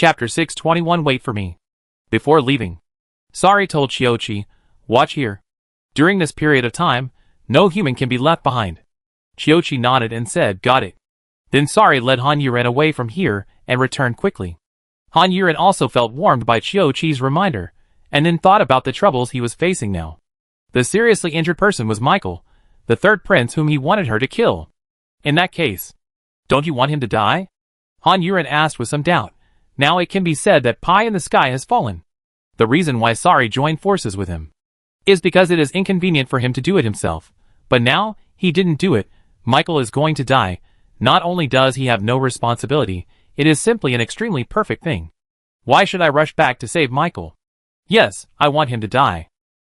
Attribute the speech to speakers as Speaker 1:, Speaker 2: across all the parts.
Speaker 1: Chapter 621 Wait for me. Before leaving, Sari told Chiyochi, watch here. During this period of time, no human can be left behind. Chiyochi nodded and said, got it. Then Sari led Han Yuren away from here and returned quickly. Han Yuren also felt warmed by Chiyochi's reminder, and then thought about the troubles he was facing now. The seriously injured person was Michael, the third prince whom he wanted her to kill. In that case, don't you want him to die? Han Yuren asked with some doubt. Now it can be said that pie in the sky has fallen. The reason why Sari joined forces with him is because it is inconvenient for him to do it himself. But now, he didn't do it, Michael is going to die. Not only does he have no responsibility, it is simply an extremely perfect thing. Why should I rush back to save Michael? Yes, I want him to die,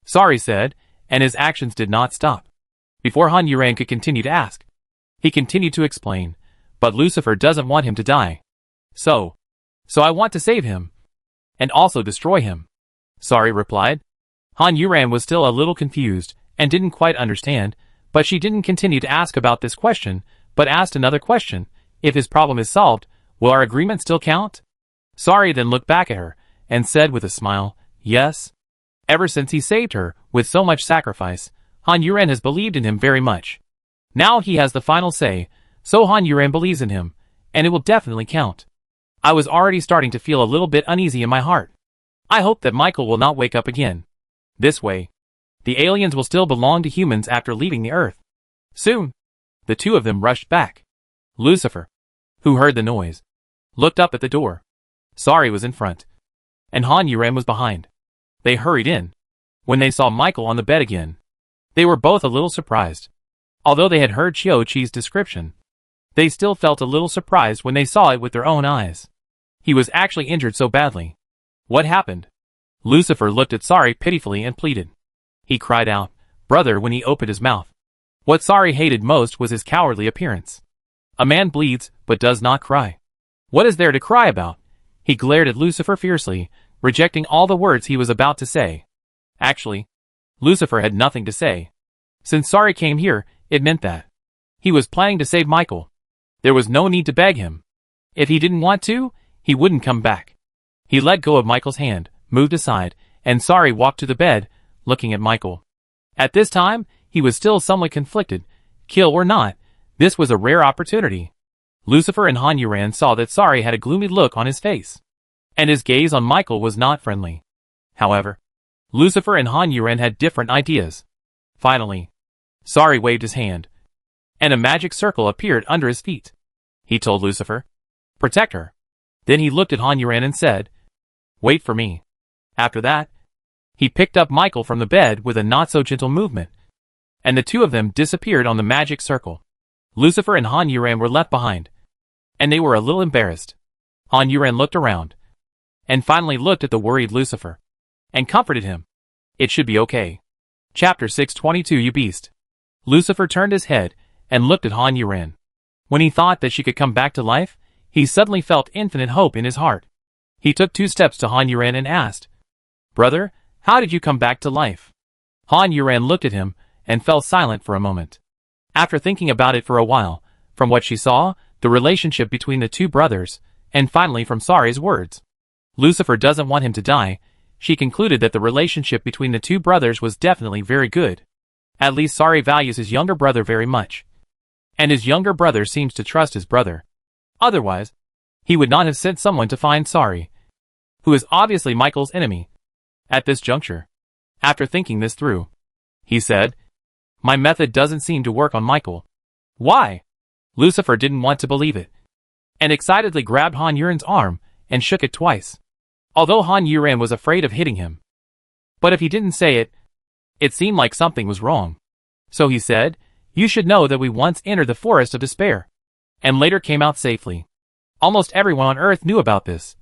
Speaker 1: Sari said, and his actions did not stop. Before Han Yuren could continue to ask, he continued to explain, but Lucifer doesn't want him to die. So I want to save him. And also destroy him, Sari replied. Han Yuren was still a little confused, and didn't quite understand, but she didn't continue to ask about this question, but asked another question. If his problem is solved, will our agreement still count? Sari then looked back at her, and said with a smile, yes. Ever since he saved her, with so much sacrifice, Han Yuren has believed in him very much. Now he has the final say, so Han Yuren believes in him, and it will definitely count. I was already starting to feel a little bit uneasy in my heart. I hope that Michael will not wake up again. This way, the aliens will still belong to humans after leaving the Earth. Soon, the two of them rushed back. Lucifer, who heard the noise, looked up at the door. Sari was in front, and Han Yuren was behind. They hurried in. When they saw Michael on the bed again, they were both a little surprised. Although they had heard Chiyochi's description, they still felt a little surprised when they saw it with their own eyes. He was actually injured so badly. What happened? Lucifer looked at Sari pitifully and pleaded. He cried out, brother, when he opened his mouth. What Sari hated most was his cowardly appearance. A man bleeds, but does not cry. What is there to cry about? He glared at Lucifer fiercely, rejecting all the words he was about to say. Actually, Lucifer had nothing to say. Since Sari came here, it meant that he was planning to save Michael. There was no need to beg him. If he didn't want to, he wouldn't come back. He let go of Michael's hand, moved aside, and Sari walked to the bed, looking at Michael. At this time, he was still somewhat conflicted. Kill or not, this was a rare opportunity. Lucifer and Han Yuren saw that Sari had a gloomy look on his face, and his gaze on Michael was not friendly. However, Lucifer and Han Yuren had different ideas. Finally, Sari waved his hand, and a magic circle appeared under his feet. He told Lucifer, protect her. Then he looked at Han Yuren and said, wait for me. After that, he picked up Michael from the bed with a not-so-gentle movement, and the two of them disappeared on the magic circle. Lucifer and Han Yuren were left behind, and they were a little embarrassed. Han Yuren looked around, and finally looked at the worried Lucifer, and comforted him. It should be okay. Chapter 622 You Beast. Lucifer turned his head, and looked at Han Yuren. When he thought that she could come back to life, he suddenly felt infinite hope in his heart. He took 2 steps to Han Yuren and asked, brother, how did you come back to life? Han Yuren looked at him, and fell silent for a moment. After thinking about it for a while, from what she saw, the relationship between the 2 brothers, and finally from Sari's words, Lucifer doesn't want him to die, she concluded that the relationship between the 2 brothers was definitely very good. At least Sari values his younger brother very much, and his younger brother seems to trust his brother. Otherwise, he would not have sent someone to find Sari, who is obviously Michael's enemy. At this juncture, after thinking this through, he said, my method doesn't seem to work on Michael. Why? Lucifer didn't want to believe it, and excitedly grabbed Han Yuren's arm, and shook it twice. Although Han Yuren was afraid of hitting him. But if he didn't say it, it seemed like something was wrong. So he said, you should know that we once entered the forest of despair, and later came out safely. Almost everyone on Earth knew about this,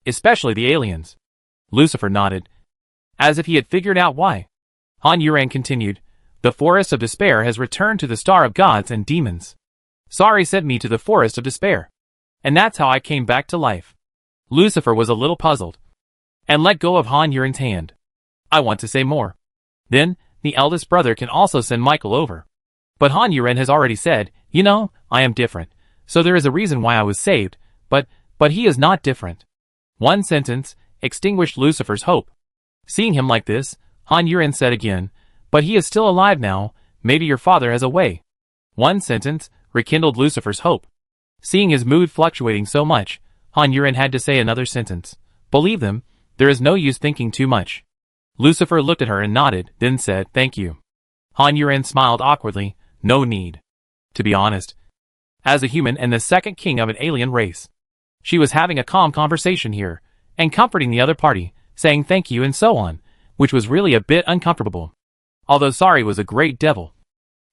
Speaker 1: especially the aliens. Lucifer nodded, as if he had figured out why. Han Yuren continued, the forest of despair has returned to the star of gods and demons. Sari sent me to the forest of despair, and that's how I came back to life. Lucifer was a little puzzled, and let go of Han Yuren's hand. I want to say more. Then, the eldest brother can also send Michael over. But Han Yuren has already said, you know, I am different, so there is a reason why I was saved, but he is not different. One sentence extinguished Lucifer's hope. Seeing him like this, Han Yuren said again, "But he is still alive now, maybe your father has a way." One sentence rekindled Lucifer's hope. Seeing his mood fluctuating so much, Han Yuren had to say another sentence. "Believe them, there is no use thinking too much." Lucifer looked at her and nodded, then said, "Thank you." Han Yuren smiled awkwardly. "No need." To be honest, as a human and the second king of an alien race, she was having a calm conversation here, and comforting the other party, saying thank you and so on, which was really a bit uncomfortable. Although Sari was a great devil,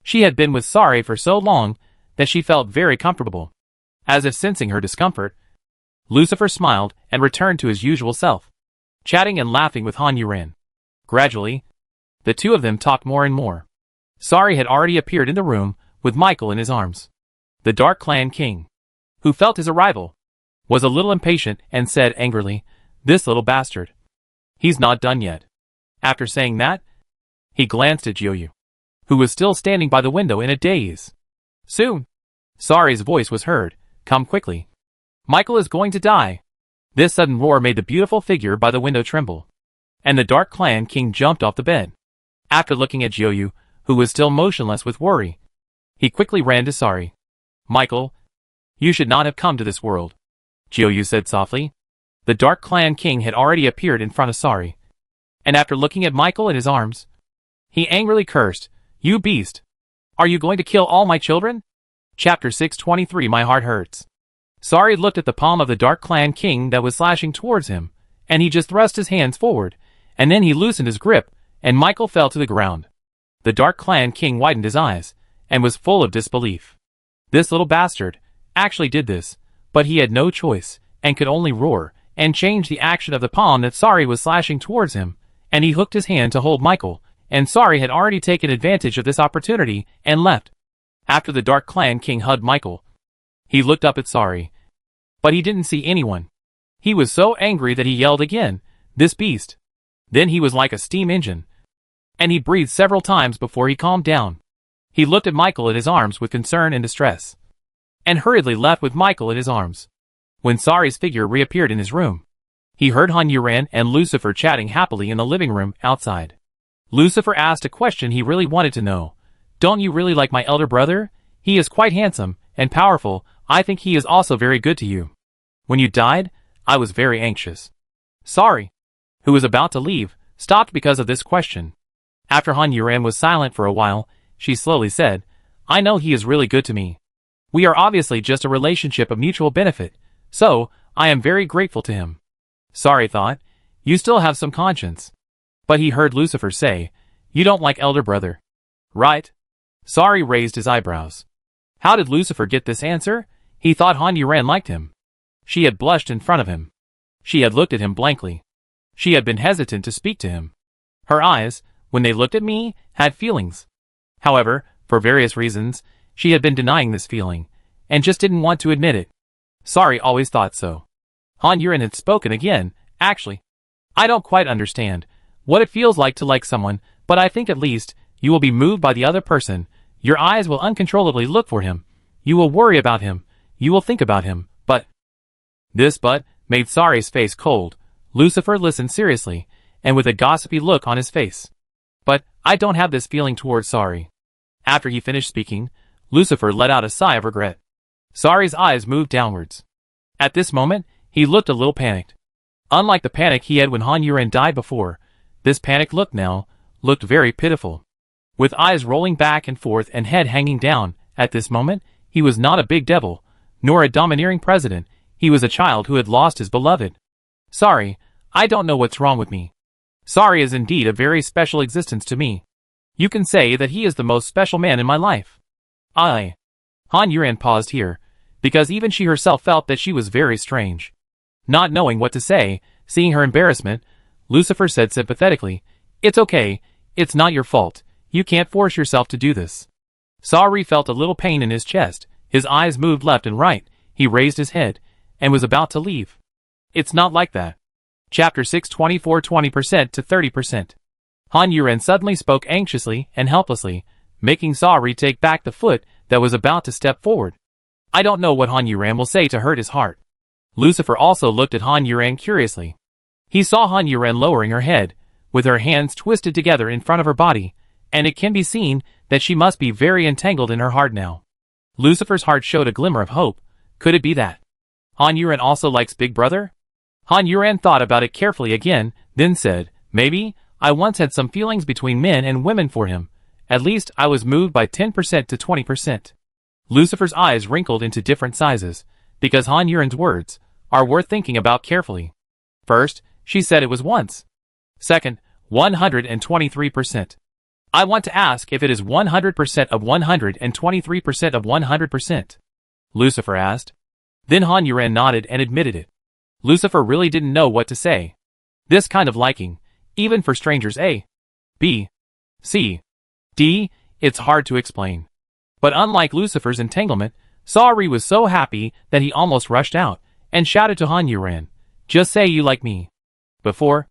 Speaker 1: she had been with Sari for so long that she felt very comfortable. As if sensing her discomfort, Lucifer smiled and returned to his usual self, chatting and laughing with Han Yuren. Gradually, the two of them talked more and more. Sari had already appeared in the room with Michael in his arms. The Dark Clan King, who felt his arrival, was a little impatient and said angrily, "This little bastard. He's not done yet." After saying that, he glanced at Jiuyu, who was still standing by the window in a daze. "Soon," Sari's voice was heard, "come quickly. Michael is going to die." This sudden roar made the beautiful figure by the window tremble, and the Dark Clan King jumped off the bed. After looking at Jiuyu, who was still motionless with worry, he quickly ran to Sari. "Michael, you should not have come to this world," Jiuyu said softly. The Dark Clan King had already appeared in front of Sari, and after looking at Michael in his arms, he angrily cursed, "You beast! Are you going to kill all my children?" Chapter 623 My Heart Hurts. Sari looked at the palm of the Dark Clan King that was slashing towards him, and he just thrust his hands forward, and then he loosened his grip, and Michael fell to the ground. The Dark Clan King widened his eyes, and was full of disbelief. This little bastard actually did this, but he had no choice, and could only roar, and change the action of the palm that Sari was slashing towards him, and he hooked his hand to hold Michael, and Sari had already taken advantage of this opportunity, and left. After the Dark Clan King hugged Michael, he looked up at Sari, but he didn't see anyone. He was so angry that he yelled again, "This beast!" Then he was like a steam engine, and he breathed several times before he calmed down. He looked at Michael in his arms with concern and distress, and hurriedly left with Michael in his arms. When Sari's figure reappeared in his room, he heard Han Yuren and Lucifer chatting happily in the living room outside. Lucifer asked a question he really wanted to know. "Don't you really like my elder brother? He is quite handsome and powerful. I think he is also very good to you. When you died, I was very anxious." Sari, who was about to leave, stopped because of this question. After Han Yuren was silent for a while, she slowly said, "I know he is really good to me. We are obviously just a relationship of mutual benefit, so I am very grateful to him." Sari thought, "You still have some conscience." But he heard Lucifer say, "You don't like elder brother, right?" Sari raised his eyebrows. How did Lucifer get this answer? He thought Han Yuren liked him. She had blushed in front of him. She had looked at him blankly. She had been hesitant to speak to him. Her eyes, when they looked at me, had feelings. However, for various reasons, she had been denying this feeling, and just didn't want to admit it. Sari always thought so. Han Yuren had spoken again. "Actually, I don't quite understand what it feels like to like someone, but I think at least you will be moved by the other person. Your eyes will uncontrollably look for him. You will worry about him. You will think about him, but..." This "but" made Sari's face cold. Lucifer listened seriously, and with a gossipy look on his face. "But I don't have this feeling towards Sari." After he finished speaking, Lucifer let out a sigh of regret. Sari's eyes moved downwards. At this moment, he looked a little panicked. Unlike the panic he had when Han Yuren died before, this panicked look now looked very pitiful. With eyes rolling back and forth and head hanging down, at this moment, he was not a big devil, nor a domineering president. He was a child who had lost his beloved. "Sari, I don't know what's wrong with me. Sari is indeed a very special existence to me. You can say that he is the most special man in my life." Han Yuren paused here, because even she herself felt that she was very strange. Not knowing what to say, seeing her embarrassment, Lucifer said sympathetically, "It's okay, it's not your fault. You can't force yourself to do this." Sari felt a little pain in his chest, his eyes moved left and right, he raised his head, and was about to leave. "It's not like that." Chapter 624 20% to 30%. Han Yuren suddenly spoke anxiously and helplessly, making Sari take back the foot that was about to step forward. I don't know what Han Yuren will say to hurt his heart. Lucifer also looked at Han Yuran curiously. He saw Han Yuran lowering her head, with her hands twisted together in front of her body, and it can be seen that she must be very entangled in her heart now. Lucifer's heart showed a glimmer of hope. Could it be that Han Yuran also likes Big Brother? Han Yuran thought about it carefully again, then said, maybe. I once had some feelings between men and women for him. At least I was moved by 10% to 20%. Lucifer's eyes wrinkled into different sizes, because Han Yuran's words are worth thinking about carefully. First, she said it was once. Second, 123%. I want to ask if it is 100% of 123% of 100%. Lucifer asked. Then Han Yuran nodded and admitted it. Lucifer really didn't know what to say. This kind of liking, even for strangers A, B, C, D, it's hard to explain. But unlike Lucifer's entanglement, Sari was so happy that he almost rushed out and shouted to Han Yuran, just say you like me. Before,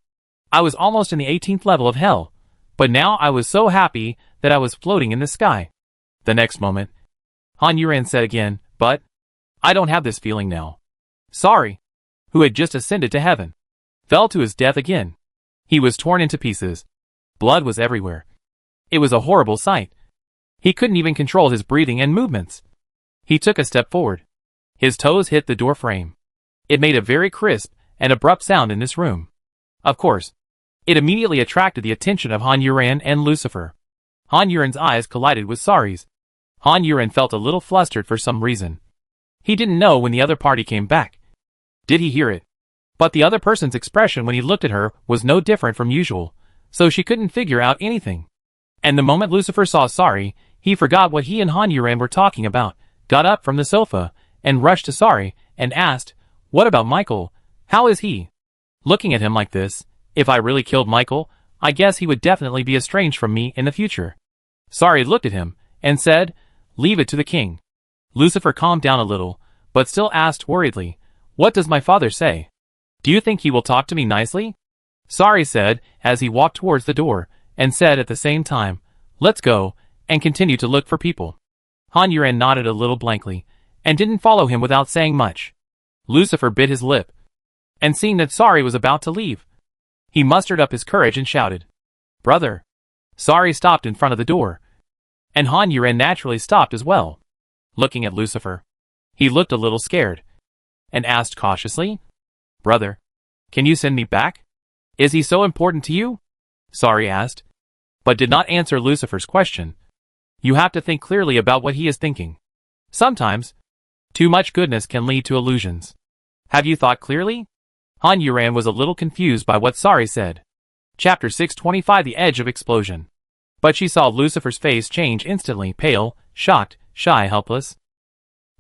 Speaker 1: I was almost in the 18th level of hell, but now I was so happy that I was floating in the sky. The next moment, Han Yuran said again, but I don't have this feeling now. Sari, who had just ascended to heaven, fell to his death again. He was torn into pieces. Blood was everywhere. It was a horrible sight. He couldn't even control his breathing and movements. He took a step forward. His toes hit the door frame. It made a very crisp and abrupt sound in this room. Of course, it immediately attracted the attention of Han Yuran and Lucifer. Han Yuran's eyes collided with Sari's. Han Yuran felt a little flustered for some reason. He didn't know when the other party came back. Did he hear it? But the other person's expression when he looked at her was no different from usual, so she couldn't figure out anything. And the moment Lucifer saw Sari, he forgot what he and Han Yuran were talking about, got up from the sofa, and rushed to Sari, and asked, what about Michael? How is he? Looking at him like this, if I really killed Michael, I guess he would definitely be estranged from me in the future. Sari looked at him, and said, leave it to the king. Lucifer calmed down a little, but still asked worriedly, what does my father say? Do you think he will talk to me nicely? Sari said, as he walked towards the door, and said at the same time, let's go, and continue to look for people. Han Yuran nodded a little blankly, and didn't follow him without saying much. Lucifer bit his lip, and seeing that Sari was about to leave, he mustered up his courage and shouted, brother. Sari stopped in front of the door, and Han Yuran naturally stopped as well. Looking at Lucifer, he looked a little scared, and asked cautiously, brother, can you send me back? Is he so important to you? Sari asked, but did not answer Lucifer's question. You have to think clearly about what he is thinking. Sometimes, too much goodness can lead to illusions. Have you thought clearly? Han Yuran was a little confused by what Sari said. Chapter 625 The Edge of Explosion. But she saw Lucifer's face change instantly, pale, shocked, shy, helpless.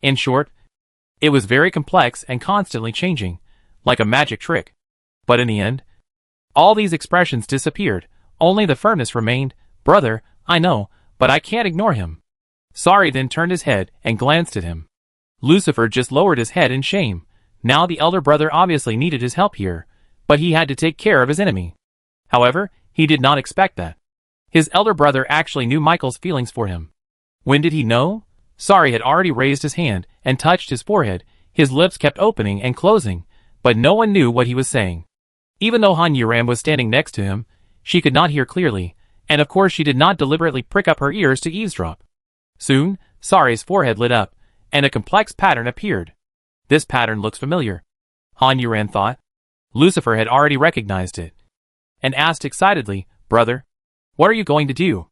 Speaker 1: In short, it was very complex and constantly changing, like a magic trick. But in the end, all these expressions disappeared, only the firmness remained. Brother, I know, but I can't ignore him. Sari then turned his head and glanced at him. Lucifer just lowered his head in shame. Now the elder brother obviously needed his help here, but he had to take care of his enemy. However, he did not expect that. His elder brother actually knew Michael's feelings for him. When did he know? Sari had already raised his hand and touched his forehead. His lips kept opening and closing, but no one knew what he was saying. Even though Han Yuran was standing next to him, she could not hear clearly, and of course she did not deliberately prick up her ears to eavesdrop. Soon, Sari's forehead lit up, and a complex pattern appeared. This pattern looks familiar, Han Yuran thought. Lucifer had already recognized it, and asked excitedly, brother, what are you going to do?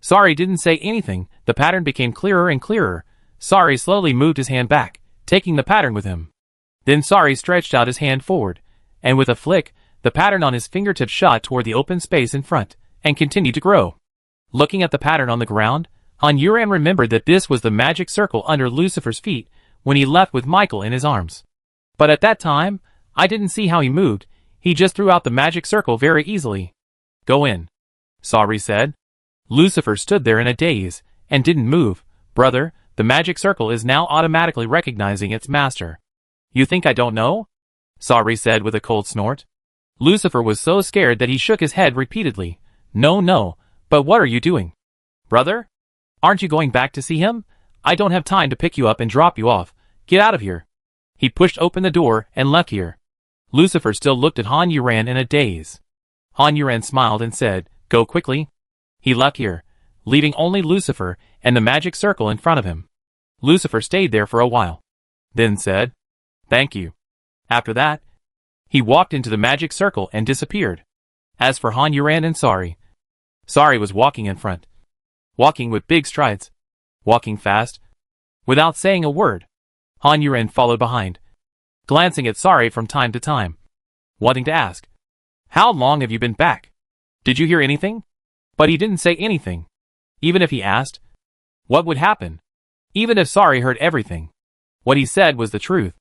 Speaker 1: Sari didn't say anything. The pattern became clearer and clearer. Sari slowly moved his hand back, taking the pattern with him. Then Sari stretched out his hand forward, and with a flick, the pattern on his fingertips shot toward the open space in front, and continued to grow. Looking at the pattern on the ground, Han Yuran remembered that this was the magic circle under Lucifer's feet when he left with Michael in his arms. But at that time, I didn't see how he moved. He just threw out the magic circle very easily. Go in, Sari said. Lucifer stood there in a daze, and didn't move. Brother, the magic circle is now automatically recognizing its master. You think I don't know? Sari said with a cold snort. Lucifer was so scared that he shook his head repeatedly. No, but what are you doing? Brother? Aren't you going back to see him? I don't have time to pick you up and drop you off. Get out of here. He pushed open the door and left here. Lucifer still looked at Han Yuran in a daze. Han Yuran smiled and said, "Go quickly." He left here, leaving only Lucifer and the magic circle in front of him. Lucifer stayed there for a while, then said, "Thank you." After that, he walked into the magic circle and disappeared. As for Han Yuran and Sari was walking in front. Walking with big strides. Walking fast. Without saying a word. Han Yuran followed behind, glancing at Sari from time to time, wanting to ask, "How long have you been back? Did you hear anything?" But he didn't say anything. Even if he asked, what would happen? Even if Sari heard everything, what he said was the truth.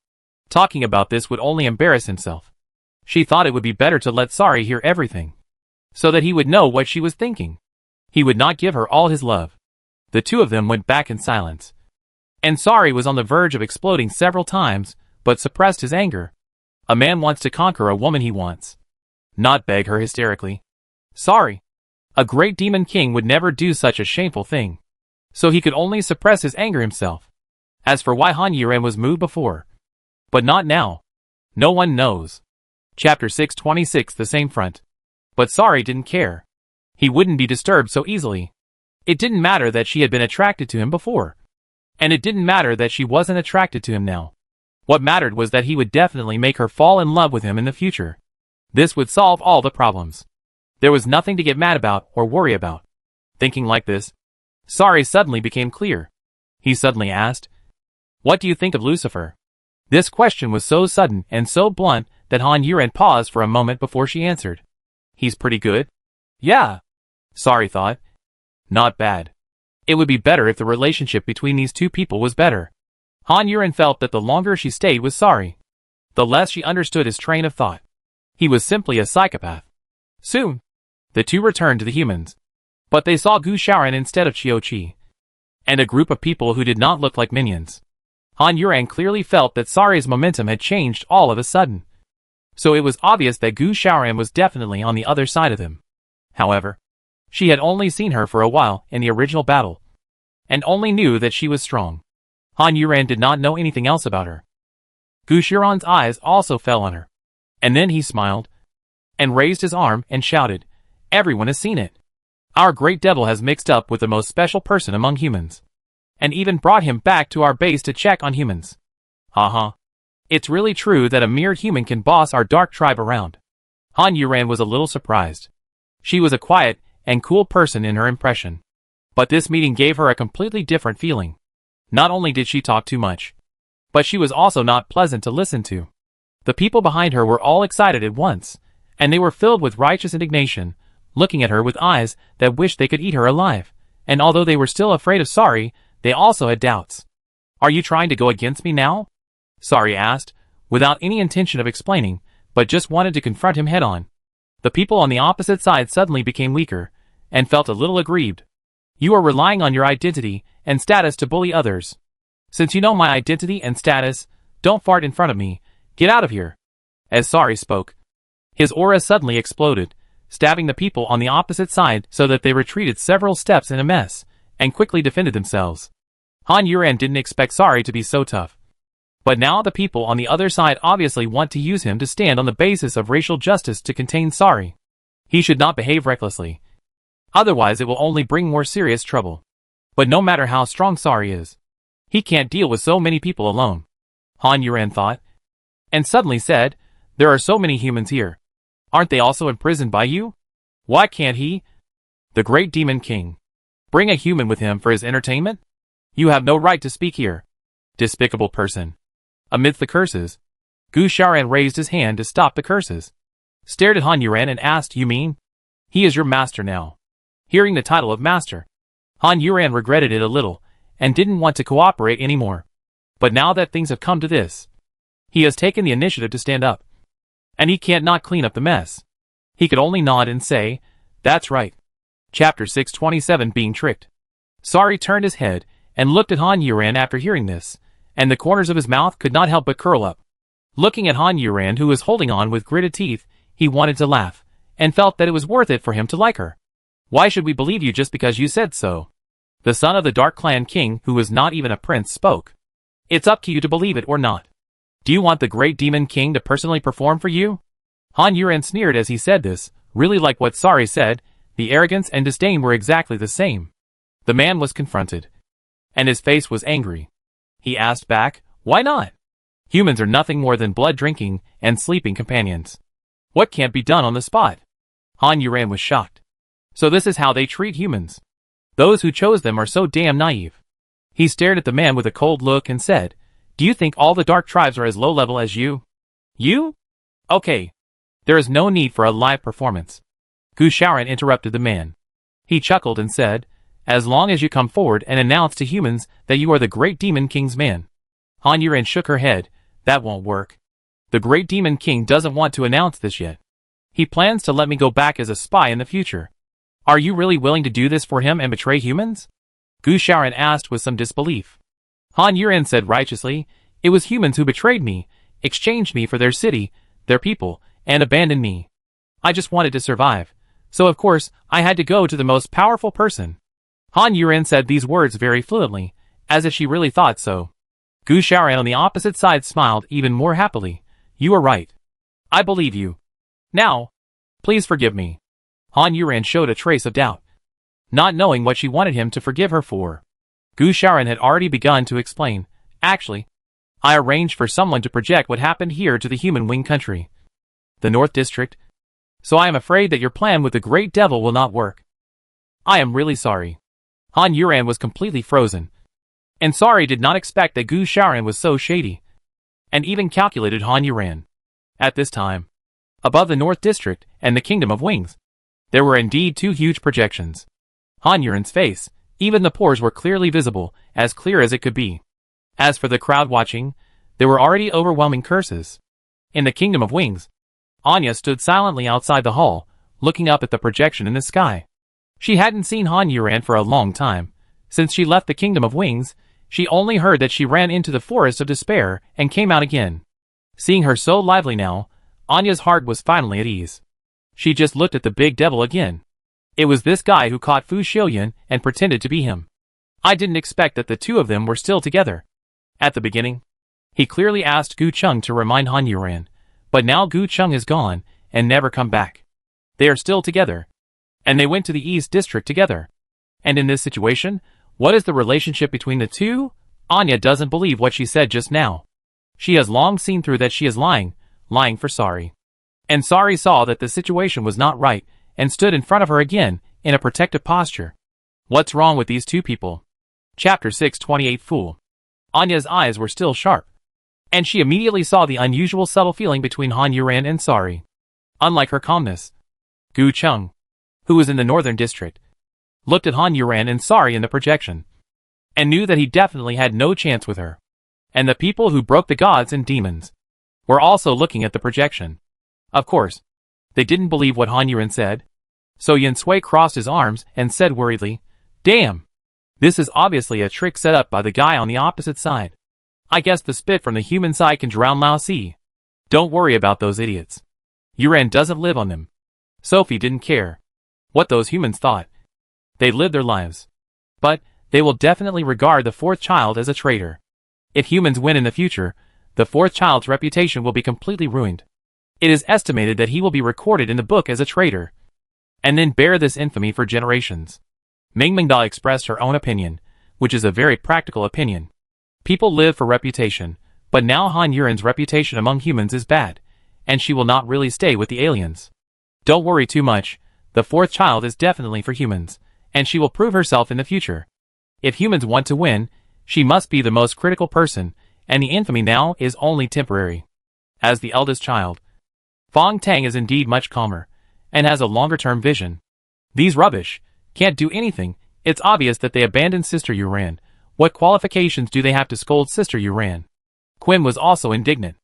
Speaker 1: Talking about this would only embarrass himself. She thought it would be better to let Sari hear everything, so that he would know what she was thinking. He would not give her all his love. The two of them went back in silence. And Sari was on the verge of exploding several times, but suppressed his anger. A man wants to conquer a woman he wants, not beg her hysterically. Sari, a great demon king, would never do such a shameful thing. So he could only suppress his anger himself. As for why Han Yuran was moved before, but not now, no one knows. Chapter 626, the same front. But Sari didn't care. He wouldn't be disturbed so easily. It didn't matter that she had been attracted to him before. And it didn't matter that she wasn't attracted to him now. What mattered was that he would definitely make her fall in love with him in the future. This would solve all the problems. There was nothing to get mad about or worry about. Thinking like this, Sari suddenly became clear. He suddenly asked, "What do you think of Lucifer?" This question was so sudden and so blunt that Han Yuran paused for a moment before she answered. "He's pretty good." "Yeah," Sari thought. "Not bad. It would be better if the relationship between these two people was better." Han Yuran felt that the longer she stayed with Sari, the less she understood his train of thought. He was simply a psychopath. Soon, the two returned to the humans. But they saw Gu Shaoran instead of Qiuqi, and a group of people who did not look like minions. Han Yuran clearly felt that Sari's momentum had changed all of a sudden. So it was obvious that Gu Shaoran was definitely on the other side of him. However, she had only seen her for a while in the original battle, and only knew that she was strong. Han Yuran did not know anything else about her. Gu Shaoran's eyes also fell on her. And then he smiled, and raised his arm and shouted, "Everyone has seen it. Our great devil has mixed up with the most special person among humans, and even brought him back to our base to check on humans. Haha. It's really true that a mere human can boss our dark tribe around." Han Yuran was a little surprised. She was a quiet and cool person in her impression. But this meeting gave her a completely different feeling. Not only did she talk too much, but she was also not pleasant to listen to. The people behind her were all excited at once, and they were filled with righteous indignation, looking at her with eyes that wished they could eat her alive. And although they were still afraid of Sari, they also had doubts. "Are you trying to go against me now?" Sari asked, without any intention of explaining, but just wanted to confront him head-on. The people on the opposite side suddenly became weaker, and felt a little aggrieved. "You are relying on your identity and status to bully others. Since you know my identity and status, don't fart in front of me. Get out of here." As Sari spoke, his aura suddenly exploded, stabbing the people on the opposite side so that they retreated several steps in a mess, and quickly defended themselves. Han Yuran didn't expect Sari to be so tough. But now the people on the other side obviously want to use him to stand on the basis of racial justice to contain Sari. He should not behave recklessly. Otherwise it will only bring more serious trouble. But no matter how strong Sari is, he can't deal with so many people alone. Han Yuran thought, and suddenly said, "There are so many humans here. Aren't they also imprisoned by you? Why can't he, the great demon king, bring a human with him for his entertainment? You have no right to speak here. Despicable person." Amidst the curses, Gu Shaoran raised his hand to stop the curses, stared at Han Yuran and asked, "You mean? He is your master now?" Hearing the title of master, Han Yuran regretted it a little, and didn't want to cooperate anymore. But now that things have come to this, he has taken the initiative to stand up. And he can't not clean up the mess. He could only nod and say, "That's right." Chapter 627, Being Tricked. Sari turned his head, and looked at Han Yuran after hearing this, and the corners of his mouth could not help but curl up. Looking at Han Yuran, who was holding on with gritted teeth, he wanted to laugh, and felt that it was worth it for him to like her. "Why should we believe you just because you said so?" The son of the Dark Clan king, who was not even a prince, spoke. "It's up to you to believe it or not. Do you want the great demon king to personally perform for you? Han Yuren sneered as he said this, really like what Sari said. The arrogance and disdain were exactly the same. The man was confronted, and his face was angry. He asked back, why not? Humans are nothing more than blood-drinking and sleeping companions. What can't be done on the spot? Han Yuren was shocked. So this is how they treat humans. Those who chose them are so damn naive. He stared at the man with a cold look and said, do you think all the dark tribes are as low level as you? You? Okay. There is no need for a live performance. Gu Shaoran interrupted the man. He chuckled and said, as long as you come forward and announce to humans that you are the great demon king's man. Han Yuren shook her head. That won't work. The great demon king doesn't want to announce this yet. He plans to let me go back as a spy in the future. Are you really willing to do this for him and betray humans? Gu Shaoran asked with some disbelief. Han Yuren said righteously, it was humans who betrayed me, exchanged me for their city, their people, and abandoned me. I just wanted to survive. So of course, I had to go to the most powerful person. Han Yuren said these words very fluently, as if she really thought so. Gu Shaoran on the opposite side smiled even more happily. You are right. I believe you. Now, please forgive me. Han Yuren showed a trace of doubt, not knowing what she wanted him to forgive her for. Gu Shaoran had already begun to explain. Actually, I arranged for someone to project what happened here to the human wing country, the North District. So I am afraid that your plan with the Great Devil will not work. I am really sorry. Han Yuren was completely frozen. And Sari did not expect that Gu Shaoran was so shady, and even calculated Han Yuren. At this time, above the North District and the Kingdom of Wings, there were indeed two huge projections. Han Yuren's face, even the pores were clearly visible, as clear as it could be. As for the crowd watching, there were already overwhelming curses. In the Kingdom of Wings, Anya stood silently outside the hall, looking up at the projection in the sky. She hadn't seen Han Yuren for a long time. Since she left the Kingdom of Wings, she only heard that she ran into the Forest of Despair and came out again. Seeing her so lively now, Anya's heart was finally at ease. She just looked at the big devil again. It was this guy who caught Fu Xiuyan and pretended to be him. I didn't expect that the two of them were still together. At the beginning, he clearly asked Gu Cheng to remind Han Yuren, but now Gu Cheng is gone and never come back. They are still together, and they went to the East District together. And in this situation, what is the relationship between the two? Anya doesn't believe what she said just now. She has long seen through that she is lying for Sari. And Sari saw that the situation was not right and stood in front of her again in a protective posture. What's wrong with these two people? Chapter 628 Fool. Anya's eyes were still sharp, and she immediately saw the unusual subtle feeling between Han Yuren and Sari. Unlike her calmness, Gu Cheng, who was in the Northern District, looked at Han Yuren and Sari in the projection, and knew that he definitely had no chance with her. And the people who broke the gods and demons were also looking at the projection. Of course, they didn't believe what Han Yuren said. So Yin Sui crossed his arms and said worriedly, damn! This is obviously a trick set up by the guy on the opposite side. I guess the spit from the human side can drown Lao Si. Don't worry about those idiots. Yuren doesn't live on them. Sophie didn't care what those humans thought. They lived their lives. But they will definitely regard the fourth child as a traitor. If humans win in the future, the fourth child's reputation will be completely ruined. It is estimated that he will be recorded in the book as a traitor, and then bear this infamy for generations. Ming Mingda expressed her own opinion, which is a very practical opinion. People live for reputation, but now Han Yuren's reputation among humans is bad, and she will not really stay with the aliens. Don't worry too much, the fourth child is definitely for humans, and she will prove herself in the future. If humans want to win, she must be the most critical person, and the infamy now is only temporary. As the eldest child, Fong Tang is indeed much calmer, and has a longer-term vision. These rubbish can't do anything. It's obvious that they abandoned Sister Yuran. What qualifications do they have to scold Sister Yuran? Quinn was also indignant.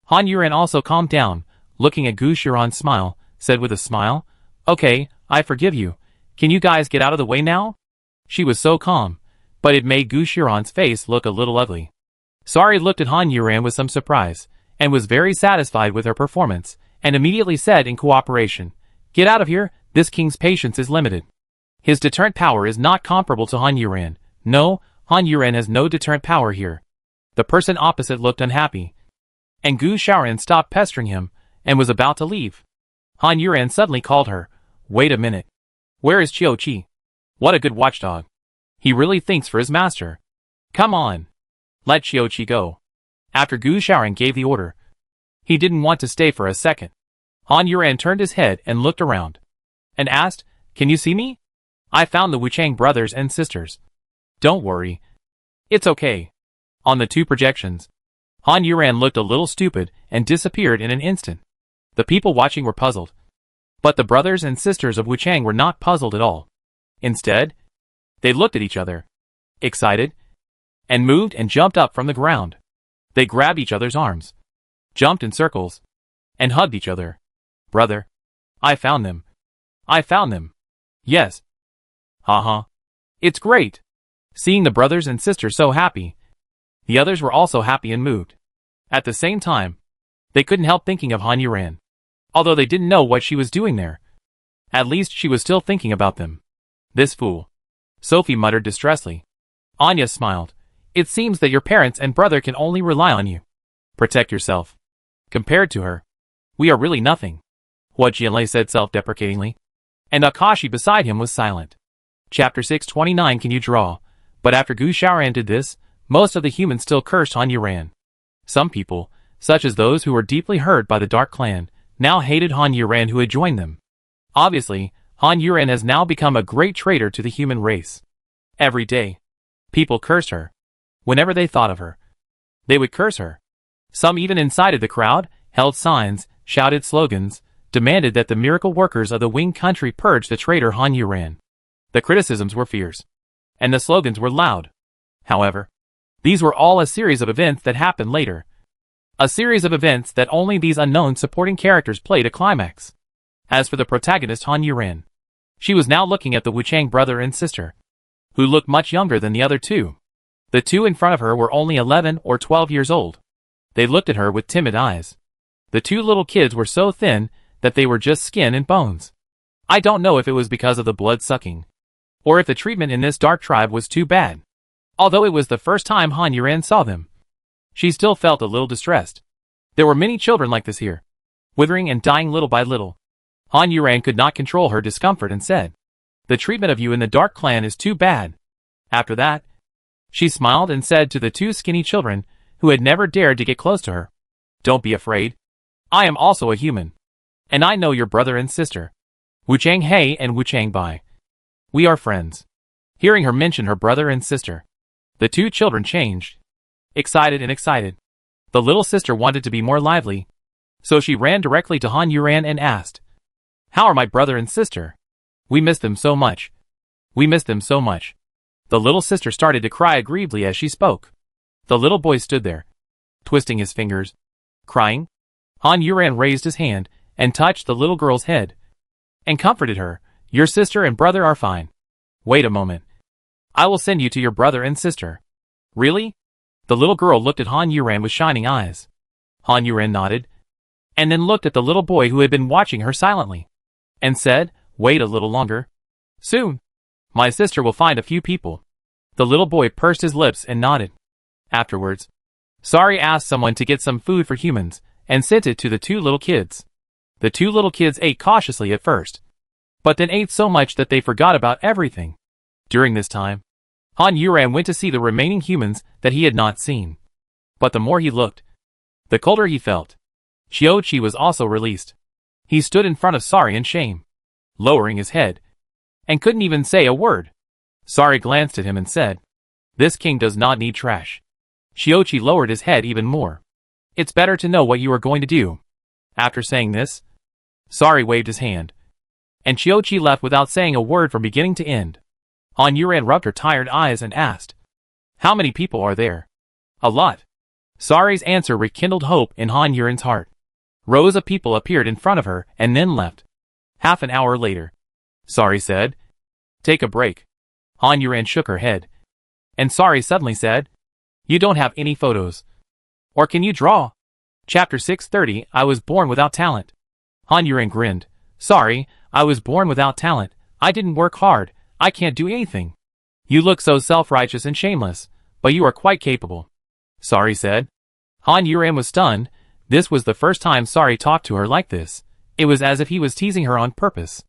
Speaker 1: Han Yuren also calmed down, looking at Gu Shiran's smile, said with a smile, okay, I forgive you. Can you guys get out of the way now? She was so calm, but it made Gu Shiran's face look a little ugly. Sari looked at Han Yuren with some surprise, and was very satisfied with her performance, and immediately said in cooperation, get out of here, this king's patience is limited. His deterrent power is not comparable to Han Yuren. No, Han Yuren has no deterrent power here. The person opposite looked unhappy. and Gu Xiaoran stopped pestering him and was about to leave. Han Yuran suddenly called her. Wait a minute. Where is Qiu Qi? What a good watchdog. He really thinks for his master. Come on. Let Qiu Qi go. After Gu Xiaoran gave the order, he didn't want to stay for a second. Han Yuran turned his head and looked around, and asked, Can you see me? I found the Wuchang brothers and sisters. Don't worry. It's okay. On the two projections, Han Yuran looked a little stupid and disappeared in an instant. The people watching were puzzled. But the brothers and sisters of Wuchang were not puzzled at all. Instead, they looked at each other, excited, and moved and jumped up from the ground. They grabbed each other's arms, jumped in circles, and hugged each other. Brother, I found them. I found them. Yes. Haha. It's great. Seeing the brothers and sisters so happy, the others were also happy and moved. At the same time, they couldn't help thinking of Han Yuran. Although they didn't know what she was doing there. At least she was still thinking about them. This fool. Sophie muttered distressfully. Anya smiled. It seems that your parents and brother can only rely on you. Protect yourself. Compared to her, we are really nothing. Hua Jianlei said self-deprecatingly. And Akashi beside him was silent. Chapter 629. Can you draw? But after Gu Xiaoran did this, most of the humans still cursed Han Yuran. Some people, such as those who were deeply hurt by the Dark Clan, now hated Han Yuran who had joined them. Obviously, Han Yuran has now become a great traitor to the human race. Every day, people cursed her. Whenever they thought of her, they would curse her. Some even incited the crowd, held signs, shouted slogans, demanded that the miracle workers of the Wing country purge the traitor Han Yuran. The criticisms were fierce, and the slogans were loud. However, these were all a series of events that happened later. A series of events that only these unknown supporting characters played a climax. As for the protagonist Han Yuran, she was now looking at the Wuchang brother and sister, who looked much younger than the other two. The two in front of her were only 11 or 12 years old. They looked at her with timid eyes. The two little kids were so thin that they were just skin and bones. I don't know if it was because of the blood sucking, or if the treatment in this dark tribe was too bad. Although it was the first time Han Yuran saw them, she still felt a little distressed. There were many children like this here, withering and dying little by little. Han Yuran could not control her discomfort and said, The treatment of you in the Dark Clan is too bad. After that, she smiled and said to the two skinny children who had never dared to get close to her, Don't be afraid. I am also a human. And I know your brother and sister, Wuchang He and Wuchang Bai. We are friends. Hearing her mention her brother and sister, the two children changed. Excited and excited. The little sister wanted to be more lively, so she ran directly to Han Yuran and asked, How are my brother and sister? We miss them so much. We miss them so much. The little sister started to cry aggrievedly as she spoke. The little boy stood there, twisting his fingers, crying. Han Yuran raised his hand and touched the little girl's head, and comforted her. Your sister and brother are fine. Wait a moment. I will send you to your brother and sister. Really? The little girl looked at Han Yuran with shining eyes. Han Yuran nodded, and then looked at the little boy who had been watching her silently, and said, Wait a little longer. Soon, my sister will find a few people. The little boy pursed his lips and nodded. Afterwards, Sari asked someone to get some food for humans, and sent it to the two little kids. The two little kids ate cautiously at first, but then ate so much that they forgot about everything. During this time, Han Yuran went to see the remaining humans that he had not seen. But the more he looked, the colder he felt. Qiu Qi was also released. He stood in front of Sari in shame, lowering his head, and couldn't even say a word. Sari glanced at him and said, This king does not need trash. Qiu Qi lowered his head even more. It's better to know what you are going to do. After saying this, Sari waved his hand, and Qiu Qi left without saying a word from beginning to end. Han Yuran rubbed her tired eyes and asked, How many people are there? A lot. Sari's answer rekindled hope in Han Yuran's heart. Rows of people appeared in front of her and then left. Half an hour later, Sari said, Take a break. Han Yuran shook her head, and Sari suddenly said, You don't have any photos. Or can you draw? Chapter 630. I was born without talent. Han Yuran grinned. Sorry, I was born without talent. I didn't work hard. I can't do anything. You look so self-righteous and shameless, but you are quite capable. Sari said. Han Yuran was stunned. This was the first time Sari talked to her like this. It was as if he was teasing her on purpose.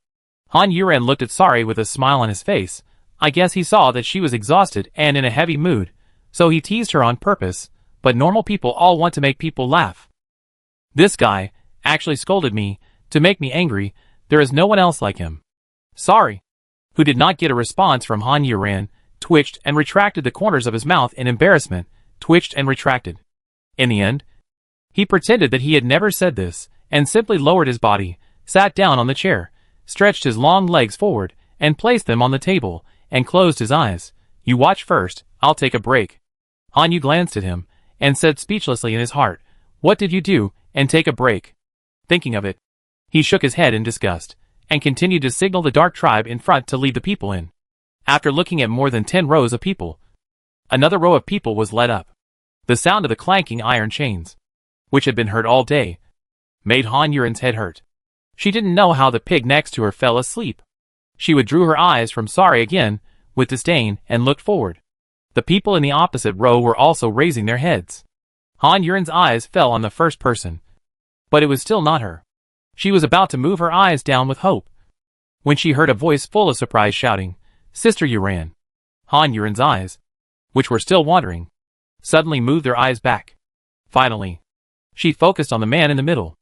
Speaker 1: Han Yuren looked at Sari with a smile on his face. I guess he saw that she was exhausted and in a heavy mood, so he teased her on purpose, but normal people all want to make people laugh. This guy actually scolded me to make me angry. There is no one else like him. Sari, who did not get a response from Han Yuren, twitched and retracted the corners of his mouth in embarrassment, twitched and retracted. In the end, he pretended that he had never said this, and simply lowered his body, sat down on the chair, stretched his long legs forward, and placed them on the table, and closed his eyes. You watch first, I'll take a break. Han Yu glanced at him, and said speechlessly in his heart, what did you do, and take a break? Thinking of it, he shook his head in disgust, and continued to signal the dark tribe in front to lead the people in. After looking at more than 10 rows of people, another row of people was led up. The sound of the clanking iron chains, which had been heard all day, made Han Yuren's head hurt. She didn't know how the pig next to her fell asleep. She withdrew her eyes from Sari again, with disdain, and looked forward. The people in the opposite row were also raising their heads. Han Yuren's eyes fell on the first person. But it was still not her. She was about to move her eyes down with hope, when she heard a voice full of surprise shouting, Sister Yuren. Han Yuren's eyes, which were still wandering, suddenly moved their eyes back. Finally, she focused on the man in the middle.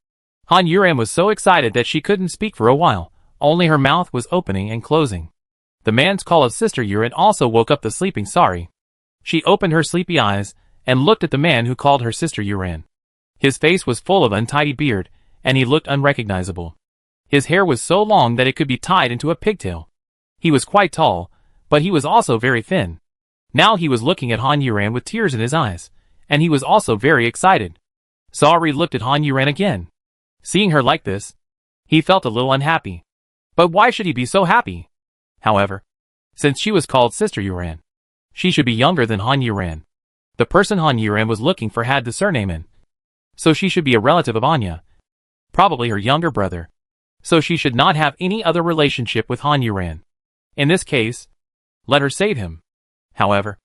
Speaker 1: Han Yuren was so excited that she couldn't speak for a while, only her mouth was opening and closing. The man's call of Sister Yuren also woke up the sleeping Sari. She opened her sleepy eyes, and looked at the man who called her Sister Yuren. His face was full of untidy beard, and he looked unrecognizable. His hair was so long that it could be tied into a pigtail. He was quite tall, but he was also very thin. Now he was looking at Han Yuren with tears in his eyes, and he was also very excited. Sari looked at Han Yuren again. Seeing her like this, he felt a little unhappy. But why should he be so happy? However, since she was called Sister Yuren, she should be younger than Han Yuren. The person Han Yuren was looking for had the surname in, so she should be a relative of Anya, probably her younger brother, so she should not have any other relationship with Han Yuren. In this case, let her save him. However,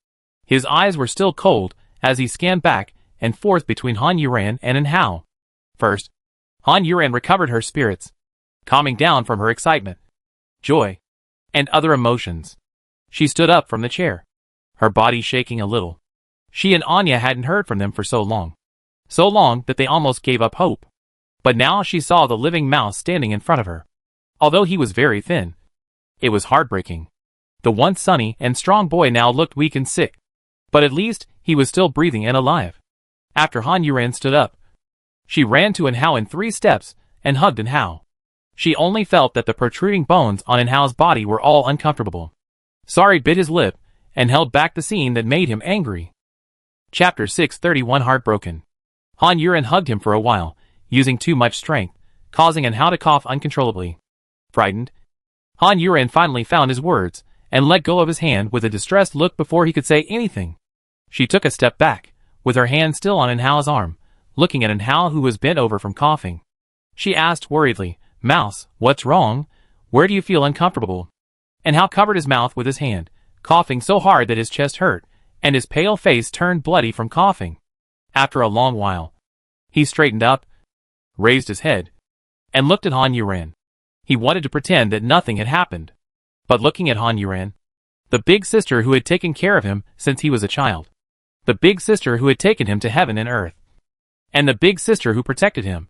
Speaker 1: his eyes were still cold as he scanned back and forth between Han Yuren and An Hao. First, Han Yuren recovered her spirits, calming down from her excitement, joy, and other emotions. She stood up from the chair, her body shaking a little. She and Anya hadn't heard from them for so long that they almost gave up hope. But now she saw the living mouse standing in front of her. Although he was very thin, it was heartbreaking. The once sunny and strong boy now looked weak and sick. But at least, he was still breathing and alive. After Han Yuren stood up, she ran to An Hao in 3 steps, and hugged An Hao. She only felt that the protruding bones on An Hao's body were all uncomfortable. Sari bit his lip, and held back the scene that made him angry. Chapter 631 Heartbroken. Han Yuren hugged him for a while, using too much strength, causing An Hao to cough uncontrollably. Frightened, Han Yuren finally found his words, and let go of his hand with a distressed look before he could say anything. She took a step back, with her hand still on An Hao's arm, looking at An Hao who was bent over from coughing. She asked worriedly, Mouse, what's wrong? Where do you feel uncomfortable? An Hao covered his mouth with his hand, coughing so hard that his chest hurt, and his pale face turned bloody from coughing. After a long while, he straightened up, raised his head, and looked at Han Yuren. He wanted to pretend that nothing had happened. But looking at Han Yuren, the big sister who had taken care of him since he was a child, the big sister who had taken him to heaven and earth, and the big sister who protected him,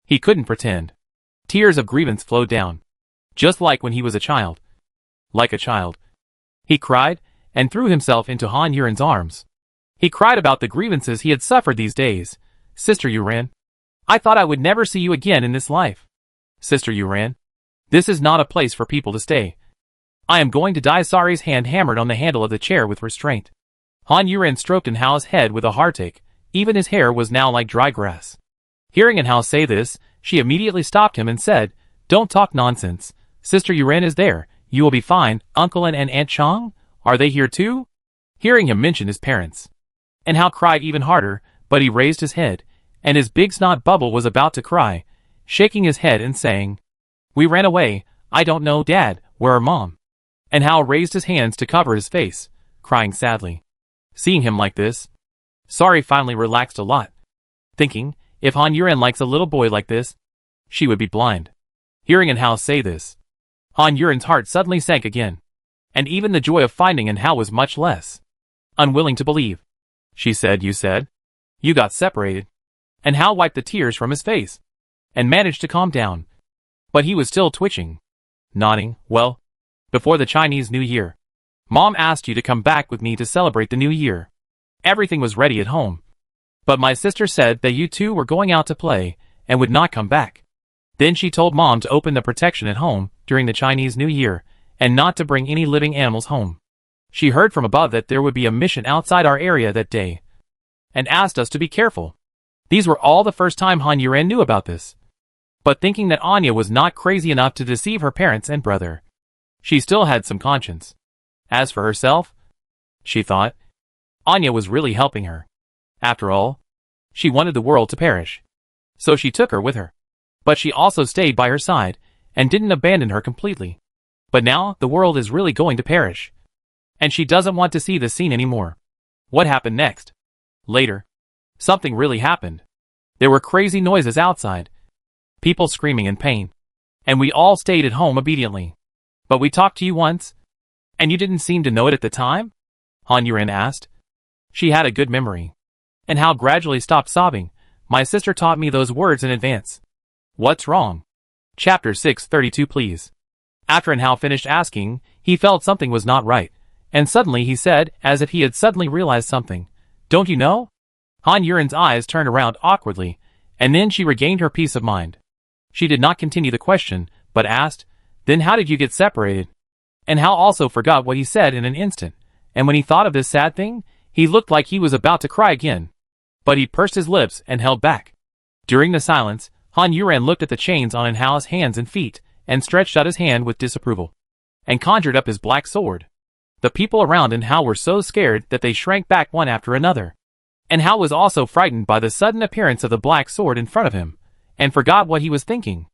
Speaker 1: he couldn't pretend. Tears of grievance flowed down, just like when he was a child. Like a child, he cried, and threw himself into Han Yuren's arms. He cried about the grievances he had suffered these days. Sister Yuren, I thought I would never see you again in this life. Sister Yuren, this is not a place for people to stay. I am going to die. Sari's hand hammered on the handle of the chair with restraint. Han Yuren stroked An Hao's head with a heartache. Even his hair was now like dry grass. Hearing An Hao say this, she immediately stopped him and said, Don't talk nonsense. Sister Yuren is there. You will be fine. Uncle and Aunt Chang? Are they here too? Hearing him mention his parents, An Hao cried even harder, but he raised his head, and his big snot bubble was about to cry, shaking his head and saying, We ran away. I don't know, Dad. Where are Mom? An Hao raised his hands to cover his face, crying sadly. Seeing him like this, Sari finally relaxed a lot, thinking, If Han Yuren likes a little boy like this, she would be blind. Hearing In Hao say this, Han Yuren's heart suddenly sank again. And even the joy of finding In Hao was much less. Unwilling to believe, she said, "You said you got separated." And Hao wiped the tears from his face and managed to calm down. But he was still twitching. Nodding, "Well, before the Chinese New Year, Mom asked you to come back with me to celebrate the New Year. Everything was ready at home. But my sister said that you two were going out to play and would not come back. Then she told Mom to open the protection at home during the Chinese New Year and not to bring any living animals home. She heard from above that there would be a mission outside our area that day and asked us to be careful." These were all the first time Han Yuren knew about this. But thinking that Anya was not crazy enough to deceive her parents and brother, she still had some conscience. As for herself, she thought, Anya was really helping her. After all, she wanted the world to perish. So she took her with her. But she also stayed by her side and didn't abandon her completely. But now the world is really going to perish. And she doesn't want to see this scene anymore. What happened next? Later, something really happened. There were crazy noises outside. People screaming in pain. And we all stayed at home obediently. But we talked to you once, and you didn't seem to know it at the time? Han Yuren asked. She had a good memory. And Hao gradually stopped sobbing. My sister taught me those words in advance. What's wrong? Chapter 632 please. After In Hao finished asking, he felt something was not right. And suddenly he said, as if he had suddenly realized something, "Don't you know?" Han Yuren's eyes turned around awkwardly, and then she regained her peace of mind. She did not continue the question, but asked, "Then how did you get separated?" And Hao also forgot what he said in an instant, and when he thought of this sad thing, he looked like he was about to cry again. But he pursed his lips and held back. During the silence, Han Yuren looked at the chains on In Hao's hands and feet, and stretched out his hand with disapproval, and conjured up his black sword. The people around In Hao were so scared that they shrank back one after another. And Hao was also frightened by the sudden appearance of the black sword in front of him, and forgot what he was thinking.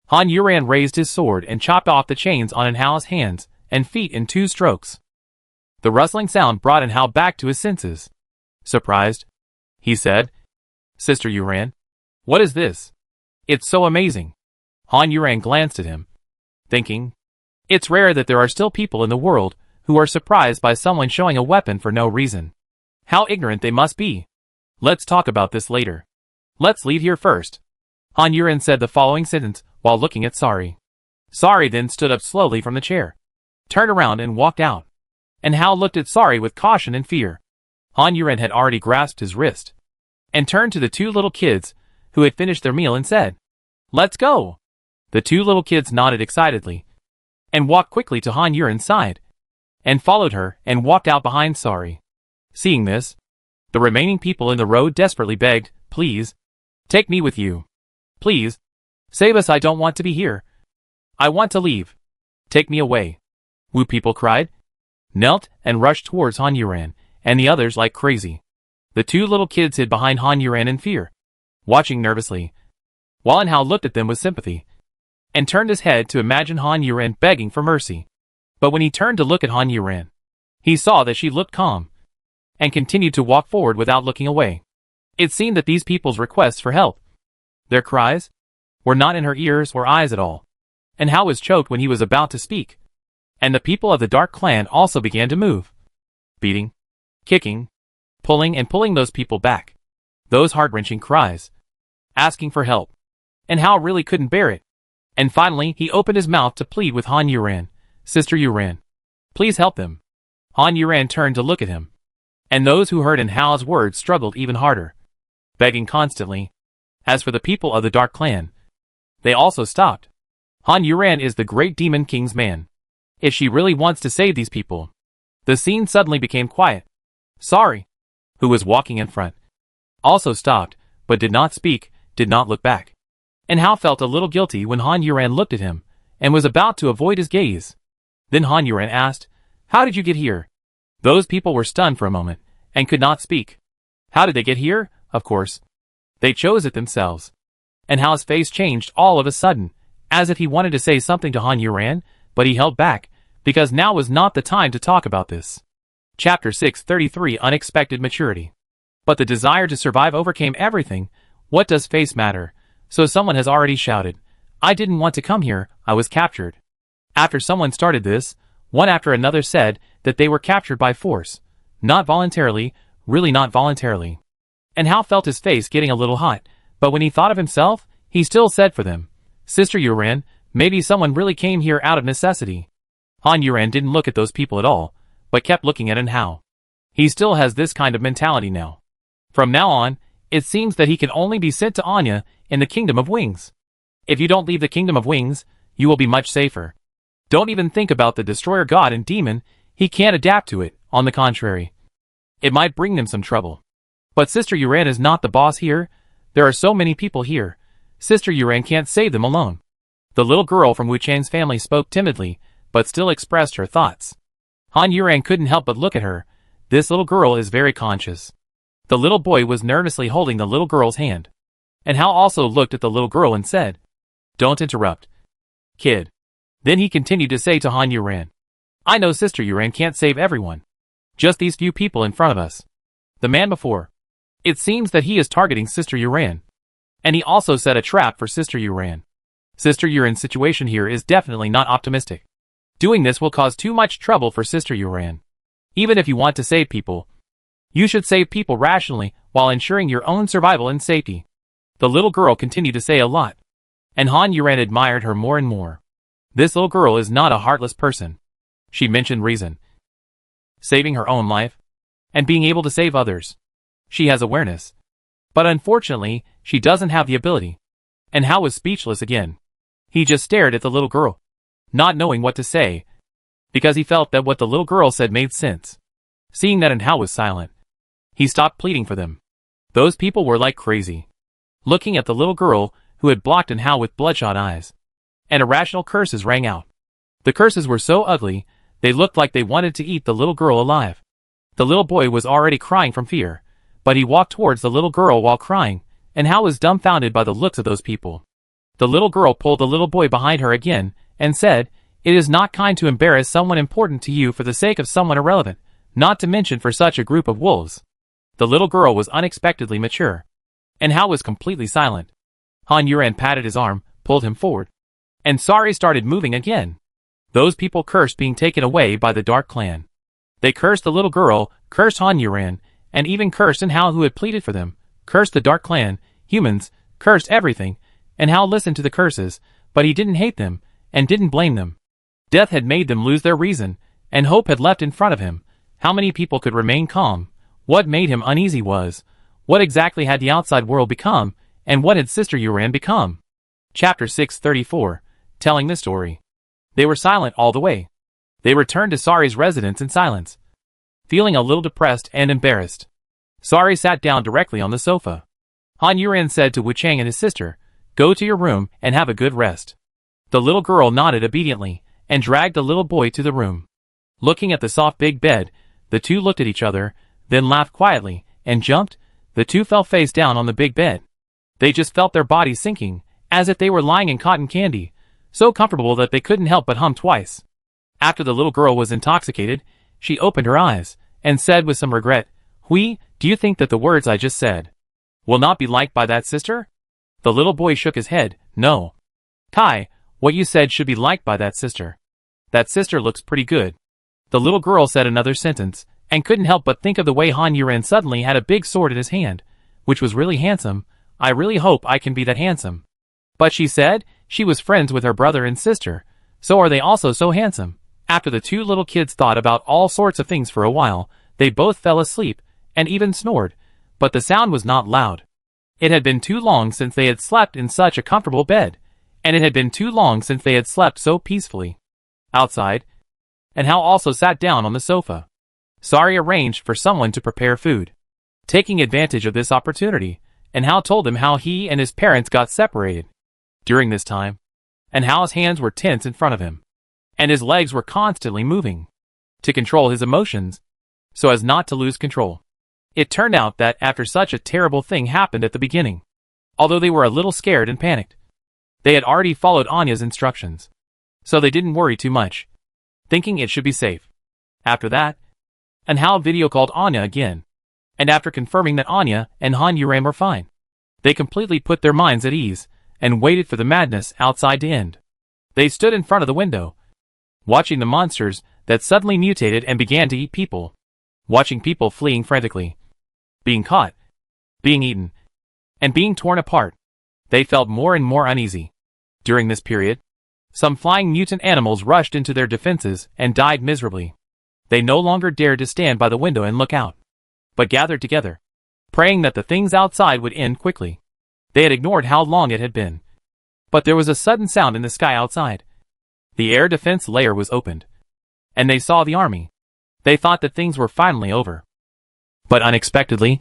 Speaker 1: Han Yuren raised his sword and chopped off the chains on In Hao's hands and feet in 2 strokes. The rustling sound brought In Hao back to his senses. Surprised, he said, "Sister Yuren, what is this? It's so amazing." Han Yuren glanced at him, thinking, it's rare that there are still people in the world who are surprised by someone showing a weapon for no reason. How ignorant they must be. Let's talk about this later. Let's leave here first. Han Yuren said the following sentence while looking at Sari. Sari then stood up slowly from the chair, turned around and walked out. And Hao looked at Sari with caution and fear. Han Yuren had already grasped his wrist, and turned to the 2 little kids who had finished their meal and said, "Let's go." The 2 little kids nodded excitedly, and walked quickly to Han Yuren's side, and followed her and walked out behind Sari. Seeing this, the remaining people in the road desperately begged, "Please, take me with you. Please, save us, I don't want to be here. I want to leave. Take me away." Wu people cried, knelt and rushed towards Han Yuren, and the others like crazy. The 2 little kids hid behind Han Yuren in fear, watching nervously, while In Hao looked at them with sympathy, and turned his head to imagine Han Yuren begging for mercy. But when he turned to look at Han Yuren, he saw that she looked calm, and continued to walk forward without looking away. It seemed that these people's requests for help, their cries, were not in her ears or eyes at all. And Hao was choked when he was about to speak. And the people of the Dark Clan also began to move, beating, kicking, pulling those people back. Those heart-wrenching cries, asking for help. And Hao really couldn't bear it. And finally he opened his mouth to plead with Han Yuren, "Sister Yuren, please help them." Han Yuren turned to look at him. And those who heard In Hao's words struggled even harder, begging constantly. As for the people of the Dark Clan, they also stopped. Han Yuren is the great demon king's man. If she really wants to save these people. The scene suddenly became quiet. Sari, who was walking in front, also stopped, but did not speak, did not look back. And Hao felt a little guilty when Han Yuren looked at him, and was about to avoid his gaze. Then Han Yuren asked, "How did you get here?" Those people were stunned for a moment, and could not speak. How did they get here? Of course, they chose it themselves. And Hao's face changed all of a sudden, as if he wanted to say something to Han Yuren, but he held back, because now was not the time to talk about this. Chapter 633 Unexpected Maturity. But the desire to survive overcame everything. What does face matter? So someone has already shouted, I didn't want to come here, I was captured. After someone started this, one after another said that they were captured by force. Not voluntarily, really not voluntarily. And Hal felt his face getting a little hot, but when he thought of himself, he still said for them, Sister Yuran, maybe someone really came here out of necessity. Han Yuran didn't look at those people at all, but kept looking at Hao. He still has this kind of mentality now. From now on, it seems that he can only be sent to Anya in the Kingdom of Wings. If you don't leave the Kingdom of Wings, you will be much safer. Don't even think about the Destroyer God and Demon, he can't adapt to it, on the contrary. It might bring them some trouble. But Sister Yuran is not the boss here, there are so many people here, Sister Yuran can't save them alone. The little girl from Wu Chang's family spoke timidly, but still expressed her thoughts. Han Yuran couldn't help but look at her, this little girl is very conscious. The little boy was nervously holding the little girl's hand. And Hal also looked at the little girl and said, Don't interrupt, kid. Then he continued to say to Han Yuran, I know Sister Yuran can't save everyone. Just these few people in front of us. The man before. It seems that he is targeting Sister Yuran. And he also set a trap for Sister Yuran. Sister Yuran's situation here is definitely not optimistic. Doing this will cause too much trouble for Sister Yuran. Even if you want to save people, you should save people rationally while ensuring your own survival and safety. The little girl continued to say a lot. And Han Yuran admired her more and more. This little girl is not a heartless person. She mentioned reason. Saving her own life. And being able to save others. She has awareness. But unfortunately, she doesn't have the ability. And Hao was speechless again. He just stared at the little girl, not knowing what to say, because he felt that what the little girl said made sense. Seeing that Hao was silent, he stopped pleading for them. Those people were like crazy. Looking at the little girl, who had blocked Hao with bloodshot eyes. And irrational curses rang out. The curses were so ugly, they looked like they wanted to eat the little girl alive. The little boy was already crying from fear, but he walked towards the little girl while crying, and Hao was dumbfounded by the looks of those people. The little girl pulled the little boy behind her again, and said, It is not kind to embarrass someone important to you for the sake of someone irrelevant, not to mention for such a group of wolves. The little girl was unexpectedly mature. And Hao was completely silent. Han Yuran patted his arm, pulled him forward. And Sari started moving again. Those people cursed being taken away by the Dark Clan. They cursed the little girl, cursed Han Yuran, and even cursed Hao who had pleaded for them, cursed the Dark Clan, humans, cursed everything, and Hao listened to the curses, but he didn't hate them, and didn't blame them. Death had made them lose their reason, and hope had left in front of him. How many people could remain calm? What made him uneasy was, what exactly had the outside world become, and what had Sister Yuran become? Chapter 634, telling the story. They were silent all the way. They returned to Sari's residence in silence, feeling a little depressed and embarrassed. Sari sat down directly on the sofa. Han Yuran said to Wu Chang and his sister, Go to your room and have a good rest. The little girl nodded obediently, and dragged the little boy to the room. Looking at the soft big bed, the two looked at each other, then laughed quietly, and jumped. The two fell face down on the big bed. They just felt their bodies sinking, as if they were lying in cotton candy, so comfortable that they couldn't help but hum twice. After the little girl was intoxicated, she opened her eyes, and said with some regret, Hui, do you think that the words I just said will not be liked by that sister? The little boy shook his head, No. Kai, what you said should be liked by that sister. That sister looks pretty good. The little girl said another sentence, and couldn't help but think of the way Han Yuran suddenly had a big sword in his hand, which was really handsome. I really hope I can be that handsome. But she said, she was friends with her brother and sister, so are they also so handsome? After the two little kids thought about all sorts of things for a while, they both fell asleep, and even snored, but the sound was not loud. It had been too long since they had slept in such a comfortable bed, and it had been too long since they had slept so peacefully. Outside, Hao also sat down on the sofa. Sari arranged for someone to prepare food. Taking advantage of this opportunity, Hao told them how he and his parents got separated. During this time, Hao's hands were tense in front of him, and his legs were constantly moving to control his emotions, so as not to lose control. It turned out that after such a terrible thing happened at the beginning, although they were a little scared and panicked, they had already followed Anya's instructions, so they didn't worry too much, thinking it should be safe. After that, Hao video called Anya again, and after confirming that Anya and Han Yuran were fine, They completely put their minds at ease, and waited for the madness outside to end. They stood in front of the window, watching the monsters that suddenly mutated and began to eat people. Watching people fleeing frantically, being caught, being eaten, and being torn apart. They felt more and more uneasy. During this period, some flying mutant animals rushed into their defenses and died miserably. They no longer dared to stand by the window and look out, but gathered together, praying that the things outside would end quickly. They had ignored how long it had been. But there was a sudden sound in the sky outside. The air defense layer was opened, and they saw the army. They thought that things were finally over. But unexpectedly,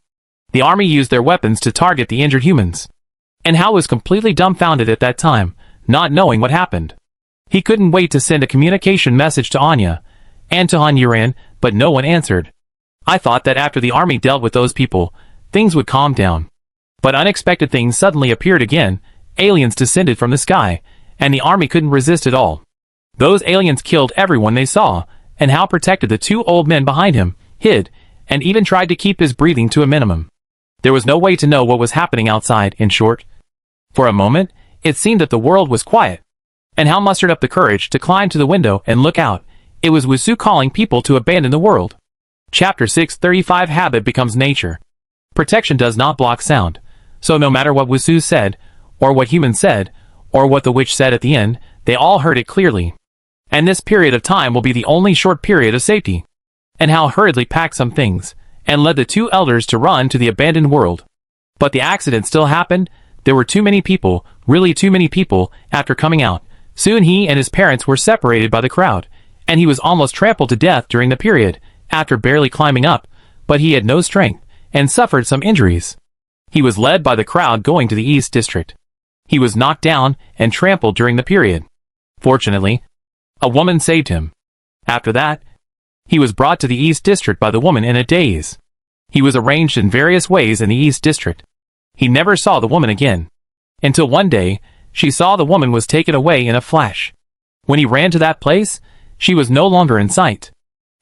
Speaker 1: the army used their weapons to target the injured humans. And Hal was completely dumbfounded at that time, not knowing what happened. He couldn't wait to send a communication message to Anya and to Han Yuran, but no one answered. I thought that after the army dealt with those people, things would calm down. But unexpected things suddenly appeared again. Aliens descended from the sky, and the army couldn't resist at all. Those aliens killed everyone they saw, and Hal protected the two old men behind him, hid, and even tried to keep his breathing to a minimum. There was no way to know what was happening outside, in short. For a moment, it seemed that the world was quiet, and Hal mustered up the courage to climb to the window and look out. It was Wusu calling people to abandon the world. Chapter 635 Habit becomes nature. Protection does not block sound, so no matter what Wusu said, or what humans said, or what the witch said at the end, they all heard it clearly. And this period of time will be the only short period of safety. And Hal hurriedly packed some things, and led the two elders to run to the abandoned world. But the accident still happened. There were too many people, really too many people, after coming out. Soon he and his parents were separated by the crowd, and he was almost trampled to death during the period, after barely climbing up, but he had no strength, and suffered some injuries. He was led by the crowd going to the East District. He was knocked down and trampled during the period. Fortunately, a woman saved him. After that, he was brought to the East District by the woman in a daze. He was arranged in various ways in the East District. He never saw the woman again, until one day, she saw the woman was taken away in a flash. When he ran to that place, she was no longer in sight.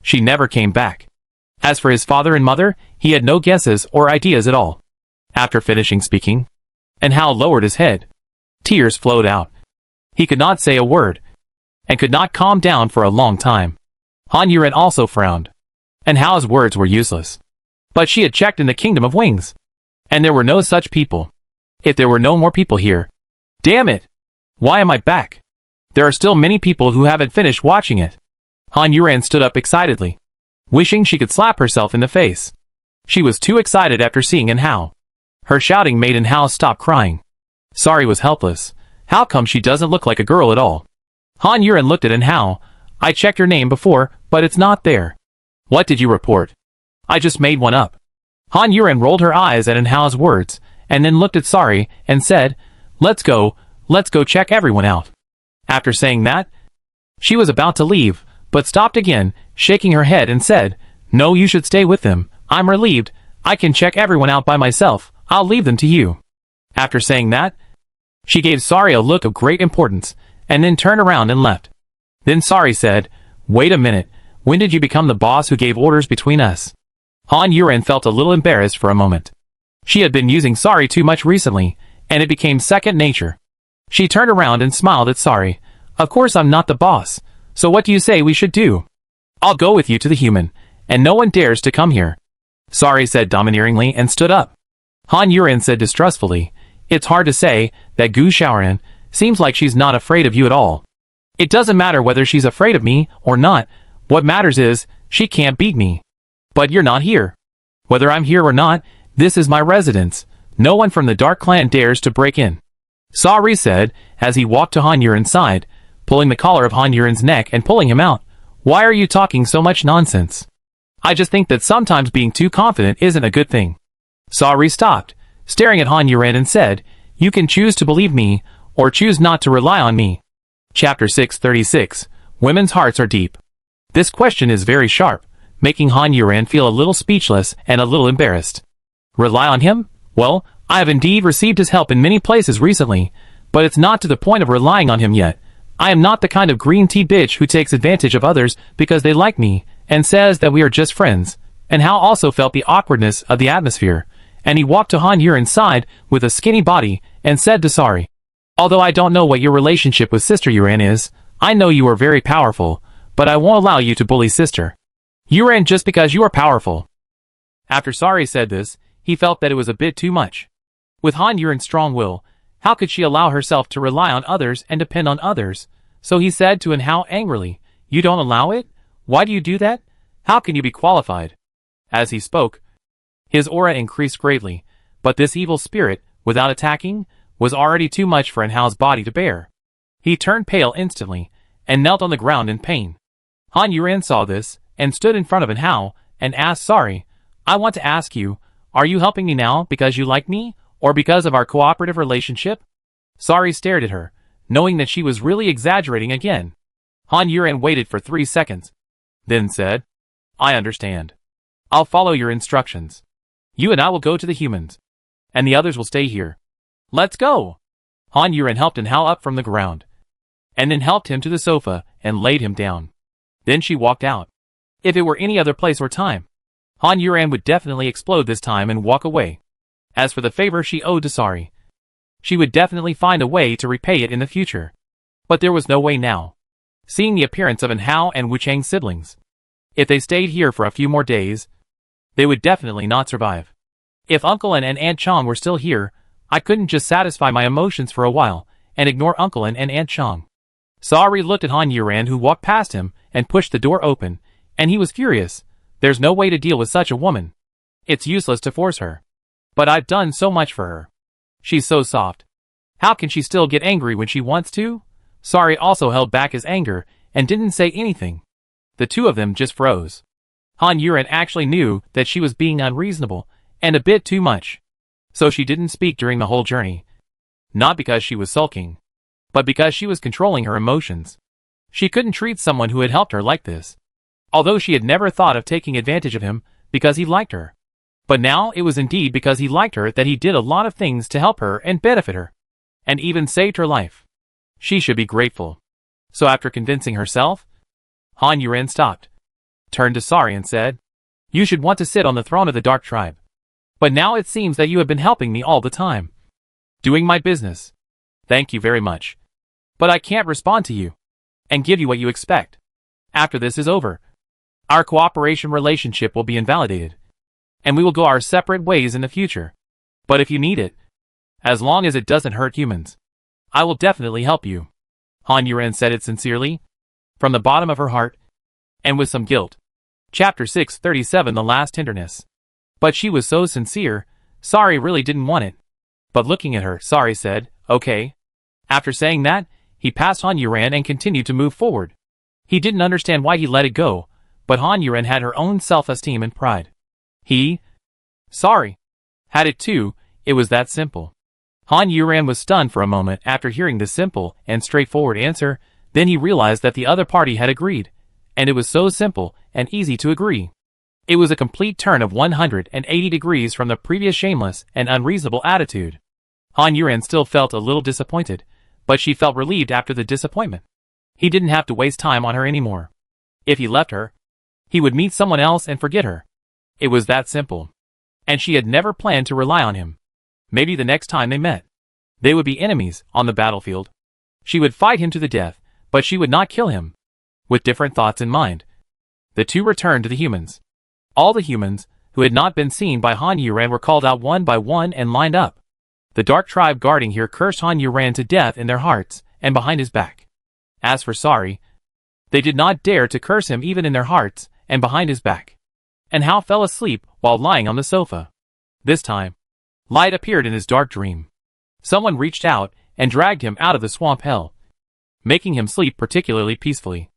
Speaker 1: She never came back. As for his father and mother, he had no guesses or ideas at all. After finishing speaking, and Hal lowered his head, tears flowed out. He could not say a word, and could not calm down for a long time. Han Yuran also frowned, and Hal's words were useless. But she had checked in the Kingdom of Wings, and there were no such people. If there were no more people here. Damn it! Why am I back? There are still many people who haven't finished watching it. Han Yuran stood up excitedly, wishing she could slap herself in the face. She was too excited after seeing Hao. Her shouting made Hao stop crying. Sari was helpless. How come she doesn't look like a girl at all? Han Yuran looked at Hao. I checked your name before, but it's not there. What did you report? I just made one up. Han Yuran rolled her eyes at Hao's words, and then looked at Sari, and said, let's go check everyone out. After saying that, she was about to leave, but stopped again, shaking her head and said, no, you should stay with them. I'm relieved. I can check everyone out by myself. I'll leave them to you. After saying that, she gave Sari a look of great importance, and then turned around and left. Then Sari said, wait a minute, when did you become the boss who gave orders between us? Han Yuran felt a little embarrassed for a moment. She had been using Sari too much recently, and it became second nature. She turned around and smiled at Sari. Of course I'm not the boss, so what do you say we should do? I'll go with you to the human, and no one dares to come here. Sari said domineeringly and stood up. Han Yuran said distrustfully, it's hard to say, that Gu Xiaoran seems like she's not afraid of you at all. It doesn't matter whether she's afraid of me or not, what matters is, she can't beat me. But you're not here. Whether I'm here or not, this is my residence. No one from the Dark Clan dares to break in. Sari said, as he walked to Han Yuran's side, pulling the collar of Han Yuran's neck and pulling him out. Why are you talking so much nonsense? I just think that sometimes being too confident isn't a good thing. Sari stopped, staring at Han Yuran and said, you can choose to believe me, or choose not to rely on me. Chapter 636, Women's Hearts Are Deep. This question is very sharp, making Han Yuran feel a little speechless and a little embarrassed. Rely on him? Well, I have indeed received his help in many places recently, but it's not to the point of relying on him yet. I am not the kind of green tea bitch who takes advantage of others because they like me, and says that we are just friends. And Hao also felt the awkwardness of the atmosphere, and he walked to Han Yuren's side with a skinny body and said to Sari, "Although I don't know what your relationship with Sister Yuren is, I know you are very powerful, but I won't allow you to bully Sister Yuren just because you are powerful." After Sari said this, he felt that it was a bit too much. With Han Yuren's strong will, how could she allow herself to rely on others and depend on others? So he said to Hao angrily, "You don't allow it? Why do you do that? How can you be qualified?" As he spoke, his aura increased greatly, but this evil spirit, without attacking, was already too much for Hao's body to bear. He turned pale instantly, and knelt on the ground in pain. Han Yuren saw this, and stood in front of Hao, and asked Sari, "I want to ask you, are you helping me now because you like me, or because of our cooperative relationship?" Sari stared at her, knowing that she was really exaggerating again. Han Yuren waited for 3 seconds, then said, "I understand. I'll follow your instructions. You and I will go to the humans, and the others will stay here. Let's go." Han Yuren helped Hao up from the ground, and then helped him to the sofa and laid him down. Then she walked out. If it were any other place or time, Han Yuren would definitely explode this time and walk away. As for the favor she owed to Sari, she would definitely find a way to repay it in the future. But there was no way now. Seeing the appearance of Hao and Wuchang's siblings, if they stayed here for a few more days, they would definitely not survive. If Uncle and Aunt Chong were still here, I couldn't just satisfy my emotions for a while and ignore Uncle and Aunt Chong. Sari looked at Han Yuren, who walked past him and pushed the door open, and he was furious. There's no way to deal with such a woman. It's useless to force her. But I've done so much for her. She's so soft. How can she still get angry when she wants to? Sari also held back his anger and didn't say anything. The two of them just froze. Han Yuren actually knew that she was being unreasonable and a bit too much. So she didn't speak during the whole journey. Not because she was sulking, but because she was controlling her emotions. She couldn't treat someone who had helped her like this. Although she had never thought of taking advantage of him because he liked her. But now it was indeed because he liked her that he did a lot of things to help her and benefit her. And even saved her life. She should be grateful. So after convincing herself, Han Yuren stopped, turned to Sari and said, "You should want to sit on the throne of the Dark Tribe. But now it seems that you have been helping me all the time. Doing my business. Thank you very much. But I can't respond to you and give you what you expect. After this is over, our cooperation relationship will be invalidated, and we will go our separate ways in the future. But if you need it, as long as it doesn't hurt humans, I will definitely help you." Han Yuren said it sincerely, from the bottom of her heart, and with some guilt. Chapter 637, The Last Tenderness. But she was so sincere, Sari really didn't want it. But looking at her, Sari said, "Okay." After saying that, he passed Han Yuren and continued to move forward. He didn't understand why he let it go, but Han Yuren had her own self-esteem and pride. Sari, had it too. It was that simple. Han Yuren was stunned for a moment after hearing this simple and straightforward answer. Then he realized that the other party had agreed, and it was so simple and easy to agree. It was a complete turn of 180 degrees from the previous shameless and unreasonable attitude. Han Yuren still felt a little disappointed, but she felt relieved after the disappointment. He didn't have to waste time on her anymore. If he left her, he would meet someone else and forget her. It was that simple. And she had never planned to rely on him. Maybe the next time they met, they would be enemies on the battlefield. She would fight him to the death, but she would not kill him. With different thoughts in mind, the two returned to the humans. All the humans who had not been seen by Han Yuren were called out one by one and lined up. The Dark Tribe guarding here cursed Han Yuren to death in their hearts and behind his back. As for Sari, they did not dare to curse him even in their hearts and behind his back. And Hao fell asleep while lying on the sofa. This time, light appeared in his dark dream. Someone reached out and dragged him out of the swamp hell, making him sleep particularly peacefully.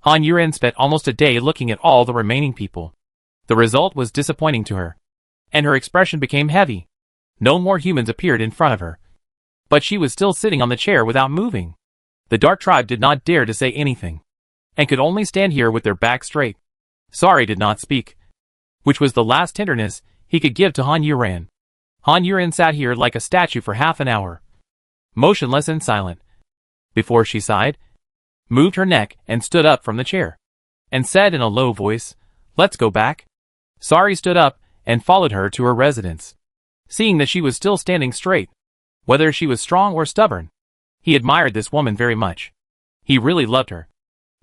Speaker 1: Han Yuren spent almost a day looking at all the remaining people. The result was disappointing to her, and her expression became heavy. No more humans appeared in front of her. But she was still sitting on the chair without moving. The Dark Tribe did not dare to say anything, and could only stand here with their backs straight. Sari did not speak, which was the last tenderness he could give to Han Yuren. Han Yuren sat here like a statue for half an hour, motionless and silent, before she sighed, moved her neck and stood up from the chair, and said in a low voice, "Let's go back." Sari stood up and followed her to her residence. seeing that she was still standing straight, whether she was strong or stubborn. He admired this woman very much. He really loved her.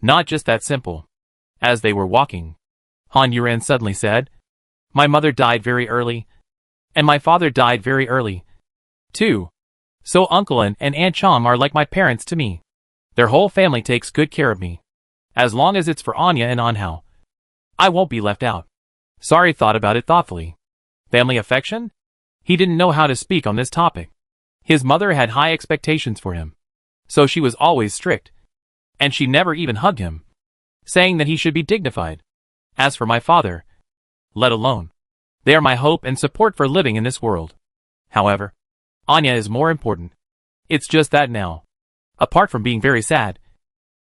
Speaker 1: Not just that simple. As they were walking, Han Yuran suddenly said, "My mother died very early, and my father died very early, too. So Uncle and Aunt Chong are like my parents to me. Their whole family takes good care of me. As long as it's for Anya and Anhao, I won't be left out." Sari thought about it thoughtfully. Family affection? He didn't know how to speak on this topic. His mother had high expectations for him, so she was always strict, and she never even hugged him, saying that he should be dignified. As for my father, let alone. They are my hope and support for living in this world. However, Anya is more important. It's just that now, apart from being very sad,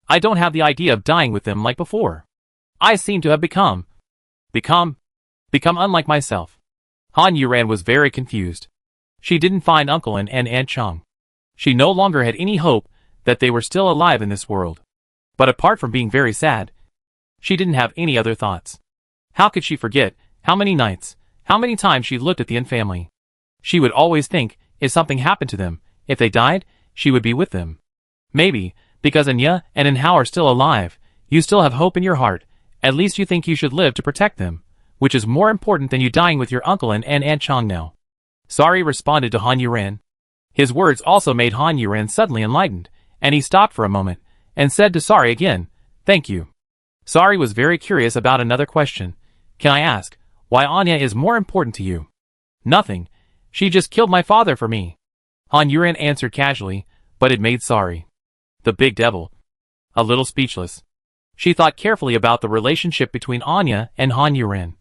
Speaker 1: I don't have the idea of dying with them like before. I seem to have become unlike myself. Han Yuran was very confused. She didn't find Uncle and Aunt Chong. She no longer had any hope that they were still alive in this world. But apart from being very sad, she didn't have any other thoughts. How could she forget how many nights, how many times she looked at the Yin family? She would always think, if something happened to them, if they died, she would be with them. Maybe, because Anya and Anhao are still alive, you still have hope in your heart. At least you think you should live to protect them, which is more important than you dying with your uncle and Aunt Chong now. Sari responded to Han Yuran. His words also made Han Yuran suddenly enlightened, and he stopped for a moment, and said to Sari again, "Thank you." Sari was very curious about another question. "Can I ask, why Anya is more important to you?" "Nothing. She just killed my father for me." Han Yuran answered casually, but it made Sari, the big devil, a little speechless. She thought carefully about the relationship between Anya and Han Yuran,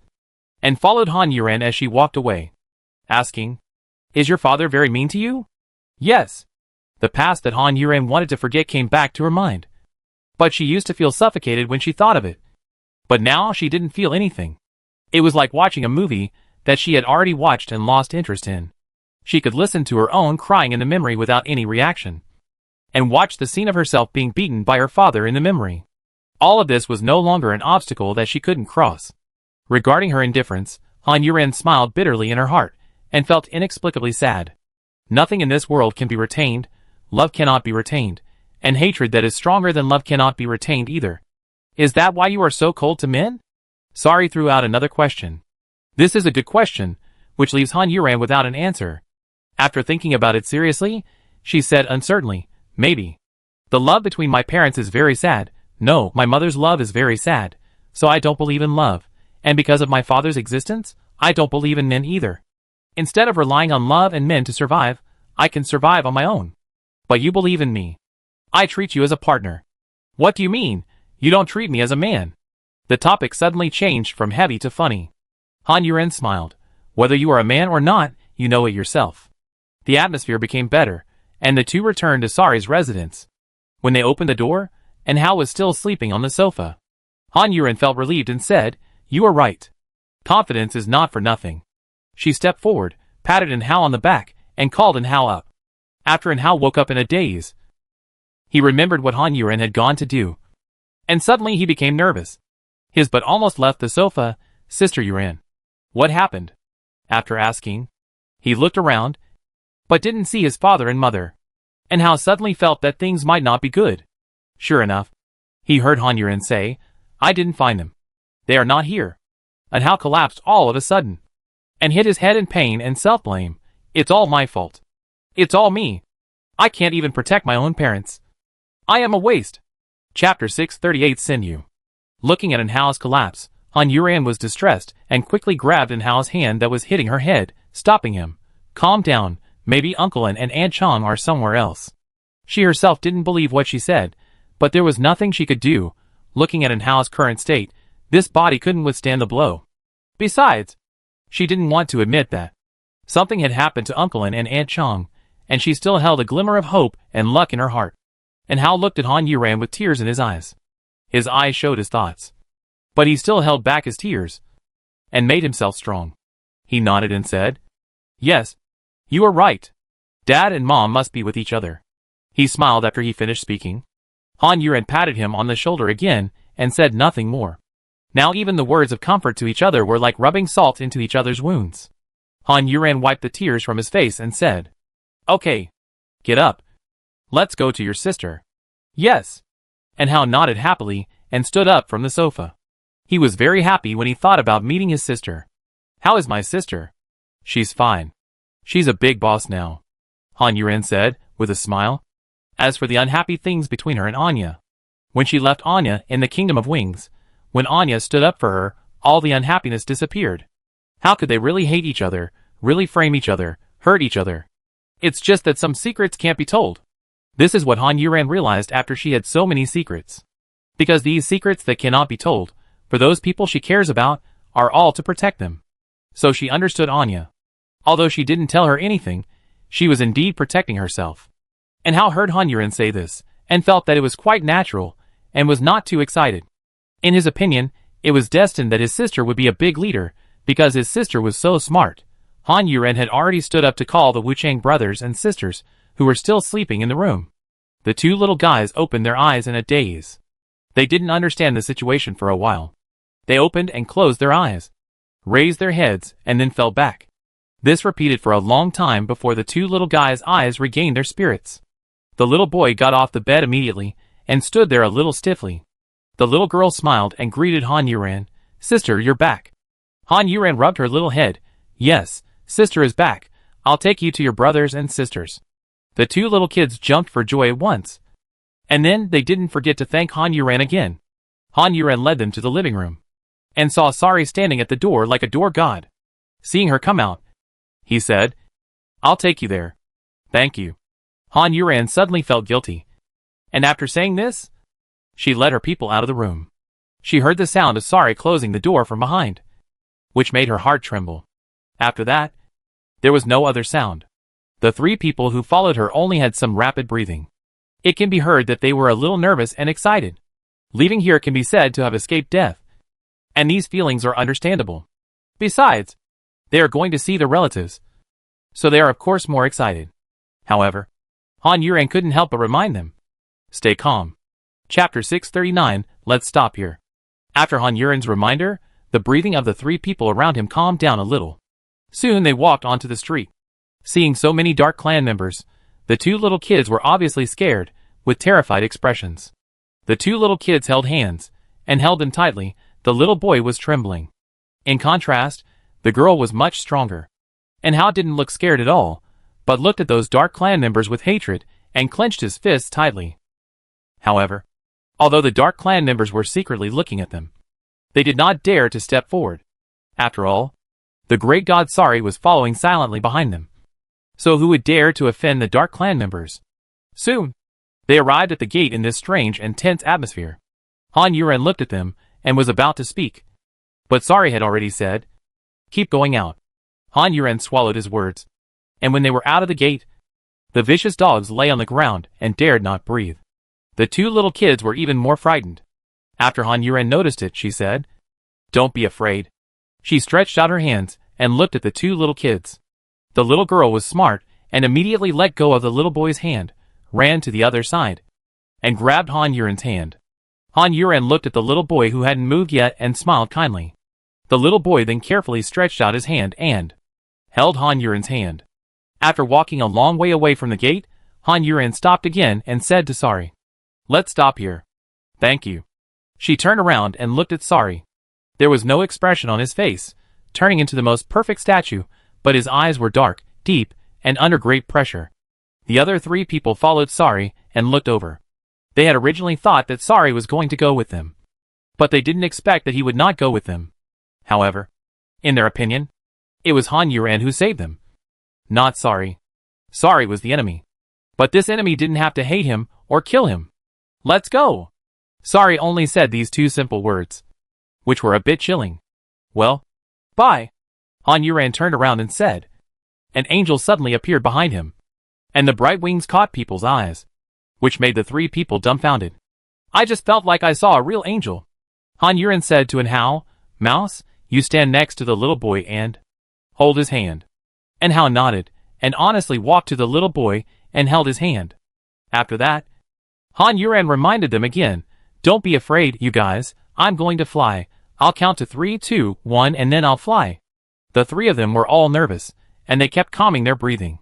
Speaker 1: and followed Han Yuran as she walked away, asking, "Is your father very mean to you?" "Yes." The past that Han Yuran wanted to forget came back to her mind, but she used to feel suffocated when she thought of it. But now she didn't feel anything. It was like watching a movie that she had already watched and lost interest in. She could listen to her own crying in the memory without any reaction, and watch the scene of herself being beaten by her father in the memory. All of this was no longer an obstacle that she couldn't cross. Regarding her indifference, Han Yuran smiled bitterly in her heart, and felt inexplicably sad. Nothing in this world can be retained, love cannot be retained, and hatred that is stronger than love cannot be retained either. "Is that why you are so cold to men?" Sari threw out another question. This is a good question, which leaves Han Yuran without an answer. After thinking about it seriously, she said uncertainly, "Maybe. The love between my parents is very sad. No, my mother's love is very sad, so I don't believe in love, and because of my father's existence, I don't believe in men either. Instead of relying on love and men to survive, I can survive on my own. But you believe in me. I treat you as a partner." "What do you mean? You don't treat me as a man." The topic suddenly changed from heavy to funny. Han Yuran smiled. "Whether you are a man or not, you know it yourself." The atmosphere became better, and the two returned to Sari's residence. When they opened the door, Anhao was still sleeping on the sofa. Han Yuran felt relieved and said, "You are right. Confidence is not for nothing." She stepped forward, patted Anhao on the back, and called Anhao up. After Anhao woke up in a daze, he remembered what Han Yuran had gone to do, and suddenly he became nervous. His butt almost left the sofa. "Sister Yuran, what happened?" After asking, he looked around, but didn't see his father and mother. Anhao suddenly felt that things might not be good. Sure enough, he heard Han Yuran say, "I didn't find them. They are not here." Anhao collapsed all of a sudden, and hit his head in pain and self-blame. "It's all my fault. It's all me. I can't even protect my own parents. I am a waste." Chapter 638 Sinew. Looking at Anhao's collapse, Han Yuran was distressed and quickly grabbed Anhao's hand that was hitting her head, stopping him. "Calm down, maybe Uncle and Aunt Chong are somewhere else." She herself didn't believe what she said, but there was nothing she could do. Looking at Anhao's current state, this body couldn't withstand the blow. Besides, she didn't want to admit that something had happened to Uncle and Aunt Chong, and she still held a glimmer of hope and luck in her heart. Anhao looked at Han Yuran with tears in his eyes. His eyes showed his thoughts, but he still held back his tears, and made himself strong. He nodded and said, "Yes, you are right. Dad and Mom must be with each other." He smiled after he finished speaking. Han Yuran patted him on the shoulder again, and said nothing more. Now even the words of comfort to each other were like rubbing salt into each other's wounds. Han Yuran wiped the tears from his face and said, "Okay. Get up. Let's go to your sister." "Yes." And Hao nodded happily and stood up from the sofa. He was very happy when he thought about meeting his sister. "How is my sister?" "She's fine. She's a big boss now," Han Yuran said, with a smile. As for the unhappy things between her and Anya, when she left Anya in the Kingdom of Wings, when Anya stood up for her, all the unhappiness disappeared. How could they really hate each other, really frame each other, hurt each other? It's just that some secrets can't be told. This is what Han Yuran realized after she had so many secrets. Because these secrets that cannot be told, for those people she cares about, are all to protect them. So she understood Anya. Although she didn't tell her anything, she was indeed protecting herself. And Hao heard Han Yuran say this, and felt that it was quite natural, and was not too excited. In his opinion, it was destined that his sister would be a big leader, because his sister was so smart. Han Yuran had already stood up to call the Wuchang brothers and sisters, who were still sleeping in the room. The two little guys opened their eyes in a daze. They didn't understand the situation for a while. They opened and closed their eyes, raised their heads, and then fell back. This repeated for a long time before the two little guys' eyes regained their spirits. The little boy got off the bed immediately, and stood there a little stiffly. The little girl smiled and greeted Han Yuran. "Sister, you're back." Han Yuran rubbed her little head. "Yes, sister is back. I'll take you to your brothers and sisters." The two little kids jumped for joy at once. And then they didn't forget to thank Han Yuran again. Han Yuran led them to the living room, and saw Sari standing at the door like a door god. Seeing her come out, he said, "I'll take you there." "Thank you." Han Yuran suddenly felt guilty. And after saying this, she led her people out of the room. She heard the sound of Sari closing the door from behind, which made her heart tremble. After that, there was no other sound. The three people who followed her only had some rapid breathing. It can be heard that they were a little nervous and excited. Leaving here can be said to have escaped death. And these feelings are understandable. Besides, they are going to see their relatives, so they are of course more excited. However, Han Yuran couldn't help but remind them, "Stay calm." Chapter 639, let's stop here. After Han Yuran's reminder, the breathing of the three people around him calmed down a little. Soon they walked onto the street. Seeing so many Dark Clan members, the two little kids were obviously scared, with terrified expressions. The two little kids held hands, and held them tightly. The little boy was trembling. In contrast, the girl was much stronger. And Hao didn't look scared at all, but looked at those Dark Clan members with hatred, and clenched his fists tightly. However, although the Dark Clan members were secretly looking at them, they did not dare to step forward. After all, the great god Sari was following silently behind them. So who would dare to offend the Dark Clan members? Soon, they arrived at the gate in this strange and tense atmosphere. Han Yuran looked at them, and was about to speak. But Sari had already said, "Keep going out." Han Yuran swallowed his words. And when they were out of the gate, the vicious dogs lay on the ground and dared not breathe. The two little kids were even more frightened. After Han Yuran noticed it, she said, "Don't be afraid." She stretched out her hands and looked at the two little kids. The little girl was smart and immediately let go of the little boy's hand, ran to the other side, and grabbed Han Yuran's hand. Han Yuran looked at the little boy who hadn't moved yet and smiled kindly. The little boy then carefully stretched out his hand and held Han Yuran's hand. After walking a long way away from the gate, Han Yuran stopped again and said to Sari, "Let's stop here." "Thank you." She turned around and looked at Sari. There was no expression on his face, turning into the most perfect statue, but his eyes were dark, deep, and under great pressure. The other three people followed Sari and looked over. They had originally thought that Sari was going to go with them, but they didn't expect that he would not go with them. However, in their opinion, it was Han Yuran who saved them, not Sari. Sari was the enemy. But this enemy didn't have to hate him or kill him. "Let's go." Sari only said these two simple words, which were a bit chilling. "Well, bye." Han Yuran turned around and said. An angel suddenly appeared behind him, and the bright wings caught people's eyes, which made the three people dumbfounded. "I just felt like I saw a real angel." Han Yuran said to an Hao, "Mouse, you stand next to the little boy and hold his hand." And Hao nodded, and honestly walked to the little boy and held his hand. After that, Han Yuran reminded them again, "Don't be afraid, you guys, I'm going to fly. I'll count to 3, 2, 1 and then I'll fly." The three of them were all nervous, and they kept calming their breathing.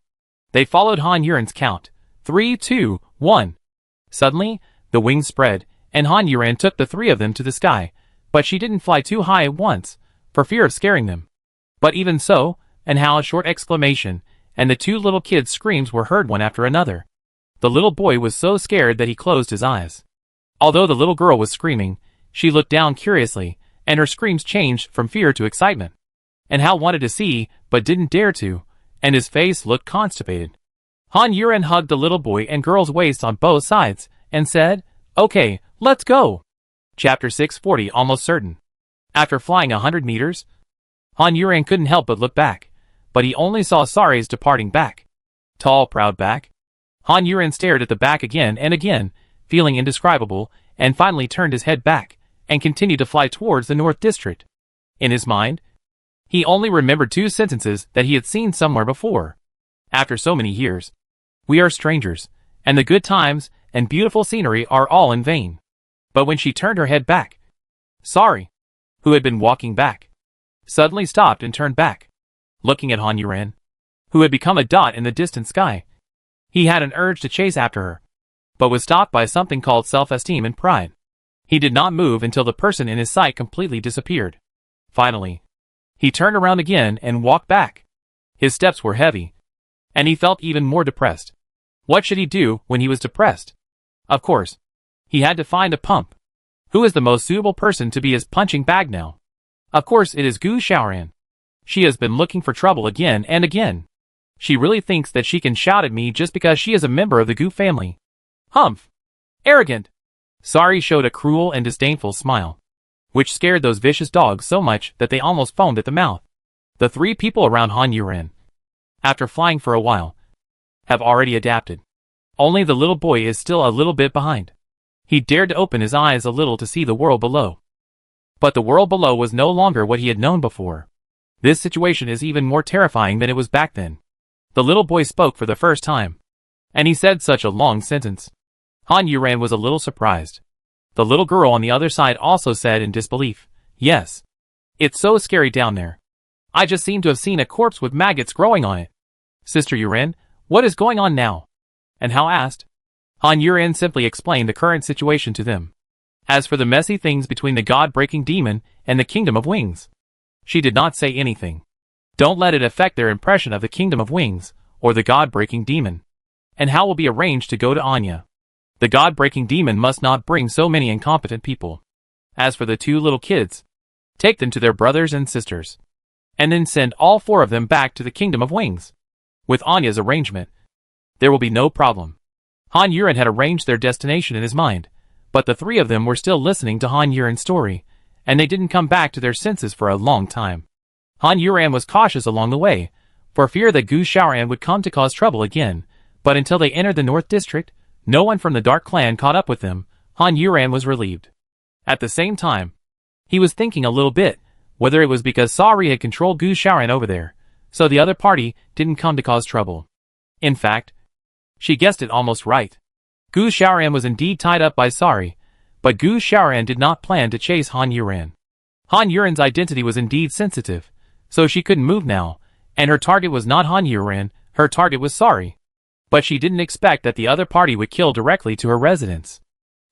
Speaker 1: They followed Han Yuren's count. 3, 2, 1. Suddenly, the wings spread, and Han Yuren took the three of them to the sky, but she didn't fly too high at once, for fear of scaring them. But even so, and Hal's short exclamation, and the two little kids' screams were heard one after another. The little boy was so scared that he closed his eyes. Although the little girl was screaming, she looked down curiously, and her screams changed from fear to excitement. And Hal wanted to see, but didn't dare to, and his face looked constipated. Han Yuren hugged the little boy and girl's waist on both sides, and said, "Okay, let's go." Chapter 640 almost certain. After flying 100 meters, Han Yuren couldn't help but look back, but he only saw Sari's departing back. Tall, proud back. Han Yuren stared at the back again and again, feeling indescribable, and finally turned his head back, and continued to fly towards the North District. In his mind, he only remembered two sentences that he had seen somewhere before. After so many years, we are strangers, and the good times and beautiful scenery are all in vain. But when she turned her head back, Sari, who had been walking back, suddenly stopped and turned back, looking at Han Yuren, who had become a dot in the distant sky. He had an urge to chase after her, but was stopped by something called self-esteem and pride. He did not move until the person in his sight completely disappeared. Finally, he turned around again and walked back. His steps were heavy, and he felt even more depressed. What should he do when he was depressed? Of course, he had to find a pump. Who is the most suitable person to be his punching bag now? Of course it is Gu Xiaoran. She has been looking for trouble again and again. She really thinks that she can shout at me just because she is a member of the Gu family. Humph! Arrogant! Sari showed a cruel and disdainful smile, which scared those vicious dogs so much that they almost foamed at the mouth. The three people around Han Yuren, after flying for a while, have already adapted. Only the little boy is still a little bit behind. He dared to open his eyes a little to see the world below. But the world below was no longer what he had known before. This situation is even more terrifying than it was back then. The little boy spoke for the first time, and he said such a long sentence. Han Yuren was a little surprised. The little girl on the other side also said in disbelief, "Yes. It's so scary down there. I just seem to have seen a corpse with maggots growing on it. Sister Yuren, what is going on now?" And Hal asked. Han Yuren simply explained the current situation to them. As for the messy things between the God-breaking demon and the Kingdom of Wings, she did not say anything. Don't let it affect their impression of the Kingdom of Wings, or the God-breaking demon. And Hal will be arranged to go to Anya. The God-breaking demon must not bring so many incompetent people. As for the two little kids, take them to their brothers and sisters, and then send all four of them back to the Kingdom of Wings. With Anya's arrangement, there will be no problem. Han Yuren had arranged their destination in his mind, but the three of them were still listening to Han Yuren's story, and they didn't come back to their senses for a long time. Han Yuren was cautious along the way, for fear that Gu Xiaoran would come to cause trouble again, but until they entered the North District, no one from the Dark Clan caught up with them. Han Yuren was relieved. At the same time, he was thinking a little bit, whether it was because Sari had controlled Gu Xiaoran over there, so the other party didn't come to cause trouble. In fact, she guessed it almost right. Gu Xiaoran was indeed tied up by Sari, but Gu Xiaoran did not plan to chase Han Yuren. Han Yuren's identity was indeed sensitive, so she couldn't move now, and her target was not Han Yuren, her target was Sari. But she didn't expect that the other party would kill directly to her residence.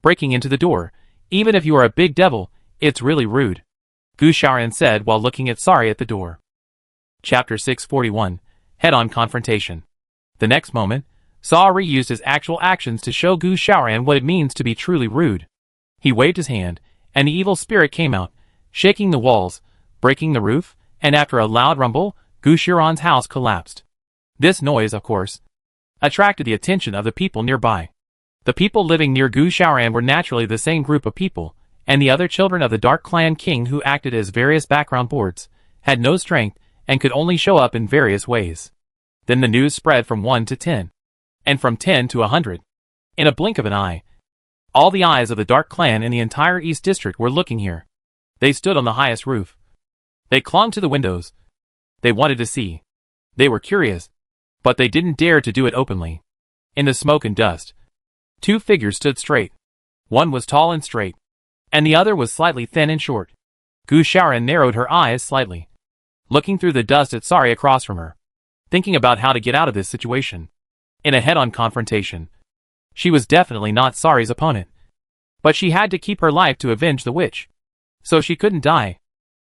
Speaker 1: Breaking into the door, even if you are a big devil, it's really rude, Gu Xiaoran said while looking at Sari at the door. Chapter 641, Head-on Confrontation. The next moment, Sari used his actual actions to show Gu Xiaoran what it means to be truly rude. He waved his hand, and the evil spirit came out, shaking the walls, breaking the roof, and after a loud rumble, Gu Xiaoran's house collapsed. This noise, of course, attracted the attention of the people nearby. The people living near Gu Xiaoran were naturally the same group of people, and the other children of the Dark Clan King who acted as various background boards, had no strength and could only show up in various ways. Then the news spread from 1 to 10, and from 10 to 100. In a blink of an eye, all the eyes of the Dark Clan in the entire East District were looking here. They stood on the highest roof. They clung to the windows. They wanted to see. They were curious, but they didn't dare to do it openly. In the smoke and dust, two figures stood straight. One was tall and straight, and the other was slightly thin and short. Gu Xiaoran narrowed her eyes slightly. looking through the dust at Sari across from her, thinking about how to get out of this situation. In a head-on confrontation, she was definitely not Sari's opponent. But she had to keep her life to avenge the witch. So she couldn't die.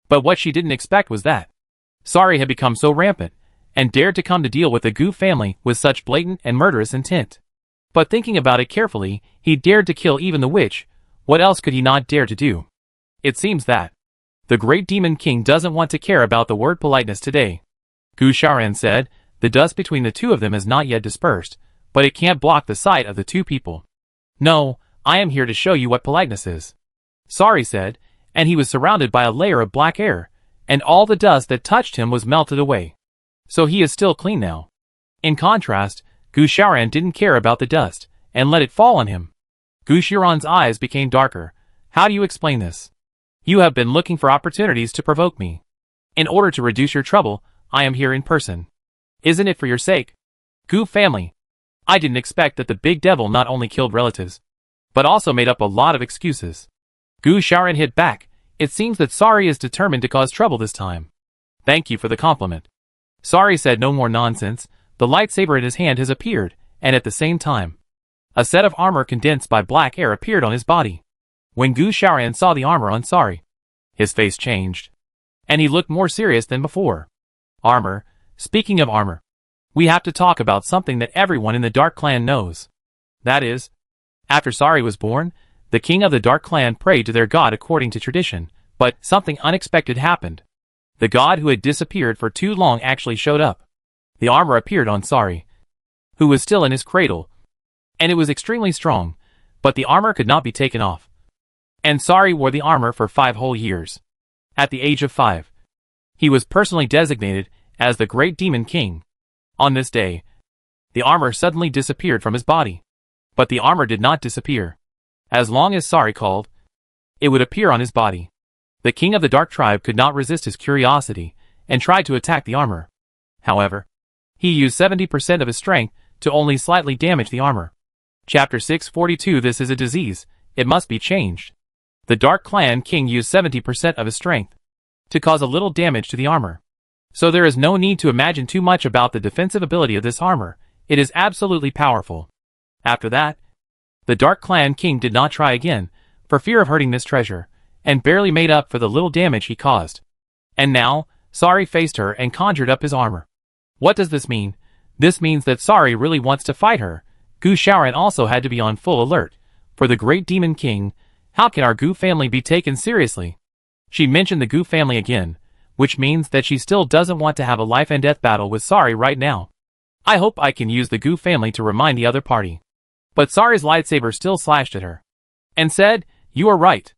Speaker 1: But what she didn't expect was that Sari had become so rampant, and dared to come to deal with the Gu family with such blatant and murderous intent. But thinking about it carefully, he dared to kill even the witch. What else could he not dare to do? It seems that the great demon king doesn't want to care about the word politeness today. Gu Shaoran said, the dust between the two of them has not yet dispersed, but it can't block the sight of the two people. No, I am here to show you what politeness is. Sari said, and he was surrounded by a layer of black air, and all the dust that touched him was melted away. So he is still clean now. In contrast, Gu Shaoran didn't care about the dust, and let it fall on him. Gu Shaoran's eyes became darker. How do you explain this? You have been looking for opportunities to provoke me. In order to reduce your trouble, I am here in person. Isn't it for your sake? Gu family. I didn't expect that the big devil not only killed relatives, but also made up a lot of excuses. Gu Shaoran hit back. It seems that Sari is determined to cause trouble this time. Thank you for the compliment. Sari said no more nonsense. The lightsaber in his hand has appeared, and at the same time, a set of armor condensed by black air appeared on his body. When Gu Shaoran saw the armor on Sari, his face changed, and he looked more serious than before. Armor. Speaking of armor, we have to talk about something that everyone in the Dark Clan knows. That is, after Sari was born, the king of the Dark Clan prayed to their god according to tradition, but something unexpected happened. The god who had disappeared for too long actually showed up. The armor appeared on Sari, who was still in his cradle, and it was extremely strong, but the armor could not be taken off. And Sari wore the armor for 5 whole years. At the age of 5, he was personally designated as the Great Demon King. On this day, the armor suddenly disappeared from his body. But the armor did not disappear. As long as Sari called, it would appear on his body. The king of the Dark Tribe could not resist his curiosity, and tried to attack the armor. However, he used 70% of his strength to only slightly damage the armor. Chapter 642. This is a disease. It must be changed. The Dark Clan King used 70% of his strength to cause a little damage to the armor. So there is no need to imagine too much about the defensive ability of this armor. It is absolutely powerful. After that, the Dark Clan King did not try again, for fear of hurting this treasure, and barely made up for the little damage he caused. And now, Sari faced her and conjured up his armor. What does this mean? This means that Sari really wants to fight her. Gu Shaoran also had to be on full alert. For the Great Demon King, how can our Gu family be taken seriously? She mentioned the Gu family again, which means that she still doesn't want to have a life and death battle with Sari right now. I hope I can use the Gu family to remind the other party. But Sari's lightsaber still slashed at her, and said, "You are right."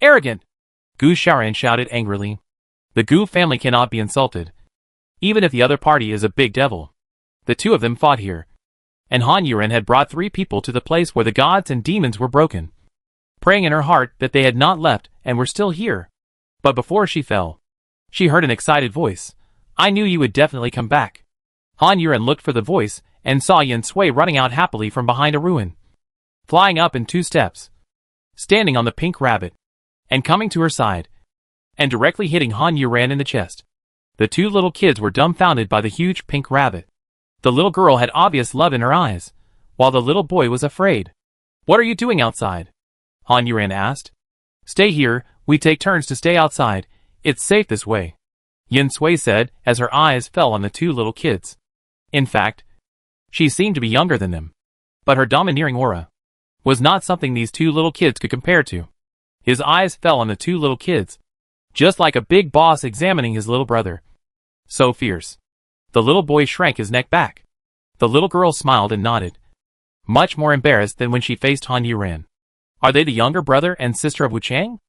Speaker 1: Arrogant! Gu Shaoran shouted angrily. The Gu family cannot be insulted, even if the other party is a big devil. The two of them fought here, and Han Yuren had brought 3 people to the place where the gods and demons were broken, praying in her heart that they had not left and were still here. But before she fell, she heard an excited voice. "I knew you would definitely come back." Han Yuren looked for the voice and saw Yin Sui running out happily from behind a ruin, flying up in 2 steps, standing on the pink rabbit, and coming to her side, and directly hitting Han Yuren in the chest. The 2 little kids were dumbfounded by the huge pink rabbit. The little girl had obvious love in her eyes, while the little boy was afraid. "What are you doing outside?" Han Yuren asked. "Stay here, we take turns to stay outside. It's safe this way," Yin Sui said as her eyes fell on the 2 little kids. In fact, she seemed to be younger than them, but her domineering aura was not something these 2 little kids could compare to. His eyes fell on the 2 little kids, just like a big boss examining his little brother. So fierce. The little boy shrank his neck back. The little girl smiled and nodded, much more embarrassed than when she faced Han Yuren. "Are they the younger brother and sister of Wu Chang?"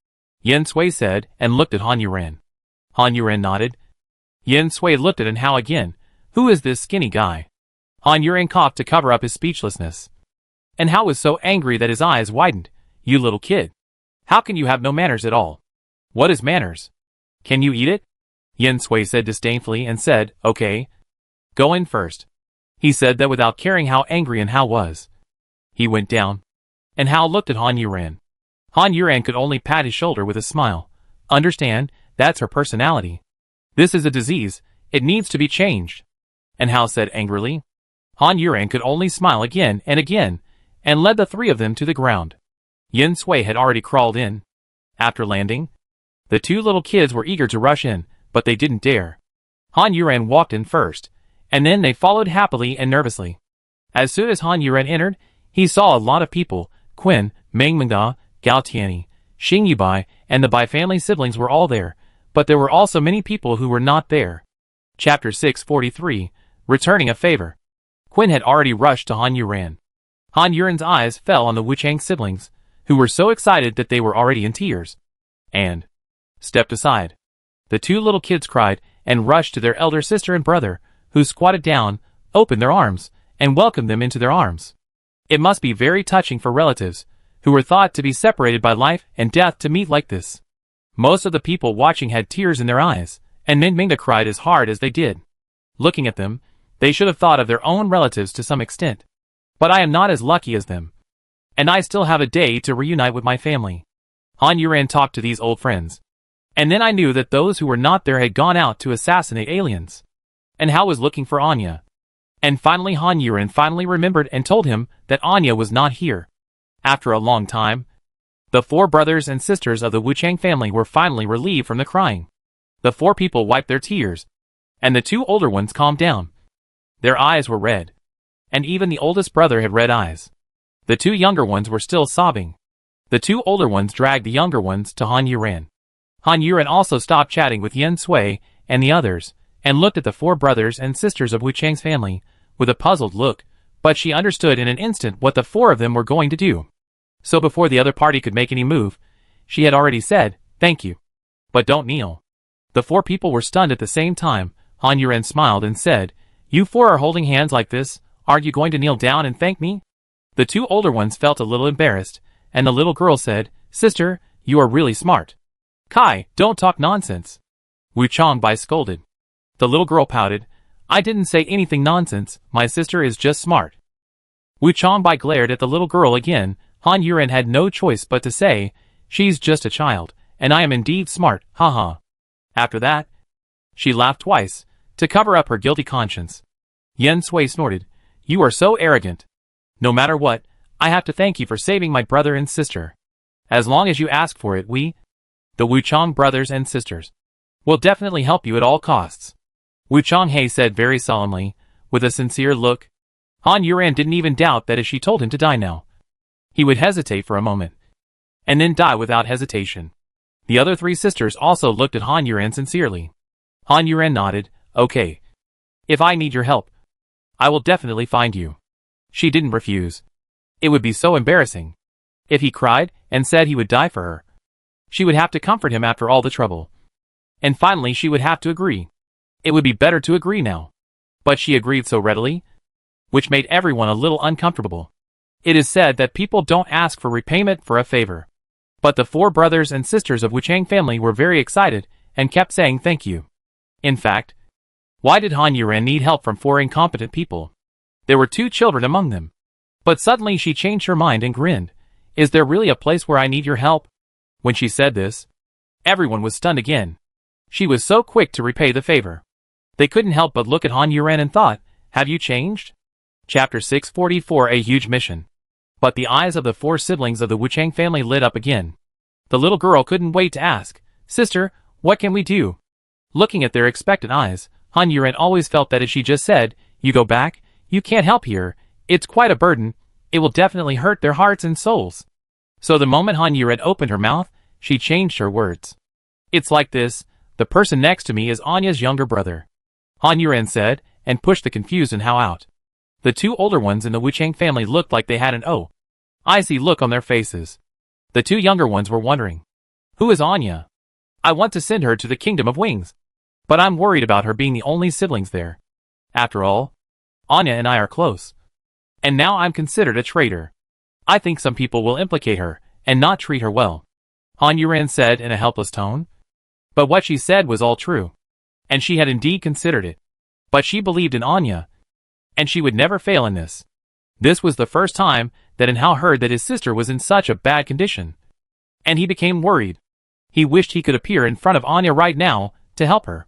Speaker 1: Yin Sui said, and looked at Han Yuren. Han Yuren nodded. Yin Sui looked at Hao again. "Who is this skinny guy?" Han Yuren coughed to cover up his speechlessness. And Hao was so angry that his eyes widened. "You little kid. How can you have no manners at all?" "What is manners? Can you eat it?" Yin Sui said disdainfully and said, "Okay. Go in first." He said that without caring how angry Hao was. He went down, and Hao looked at Han Yuren. Han Yuren could only pat his shoulder with a smile. Understand, that's her personality. This is a disease, it needs to be changed. And Hao said angrily. Han Yuran could only smile again, and led the three of them to the ground. Yin Sui had already crawled in. After landing, the two little kids were eager to rush in, but they didn't dare. Han Yuran walked in first, and then they followed happily and nervously. As soon as Han Yuran entered, he saw a lot of people. Qin, Meng Mengda, Gao Tianyi, Xing Yubai, and the Bai family siblings were all there, but there were also many people who were not there. Chapter 643, Returning a Favor. Qin had already rushed to Han Yuran. Han Yuran's eyes fell on the Wuchang siblings, who were so excited that they were already in tears, and stepped aside. The two little kids cried and rushed to their elder sister and brother, who squatted down, opened their arms, and welcomed them into their arms. It must be very touching for relatives, who were thought to be separated by life and death, to meet like this. Most of the people watching had tears in their eyes, and Ming Mingda cried as hard as they did. Looking at them, they should have thought of their own relatives to some extent. But I am not as lucky as them, and I still have a day to reunite with my family. Han Yuran talked to these old friends. And then I knew that those who were not there had gone out to assassinate aliens. And Hao was looking for Anya. And finally Han Yuran finally remembered and told him that Anya was not here. After a long time, the four brothers and sisters of the Wuchang family were finally relieved from the crying. The four people wiped their tears, and the two older ones calmed down. Their eyes were red, and even the oldest brother had red eyes. The two younger ones were still sobbing. The two older ones dragged the younger ones to Han Yuran. Han Yuran also stopped chatting with Yin Sui and the others, and looked at the four brothers and sisters of Wuchang's family with a puzzled look, but she understood in an instant what the four of them were going to do. So before the other party could make any move, she had already said, "Thank you. But don't kneel." The four people were stunned at the same time. Han Yuran smiled and said, "You four are holding hands like this, aren't you going to kneel down and thank me?" The two older ones felt a little embarrassed, and the little girl said, "Sister, you are really smart." "Kai, don't talk nonsense," Wu Changbai scolded. The little girl pouted, "I didn't say anything nonsense, my sister is just smart." Wu Changbai glared at the little girl again. Han Yuran had no choice but to say, "She's just a child, and I am indeed smart, haha." After that, she laughed twice, to cover up her guilty conscience. Yen Sui snorted, "You are so arrogant. No matter what, I have to thank you for saving my brother and sister. As long as you ask for it, we, the Wuchang brothers and sisters, will definitely help you at all costs." Wu Changhe said very solemnly, with a sincere look. Han Yuran didn't even doubt that if she told him to die now, he would hesitate for a moment, and then die without hesitation. The other three sisters also looked at Han Yuran sincerely. Han Yuran nodded, "Okay. If I need your help, I will definitely find you." She didn't refuse. It would be so embarrassing. If he cried and said he would die for her, she would have to comfort him after all the trouble. And finally she would have to agree. It would be better to agree now. But she agreed so readily, which made everyone a little uncomfortable. It is said that people don't ask for repayment for a favor. But the four brothers and sisters of Wuchang family were very excited and kept saying thank you. In fact, why did Han Yuran need help from four incompetent people? There were two children among them. But suddenly she changed her mind and grinned. "Is there really a place where I need your help?" When she said this, everyone was stunned again. She was so quick to repay the favor. They couldn't help but look at Han Yuran and thought, "Have you changed?" Chapter 644, A Huge Mission. But the eyes of the four siblings of the Wuchang family lit up again. The little girl couldn't wait to ask, "Sister, what can we do?" Looking at their expectant eyes, Han Yuran always felt that if she just said, "You go back, you can't help here, it's quite a burden, it will definitely hurt their hearts and souls." So the moment Han Yuran opened her mouth, she changed her words. "It's like this, the person next to me is Anya's younger brother," Han Yuran said, and pushed the confused and Hao out. The two older ones in the Wuchang family looked like they had an icy look on their faces. The two younger ones were wondering, "Who is Anya? I want to send her to the Kingdom of Wings, but I'm worried about her being the only siblings there. After all, Anya and I are close. And now I'm considered a traitor. I think some people will implicate her and not treat her well," Han Yuran said in a helpless tone. But what she said was all true, and she had indeed considered it. But she believed in Anya, and she would never fail in this. This was the first time that Hao heard that his sister was in such a bad condition, and he became worried. He wished he could appear in front of Anya right now to help her.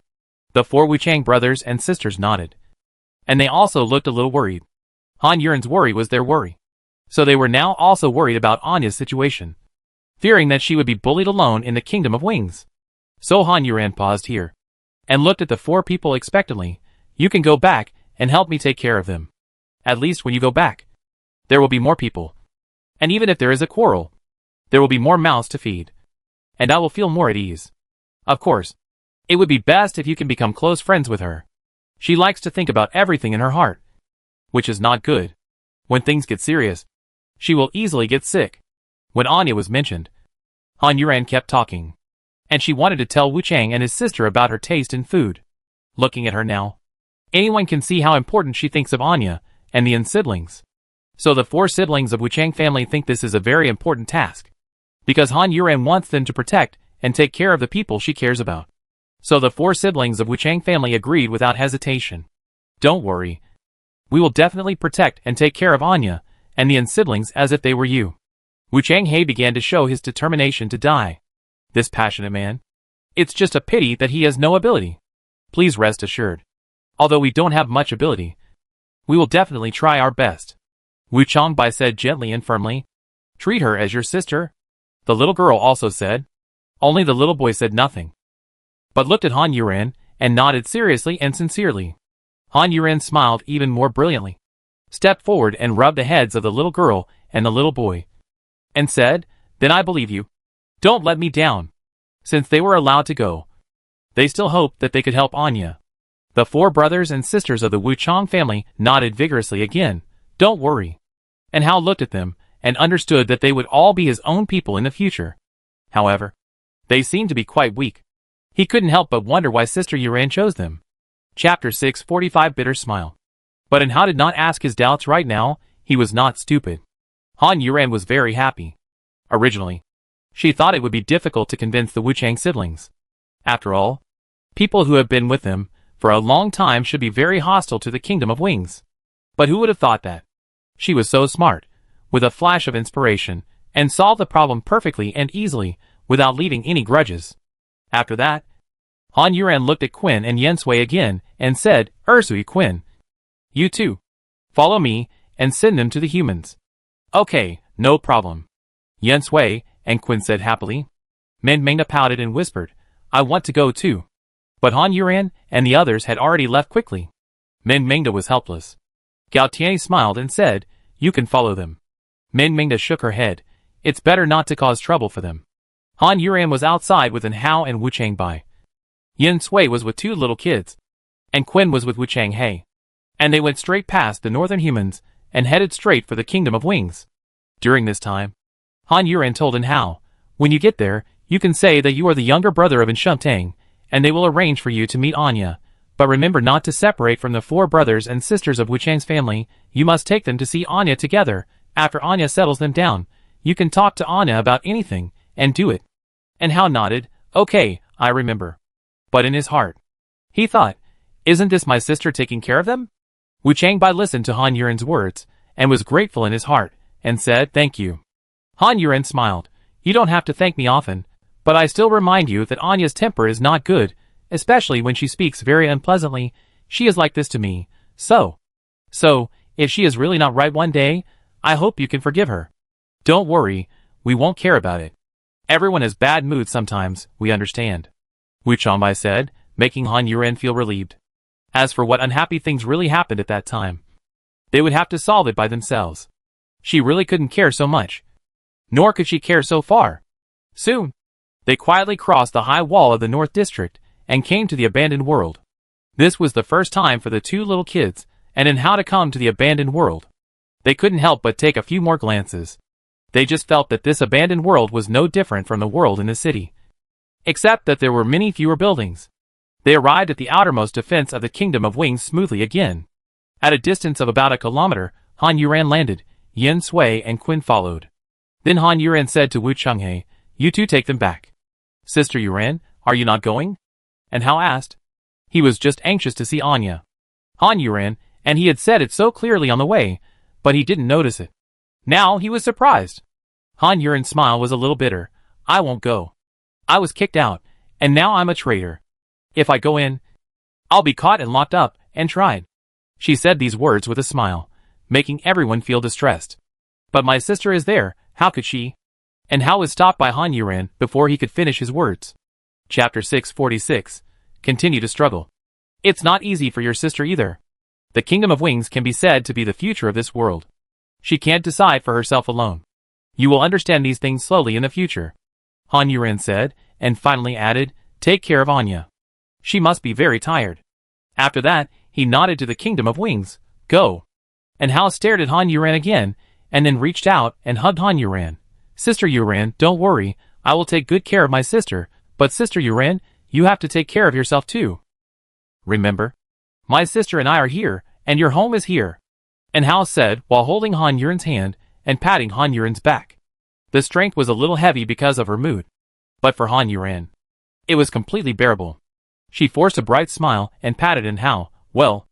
Speaker 1: The four Wuchang brothers and sisters nodded. And they also looked a little worried. Han Yuren's worry was their worry. So they were now also worried about Anya's situation, fearing that she would be bullied alone in the Kingdom of Wings. So Han Yuren paused here and looked at the four people expectantly. You can go back and help me take care of them. At least when you go back, there will be more people. And even if there is a quarrel, there will be more mouths to feed. And I will feel more at ease. Of course, it would be best if you can become close friends with her. She likes to think about everything in her heart, which is not good. When things get serious, she will easily get sick. When Anya was mentioned, Han Yuren kept talking, and she wanted to tell Wuchang and his sister about her taste in food. Looking at her now, anyone can see how important she thinks of Anya and the siblings. So the four siblings of Wuchang family think this is a very important task, because Han Yuren wants them to protect and take care of the people she cares about. So the four siblings of Wuchang family agreed without hesitation. Don't worry. We will definitely protect and take care of Anya and the siblings as if they were you. Wuchang He began to show his determination to die. This passionate man. It's just a pity that he has no ability. Please rest assured. Although we don't have much ability, we will definitely try our best. Wu Changbai said gently and firmly. Treat her as your sister. The little girl also said. Only the little boy said nothing, but looked at Han Yuren and nodded seriously and sincerely. Han Yuren smiled even more brilliantly, stepped forward and rubbed the heads of the little girl and the little boy, and said, Then I believe you. Don't let me down. Since they were allowed to go, they still hoped that they could help Anya. The four brothers and sisters of the Wuchang family nodded vigorously again. Don't worry. And Hao looked at them and understood that they would all be his own people in the future. However, they seemed to be quite weak. He couldn't help but wonder why Sister Yuren chose them. Chapter 645 Bitter Smile. But Hao did not ask his doubts right now. He was not stupid. Han Yuren was very happy. Originally, she thought it would be difficult to convince the Wuchang siblings. After all, people who have been with them for a long time should be very hostile to the Kingdom of Wings. But who would have thought that? She was so smart, with a flash of inspiration, and solved the problem perfectly and easily, without leaving any grudges. After that, Han Yuren looked at Quinn and Yen Sui again, and said, Ursui Quinn, you too. Follow me, and send them to the humans. Okay, no problem. Yen Sui and Quinn said happily. Mengda pouted and whispered, I want to go too. But Han Yuren and the others had already left quickly. Mengda was helpless. Gao Tianyi smiled and said, You can follow them. Mengda shook her head. It's better not to cause trouble for them. Han Yuren was outside with Hao and Wuchang Bai. Yen Sui was with two little kids, and Quinn was with Wuchang He. And they went straight past the northern humans and headed straight for the Kingdom of Wings. During this time, Han Yuren told Hao, When you get there, you can say that you are the younger brother of Shentang, and they will arrange for you to meet Anya. But remember not to separate from the four brothers and sisters of Wuchang's family. You must take them to see Anya together. After Anya settles them down, you can talk to Anya about anything, and do it. And Hao nodded, Okay, I remember. But in his heart, he thought, Isn't this my sister taking care of them? Wuchang Bai listened to Han Yuren's words, and was grateful in his heart, and said, Thank you. Han Yuren smiled. You don't have to thank me often, but I still remind you that Anya's temper is not good, especially when she speaks very unpleasantly. She is like this to me. So, if she is really not right one day, I hope you can forgive her. Don't worry, we won't care about it. Everyone has bad moods sometimes, we understand. Wu Changbai said, making Han Yuren feel relieved. As for what unhappy things really happened at that time, they would have to solve it by themselves. She really couldn't care so much. Nor could she care so far. Soon, they quietly crossed the high wall of the North District and came to the abandoned world. This was the first time for the two little kids, and in how to come to the abandoned world. They couldn't help but take a few more glances. They just felt that this abandoned world was no different from the world in the city, except that there were many fewer buildings. They arrived at the outermost defense of the Kingdom of Wings smoothly again. At a distance of about a kilometer, Han Yuren landed. Yen Sui and Quinn followed. Then Han Yuren said to Wu Changhe, You two take them back. Sister Yuren, are you not going? And Hao asked. He was just anxious to see Anya. Han Yuren, and he had said it so clearly on the way, but he didn't notice it. Now he was surprised. Han Yuren's smile was a little bitter. I won't go. I was kicked out, and now I'm a traitor. If I go in, I'll be caught and locked up and tried. She said these words with a smile, making everyone feel distressed. But my sister is there, how could she? And Hao was stopped by Han Yuran before he could finish his words. Chapter 646. Continue to struggle. It's not easy for your sister either. The Kingdom of Wings can be said to be the future of this world. She can't decide for herself alone. You will understand these things slowly in the future. Han Yuran said, and finally added, take care of Anya. She must be very tired. After that, he nodded to the Kingdom of Wings. Go. And Hao stared at Han Yuran again, and then reached out and hugged Han Yuran. Sister Yuran, don't worry, I will take good care of my sister, but Sister Yuran, you have to take care of yourself too. Remember? My sister and I are here, and your home is here. And Hao said while holding Han Yuran's hand and patting Han Yuran's back. The strength was a little heavy because of her mood. But for Han Yuran, it was completely bearable. She forced a bright smile and patted and Hao, well,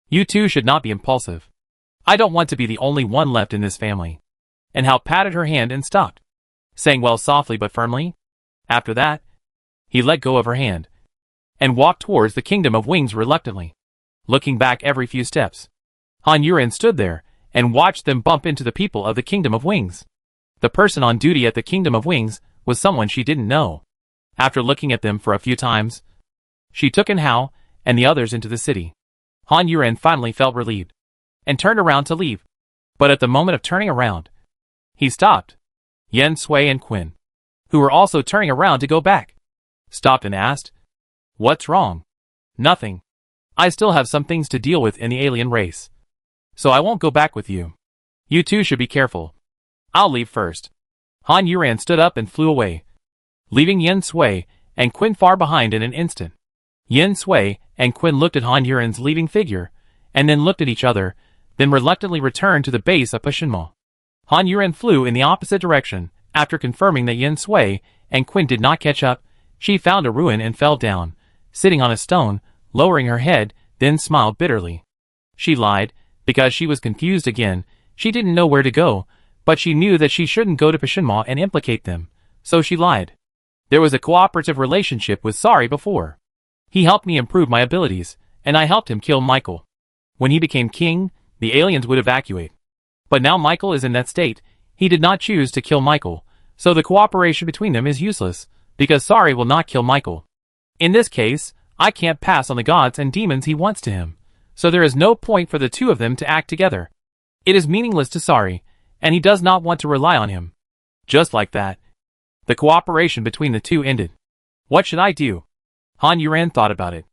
Speaker 1: you two should not be impulsive. I don't want to be the only one left in this family. And Hao patted her hand and stopped, saying well softly but firmly. After that, he let go of her hand and walked towards the Kingdom of Wings reluctantly, looking back every few steps. Han Yuran stood there and watched them bump into the people of the Kingdom of Wings. The person on duty at the Kingdom of Wings was someone she didn't know. After looking at them for a few times, she took in Hao and the others into the city. Han Yuran finally felt relieved and turned around to leave. But at the moment of turning around, he stopped. Yen Sui and Quinn, who were also turning around to go back, stopped and asked, what's wrong? Nothing. I still have some things to deal with in the alien race, so I won't go back with you. You two should be careful. I'll leave first. Han Yuran stood up and flew away, leaving Yen Sui and Quinn far behind in an instant. Yen Sui and Quinn looked at Han Yuran's leaving figure, and then looked at each other, then reluctantly returned to the base of Pashinmo. Han Yuran flew in the opposite direction. After confirming that Yen Sui and Quinn did not catch up, she found a ruin and fell down, sitting on a stone, lowering her head, then smiled bitterly. She lied, because she was confused again. She didn't know where to go, but she knew that she shouldn't go to Pashinmo and implicate them, so she lied. There was a cooperative relationship with Sari before. He helped me improve my abilities, and I helped him kill Michael. When he became king, the aliens would evacuate. But now Michael is in that state. He did not choose to kill Michael, so the cooperation between them is useless, because Sari will not kill Michael. In this case, I can't pass on the gods and demons he wants to him, so there is no point for the two of them to act together. It is meaningless to Sari, and he does not want to rely on him. Just like that, the cooperation between the two ended. What should I do? Han Yuran thought about it.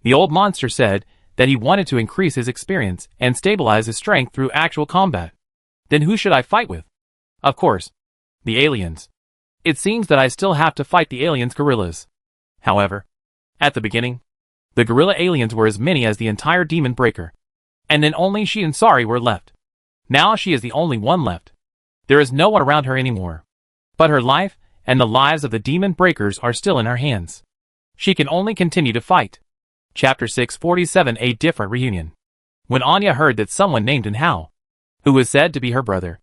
Speaker 1: The old monster said that he wanted to increase his experience and stabilize his strength through actual combat. Then who should I fight with? Of course, the aliens. It seems that I still have to fight the aliens' gorillas. However, at the beginning, the gorilla aliens were as many as the entire demon breaker. And then only she and Sari were left. Now she is the only one left. There is no one around her anymore. But her life and the lives of the demon breakers are still in her hands. She can only continue to fight. Chapter 647. A different reunion. When Anya heard that someone named Hao, who was said to be her brother,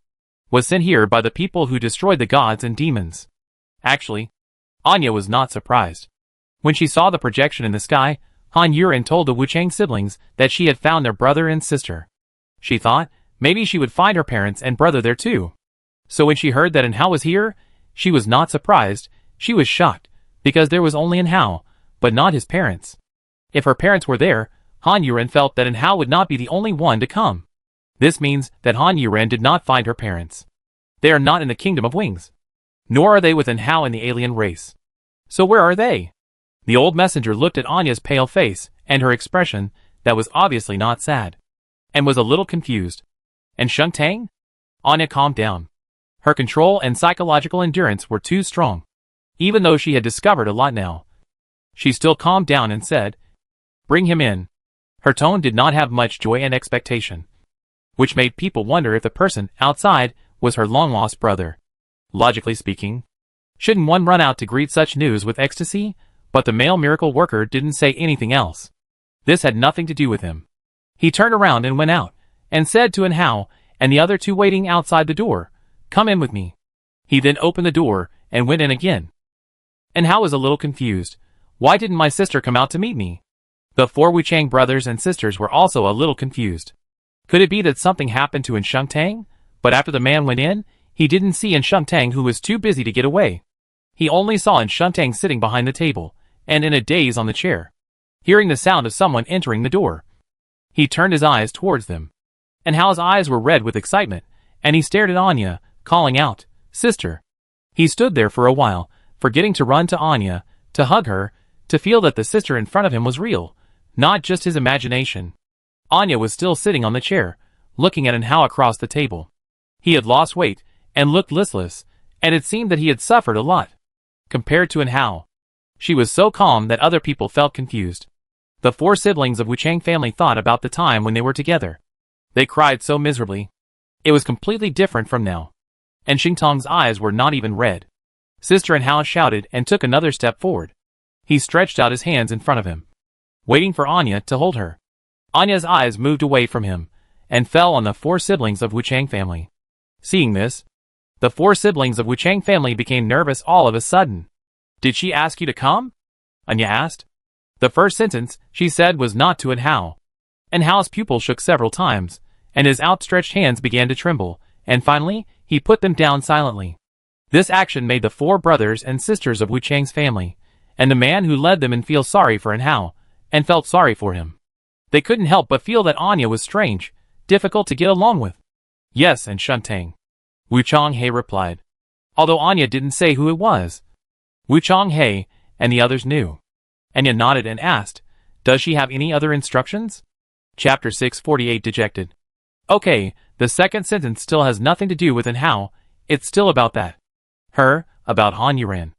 Speaker 1: was sent here by the people who destroyed the gods and demons. Actually, Anya was not surprised. When she saw the projection in the sky, Han Yuran told the Wuchang siblings that she had found their brother and sister. She thought maybe she would find her parents and brother there too. So when she heard that Hao was here, she was not surprised. She was shocked, because there was only Hao, but not his parents. If her parents were there, Han Yuran felt that Hao would not be the only one to come. This means that Han Yuran did not find her parents. They are not in the Kingdom of Wings. Nor are they with Hao in the alien race. So where are they? The old messenger looked at Anya's pale face and her expression that was obviously not sad, and was a little confused. And Sheng Tang? Anya calmed down. Her control and psychological endurance were too strong. Even though she had discovered a lot now, she still calmed down and said, "Bring him in." Her tone did not have much joy and expectation, which made people wonder if the person outside was her long-lost brother. Logically speaking, shouldn't one run out to greet such news with ecstasy? But the male miracle worker didn't say anything else. This had nothing to do with him. He turned around and went out, and said to Hao and the other two waiting outside the door, "Come in with me." He then opened the door and went in again. Hao was a little confused. Why didn't my sister come out to meet me? The four Wuchang brothers and sisters were also a little confused. Could it be that something happened to Tang? But after the man went in, he didn't see Tang, who was too busy to get away. He only saw Tang sitting behind the table, and in a daze on the chair, hearing the sound of someone entering the door. He turned his eyes towards them. And Hao's eyes were red with excitement, and he stared at Anya, calling out, "Sister." He stood there for a while, forgetting to run to Anya, to hug her, to feel that the sister in front of him was real, not just his imagination. Anya was still sitting on the chair, looking at Hao across the table. He had lost weight, and looked listless, and it seemed that he had suffered a lot. Compared to Hao, she was so calm that other people felt confused. The four siblings of Wuchang family thought about the time when they were together. They cried so miserably. It was completely different from now. And Xingtong's eyes were not even red. Sister Hao shouted and took another step forward. He stretched out his hands in front of him, waiting for Anya to hold her. Anya's eyes moved away from him, and fell on the four siblings of Wuchang family. Seeing this, the four siblings of Wuchang family became nervous all of a sudden. "Did she ask you to come?" Anya asked. The first sentence she said was not to Hao. Hao's pupil shook several times, and his outstretched hands began to tremble, and finally, he put them down silently. This action made the four brothers and sisters of Wuchang's family, and the man who led them, feel sorry for Hao, and felt sorry for him. They couldn't help but feel that Anya was strange, difficult to get along with. "Yes, and Tang," Wuchang replied. Although Anya didn't say who it was, Wuchang and the others knew. Anya nodded and asked, "Does she have any other instructions?" Chapter 648 Dejected. Okay, the second sentence still has nothing to do with Hao, it's still about that. About Han Yuran.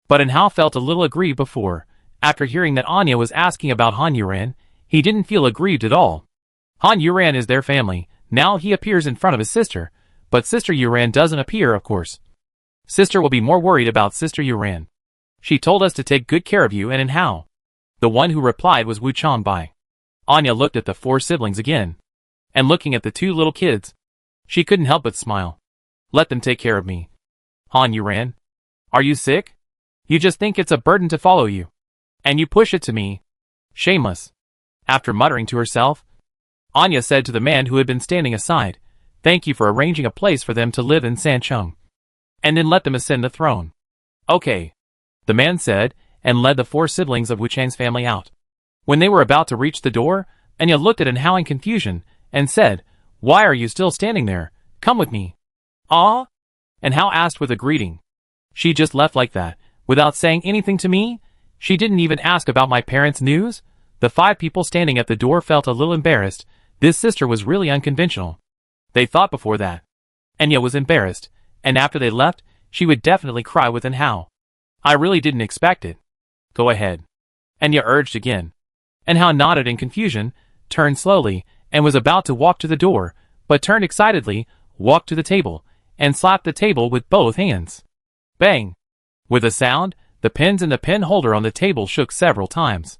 Speaker 1: But Hao felt a little aggrieved before. After hearing that Anya was asking about Han Yuran, he didn't feel aggrieved at all. Han Yuran is their family, now he appears in front of his sister, but Sister Yuran doesn't appear, of course. Sister will be more worried about Sister Yuran. She told us to take good care of you and Hao. The one who replied was Wuchang Bai. Anya looked at the four siblings again. And looking at the two little kids, she couldn't help but smile. "Let them take care of me. Han Yuran, are you sick? You just think it's a burden to follow you. And you push it to me. Shameless." After muttering to herself, Anya said to the man who had been standing aside, "Thank you for arranging a place for them to live in Sancheng. And then let them ascend the throne." "Okay," the man said, and led the four siblings of Wuchang's family out. When they were about to reach the door, Anya looked at Hao in confusion, and said, "Why are you still standing there? Come with me." "Ah?" Hao asked with a greeting. "She just left like that, without saying anything to me? She didn't even ask about my parents' news?" The five people standing at the door felt a little embarrassed. This sister was really unconventional. They thought before that. Anya was embarrassed, and after they left, she would definitely cry with Hao. "I really didn't expect it." "Go ahead," Anya urged again. Hao nodded in confusion, turned slowly, and was about to walk to the door, but turned excitedly, walked to the table, and slapped the table with both hands. Bang! With a sound, the pens in the pen holder on the table shook several times.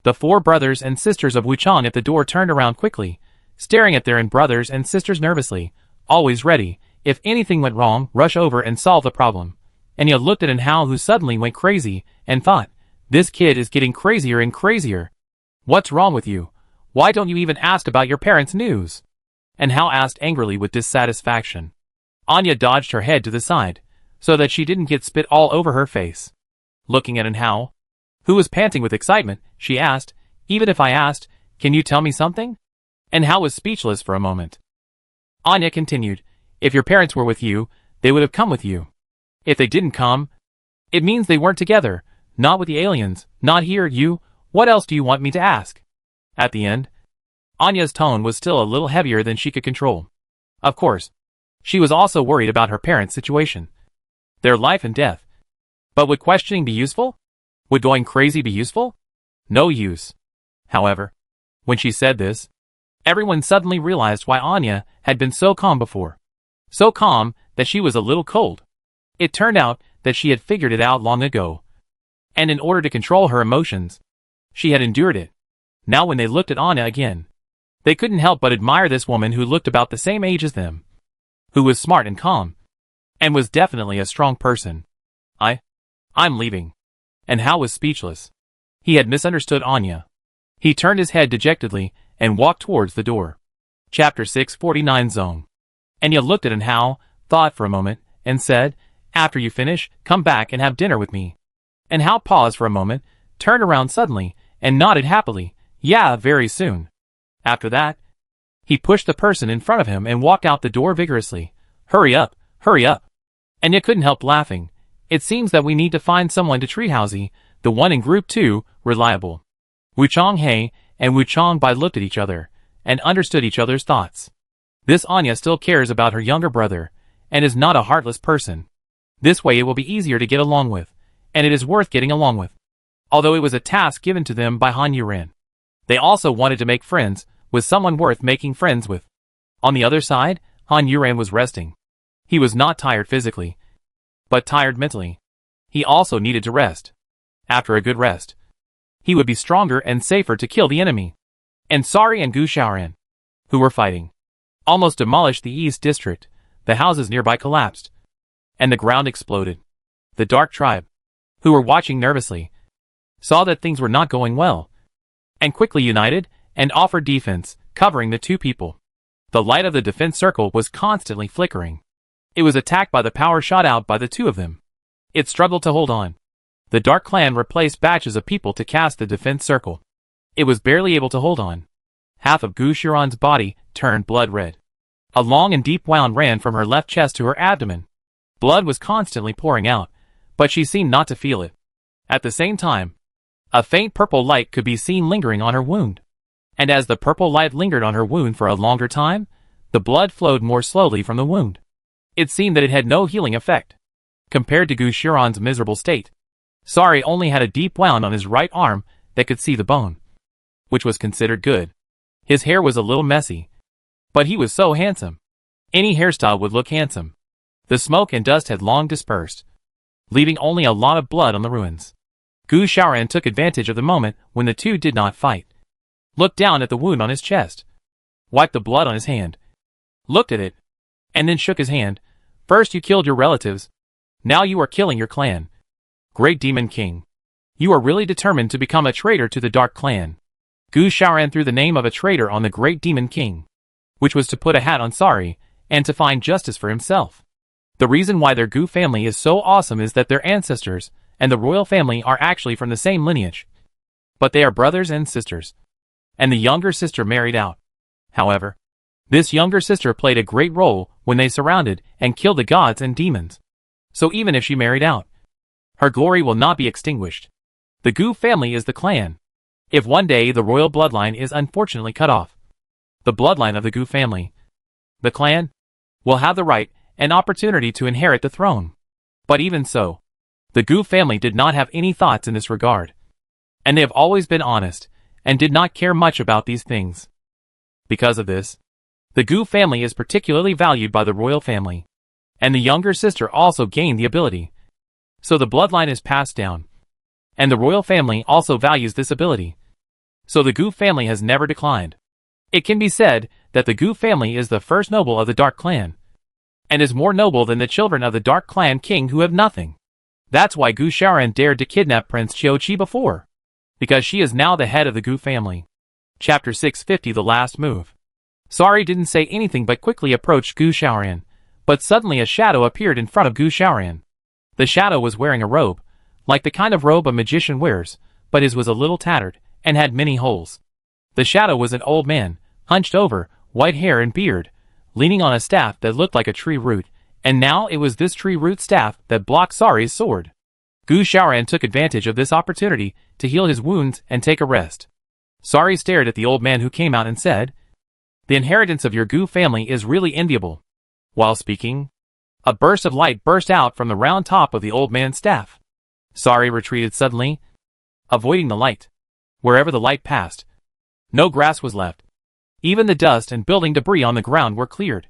Speaker 1: The four brothers and sisters of Wuchang at the door turned around quickly, staring at their brothers and sisters nervously, always ready, if anything went wrong, rush over and solve the problem. Anya looked at Hao, who suddenly went crazy, and thought, "This kid is getting crazier and crazier. What's wrong with you? Why don't you even ask about your parents' news?" Hao asked angrily with dissatisfaction. Anya dodged her head to the side, so that she didn't get spit all over her face. Looking at Hao, who was panting with excitement, she asked, "Even if I asked, can you tell me something?" Hao was speechless for a moment. Anya continued, "If your parents were with you, they would have come with you. If they didn't come, it means they weren't together, not with the aliens, not here, what else do you want me to ask?" At the end, Anya's tone was still a little heavier than she could control. Of course, she was also worried about her parents' situation, their life and death. But would questioning be useful? Would going crazy be useful? No use. However, when she said this, everyone suddenly realized why Anya had been so calm before. So calm that she was a little cold. It turned out that she had figured it out long ago. And in order to control her emotions, she had endured it. Now when they looked at Anya again, they couldn't help but admire this woman who looked about the same age as them, who was smart and calm, and was definitely a strong person. I'm leaving." Hao was speechless. He had misunderstood Anya. He turned his head dejectedly and walked towards the door. Chapter 649 Zone. Anya looked at Hao, thought for a moment, and said, "After you finish, come back and have dinner with me." And Hao paused for a moment, turned around suddenly, and nodded happily, "Yeah, very soon." After that, he pushed the person in front of him and walked out the door vigorously. Hurry up, hurry up." Anya couldn't help laughing. "It seems that we need to find someone to treat Haozi, the one in group 2, reliable." Wu Changhe and Wu Changbai looked at each other, and understood each other's thoughts. This Anya still cares about her younger brother, and is not a heartless person. This way it will be easier to get along with, and it is worth getting along with. Although it was a task given to them by Han Yuran. They also wanted to make friends with someone worth making friends with. On the other side, Han Yuran was resting. He was not tired physically, but tired mentally. He also needed to rest. After a good rest, he would be stronger and safer to kill the enemy. And Sari and Gu Xiaoran, who were fighting, almost demolished the East District. The houses nearby collapsed, and the ground exploded. The Dark Tribe, who were watching nervously, saw that things were not going well, and quickly united and offered defense, covering the two people. The light of the defense circle was constantly flickering. It was attacked by the power shot out by the two of them. It struggled to hold on. The Dark Clan replaced batches of people to cast the defense circle. It was barely able to hold on. Half of Gu Xiaoran's body turned blood red. A long and deep wound ran from her left chest to her abdomen. Blood was constantly pouring out, but she seemed not to feel it. At the same time, a faint purple light could be seen lingering on her wound. And as the purple light lingered on her wound for a longer time, the blood flowed more slowly from the wound. It seemed that it had no healing effect. Compared to Gu Xiaoran's miserable state, Sari only had a deep wound on his right arm that could see the bone, which was considered good. His hair was a little messy, but he was so handsome. Any hairstyle would look handsome. The smoke and dust had long dispersed, leaving only a lot of blood on the ruins. Gu Xiaoran took advantage of the moment when the two did not fight. Looked down at the wound on his chest, wiped the blood on his hand, looked at it, and then shook his hand. "First you killed your relatives, now you are killing your clan. Great Demon King, you are really determined to become a traitor to the Dark Clan." Gu Xiaoran threw the name of a traitor on the Great Demon King, which was to put a hat on Sari, and to find justice for himself. The reason why their Gu family is so awesome is that their ancestors and the royal family are actually from the same lineage. But they are brothers and sisters. And the younger sister married out. However, this younger sister played a great role when they surrounded and killed the gods and demons. So even if she married out, her glory will not be extinguished. The Gu family is the clan. If one day the royal bloodline is unfortunately cut off, the bloodline of the Gu family, the clan, will have the right and opportunity to inherit the throne. But even so, the Gu family did not have any thoughts in this regard. And they have always been honest, and did not care much about these things. Because of this, the Gu family is particularly valued by the royal family. And the younger sister also gained the ability. So the bloodline is passed down. And the royal family also values this ability. So the Gu family has never declined. It can be said that the Gu family is the first noble of the Dark Clan, and is more noble than the children of the Dark Clan king who have nothing. That's why Gu Xiaoran dared to kidnap Prince Qiuqi before, because she is now the head of the Gu family. Chapter 650 The Last Move. Sari didn't say anything but quickly approached Gu Xiaoran, but suddenly a shadow appeared in front of Gu Xiaoran. The shadow was wearing a robe, like the kind of robe a magician wears, but his was a little tattered, and had many holes. The shadow was an old man, hunched over, white hair and beard, leaning on a staff that looked like a tree root, and now it was this tree root staff that blocked Sari's sword. Gu Xiaoran took advantage of this opportunity to heal his wounds and take a rest. Sari stared at the old man who came out and said, "The inheritance of your Gu family is really enviable." While speaking, a burst of light burst out from the round top of the old man's staff. Sari retreated suddenly, avoiding the light. Wherever the light passed, no grass was left. Even the dust and building debris on the ground were cleared.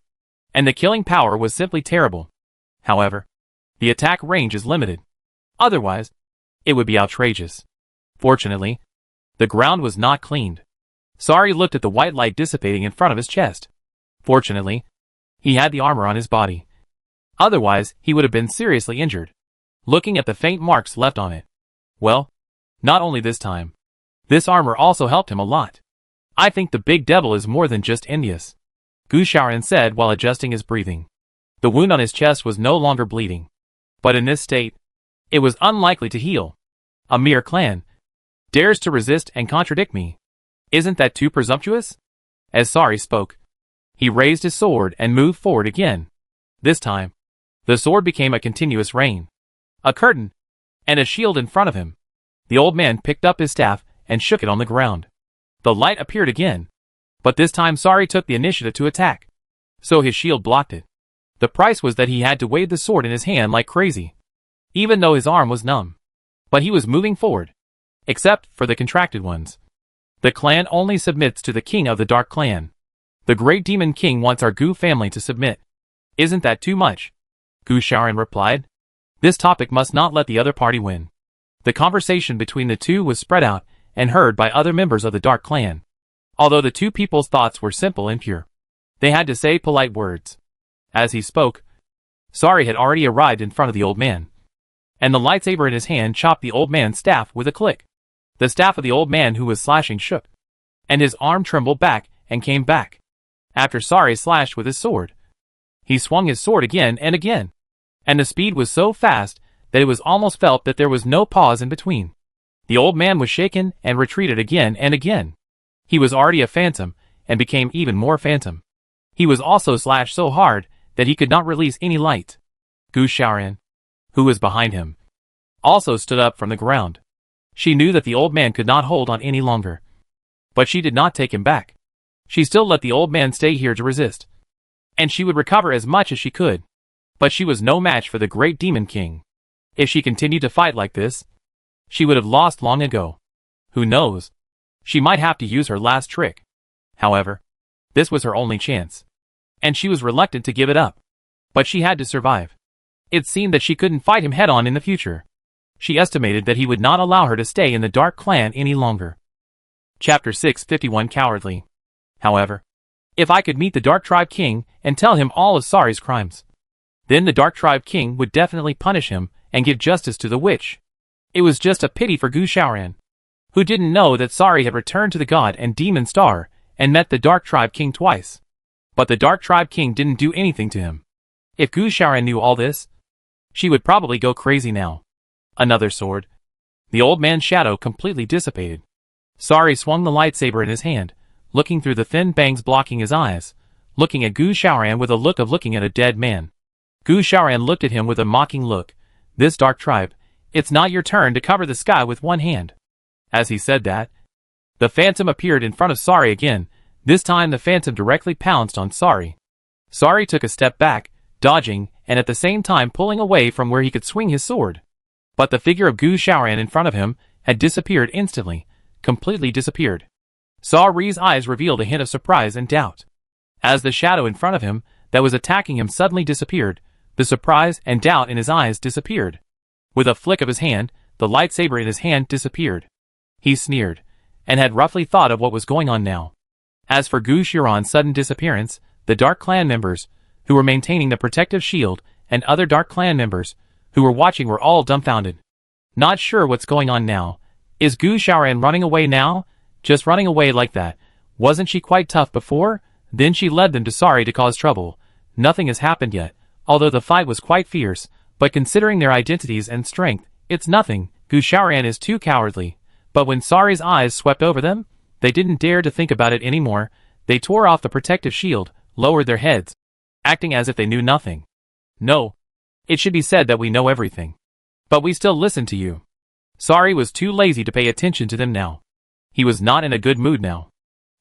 Speaker 1: And the killing power was simply terrible. However, the attack range is limited. Otherwise, it would be outrageous. Fortunately, the ground was not cleaned. Sari looked at the white light dissipating in front of his chest. Fortunately, he had the armor on his body. Otherwise, he would have been seriously injured. Looking at the faint marks left on it. Well, not only this time, This armor also helped him a lot. I think the big devil is more than just envious, Gu Xiaoran said while adjusting his breathing. The wound on his chest was no longer bleeding. But in this state, it was unlikely to heal. A mere clan dares to resist and contradict me. Isn't that too presumptuous? As Sari spoke, he raised his sword and moved forward again. This time, the sword became a continuous rain, a curtain, and a shield in front of him. The old man picked up his staff and shook it on the ground. The light appeared again, but this time Sari took the initiative to attack, so his shield blocked it. The price was that he had to wave the sword in his hand like crazy, even though his arm was numb. But he was moving forward, except for the contracted ones. The clan only submits to the king of the Dark Clan. The great demon king wants our Gu family to submit. Isn't that too much? Gu Xiaoran replied. This topic must not let the other party win. The conversation between the two was spread out and heard by other members of the Dark Clan. Although the two people's thoughts were simple and pure, they had to say polite words. As he spoke, Sari had already arrived in front of the old man, and the lightsaber in his hand chopped the old man's staff with a click. The staff of the old man who was slashing shook, and his arm trembled back and came back. After Sari slashed with his sword, he swung his sword again and again, and the speed was so fast that it was almost felt that there was no pause in between. The old man was shaken and retreated again and again. He was already a phantom, and became even more phantom. He was also slashed so hard that he could not release any light. Gu Xiaoran, who was behind him, also stood up from the ground. She knew that the old man could not hold on any longer. But she did not take him back. She still let the old man stay here to resist. And she would recover as much as she could. But she was no match for the great demon king. If she continued to fight like this, she would have lost long ago. Who knows? She might have to use her last trick. However, this was her only chance, and she was reluctant to give it up. But she had to survive. It seemed that she couldn't fight him head-on in the future. She estimated that he would not allow her to stay in the Dark Clan any longer. Chapter 651 Cowardly. However, if I could meet the Dark Tribe King and tell him all of Sari's crimes, then the Dark Tribe King would definitely punish him and give justice to the witch. It was just a pity for Gu Xiaoran, who didn't know that Sari had returned to the God and Demon Star and met the Dark Tribe King twice. But the Dark Tribe King didn't do anything to him. If Gu Xiaoran knew all this, she would probably go crazy now. Another sword. The old man's shadow completely dissipated. Sari swung the lightsaber in his hand, looking through the thin bangs blocking his eyes, looking at Gu Xiaoran with a look of looking at a dead man. Gu Xiaoran looked at him with a mocking look. This dark tribe, it's not your turn to cover the sky with one hand. As he said that, the phantom appeared in front of Sari again. This time the phantom directly pounced on Sari. Sari took a step back, dodging, and at the same time pulling away from where he could swing his sword. But the figure of Gu Xiaoran in front of him had disappeared instantly, completely disappeared. Sari's eyes revealed a hint of surprise and doubt. As the shadow in front of him that was attacking him suddenly disappeared, the surprise and doubt in his eyes disappeared. With a flick of his hand, the lightsaber in his hand disappeared. He sneered, and had roughly thought of what was going on now. As for Gu Xiaoran's sudden disappearance, the Dark Clan members, who were maintaining the protective shield, and other Dark Clan members, who were watching were all dumbfounded. Not sure what's going on now. Is Gu Xiaoran running away now? Just running away like that. Wasn't she quite tough before? Then she led them to Sari to cause trouble. Nothing has happened yet, although the fight was quite fierce, but considering their identities and strength, it's nothing. Gu Xiaoran is too cowardly. But when Sari's eyes swept over them, they didn't dare to think about it anymore. They tore off the protective shield, lowered their heads, acting as if they knew nothing. No. It should be said that we know everything. But we still listen to you. Sari was too lazy to pay attention to them now. He was not in a good mood now.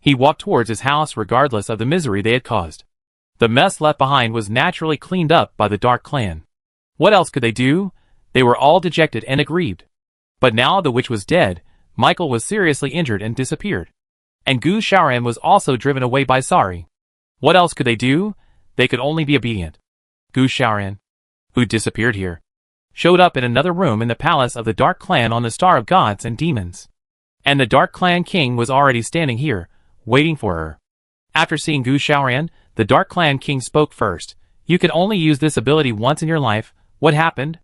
Speaker 1: He walked towards his house regardless of the misery they had caused. The mess left behind was naturally cleaned up by the Dark Clan. What else could they do? They were all dejected and aggrieved. But now the witch was dead, Michael was seriously injured and disappeared. And Gu Xiaoran was also driven away by Sari. What else could they do? They could only be obedient. Gu Xiaoran, who disappeared here, showed up in another room in the palace of the Dark Clan on the Star of Gods and Demons. And the Dark Clan King was already standing here, waiting for her. After seeing Gu Xiaoran, the Dark Clan King spoke first. You can only use this ability once in your life. What happened?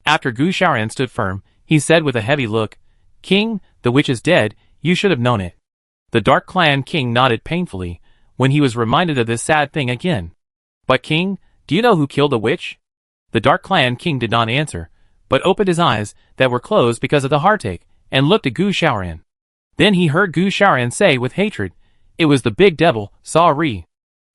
Speaker 1: After Gu Xiaoran stood firm, he said with a heavy look, King, the witch is dead. You should have known it. The Dark Clan King nodded painfully when he was reminded of this sad thing again. But King, do you know who killed the witch? The Dark Clan King did not answer, but opened his eyes that were closed because of the heartache, and looked at Gu Xiaoran. Then he heard Gu Xiaoran say with hatred, "It was the big devil, sorry."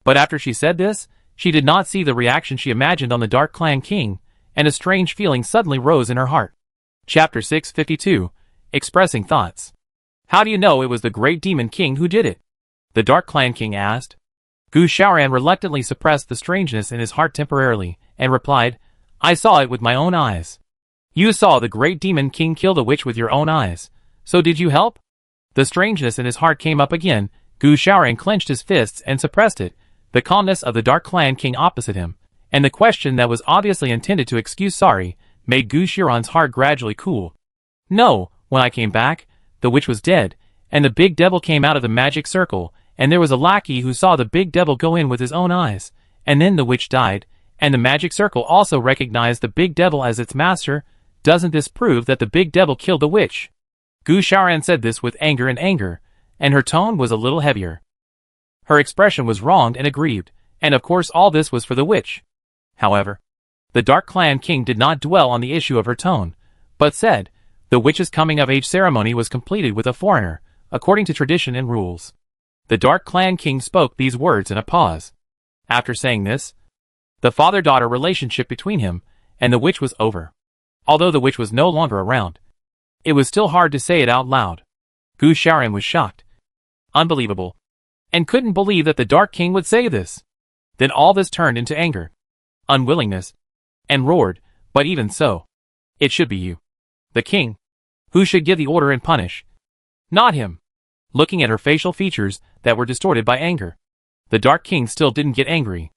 Speaker 1: But after she said this, she did not see the reaction she imagined on the Dark Clan King, and a strange feeling suddenly rose in her heart. Chapter 652, Expressing Thoughts. How do you know it was the Great Demon King who did it? The Dark Clan King asked. Gu Xiaoran reluctantly suppressed the strangeness in his heart temporarily, and replied, "I saw it with my own eyes." You saw the Great Demon King kill the witch with your own eyes. So did you help? The strangeness in his heart came up again. Gu Xiaoran clenched his fists and suppressed it, the calmness of the Dark Clan King opposite him, and the question that was obviously intended to excuse sorry, made Gu Xiaoran's heart gradually cool. No, when I came back, the witch was dead, and the big devil came out of the magic circle, and there was a lackey who saw the big devil go in with his own eyes, and then the witch died, and the magic circle also recognized the big devil as its master. Doesn't this prove that the big devil killed the witch? Gu Xiaoran said this with anger, and her tone was a little heavier. Her expression was wronged and aggrieved, and of course all this was for the witch. However, the Dark Clan King did not dwell on the issue of her tone, but said, the witch's coming-of-age ceremony was completed with a foreigner, according to tradition and rules. The Dark Clan King spoke these words in a pause. After saying this, the father-daughter relationship between him and the witch was over. Although the witch was no longer around, it was still hard to say it out loud. Gu Xiaoran was shocked. Unbelievable. And couldn't believe that the Dark King would say this. Then all this turned into anger, unwillingness, and roared, but even so, it should be you, the king, who should give the order and punish. Not him. Looking at her facial features that were distorted by anger, the Dark King still didn't get angry.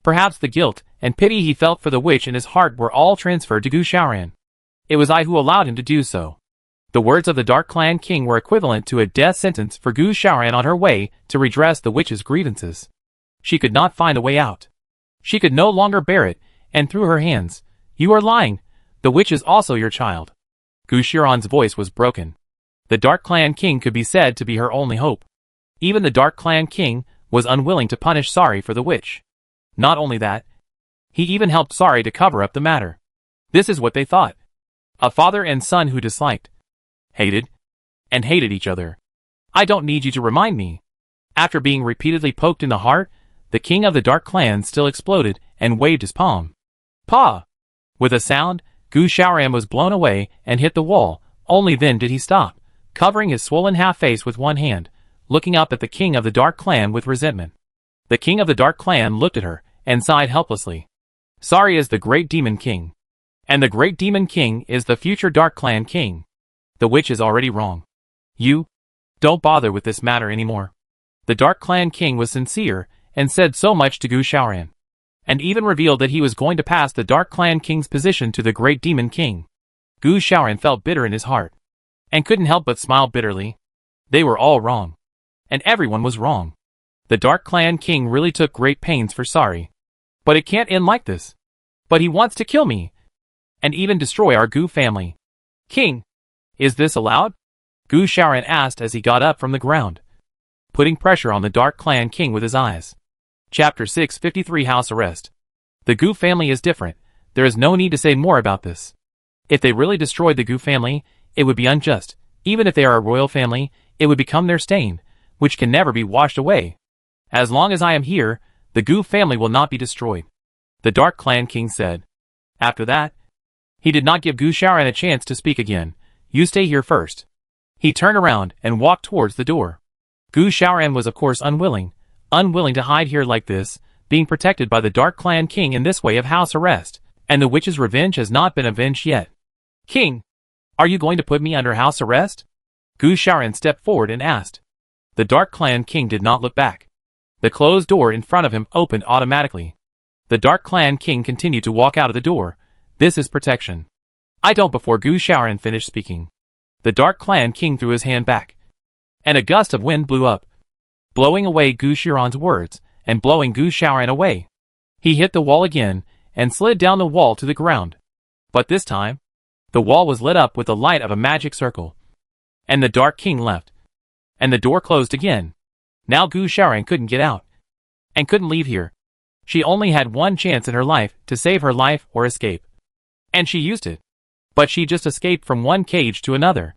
Speaker 1: Perhaps the guilt and pity he felt for the witch in his heart were all transferred to Gu Xiaoran. It was I who allowed him to do so. The words of the Dark Clan King were equivalent to a death sentence for Gu Xiaoran on her way to redress the witch's grievances. She could not find a way out. She could no longer bear it, and threw her hands. You are lying. The witch is also your child. Gu Xiaoran's voice was broken. The Dark Clan King could be said to be her only hope. Even the Dark Clan King was unwilling to punish Sari for the witch. Not only that, he even helped Sari to cover up the matter. This is what they thought. A father and son who disliked, hated, and hated each other. I don't need you to remind me. After being repeatedly poked in the heart, the king of the Dark Clan still exploded and waved his palm. Pa! With a sound, Gu Xiaoran was blown away and hit the wall. Only then did he stop, covering his swollen half-face with one hand, looking up at the king of the Dark Clan with resentment. The king of the Dark Clan looked at her and sighed helplessly. Sari is the Great Demon King. And the Great Demon King is the future Dark Clan King. The witch is already wrong. You don't bother with this matter anymore. The Dark Clan King was sincere and said so much to Gu Xiaoran, and even revealed that he was going to pass the Dark Clan King's position to the Great Demon King. Gu Xiaoran felt bitter in his heart, and couldn't help but smile bitterly. They were all wrong, and everyone was wrong. The Dark Clan King really took great pains for Sari. But it can't end like this. But he wants to kill me, and even destroy our Gu family. King, is this allowed? Gu Xiaoran asked as he got up from the ground, putting pressure on the Dark Clan King with his eyes. Chapter 653, House Arrest. The Gu family is different. There is no need to say more about this. If they really destroyed the Gu family, it would be unjust. Even if they are a royal family, it would become their stain, which can never be washed away. As long as I am here, the Gu family will not be destroyed, the Dark Clan King said. After that, he did not give Gu Xiaoran a chance to speak again. You stay here first. He turned around and walked towards the door. Gu Xiaoran was of course unwilling to hide here like this, being protected by the Dark Clan King in this way of house arrest, and the witch's revenge has not been avenged yet. King, are you going to put me under house arrest? Gu Xiaoran stepped forward and asked. The Dark Clan King did not look back. The closed door in front of him opened automatically. The Dark Clan King continued to walk out of the door. This is protection. I don't. Before Gu Xiaoran finished speaking, the Dark Clan King threw his hand back, and a gust of wind blew up, blowing away Gu Xiaoran's words and blowing Gu Xiaoran away. He hit the wall again and slid down the wall to the ground. But this time, the wall was lit up with the light of a magic circle, and the Dark King left. and the door closed again. Now Gu Xiaoran couldn't get out, and couldn't leave here. She only had one chance in her life to save her life or escape. And she used it. But she just escaped from one cage to another.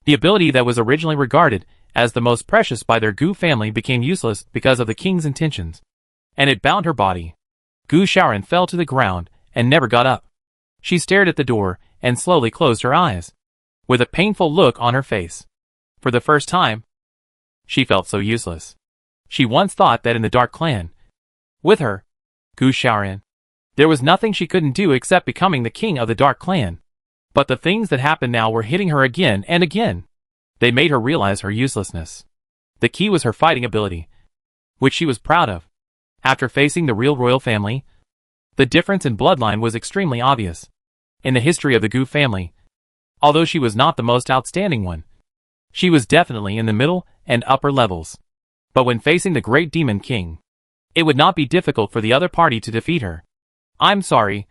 Speaker 1: The ability that was originally regarded as the most precious by their Gu family became useless because of the king's intentions. And it bound her body. Gu Xiaoran fell to the ground and never got up. She stared at the door and slowly closed her eyes, with a painful look on her face. For the first time, she felt so useless. She once thought that in the Dark Clan, with her, Gu Xiaoran, there was nothing she couldn't do except becoming the king of the Dark Clan. But the things that happened now were hitting her again and again. They made her realize her uselessness. The key was her fighting ability, which she was proud of. After facing the real royal family, the difference in bloodline was extremely obvious. In the history of the Gu family, although she was not the most outstanding one, she was definitely in the middle and upper levels. But when facing the great demon king, it would not be difficult for the other party to defeat her. I'm sorry.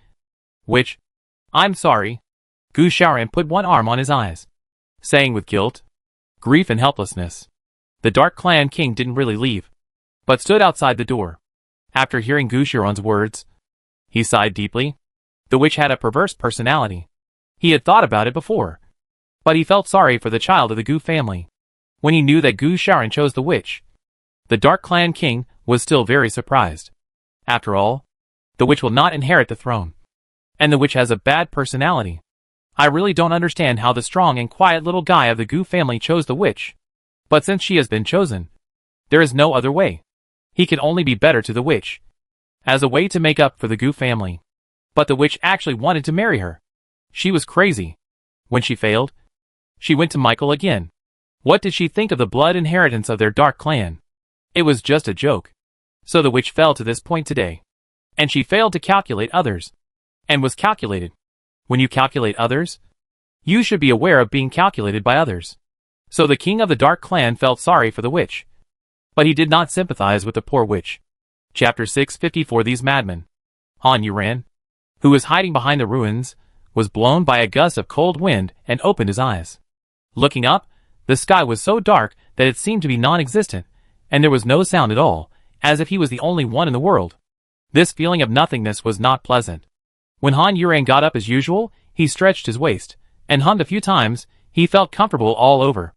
Speaker 1: I'm sorry. Gu Xiaoran put one arm on his eyes, saying with guilt, grief and helplessness. The Dark Clan king didn't really leave, but stood outside the door. After hearing Gu Xiaoran's words, he sighed deeply. The witch had a perverse personality. He had thought about it before, but he felt sorry for the child of the Gu family. When he knew that Gu Xiaoran chose the witch, the Dark Clan king was still very surprised. After all, the witch will not inherit the throne, and the witch has a bad personality. I really don't understand how the strong and quiet little guy of the Gu family chose the witch. But since she has been chosen, there is no other way. He can only be better to the witch, as a way to make up for the Gu family. But the witch actually wanted to marry her. She was crazy. When she failed, she went to Michael again. What did she think of the blood inheritance of their Dark Clan? It was just a joke. So the witch fell to this point today. And she failed to calculate others. And was calculated. When you calculate others, you should be aware of being calculated by others. So the king of the Dark Clan felt sorry for the witch. But he did not sympathize with the poor witch. Chapter 654. These madmen. Han Yuran, who was hiding behind the ruins, was blown by a gust of cold wind and opened his eyes. Looking up, the sky was so dark that it seemed to be non-existent, and there was no sound at all, as if he was the only one in the world. This feeling of nothingness was not pleasant. When Han Yuran got up as usual, he stretched his waist, and hummed a few times. He felt comfortable all over.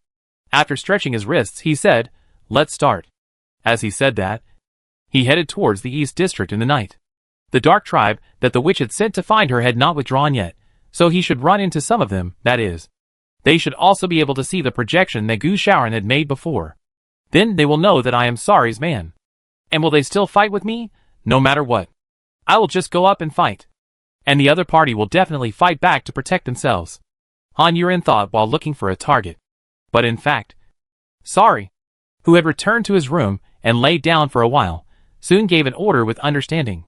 Speaker 1: After stretching his wrists, he said, "Let's start." As he said that, he headed towards the East District in the night. The dark tribe that the witch had sent to find her had not withdrawn yet, so he should run into some of them, that is. They should also be able to see the projection that Gu Xiaoran had made before. Then they will know that I am Sari's man. And will they still fight with me? No matter what. I will just go up and fight. And the other party will definitely fight back to protect themselves. Han Yuran thought while looking for a target. But in fact, Sari, who had returned to his room and laid down for a while, soon gave an order with understanding.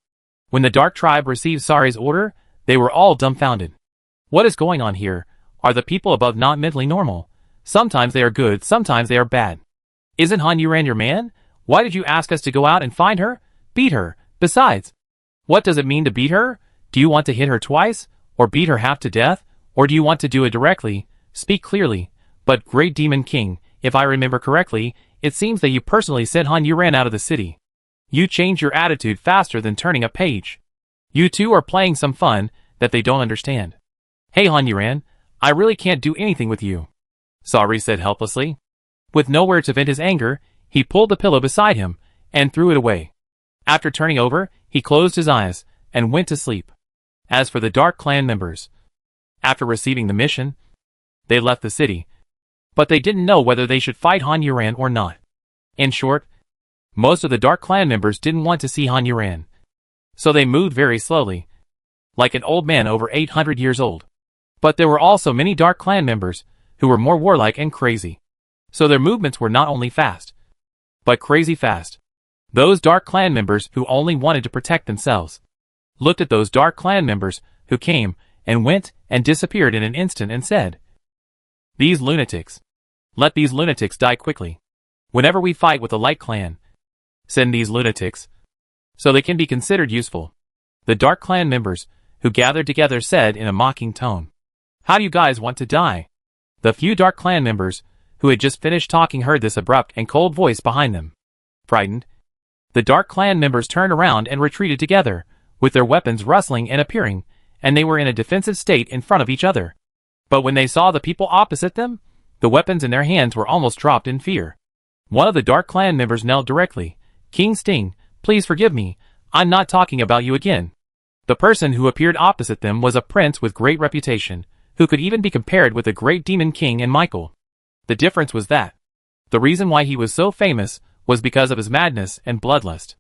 Speaker 1: When the Dark Tribe received Sari's order, they were all dumbfounded. What is going on here? Are the people above not mentally normal? Sometimes they are good, sometimes they are bad. Isn't Han Yuran your man? Why did you ask us to go out and find her? Beat her. Besides, what does it mean to beat her? Do you want to hit her twice? Or beat her half to death? Or do you want to do it directly? Speak clearly. But Great Demon King, if I remember correctly, it seems that you personally sent Han Yuran out of the city. You change your attitude faster than turning a page. You two are playing some fun that they don't understand. Hey Han Yuran, I really can't do anything with you. Sari said helplessly. With nowhere to vent his anger, he pulled the pillow beside him and threw it away. After turning over, he closed his eyes and went to sleep. As for the Dark Clan members, after receiving the mission, they left the city, but they didn't know whether they should fight Han Yuran or not. In short, most of the Dark Clan members didn't want to see Han Yuran, so they moved very slowly, like an old man over 800 years old. But there were also many Dark Clan members who were more warlike and crazy, so their movements were not only fast, but crazy fast. Those Dark Clan members who only wanted to protect themselves looked at those Dark Clan members who came and went and disappeared in an instant and said, "These lunatics. Let these lunatics die quickly. Whenever we fight with the Light Clan, send these lunatics, so they can be considered useful." The Dark Clan members who gathered together said in a mocking tone, "How do you guys want to die?" The few Dark Clan members who had just finished talking, heard this abrupt and cold voice behind them. Frightened, the Dark Clan members turned around and retreated together, with their weapons rustling and appearing, and they were in a defensive state in front of each other. But when they saw the people opposite them, the weapons in their hands were almost dropped in fear. One of the Dark Clan members knelt directly. "King Sting, please forgive me, I'm not talking about you again." The person who appeared opposite them was a prince with great reputation, who could even be compared with the great demon king and Michael. The difference was that the reason why he was so famous was because of his madness and bloodlust.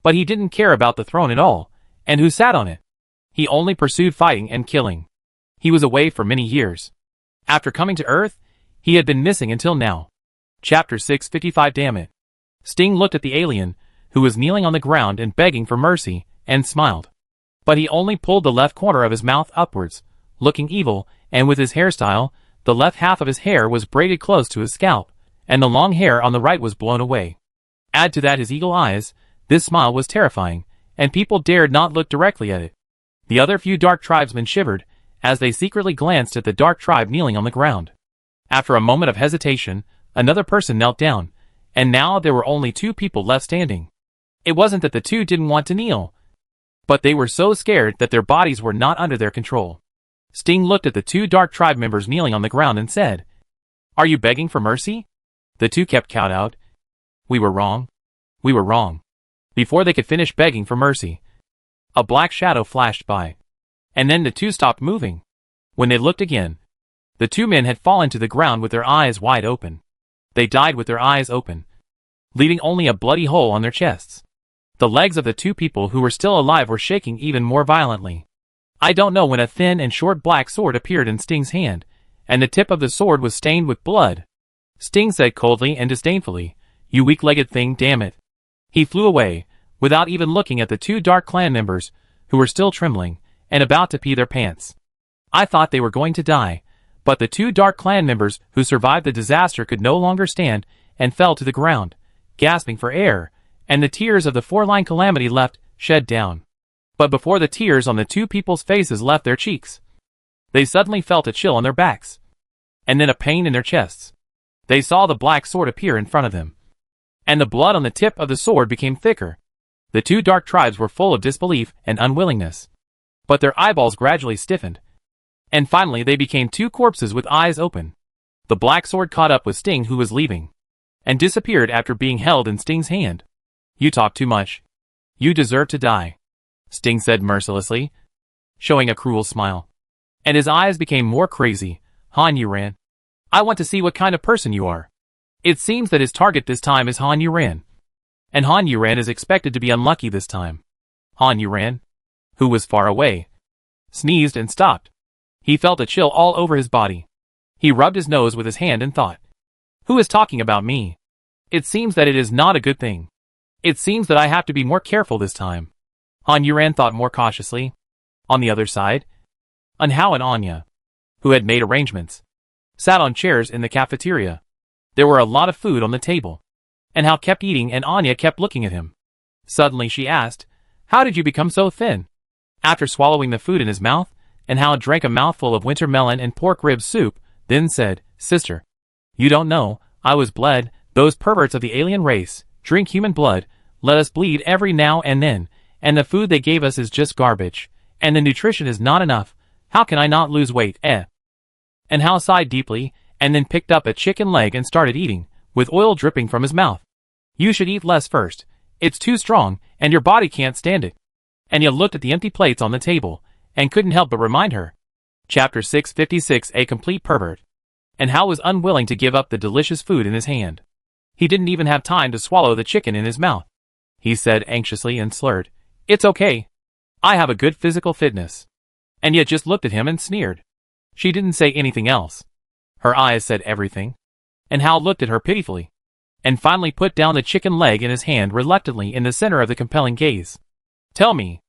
Speaker 1: But he didn't care about the throne at all, and who sat on it. He only pursued fighting and killing. He was away for many years. After coming to Earth, he had been missing until now. Chapter 655. Damn it. Sting looked at the alien, who was kneeling on the ground and begging for mercy, and smiled. But he only pulled the left corner of his mouth upwards, looking evil, and with his hairstyle, the left half of his hair was braided close to his scalp, and the long hair on the right was blown away. Add to that his eagle eyes. This smile was terrifying, and people dared not look directly at it. The other few dark tribesmen shivered, as they secretly glanced at the dark tribe kneeling on the ground. After a moment of hesitation, another person knelt down, and now there were only 2 people left standing. It wasn't that the 2 didn't want to kneel, but they were so scared that their bodies were not under their control. Sting looked at the 2 dark tribe members kneeling on the ground and said, "Are you begging for mercy?" The 2 kept count out. "We were wrong. We were wrong." Before they could finish begging for mercy, a black shadow flashed by. And then the 2 stopped moving. When they looked again, the 2 men had fallen to the ground with their eyes wide open. They died with their eyes open, leaving only a bloody hole on their chests. The legs of the 2 people who were still alive were shaking even more violently. I don't know when a thin and short black sword appeared in Sting's hand, and the tip of the sword was stained with blood. Sting said coldly and disdainfully, "You weak-legged thing, damn it." He flew away, without even looking at the 2 Dark Clan members, who were still trembling, and about to pee their pants. I thought they were going to die, but the 2 Dark Clan members who survived the disaster could no longer stand, and fell to the ground, gasping for air, and the tears of the four-line calamity left, shed down. But before the tears on the 2 people's faces left their cheeks, they suddenly felt a chill on their backs, and then a pain in their chests. They saw the black sword appear in front of them, and the blood on the tip of the sword became thicker. The 2 dark tribes were full of disbelief and unwillingness, but their eyeballs gradually stiffened, and finally they became 2 corpses with eyes open. The black sword caught up with Sting, who was leaving, and disappeared after being held in Sting's hand. "You talk too much. You deserve to die," Sting said mercilessly, showing a cruel smile. And his eyes became more crazy. "Han Yuran, I want to see what kind of person you are." It seems that his target this time is Han Yuran, and Han Yuran is expected to be unlucky this time. Han Yuran, who was far away, sneezed and stopped. He felt a chill all over his body. He rubbed his nose with his hand and thought, "Who is talking about me? It seems that it is not a good thing. It seems that I have to be more careful this time." Han Yuran thought more cautiously. On the other side, Anhao and Anya, who had made arrangements, sat on chairs in the cafeteria. There were a lot of food on the table, and Hao kept eating and Anya kept looking at him. Suddenly she asked, "How did you become so thin?" After swallowing the food in his mouth, Anhao drank a mouthful of winter melon and pork rib soup, then said, "Sister, you don't know, I was bled. Those perverts of the alien race drink human blood, let us bleed every now and then, and the food they gave us is just garbage, and the nutrition is not enough. How can I not lose weight, eh?" And Hao sighed deeply, and then picked up a chicken leg and started eating, with oil dripping from his mouth. "You should eat less first. It's too strong, and your body can't stand it." Anya looked at the empty plates on the table, and couldn't help but remind her. Chapter 656. A complete pervert. And Hao was unwilling to give up the delicious food in his hand. He didn't even have time to swallow the chicken in his mouth. He said anxiously and slurred, "It's okay. I have a good physical fitness." Anya just looked at him and sneered. She didn't say anything else. Her eyes said everything. And Hao looked at her pitifully, and finally put down the chicken leg in his hand reluctantly in the center of the compelling gaze. "Tell me,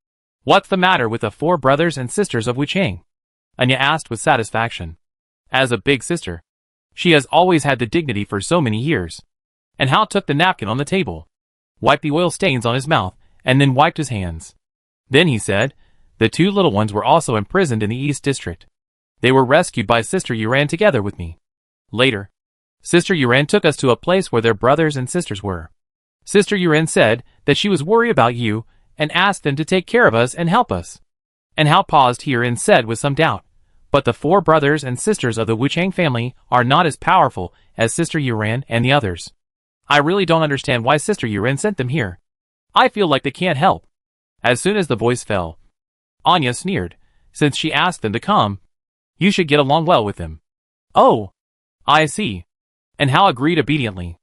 Speaker 1: what's the matter with the 4 brothers and sisters of Wuchang?" Anya asked with satisfaction. As a big sister, she has always had the dignity for so many years. And Hao took the napkin on the table, wiped the oil stains on his mouth, and then wiped his hands. Then he said, "The 2 little ones were also imprisoned in the East District. They were rescued by Sister Yuran together with me. Later, Sister Yuren took us to a place where their brothers and sisters were. Sister Yuren said that she was worried about you and asked them to take care of us and help us. And Hao paused here and said with some doubt, but the 4 brothers and sisters of the Wuchang family are not as powerful as Sister Yuren and the others. I really don't understand why Sister Yuren sent them here. I feel like they can't help. As soon as the voice fell, Anya sneered, since she asked them to come. You should get along well with them. Oh, I see. And Hao agreed obediently.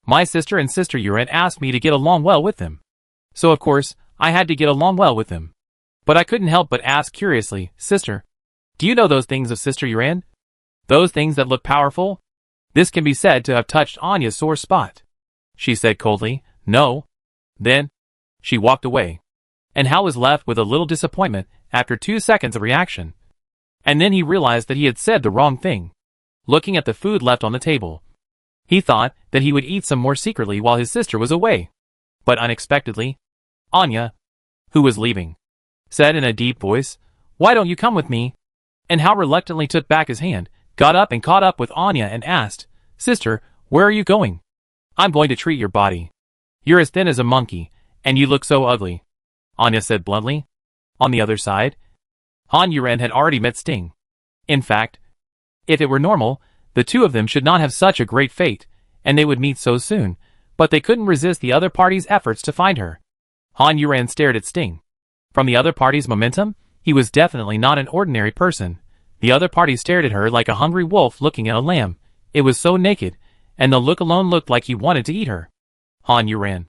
Speaker 1: My sister and Sister Yuren asked me to get along well with them. So of course, I had to get along well with them. But I couldn't help but ask curiously, Sister, do you know those things of Sister Yuren? Those things that look powerful? This can be said to have touched Anya's sore spot. She said coldly, no. Then, she walked away. And Hao was left with a little disappointment after 2 seconds of reaction. And then he realized that he had said the wrong thing. Looking at the food left on the table, he thought that he would eat some more secretly while his sister was away. But unexpectedly, Anya, who was leaving, said in a deep voice, why don't you come with me? And Hao reluctantly took back his hand, got up and caught up with Anya and asked, Sister, where are you going? I'm going to treat your body. You're as thin as a monkey, and you look so ugly, Anya said bluntly. On the other side, Han Yuren had already met Sting. In fact, if it were normal, the 2 of them should not have such a great fate, and they would meet so soon, but they couldn't resist the other party's efforts to find her. Han Yuren stared at Sting. From the other party's momentum, he was definitely not an ordinary person. The other party stared at her like a hungry wolf looking at a lamb. It was so naked, and the look alone looked like he wanted to eat her. Han Yuren,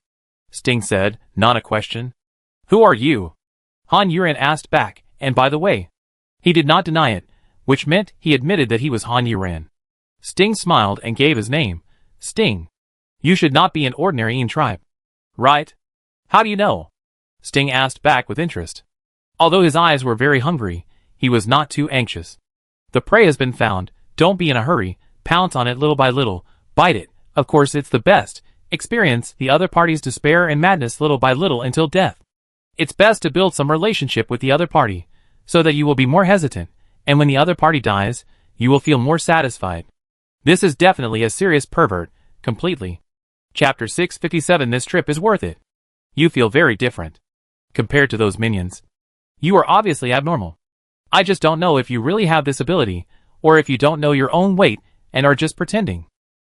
Speaker 1: Sting said, not a question. Who are you? Han Yuren asked back, and by the way, he did not deny it, which meant he admitted that he was Han Yuren. Sting smiled and gave his name. Sting. You should not be an ordinary Yin tribe. Right? How do you know? Sting asked back with interest. Although his eyes were very hungry, he was not too anxious. The prey has been found, don't be in a hurry, pounce on it little by little, bite it, of course it's the best, experience the other party's despair and madness little by little until death. It's best to build some relationship with the other party, so that you will be more hesitant, and when the other party dies, you will feel more satisfied. This is definitely a serious pervert, completely. Chapter 657. This trip is worth it. You feel very different. Compared to those minions. You are obviously abnormal. I just don't know if you really have this ability, or if you don't know your own weight and are just pretending.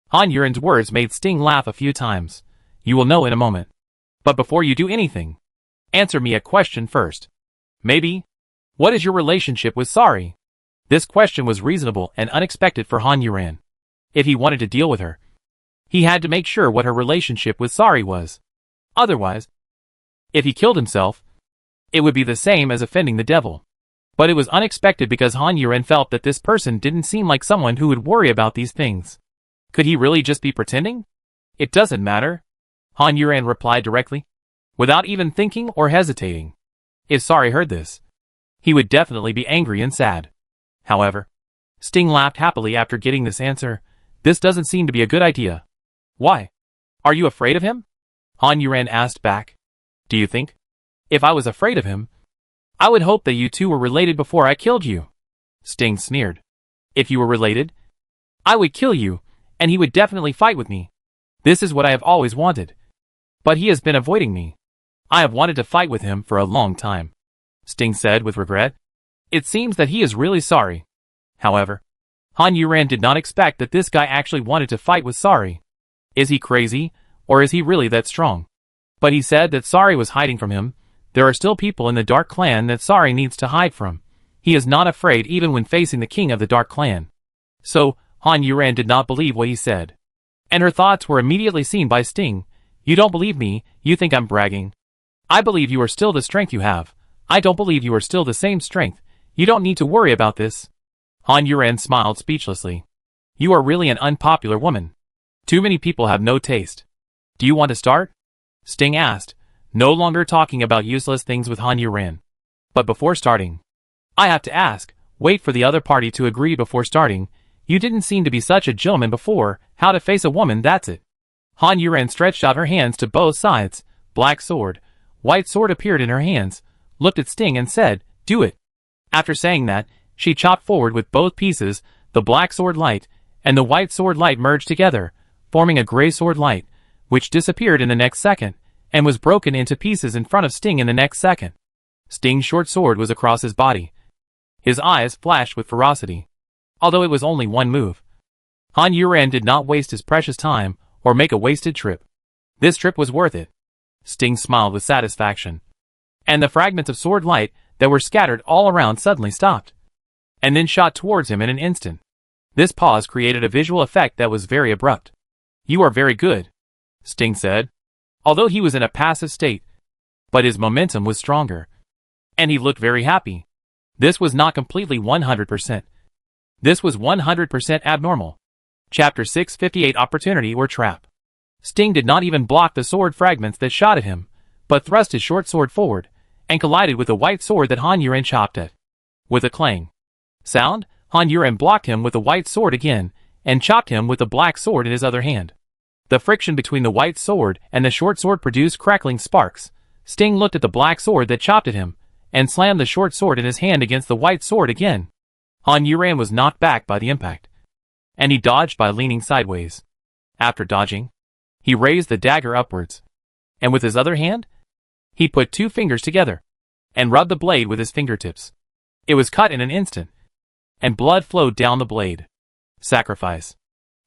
Speaker 1: Han Yuren's words made Sting laugh a few times. You will know in a moment. But before you do anything, answer me a question first. Maybe? What is your relationship with Sari? This question was reasonable and unexpected for Han Yuren. If he wanted to deal with her, he had to make sure what her relationship with Sari was. Otherwise, if he killed himself, it would be the same as offending the devil. But it was unexpected because Han Yuren felt that this person didn't seem like someone who would worry about these things. Could he really just be pretending? It doesn't matter, Han Yuren replied directly, without even thinking or hesitating. If Sari heard this, he would definitely be angry and sad. However, Sting laughed happily after getting this answer. This doesn't seem to be a good idea. Why? Are you afraid of him? Han Yuren asked back. Do you think? If I was afraid of him, I would hope that you two were related before I killed you. Sting sneered. If you were related, I would kill you, and he would definitely fight with me. This is what I have always wanted. But he has been avoiding me. I have wanted to fight with him for a long time, Sting said with regret. It seems that he is really sorry. However, Han Yuren did not expect that this guy actually wanted to fight with Sari. Is he crazy, or is he really that strong? But he said that Sari was hiding from him. There are still people in the Dark Clan that Sari needs to hide from. He is not afraid even when facing the king of the Dark Clan. So, Han Yuren did not believe what he said. And her thoughts were immediately seen by Sting. You don't believe me, you think I'm bragging. I believe you are still the strength you have. I don't believe you are still the same strength. You don't need to worry about this. Han Yuren smiled speechlessly. You are really an unpopular woman. Too many people have no taste. Do you want to start? Sting asked, no longer talking about useless things with Han Yuren. But before starting, I have to ask, wait for the other party to agree before starting. You didn't seem to be such a gentleman before. How to face a woman, that's it. Han Yuren stretched out her hands to both sides. Black sword, white sword appeared in her hands, looked at Sting and said, do it. After saying that, she chopped forward with both pieces, the black sword light, and the white sword light merged together, forming a gray sword light, which disappeared in the next second, and was broken into pieces in front of Sting in the next second. Sting's short sword was across his body. His eyes flashed with ferocity. Although it was only one move, Han Yuren did not waste his precious time or make a wasted trip. This trip was worth it. Sting smiled with satisfaction. And the fragments of sword light that were scattered all around suddenly stopped, and then shot towards him in an instant. This pause created a visual effect that was very abrupt. "You are very good," Sting said, although he was in a passive state, but his momentum was stronger. And he looked very happy. This was not completely 100%. This was 100% abnormal. Chapter 658 Opportunity or Trap. Sting did not even block the sword fragments that shot at him, but thrust his short sword forward, and collided with the white sword that Han Yuren chopped at. With a clang sound, Han Yuren blocked him with the white sword again, and chopped him with the black sword in his other hand. The friction between the white sword and the short sword produced crackling sparks. Sting looked at the black sword that chopped at him, and slammed the short sword in his hand against the white sword again. Han Yuren was knocked back by the impact, and he dodged by leaning sideways. After dodging, he raised the dagger upwards, and with his other hand, he put two fingers together, and rubbed the blade with his fingertips. It was cut in an instant, and blood flowed down the blade. "Sacrifice,"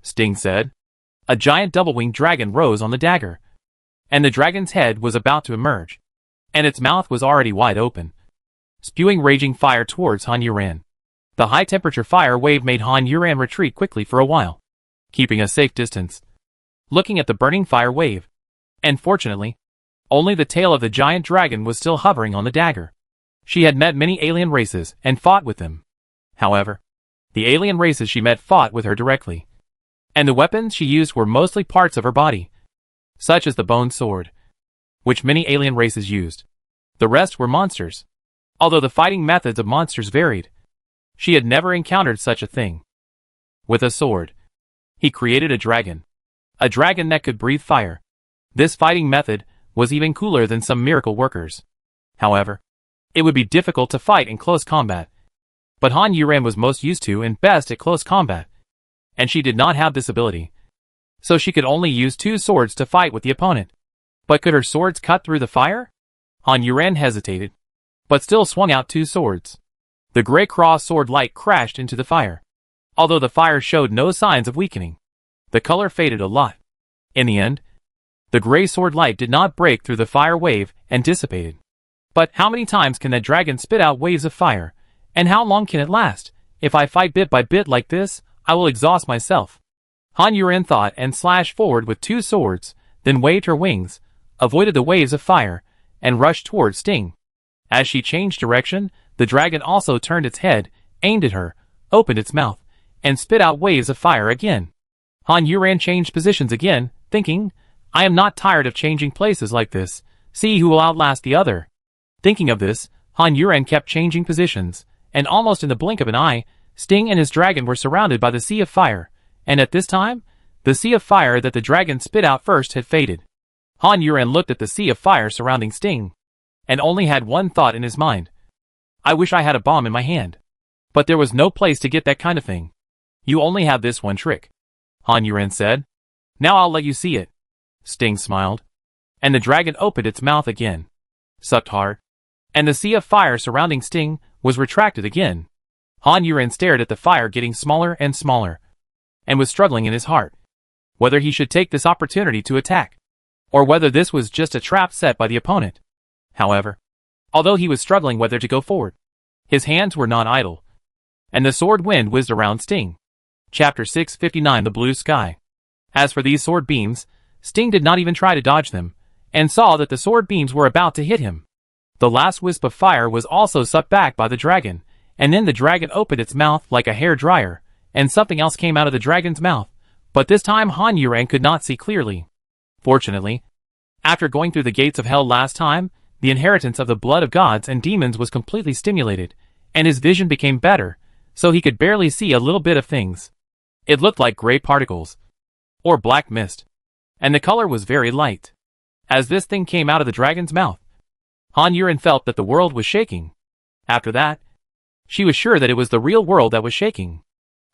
Speaker 1: Sting said. A giant double-winged dragon rose on the dagger, and the dragon's head was about to emerge, and its mouth was already wide open, spewing raging fire towards Han Yuren. The high-temperature fire wave made Han Yuren retreat quickly for a while, keeping a safe distance, looking at the burning fire wave. And fortunately, only the tail of the giant dragon was still hovering on the dagger. She had met many alien races and fought with them. However, the alien races she met fought with her directly, and the weapons she used were mostly parts of her body, such as the bone sword, which many alien races used. The rest were monsters. Although the fighting methods of monsters varied, she had never encountered such a thing. With a sword, he created a dragon that could breathe fire. This fighting method was even cooler than some miracle workers. However, it would be difficult to fight in close combat. But Han Yuren was most used to and best at close combat, and she did not have this ability, so she could only use two swords to fight with the opponent. But could her swords cut through the fire? Han Yuren hesitated, but still swung out two swords. The gray cross sword light crashed into the fire. Although the fire showed no signs of weakening, the color faded a lot. In the end, the gray sword light did not break through the fire wave and dissipated. But how many times can that dragon spit out waves of fire, and how long can it last? If I fight bit by bit like this, I will exhaust myself. Han Yuren thought and slashed forward with two swords, then waved her wings, avoided the waves of fire, and rushed towards Sting. As she changed direction, the dragon also turned its head, aimed at her, opened its mouth, and spit out waves of fire again. Han Yuren changed positions again, thinking, I am not tired of changing places like this. See who will outlast the other. Thinking of this, Han Yuren kept changing positions, and almost in the blink of an eye, Sting and his dragon were surrounded by the sea of fire, and at this time, the sea of fire that the dragon spit out first had faded. Han Yuren looked at the sea of fire surrounding Sting, and only had one thought in his mind. I wish I had a bomb in my hand. But there was no place to get that kind of thing. You only have this one trick, Han Yuren said. Now I'll let you see it. Sting smiled, and the dragon opened its mouth again, sucked hard, and the sea of fire surrounding Sting was retracted again. Han Yuren stared at the fire getting smaller and smaller, and was struggling in his heart, whether he should take this opportunity to attack, or whether this was just a trap set by the opponent. However, although he was struggling whether to go forward, his hands were not idle, and the sword wind whizzed around Sting. Chapter 659 The Blue Sky. As for these sword beams, Sting did not even try to dodge them, and saw that the sword beams were about to hit him. The last wisp of fire was also sucked back by the dragon, and then the dragon opened its mouth like a hair dryer, and something else came out of the dragon's mouth, but this time Han Yuren could not see clearly. Fortunately, after going through the gates of hell last time, the inheritance of the blood of gods and demons was completely stimulated, and his vision became better, so he could barely see a little bit of things. It looked like gray particles, or black mist, and the color was very light. As this thing came out of the dragon's mouth, Han Yuren felt that the world was shaking. After that, she was sure that it was the real world that was shaking.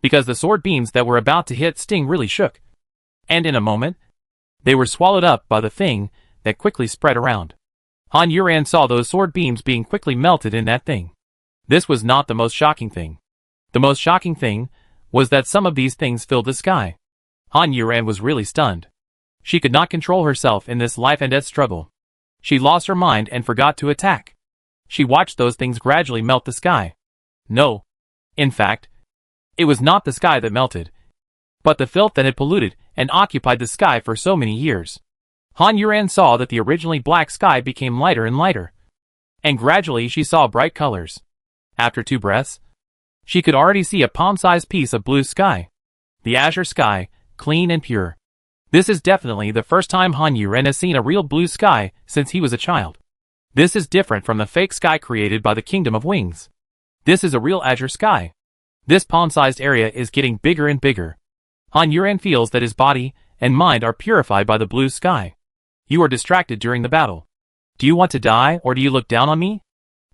Speaker 1: because the sword beams that were about to hit Sting really shook. And in a moment, they were swallowed up by the thing that quickly spread around. Han Yuran saw those sword beams being quickly melted in that thing. This was not the most shocking thing. The most shocking thing was that some of these things filled the sky. Han Yuran was really stunned. She could not control herself in this life and death struggle. She lost her mind and forgot to attack. She watched those things gradually melt the sky. No. In fact, it was not the sky that melted, but the filth that had polluted and occupied the sky for so many years. Han Yuran saw that the originally black sky became lighter and lighter, and gradually she saw bright colors. After 2 breaths, she could already see a palm-sized piece of blue sky. The azure sky, clean and pure. This is definitely the first time Han Yuran has seen a real blue sky since he was a child. This is different from the fake sky created by the Kingdom of Wings. This is a real azure sky. This palm-sized area is getting bigger and bigger. Han Yuran feels that his body and mind are purified by the blue sky. You are distracted during the battle. Do you want to die or do you look down on me?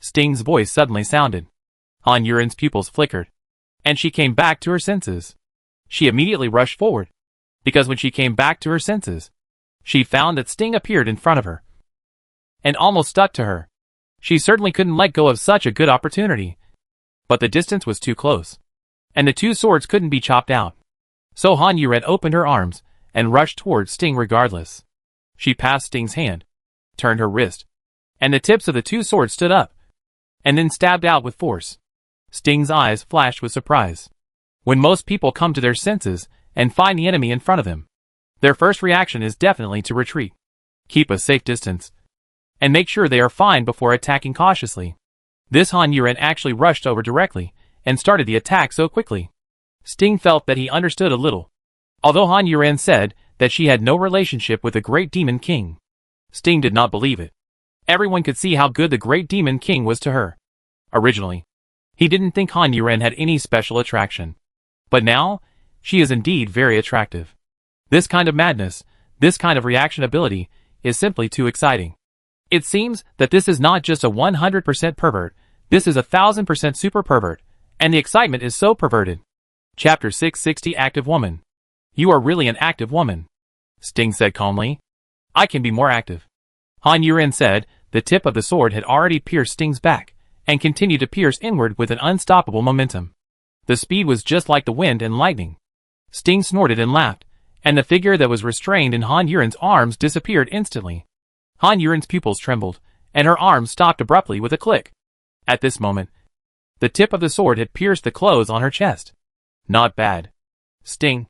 Speaker 1: Sting's voice suddenly sounded. Han Yuran's pupils flickered, and she came back to her senses. She immediately rushed forward, because when she came back to her senses, she found that Sting appeared in front of her, and almost stuck to her. She certainly couldn't let go of such a good opportunity, but the distance was too close, and the 2 swords couldn't be chopped out. So Han Yuran opened her arms and rushed towards Sting regardless. She passed Sting's hand, turned her wrist, and the tips of the 2 swords stood up, and then stabbed out with force. Sting's eyes flashed with surprise. When most people come to their senses and find the enemy in front of them, their first reaction is definitely to retreat, keep a safe distance, and make sure they are fine before attacking cautiously. This Han Yuran actually rushed over directly and started the attack so quickly. Sting felt that he understood a little. Although Han Yuran said that she had no relationship with the Great Demon King, Sting did not believe it. Everyone could see how good the Great Demon King was to her. Originally, he didn't think Han Yuran had any special attraction. But now, she is indeed very attractive. This kind of madness, this kind of reaction ability, is simply too exciting. It seems that this is not just a 100% pervert, this is 1000% super pervert, and the excitement is so perverted. Chapter 660 Active Woman. You are really an active woman, Sting said calmly. I can be more active. Han Yuran said the tip of the sword had already pierced Sting's back, and continued to pierce inward with an unstoppable momentum. The speed was just like the wind and lightning. Sting snorted and laughed, and the figure that was restrained in Han Yuran's arms disappeared instantly. Han Yuran's pupils trembled, and her arms stopped abruptly with a click. At this moment, the tip of the sword had pierced the clothes on her chest. Not bad. Sting,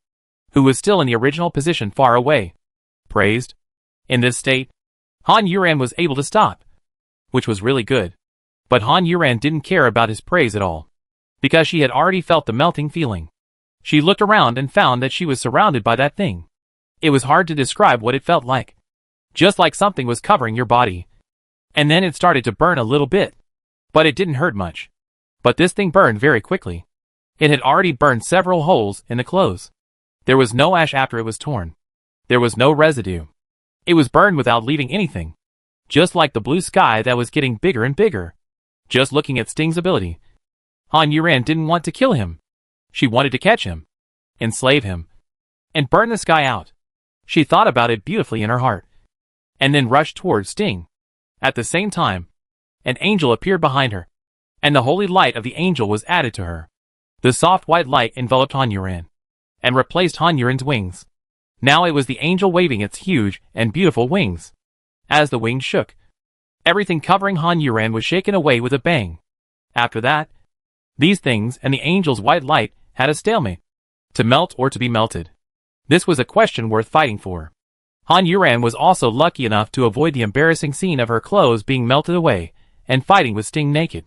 Speaker 1: who was still in the original position far away, praised. In this state, Han Yuran was able to stop, which was really good. But Han Yuran didn't care about his praise at all, because she had already felt the melting feeling. She looked around and found that she was surrounded by that thing. It was hard to describe what it felt like. Just like something was covering your body. And then it started to burn a little bit. But it didn't hurt much. But this thing burned very quickly. It had already burned several holes in the clothes. There was no ash after it was torn. There was no residue. It was burned without leaving anything. Just like the blue sky that was getting bigger and bigger. Just looking at Sting's ability, Han Yuran didn't want to kill him. She wanted to catch him, enslave him, and burn the sky out. She thought about it beautifully in her heart, and then rushed towards Sting. At the same time, an angel appeared behind her, and the holy light of the angel was added to her. The soft white light enveloped Han Yuran, and replaced Han Yuran's wings. Now it was the angel waving its huge and beautiful wings. As the wings shook, everything covering Han Yuran was shaken away with a bang. After that, these things and the angel's white light had a stalemate. To melt or to be melted. This was a question worth fighting for. Han Yuran was also lucky enough to avoid the embarrassing scene of her clothes being melted away and fighting with Sting naked.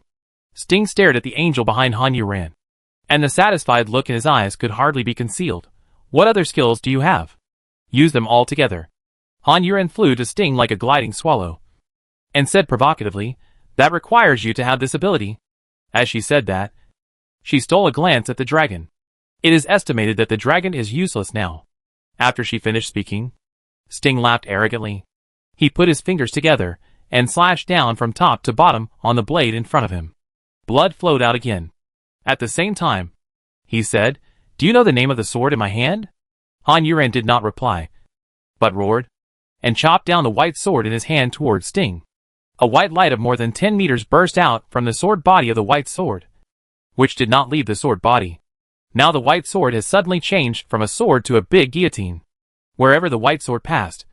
Speaker 1: Sting stared at the angel behind Han Yuran, and the satisfied look in his eyes could hardly be concealed. What other skills do you have? Use them all together. Han Yuran flew to Sting like a gliding swallow, and said provocatively, that requires you to have this ability. As she said that, she stole a glance at the dragon. It is estimated that the dragon is useless now. After she finished speaking, Sting laughed arrogantly. He put his fingers together and slashed down from top to bottom on the blade in front of him. Blood flowed out again. At the same time, he said, Do you know the name of the sword in my hand? Han Yuran did not reply, but roared, and chopped down the white sword in his hand towards Sting. A white light of more than 10 meters burst out from the sword body of the white sword, which did not leave the sword body. Now the white sword has suddenly changed from a sword to a big guillotine. Wherever the white sword passed,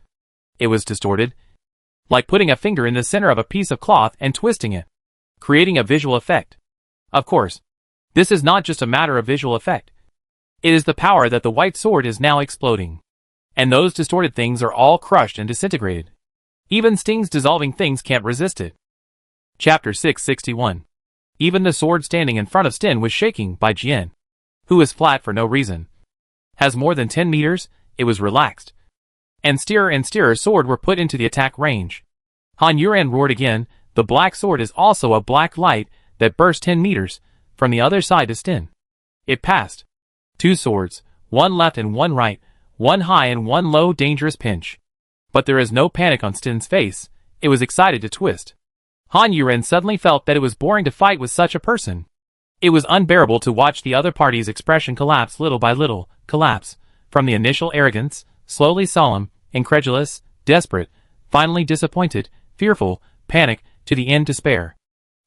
Speaker 1: it was distorted, like putting a finger in the center of a piece of cloth and twisting it, creating a visual effect. Of course, this is not just a matter of visual effect. It is the power that the white sword is now exploding. And those distorted things are all crushed and disintegrated. Even Sting's dissolving things can't resist it. Chapter 661. Even the sword standing in front of Sting was shaking by Jian, who was flat for no reason. Has more than 10 meters, it was relaxed. And Steerer's sword were put into the attack range. Han Yuran roared again. The black sword is also a black light that burst 10 meters from the other side to Sting. It passed. 2 swords, one left and one right, one high and one low, dangerous pinch. But there is no panic on Sting's face. It was excited to twist. Han Yuran suddenly felt that it was boring to fight with such a person. It was unbearable to watch the other party's expression collapse little by little, from the initial arrogance, slowly solemn, incredulous, desperate, finally disappointed, fearful, panic, to the end despair.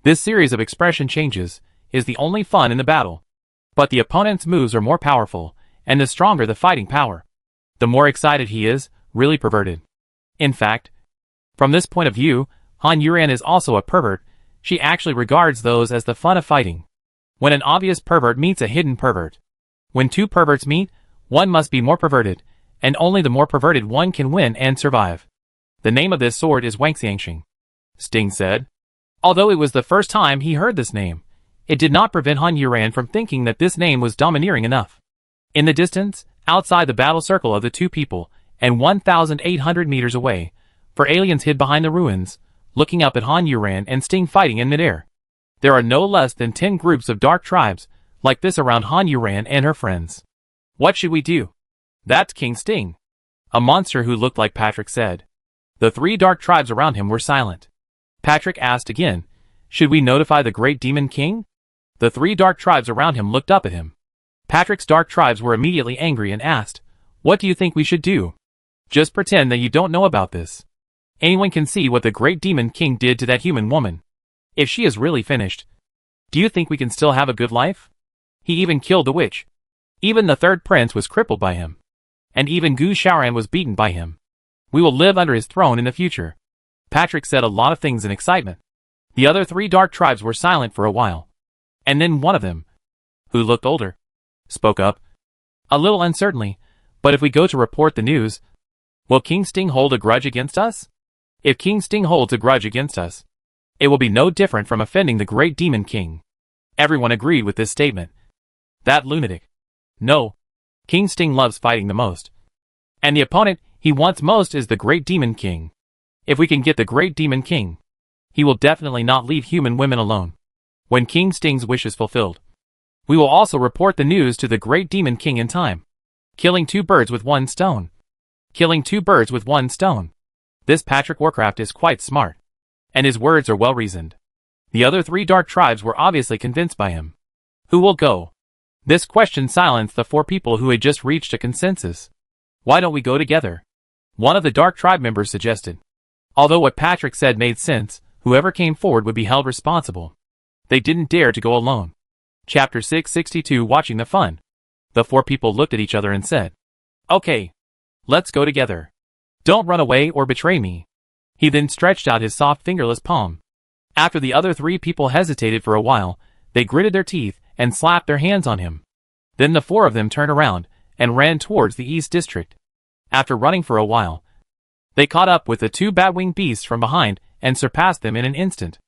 Speaker 1: This series of expression changes is the only fun in the battle. But the opponent's moves are more powerful, and the stronger the fighting power, the more excited he is, really perverted. In fact, from this point of view, Han Yuran is also a pervert. She actually regards those as the fun of fighting. When an obvious pervert meets a hidden pervert. When 2 perverts meet, one must be more perverted, and only the more perverted one can win and survive. The name of this sword is Wangxiangxing, Sting said. Although it was the first time he heard this name, it did not prevent Han Yuran from thinking that this name was domineering enough. In the distance, outside the battle circle of the 2 people, and 1,800 meters away, for aliens hid behind the ruins, looking up at Han Yuran and Sting fighting in midair. There are no less than 10 groups of dark tribes like this around Han Yuran and her friends. What should we do? That's King Sting, a monster who looked like Patrick said. The 3 dark tribes around him were silent. Patrick asked again, should we notify the great demon king? The 3 dark tribes around him looked up at him. Patrick's dark tribes were immediately angry and asked, what do you think we should do? Just pretend that you don't know about this. Anyone can see what the great demon king did to that human woman. If she is really finished, do you think we can still have a good life? He even killed the witch. Even the 3rd prince was crippled by him. And even Gu Shaoran was beaten by him. We will live under his throne in the future. Patrick said a lot of things in excitement. The other 3 dark tribes were silent for a while. And then one of them, who looked older, spoke up, a little uncertainly, but if we go to report the news, will King Sting hold a grudge against us? If King Sting holds a grudge against us, it will be no different from offending the great demon king. Everyone agreed with this statement. That lunatic. No. King Sting loves fighting the most. And the opponent he wants most is the great demon king. If we can get the great demon king, he will definitely not leave human women alone. When King Sting's wish is fulfilled, we will also report the news to the great demon king in time. Killing 2 birds with 1 stone. Killing 2 birds with 1 stone. This Patrick Warcraft is quite smart. And his words are well reasoned. The other 3 dark tribes were obviously convinced by him. Who will go? This question silenced the 4 people who had just reached a consensus. Why don't we go together? One of the dark tribe members suggested. Although what Patrick said made sense, whoever came forward would be held responsible. They didn't dare to go alone. Chapter 662. Watching the fun. The 4 people looked at each other and said, okay, let's go together. Don't run away or betray me. He then stretched out his soft fingerless palm. After the other 3 people hesitated for a while, they gritted their teeth and slapped their hands on him. Then the 4 of them turned around and ran towards the East District. After running for a while, they caught up with the 2 bat-winged beasts from behind and surpassed them in an instant.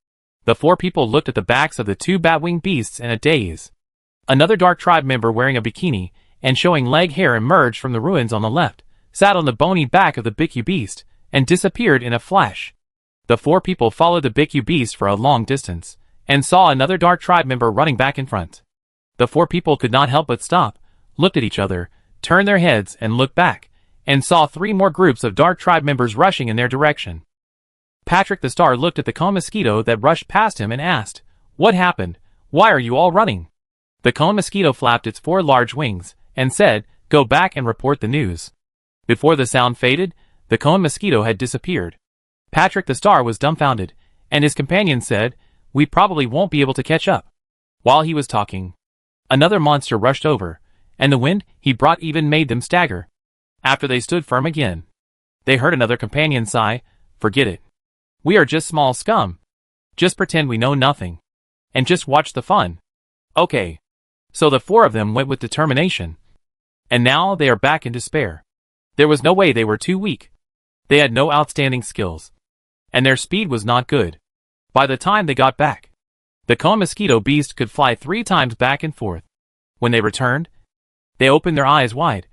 Speaker 1: The 4 people looked at the backs of the 2 bat-winged beasts in a daze. Another dark tribe member wearing a bikini and showing leg hair emerged from the ruins on the left, sat on the bony back of the Bikku beast, and disappeared in a flash. The 4 people followed the Bikku beast for a long distance, and saw another dark tribe member running back in front. The 4 people could not help but stop, looked at each other, turned their heads and looked back, and saw 3 more groups of dark tribe members rushing in their direction. Patrick the Star looked at the cone mosquito that rushed past him and asked, what happened? Why are you all running? The cone mosquito flapped its 4 large wings, and said, "Go back and report the news." Before the sound faded, the cone mosquito had disappeared. Patrick the Star was dumbfounded, and his companion said, "We probably won't be able to catch up." While he was talking, another monster rushed over, and the wind he brought even made them stagger. After they stood firm again, they heard another companion sigh, "Forget it. We are just small scum. Just pretend we know nothing. And just watch the fun." Okay. So the four of them went with determination. And now they are back in despair. There was no way they were too weak. They had no outstanding skills. And their speed was not good. By the time they got back, the cone mosquito beast could fly 3 times back and forth. When they returned, they opened their eyes wide,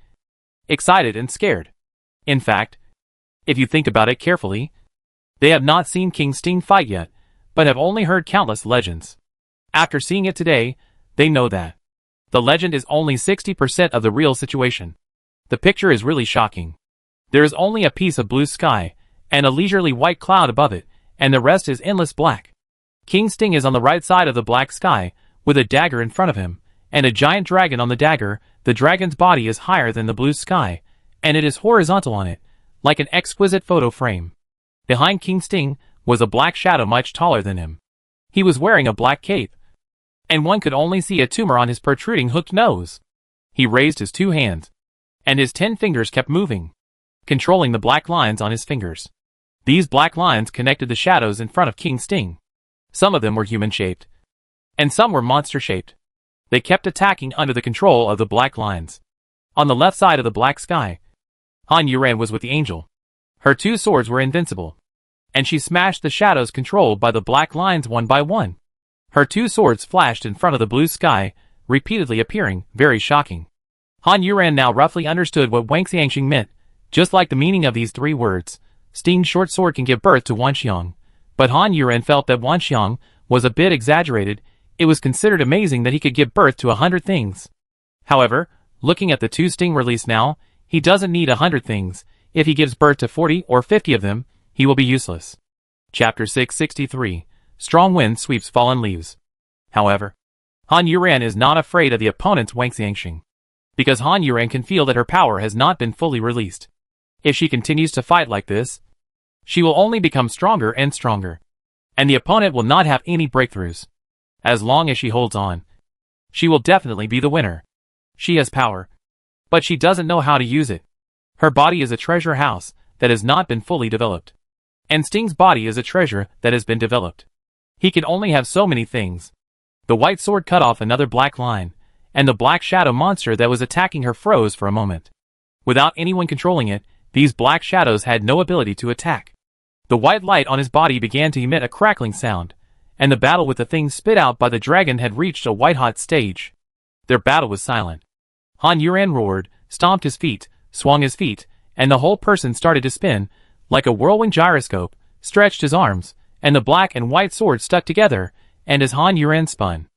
Speaker 1: excited and scared. In fact, if you think about it carefully, they have not seen King Sting fight yet, but have only heard countless legends. After seeing it today, they know that the legend is only 60% of the real situation. The picture is really shocking. There is only a piece of blue sky, and a leisurely white cloud above it, and the rest is endless black. King Sting is on the right side of the black sky, with a dagger in front of him, and a giant dragon on the dagger. The dragon's body is higher than the blue sky, and it is horizontal on it, like an exquisite photo frame. Behind King Sting was a black shadow much taller than him. He was wearing a black cape, and one could only see a tumor on his protruding hooked nose. He raised his 2 hands, and his 10 fingers kept moving, controlling the black lines on his fingers. These black lines connected the shadows in front of King Sting. Some of them were human-shaped, and some were monster-shaped. They kept attacking under the control of the black lines. On the left side of the black sky, Han Yuran was with the angel. Her 2 swords were invincible, and she smashed the shadows controlled by the black lines one by one. Her 2 swords flashed in front of the blue sky, repeatedly appearing, very shocking. Han Yuran now roughly understood what Wang Xiangxing meant, just like the meaning of these 3 words. Sting's short sword can give birth to Wanxiang, but Han Yuran felt that Wanxiang was a bit exaggerated. It was considered amazing that he could give birth to 100 things. However, looking at the 2 Sting released now, he doesn't need 100 things. If he gives birth to 40 or 50 of them, he will be useless. Chapter 663. Strong wind sweeps fallen leaves. However, Han Yuran is not afraid of the opponent's Wang Xiangxing, because Han Yuran can feel that her power has not been fully released. If she continues to fight like this, she will only become stronger and stronger, and the opponent will not have any breakthroughs. As long as she holds on, she will definitely be the winner. She has power, but she doesn't know how to use it. Her body is a treasure house that has not been fully developed, and Sting's body is a treasure that has been developed. He can only have so many things. The white sword cut off another black line, and the black shadow monster that was attacking her froze for a moment. Without anyone controlling it, these black shadows had no ability to attack. The white light on his body began to emit a crackling sound, and the battle with the things spit out by the dragon had reached a white-hot stage. Their battle was silent. Han Yuran roared, stomped his feet, swung his feet, and the whole person started to spin, like a whirlwind gyroscope, stretched his arms, and the black and white swords stuck together, and as Han Yuran spun,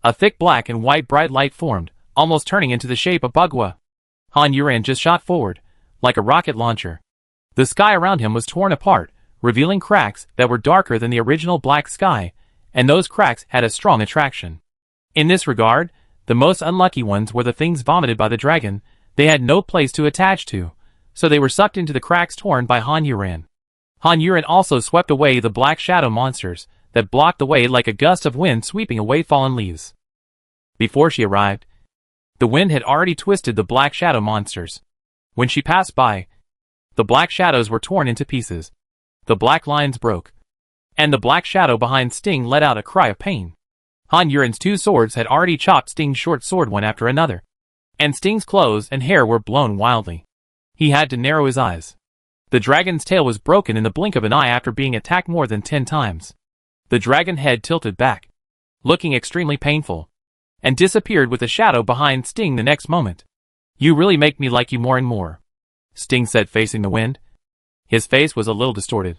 Speaker 1: a thick black and white bright light formed, almost turning into the shape of Bagua. Han Yuran just shot forward, like a rocket launcher. The sky around him was torn apart, revealing cracks that were darker than the original black sky, and those cracks had a strong attraction. In this regard, the most unlucky ones were the things vomited by the dragon. They had no place to attach to, so they were sucked into the cracks torn by Han Yuran. Han Yuran also swept away the black shadow monsters that blocked the way like a gust of wind sweeping away fallen leaves. Before she arrived, the wind had already twisted the black shadow monsters. When she passed by, the black shadows were torn into pieces. The black lines broke, and the black shadow behind Sting let out a cry of pain. Han Yuran's 2 swords had already chopped Sting's short sword one after another, and Sting's clothes and hair were blown wildly. He had to narrow his eyes. The dragon's tail was broken in the blink of an eye after being attacked more than 10 times. The dragon head tilted back, looking extremely painful, and disappeared with the shadow behind Sting the next moment. "You really make me like you more and more," Sting said, facing the wind. His face was a little distorted,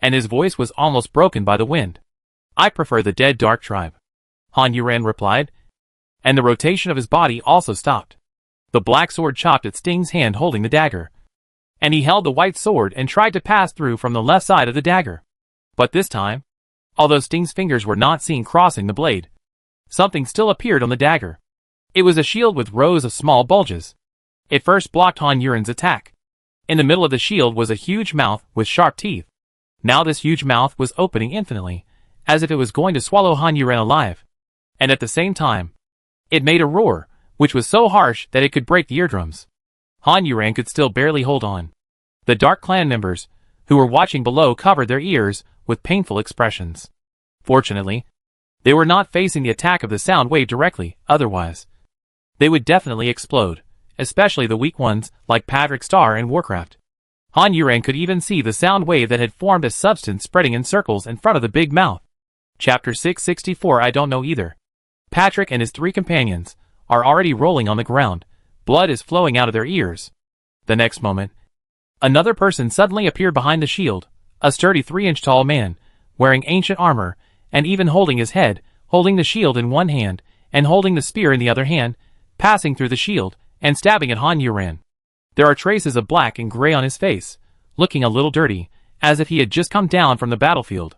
Speaker 1: and his voice was almost broken by the wind. "I prefer the dead dark tribe," Han Yuran replied, and the rotation of his body also stopped. The black sword chopped at Sting's hand holding the dagger, and he held the white sword and tried to pass through from the left side of the dagger. But this time, although Sting's fingers were not seen crossing the blade, something still appeared on the dagger. It was a shield with rows of small bulges. It first blocked Han Yuren's attack. In the middle of the shield was a huge mouth with sharp teeth. Now this huge mouth was opening infinitely, as if it was going to swallow Han Yuren alive. And at the same time, it made a roar, which was so harsh that it could break the eardrums. Han Yuren could still barely hold on. The Dark Clan members, who were watching below, covered their ears with painful expressions. Fortunately, they were not facing the attack of the sound wave directly, otherwise they would definitely explode, especially the weak ones like Patrick Star and Warcraft. Han Yuren could even see the sound wave that had formed a substance spreading in circles in front of the big mouth. Chapter 664 I don't know either. Patrick and his 3 companions are already rolling on the ground. Blood is flowing out of their ears. The next moment, another person suddenly appeared behind the shield, a sturdy 3-inch tall man, wearing ancient armor, and even holding his head, holding the shield in one hand, and holding the spear in the other hand, passing through the shield, and stabbing at Han Yuren. There are traces of black and gray on his face, looking a little dirty, as if he had just come down from the battlefield.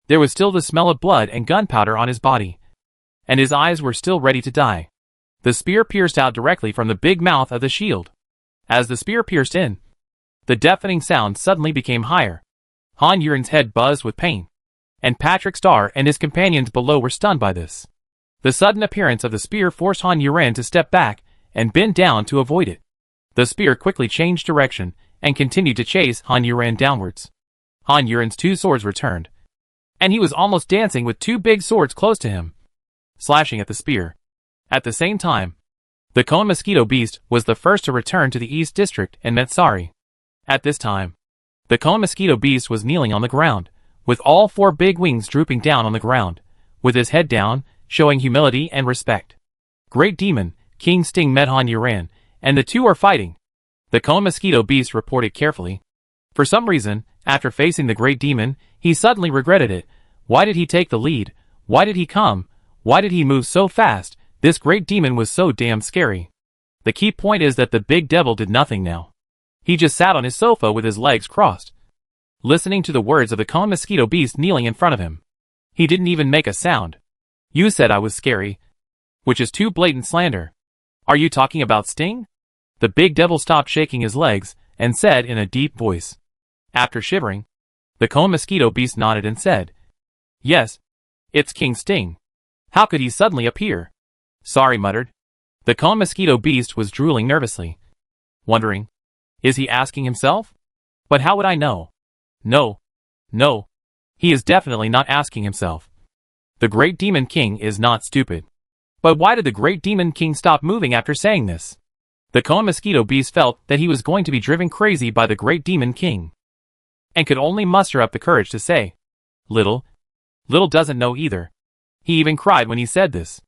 Speaker 1: There was still the smell of blood and gunpowder on his body, and his eyes were still ready to die. The spear pierced out directly from the big mouth of the shield. As the spear pierced in, the deafening sound suddenly became higher. Han Yuren's head buzzed with pain, and Patrick Star and his companions below were stunned by this. The sudden appearance of the spear forced Han Yuren to step back and bend down to avoid it. The spear quickly changed direction and continued to chase Han Yuren downwards. Han Yuren's 2 swords returned, and he was almost dancing with 2 big swords close to him, slashing at the spear. At the same time, the cone mosquito beast was the first to return to the East District and met Sari. At this time, the cone mosquito beast was kneeling on the ground, with all 4 big wings drooping down on the ground, with his head down, showing humility and respect. Great Demon, King Sting met Han Yuren, and the 2 are fighting. The cone mosquito beast reported carefully. For some reason, after facing the Great Demon, he suddenly regretted it. Why did he take the lead? Why did he come? Why did he move so fast? This Great Demon was so damn scary. The key point is that the big devil did nothing now. He just sat on his sofa with his legs crossed, listening to the words of the cone mosquito beast kneeling in front of him. He didn't even make a sound. You said I was scary, which is too blatant slander. Are you talking about Sting? The big devil stopped shaking his legs and said in a deep voice. After shivering, the cone mosquito beast nodded and said, Yes, it's King Sting. How could he suddenly appear? Sorry, muttered. The cone mosquito beast was drooling nervously, wondering, is he asking himself? But how would I know? No. He is definitely not asking himself. The Great Demon King is not stupid. But why did the Great Demon King stop moving after saying this? The cone mosquito beast felt that he was going to be driven crazy by the Great Demon King, and could only muster up the courage to say, Little doesn't know either. He even cried when he said this.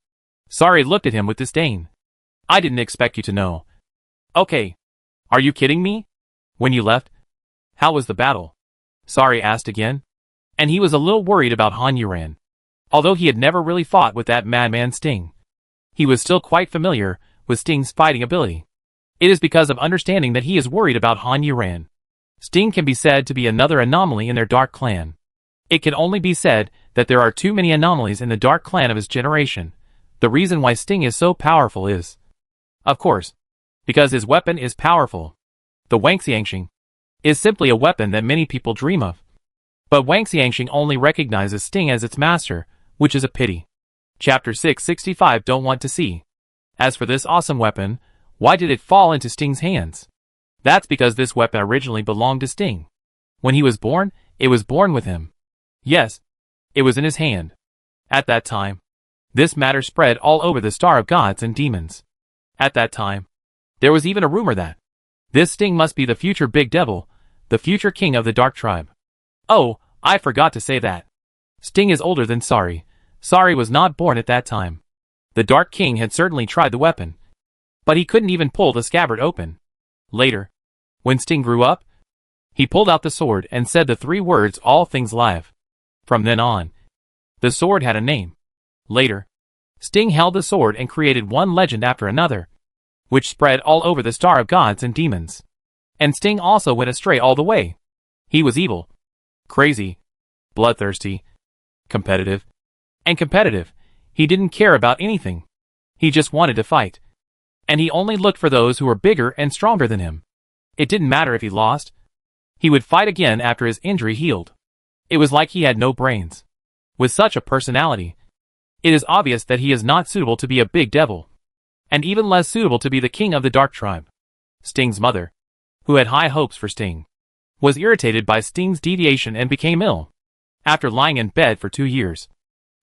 Speaker 1: Sari looked at him with disdain. I didn't expect you to know. Okay. Are you kidding me? When you left, how was the battle? Sari asked again. And he was a little worried about Han Yuren. Although he had never really fought with that madman Sting, he was still quite familiar with Sting's fighting ability. It is because of understanding that he is worried about Han Yuren. Sting can be said to be another anomaly in their Dark Clan. It can only be said that there are too many anomalies in the Dark Clan of his generation. The reason why Sting is so powerful is, of course, because his weapon is powerful. The Wang Xiangxing is simply a weapon that many people dream of. But Wang Xiangxing only recognizes Sting as its master, which is a pity. Chapter 665 Don't want to see. As for this awesome weapon, why did it fall into Sting's hands? That's because this weapon originally belonged to Sting. When he was born, it was born with him. Yes, it was in his hand. At that time, this matter spread all over the Star of Gods and Demons. At that time, there was even a rumor that this Sting must be the future Big Devil, the future king of the Dark Tribe. Oh, I forgot to say that. Sting is older than Sari. Sari was not born at that time. The Dark King had certainly tried the weapon, but he couldn't even pull the scabbard open. Later, when Sting grew up, he pulled out the sword and said the 3 words, all things live. From then on, the sword had a name. Later, Sting held the sword and created one legend after another, which spread all over the Star of Gods and Demons. And Sting also went astray all the way. He was evil, crazy, bloodthirsty, competitive. He didn't care about anything. He just wanted to fight. And he only looked for those who were bigger and stronger than him. It didn't matter if he lost. He would fight again after his injury healed. It was like he had no brains. With such a personality, it is obvious that he is not suitable to be a big devil. And even less suitable to be the king of the Dark Tribe. Sting's mother, who had high hopes for Sting, was irritated by Sting's deviation and became ill. After lying in bed for 2 years,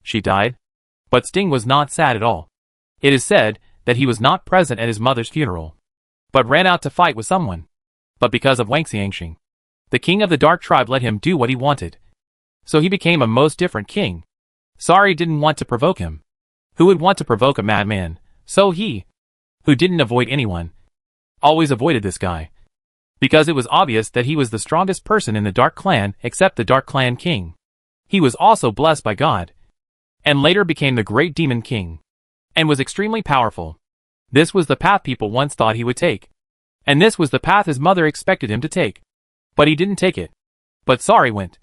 Speaker 1: she died. But Sting was not sad at all. It is said that he was not present at his mother's funeral, but ran out to fight with someone. But because of Wang Xiangxing, the king of the Dark Tribe let him do what he wanted. So he became a most different king. Sari didn't want to provoke him. Who would want to provoke a madman? So he, who didn't avoid anyone, always avoided this guy. Because it was obvious that he was the strongest person in the Dark Clan except the Dark Clan King. He was also blessed by God, and later became the Great Demon King, and was extremely powerful. This was the path people once thought he would take. And this was the path his mother expected him to take. But he didn't take it. But Sari went.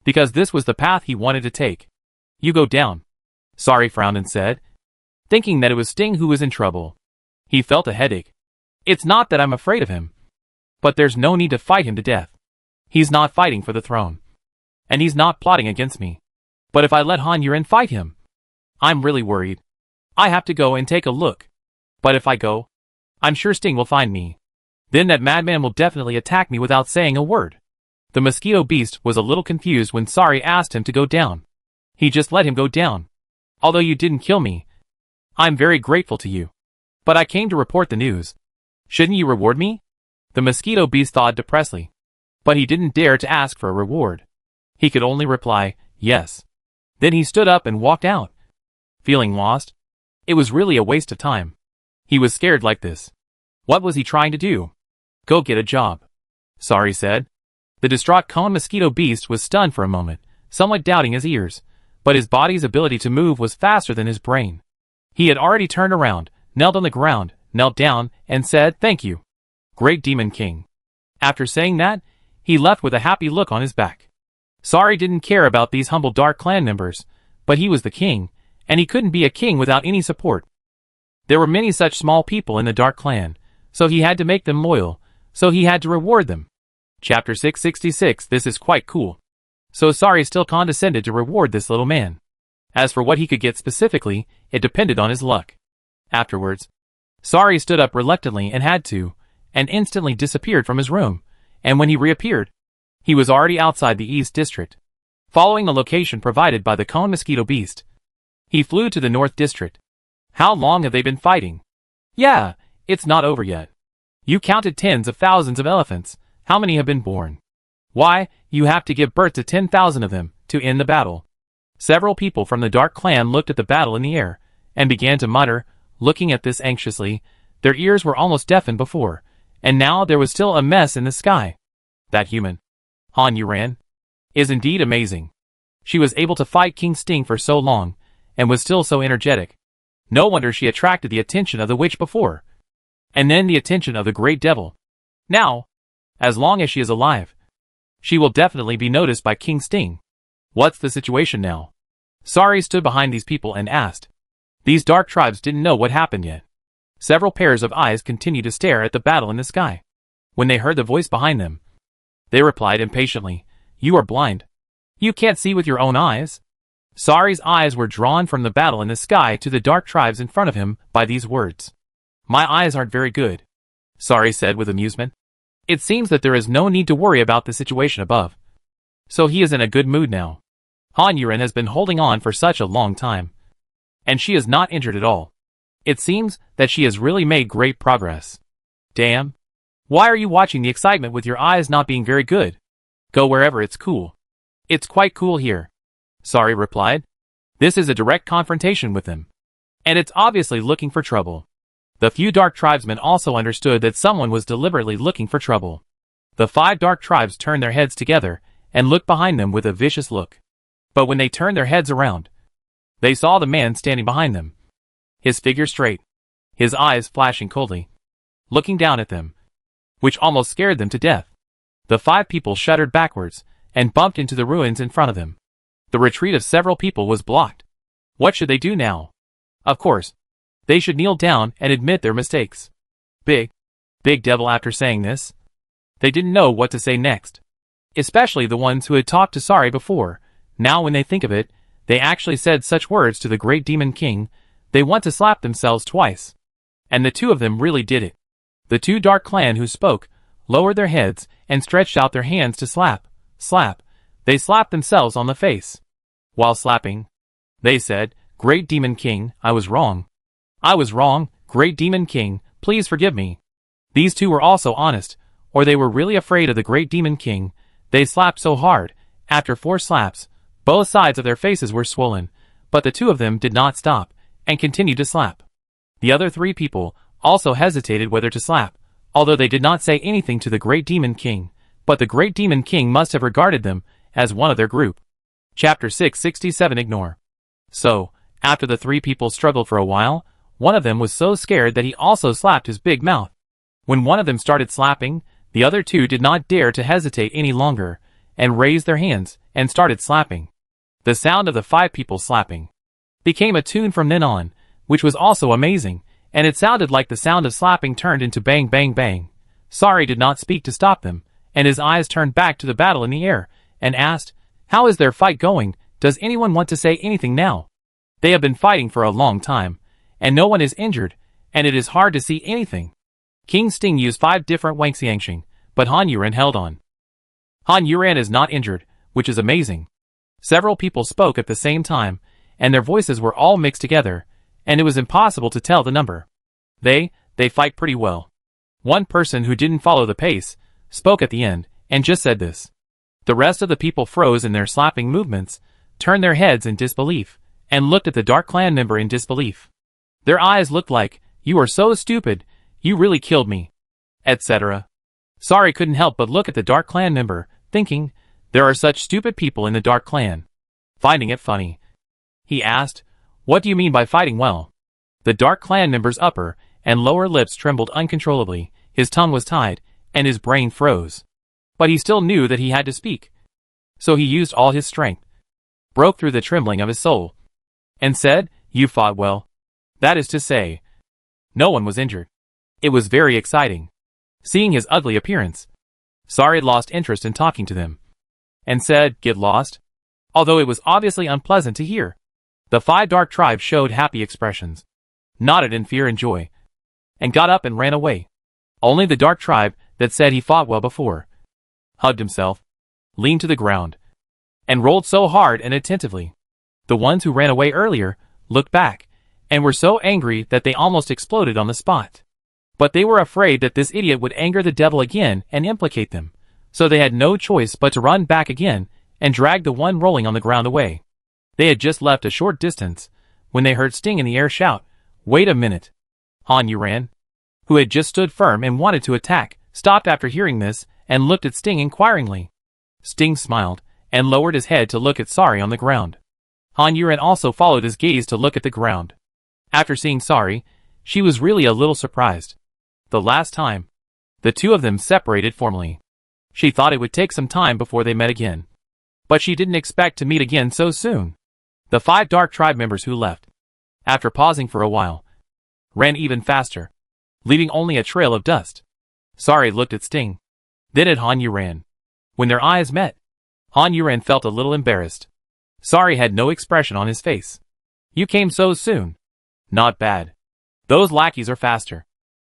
Speaker 1: Because this was the path he wanted to take. You go down. Sari frowned and said, thinking that it was Sting who was in trouble. He felt a headache. It's not that I'm afraid of him. But there's no need to fight him to death. He's not fighting for the throne. And he's not plotting against me. But if I let Han Yuren fight him, I'm really worried. I have to go and take a look. But if I go, I'm sure Sting will find me. Then that madman will definitely attack me without saying a word. The mosquito beast was a little confused when Sari asked him to go down. He just let him go down. Although you didn't kill me, I'm very grateful to you. But I came to report the news. Shouldn't you reward me? The mosquito beast thought depressedly. But he didn't dare to ask for a reward. He could only reply, yes. Then he stood up and walked out. Feeling lost? It was really a waste of time. He was scared like this. What was he trying to do? Go get a job. Sari said. The distraught cone mosquito beast was stunned for a moment, somewhat doubting his ears, but his body's ability to move was faster than his brain. He had already turned around, knelt on the ground, knelt down, and said, thank you, Great Demon King. After saying that, he left with a happy look on his back. Sari didn't care about these humble Dark Clan members, but he was the king, and he couldn't be a king without any support. There were many such small people in the Dark Clan, so he had to make them loyal, so he had to reward them. Chapter 666. This is quite cool. So Sari still condescended to reward this little man. As for what he could get specifically, it depended on his luck. Afterwards, Sari stood up reluctantly and instantly disappeared from his room, and when he reappeared, he was already outside the East District. Following the location provided by the cone mosquito beast, he flew to the North District. How long have they been fighting? Yeah, it's not over yet. You counted tens of thousands of elephants. How many have been born? Why, you have to give birth to 10,000 of them to end the battle. Several people from the Dark Clan looked at the battle in the air and began to mutter, looking at this anxiously. Their ears were almost deafened before, and now there was still a mess in the sky. That human, Han Yuren, is indeed amazing. She was able to fight King Sting for so long, and was still so energetic. No wonder she attracted the attention of the witch before, and then the attention of the great devil. Now, as long as she is alive, she will definitely be noticed by King Sting. What's the situation now? Sari stood behind these people and asked. These dark tribes didn't know what happened yet. Several pairs of eyes continued to stare at the battle in the sky. When they heard the voice behind them, they replied impatiently, you are blind. You can't see with your own eyes. Sari's eyes were drawn from the battle in the sky to the dark tribes in front of him by these words. My eyes aren't very good, Sari said with amusement. It seems that there is no need to worry about the situation above. So he is in a good mood now. Han Yuren has been holding on for such a long time. And she is not injured at all. It seems that she has really made great progress. Damn. Why are you watching the excitement with your eyes not being very good? Go wherever it's cool. It's quite cool here, Sari replied. This is a direct confrontation with them. And it's obviously looking for trouble. The few dark tribesmen also understood that someone was deliberately looking for trouble. The 5 dark tribes turned their heads together and looked behind them with a vicious look. But when they turned their heads around, they saw the man standing behind them. His figure straight, his eyes flashing coldly, looking down at them, which almost scared them to death. The 5 people shuddered backwards and bumped into the ruins in front of them. The retreat of several people was blocked. What should they do now? Of course, They should kneel down and admit their mistakes. Big devil. After saying this, they didn't know what to say next. Especially the ones who had talked to Sari before. Now when they think of it, they actually said such words to the great demon king, they want to slap themselves twice. And the two of them really did it. The two dark clan who spoke, lowered their heads, and stretched out their hands to slap. They slapped themselves on the face. While slapping, they said, "Great Demon King, I was wrong. I was wrong, Great Demon King, please forgive me." These two were also honest, or they were really afraid of the Great Demon King. They slapped so hard, after 4 slaps, both sides of their faces were swollen, but the two of them did not stop, and continued to slap. The other 3 people also hesitated whether to slap, although they did not say anything to the Great Demon King, but the Great Demon King must have regarded them as one of their group. Chapter 667 Ignore. So, after the 3 people struggled for a while, one of them was so scared that he also slapped his big mouth. When one of them started slapping, the other 2 did not dare to hesitate any longer, and raised their hands, and started slapping. The sound of the 5 people slapping became a tune from then on, which was also amazing, and it sounded like the sound of slapping turned into bang bang bang. Sari did not speak to stop them, and his eyes turned back to the battle in the air, and asked, "How is their fight going? Does anyone want to say anything now?" They have been fighting for a long time, and no one is injured, and it is hard to see anything. King Sting used 5 different Wangxiangxing, but Han Yuren held on. Han Yuren is not injured, which is amazing. Several people spoke at the same time, and their voices were all mixed together, and it was impossible to tell the number. They fight pretty well. One person who didn't follow the pace spoke at the end, and just said this. The rest of the people froze in their slapping movements, turned their heads in disbelief, and looked at the Dark Clan member in disbelief. Their eyes looked like, "You are so stupid, you really killed me," etc. Sari couldn't help but look at the Dark Clan member, thinking, there are such stupid people in the Dark Clan. Finding it funny, he asked, "What do you mean by fighting well?" The Dark Clan member's upper and lower lips trembled uncontrollably, his tongue was tied, and his brain froze. But he still knew that he had to speak. So he used all his strength, broke through the trembling of his soul, and said, "You fought well. That is to say, no one was injured." It was very exciting. Seeing his ugly appearance, Sari lost interest in talking to them, and said, "Get lost?" Although it was obviously unpleasant to hear. The 5 dark tribes showed happy expressions, nodded in fear and joy, and got up and ran away. Only the dark tribe that said he fought well before hugged himself, leaned to the ground, and rolled so hard and attentively. The ones who ran away earlier looked back, and were so angry that they almost exploded on the spot. But they were afraid that this idiot would anger the devil again and implicate them, so they had no choice but to run back again and drag the one rolling on the ground away. They had just left a short distance when they heard Sting in the air shout, "Wait a minute!" Han Yuren, who had just stood firm and wanted to attack, stopped after hearing this and looked at Sting inquiringly. Sting smiled and lowered his head to look at Sari on the ground. Han Yuren also followed his gaze to look at the ground. After seeing Sari, she was really a little surprised. The last time the two of them separated formally, she thought it would take some time before they met again. But she didn't expect to meet again so soon. The 5 dark tribe members who left, after pausing for a while, ran even faster, leaving only a trail of dust. Sari looked at Sting, then at Han Yuren. When their eyes met, Han Yuren felt a little embarrassed. Sari had no expression on his face. "You came so soon." "Not bad. Those lackeys are faster.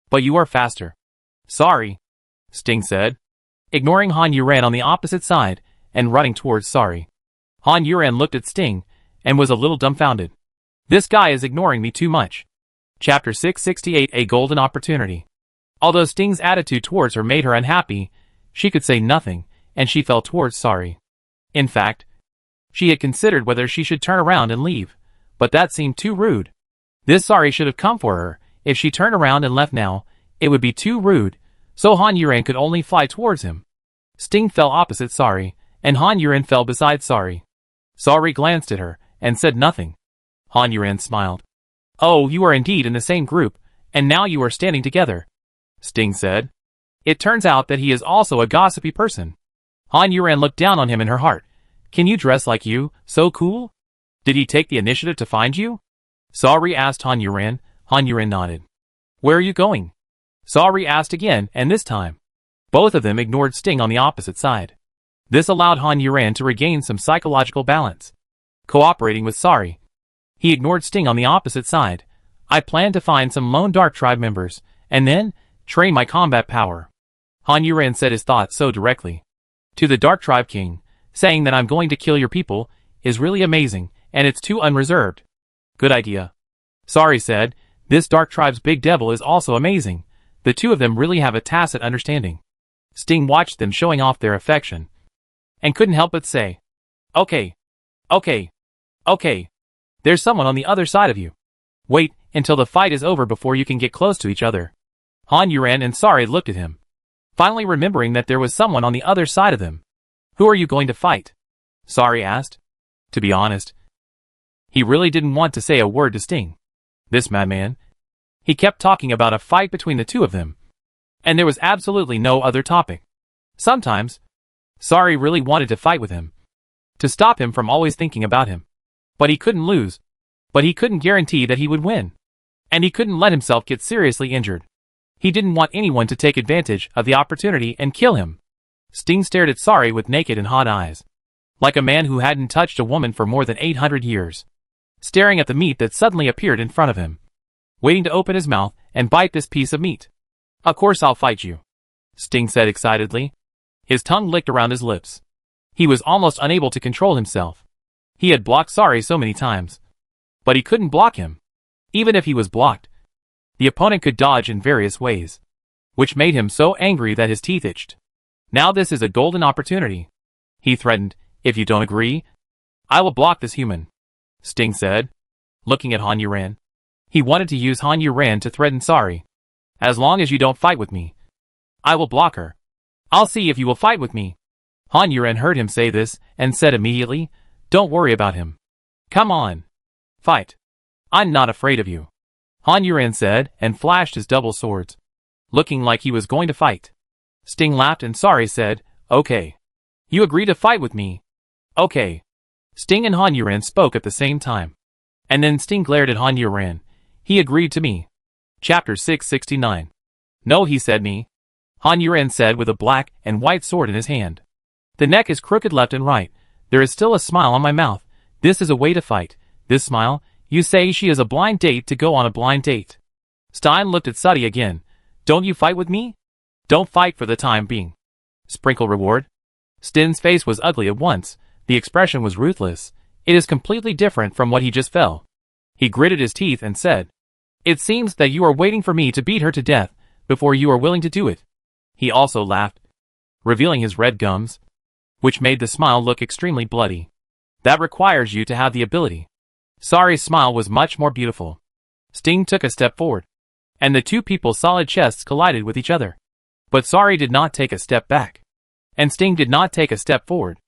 Speaker 1: But you are faster." "Sorry," Sting said, ignoring Han Yuren on the opposite side and running towards Sari. Han Yuren looked at Sting and was a little dumbfounded. This guy is ignoring me too much. Chapter 668 A Golden Opportunity. Although Sting's attitude towards her made her unhappy, she could say nothing, and she felt towards Sari. In fact, she had considered whether she should turn around and leave, but that seemed too rude. This Sari should have come for her. If she turned around and left now, it would be too rude, so Han Yuren could only fly towards him. Sting fell opposite Sari, and Han Yuren fell beside Sari. Sari glanced at her, and said nothing. Han Yuren smiled. "Oh, you are indeed in the same group, and now you are standing together," Sting said. "It turns out that he is also a gossipy person." Han Yuren looked down on him in her heart. "Can you dress like you? So cool? Did he take the initiative to find you?" Sari asked Han Yuren, Han Yuren nodded. Where are you going? Sorry asked again, and this time, both of them ignored Sting on the opposite side. This allowed Han Yuren to regain some psychological balance. Cooperating with Sorry, he ignored Sting on the opposite side. I plan to find some lone Dark Tribe members, and then train my combat power. Han Yuren said his thoughts so directly. To the Dark Tribe King, saying that I'm going to kill your people is really amazing, and it's too unreserved. Good idea. Sorry said, this Dark Tribe's big devil is also amazing. The two of them really have a tacit understanding. Sting watched them showing off their affection, and couldn't help but say, Okay. There's someone on the other side of you. Wait until the fight is over before you can get close to each other. Han Yuren and Sorry looked at him, finally remembering that there was someone on the other side of them. Who are you going to fight? Sorry asked. To be honest, he really didn't want to say a word to Sting. This madman. He kept talking about a fight between the two of them, and there was absolutely no other topic. Sometimes, Sorry really wanted to fight with him, to stop him from always thinking about him. But he couldn't lose. But he couldn't guarantee that he would win. And he couldn't let himself get seriously injured. He didn't want anyone to take advantage of the opportunity and kill him. Sting stared at Sorry with naked and hot eyes, like a man who hadn't touched a woman for more than 800 years, staring at the meat that suddenly appeared in front of him, waiting to open his mouth and bite this piece of meat. Of course I'll fight you, Sting said excitedly. His tongue licked around his lips. He was almost unable to control himself. He had blocked Sorry so many times, but he couldn't block him. Even if he was blocked, the opponent could dodge in various ways, which made him so angry that his teeth itched. Now this is a golden opportunity, he threatened. If you don't agree, I will block this human, Sting said, looking at Han Yuren. He wanted to use Han Yuren to threaten Sorry. As long as you don't fight with me, I will block her. I'll see if you will fight with me. Han Yuren heard him say this and said immediately, Don't worry about him. Come on. Fight. I'm not afraid of you, Han Yuren said and flashed his double swords, looking like he was going to fight. Sting laughed and Sorry said, Okay. You agree to fight with me? Okay. Sting and Han Yuren spoke at the same time. And then Sting glared at Han Yuren. He agreed to me. Chapter 669. No, he said me. Han Yuren said with a black and white sword in his hand. The neck is crooked left and right. There is still a smile on my mouth. This is a way to fight. This smile, you say she is a blind date to go on a blind date. Stein looked at Suddy again. Don't you fight with me? Don't fight for the time being. Sprinkle reward. Stin's face was ugly at once. The expression was ruthless. It is completely different from what he just felt. He gritted his teeth and said, It seems that you are waiting for me to beat her to death before you are willing to do it. He also laughed, revealing his red gums, which made the smile look extremely bloody. That requires you to have the ability. Sorry's smile was much more beautiful. Sting took a step forward, and the two people's solid chests collided with each other. But Sorry did not take a step back, and Sting did not take a step forward.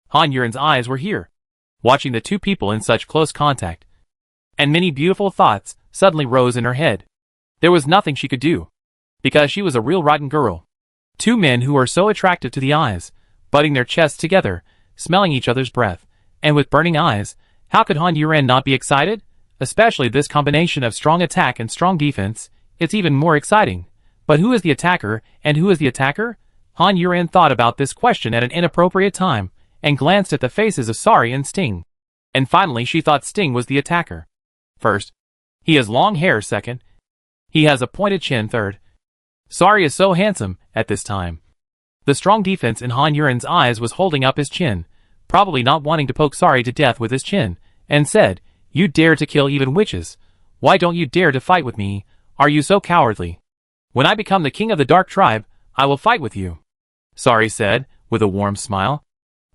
Speaker 1: Han Yuren's eyes were here, watching the two people in such close contact, and many beautiful thoughts suddenly rose in her head. There was nothing she could do, because she was a real rotten girl. Two men who are so attractive to the eyes, butting their chests together, smelling each other's breath, and with burning eyes. How could Han Yuren not be excited? Especially this combination of strong attack and strong defense. It's even more exciting. But who is the attacker, and who is the attacker? Han Yuren thought about this question at an inappropriate time, and glanced at the faces of Sorry and Sting. And finally she thought Sting was the attacker. First, he has long hair. Second, he has a pointed chin. Third, Sorry is so handsome at this time. The strong defense in Han Yuren's eyes was holding up his chin, probably not wanting to poke Sorry to death with his chin, and said, You dare to kill even witches? Why don't you dare to fight with me? Are you so cowardly? When I become the king of the Dark Tribe, I will fight with you, Sorry said, with a warm smile.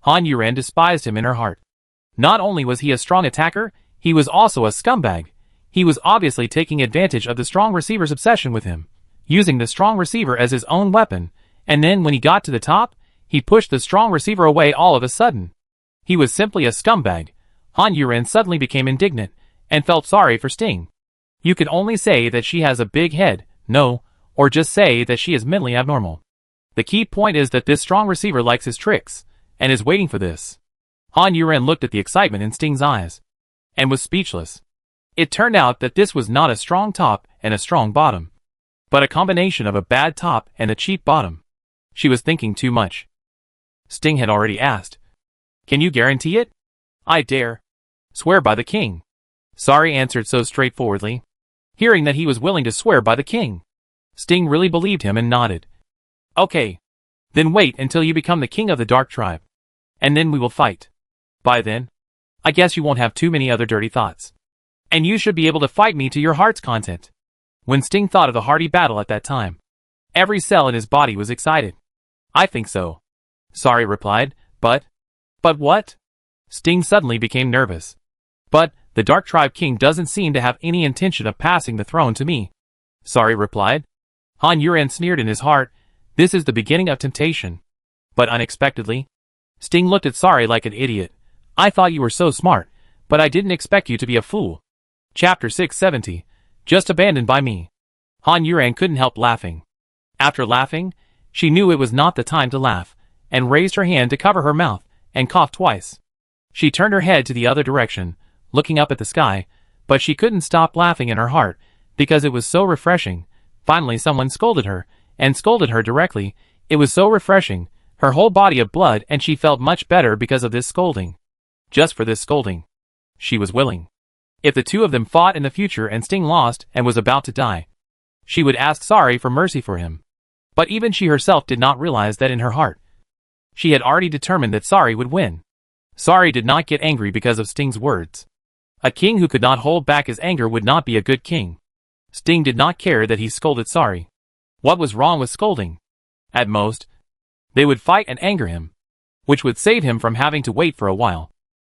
Speaker 1: Han Yuren despised him in her heart. Not only was he a strong attacker, he was also a scumbag. He was obviously taking advantage of the strong receiver's obsession with him, using the strong receiver as his own weapon, and then when he got to the top, he pushed the strong receiver away all of a sudden. He was simply a scumbag. Han Yuren suddenly became indignant, and felt sorry for Sting. You can only say that she has a big head, no, or just say that she is mentally abnormal. The key point is that this strong receiver likes his tricks, and is waiting for this. Han Yuren looked at the excitement in Sting's eyes, and was speechless. It turned out that this was not a strong top and a strong bottom, but a combination of a bad top and a cheap bottom. She was thinking too much. Sting had already asked, "Can you guarantee it?" "I dare. Swear by the king." Sorry answered so straightforwardly. Hearing that he was willing to swear by the king, Sting really believed him and nodded. "Okay. Then wait until you become the king of the Dark Tribe. And then we will fight. By then, I guess you won't have too many other dirty thoughts. And you should be able to fight me to your heart's content." When Sting thought of the hearty battle at that time, every cell in his body was excited. "I think so," Sorry replied, but what? Sting suddenly became nervous. "But, the Dark Tribe King doesn't seem to have any intention of passing the throne to me," Sorry replied. Han Yuran sneered in his heart. This is the beginning of temptation. But unexpectedly, Sting looked at Sorry like an idiot. "I thought you were so smart, but I didn't expect you to be a fool." Chapter 670. Just abandoned by me. Han Yuran couldn't help laughing. After laughing, she knew it was not the time to laugh, and raised her hand to cover her mouth, and coughed twice. She turned her head to the other direction, looking up at the sky, but she couldn't stop laughing in her heart, because it was so refreshing. Finally someone scolded her, and scolded her directly. It was so refreshing, her whole body of blood, and she felt much better because of this scolding. Just for this scolding, she was willing. If the two of them fought in the future and Sting lost and was about to die, she would ask Sorry for mercy for him. But even she herself did not realize that in her heart, she had already determined that Sorry would win. Sorry did not get angry because of Sting's words. A king who could not hold back his anger would not be a good king. Sting did not care that he scolded Sorry. What was wrong with scolding? At most, they would fight and anger him, which would save him from having to wait for a while.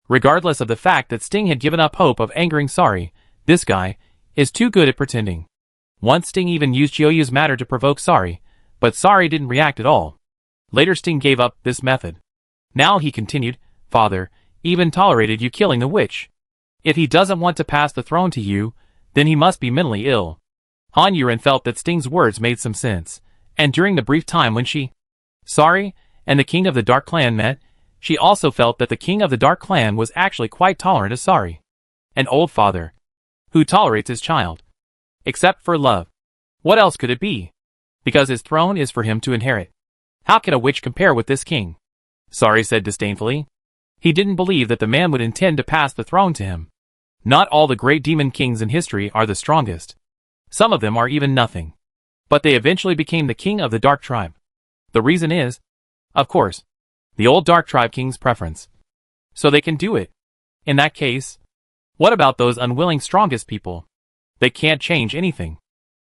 Speaker 1: Regardless of the fact that Sting had given up hope of angering Sorry, this guy is too good at pretending. Once Sting even used Chiyoyu's matter to provoke Sorry, but Sorry didn't react at all. Later Sting gave up this method. Now he continued, "Father, even tolerated you killing the witch. If he doesn't want to pass the throne to you, then he must be mentally ill." Han Yuran felt that Sting's words made some sense, and during the brief time when Sorry, and the king of the Dark Clan met, she also felt that the king of the Dark Clan was actually quite tolerant of Sorry. An old father, who tolerates his child. Except for love. What else could it be? Because his throne is for him to inherit. How can a witch compare with this king? Sorry said disdainfully. He didn't believe that the man would intend to pass the throne to him. Not all the great demon kings in history are the strongest. Some of them are even nothing. But they eventually became the king of the Dark Tribe. The reason is, of course, the old Dark Tribe king's preference. So they can do it. In that case, what about those unwilling strongest people? They can't change anything.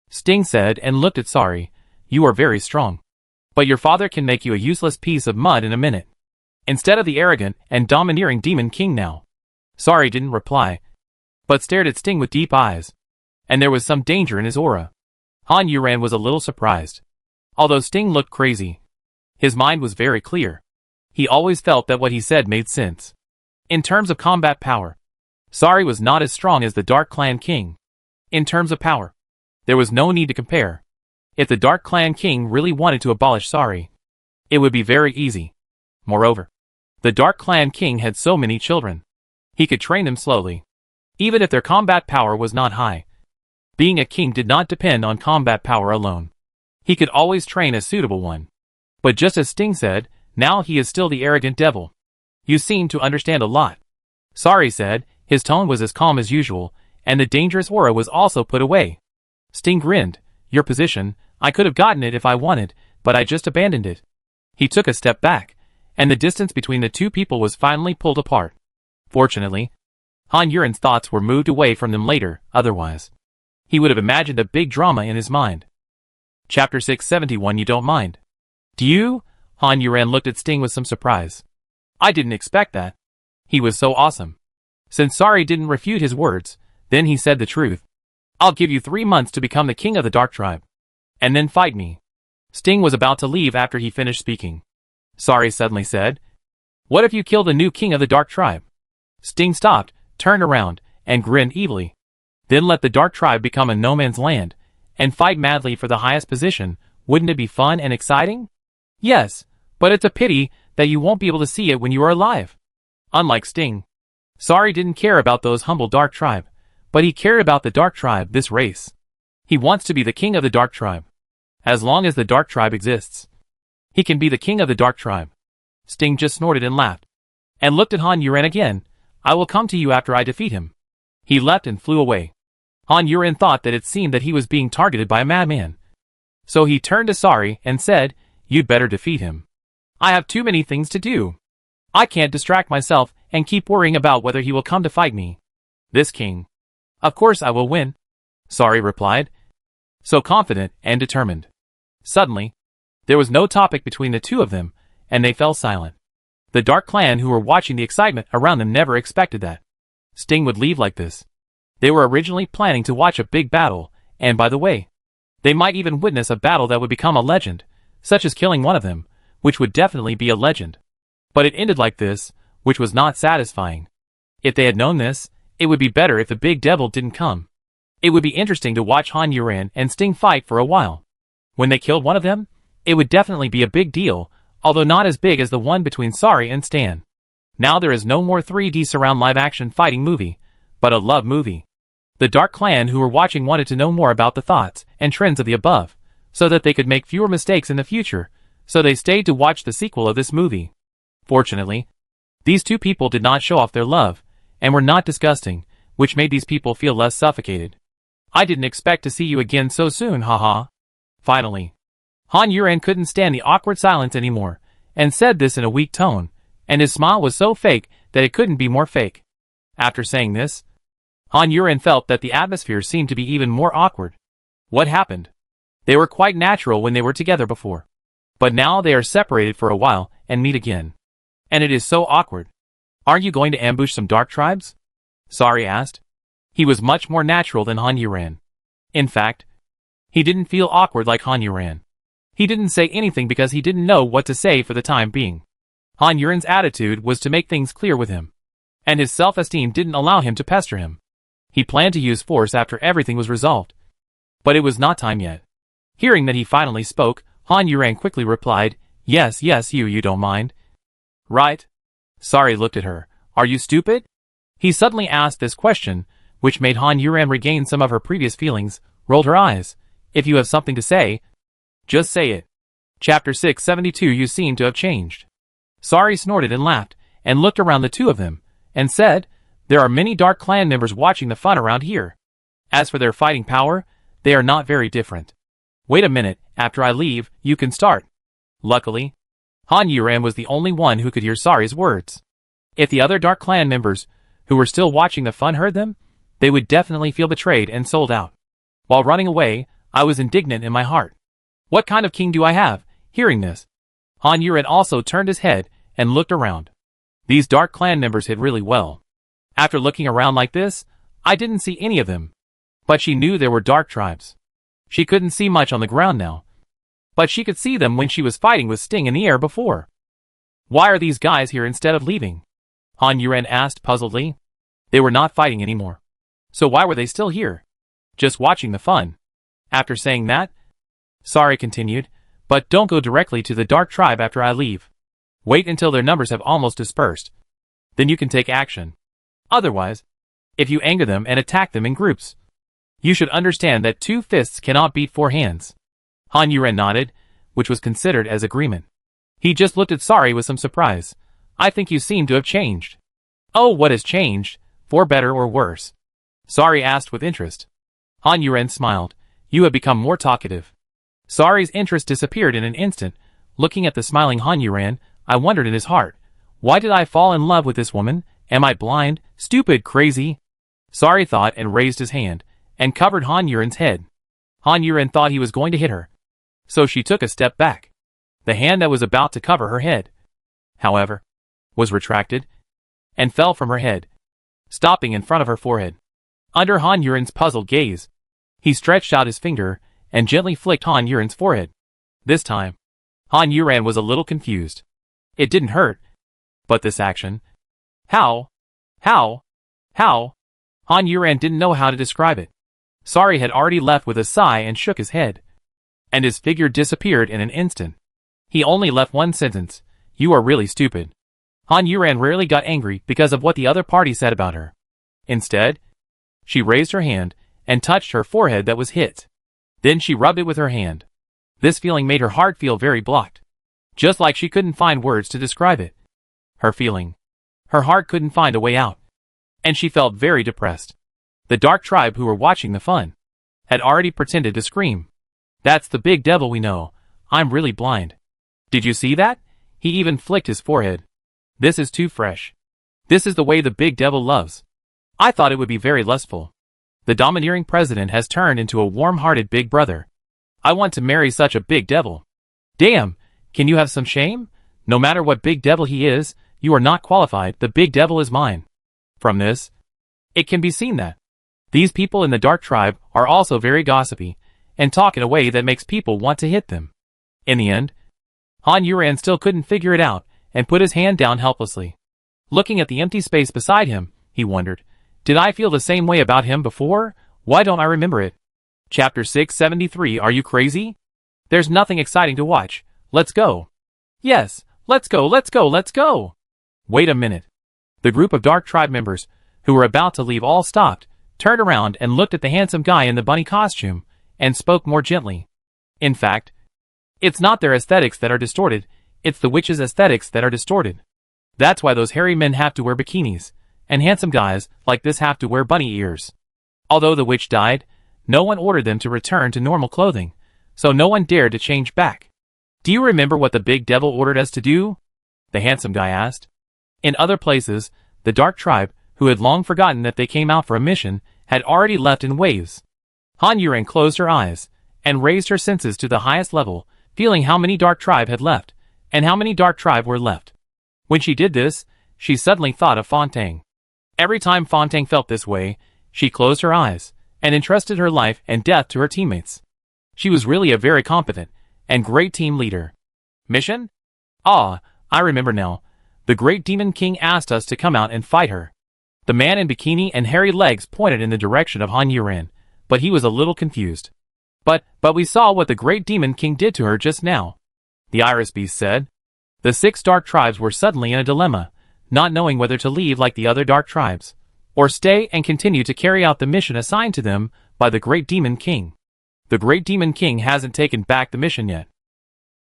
Speaker 1: Sting said and looked at Sorry. "You are very strong. But your father can make you a useless piece of mud in a minute. Instead of the arrogant and domineering demon king now." Sorry didn't reply, but stared at Sting with deep eyes. And there was some danger in his aura. Han Yuran was a little surprised. Although Sting looked crazy, his mind was very clear. He always felt that what he said made sense. In terms of combat power, Sorry was not as strong as the Dark Clan King. In terms of power, there was no need to compare. If the Dark Clan King really wanted to abolish Sorry, it would be very easy. Moreover, the Dark Clan King had so many children. He could train them slowly, even if their combat power was not high. Being a king did not depend on combat power alone. He could always train a suitable one. But just as Sting said, now he is still the arrogant devil. "You seem to understand a lot," Sorry said. His tone was as calm as usual, and the dangerous aura was also put away. Sting grinned. "Your position, I could have gotten it if I wanted, but I just abandoned it." He took a step back, and the distance between the two people was finally pulled apart. Fortunately, Han Yuran's thoughts were moved away from them later, otherwise he would have imagined a big drama in his mind. Chapter 671. You don't mind, do you? Han Yuran looked at Sting with some surprise. "I didn't expect that." He was so awesome. Since Sorry didn't refute his words, then he said the truth. "I'll give you 3 months to become the king of the Dark Tribe. And then fight me." Sting was about to leave after he finished speaking. Sorry suddenly said, "What if you kill the new king of the Dark Tribe?" Sting stopped, turned around, and grinned evilly. "Then let the Dark Tribe become a no man's land, and fight madly for the highest position. Wouldn't it be fun and exciting?" "Yes, but it's a pity that you won't be able to see it when you are alive." Unlike Sting, Sorry didn't care about those humble Dark Tribe, but he cared about the Dark Tribe, this race. He wants to be the king of the Dark Tribe. As long as the Dark Tribe exists, he can be the king of the Dark Tribe. Sting just snorted and laughed, and looked at Han Yuren again. I will come to you after I defeat him. He leapt and flew away. Han Yuren thought that it seemed that he was being targeted by a madman. So he turned to Sari and said, "You'd better defeat him. I have too many things to do. I can't distract myself and keep worrying about whether he will come to fight me. This king. Of course I will win," Sari replied, so confident and determined. Suddenly, there was no topic between the two of them, and they fell silent. The Dark Clan who were watching the excitement around them never expected that Sting would leave like this. They were originally planning to watch a big battle, and by the way, they might even witness a battle that would become a legend, such as killing one of them, which would definitely be a legend. But it ended like this, which was not satisfying. If they had known this, it would be better if the big devil didn't come. It would be interesting to watch Han Yuren and Sting fight for a while. When they killed one of them, it would definitely be a big deal, although not as big as the one between Sari and Stan. Now there is no more 3D surround live-action fighting movie, but a love movie. The Dark Clan who were watching wanted to know more about the thoughts and trends of the above, so that they could make fewer mistakes in the future, so they stayed to watch the sequel of this movie. Fortunately, these two people did not show off their love, and were not disgusting, which made these people feel less suffocated. I didn't expect to see you again so soon, haha. Finally, Han Yuren couldn't stand the awkward silence anymore, and said this in a weak tone, and his smile was so fake that it couldn't be more fake. After saying this, Han Yuren felt that the atmosphere seemed to be even more awkward. What happened? They were quite natural when they were together before. But now they are separated for a while and meet again. And it is so awkward. Aren't you going to ambush some Dark Tribes? Sari asked. He was much more natural than Han Yuren. In fact, he didn't feel awkward like Han Yuren. He didn't say anything because he didn't know what to say for the time being. Han Yuren's attitude was to make things clear with him. And his self-esteem didn't allow him to pester him. He planned to use force after everything was resolved. But it was not time yet. Hearing that he finally spoke, Han Yuren quickly replied, yes, you don't mind. Right? Sari looked at her. Are you stupid? He suddenly asked this question, which made Han Yuren regain some of her previous feelings, rolled her eyes. If you have something to say, just say it. Chapter 672. You seem to have changed. Sari snorted and laughed, and looked around the two of them, and said, there are many Dark Clan members watching the fun around here. As for their fighting power, they are not very different. Wait a minute, after I leave, you can start. Luckily, Han Yuren was the only one who could hear Sari's words. If the other Dark Clan members, who were still watching the fun, heard them, they would definitely feel betrayed and sold out. While running away, I was indignant in my heart. What kind of king do I have? Hearing this, Han Yuren also turned his head and looked around. These Dark Clan members hid really well. After looking around like this, I didn't see any of them. But she knew there were Dark Tribes. She couldn't see much on the ground now. But she could see them when she was fighting with Sting in the air before. Why are these guys here instead of leaving? Han Yuren asked puzzledly. They were not fighting anymore. So why were they still here? Just watching the fun. After saying that, Sari continued, but don't go directly to the Dark Tribe after I leave. Wait until their numbers have almost dispersed. Then you can take action. Otherwise, if you anger them and attack them in groups, you should understand that 2 fists cannot beat 4 hands. Han Yuren nodded, which was considered as agreement. He just looked at Sari with some surprise. I think you seem to have changed. Oh, what has changed? For better or worse? Sari asked with interest. Han Yuren smiled. You have become more talkative. Sari's interest disappeared in an instant. Looking at the smiling Han Yuren, I wondered in his heart, why did I fall in love with this woman? Am I blind, stupid, crazy? Sari thought and raised his hand, and covered Han Yuren's head. Han Yuren thought he was going to hit her. So she took a step back. The hand that was about to cover her head, however, was retracted, and fell from her head, stopping in front of her forehead. Under Han Yuren's puzzled gaze, he stretched out his finger, and gently flicked Han Yuren's forehead. This time, Han Yuren was a little confused. It didn't hurt. But this action... How? Han Yuren didn't know how to describe it. Sari had already left with a sigh and shook his head. And his figure disappeared in an instant. He only left one sentence. You are really stupid. Han Yuren rarely got angry because of what the other party said about her. Instead, She raised her hand and touched her forehead that was hit. Then she rubbed it with her hand. This feeling made her heart feel very blocked. Just like she couldn't find words to describe it. Her feeling. Her heart couldn't find a way out. And she felt very depressed. The dark tribe who were watching the fun had already pretended to scream. That's the big devil we know. I'm really blind. Did you see that? He even flicked his forehead. This is too fresh. This is the way the big devil loves. I thought it would be very lustful. The domineering president has turned into a warm-hearted big brother. I want to marry such a big devil. Damn, can you have some shame? No matter what big devil he is, you are not qualified. The big devil is mine. From this, it can be seen that these people in the dark tribe are also very gossipy and talk in a way that makes people want to hit them. In the end, Han Yuran still couldn't figure it out and put his hand down helplessly. Looking at the empty space beside him, he wondered, did I feel the same way about him before? Why don't I remember it? Chapter 673. Are you crazy? There's nothing exciting to watch. Let's go. Yes, let's go, let's go, let's go. Wait a minute. The group of dark tribe members, who were about to leave, all stopped, turned around and looked at the handsome guy in the bunny costume, and spoke more gently. In fact, it's not their aesthetics that are distorted, it's the witches' aesthetics that are distorted. That's why those hairy men have to wear bikinis, and handsome guys like this have to wear bunny ears. Although the witch died, no one ordered them to return to normal clothing, so no one dared to change back. Do you remember what the big devil ordered us to do? The handsome guy asked. In other places, the dark tribe, who had long forgotten that they came out for a mission, had already left in waves. Han Yuran closed her eyes, and raised her senses to the highest level, feeling how many dark tribe had left, and how many dark tribe were left. When she did this, she suddenly thought of Fontang. Every time Fontang felt this way, she closed her eyes, and entrusted her life and death to her teammates. She was really a very competent and great team leader. Mission? Ah, I remember now. The great demon king asked us to come out and fight her. The man in bikini and hairy legs pointed in the direction of Han Yuran, but he was a little confused. But we saw what the great demon king did to her just now. The iris beast said. The 6 dark tribes were suddenly in a dilemma, not knowing whether to leave like the other dark tribes, or stay and continue to carry out the mission assigned to them by the great demon king. The great demon king hasn't taken back the mission yet.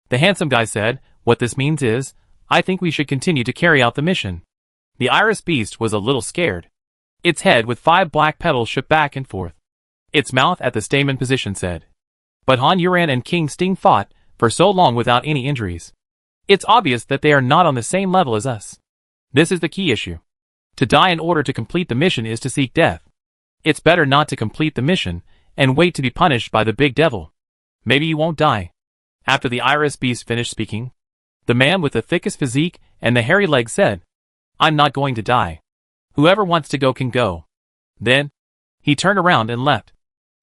Speaker 1: The handsome guy said, what this means is, I think we should continue to carry out the mission. The iris beast was a little scared. Its head with 5 black petals shook back and forth. Its mouth at the stamen position said. But Han Yuran and King Sting fought for so long without any injuries. It's obvious that they are not on the same level as us. This is the key issue. To die in order to complete the mission is to seek death. It's better not to complete the mission and wait to be punished by the big devil. Maybe you won't die. After the iris beast finished speaking, the man with the thickest physique and the hairy legs said, I'm not going to die. Whoever wants to go can go. Then, he turned around and left.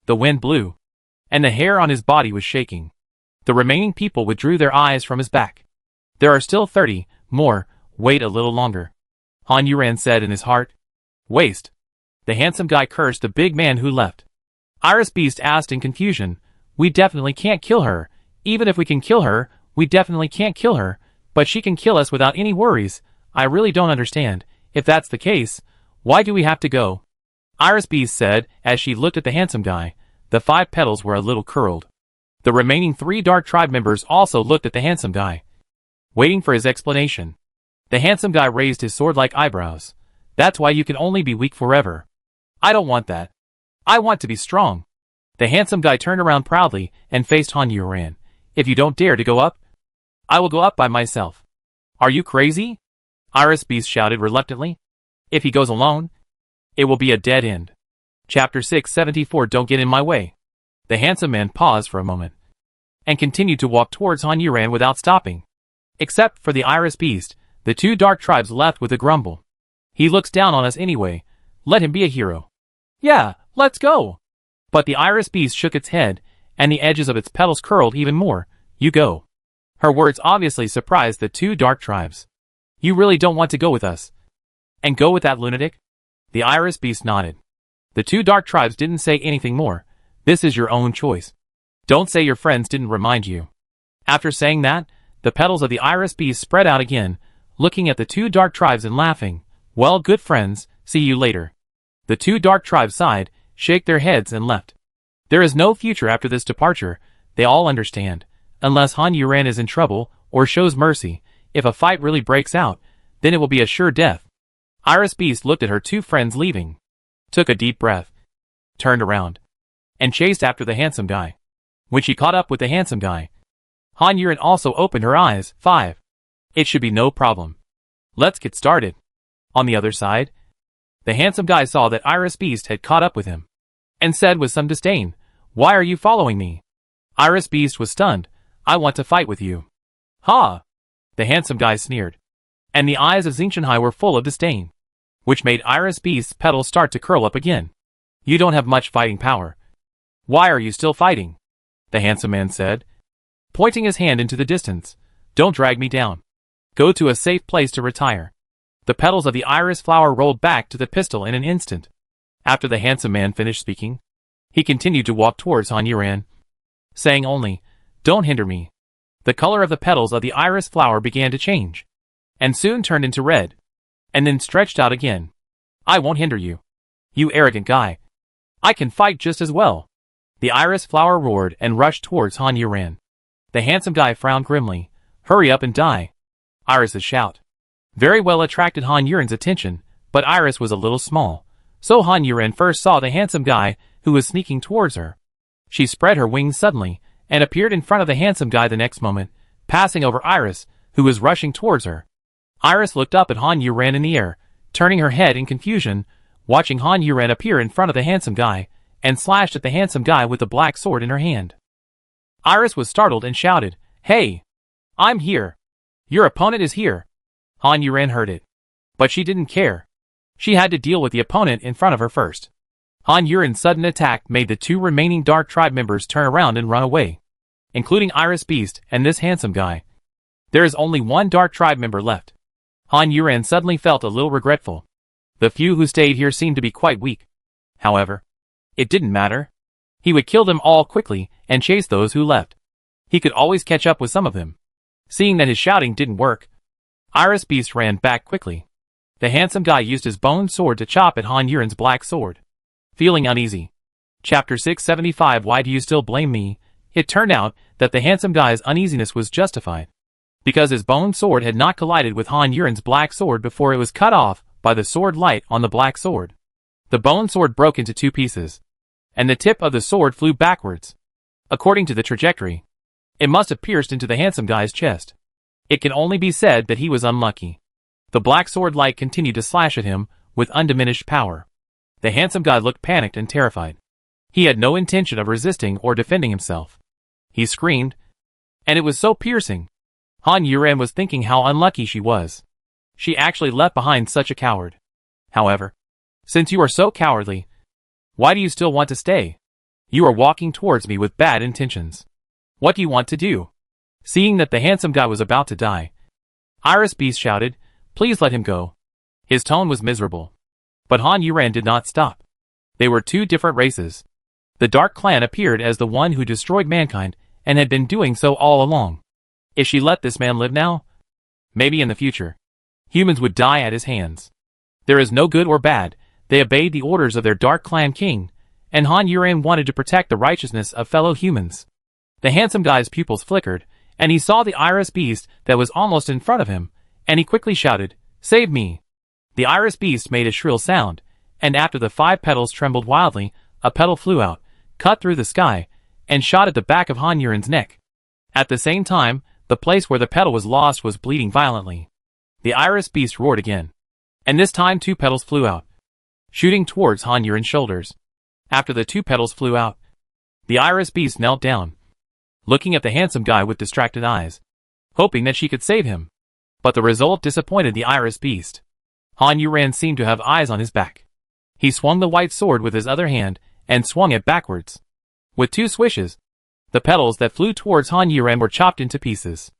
Speaker 1: The wind blew, and the hair on his body was shaking. The remaining people withdrew their eyes from his back. There are still 30 more, wait a little longer. Han Yuran said in his heart. Waste. The handsome guy cursed the big man who left. Iris Beast asked in confusion, we definitely can't kill her. Even if we can kill her, we definitely can't kill her, but she can kill us without any worries. I really don't understand. If that's the case, why do we have to go? Iris Beast said as she looked at the handsome guy. The 5 petals were a little curled. The remaining 3 dark tribe members also looked at the handsome guy, waiting for his explanation. The handsome guy raised his sword-like eyebrows. That's why you can only be weak forever. I don't want that. I want to be strong. The handsome guy turned around proudly and faced Han Yuran. If you don't dare to go up, I will go up by myself. Are you crazy? Iris Beast shouted reluctantly. If he goes alone, it will be a dead end. Chapter 674. Don't get in my way. The handsome man paused for a moment and continued to walk towards Han Yuran without stopping. Except for the Iris Beast, the 2 dark tribes left with a grumble. He looks down on us anyway. Let him be a hero. Yeah, let's go. But the Iris Beast shook its head, and the edges of its petals curled even more. You go. Her words obviously surprised the 2 dark tribes. You really don't want to go with us? And go with that lunatic? The Iris Beast nodded. The 2 dark tribes didn't say anything more. This is your own choice. Don't say your friends didn't remind you. After saying that, the petals of the Iris Beast spread out again, looking at the 2 dark tribes and laughing. Well, good friends, see you later. The two dark tribes sighed, shake their heads and left. There is no future after this departure, they all understand, unless Han Yuran is in trouble or shows mercy. If a fight really breaks out, then it will be a sure death. Iris Beast looked at her two friends leaving, took a deep breath, turned around, and chased after the handsome guy. When she caught up with the handsome guy, Han Yuran also opened her eyes. 5. It should be no problem. Let's get started. On the other side, the handsome guy saw that Iris Beast had caught up with him, and said with some disdain, "Why are you following me?" Iris Beast was stunned. "I want to fight with you." "Ha!" The handsome guy sneered, and the eyes of Xingqianhai were full of disdain, which made Iris Beast's petals start to curl up again. "You don't have much fighting power. Why are you still fighting?" the handsome man said, pointing his hand into the distance. "Don't drag me down. Go to a safe place to retire." The petals of the iris flower rolled back to the pistil in an instant. After the handsome man finished speaking, he continued to walk towards Han Yuran, saying only, "Don't hinder me." The color of the petals of the iris flower began to change, and soon turned into red, and then stretched out again. "I won't hinder you. You arrogant guy. I can fight just as well." The iris flower roared and rushed towards Han Yuran. The handsome guy frowned grimly. "Hurry up and die." Iris's shout very well attracted Han Yuran's attention, but Iris was a little small, so Han Yuran first saw the handsome guy who was sneaking towards her. She spread her wings suddenly, and appeared in front of the handsome guy the next moment, passing over Iris, who was rushing towards her. Iris looked up at Han Yuran in the air, turning her head in confusion, watching Han Yuran appear in front of the handsome guy, and slashed at the handsome guy with the black sword in her hand. Iris was startled and shouted, "Hey! I'm here! Your opponent is here!" Han Yuran heard it, but she didn't care. She had to deal with the opponent in front of her first. Han Yuran's sudden attack made the two remaining Dark Tribe members turn around and run away, including Iris Beast and this handsome guy. There is only one Dark Tribe member left. Han Yuran suddenly felt a little regretful. The few who stayed here seemed to be quite weak. However, it didn't matter. He would kill them all quickly and chase those who left. He could always catch up with some of them. Seeing that his shouting didn't work, Iris Beast ran back quickly. The handsome guy used his bone sword to chop at Han Yuran's black sword. Feeling uneasy. Chapter 675. Why do you still blame me? It turned out that the handsome guy's uneasiness was justified, because his bone sword had not collided with Han Yuran's black sword before it was cut off by the sword light on the black sword. The bone sword broke into two pieces, and the tip of the sword flew backwards. According to the trajectory, it must have pierced into the handsome guy's chest. It can only be said that he was unlucky. The black sword light continued to slash at him with undiminished power. The handsome guy looked panicked and terrified. He had no intention of resisting or defending himself. He screamed, and it was so piercing. Han Yuran was thinking how unlucky she was. She actually left behind such a coward. However, since you are so cowardly, why do you still want to stay? You are walking towards me with bad intentions. What do you want to do? Seeing that the handsome guy was about to die, Iris Beast shouted, "Please let him go." His tone was miserable. But Han Yuran did not stop. They were two different races. The Dark Clan appeared as the one who destroyed mankind, and had been doing so all along. If she let this man live now, maybe in the future, humans would die at his hands. There is no good or bad. They obeyed the orders of their Dark Clan king, and Han Yuran wanted to protect the righteousness of fellow humans. The handsome guy's pupils flickered, and he saw the Iris Beast that was almost in front of him, and he quickly shouted, "Save me!" The Iris Beast made a shrill sound, and after the 5 petals trembled wildly, a petal flew out, cut through the sky, and shot at the back of Han Yuran's neck. At the same time, the place where the petal was lost was bleeding violently. The Iris Beast roared again, and this time 2 petals flew out, shooting towards Han Yuran's shoulders. After the 2 petals flew out, the Iris Beast knelt down, looking at the handsome guy with distracted eyes, hoping that she could save him. But the result disappointed the Iris Beast. Han Yuran seemed to have eyes on his back. He swung the white sword with his other hand, and swung it backwards. With 2 swishes, the petals that flew towards Han Yuran were chopped into pieces.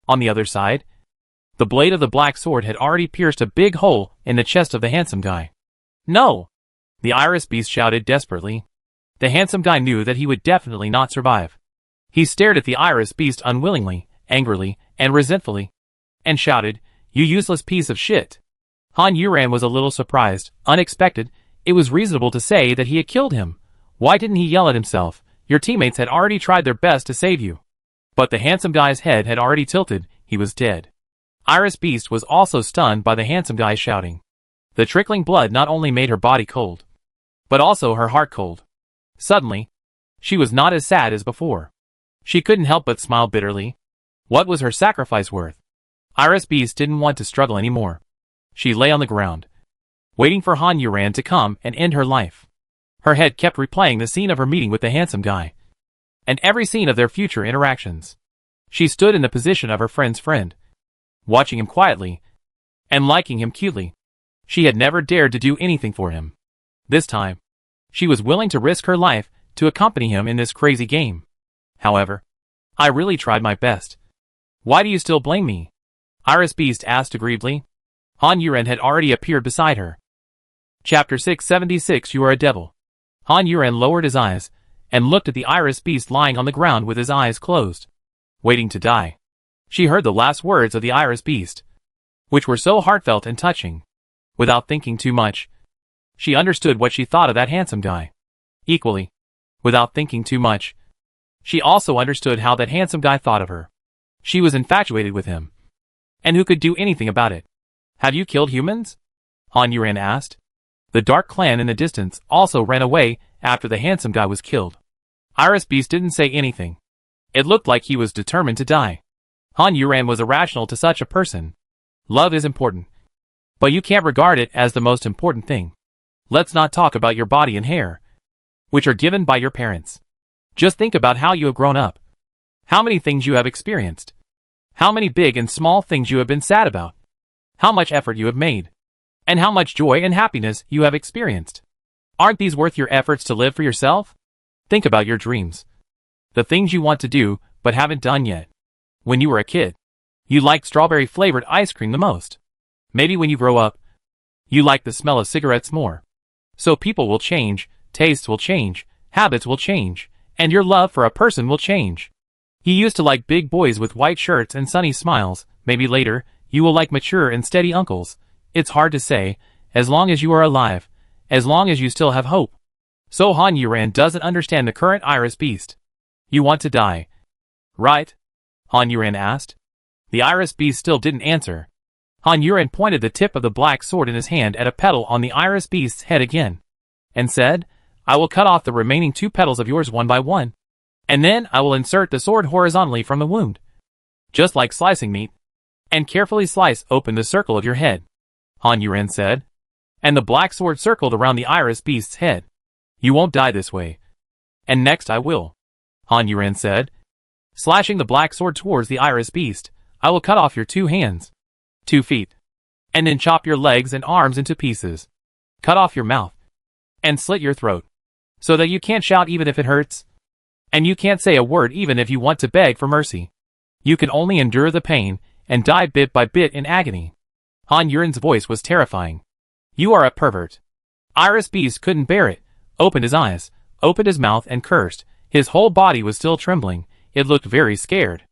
Speaker 1: On the other side, the blade of the black sword had already pierced a big hole in the chest of the handsome guy. "No!" the Iris Beast shouted desperately. The handsome guy knew that he would definitely not survive. He stared at the Iris Beast unwillingly, angrily, and resentfully, and shouted, "You useless piece of shit!" Han Yuran was a little surprised, unexpected, It was reasonable to say that he had killed him. Why didn't he yell at himself? Your teammates had already tried their best to save you. But the handsome guy's head had already tilted. He was dead. Iris Beast was also stunned by the handsome guy shouting. The trickling blood not only made her body cold, but also her heart cold. Suddenly, she was not as sad as before. She couldn't help but smile bitterly. What was her sacrifice worth? Iris Beast didn't want to struggle anymore. She lay on the ground, waiting for Han Yuran to come and end her life. Her head kept replaying the scene of her meeting with the handsome guy, and every scene of their future interactions. She stood in the position of her friend's friend, watching him quietly, and liking him cutely. She had never dared to do anything for him. This time, she was willing to risk her life to accompany him in this crazy game. However, I really tried my best. Why do you still blame me? Iris Beast asked aggrievedly. Han Yuran had already appeared beside her. Chapter 676. You are a devil. Han Yuran lowered his eyes and looked at the Iris Beast lying on the ground with his eyes closed, waiting to die. She heard the last words of the Iris Beast, which were so heartfelt and touching. Without thinking too much, she understood what she thought of that handsome guy. Equally, without thinking too much, she also understood how that handsome guy thought of her. She was infatuated with him. And who could do anything about it? Have you killed humans? Han Yuran asked. The Dark Clan in the distance also ran away after the handsome guy was killed. Iris Beast didn't say anything. It looked like he was determined to die. Han Yuran was irrational to such a person. Love is important, but you can't regard it as the most important thing. Let's not talk about your body and hair, which are given by your parents. Just think about how you have grown up. How many things you have experienced. How many big and small things you have been sad about. How much effort you have made. And how much joy and happiness you have experienced. Aren't these worth your efforts to live for yourself? Think about your dreams. The things you want to do, but haven't done yet. When you were a kid, you liked strawberry-flavored ice cream the most. Maybe when you grow up, you like the smell of cigarettes more. So people will change, tastes will change, habits will change, and your love for a person will change. You used to like big boys with white shirts and sunny smiles. Maybe later, you will like mature and steady uncles. It's hard to say, as long as you are alive, as long as you still have hope. So Han Yuran doesn't understand the current Iris Beast. You want to die, right? Han Yuran asked. The Iris Beast still didn't answer. Han Yuran pointed the tip of the black sword in his hand at a petal on the Iris Beast's head again, and said, I will cut off the remaining 2 petals of yours one by one, and then I will insert the sword horizontally from the wound, just like slicing meat, and carefully slice open the circle of your head. Han Yuran said, and the black sword circled around the Iris Beast's head. You won't die this way. And next I will. Han Yuran said, slashing the black sword towards the Iris Beast. I will cut off your 2 hands, 2 feet, and then chop your legs and arms into pieces. Cut off your mouth, and slit your throat, so that you can't shout even if it hurts, and you can't say a word even if you want to beg for mercy. You can only endure the pain and die bit by bit in agony. Han Yuran's voice was terrifying. You are a pervert. Iris Beast couldn't bear it, opened his eyes, opened his mouth and cursed. His whole body was still trembling. It looked very scared.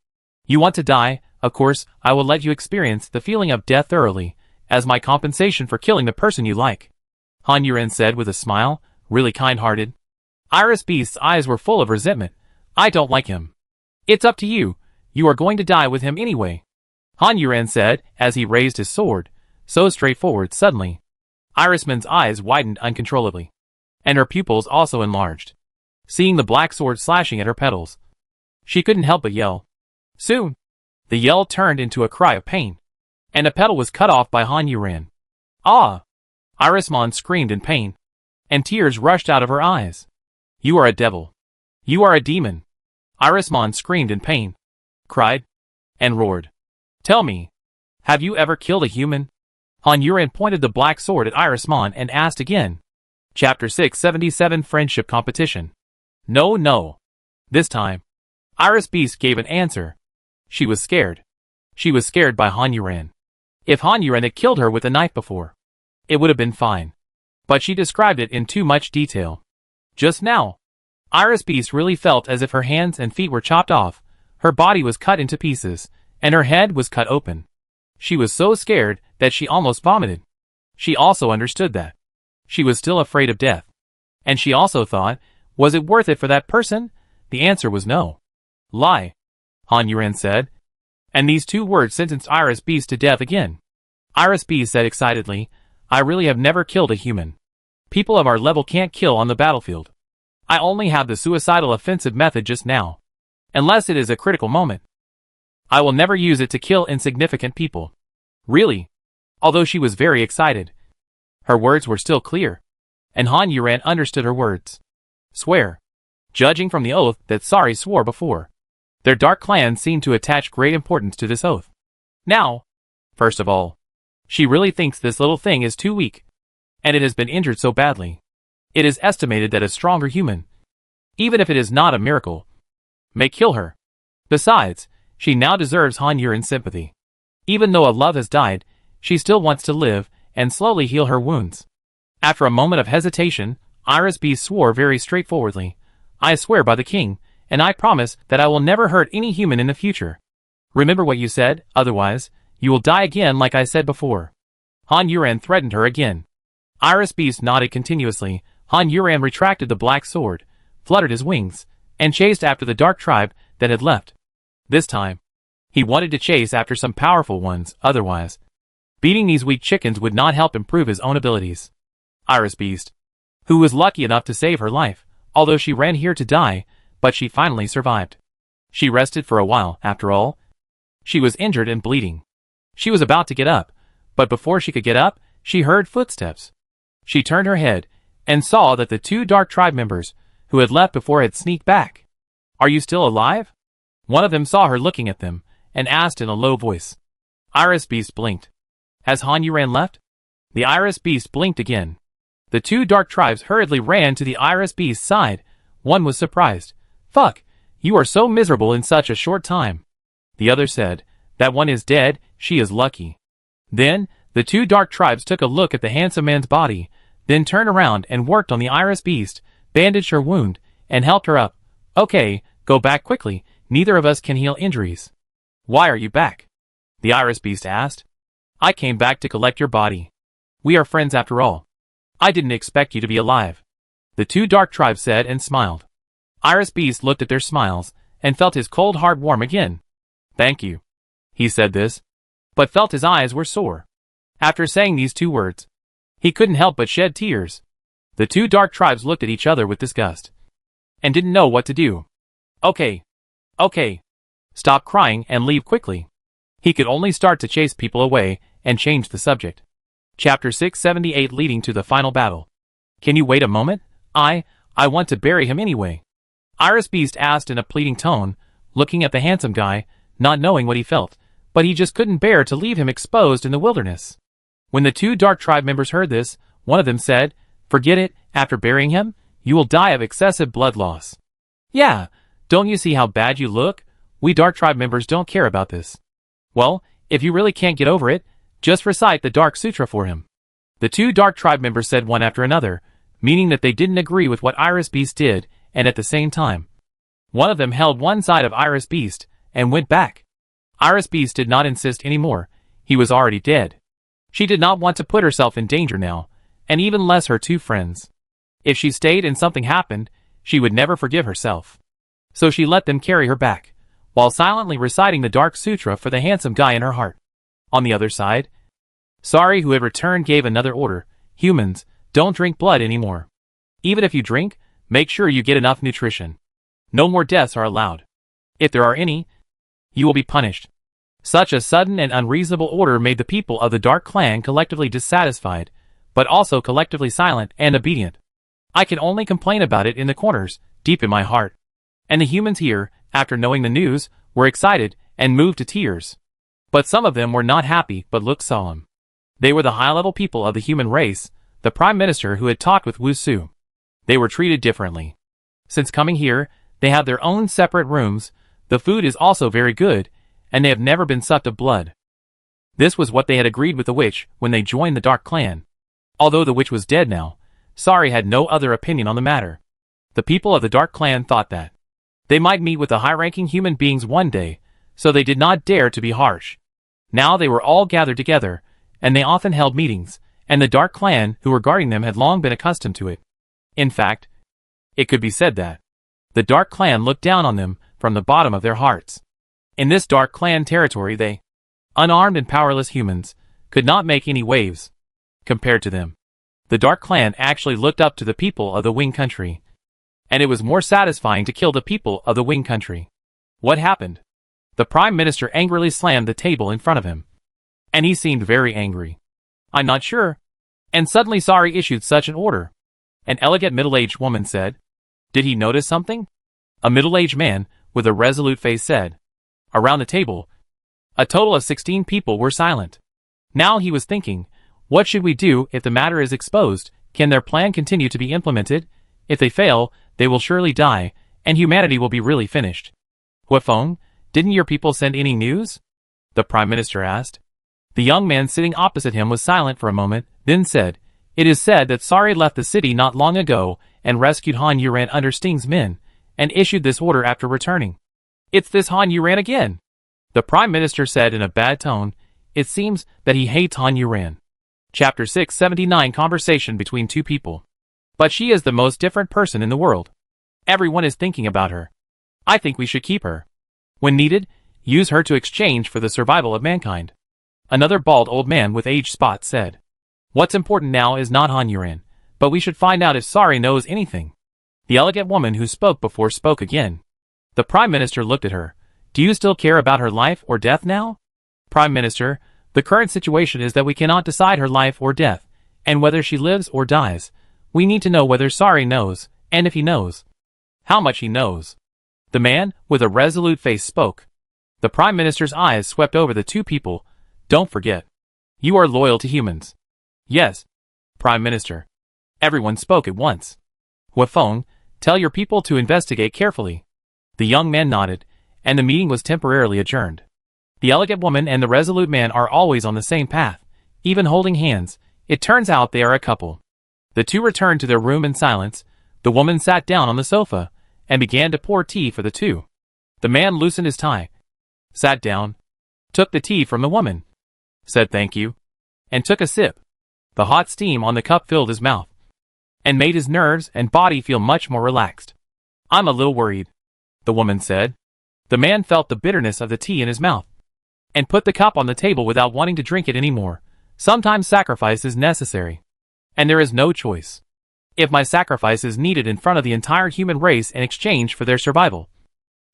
Speaker 1: You want to die? Of course, I will let you experience the feeling of death thoroughly, as my compensation for killing the person you like. Han Yuran said with a smile, really kind-hearted. Iris Beast's eyes were full of resentment. I don't like him. It's up to you. You are going to die with him anyway. Han Yuran said, as he raised his sword, so straightforward suddenly. Irisman's eyes widened uncontrollably, and her pupils also enlarged, seeing the black sword slashing at her petals. She couldn't help but yell. Soon, the yell turned into a cry of pain, and a petal was cut off by Han Yuran. Ah! Irisman screamed in pain, and tears rushed out of her eyes. You are a devil. You are a demon. Irisman screamed in pain, cried, and roared. Tell me, have you ever killed a human? Han Yuran pointed the black sword at Irisman and asked again. Chapter 677 Friendship Competition. No, no. This time, Iris Beast gave an answer. She was scared. She was scared by Han Yuran. If Han Yuran had killed her with a knife before, it would have been fine. But she described it in too much detail. Just now, Iris Beast really felt as if her hands and feet were chopped off, her body was cut into pieces, and her head was cut open. She was so scared that she almost vomited. She also understood that She was still afraid of death. And she also thought, was it worth it for that person? The answer was no. Lie, Han Yuan said. And these 2 words sentenced Iris Beast to death again. Iris Beast said excitedly, I really have never killed a human. People of our level can't kill on the battlefield. I only have the suicidal offensive method just now. Unless it is a critical moment. I will never use it to kill insignificant people. Really? Although she was very excited. Her words were still clear. And Han Yuan understood her words. Swear. Judging from the oath that Sari swore before. Their dark clan seemed to attach great importance to this oath. Now, first of all, she really thinks this little thing is too weak. And it has been injured so badly. It is estimated that a stronger human, even if it is not a miracle, may kill her. Besides, she now deserves Han Yuan's sympathy. Even though a love has died, she still wants to live and slowly heal her wounds. After a moment of hesitation, Iris Beast swore very straightforwardly, I swear by the king, and I promise that I will never hurt any human in the future. Remember what you said, otherwise, you will die again like I said before. Han Yuan threatened her again. Iris Beast nodded continuously. Han Yuan retracted the black sword, fluttered his wings, and chased after the dark tribe that had left. This time, he wanted to chase after some powerful ones, otherwise, beating these weak chickens would not help improve his own abilities. Iris Beast, who was lucky enough to save her life, although she ran here to die, but she finally survived. She rested for a while, after all. She was injured and bleeding. She was about to get up, but before she could get up, she heard footsteps. She turned her head, and saw that the 2 dark tribe members, who had left before had sneaked back. Are you still alive? One of them saw her looking at them, and asked in a low voice. Iris Beast blinked. Has Han Yuan left? The Iris Beast blinked again. The 2 dark tribes hurriedly ran to the Iris Beast's side. One was surprised. Fuck, you are so miserable in such a short time. The other said, that one is dead, she is lucky. Then, the 2 dark tribes took a look at the handsome man's body, then turned around and worked on the Iris Beast, bandaged her wound, and helped her up. Okay, go back quickly, neither of us can heal injuries. Why are you back? The Iris Beast asked. I came back to collect your body. We are friends after all. I didn't expect you to be alive. The 2 dark tribes said and smiled. Iris Beast looked at their smiles, and felt his cold heart warm again. Thank you. He said this, but felt his eyes were sore. After saying these 2 words, he couldn't help but shed tears. The 2 dark tribes looked at each other with disgust, and didn't know what to do. Okay. Stop crying and leave quickly. He could only start to chase people away, and change the subject. Chapter 678 leading to the final battle. Can you wait a moment? I want to bury him anyway. Iris Beast asked in a pleading tone, looking at the handsome guy, not knowing what he felt, but he just couldn't bear to leave him exposed in the wilderness. When the 2 dark tribe members heard this, one of them said, forget it, after burying him, you will die of excessive blood loss. Yeah, don't you see how bad you look? We dark tribe members don't care about this. Well, if you really can't get over it, just recite the Dark Sutra for him. The 2 dark tribe members said one after another, meaning that they didn't agree with what Iris Beast did, and at the same time, one of them held one side of Iris Beast, and went back. Iris Beast did not insist anymore, he was already dead. She did not want to put herself in danger now, and even less her 2 friends. If she stayed and something happened, she would never forgive herself. So she let them carry her back, while silently reciting the Dark Sutra for the handsome guy in her heart. On the other side, Sari, who had returned, gave another order. Humans, don't drink blood anymore. Even if you drink, make sure you get enough nutrition. No more deaths are allowed. If there are any, you will be punished. Such a sudden and unreasonable order made the people of the Dark Clan collectively dissatisfied, but also collectively silent and obedient. I can only complain about it in the corners, deep in my heart. And the humans here, after knowing the news, were excited and moved to tears. But some of them were not happy but looked solemn. They were the high-level people of the human race, the Prime Minister who had talked with Wu Su. They were treated differently. Since coming here, they have their own separate rooms, the food is also very good, and they have never been sucked of blood. This was what they had agreed with the witch when they joined the Dark Clan. Although the witch was dead now, Sari had no other opinion on the matter. The people of the Dark Clan thought that they might meet with the high-ranking human beings one day, so they did not dare to be harsh. Now they were all gathered together, and they often held meetings, and the Dark Clan who were guarding them had long been accustomed to it. In fact, it could be said that the Dark Clan looked down on them from the bottom of their hearts. In this Dark Clan territory they, unarmed and powerless humans, could not make any waves. Compared to them, the Dark Clan actually looked up to the people of the Wing Country, and it was more satisfying to kill the people of the Wing Country. What happened? The Prime Minister angrily slammed the table in front of him, and he seemed very angry. I'm not sure. And suddenly Sari issued such an order. An elegant middle-aged woman said. Did he notice something? A middle-aged man, with a resolute face said. Around the table, a total of 16 people were silent. Now he was thinking, what should we do if the matter is exposed? Can their plan continue to be implemented? If they fail, they will surely die, and humanity will be really finished. Huafeng, didn't your people send any news? The Prime Minister asked. The young man sitting opposite him was silent for a moment, then said, It is said that Sari left the city not long ago and rescued Han Yuran under Sting's men, and issued this order after returning. It's this Han Yuran again, the Prime Minister said in a bad tone. It seems that he hates Han Yuran. Chapter 679 Conversation between two people. But she is the most different person in the world. Everyone is thinking about her. I think we should keep her. When needed, use her to exchange for the survival of mankind. Another bald old man with age spots said. What's important now is not Han Yuran, but we should find out if Sari knows anything. The elegant woman who spoke before spoke again. The Prime Minister looked at her. Do you still care about her life or death now? Prime Minister, the current situation is that we cannot decide her life or death, and whether she lives or dies. We need to know whether Sari knows, and if he knows, how much he knows. The man, with a resolute face, spoke. The Prime Minister's eyes swept over the two people. Don't forget. You are loyal to humans. Yes, Prime Minister. Everyone spoke at once. Huafeng, tell your people to investigate carefully. The young man nodded, and the meeting was temporarily adjourned. The elegant woman and the resolute man are always on the same path, even holding hands. It turns out they are a couple. The two returned to their room in silence. The woman sat down on the sofa, and began to pour tea for the two. The man loosened his tie, sat down, took the tea from the woman, said thank you, and took a sip. The hot steam on the cup filled his mouth, and made his nerves and body feel much more relaxed. I'm a little worried, the woman said. The man felt the bitterness of the tea in his mouth, and put the cup on the table without wanting to drink it anymore. Sometimes sacrifice is necessary, and there is no choice. If my sacrifice is needed in front of the entire human race in exchange for their survival,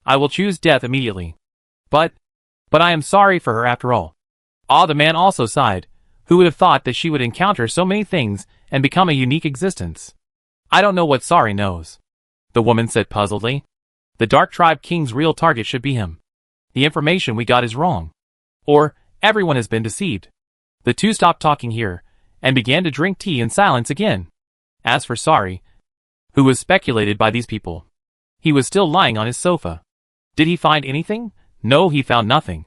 Speaker 1: I will choose death immediately. But I am sorry for her after all. Ah, the man also sighed. Who would have thought that she would encounter so many things and become a unique existence? I don't know what Sari knows, the woman said puzzledly. The Dark Tribe King's real target should be him. The information we got is wrong. Or, everyone has been deceived. The two stopped talking here, and began to drink tea in silence again. As for Sari, who was speculated by these people, he was still lying on his sofa. Did he find anything? No, he found nothing.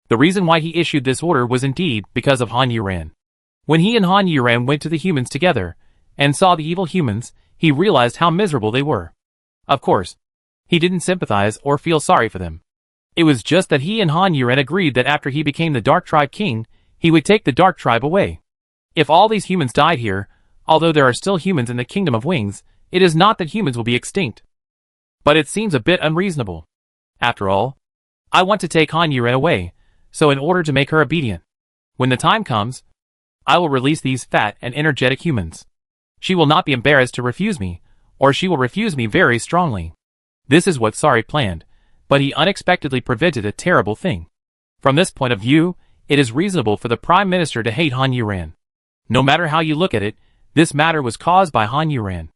Speaker 1: The reason why he issued this order was indeed because of Han Yuran. When he and Han Yuran went to the humans together, and saw the evil humans, he realized how miserable they were. Of course, he didn't sympathize or feel sorry for them. It was just that he and Han Yuran agreed that after he became the Dark Tribe King, he would take the Dark Tribe away. If all these humans died here, although there are still humans in the Kingdom of Wings, it is not that humans will be extinct. But it seems a bit unreasonable. After all, I want to take Han Yuran away, so in order to make her obedient, when the time comes, I will release these fat and energetic humans. She will not be embarrassed to refuse me, or she will refuse me very strongly. This is what Sari planned, but he unexpectedly prevented a terrible thing. From this point of view, it is reasonable for the Prime Minister to hate Han Yuran. No matter how you look at it, this matter was caused by Han Yuran.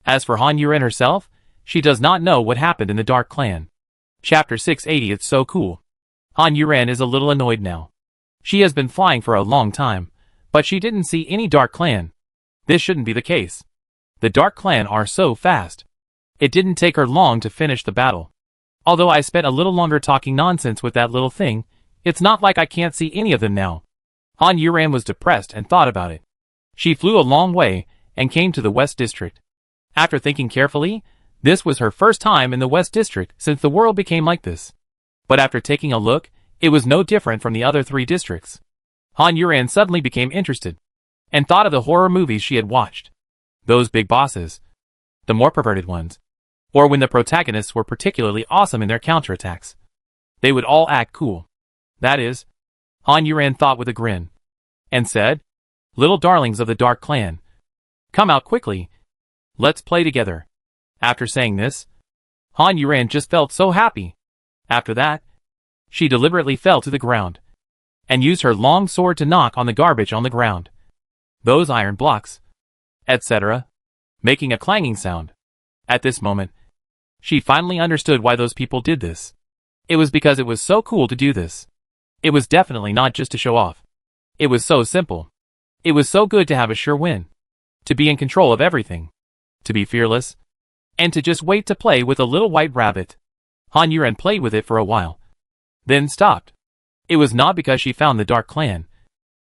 Speaker 1: As for Han Yuran herself, she does not know what happened in the Dark Clan. Chapter 680 It's so cool. Han Yuran is a little annoyed now. She has been flying for a long time, but she didn't see any Dark Clan. This shouldn't be the case. The Dark Clan are so fast. It didn't take her long to finish the battle. Although I spent a little longer talking nonsense with that little thing, it's not like I can't see any of them now. Han Yuran was depressed and thought about it. She flew a long way and came to the West District. After thinking carefully, this was her first time in the West District since the world became like this. But after taking a look, it was no different from the other three districts. Han Yuran suddenly became interested. and thought of the horror movies she had watched. Those big bosses. The more perverted ones. Or when the protagonists were particularly awesome in their counterattacks. They would all act cool. That is, Han Yuran thought with a grin. And said, "Little darlings of the Dark Clan. Come out quickly. Let's play together." After saying this, Han Yuran just felt so happy. After that, she deliberately fell to the ground. And used her long sword to knock on the garbage on the ground. Those iron blocks. Etc. Making a clanging sound. At this moment, she finally understood why those people did this. It was because it was so cool to do this. It was definitely not just to show off. It was so simple. It was so good to have a sure win. To be in control of everything. To be fearless. And to just wait to play with a little white rabbit. Han Yuran played with it for a while. Then stopped. It was not because she found the Dark Clan.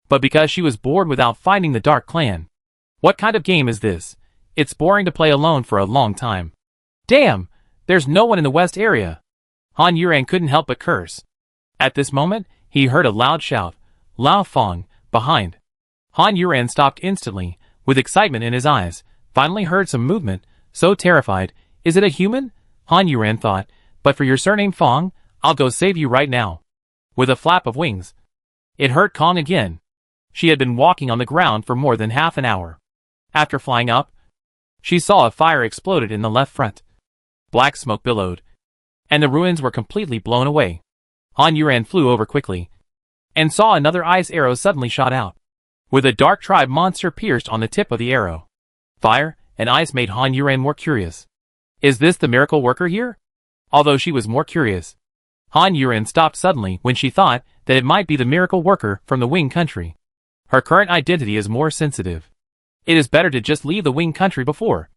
Speaker 1: But because she was bored without finding the Dark Clan. What kind of game is this? It's boring to play alone for a long time. Damn! There's no one in the west area. Han Yuran couldn't help but curse. At this moment, he heard a loud shout. Lao Fong, behind. Han Yuran stopped instantly, with excitement in his eyes, finally heard some movement, so terrified. Is it a human? Han Yuran thought, but for your surname Fong, I'll go save you right now. With a flap of wings. It hurt Kong again. She had been walking on the ground for more than half an hour. After flying up, she saw a fire exploded in the left front. Black smoke billowed. And the ruins were completely blown away. Han Yuran flew over quickly. And saw another ice arrow suddenly shot out. With a dark tribe monster pierced on the tip of the arrow. Fire and ice made Han Yuran more curious. Is this the miracle worker here? Although she was more curious, Han Yuran stopped suddenly when she thought that it might be the miracle worker from the Wing Country. Her current identity is more sensitive. It is better to just leave the Wing Country before.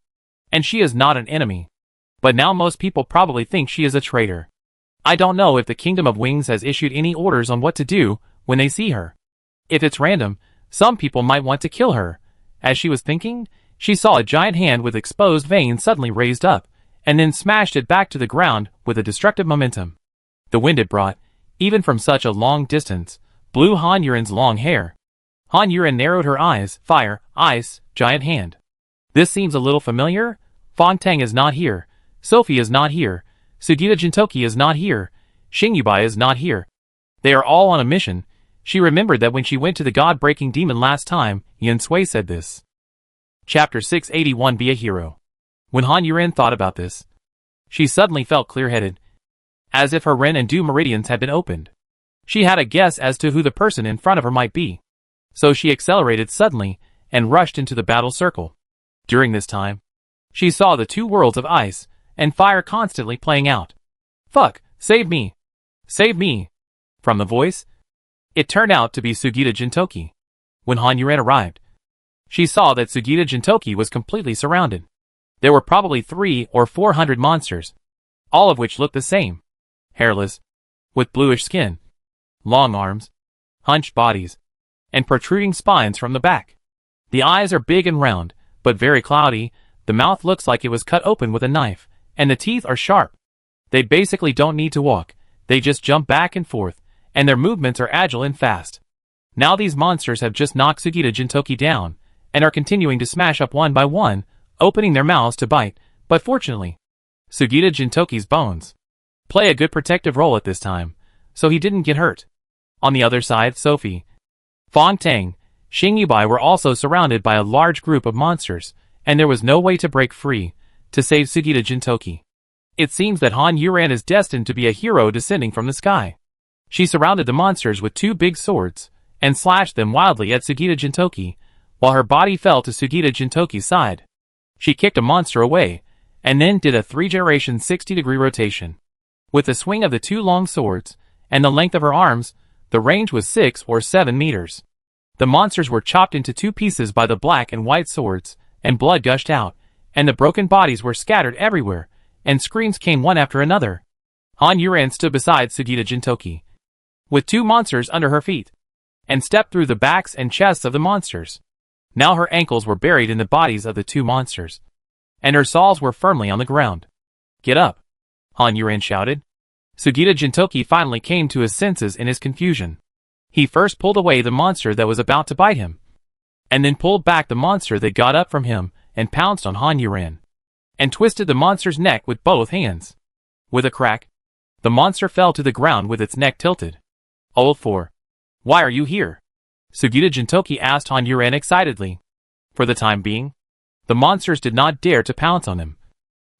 Speaker 1: And she is not an enemy. But now most people probably think she is a traitor. I don't know if the Kingdom of Wings has issued any orders on what to do when they see her. If it's random, some people might want to kill her. As she was thinking, she saw a giant hand with exposed veins suddenly raised up, and then smashed it back to the ground with a destructive momentum. The wind it brought, even from such a long distance, blew Han Yuran's long hair. Han Yuran narrowed her eyes. Fire, ice, giant hand. This seems a little familiar. Fong Tang is not here. Sophie is not here. Sugita Jintoki is not here. Xingyubai is not here. They are all on a mission. She remembered that when she went to the God-breaking demon last time, Yin Sui said this. Chapter 681 Be a Hero. When Han Yuran thought about this, she suddenly felt clear-headed, as if her Ren and Du meridians had been opened. She had a guess as to who the person in front of her might be. So she accelerated suddenly and rushed into the battle circle. During this time, she saw the two worlds of ice and fire constantly playing out. Fuck, save me! Save me! From the voice, it turned out to be Sugita Jintoki. When Han Yuran arrived, she saw that Sugita Jintoki was completely surrounded. There were probably 300 or 400 monsters, all of which looked the same. Hairless, with bluish skin, long arms, hunched bodies, and protruding spines from the back. The eyes are big and round, but very cloudy. The mouth looks like it was cut open with a knife, and the teeth are sharp. They basically don't need to walk, they just jump back and forth, and their movements are agile and fast. Now these monsters have just knocked Sugita Jintoki down, and are continuing to smash up one by one, opening their mouths to bite, but fortunately, Sugita Jintoki's bones play a good protective role at this time, so he didn't get hurt. On the other side, Sophie, Fong Tang, Xingyubai were also surrounded by a large group of monsters, and there was no way to break free, to save Sugita Jintoki. It seems that Han Yuran is destined to be a hero descending from the sky. She surrounded the monsters with 2 big swords, and slashed them wildly at Sugita Jintoki, while her body fell to Sugita Jintoki's side. She kicked a monster away, and then did a 3-generation 60-degree rotation. With the swing of the 2 long swords, and the length of her arms, the range was 6 or 7 meters. The monsters were chopped into 2 pieces by the black and white swords, and blood gushed out, and the broken bodies were scattered everywhere, and screams came one after another. Han Yuran stood beside Sugita Jintoki, with 2 monsters under her feet, and stepped through the backs and chests of the monsters. Now her ankles were buried in the bodies of the 2 monsters, and her soles were firmly on the ground. Get up! Han Yuran shouted. Sugita Jintoki finally came to his senses in his confusion. He first pulled away the monster that was about to bite him. and then pulled back the monster that got up from him and pounced on Han Yuran, and twisted the monster's neck with both hands. With a crack, the monster fell to the ground with its neck tilted. Old 4. Why are you here? Sugita Jintoki asked Han Yuran excitedly. For the time being, the monsters did not dare to pounce on him.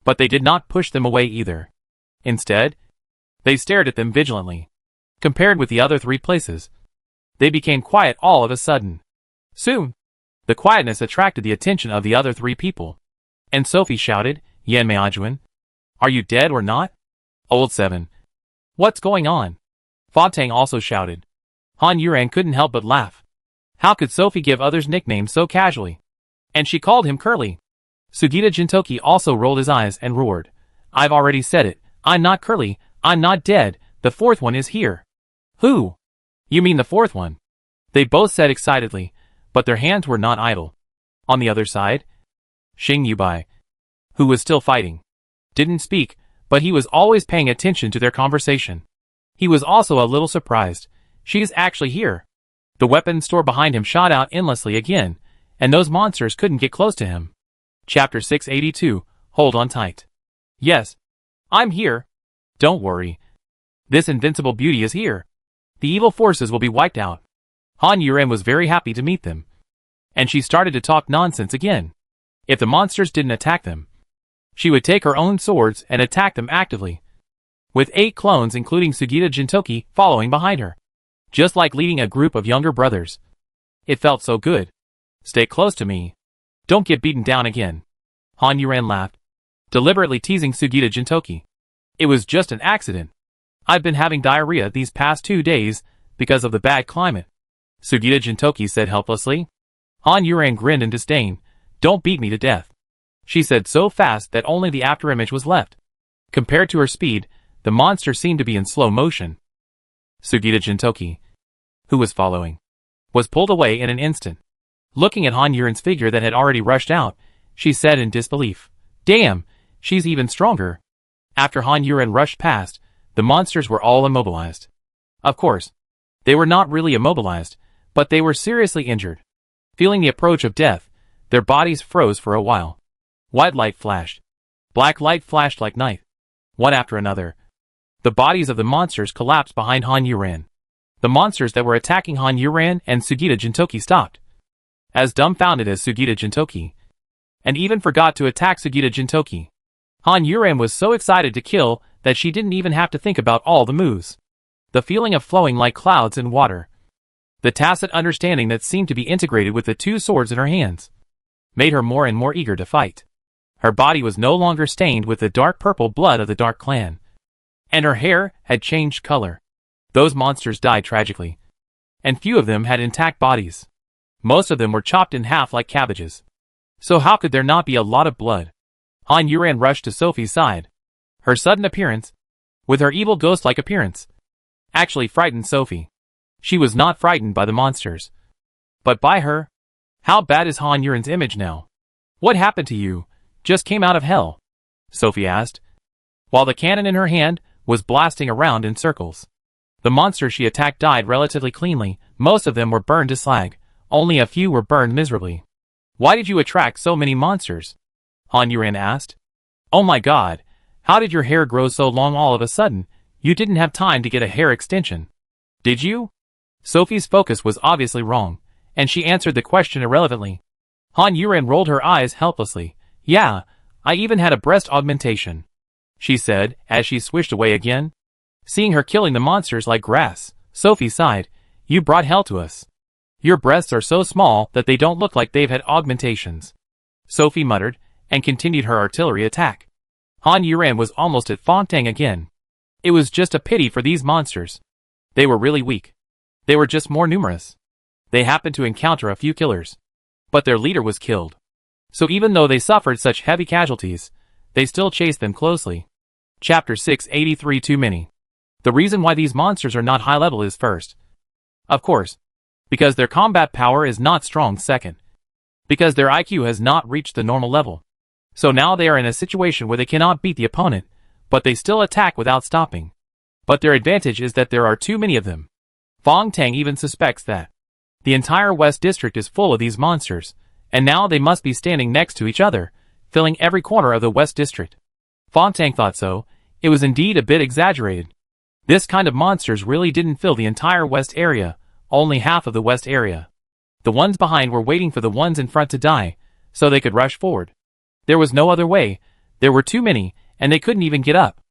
Speaker 1: But they did not push them away either. Instead, they stared at them vigilantly. Compared with the other 3 places, they became quiet all of a sudden. Soon, the quietness attracted the attention of the other 3 people. And Sophie shouted, Yan Meijuan, are you dead or not? Old 7. What's going on? Fa Tang also shouted. Han Yuran couldn't help but laugh. How could Sophie give others nicknames so casually? And she called him Curly. Sugita Jintoki also rolled his eyes and roared. I've already said it. I'm not Curly. I'm not dead. The 4th one is here. Who? You mean the 4th one? They both said excitedly, but their hands were not idle. On the other side, Xing Yubai, who was still fighting, didn't speak, but he was always paying attention to their conversation. He was also a little surprised. She's actually here. The weapons store behind him shot out endlessly again, and those monsters couldn't get close to him. Chapter 682, Hold on tight. Yes. I'm here. Don't worry. This invincible beauty is here. The evil forces will be wiped out. Han Yuran was very happy to meet them. And she started to talk nonsense again. If the monsters didn't attack them, she would take her own swords and attack them actively. With 8 clones including Sugita Jintoki following behind her. Just like leading a group of younger brothers. It felt so good. Stay close to me. Don't get beaten down again. Han Yuran laughed, deliberately teasing Sugita Jintoki. It was just an accident. I've been having diarrhea these past 2 days because of the bad climate. Sugita Jintoki said helplessly. Han Yuran grinned in disdain. Don't beat me to death. She said so fast that only the afterimage was left. Compared to her speed, the monster seemed to be in slow motion. Sugita Jintoki, who was following, was pulled away in an instant. Looking at Han Yuran's figure that had already rushed out, she said in disbelief, Damn, she's even stronger. After Han Yuran rushed past, the monsters were all immobilized. Of course, they were not really immobilized, but they were seriously injured. Feeling the approach of death, their bodies froze for a while. White light flashed. Black light flashed like night. One after another, the bodies of the monsters collapsed behind Han Yuran. The monsters that were attacking Han Yuran and Sugita Jintoki stopped. As dumbfounded as Sugita Jintoki, and even forgot to attack Sugita Jintoki. Han Yuran was so excited to kill that she didn't even have to think about all the moves. The feeling of flowing like clouds in water. The tacit understanding that seemed to be integrated with the 2 swords in her hands, made her more and more eager to fight. Her body was no longer stained with the dark purple blood of the Dark Clan. And her hair had changed color. Those monsters died tragically. And few of them had intact bodies. Most of them were chopped in half like cabbages. So how could there not be a lot of blood? Han Yuran rushed to Sophie's side. Her sudden appearance, with her evil ghost-like appearance, actually frightened Sophie. She was not frightened by the monsters, but by her. How bad is Han Yuran's image now? What happened to you? Just came out of hell? Sophie asked, while the cannon in her hand was blasting around in circles. The monsters she attacked died relatively cleanly. Most of them were burned to slag. Only a few were burned miserably. Why did you attract so many monsters? Han Yuran asked. Oh my god, how did your hair grow so long all of a sudden? You didn't have time to get a hair extension. Did you? Sophie's focus was obviously wrong, and she answered the question irrelevantly. Han Yuran rolled her eyes helplessly. Yeah, I even had a breast augmentation, she said as she swished away again. Seeing her killing the monsters like grass, Sophie sighed. You brought hell to us. Your breasts are so small that they don't look like they've had augmentations. Sophie muttered, and continued her artillery attack. Han Yuran was almost at Fa Tang again. It was just a pity for these monsters. They were really weak. They were just more numerous. They happened to encounter a few killers. But their leader was killed. So even though they suffered such heavy casualties, they still chased them closely. Chapter 683 Too many. The reason why these monsters are not high level is first, of course, because their combat power is not strong. Second, because their IQ has not reached the normal level. So now they are in a situation where they cannot beat the opponent, but they still attack without stopping. But their advantage is that there are too many of them. Fa Tang even suspects that. The entire West District is full of these monsters, and now they must be standing next to each other, filling every corner of the West District. Fong-Tang thought so. It was indeed a bit exaggerated. This kind of monsters really didn't fill the entire West area, only half of the West area. The ones behind were waiting for the ones in front to die, so they could rush forward. There was no other way. There were too many, and they couldn't even get up.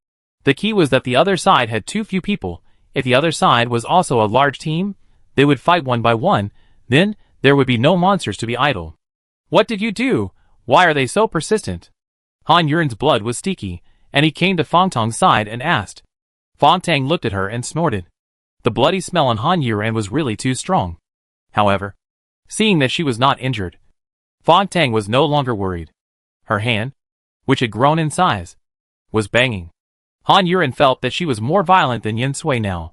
Speaker 1: The key was that the other side had too few people. If the other side was also a large team, they would fight one by one, then there would be no monsters to be idle. What did you do? Why are they so persistent? Han Yuren's blood was sticky, and he came to Fong-Tang's side and asked. Fong-Tang looked at her and snorted. The bloody smell on Han Yuren was really too strong. However, seeing that she was not injured, Fong-Tang was no longer worried. Her hand, which had grown in size, was banging. Han Yuren felt that she was more violent than Yin Sui now,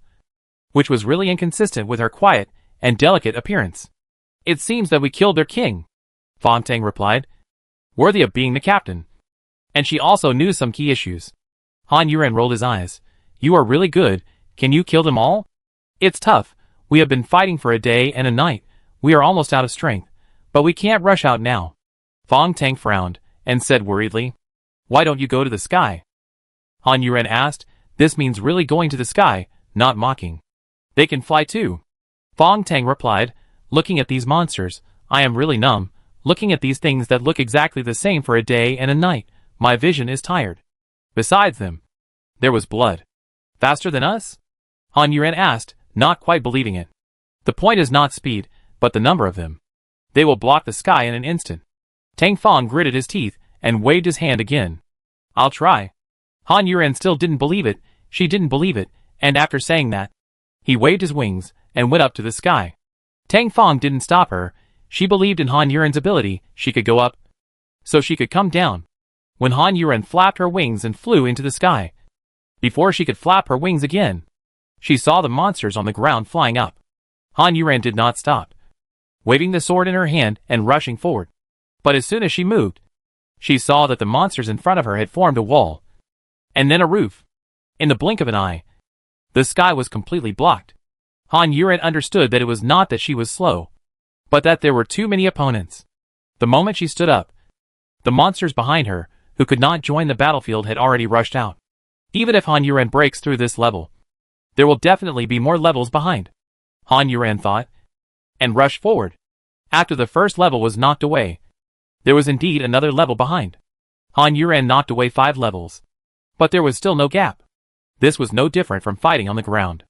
Speaker 1: which was really inconsistent with her quiet and delicate appearance. It seems that we killed their king, Fong-Tang replied, worthy of being the captain. And she also knew some key issues. Han Yuren rolled his eyes. You are really good. Can you kill them all? It's tough. We have been fighting for a day and a night. We are almost out of strength, but we can't rush out now. Fong-Tang frowned and said worriedly, why don't you go to the sky? Han Yuren asked. This means really going to the sky, not mocking. They can fly too. Fong-Tang replied, looking at these monsters, I am really numb. Looking at these things that look exactly the same for a day and a night, my vision is tired. Besides them, there was blood. Faster than us? Han Yuren asked, not quite believing it. The point is not speed, but the number of them. They will block the sky in an instant. Tang Fong gritted his teeth and waved his hand again. I'll try. Han Yuren still didn't believe it, she didn't believe it, and after saying that, he waved his wings and went up to the sky. Tang Fong didn't stop her. She believed in Han Yuren's ability. She could go up, so she could come down. When Han Yuren flapped her wings and flew into the sky, before she could flap her wings again, she saw the monsters on the ground flying up. Han Yuren did not stop, waving the sword in her hand and rushing forward. But as soon as she moved, she saw that the monsters in front of her had formed a wall, and then a roof. In the blink of an eye, the sky was completely blocked. Han Yuren understood that it was not that she was slow, but that there were too many opponents. The moment she stood up, the monsters behind her, who could not join the battlefield, had already rushed out. Even if Han Yuren breaks through this level, there will definitely be more levels behind, Han Yuren thought, and rushed forward. After the first level was knocked away, there was indeed another level behind. Han Yuren knocked away 5 levels, but there was still no gap. This was no different from fighting on the ground.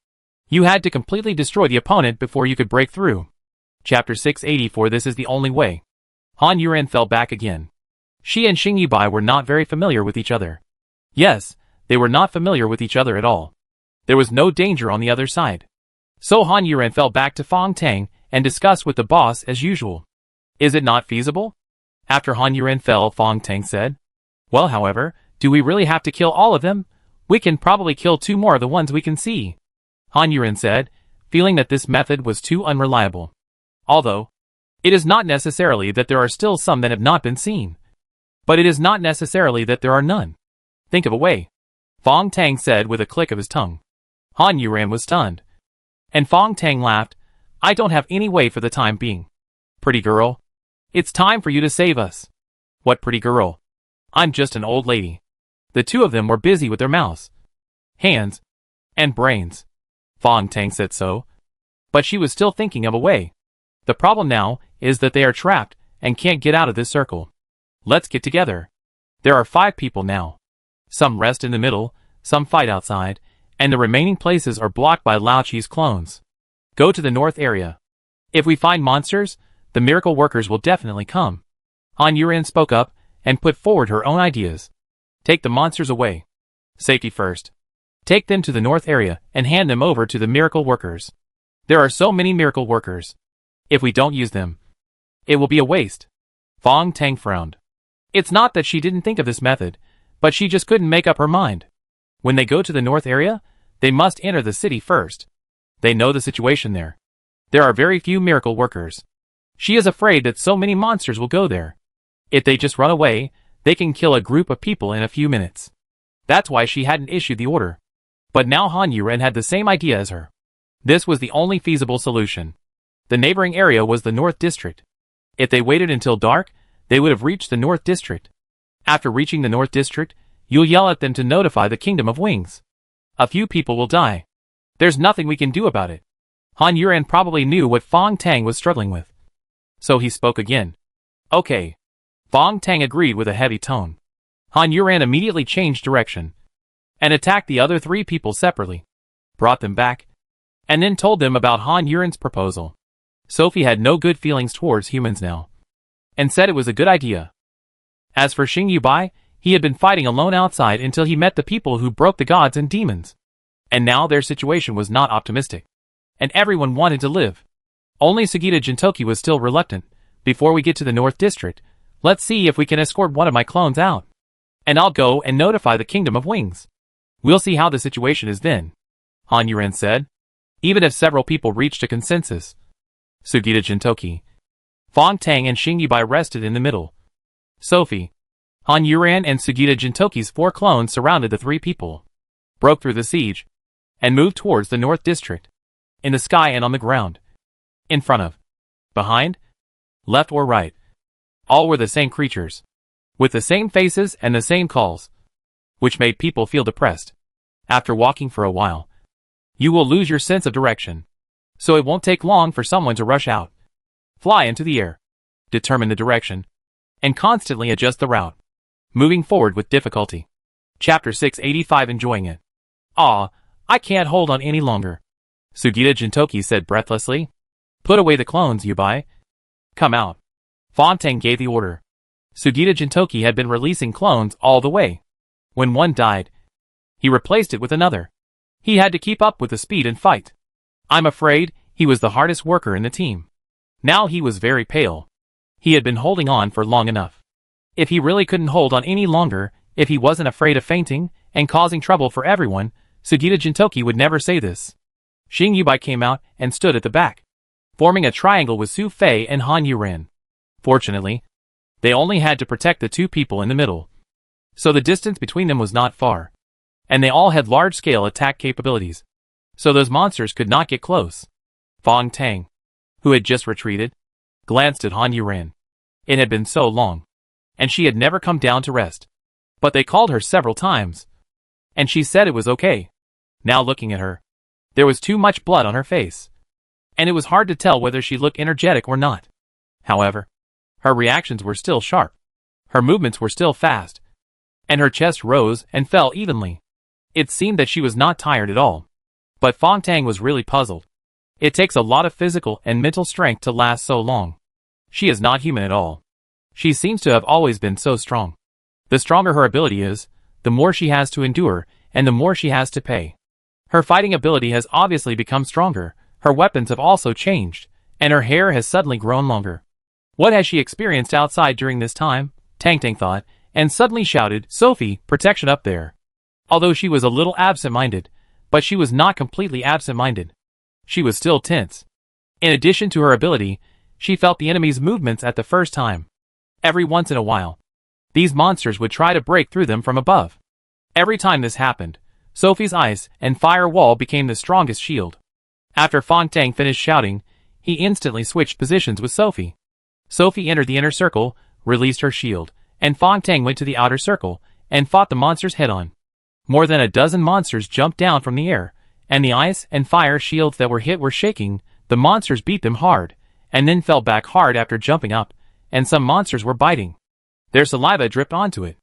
Speaker 1: You had to completely destroy the opponent before you could break through. Chapter 684. This is the only way. Han Yuren fell back again. She and Xing Yibai were not very familiar with each other. Yes, they were not familiar with each other at all. There was no danger on the other side. So Han Yuren fell back to Fong-Tang and discussed with the boss as usual. Is it not feasible? After Han Yuren fell, Fong-Tang said. Well, however, do we really have to kill all of them? We can probably kill 2 more of the ones we can see, Han Yuren said, feeling that this method was too unreliable. Although, it is not necessarily that there are still some that have not been seen. But it is not necessarily that there are none. Think of a way, Fong-Tang said with a click of his tongue. Han Yuren was stunned. And Fong-Tang laughed. I don't have any way for the time being. Pretty girl, it's time for you to save us. What pretty girl? I'm just an old lady. The two of them were busy with their mouths, hands, and brains. Fong-Tang said so. But she was still thinking of a way. The problem now is that they are trapped and can't get out of this circle. Let's get together. There are 5 people now. Some rest in the middle, some fight outside, and the remaining places are blocked by Lao Chi's clones. Go to the north area. If we find monsters, the miracle workers will definitely come. Han Yuren spoke up and put forward her own ideas. Take the monsters away. Safety first. Take them to the north area and hand them over to the miracle workers. There are so many miracle workers. If we don't use them, it will be a waste. Fong-Tang frowned. It's not that she didn't think of this method, but she just couldn't make up her mind. When they go to the north area, they must enter the city first. They know the situation there. There are very few miracle workers. She is afraid that so many monsters will go there. If they just run away, they can kill a group of people in a few minutes. That's why she hadn't issued the order. But now Han Yuren had the same idea as her. This was the only feasible solution. The neighboring area was the North District. If they waited until dark, they would have reached the North District. After reaching the North District, you'll yell at them to notify the Kingdom of Wings. A few people will die. There's nothing we can do about it. Han Yuan probably knew what Fong Tang was struggling with. So he spoke again. Okay. Fong Tang agreed with a heavy tone. Han Yuan immediately changed direction and attacked the other 3 people separately, brought them back, and then told them about Han Yuan's proposal. Sophie had no good feelings towards humans now, and said it was a good idea. As for Xing Yubai, he had been fighting alone outside until he met the people who broke the gods and demons. And now their situation was not optimistic, and everyone wanted to live. Only Sugita Jintoki was still reluctant. Before we get to the North District, let's see if we can escort one of my clones out. And I'll go and notify the Kingdom of Wings. We'll see how the situation is then, Han Yuan said. Even if several people reached a consensus. Sugita Jintoki, Fong Tang and Xing Yubai rested in the middle. Sophie, Han Yuan and Sugita Jintoki's 4 clones surrounded the 3 people, broke through the siege, and moved towards the North District. In the sky and on the ground. In front of, behind, left or right. All were the same creatures, with the same faces and the same calls, which made people feel depressed. After walking for a while, you will lose your sense of direction, so it won't take long for someone to rush out. Fly into the air, determine the direction, and constantly adjust the route, moving forward with difficulty. Chapter 685. Enjoying it. I can't hold on any longer, Sugita Jintoki said breathlessly. Put away the clones, Yubai. Come out. Fong Tang gave the order. Sugita Jintoki had been releasing clones all the way. When one died, he replaced it with another. He had to keep up with the speed and fight. I'm afraid he was the hardest worker in the team. Now he was very pale. He had been holding on for long enough. If he really couldn't hold on any longer, if he wasn't afraid of fainting and causing trouble for everyone, Sugita Jintoki would never say this. Xing Yubai came out and stood at the back, forming a triangle with Su Fei and Han Yuan. Fortunately, they only had to protect the 2 people in the middle, so the distance between them was not far, and they all had large-scale attack capabilities, so those monsters could not get close. Fong Tang, who had just retreated, glanced at Han Yuan. It had been so long, and she had never come down to rest. But they called her several times, and she said it was okay. Now looking at her, there was too much blood on her face, and it was hard to tell whether she looked energetic or not. However, her reactions were still sharp, her movements were still fast, and her chest rose and fell evenly. It seemed that she was not tired at all. But Fong Tang was really puzzled. It takes a lot of physical and mental strength to last so long. She is not human at all. She seems to have always been so strong. The stronger her ability is, the more she has to endure, and the more she has to pay. Her fighting ability has obviously become stronger, her weapons have also changed, and her hair has suddenly grown longer. What has she experienced outside during this time? Tang Tang thought, and suddenly shouted, Sophie, protection up there. Although she was a little absent-minded, but she was not completely absent-minded. She was still tense. In addition to her ability, she felt the enemy's movements at the first time. Every once in a while, these monsters would try to break through them from above. Every time this happened, Sophie's ice and fire wall became the strongest shield. After Fong Tang finished shouting, he instantly switched positions with Sophie. Sophie entered the inner circle, released her shield, and Fong Tang went to the outer circle and fought the monsters head-on. More than a dozen monsters jumped down from the air, and the ice and fire shields that were hit were shaking. The monsters beat them hard, and then fell back hard after jumping up, and some monsters were biting. Their saliva dripped onto it.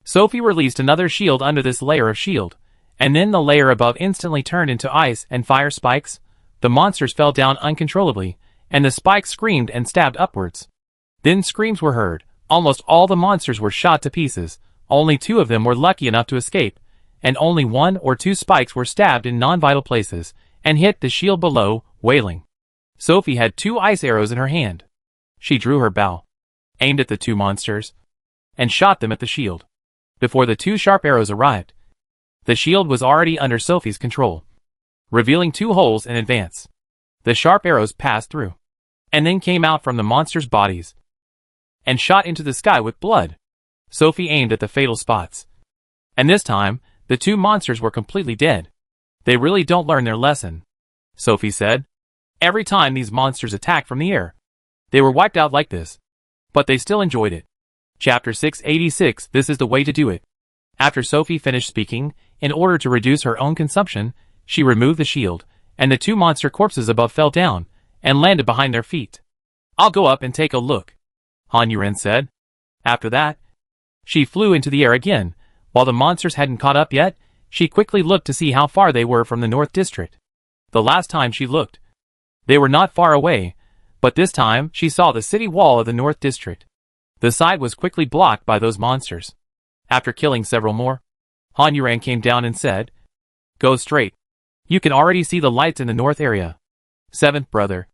Speaker 1: Sophie released another shield under this layer of shield, and then the layer above instantly turned into ice and fire spikes. The monsters fell down uncontrollably, and the spikes screamed and stabbed upwards. Then screams were heard. Almost all the monsters were shot to pieces. Only 2 of them were lucky enough to escape, and only 1 or 2 spikes were stabbed in non-vital places, and hit the shield below, wailing. Sophie had 2 ice arrows in her hand. She drew her bow, aimed at the 2 monsters, and shot them at the shield. Before the 2 sharp arrows arrived, the shield was already under Sophie's control, revealing 2 holes in advance. The sharp arrows passed through, and then came out from the monsters' bodies, and shot into the sky with blood. Sophie aimed at the fatal spots, and this time, the 2 monsters were completely dead. They really don't learn their lesson, Sophie said. Every time these monsters attacked from the air, they were wiped out like this. But they still enjoyed it. Chapter 686. This is the way to do it. After Sophie finished speaking, in order to reduce her own consumption, she removed the shield, and the 2 monster corpses above fell down, and landed behind their feet. I'll go up and take a look, Han Yuren said. After that, she flew into the air again. While the monsters hadn't caught up yet, she quickly looked to see how far they were from the North District. The last time she looked, they were not far away, but this time she saw the city wall of the North District. The side was quickly blocked by those monsters. After killing several more, Han Yuren came down and said, "Go straight. You can already see the lights in the north area." "Seventh brother,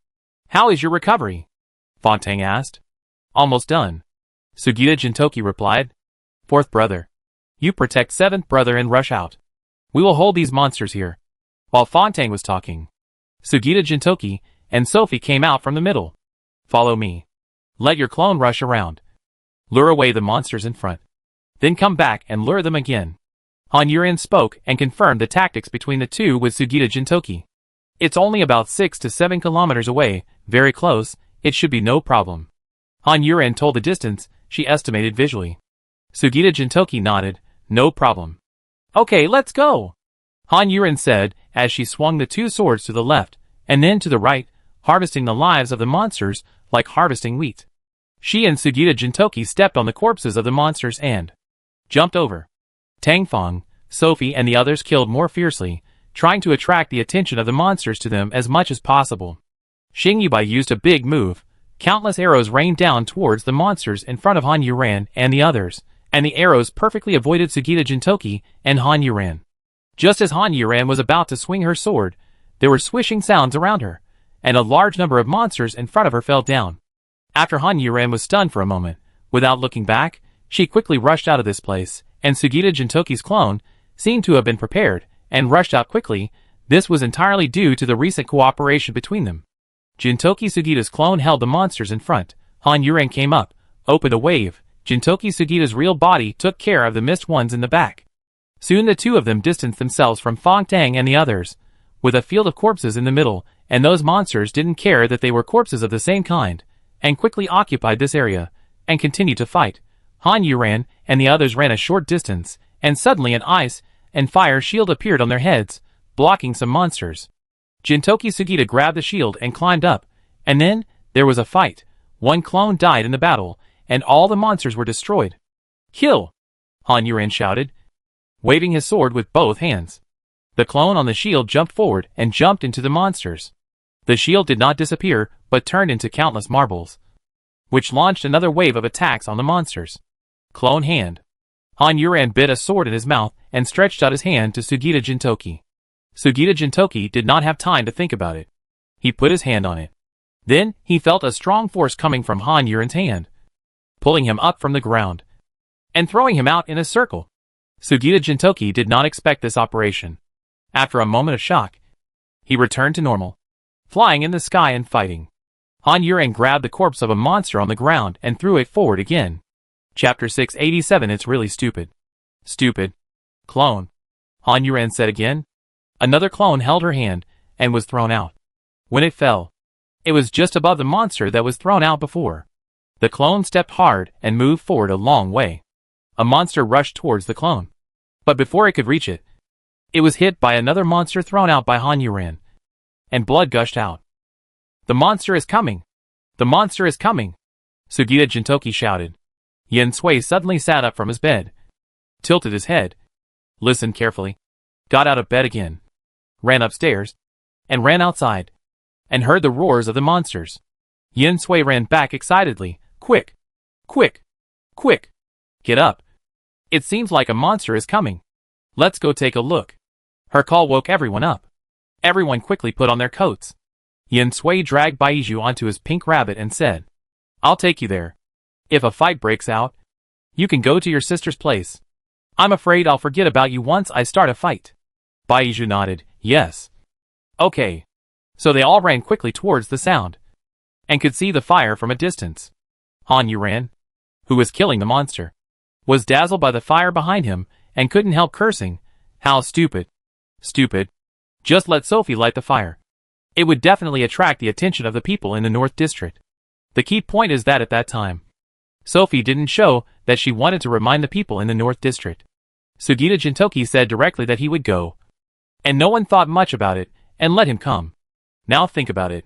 Speaker 1: how is your recovery?" Fontang asked. "Almost done," Sugita Jintoki replied. "Fourth brother, you protect seventh brother and rush out. We will hold these monsters here." While Fontang was talking, Sugita Jintoki and Sophie came out from the middle. "Follow me. Let your clone rush around. Lure away the monsters in front. Then come back and lure them again." Han Yuren spoke and confirmed the tactics between the two with Sugita Jintoki. "It's only about 6 to 7 kilometers away, very close, it should be no problem." Han Yuren told the distance she estimated visually. Sugita Jintoki nodded, "No problem." "Okay, let's go," Han Yuren said as she swung the 2 swords to the left and then to the right, harvesting the lives of the monsters like harvesting wheat. She and Sugita Jintoki stepped on the corpses of the monsters and jumped over. Tang Feng, Sophie and the others killed more fiercely, trying to attract the attention of the monsters to them as much as possible. Xing Yubai used a big move. Countless arrows rained down towards the monsters in front of Han Yuren and the others, and the arrows perfectly avoided Sugita Jintoki and Han Yuren. Just as Han Yuren was about to swing her sword, there were swishing sounds around her, and a large number of monsters in front of her fell down. After Han Yuren was stunned for a moment, without looking back, she quickly rushed out of this place, and Sugita Jintoki's clone seemed to have been prepared and rushed out quickly. This was entirely due to the recent cooperation between them. Jintoki Sugita's clone held the monsters in front. Han Yuren came up, opened a wave. Jintoki Sugita's real body took care of the missed ones in the back. Soon the 2 of them distanced themselves from Fontang and the others, with a field of corpses in the middle, and those monsters didn't care that they were corpses of the same kind, and quickly occupied this area, and continued to fight. Han Yuren and the others ran a short distance, and suddenly an ice and fire shield appeared on their heads, blocking some monsters. Jintoki Sugita grabbed the shield and climbed up, and then there was a fight. 1 clone died in the battle, and all the monsters were destroyed. "Kill!" Han Yuren shouted, waving his sword with both hands. The clone on the shield jumped forward and jumped into the monsters. The shield did not disappear, but turned into countless marbles, which launched another wave of attacks on the monsters. Clone hand. Han Yuren bit a sword in his mouth and stretched out his hand to Sugita Jintoki. Sugita Jintoki did not have time to think about it. He put his hand on it. Then, he felt a strong force coming from Han Yuren's hand, pulling him up from the ground, and throwing him out in a circle. Sugita Jintoki did not expect this operation. After a moment of shock, he returned to normal, flying in the sky and fighting. Han Yuren grabbed the corpse of a monster on the ground and threw it forward again. Chapter 687. It's really stupid. Stupid. Clone. Han Yuren said again. Another clone held her hand and was thrown out. When it fell, it was just above the monster that was thrown out before. The clone stepped hard and moved forward a long way. A monster rushed towards the clone, but before it could reach it, it was hit by another monster thrown out by Han Yuren, and blood gushed out. "The monster is coming! The monster is coming!" Sugita Jintoki shouted. Yen Sui suddenly sat up from his bed, tilted his head, listened carefully, got out of bed again, ran upstairs, and ran outside, and heard the roars of the monsters. Yen Sui ran back excitedly. "Quick! Quick! Quick! Get up! It seems like a monster is coming. Let's go take a look." Her call woke everyone up. Everyone quickly put on their coats. Yen Sui dragged Baiju onto his pink rabbit and said, "I'll take you there. If a fight breaks out, you can go to your sister's place. I'm afraid I'll forget about you once I start a fight." Baiju nodded, "Yes. Okay." So they all ran quickly towards the sound, and could see the fire from a distance. Han Yuren, who was killing the monster, was dazzled by the fire behind him and couldn't help cursing. How stupid. Stupid. Just let Sophie light the fire. It would definitely attract the attention of the people in the North District. The key point is that at that time, Sophie didn't show that she wanted to remind the people in the North District. Sugita Jintoki said directly that he would go, and no one thought much about it and let him come. Now think about it.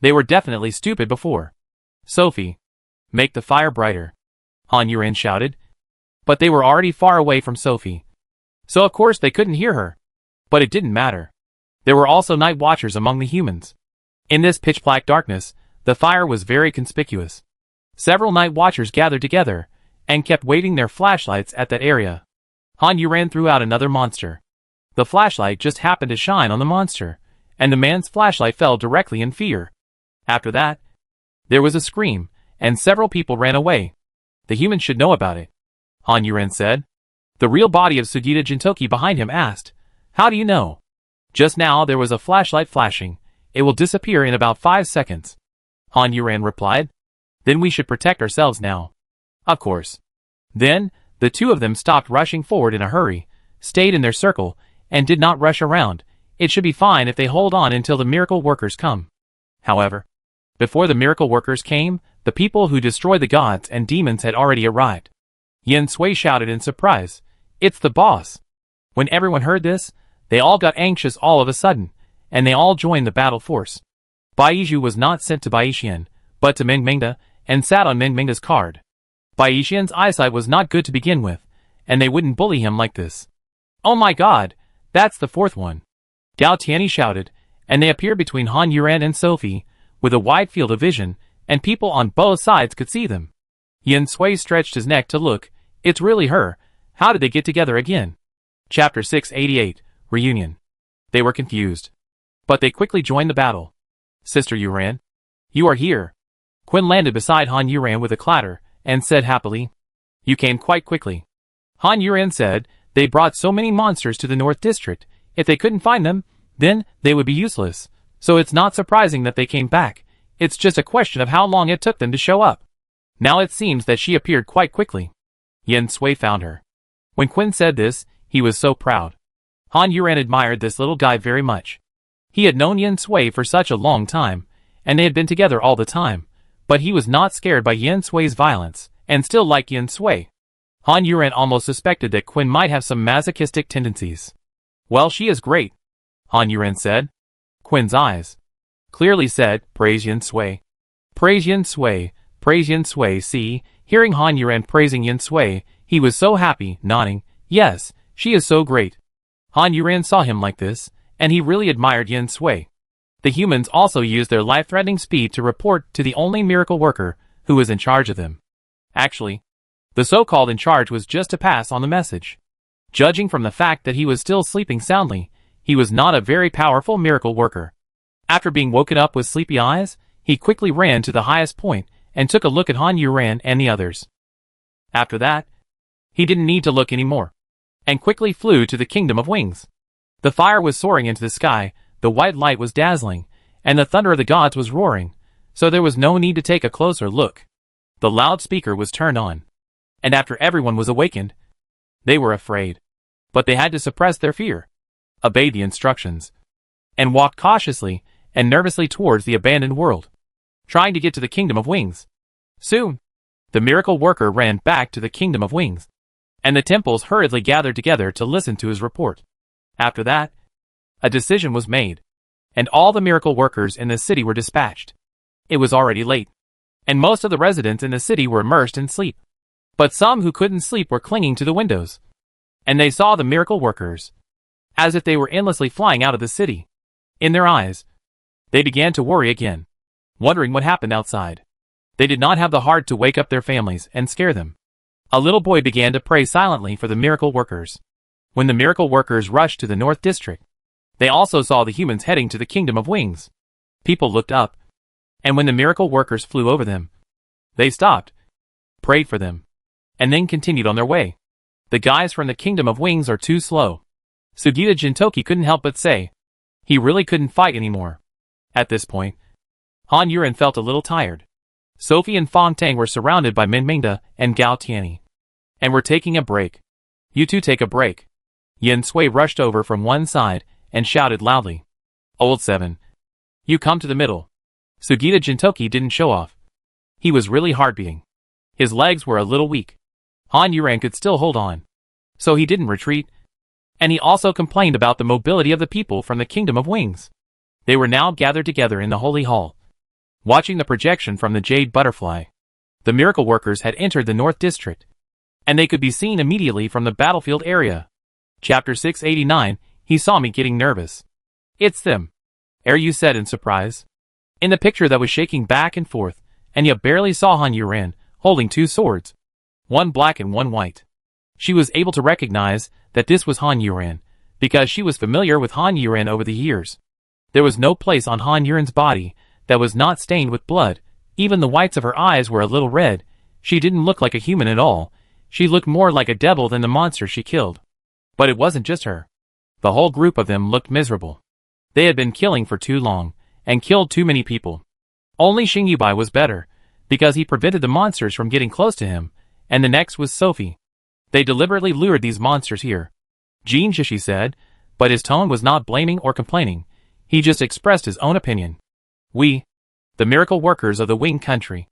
Speaker 1: They were definitely stupid before. Sophie, make the fire brighter, Han Yuran shouted. But they were already far away from Sophie, so of course they couldn't hear her. But it didn't matter. There were also night watchers among the humans. In this pitch-black darkness, the fire was very conspicuous. Several night watchers gathered together and kept waving their flashlights at that area. Han Yuran threw out another monster. The flashlight just happened to shine on the monster, and the man's flashlight fell directly in fear. After that, there was a scream, and several people ran away. The humans should know about it, Han Yuran said. The real body of Sugita Jintoki behind him asked, "How do you know?" "Just now there was a flashlight flashing. It will disappear in about 5 seconds. Han Yuran replied. "Then we should protect ourselves now." "Of course." Then, the two of them stopped rushing forward in a hurry, stayed in their circle, and did not rush around. It should be fine if they hold on until the miracle workers come. However, before the miracle workers came, the people who destroy the gods and demons had already arrived. Yin Sui shouted in surprise, "It's the boss!" When everyone heard this, they all got anxious all of a sudden, and they all joined the battle force. Baizhu was not sent to Baixian, but to Mingmingda, and sat on Mingmingda's card. Baixian's eyesight was not good to begin with, and they wouldn't bully him like this. "Oh my god, that's the fourth one!" Gao Tianyi shouted, and they appeared between Han Yuran and Sophie, with a wide field of vision, and people on both sides could see them. Yin Sui stretched his neck to look. "It's really her. How did they get together again?" Chapter 688, Reunion. They were confused, but they quickly joined the battle. "Sister Yuran, you are here." Quinn landed beside Han Yuran with a clatter, and said happily, "You came quite quickly." Han Yuran said, "They brought so many monsters to the North District. If they couldn't find them, then they would be useless. So it's not surprising that they came back. It's just a question of how long it took them to show up." Now it seems that she appeared quite quickly. Yin Sui found her. When Quinn said this, he was so proud. Han Yuran admired this little guy very much. He had known Yin Sui for such a long time, and they had been together all the time, but he was not scared by Yin Sui's violence, and still liked Yin Sui. Han Yuran almost suspected that Quinn might have some masochistic tendencies. "Well, she is great," Han Yuran said. Quinn's eyes clearly said, "Praise Yin Sui. Praise Yin Sui. Praise Yin Sui." See, hearing Han Yuran praising Yin Sui, he was so happy, nodding, "Yes, she is so great." Han Yuran saw him like this, and he really admired Yin Sui. The humans also used their life-threatening speed to report to the only miracle worker who was in charge of them. Actually, the so-called in charge was just to pass on the message. Judging from the fact that he was still sleeping soundly, he was not a very powerful miracle worker. After being woken up with sleepy eyes, he quickly ran to the highest point and took a look at Han Yuran and the others. After that, he didn't need to look anymore, and quickly flew to the Kingdom of Wings. The fire was soaring into the sky, the white light was dazzling, and the thunder of the gods was roaring, so there was no need to take a closer look. The loudspeaker was turned on, and after everyone was awakened, they were afraid. But they had to suppress their fear, obeyed the instructions, and walked cautiously and nervously towards the abandoned world, trying to get to the Kingdom of Wings. Soon, the miracle worker ran back to the Kingdom of Wings, and the temples hurriedly gathered together to listen to his report. After that, a decision was made, and all the miracle workers in the city were dispatched. It was already late, and most of the residents in the city were immersed in sleep. But some who couldn't sleep were clinging to the windows, and they saw the miracle workers, as if they were endlessly flying out of the city. In their eyes, they began to worry again, wondering what happened outside. They did not have the heart to wake up their families and scare them. A little boy began to pray silently for the miracle workers. When the miracle workers rushed to the North District, they also saw the humans heading to the Kingdom of Wings. People looked up, and when the miracle workers flew over them, they stopped, prayed for them, and then continued on their way. "The guys from the Kingdom of Wings are too slow." Sugita Jintoki couldn't help but say. He really couldn't fight anymore. At this point, Han Yuran felt a little tired. Sophie and Fong Tang were surrounded by Mingmingda and Gao Tianyi, and were taking a break. "You two take a break." Yin Sui rushed over from one side and shouted loudly. "Old 7. You come to the middle. Sugita Jintoki didn't show off. He was really hard beating. His legs were a little weak. Han Yuran could still hold on. So he didn't retreat. And he also complained about the mobility of the people from the Kingdom of Wings. They were now gathered together in the Holy Hall, watching the projection from the Jade Butterfly. The miracle workers had entered the North District, and they could be seen immediately from the battlefield area. Chapter 689, he saw me getting nervous. It's them. You said in surprise. In the picture that was shaking back and forth, Anya barely saw Han Yuran, holding two swords, one black and one white. She was able to recognize that this was Han Yuran, because she was familiar with Han Yuran over the years. There was no place on Han Yuran's body that was not stained with blood. Even the whites of her eyes were a little red. She didn't look like a human at all. She looked more like a devil than the monster she killed. But it wasn't just her. The whole group of them looked miserable. They had been killing for too long, and killed too many people. Only Xing Yubai was better, because he prevented the monsters from getting close to him, and the next was Sophie. They deliberately lured these monsters here. Jin Shishi said, but his tone was not blaming or complaining. He just expressed his own opinion. We, the miracle workers of the Wing Country,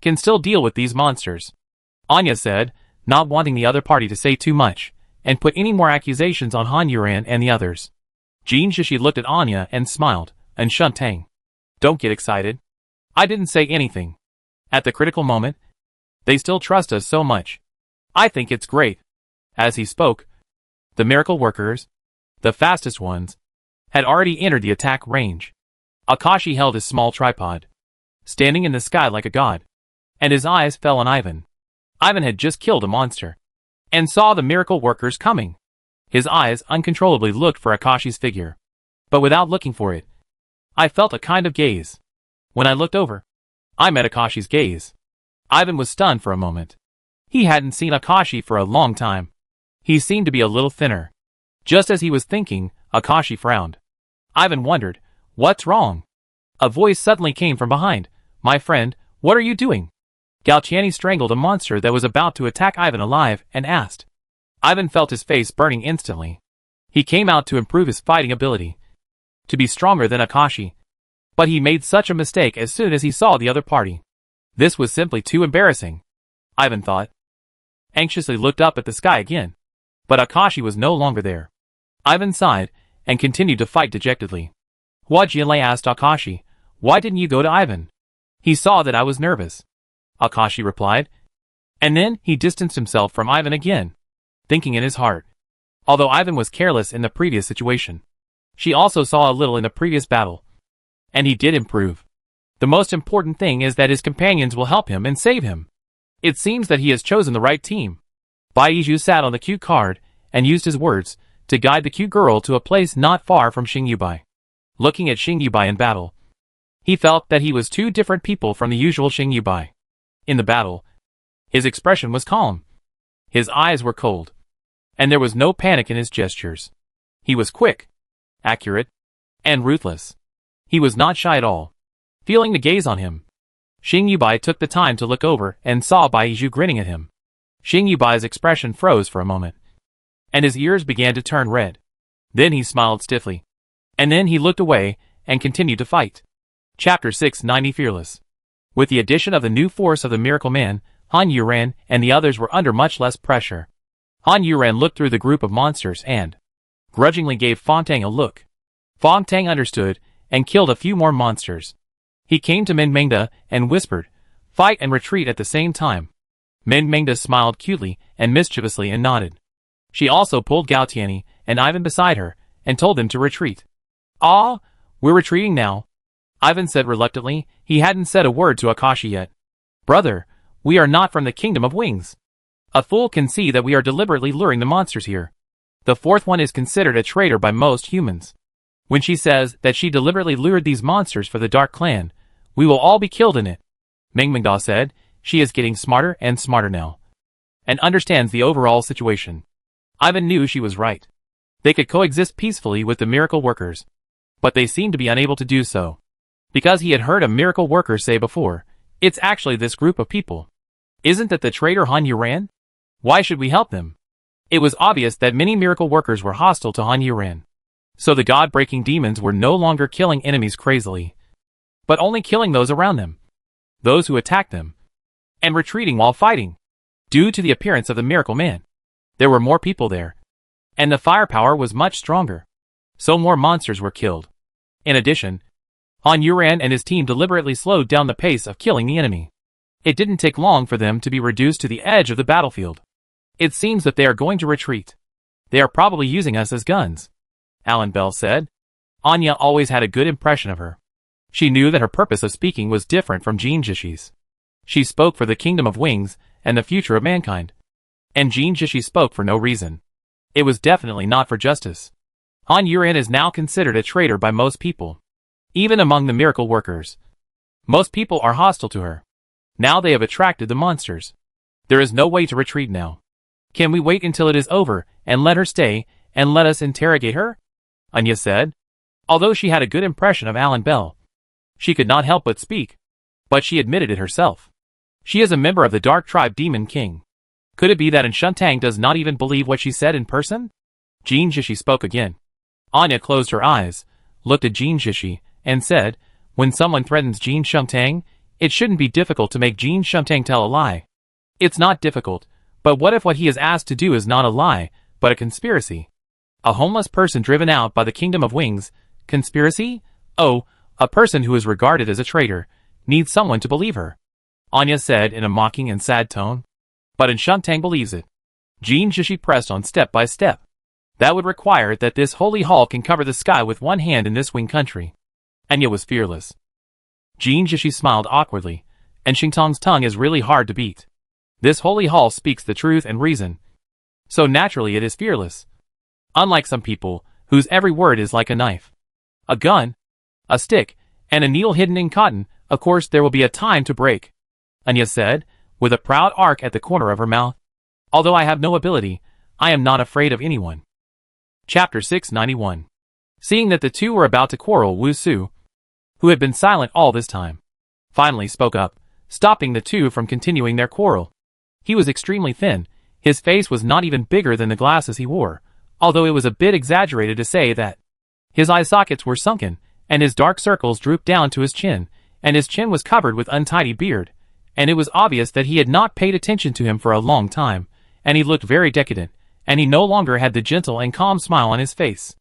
Speaker 1: can still deal with these monsters. Anya said, not wanting the other party to say too much, and put any more accusations on Han Yuran and the others. Jin Shishi looked at Anya and smiled, and Shuntang. Don't get excited. I didn't say anything. At the critical moment, they still trust us so much. I think it's great. As he spoke, the miracle workers, the fastest ones, had already entered the attack range. Akashi held his small tripod, standing in the sky like a god, and his eyes fell on Ivan. Ivan had just killed a monster, and saw the miracle workers coming. His eyes uncontrollably looked for Akashi's figure, but without looking for it, I felt a kind of gaze. When I looked over, I met Akashi's gaze. Ivan was stunned for a moment. He hadn't seen Akashi for a long time. He seemed to be a little thinner. Just as he was thinking, Akashi frowned. Ivan wondered, what's wrong? A voice suddenly came from behind. My friend, what are you doing? Galtiani strangled a monster that was about to attack Ivan alive and asked. Ivan felt his face burning instantly. He came out to improve his fighting ability, to be stronger than Akashi. But he made such a mistake as soon as he saw the other party. This was simply too embarrassing, Ivan thought. Anxiously looked up at the sky again. But Akashi was no longer there. Ivan sighed, and continued to fight dejectedly. Hua Jianlei asked Akashi, why didn't you go to Ivan? He saw that I was nervous. Akashi replied. And then he distanced himself from Ivan again, thinking in his heart. Although Ivan was careless in the previous situation, she also saw a little in the previous battle. And he did improve. The most important thing is that his companions will help him and save him. It seems that he has chosen the right team. Baiju sat on the cute card, and used his words, to guide the cute girl to a place not far from Xing Yubai. Looking at Xing Yubai in battle, he felt that he was two different people from the usual Xing Yubai. In the battle, his expression was calm. His eyes were cold. And there was no panic in his gestures. He was quick, accurate, and ruthless. He was not shy at all. Feeling the gaze on him, Xing Yubai took the time to look over and saw Baiju grinning at him. Xing Yubai's expression froze for a moment, and his ears began to turn red. Then he smiled stiffly. And then he looked away and continued to fight. Chapter 690 Fearless. With the addition of the new force of the Miracle Man, Han Yuran and the others were under much less pressure. Han Yuran looked through the group of monsters and grudgingly gave Fangtang a look. Fangtang understood and killed a few more monsters. He came to Mengda and whispered, fight and retreat at the same time. Mengda smiled cutely and mischievously and nodded. She also pulled Gaotiani and Ivan beside her and told them to retreat. Ah, we're retreating now, Ivan said reluctantly. He hadn't said a word to Akashi yet. Brother, we are not from the Kingdom of Wings. A fool can see that we are deliberately luring the monsters here. The fourth one is considered a traitor by most humans. When she says that she deliberately lured these monsters for the Dark Clan, we will all be killed in it. Mengda said. She is getting smarter and smarter now, and understands the overall situation. Ivan knew she was right. They could coexist peacefully with the miracle workers, but they seemed to be unable to do so. Because he had heard a miracle worker say before, it's actually this group of people. Isn't that the traitor Han Yuran? Why should we help them? It was obvious that many miracle workers were hostile to Han Yuran. So the god-breaking demons were no longer killing enemies crazily, but only killing those around them, those who attacked them, and retreating while fighting. Due to the appearance of the Miracle Man, there were more people there, and the firepower was much stronger, so more monsters were killed. In addition, Han Yuran and his team deliberately slowed down the pace of killing the enemy. It didn't take long for them to be reduced to the edge of the battlefield. It seems that they are going to retreat. They are probably using us as guns, Alan Bell said. Anya always had a good impression of her. She knew that her purpose of speaking was different from Jean Jishi's. She spoke for the Kingdom of Wings and the future of mankind. And Jean Jishi spoke for no reason. It was definitely not for justice. Han Yuran is now considered a traitor by most people, even among the miracle workers. Most people are hostile to her. Now they have attracted the monsters. There is no way to retreat now. Can we wait until it is over and let her stay and let us interrogate her? Anya said. Although she had a good impression of Alan Bell, she could not help but speak. But she admitted it herself. She is a member of the Dark Tribe Demon King. Could it be that Shuntang does not even believe what she said in person? Jean Jishi spoke again. Anya closed her eyes, looked at Jean Jishi, and said, when someone threatens Jean Shumtang, it shouldn't be difficult to make Jean Shumtang tell a lie. It's not difficult, but what if what he is asked to do is not a lie, but a conspiracy? A homeless person driven out by the Kingdom of Wings. Conspiracy? Oh, a person who is regarded as a traitor needs someone to believe her, Anya said in a mocking and sad tone. But Shuntang believes it. Jean Jishi pressed on step by step. That would require that this holy hall can cover the sky with one hand in this wing country. Anya was fearless. Jean Jishi smiled awkwardly, and Xingtong's tongue is really hard to beat. This holy hall speaks the truth and reason, so naturally it is fearless. Unlike some people, whose every word is like a knife, a gun, a stick, and a needle hidden in cotton. Of course there will be a time to break, Anya said, with a proud arc at the corner of her mouth. Although I have no ability, I am not afraid of anyone. Chapter 691. Seeing that the two were about to quarrel, Wu Su, who had been silent all this time, finally spoke up, stopping the two from continuing their quarrel. He was extremely thin. His face was not even bigger than the glasses he wore, although it was a bit exaggerated to say that. His eye sockets were sunken, and his dark circles drooped down to his chin, and his chin was covered with untidy beard, and it was obvious that he had not paid attention to him for a long time, and he looked very decadent, and he no longer had the gentle and calm smile on his face.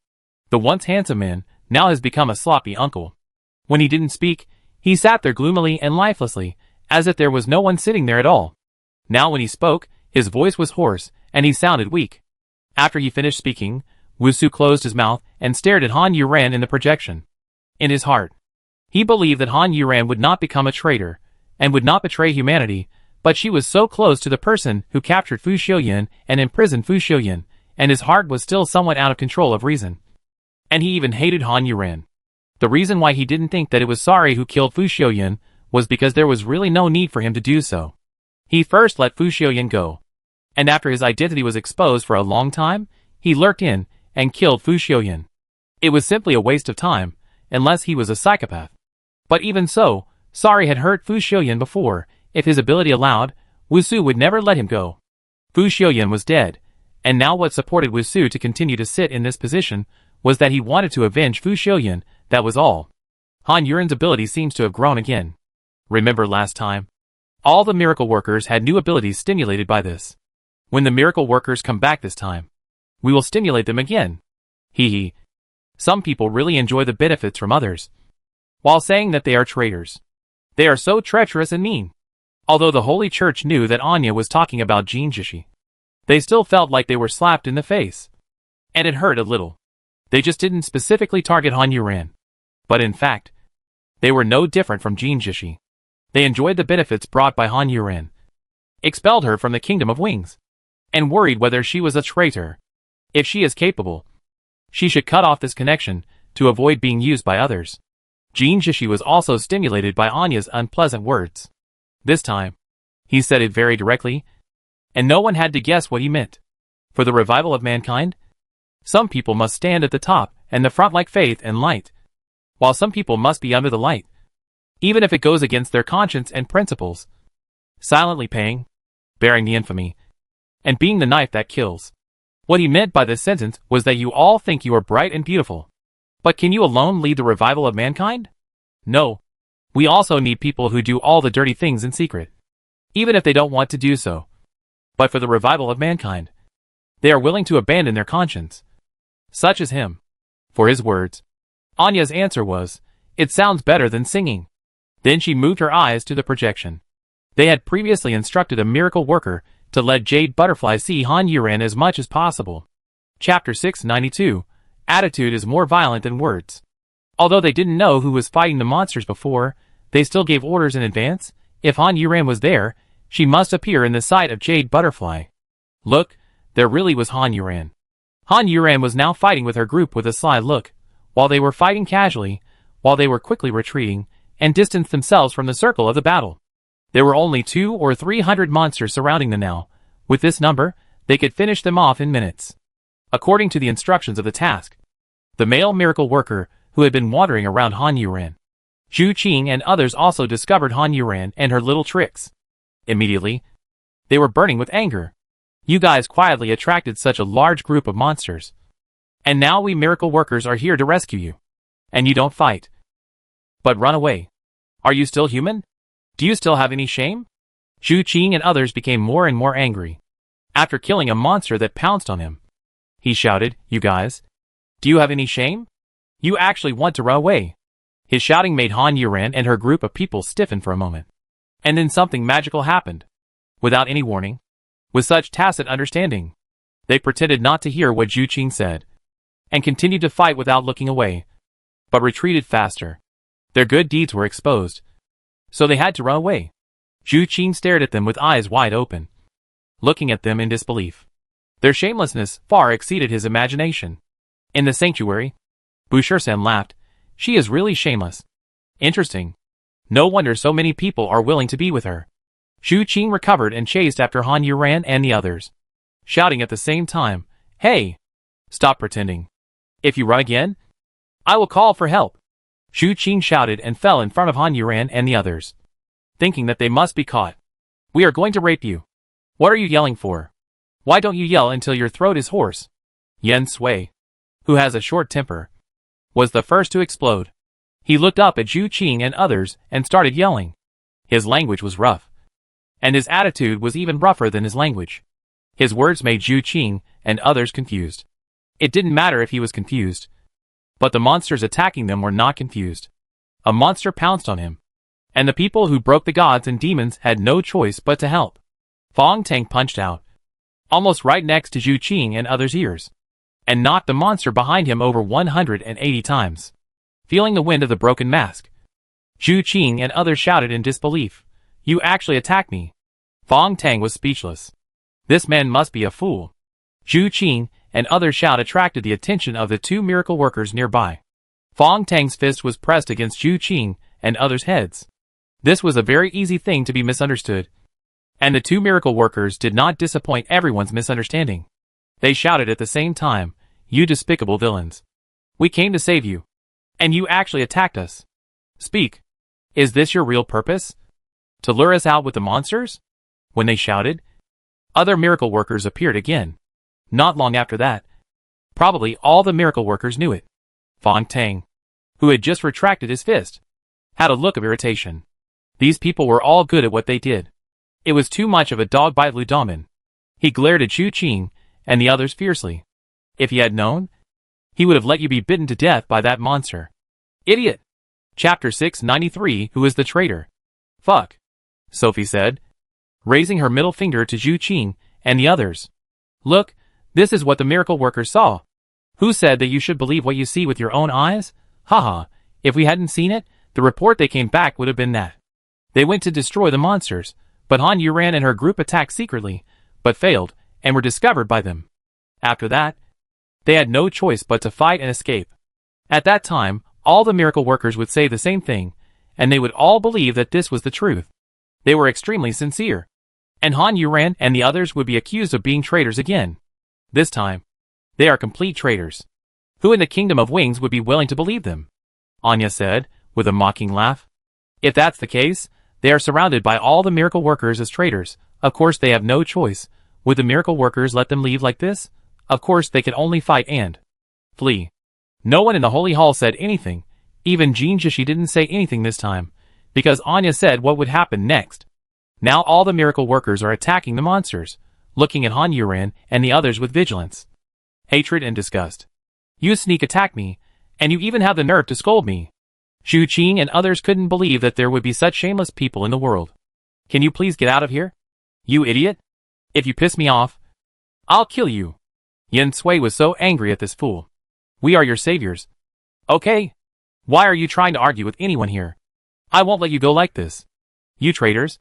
Speaker 1: The once handsome man now has become a sloppy uncle. When he didn't speak, he sat there gloomily and lifelessly, as if there was no one sitting there at all. Now when he spoke, his voice was hoarse, and he sounded weak. After he finished speaking, Wu Su closed his mouth and stared at Han Yuran in the projection. In his heart, he believed that Han Yuran would not become a traitor, and would not betray humanity, but she was so close to the person who captured Fu Xiuyan and imprisoned Fu Xiuyan, and his heart was still somewhat out of control of reason. And he even hated Han Yuran. The reason why he didn't think that it was sorry who killed Fu Xiuyan was because there was really no need for him to do so. He first let Fu Xiuyan go, and after his identity was exposed for a long time, he lurked in and killed Fu Xiuyan. It was simply a waste of time, unless he was a psychopath. But even so, Sari had hurt Fu Xiuyan before. If his ability allowed, Wu Su would never let him go. Fu Xiuyan was dead, and now what supported Wu Su to continue to sit in this position was that he wanted to avenge Fu Xiuyan. That was all. Han Yuran's ability seems to have grown again. Remember last time? All the miracle workers had new abilities stimulated by this. When the miracle workers come back this time, we will stimulate them again. Hee hee. Some people really enjoy the benefits from others, while saying that they are traitors. They are so treacherous and mean. Although the Holy Church knew that Anya was talking about Jean Jishi, they still felt like they were slapped in the face. And it hurt a little. They just didn't specifically target Han Yuran. But in fact, they were no different from Jean Jishi. They enjoyed the benefits brought by Han Yuran, expelled her from the Kingdom of Wings, and worried whether she was a traitor. If she is capable, she should cut off this connection to avoid being used by others. Jean Jishi was also stimulated by Anya's unpleasant words. This time, he said it very directly, and no one had to guess what he meant. For the revival of mankind, some people must stand at the top and the front like faith and light, while some people must be under the light, even if it goes against their conscience and principles, silently paying, bearing the infamy, and being the knife that kills. What he meant by this sentence was that you all think you are bright and beautiful, But can you alone lead the revival of mankind? No. We also need people who do all the dirty things in secret, even if they don't want to do so. But for the revival of mankind, they are willing to abandon their conscience. Such as him. For his words, Anya's answer was, "It sounds better than singing." Then she moved her eyes to the projection. They had previously instructed a miracle worker to let Jade Butterfly see Han Yuran as much as possible. Chapter 692. Attitude is more violent than words. Although they didn't know who was fighting the monsters before, they still gave orders in advance. If Han Yuran was there, she must appear in the sight of Jade Butterfly. Look, there really was Han Yuran. Han Yuran was now fighting with her group with a sly look, while they were fighting casually, while they were quickly retreating, and distanced themselves from the circle of the battle. There were only 200 or 300 monsters surrounding them now. With this number, they could finish them off in minutes. According to the instructions of the task, the male miracle worker, who had been wandering around Han Yuran, Zhu Qing and others also discovered Han Yuran and her little tricks. Immediately, they were burning with anger. You guys quietly attracted such a large group of monsters. And now we miracle workers are here to rescue you. And you don't fight, but run away. Are you still human? Do you still have any shame? Zhu Qing and others became more and more angry. After killing a monster that pounced on him, he shouted, "You guys, do you have any shame? You actually want to run away." His shouting made Han Yuran and her group of people stiffen for a moment. And then something magical happened. Without any warning, with such tacit understanding, they pretended not to hear what Zhu Qing said, and continued to fight without looking away, but retreated faster. Their good deeds were exposed, so they had to run away. Zhu Qing stared at them with eyes wide open, looking at them in disbelief. Their shamelessness far exceeded his imagination. In the sanctuary, Bu Shirsen laughed. She is really shameless. Interesting. No wonder so many people are willing to be with her. Zhu Qing recovered and chased after Han Yuran and the others, shouting at the same time, "Hey! Stop pretending. If you run again, I will call for help." Zhu Qing shouted and fell in front of Han Yuran and the others, thinking that they must be caught. "We are going to rape you. What are you yelling for? Why don't you yell until your throat is hoarse?" Yen Sui, who has a short temper, was the first to explode. He looked up at Zhu Qing and others and started yelling. His language was rough, and his attitude was even rougher than his language. His words made Zhu Qing and others confused. It didn't matter if he was confused, but the monsters attacking them were not confused. A monster pounced on him, and the people who broke the gods and demons had no choice but to help. Fong Tang punched out, almost right next to Zhu Qing and others' ears, and knocked the monster behind him over 180 times. Feeling the wind of the broken mask, Zhu Qing and others shouted in disbelief, "You actually attacked me." Fong Tang was speechless. This man must be a fool. Zhu Qing and others' shout attracted the attention of the two miracle workers nearby. Fong Tang's fist was pressed against Zhu Qing and others' heads. This was a very easy thing to be misunderstood, and the two miracle workers did not disappoint everyone's misunderstanding. They shouted at the same time, "You despicable villains. We came to save you, and you actually attacked us. Speak. Is this your real purpose? To lure us out with the monsters?" When they shouted, other miracle workers appeared again. Not long after that, probably all the miracle workers knew it. Fong Tang, who had just retracted his fist, had a look of irritation. These people were all good at what they did. It was too much of a dog bite Lu Damen. He glared at Zhu Qing and the others fiercely. If he had known, he would have let you be bitten to death by that monster. Idiot! Chapter 693. Who is the traitor? Fuck, Sophie said, raising her middle finger to Zhu Qing and the others. Look, this is what the miracle workers saw. Who said that you should believe what you see with your own eyes? Haha, if we hadn't seen it, the report they came back would have been that they went to destroy the monsters, but Han Yuran and her group attacked secretly, but failed, and were discovered by them. After that, they had no choice but to fight and escape. At that time, all the miracle workers would say the same thing, and they would all believe that this was the truth. They were extremely sincere, and Han Yuran and the others would be accused of being traitors again. This time, they are complete traitors. Who in the Kingdom of Wings would be willing to believe them? Anya said, with a mocking laugh. If that's the case, they are surrounded by all the miracle workers as traitors. Of course they have no choice. Would the miracle workers let them leave like this? Of course they can only fight and flee. No one in the holy hall said anything. Even Jin Jishi didn't say anything this time, because Anya said what would happen next. Now all the miracle workers are attacking the monsters, looking at Han Yuran and the others with vigilance, hatred and disgust. You sneak attack me, and you even have the nerve to scold me. Xu Qing and others couldn't believe that there would be such shameless people in the world. Can you please get out of here? You idiot! If you piss me off, I'll kill you. Yin Sui was so angry at this fool. We are your saviors. Okay. Why are you trying to argue with anyone here? I won't let you go like this. You traitors.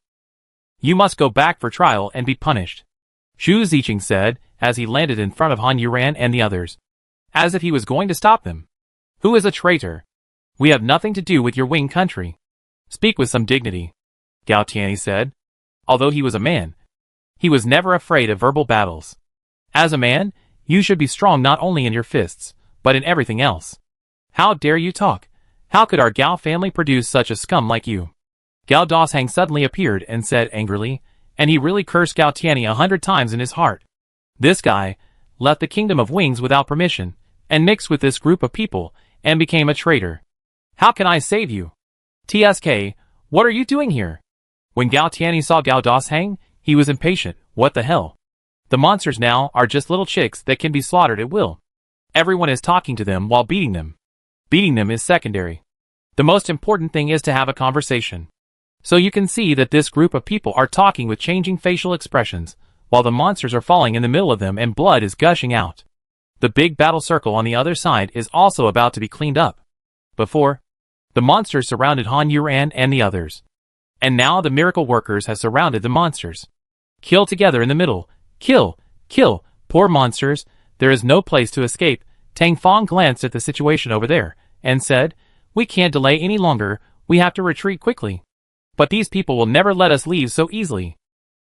Speaker 1: You must go back for trial and be punished. Xu Ziqing said, as he landed in front of Han Yuran and the others, as if he was going to stop them. Who is a traitor? We have nothing to do with your Wing country. Speak with some dignity, Gao Tianyi said. Although he was a man, he was never afraid of verbal battles. As a man, you should be strong not only in your fists, but in everything else. How dare you talk? How could our Gao family produce such a scum like you? Gao Dashang suddenly appeared and said angrily, and he really cursed Gao Tianyi 100 times in his heart. This guy left the kingdom of Wings without permission, and mixed with this group of people, and became a traitor. How can I save you? TSK, what are you doing here? When Gao Tianyi saw Gao Dashang, he was impatient. What the hell? The monsters now are just little chicks that can be slaughtered at will. Everyone is talking to them while beating them. Beating them is secondary. The most important thing is to have a conversation. So you can see that this group of people are talking with changing facial expressions, while the monsters are falling in the middle of them and blood is gushing out. The big battle circle on the other side is also about to be cleaned up. Before, the monsters surrounded Han Yuran and the others. And now the miracle workers have surrounded the monsters. Kill together in the middle. Kill! Kill! Poor monsters, there is no place to escape. Tang Fong glanced at the situation over there, and said, we can't delay any longer, we have to retreat quickly. But these people will never let us leave so easily.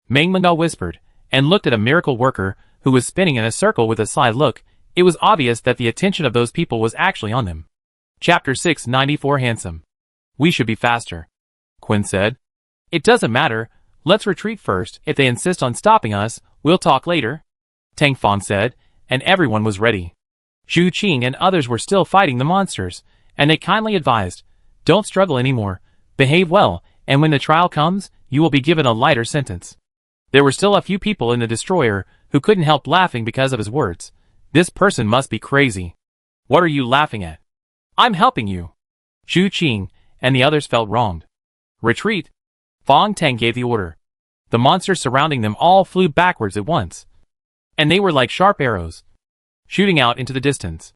Speaker 1: Meng Mengao whispered, and looked at a miracle worker, who was spinning in a circle with a sly look. It was obvious that the attention of those people was actually on them. Chapter 694 Handsome. We should be faster, Quinn said. It doesn't matter, let's retreat first. If they insist on stopping us, we'll talk later, Tang Fong said, and everyone was ready. Xu Qing and others were still fighting the monsters, and they kindly advised, don't struggle anymore, behave well, and when the trial comes, you will be given a lighter sentence. There were still a few people in the destroyer who couldn't help laughing because of his words. This person must be crazy. What are you laughing at? I'm helping you. Xu Qing and the others felt wronged. Retreat. Fong Tang gave the order. The monsters surrounding them all flew backwards at once, and they were like sharp arrows, shooting out into the distance.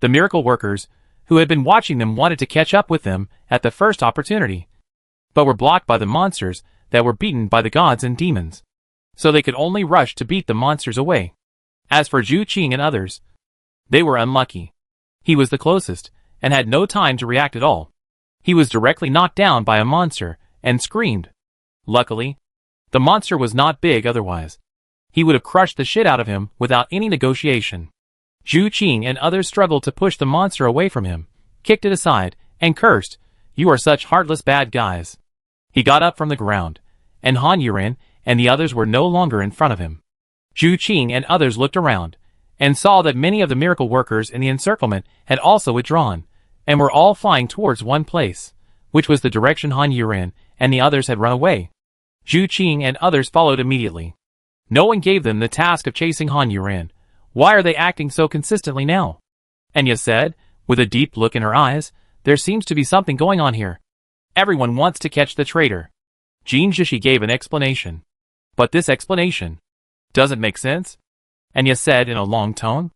Speaker 1: The miracle workers, who had been watching them, wanted to catch up with them at the first opportunity, but were blocked by the monsters that were beaten by the gods and demons. So they could only rush to beat the monsters away. As for Xu Qing and others, they were unlucky. He was the closest, and had no time to react at all. He was directly knocked down by a monster, and screamed. Luckily, the monster was not big otherwise. He would have crushed the shit out of him without any negotiation. Xu Qing and others struggled to push the monster away from him, kicked it aside, and cursed, you are such heartless bad guys. He got up from the ground, and Han Yuran and the others were no longer in front of him. Xu Qing and others looked around, and saw that many of the miracle workers in the encirclement had also withdrawn, and were all flying towards one place, which was the direction Han Yuran and the others had run away. Xu Qing and others followed immediately. No one gave them the task of chasing Han Yuran. Why are they acting so consistently now? Enya said, with a deep look in her eyes, there seems to be something going on here. Everyone wants to catch the traitor. Jin Jishi gave an explanation. But this explanation doesn't make sense, Enya said in a long tone.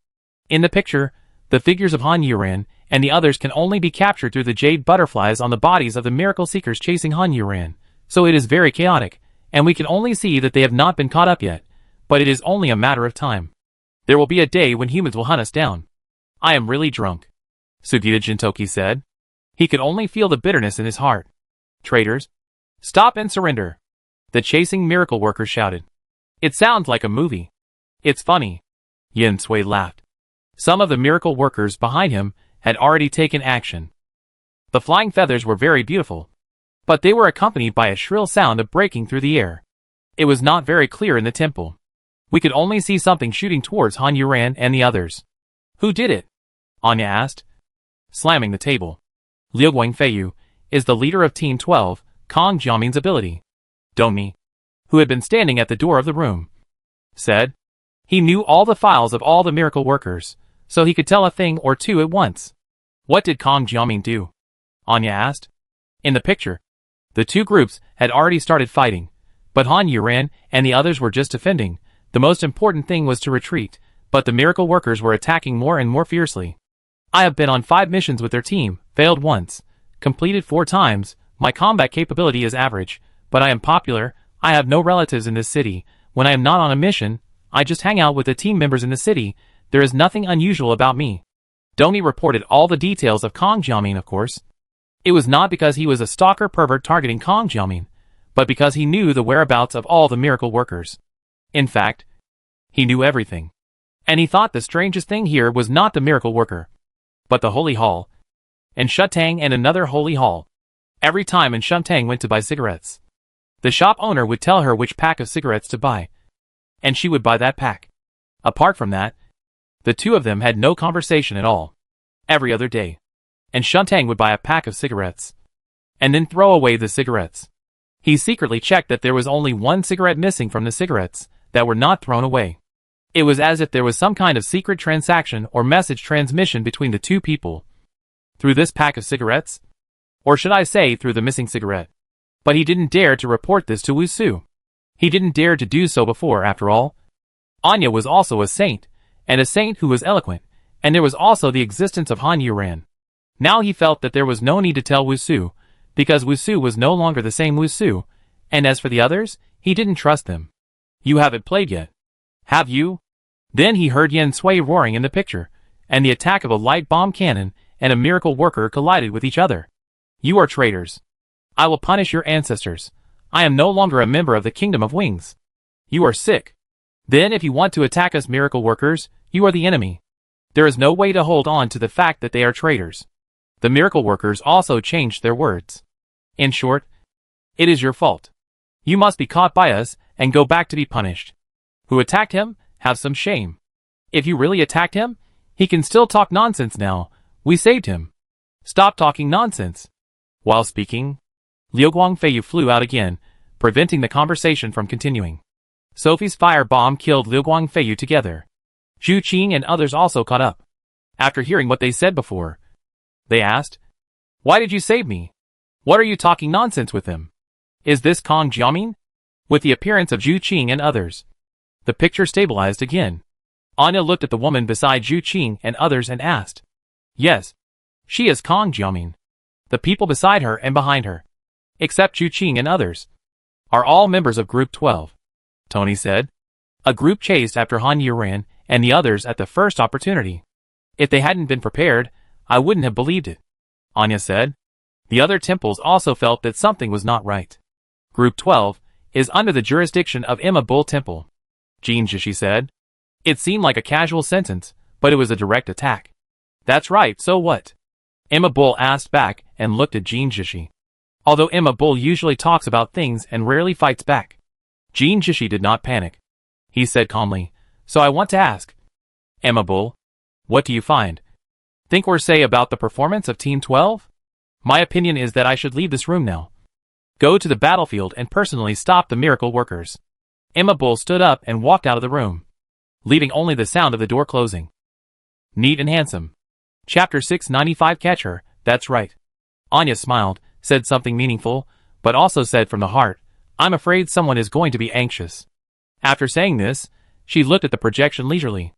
Speaker 1: In the picture, the figures of Han Yuran and the others can only be captured through the jade butterflies on the bodies of the miracle seekers chasing Han Yuran, so it is very chaotic, and we can only see that they have not been caught up yet, but it is only a matter of time. There will be a day when humans will hunt us down. I am really drunk, Sugita Jintoki said. He could only feel the bitterness in his heart. Traitors, stop and surrender, the chasing miracle workers shouted. It sounds like a movie. It's funny. Yin Sui laughed. Some of the miracle workers behind him had already taken action. The flying feathers were very beautiful, but they were accompanied by a shrill sound of breaking through the air. It was not very clear in the temple. We could only see something shooting towards Han Yuran and the others. Who did it? Anya asked. slamming the table. Liu Guangfeiyu is the leader of Team 12, Kang Jiamin's ability. Dongmi, who had been standing at the door of the room, said. He knew all the files of all the miracle workers, so he could tell a thing or two at once. What did Kang Jiamin do? Anya asked. In the picture, the two groups had already started fighting, but Han Yuran and the others were just defending. The most important thing was to retreat, but the miracle workers were attacking more and more fiercely. I have been on 5 missions with their team, failed once, completed 4 times, my combat capability is average, but I am popular, I have no relatives in this city, when I am not on a mission, I just hang out with the team members in the city, there is nothing unusual about me. Dongmi reported all the details of Kang Jiamin, of course. It was not because he was a stalker pervert targeting Kang Jiamin, but because he knew the whereabouts of all the miracle workers. In fact, he knew everything. And he thought the strangest thing here was not the miracle worker, but the Holy Hall, and Shutang and another Holy Hall. Every time Shutang went to buy cigarettes, the shop owner would tell her which pack of cigarettes to buy, and she would buy that pack. Apart from that, the two of them had no conversation at all. Every other day, and Shutang would buy a pack of cigarettes, and then throw away the cigarettes. He secretly checked that there was only 1 cigarette missing from the cigarettes that were not thrown away. It was as if there was some kind of secret transaction or message transmission between the two people. Through this pack of cigarettes? Or should I say through the missing cigarette? But he didn't dare to report this to Wusu. He didn't dare to do so before, after all. Anya was also a saint, and a saint who was eloquent, and there was also the existence of Han Yuran. Now he felt that there was no need to tell Wusu, because Wusu was no longer the same Wusu, and as for the others, he didn't trust them. You haven't played yet. Have you? Then he heard Yen Sui roaring in the picture, and the attack of a light bomb cannon and a miracle worker collided with each other. You are traitors. I will punish your ancestors. I am no longer a member of the Kingdom of Wings. You are sick. Then if you want to attack us miracle workers, you are the enemy. There is no way to hold on to the fact that they are traitors. The miracle workers also changed their words. In short, it is your fault. You must be caught by us and go back to be punished. Who attacked him? Have some shame. If you really attacked him, he can still talk nonsense now. We saved him. Stop talking nonsense. While speaking, Liu Guangfeiyu flew out again, preventing the conversation from continuing. Sophie's fire bomb killed Liu Guangfeiyu together. Zhu Qing and others also caught up. After hearing what they said before, they asked, "Why did you save me? What are you talking nonsense with him? Is this Kang Jiamin?" With the appearance of Zhu Qing and others, the picture stabilized again. Anya looked at the woman beside Zhu Qing and others and asked, "Yes, she is Kang Jiamin. The people beside her and behind her, except Zhu Qing and others, are all members of Group 12. Tony said. A group chased after Han Yuran and the others at the first opportunity. If they hadn't been prepared, I wouldn't have believed it, Anya said. The other temples also felt that something was not right. Group 12 is under the jurisdiction of Emma Bull Temple, Jean Jishi said. It seemed like a casual sentence, but it was a direct attack. That's right, so what? Emma Bull asked back and looked at Jean Jishi. Although Emma Bull usually talks about things and rarely fights back, Jean Jishi did not panic. He said calmly, "So I want to ask, Emma Bull, what do you think or say about the performance of Team 12? My opinion is that I should leave this room now. Go to the battlefield and personally stop the miracle workers." Emma Bull stood up and walked out of the room, leaving only the sound of the door closing. Neat and handsome. Chapter 695 Catch her, that's right. Anya smiled, said something meaningful, but also said from the heart, "I'm afraid someone is going to be anxious." After saying this, she looked at the projection leisurely.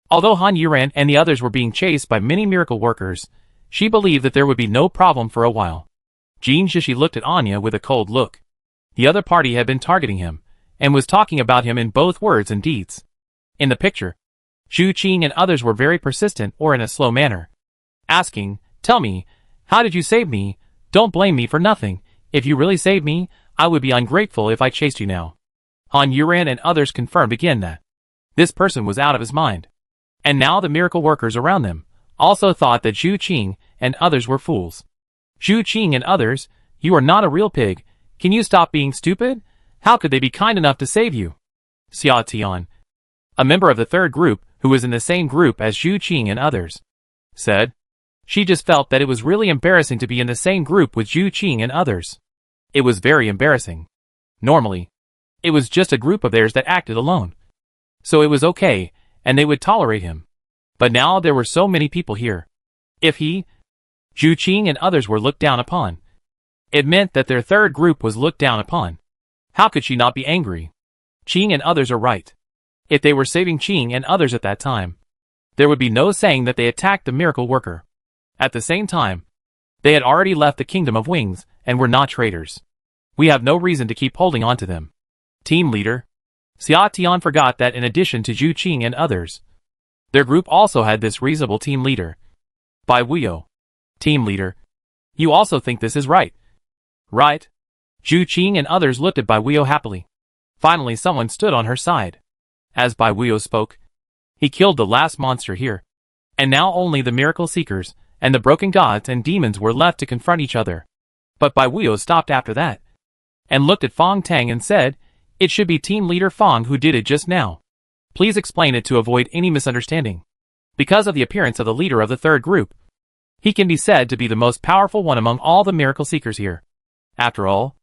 Speaker 1: Although Han Yuran and the others were being chased by many miracle workers, she believed that there would be no problem for a while. Jean Jishi looked at Anya with a cold look. The other party had been targeting him, and was talking about him in both words and deeds. In the picture, Zhu Qing and others were very persistent or in a slow manner, asking, "Tell me, how did you save me? Don't blame me for nothing. If you really saved me, I would be ungrateful if I chased you now." Han Yuran and others confirmed again that this person was out of his mind. And now the miracle workers around them also thought that Zhu Qing and others were fools. Zhu Qing and others, you are not a real pig. Can you stop being stupid? How could they be kind enough to save you? Xia Tian, a member of the third group who was in the same group as Zhu Qing and others, said. She just felt that it was really embarrassing to be in the same group with Zhu Qing and others. It was very embarrassing. Normally, it was just a group of theirs that acted alone. So it was okay, and they would tolerate him. But now there were so many people here. If he, Zhu Qing and others were looked down upon, it meant that their third group was looked down upon. How could she not be angry? Qing and others are right. If they were saving Qing and others at that time, there would be no saying that they attacked the miracle worker. At the same time, they had already left the Kingdom of Wings and were not traitors. We have no reason to keep holding on to them. Team leader. Xia Tian forgot that in addition to Zhu Qing and others, their group also had this reasonable team leader. Bai Wuyo. Team leader. You also think this is right? Right? Zhu Qing and others looked at Bai Wuyo happily. Finally someone stood on her side. As Bai Wuyo spoke, he killed the last monster here. And now only the miracle seekers and the broken gods and demons were left to confront each other. But Bai Wuyo stopped after that and looked at Fang Tang and said, "It should be team leader Fang who did it just now. Please explain it to avoid any misunderstanding." Because of the appearance of the leader of the third group, he can be said to be the most powerful one among all the miracle seekers here. After all,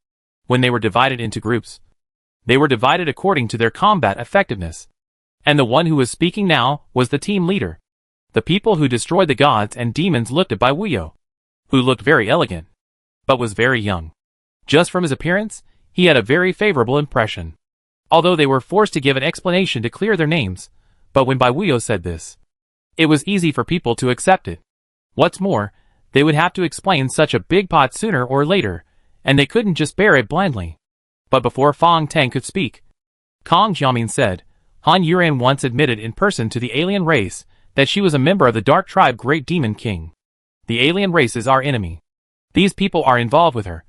Speaker 1: when they were divided into groups, they were divided according to their combat effectiveness. And the one who was speaking now was the team leader. The people who destroyed the gods and demons looked at Bai Wuyo, who looked very elegant, but was very young. Just from his appearance, he had a very favorable impression. Although they were forced to give an explanation to clear their names, but when Bai Wuyo said this, it was easy for people to accept it. What's more, they would have to explain such a big pot sooner or later, and they couldn't just bear it blindly. But before Fang Tang could speak, Kong Jiamin said, Han Yuran once admitted in person to the alien race that she was a member of the Dark Tribe Great Demon King. The alien race is our enemy. These people are involved with her.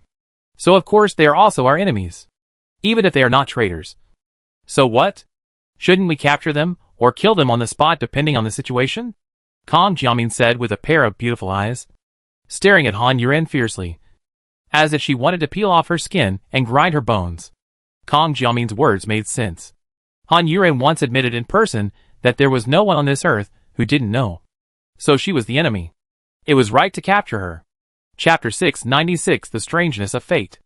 Speaker 1: So of course they are also our enemies. Even if they are not traitors. So what? Shouldn't we capture them, or kill them on the spot depending on the situation? Kong Jiamin said with a pair of beautiful eyes, staring at Han Yuran fiercely, as if she wanted to peel off her skin and grind her bones. Kong Jiamin's words made sense. Han Yuran once admitted in person that there was no one on this earth who didn't know. So she was the enemy. It was right to capture her. Chapter 696, The Strangeness of Fate.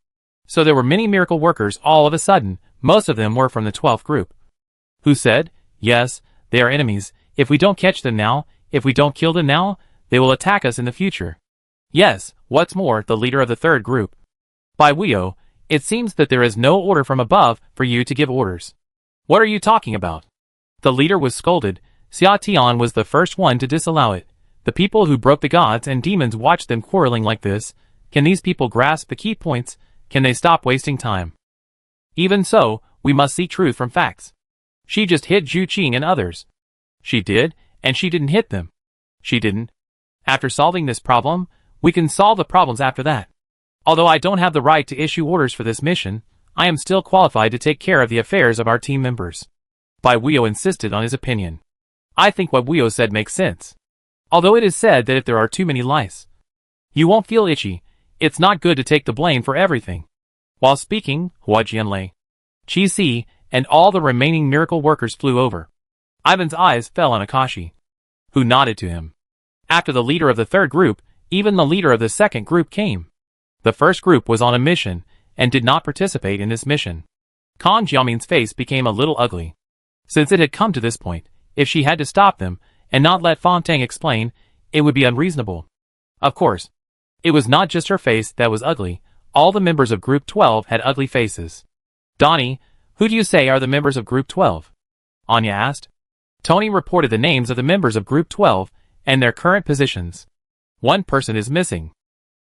Speaker 1: So there were many miracle workers all of a sudden, most of them were from the 12th group, who said, "Yes, they are enemies. If we don't catch them now, if we don't kill them now, they will attack us in the future." Yes, what's more, the leader of the third group, Bai Wuyo, it seems that there is no order from above for you to give orders. What are you talking about? The leader was scolded. Xia Tian was the first one to disallow it. The people who broke the gods and demons watched them quarreling like this. Can these people grasp the key points? Can they stop wasting time? Even so, we must see truth from facts. She just hit Zhu Qing and others. She did, and she didn't hit them. She didn't. After solving this problem, we can solve the problems after that. Although I don't have the right to issue orders for this mission, I am still qualified to take care of the affairs of our team members. Bai Wuyo insisted on his opinion. I think what Wuyo said makes sense. Although it is said that if there are too many lice, you won't feel itchy, it's not good to take the blame for everything. While speaking, Hua Jianlei, Qi Si, and all the remaining miracle workers flew over. Ivan's eyes fell on Akashi, who nodded to him. After the leader of the third group, even the leader of the second group came. The first group was on a mission, and did not participate in this mission. Kong Jiamin's face became a little ugly. Since it had come to this point, if she had to stop them, and not let Fang Tang explain, it would be unreasonable. Of course, it was not just her face that was ugly, all the members of Group 12 had ugly faces. Donnie, who do you say are the members of Group 12? Anya asked. Tony reported the names of the members of Group 12, and their current positions. One person is missing.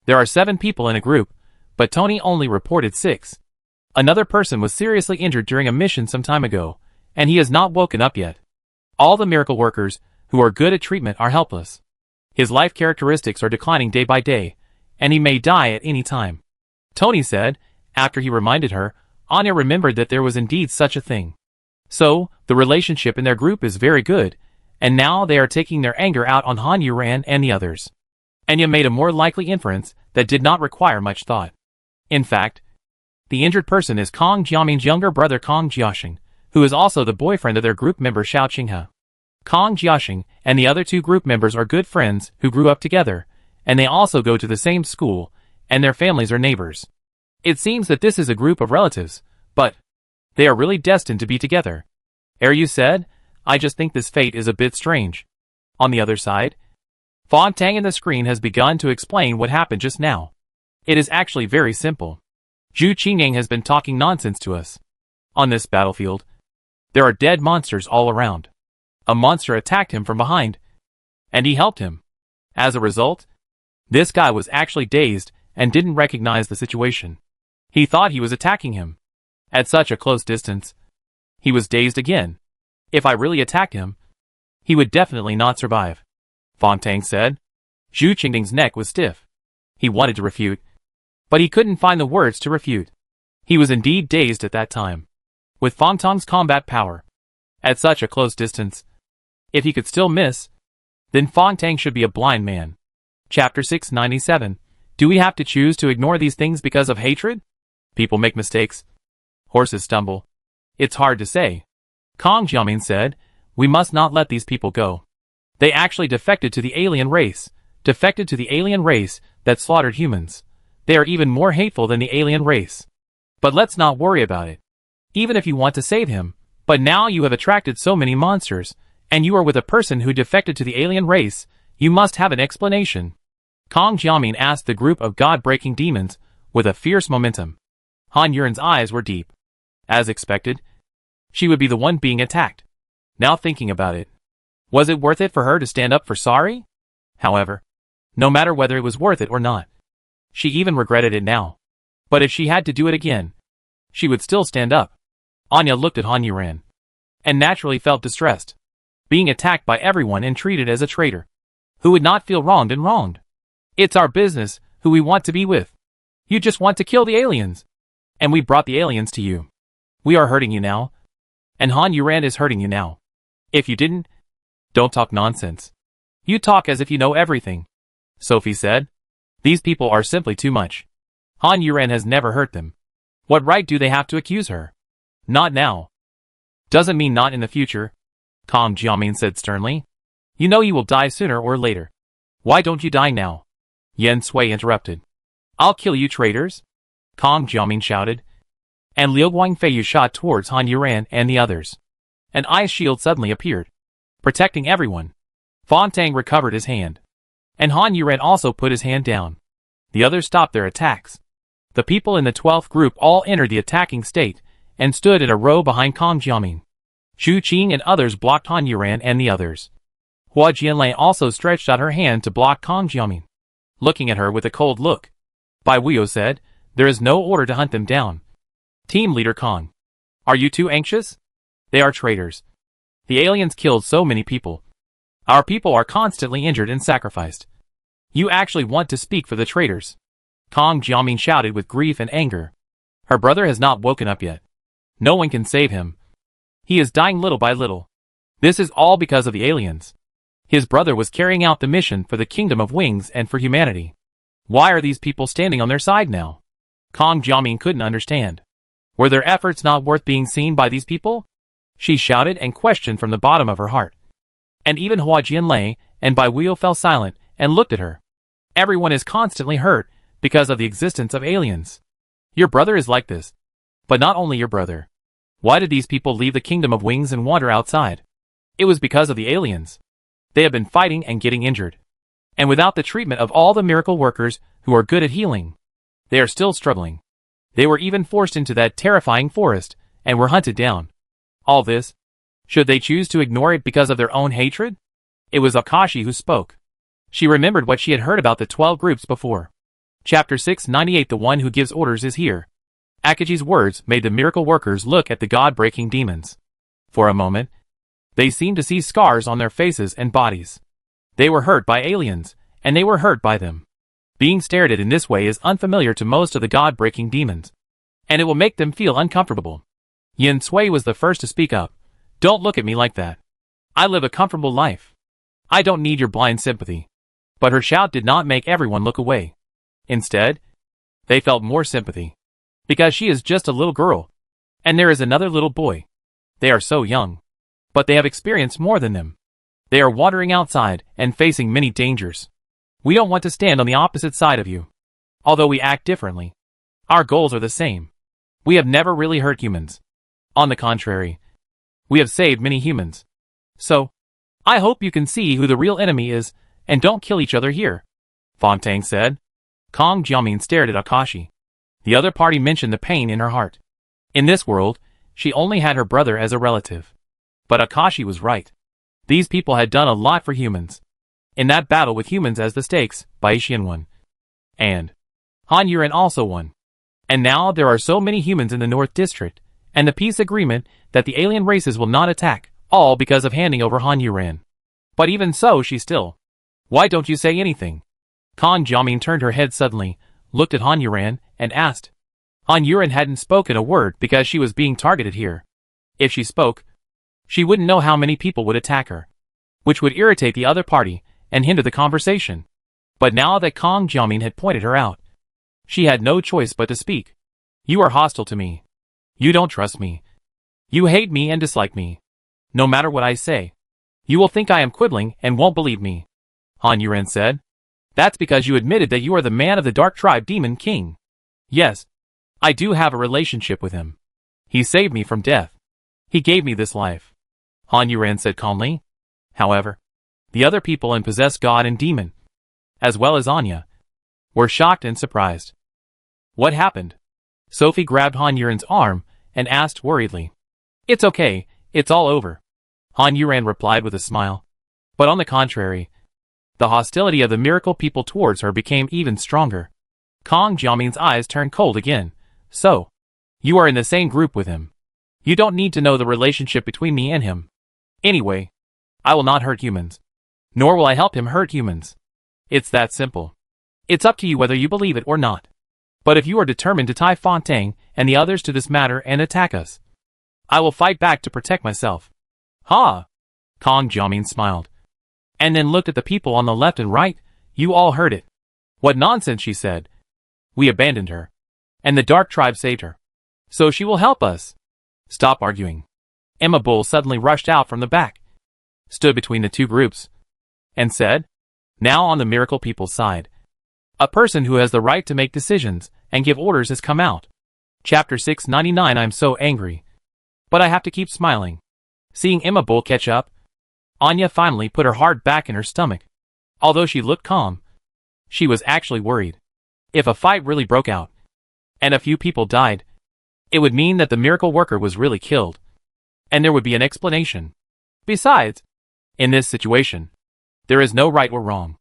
Speaker 1: There are 7 people in a group, but Tony only reported 6. Another person was seriously injured during a mission some time ago, and he has not woken up yet. All the miracle workers, who are good at treatment, are helpless. His life characteristics are declining day by day, and he may die at any time. Tony said, after he reminded her, Anya remembered that there was indeed such a thing. So, the relationship in their group is very good, and now they are taking their anger out on Han Yuran and the others. Anya made a more likely inference that did not require much thought. In fact, the injured person is Kong Jiamin's younger brother Kong Jiaxing, who is also the boyfriend of their group member Xiao Qinghe. Kong Jiaxing and the other 2 group members are good friends who grew up together, and they also go to the same school, and their families are neighbors. It seems that this is a group of relatives, but they are really destined to be together. You said, I just think this fate is a bit strange. On the other side, Fontang in the screen has begun to explain what happened just now. It is actually very simple. Zhu Qingyang has been talking nonsense to us. On this battlefield, there are dead monsters all around. A monster attacked him from behind, and he helped him. As a result, this guy was actually dazed and didn't recognize the situation. He thought he was attacking him. At such a close distance, he was dazed again. If I really attacked him, he would definitely not survive, Fontang said. Zhu Qingyang's neck was stiff. He wanted to refute, but he couldn't find the words to refute. He was indeed dazed at that time. With Fontang's combat power, at such a close distance, if he could still miss, then Fontang should be a blind man. Chapter 697. Do we have to choose to ignore these things because of hatred? People make mistakes. Horses stumble. It's hard to say. Kong Jiamin said, we must not let these people go. They actually defected to the alien race. Defected to the alien race that slaughtered humans. They are even more hateful than the alien race. But let's not worry about it. Even if you want to save him, but now you have attracted so many monsters, and you are with a person who defected to the alien race, you must have an explanation. Kong Jiamin asked the group of god-breaking demons with a fierce momentum. Han Yuren's eyes were deep. As expected, she would be the one being attacked. Now thinking about it, was it worth it for her to stand up for Sari? However, no matter whether it was worth it or not, she even regretted it now. But if she had to do it again, she would still stand up. Anya looked at Han Yuren, and naturally felt distressed. Being attacked by everyone and treated as a traitor. Who would not feel wronged and wronged? It's our business, who we want to be with. You just want to kill the aliens. And we brought the aliens to you. We are hurting you now. And Han Yuren is hurting you now. If you didn't, don't talk nonsense. You talk as if you know everything. Sophie said. These people are simply too much. Han Yuren has never hurt them. What right do they have to accuse her? Not now. Doesn't mean not in the future, Kong Jiamin said sternly. You know you will die sooner or later. Why don't you die now? Yen Sui interrupted. I'll kill you traitors, Kong Jiamin shouted. And Liu Guangfeiyu shot towards Han Yuren and the others. An ice shield suddenly appeared, protecting everyone. Fontang recovered his hand. And Han Yuren also put his hand down. The others stopped their attacks. The people in the 12th group all entered the attacking state, and stood in a row behind Kong Jiamin. Zhu Qing and others blocked Han Yuren and the others. Hua Jianlei also stretched out her hand to block Kong Jiamin. Looking at her with a cold look, Bai Wuyo said, there is no order to hunt them down. Team leader Kong. Are you too anxious? They are traitors. The aliens killed so many people. Our people are constantly injured and sacrificed. You actually want to speak for the traitors? Kong Jiamin shouted with grief and anger. Her brother has not woken up yet. No one can save him. He is dying little by little. This is all because of the aliens. His brother was carrying out the mission for the Kingdom of Wings and for humanity. Why are these people standing on their side now? Kong Jiamin couldn't understand. Were their efforts not worth being seen by these people? She shouted and questioned from the bottom of her heart. And even Hua Jianlei and Bai Wuyo fell silent and looked at her. Everyone is constantly hurt because of the existence of aliens. Your brother is like this. But not only your brother. Why did these people leave the Kingdom of Wings and wander outside? It was because of the aliens. They have been fighting and getting injured. And without the treatment of all the miracle workers who are good at healing, they are still struggling. They were even forced into that terrifying forest and were hunted down. All this, should they choose to ignore it because of their own hatred? It was Akashi who spoke. She remembered what she had heard about the 12 groups before. Chapter 698. The one who gives orders is here. Akaji's words made the miracle workers look at the god-breaking demons. For a moment, they seemed to see scars on their faces and bodies. They were hurt by aliens, and they were hurt by them. Being stared at in this way is unfamiliar to most of the god-breaking demons, and it will make them feel uncomfortable. Yen Sui was the first to speak up. Don't look at me like that. I live a comfortable life. I don't need your blind sympathy. But her shout did not make everyone look away. Instead, they felt more sympathy. Because she is just a little girl. And there is another little boy. They are so young. But they have experienced more than them. They are wandering outside and facing many dangers. We don't want to stand on the opposite side of you. Although we act differently, our goals are the same. We have never really hurt humans. On the contrary, we have saved many humans. So, I hope you can see who the real enemy is, and don't kill each other here," Fontaine said. Kang Jiamin stared at Akashi. The other party mentioned the pain in her heart. In this world, she only had her brother as a relative. But Akashi was right. These people had done a lot for humans. In that battle with humans as the stakes, Baishian won. And Han Yuren also won. And now there are so many humans in the North District, and the peace agreement that the alien races will not attack, all because of handing over Han Yuren. But even so, she still. Why don't you say anything? Kang Jiamin turned her head suddenly, looked at Han Yuren, and asked. Han Yuren hadn't spoken a word because she was being targeted here. If she spoke, she wouldn't know how many people would attack her, which would irritate the other party and hinder the conversation. But now that Kang Jiamin had pointed her out, she had no choice but to speak. You are hostile to me. You don't trust me. You hate me and dislike me. No matter what I say, you will think I am quibbling and won't believe me, Han Yuren said. That's because you admitted that you are the man of the Dark Tribe Demon King. Yes, I do have a relationship with him. He saved me from death. He gave me this life, Han Yuren said calmly. However, the other people in Possessed God and Demon, as well as Anya, were shocked and surprised. What happened? Sophie grabbed Han Yuren's arm and asked worriedly. It's okay, it's all over, Han Yuren replied with a smile. But on the contrary, the hostility of the miracle people towards her became even stronger. Kang Jiamin's eyes turned cold again. So, you are in the same group with him. You don't need to know the relationship between me and him. Anyway, I will not hurt humans. Nor will I help him hurt humans. It's that simple. It's up to you whether you believe it or not. But if you are determined to tie Fontaine and the others to this matter and attack us, I will fight back to protect myself. Ha! Kang Jiamin smiled. And then looked at the people on the left and right. You all heard it. What nonsense, she said. We abandoned her. And the Dark Tribe saved her. So she will help us. Stop arguing. Emma Bull suddenly rushed out from the back, stood between the two groups, and said, now on the miracle people's side, a person who has the right to make decisions and give orders has come out. Chapter 699. I'm so angry. But I have to keep smiling. Seeing Emma Bull catch up, Anya finally put her heart back in her stomach. Although she looked calm, she was actually worried. If a fight really broke out, and a few people died, it would mean that the miracle worker was really killed. And there would be an explanation. Besides, in this situation, there is no right or wrong.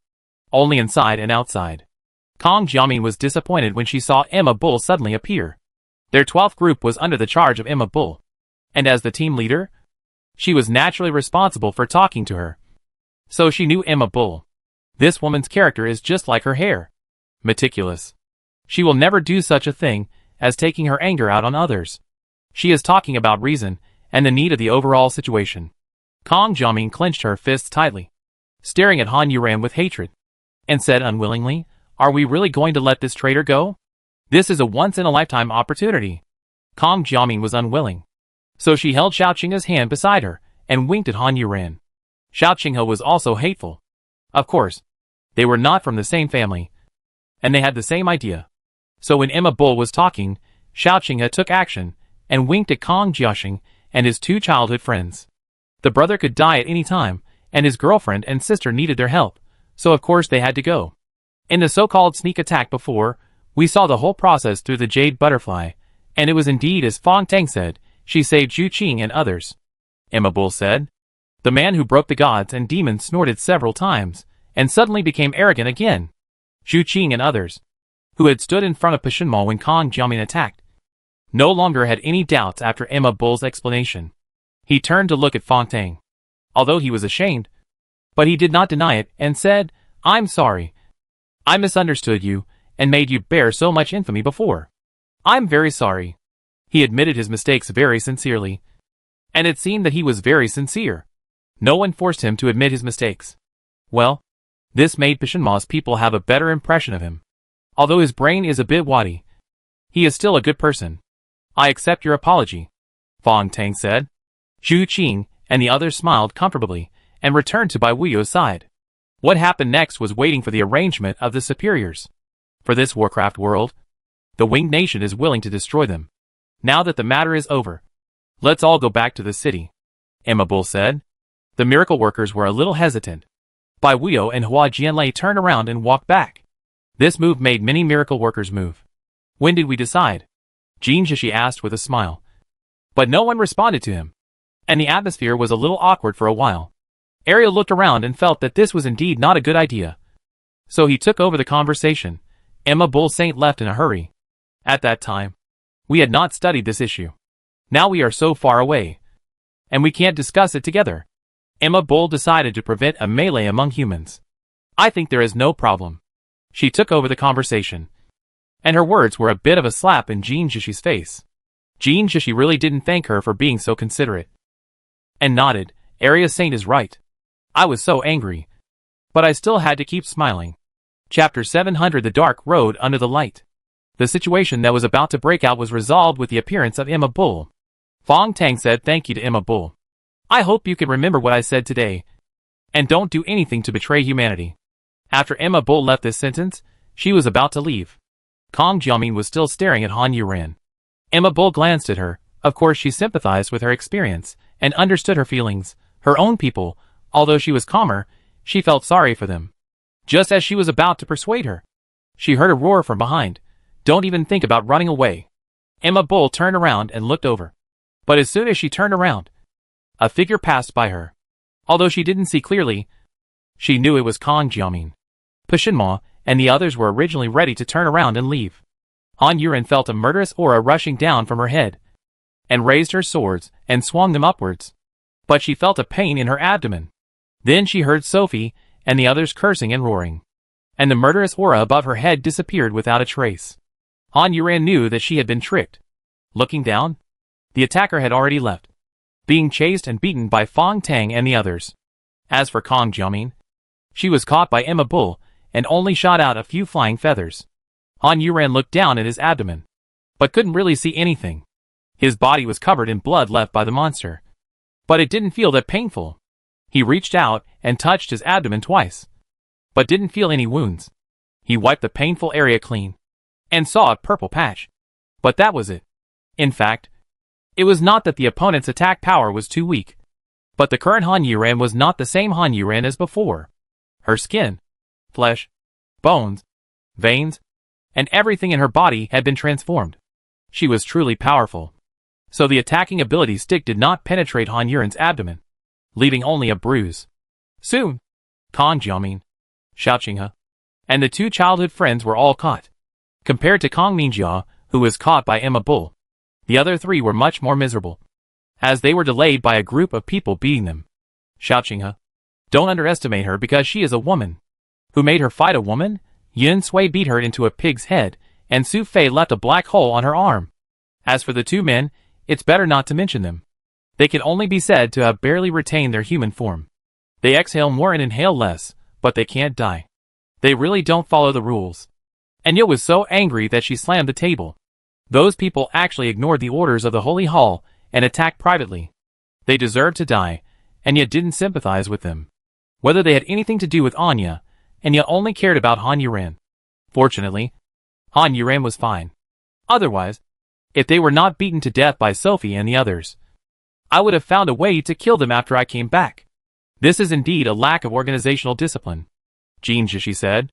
Speaker 1: Only inside and outside. Kang Jiamin was disappointed when she saw Emma Bull suddenly appear. Their 12th group was under the charge of Emma Bull. And as the team leader, she was naturally responsible for talking to her. So she knew Emma Bull. This woman's character is just like her hair. Meticulous. She will never do such a thing as taking her anger out on others. She is talking about reason and the need of the overall situation. Kang Jiamin clenched her fists tightly, staring at Han Yuren with hatred, and said unwillingly, are we really going to let this traitor go? This is a once-in-a-lifetime opportunity. Kang Jiamin was unwilling. So she held Xiao Qinghe's hand beside her and winked at Han Yuren. Xiao Qinghe was also hateful. Of course, they were not from the same family, and they had the same idea. So when Emma Bull was talking, Xiao Qinghe took action and winked at Kang Jiaxing and his two childhood friends. The brother could die at any time, and his girlfriend and sister needed their help, so of course they had to go. In the so-called sneak attack before, we saw the whole process through the Jade Butterfly, and it was indeed as Fontaine said, she saved Zhu Qing and others. Emma Bull said. The man who broke the gods and demons snorted several times, and suddenly became arrogant again. Zhu Qing and others, who had stood in front of Pishinma when Kang Jiamin attacked, no longer had any doubts after Emma Bull's explanation. He turned to look at Fontaine, although he was ashamed, but he did not deny it and said, I'm sorry. I misunderstood you and made you bear so much infamy before. I'm very sorry. He admitted his mistakes very sincerely, and it seemed that he was very sincere. No one forced him to admit his mistakes. Well, this made Pishinma's people have a better impression of him. Although his brain is a bit waddy, he is still a good person. I accept your apology, Fontaine said. Zhu Qing and the others smiled comfortably and returned to Bai Wuyo's side. What happened next was waiting for the arrangement of the superiors. For this Warcraft world, the Winged Nation is willing to destroy them. Now that the matter is over, let's all go back to the city, Emma Bull said. The miracle workers were a little hesitant. Bai Wuyo and Hua Jianlei turned around and walked back. This move made many miracle workers move. When did we decide? Jin Zhishi asked with a smile. But no one responded to him, and the atmosphere was a little awkward for a while. Ariel looked around and felt that this was indeed not a good idea. So he took over the conversation. Emma Bull Saint left in a hurry. At that time, we had not studied this issue. Now we are so far away, and we can't discuss it together. Emma Bull decided to prevent a melee among humans. I think there is no problem. She took over the conversation, and her words were a bit of a slap in Jin Zhishi's face. Jin Zhishi really didn't thank her for being so considerate, and nodded. Area Saint is right. I was so angry, but I still had to keep smiling. Chapter 700 The Dark Road Under the Light. The situation that was about to break out was resolved with the appearance of Emma Bull. Fong Tang said thank you to Emma Bull. I hope you can remember what I said today, and don't do anything to betray humanity. After Emma Bull left this sentence, she was about to leave. Kong Jiaoming was still staring at Han Yuran. Emma Bull glanced at her. Of course she sympathized with her experience, and understood her feelings. Her own people, although she was calmer, she felt sorry for them. Just as she was about to persuade her, she heard a roar from behind. Don't even think about running away. Emma Bull turned around and looked over. But as soon as she turned around, a figure passed by her. Although she didn't see clearly, she knew it was Kong Jiaoming. Pishinma and the others were originally ready to turn around and leave. Han Yuran felt a murderous aura rushing down from her head, and raised her swords and swung them upwards. But she felt a pain in her abdomen. Then she heard Sophie and the others cursing and roaring, and the murderous aura above her head disappeared without a trace. Han Yuran knew that she had been tricked. Looking down, the attacker had already left, being chased and beaten by Fong Tang and the others. As for Kong Jiaoming, she was caught by Emma Bull and only shot out a few flying feathers. Han Yuran looked down at his abdomen, but couldn't really see anything. His body was covered in blood left by the monster, but it didn't feel that painful. He reached out and touched his abdomen twice, but didn't feel any wounds. He wiped the painful area clean, and saw a purple patch. But that was it. In fact, it was not that the opponent's attack power was too weak, but the current Han Yuran was not the same Han Yuran as before. Her skin, flesh, bones, veins, and everything in her body had been transformed. She was truly powerful. So the attacking ability stick did not penetrate Han Yuran's abdomen, leaving only a bruise. Soon, Kong Jiaoming, Xiao Qinghe, and the two childhood friends were all caught. Compared to Kong Mingjia, who was caught by Emma Bull, the other three were much more miserable, as they were delayed by a group of people beating them. Xiao Qinghe, don't underestimate her because she is a woman. Who made her fight a woman? Yin Sui beat her into a pig's head, and Su Fei left a black hole on her arm. As for the two men, it's better not to mention them. They can only be said to have barely retained their human form. They exhale more and inhale less, but they can't die. They really don't follow the rules. Anya was so angry that she slammed the table. Those people actually ignored the orders of the Holy Hall and attacked privately. They deserved to die, Anya didn't sympathize with them. Whether they had anything to do with Anya only cared about Han Yuran. Fortunately, Han Yuran was fine. Otherwise, if they were not beaten to death by Sophie and the others, I would have found a way to kill them after I came back. This is indeed a lack of organizational discipline, Jin Zhishi said.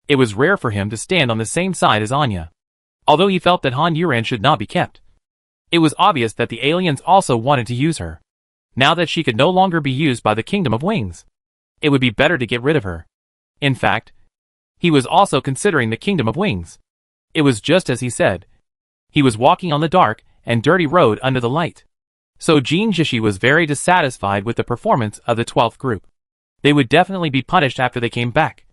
Speaker 1: It was rare for him to stand on the same side as Anya, although he felt that Han Yuran should not be kept. It was obvious that the aliens also wanted to use her. Now that she could no longer be used by the Kingdom of Wings, it would be better to get rid of her. In fact, he was also considering the Kingdom of Wings. It was just as he said. He was walking on the dark and dirty road under the light. So Jin Zhishi was very dissatisfied with the performance of the 12th group. They would definitely be punished after they came back.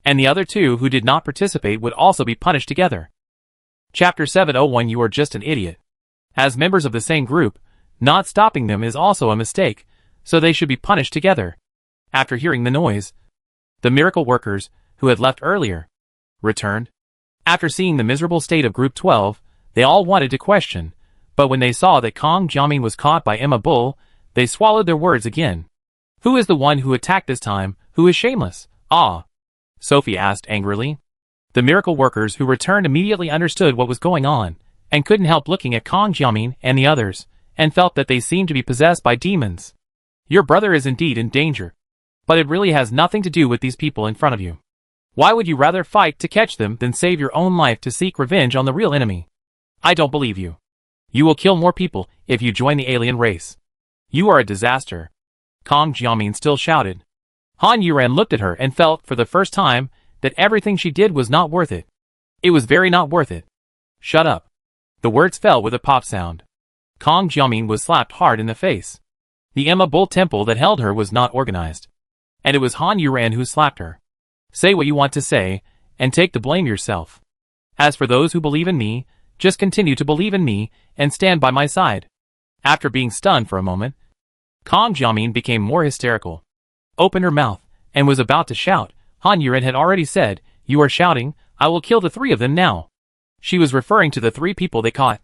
Speaker 1: And the other two who did not participate would also be punished together. Chapter 701 You are just an idiot. As members of the same group, not stopping them is also a mistake, so they should be punished together. After hearing the noise, the miracle workers, who had left earlier, returned. After seeing the miserable state of Group 12, they all wanted to question, but when they saw that Kong Jiaoming was caught by Emma Bull, they swallowed their words again. Who is the one who attacked this time? Who is shameless? Ah? Sophie asked angrily. The miracle workers who returned immediately understood what was going on, and couldn't help looking at Kong Jiamin and the others, and felt that they seemed to be possessed by demons. Your brother is indeed in danger. But it really has nothing to do with these people in front of you. Why would you rather fight to catch them than save your own life to seek revenge on the real enemy? I don't believe you. You will kill more people if you join the alien race. You are a disaster. Kong Jiamin still shouted. Han Yuran looked at her and felt for the first time that everything she did was not worth it. It was very not worth it. Shut up. The words fell with a pop sound. Kong Jiamin was slapped hard in the face. The Emma Bull temple that held her was not organized. And it was Han Yuran who slapped her. Say what you want to say, and take the blame yourself. As for those who believe in me, just continue to believe in me, and stand by my side. After being stunned for a moment, Kong Jiamin became more hysterical. Opened her mouth, and was about to shout. Han Yuran had already said, "You are shouting, I will kill the three of them now." She was referring to the three people they caught.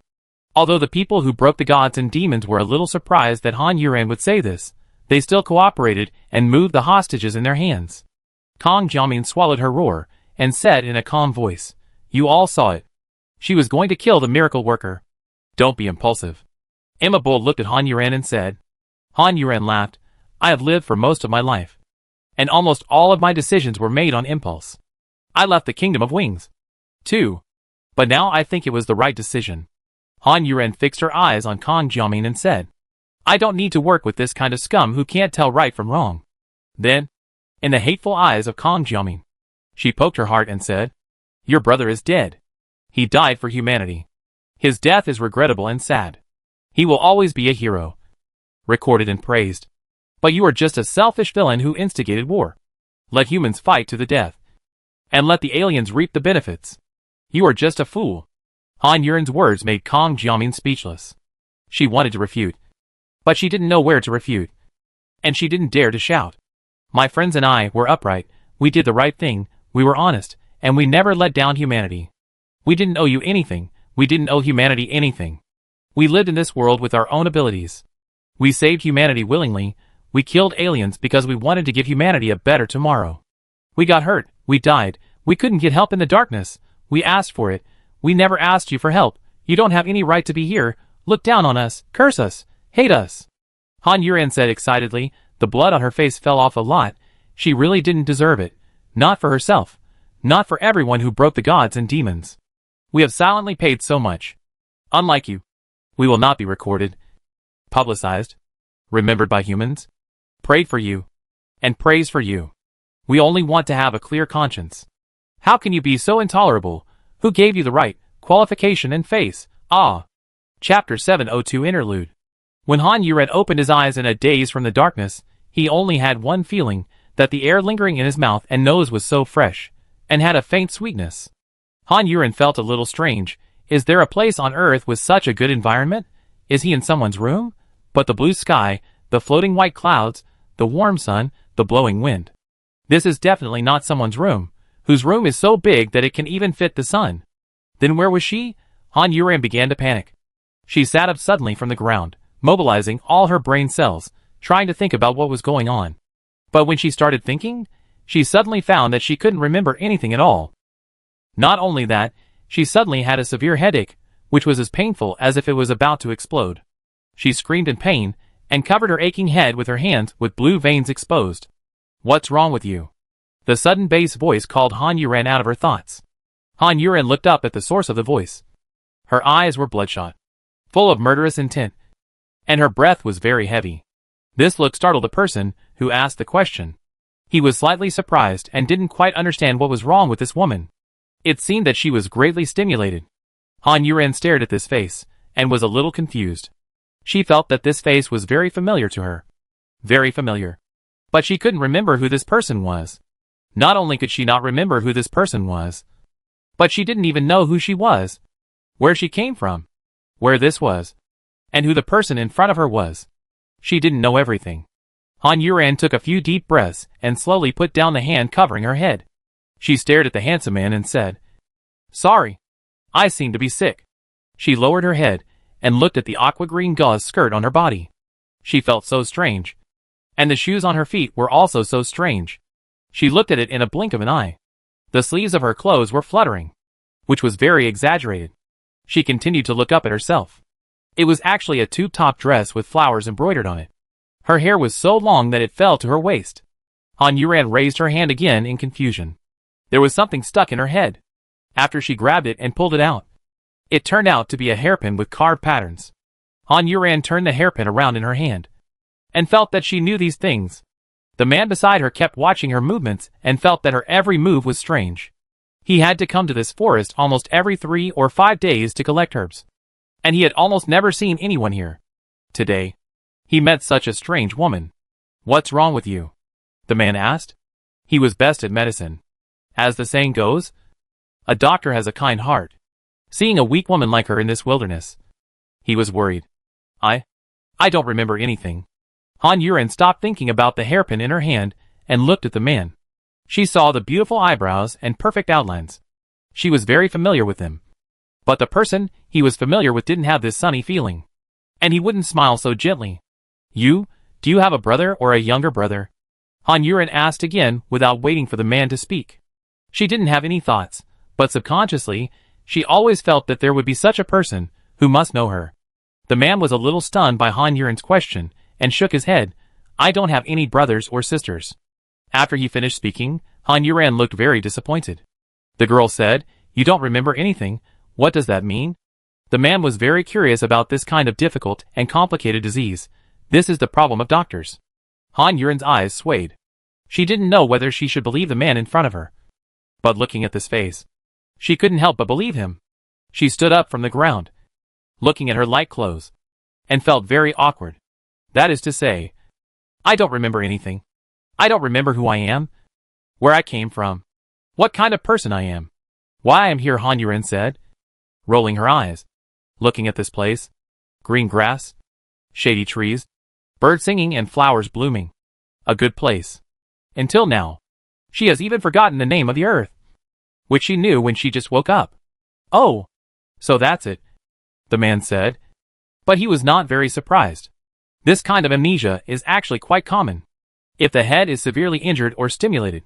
Speaker 1: Although the people who broke the gods and demons were a little surprised that Han Yuran would say this, they still cooperated and moved the hostages in their hands. Kong Jiamin swallowed her roar, and said in a calm voice, "You all saw it. She was going to kill the miracle worker. Don't be impulsive." Emma Bull looked at Han Yuran and said. Han Yuran laughed. I have lived for most of my life. And almost all of my decisions were made on impulse. I left the Kingdom of Wings, too. But now I think it was the right decision. Han Yuran fixed her eyes on Kong Jiamin and said, I don't need to work with this kind of scum who can't tell right from wrong. Then, in the hateful eyes of Kong Jiamin, she poked her heart and said, Your brother is dead. He died for humanity. His death is regrettable and sad. He will always be a hero, recorded and praised. But you are just a selfish villain who instigated war. Let humans fight to the death. And let the aliens reap the benefits. You are just a fool. Han Yuran's words made Kong Jiamin speechless. She wanted to refute. But she didn't know where to refute. And she didn't dare to shout. My friends and I were upright, we did the right thing, we were honest, and we never let down humanity. We didn't owe you anything, we didn't owe humanity anything. We lived in this world with our own abilities. We saved humanity willingly, we killed aliens because we wanted to give humanity a better tomorrow. We got hurt, we died, we couldn't get help in the darkness, we asked for it, we never asked you for help, you don't have any right to be here, look down on us, curse us, hate us. Han Yuran said excitedly, the blood on her face fell off a lot, she really didn't deserve it, not for herself, not for everyone who broke the gods and demons. We have silently paid so much. Unlike you, we will not be recorded, publicized, remembered by humans, prayed for you, and praised for you. We only want to have a clear conscience. How can you be so intolerable? Who gave you the right, qualification and face? Ah. Chapter 702 Interlude. When Han Yuran opened his eyes in a daze from the darkness, he only had one feeling, that the air lingering in his mouth and nose was so fresh, and had a faint sweetness. Han Yuran felt a little strange. Is there a place on Earth with such a good environment? Is he in someone's room? But the blue sky, the floating white clouds, the warm sun, the blowing wind. This is definitely not someone's room, whose room is so big that it can even fit the sun. Then where was she? Han Yuran began to panic. She sat up suddenly from the ground, mobilizing all her brain cells, trying to think about what was going on. But when she started thinking, she suddenly found that she couldn't remember anything at all. Not only that, she suddenly had a severe headache, which was as painful as if it was about to explode. She screamed in pain, and covered her aching head with her hands with blue veins exposed. What's wrong with you? The sudden bass voice called Han Yuran out of her thoughts. Han Yuran looked up at the source of the voice. Her eyes were bloodshot, full of murderous intent, and her breath was very heavy. This look startled the person who asked the question. He was slightly surprised and didn't quite understand what was wrong with this woman. It seemed that she was greatly stimulated. Han Yuran stared at this face, and was a little confused. She felt that this face was very familiar to her. Very familiar. But she couldn't remember who this person was. Not only could she not remember who this person was, but she didn't even know who she was, where she came from, where this was, and who the person in front of her was. She didn't know everything. Han Yuran took a few deep breaths and slowly put down the hand covering her head. She stared at the handsome man and said, Sorry. I seem to be sick. She lowered her head and looked at the aqua green gauze skirt on her body. She felt so strange. And the shoes on her feet were also so strange. She looked at it in a blink of an eye. The sleeves of her clothes were fluttering, which was very exaggerated. She continued to look up at herself. It was actually a tube-top dress with flowers embroidered on it. Her hair was so long that it fell to her waist. Han Yuran raised her hand again in confusion. There was something stuck in her head. After she grabbed it and pulled it out, it turned out to be a hairpin with carved patterns. Han Yuran turned the hairpin around in her hand and felt that she knew these things. The man beside her kept watching her movements and felt that her every move was strange. He had to come to this forest almost every 3 or 5 days to collect herbs, and he had almost never seen anyone here. Today, he met such a strange woman. "What's wrong with you?" the man asked. He was best at medicine. As the saying goes, a doctor has a kind heart. Seeing a weak woman like her in this wilderness, he was worried. I don't remember anything." Han Yuran stopped thinking about the hairpin in her hand and looked at the man. She saw the beautiful eyebrows and perfect outlines. She was very familiar with them. But the person he was familiar with didn't have this sunny feeling. And he wouldn't smile so gently. Do you have a brother or a younger brother?" Han Yuran asked again without waiting for the man to speak. She didn't have any thoughts, but subconsciously, she always felt that there would be such a person who must know her. The man was a little stunned by Han Yuran's question and shook his head. "I don't have any brothers or sisters." After he finished speaking, Han Yuran looked very disappointed. The girl said, "You don't remember anything? What does that mean?" The man was very curious about this kind of difficult and complicated disease. This is the problem of doctors. Han Yuran's eyes swayed. She didn't know whether she should believe the man in front of her. But looking at this face, she couldn't help but believe him. She stood up from the ground, looking at her light clothes, and felt very awkward. That is to say, "I don't remember anything. I don't remember who I am, where I came from, what kind of person I am, why I am here," Han Yuran said, rolling her eyes, looking at this place. Green grass, shady trees, birds singing and flowers blooming. A good place. Until now, she has even forgotten the name of the earth, which she knew when she just woke up. "Oh, so that's it," the man said. But he was not very surprised. This kind of amnesia is actually quite common. If the head is severely injured or stimulated,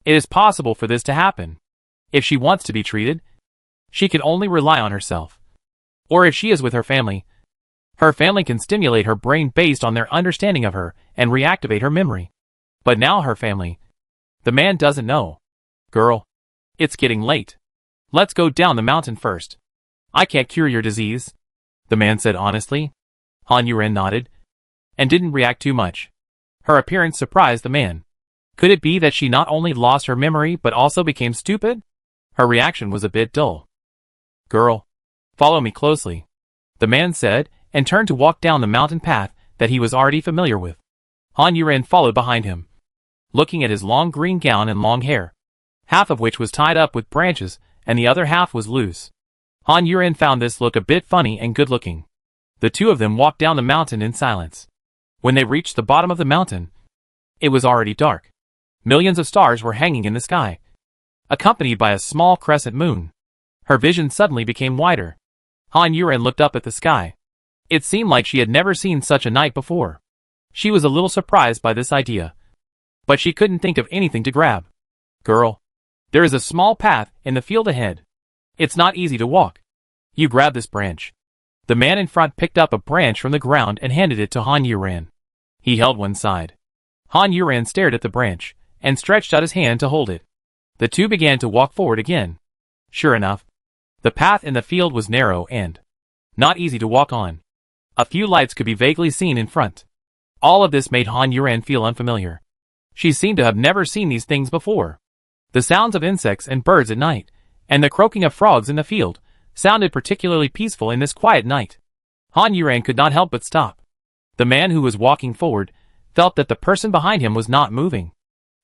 Speaker 1: it is possible for this to happen. If she wants to be treated, she can only rely on herself. Or if she is with her family can stimulate her brain based on their understanding of her and reactivate her memory. But now her family, the man doesn't know. "Girl, it's getting late. Let's go down the mountain first. I can't cure your disease," the man said honestly. Han Yuran nodded and didn't react too much. Her appearance surprised the man. Could it be that she not only lost her memory but also became stupid? Her reaction was a bit dull. "Girl, follow me closely," the man said, and turned to walk down the mountain path that he was already familiar with. Han Yuran followed behind him, looking at his long green gown and long hair, half of which was tied up with branches and the other half was loose. Han Yuran found this look a bit funny and good-looking. The two of them walked down the mountain in silence. When they reached the bottom of the mountain, it was already dark. Millions of stars were hanging in the sky, accompanied by a small crescent moon. Her vision suddenly became wider. Han Yuran looked up at the sky. It seemed like she had never seen such a night before. She was a little surprised by this idea, but she couldn't think of anything to grab. "Girl, there is a small path in the field ahead. It's not easy to walk. You grab this branch." The man in front picked up a branch from the ground and handed it to Han Yuran. He held one side. Han Yuran stared at the branch and stretched out his hand to hold it. The two began to walk forward again. Sure enough, the path in the field was narrow and not easy to walk on. A few lights could be vaguely seen in front. All of this made Han Yuran feel unfamiliar. She seemed to have never seen these things before. The sounds of insects and birds at night, and the croaking of frogs in the field, sounded particularly peaceful in this quiet night. Han Yuran could not help but stop. The man who was walking forward felt that the person behind him was not moving.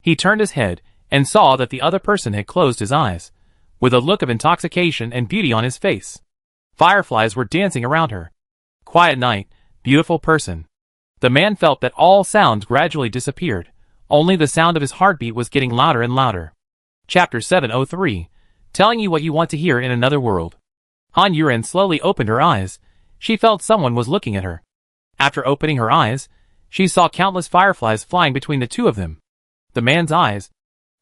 Speaker 1: He turned his head and saw that the other person had closed his eyes, with a look of intoxication and beauty on his face. Fireflies were dancing around her. Quiet night, beautiful person. The man felt that all sounds gradually disappeared. Only the sound of his heartbeat was getting louder and louder. Chapter 703, telling you what you want to hear in another world. Han Yuran slowly opened her eyes. She felt someone was looking at her. After opening her eyes, she saw countless fireflies flying between the two of them. The man's eyes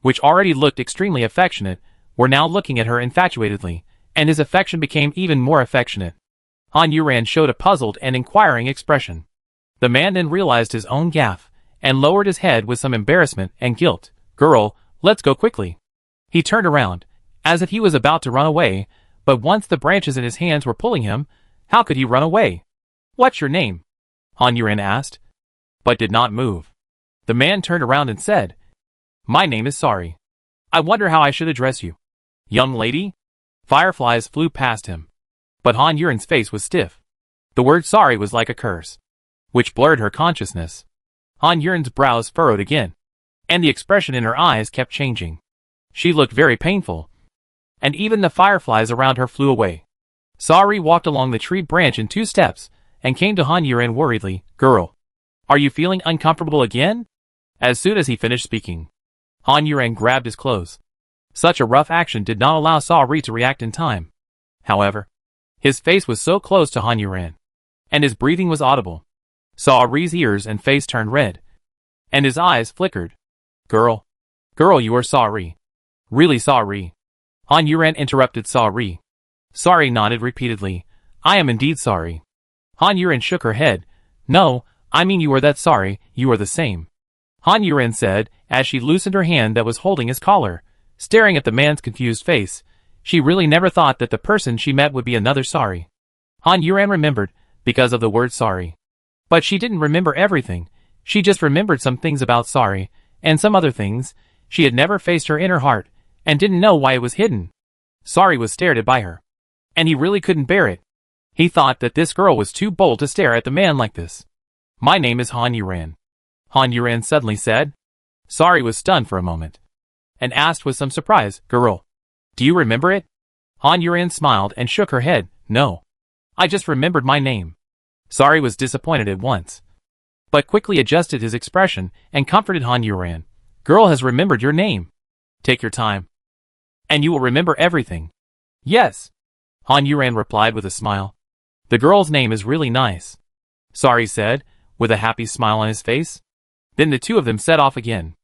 Speaker 1: which already looked extremely affectionate, were now looking at her infatuatedly, and his affection became even more affectionate. Han Yuran showed a puzzled and inquiring expression. The man then realized his own gaffe, and lowered his head with some embarrassment and guilt. Girl, let's go quickly. He turned around, as if he was about to run away, but once the branches in his hands were pulling him, how could he run away? What's your name? Han Yuran asked, but did not move. The man turned around and said, My name is Sorry. I wonder how I should address you. Young lady? Fireflies flew past him. But Han Yuran's face was stiff. The word sorry was like a curse, which blurred her consciousness. Han Yuran's brows furrowed again, and the expression in her eyes kept changing. She looked very painful, and even the fireflies around her flew away. Sorry walked along the tree branch in 2 steps, and came to Han Yuran worriedly. Girl, are you feeling uncomfortable again? As soon as he finished speaking, Han Yuran grabbed his clothes. Such a rough action did not allow Sorry to react in time. However, his face was so close to Han Yuran, and his breathing was audible. Sorry's ears and face turned red, and his eyes flickered. Girl, you are sorry. Really sorry. Han Yuran interrupted Sorry. Sorry nodded repeatedly. I am indeed sorry. Han Yuran shook her head. No, I mean you are that sorry, you are the same. Han Yuran said, as she loosened her hand that was holding his collar, staring at the man's confused face. She really never thought that the person she met would be another Sorry. Han Yuran remembered, because of the word sorry. But she didn't remember everything. She just remembered some things about Sorry, and some other things. She had never faced her inner heart, and didn't know why it was hidden. Sorry was stared at by her, and he really couldn't bear it. He thought that this girl was too bold to stare at the man like this. My name is Han Yuran. Han Yuran suddenly said. Sorry was stunned for a moment, and asked with some surprise, Girl, do you remember it? Han Yuran smiled and shook her head. No. I just remembered my name. Sorry was disappointed at once, but quickly adjusted his expression and comforted Han Yuran. Girl has remembered your name. Take your time, and you will remember everything. Yes. Han Yuran replied with a smile. The girl's name is really nice. Sorry said, with a happy smile on his face. Then the two of them set off again.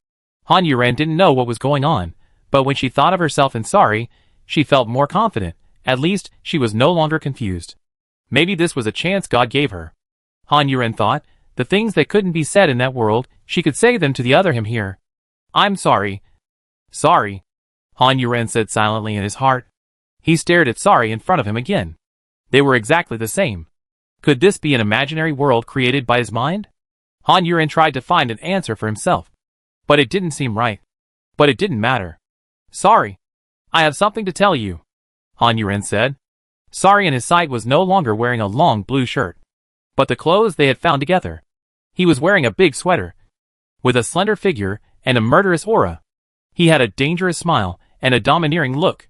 Speaker 1: Han Yuran didn't know what was going on, but when she thought of herself and Sorry, she felt more confident. At least, she was no longer confused. Maybe this was a chance God gave her. Han Yuran thought, the things that couldn't be said in that world, she could say them to the other him here. I'm sorry. Sorry. Han Yuran said silently in his heart. He stared at Sorry in front of him again. They were exactly the same. Could this be an imaginary world created by his mind? Han Yuran tried to find an answer for himself, but it didn't seem right. But it didn't matter. Sorry. I have something to tell you, Han Yuran said. Sorry in his sight was no longer wearing a long blue shirt, but the clothes they had found together. He was wearing a big sweater, with a slender figure and a murderous aura. He had a dangerous smile and a domineering look.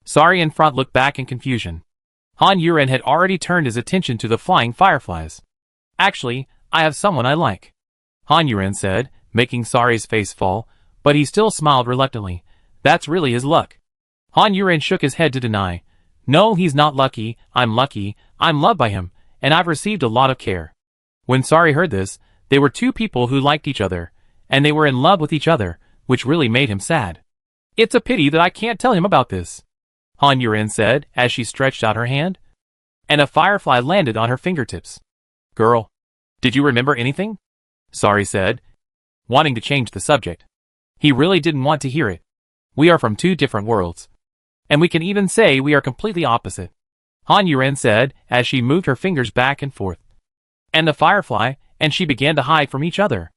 Speaker 1: Sorry in front looked back in confusion. Han Yuran had already turned his attention to the flying fireflies. Actually, I have someone I like, Han Yuran said, making Sorry's face fall, but he still smiled reluctantly. That's really his luck. Han Yuran shook his head to deny. No, he's not lucky. I'm lucky. I'm loved by him, and I've received a lot of care. When Sorry heard this, they were two people who liked each other, and they were in love with each other, which really made him sad. It's a pity that I can't tell him about this, Han Yuran said as she stretched out her hand, and a firefly landed on her fingertips. Girl, did you remember anything? Sorry said, wanting to change the subject. He really didn't want to hear it. We are from 2 different worlds, and we can even say we are completely opposite, Han Yuran said as she moved her fingers back and forth. And the firefly and she began to hide from each other.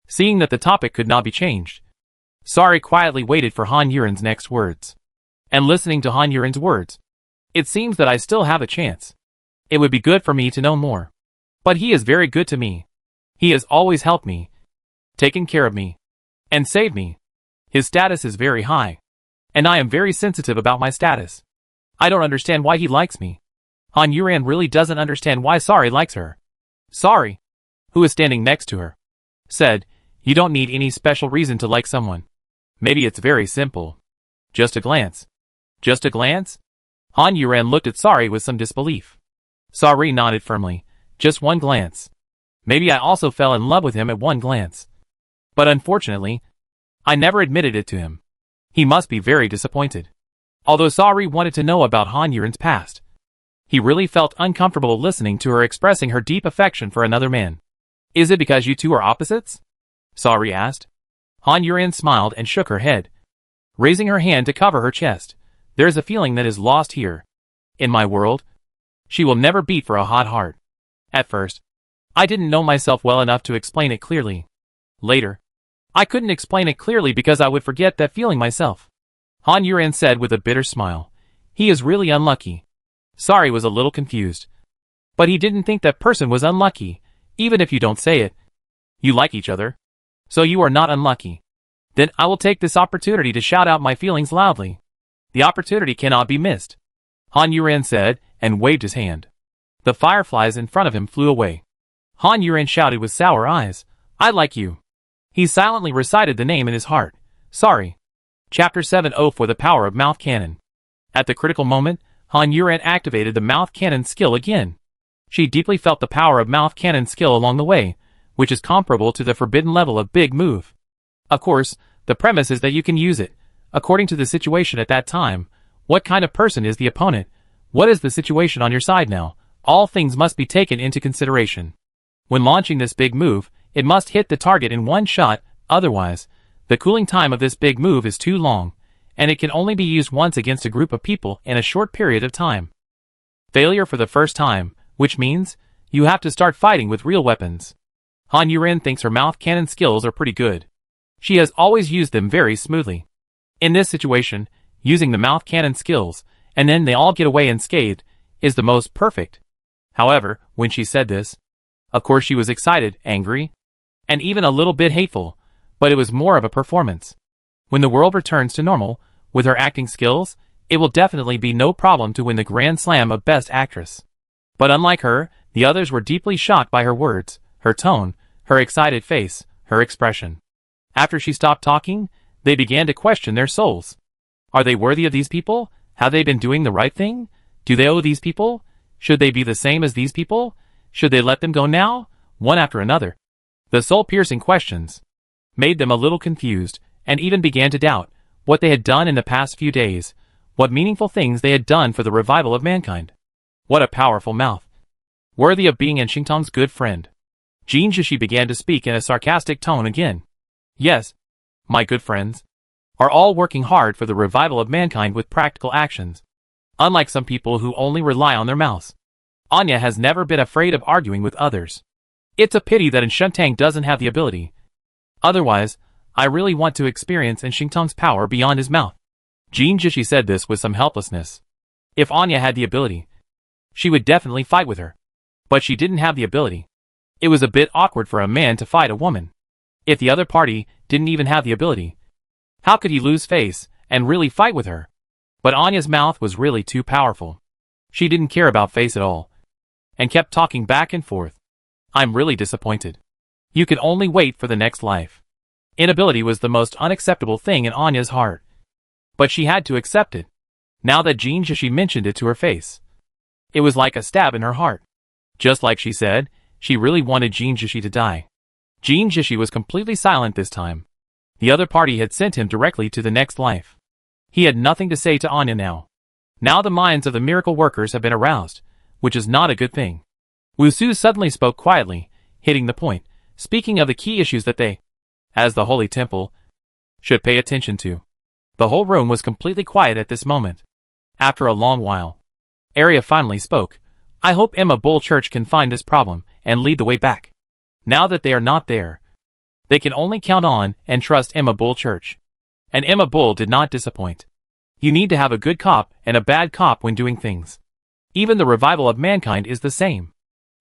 Speaker 1: Seeing that the topic could not be changed, Sorry quietly waited for Han Yuran's next words. And listening to Han Yuran's words, it seems that I still have a chance. It would be good for me to know more. But he is very good to me. He has always helped me, taken care of me, and saved me. His status is very high, and I am very sensitive about my status. I don't understand why he likes me. Han Yuran really doesn't understand why Sorry likes her. Sorry, who is standing next to her, said, you don't need any special reason to like someone. Maybe it's very simple. Just a glance. Just a glance? Han Yuran looked at Sorry with some disbelief. Sorry nodded firmly. Just one glance. Maybe I also fell in love with him at one glance. But unfortunately, I never admitted it to him. He must be very disappointed. Although Sari wanted to know about Han Yuren's past, he really felt uncomfortable listening to her expressing her deep affection for another man. Is it because you two are opposites? Sari asked. Han Yuren smiled and shook her head, raising her hand to cover her chest. There's a feeling that is lost here. In my world, she will never beat for a hot heart. At first, I didn't know myself well enough to explain it clearly. Later, I couldn't explain it clearly because I would forget that feeling myself. Han Yuren said with a bitter smile. He is really unlucky. Sari was a little confused. But he didn't think that person was unlucky, even if you don't say it. You like each other, so you are not unlucky. Then I will take this opportunity to shout out my feelings loudly. The opportunity cannot be missed. Han Yuren said, and waved his hand. The fireflies in front of him flew away. Han Yuren shouted with sour eyes, I like you. He silently recited the name in his heart. Sari. Chapter 70 for the power of mouth cannon. At the critical moment, Han Yuren activated the mouth cannon skill again. She deeply felt the power of mouth cannon skill along the way, which is comparable to the forbidden level of big move. Of course, the premise is that you can use it, according to the situation at that time. What kind of person is the opponent? What is the situation on your side now? All things must be taken into consideration. When launching this big move, it must hit the target in one shot, otherwise, the cooling time of this big move is too long, and it can only be used once against a group of people in a short period of time. Failure for the first time, which means, you have to start fighting with real weapons. Han Yuren thinks her mouth cannon skills are pretty good. She has always used them very smoothly. In this situation, using the mouth cannon skills, and then they all get away unscathed, is the most perfect. However, when she said this, of course she was excited, angry, and even a little bit hateful, but it was more of a performance. When the world returns to normal, with her acting skills, it will definitely be no problem to win the Grand Slam of Best Actress. But unlike her, the others were deeply shocked by her words, her tone, her excited face, her expression. After she stopped talking, they began to question their souls. Are they worthy of these people? Have they been doing the right thing? Do they owe these people? Should they be the same as these people? Should they let them go now? One after another. The soul-piercing questions made them a little confused, and even began to doubt what they had done in the past few days, what meaningful things they had done for the revival of mankind. What a powerful mouth. Worthy of being Xingtong's good friend. Jin Zhishi began to speak in a sarcastic tone again. Yes, my good friends are all working hard for the revival of mankind with practical actions. Unlike some people who only rely on their mouths. Anya has never been afraid of arguing with others. It's a pity that Xingtong doesn't have the ability. Otherwise, I really want to experience Xingtong's power beyond his mouth. Jin Zhishi said this with some helplessness. If Anya had the ability, she would definitely fight with her. But she didn't have the ability. It was a bit awkward for a man to fight a woman. If the other party didn't even have the ability, how could he lose face and really fight with her? But Anya's mouth was really too powerful. She didn't care about face at all, and kept talking back and forth. I'm really disappointed. You can only wait for the next life. Inability was the most unacceptable thing in Anya's heart. But she had to accept it. Now that Jin Zhishi mentioned it to her face, it was like a stab in her heart. Just like she said, she really wanted Jin Zhishi to die. Jin Zhishi was completely silent this time. The other party had sent him directly to the next life. He had nothing to say to Anya now. Now the minds of the miracle workers have been aroused, which is not a good thing. Wu Su suddenly spoke quietly, hitting the point, speaking of the key issues that they, as the Holy Temple, should pay attention to. The whole room was completely quiet at this moment. After a long while, Arya finally spoke. I hope Emma Bull Church can find this problem and lead the way back. Now that they are not there, they can only count on and trust Emma Bull Church. And Emma Bull did not disappoint. You need to have a good cop and a bad cop when doing things. Even the revival of mankind is the same.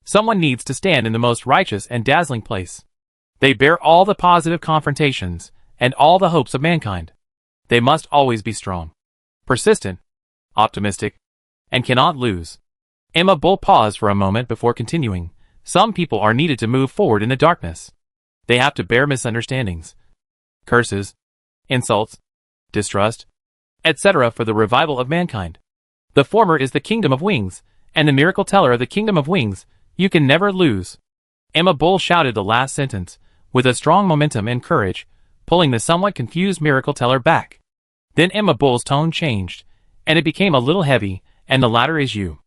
Speaker 1: Someone needs to stand in the most righteous and dazzling place. They bear all the positive confrontations and all the hopes of mankind. They must always be strong, persistent, optimistic, and cannot lose. Emma Bull paused for a moment before continuing. Some people are needed to move forward in the darkness. They have to bear misunderstandings, curses, insults, distrust, etc. for the revival of mankind. The former is the kingdom of wings, and the miracle teller of the kingdom of wings. You can never lose. Emma Bull shouted the last sentence, with a strong momentum and courage, pulling the somewhat confused miracle teller back. Then Emma Bull's tone changed, and it became a little heavy, and the latter is you.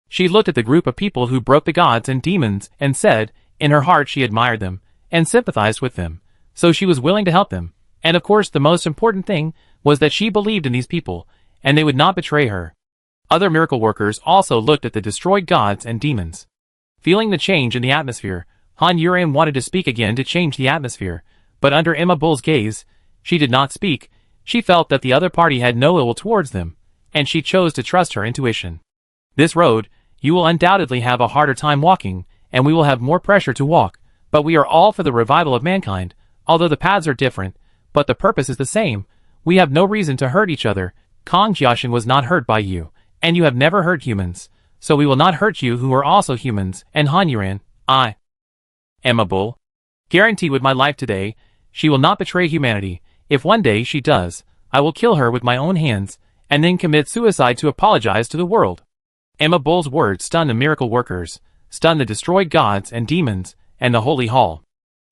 Speaker 1: She looked at the group of people who broke the gods and demons and said, in her heart she admired them, and sympathized with them, so she was willing to help them, and of course the most important thing was that she believed in these people, and they would not betray her. Other miracle workers also looked at the destroyed gods and demons. Feeling the change in the atmosphere, Han Yuran wanted to speak again to change the atmosphere, but under Emma Bull's gaze, she did not speak. She felt that the other party had no ill towards them, and she chose to trust her intuition. This road, you will undoubtedly have a harder time walking, and we will have more pressure to walk, but we are all for the revival of mankind, although the paths are different, but the purpose is the same. We have no reason to hurt each other. Kong Jiaxin was not hurt by you, and you have never hurt humans, so we will not hurt you who are also humans, and Han Yuran, Emma Bull, guarantee with my life today, she will not betray humanity. If one day she does, I will kill her with my own hands, and then commit suicide to apologize to the world. Emma Bull's words stunned the miracle workers, stunned the destroyed gods and demons, and the holy hall.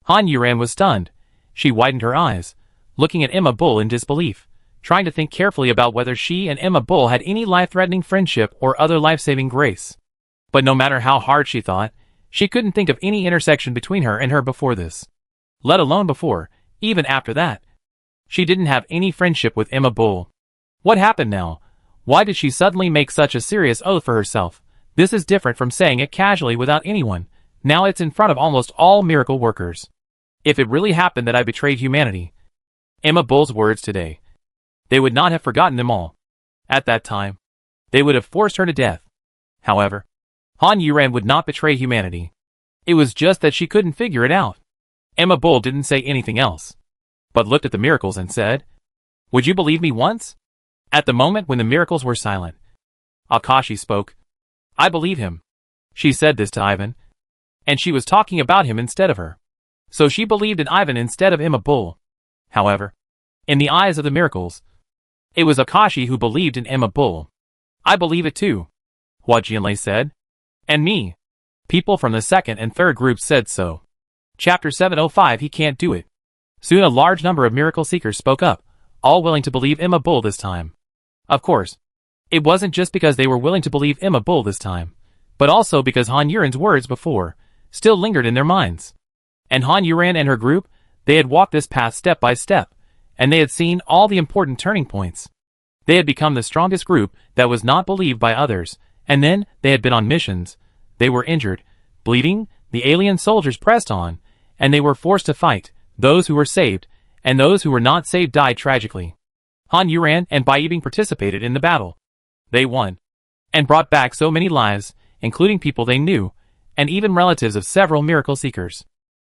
Speaker 1: Han Yuran was stunned. She widened her eyes, looking at Emma Bull in disbelief, trying to think carefully about whether she and Emma Bull had any life-threatening friendship or other life-saving grace. But no matter how hard she thought, she couldn't think of any intersection between her and her before this. Let alone before, even after that. She didn't have any friendship with Emma Bull. What happened now? Why did she suddenly make such a serious oath for herself? This is different from saying it casually without anyone. Now it's in front of almost all miracle workers. If it really happened that I betrayed humanity, Emma Bull's words today, they would not have forgotten them all. At that time, they would have forced her to death. However, Han Yuran would not betray humanity. It was just that she couldn't figure it out. Emma Bull didn't say anything else, but looked at the miracles and said, "Would you believe me once?" At the moment when the miracles were silent, Akashi spoke. "I believe him." She said this to Ivan, and she was talking about him instead of her. So she believed in Ivan instead of Emma Bull. However, in the eyes of the miracles, it was Akashi who believed in Emma Bull. "I believe it too," Hua Jianlei said. "And me." People from the second and third groups said so. Chapter 705 He can't do it. Soon a large number of miracle seekers spoke up, all willing to believe Emma Bull this time. Of course, it wasn't just because they were willing to believe Emma Bull this time, but also because Han Yuran's words before still lingered in their minds. And Han Yuran and her group, they had walked this path step by step, and they had seen all the important turning points. They had become the strongest group that was not believed by others, and then they had been on missions. They were injured, bleeding, the alien soldiers pressed on, and they were forced to fight. Those who were saved, and those who were not saved died tragically. Han Yuran and Bai Yibing participated in the battle. They won, and brought back so many lives, including people they knew, and even relatives of several miracle seekers.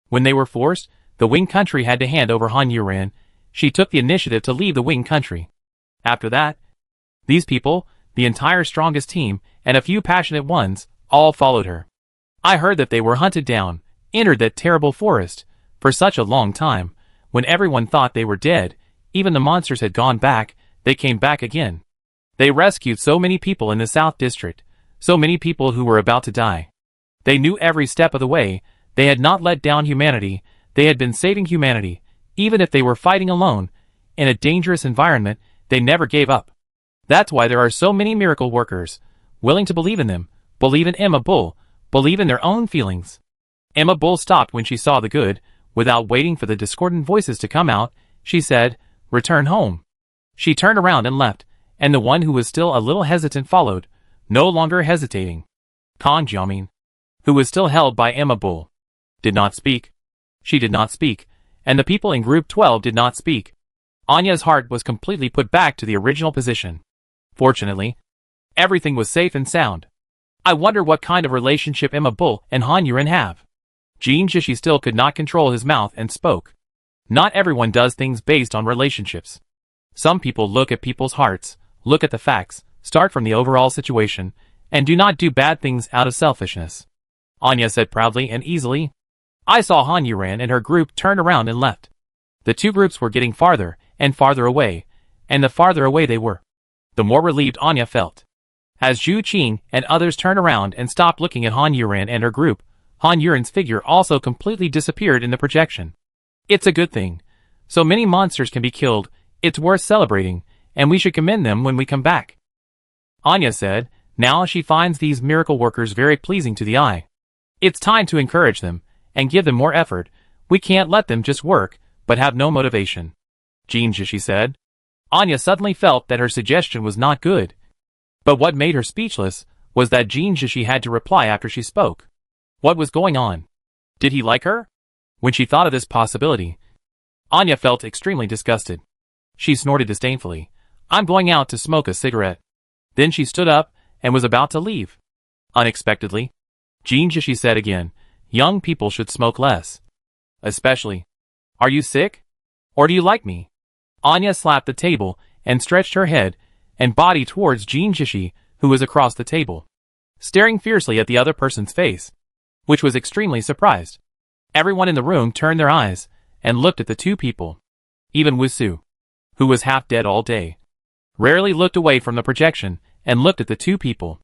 Speaker 1: When they were forced, the Wing Country had to hand over Han Yuran. She took the initiative to leave the Wing Country. After that, these people, the entire strongest team, and a few passionate ones, all followed her. I heard that they were hunted down, entered that terrible forest, for such a long time. When everyone thought they were dead, even the monsters had gone back, they came back again. They rescued so many people in the South District, so many people who were about to die. They knew every step of the way. They had not let down humanity. They had been saving humanity, even if they were fighting alone. In a dangerous environment, they never gave up. That's why there are so many miracle workers, willing to believe in them, believe in Emma Bull, believe in their own feelings. Emma Bull stopped when she saw the good. Without waiting for the discordant voices to come out, she said, "Return home." She turned around and left, and the one who was still a little hesitant followed, no longer hesitating. Kong Jiamin, who was still held by Emma Bull, did not speak. She did not speak, and the people in Group 12 did not speak. Anya's heart was completely put back to the original position. Fortunately, everything was safe and sound. I wonder what kind of relationship Emma Bull and Han Yuran have. Jin Jishi still could not control his mouth and spoke. Not everyone does things based on relationships. Some people look at people's hearts, look at the facts, start from the overall situation, and do not do bad things out of selfishness. Anya said proudly and easily. I saw Han Yuran and her group turn around and left. The two groups were getting farther and farther away, and the farther away they were, the more relieved Anya felt. As Zhu Qing and others turned around and stopped looking at Han Yuran and her group, Han Yuran's figure also completely disappeared in the projection. It's a good thing. So many monsters can be killed, it's worth celebrating, and we should commend them when we come back. Anya said, now she finds these miracle workers very pleasing to the eye. It's time to encourage them, and give them more effort. We can't let them just work, but have no motivation. Jinja, she said. Anya suddenly felt that her suggestion was not good. But what made her speechless was that Jinja had to reply after she spoke. What was going on? Did he like her? When she thought of this possibility, Anya felt extremely disgusted. She snorted disdainfully. I'm going out to smoke a cigarette. Then she stood up and was about to leave. Unexpectedly, Jinja said again, young people should smoke less. Especially. Are you sick? Or do you like me? Anya slapped the table and stretched her head and body towards Jinja, who was across the table, staring fiercely at the other person's face, which was extremely surprised. Everyone in the room turned their eyes and looked at the two people. Even Wusu, who was half dead all day, rarely looked away from the projection and looked at the two people.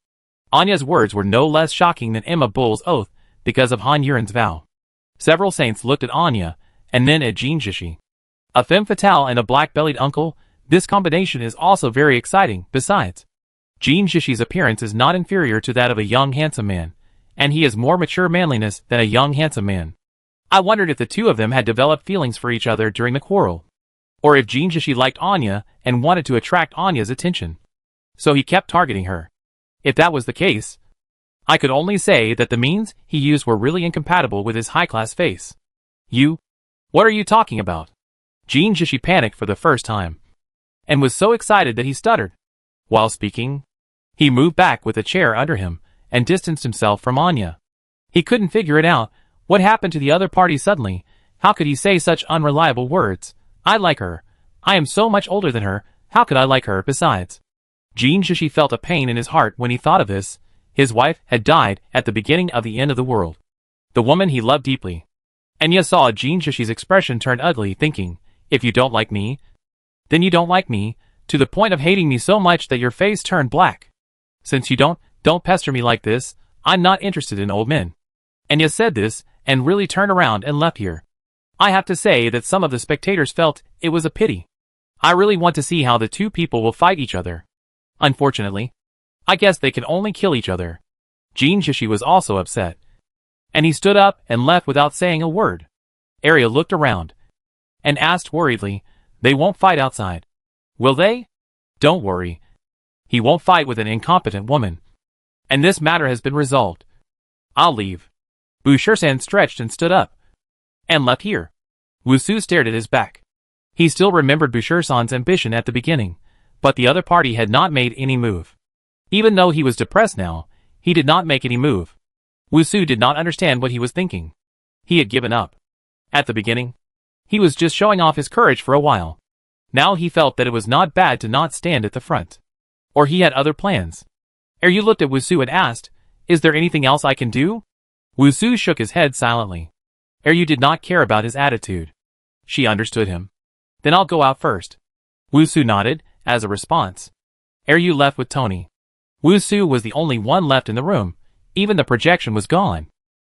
Speaker 1: Anya's words were no less shocking than Emma Bull's oath because of Han Yuren's vow. Several saints looked at Anya and then at Jinja. A femme fatale and a black-bellied uncle, this combination is also very exciting. Besides, Jinja's appearance is not inferior to that of a young handsome man, and he has more mature manliness than a young handsome man. I wondered if the two of them had developed feelings for each other during the quarrel, or if Jinja liked Anya and wanted to attract Anya's attention. So he kept targeting her. If that was the case, I could only say that the means he used were really incompatible with his high-class face. You? What are you talking about? Jinja panicked for the first time, and was so excited that he stuttered. While speaking, he moved back with a chair under him, and distanced himself from Anya. He couldn't figure it out. What happened to the other party suddenly? How could he say such unreliable words? I like her. I am so much older than her. How could I like her? Besides, Jinja felt a pain in his heart when he thought of this. His wife had died at the beginning of the end of the world. The woman he loved deeply. Anya saw Jinja's expression turn ugly, thinking, if you don't like me, then you don't like me, to the point of hating me so much that your face turned black. Since you don't pester me like this, I'm not interested in old men. Anya said this, and really turned around and left here. I have to say that some of the spectators felt it was a pity. I really want to see how the two people will fight each other. Unfortunately, I guess they can only kill each other. Jinja was also upset, and he stood up and left without saying a word. Arya looked around and asked worriedly, they won't fight outside, will they? Don't worry. He won't fight with an incompetent woman. And this matter has been resolved. I'll leave. Bushersan stretched and stood up, and left here. Wusu stared at his back. He still remembered Bushersan's ambition at the beginning, but the other party had not made any move. Even though he was depressed now, he did not make any move. Wusu did not understand what he was thinking. He had given up. At the beginning, he was just showing off his courage for a while. Now he felt that it was not bad to not stand at the front. Or he had other plans. Ryu looked at Wusu and asked, is there anything else I can do? Wusu shook his head silently. Ryu did not care about his attitude. She understood him. Then I'll go out first. Wusu nodded, as a response. Ryu left with Tony. Wusu was the only one left in the room. Even the projection was gone.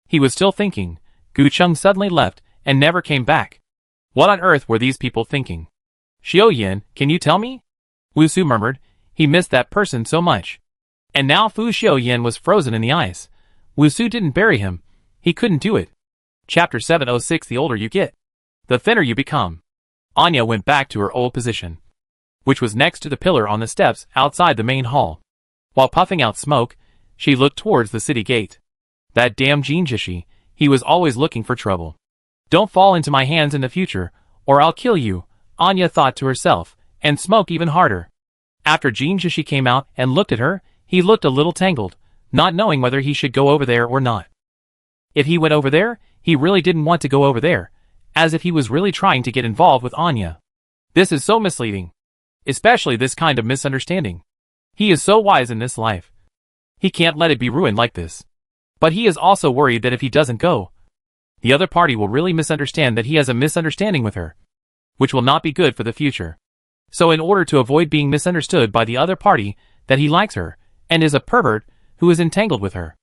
Speaker 1: He was still thinking. Gucheng suddenly left, and never came back. What on earth were these people thinking? Xiaoyan, can you tell me? Wusu murmured. He missed that person so much. And now Fu Xiaoyan was frozen in the ice. Wusu didn't bury him. He couldn't do it. Chapter 706. The older you get, the thinner you become. Anya went back to her old position, which was next to the pillar on the steps outside the main hall. While puffing out smoke, she looked towards the city gate. That damn Jinja, he was always looking for trouble. Don't fall into my hands in the future, or I'll kill you, Anya thought to herself, and smoke even harder. After Jinja came out and looked at her, he looked a little tangled, not knowing whether he should go over there or not. If he went over there, he really didn't want to go over there, as if he was really trying to get involved with Anya. This is so misleading. Especially this kind of misunderstanding. He is so wise in this life. He can't let it be ruined like this. But he is also worried that if he doesn't go, the other party will really misunderstand that he has a misunderstanding with her, which will not be good for the future. So in order to avoid being misunderstood by the other party that he likes her, and is a pervert who is entangled with her,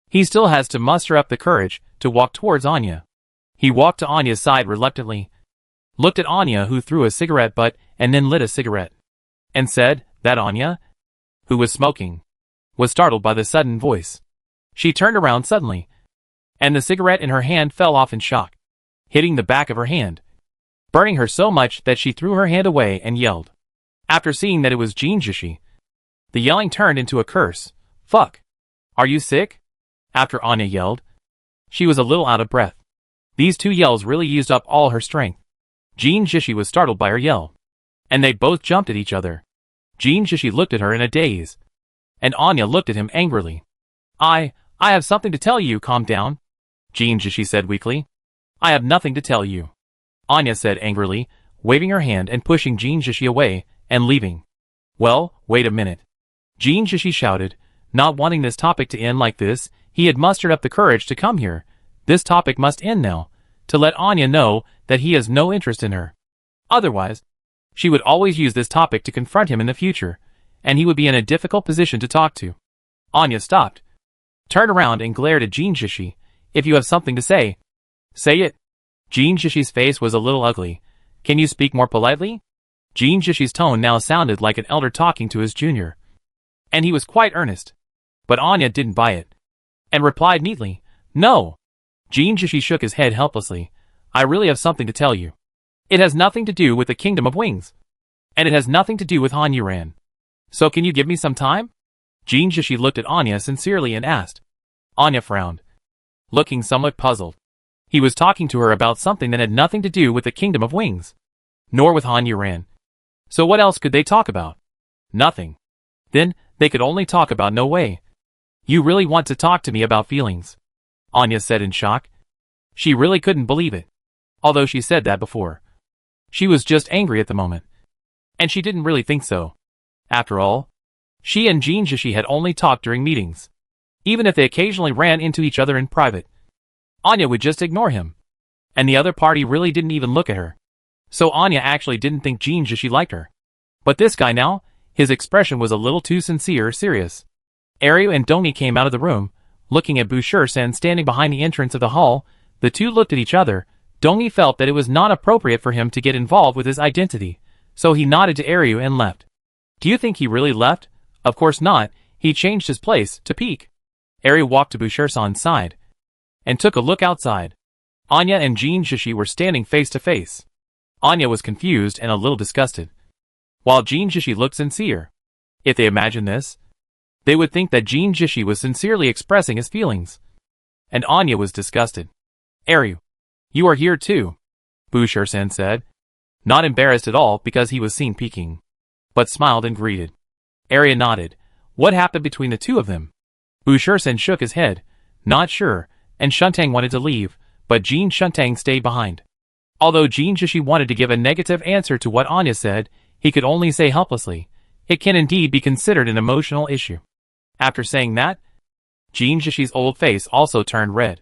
Speaker 1: he still has to muster up the courage to walk towards Anya. He walked to Anya's side reluctantly, looked at Anya, who threw a cigarette butt and then lit a cigarette, and said that Anya, who was smoking, was startled by the sudden voice. She turned around suddenly, and the cigarette in her hand fell off in shock, hitting the back of her hand, burning her so much that she threw her hand away and yelled. After seeing that it was Jinjishi, the yelling turned into a curse. Fuck. Are you sick? After Anya yelled, she was a little out of breath. These two yells really used up all her strength. Jinjishi was startled by her yell, and they both jumped at each other. Jinjishi looked at her in a daze, and Anya looked at him angrily. I have something to tell you. Calm down, Jinjishi said weakly. I have nothing to tell you, Anya said angrily, waving her hand and pushing Jinjishi away and leaving. Well, wait a minute, Jinjishi shouted, not wanting this topic to end like this. He had mustered up the courage to come here. This topic must end now, to let Anya know that he has no interest in her. Otherwise, she would always use this topic to confront him in the future, and he would be in a difficult position to talk to. Anya stopped, turned around and glared at Jinjishi. If you have something to say, say it. Jinjishi's face was a little ugly. Can you speak more politely? Jinjishi's tone now sounded like an elder talking to his junior, and he was quite earnest. But Anya didn't buy it, and replied neatly, no. Jinjishi shook his head helplessly. I really have something to tell you. It has nothing to do with the Kingdom of Wings, and it has nothing to do with Han Yuran. So can you give me some time? Jinjishi looked at Anya sincerely and asked. Anya frowned, looking somewhat puzzled. He was talking to her about something that had nothing to do with the Kingdom of Wings, nor with Han Yuran. So what else could they talk about? Nothing. Then, they could only talk about no way. You really want to talk to me about feelings? Anya said in shock. She really couldn't believe it, although she said that before. She was just angry at the moment, and she didn't really think so. After all, she and Jinjishi had only talked during meetings. Even if they occasionally ran into each other in private, Anya would just ignore him, and the other party really didn't even look at her. So Anya actually didn't think Jinjishi liked her. But this guy now, his expression was a little too serious. Aryu and Dongi came out of the room, looking at Boucher-san standing behind the entrance of the hall. The two looked at each other. Dongi felt that it was not appropriate for him to get involved with his identity, so he nodded to Aryu and left. Do you think he really left? Of course not. He changed his place to peek. Aryu walked to Boucher-san's side and took a look outside. Anya and Jinjishi were standing face to face. Anya was confused and a little disgusted, while Jinjishi looked sincere. If they imagined this, they would think that Jinjishi was sincerely expressing his feelings. And Anya was disgusted. Aryu, you are here too, Boucher-san said, not embarrassed at all because he was seen peeking, but smiled and greeted. Aryu nodded. What happened between the two of them? Boucher-san shook his head, not sure, and Shuntang wanted to leave, but Jin Shuntang stayed behind. Although Jinjishi wanted to give a negative answer to what Anya said, he could only say helplessly, it can indeed be considered an emotional issue. After saying that, Jinjishi's old face also turned red.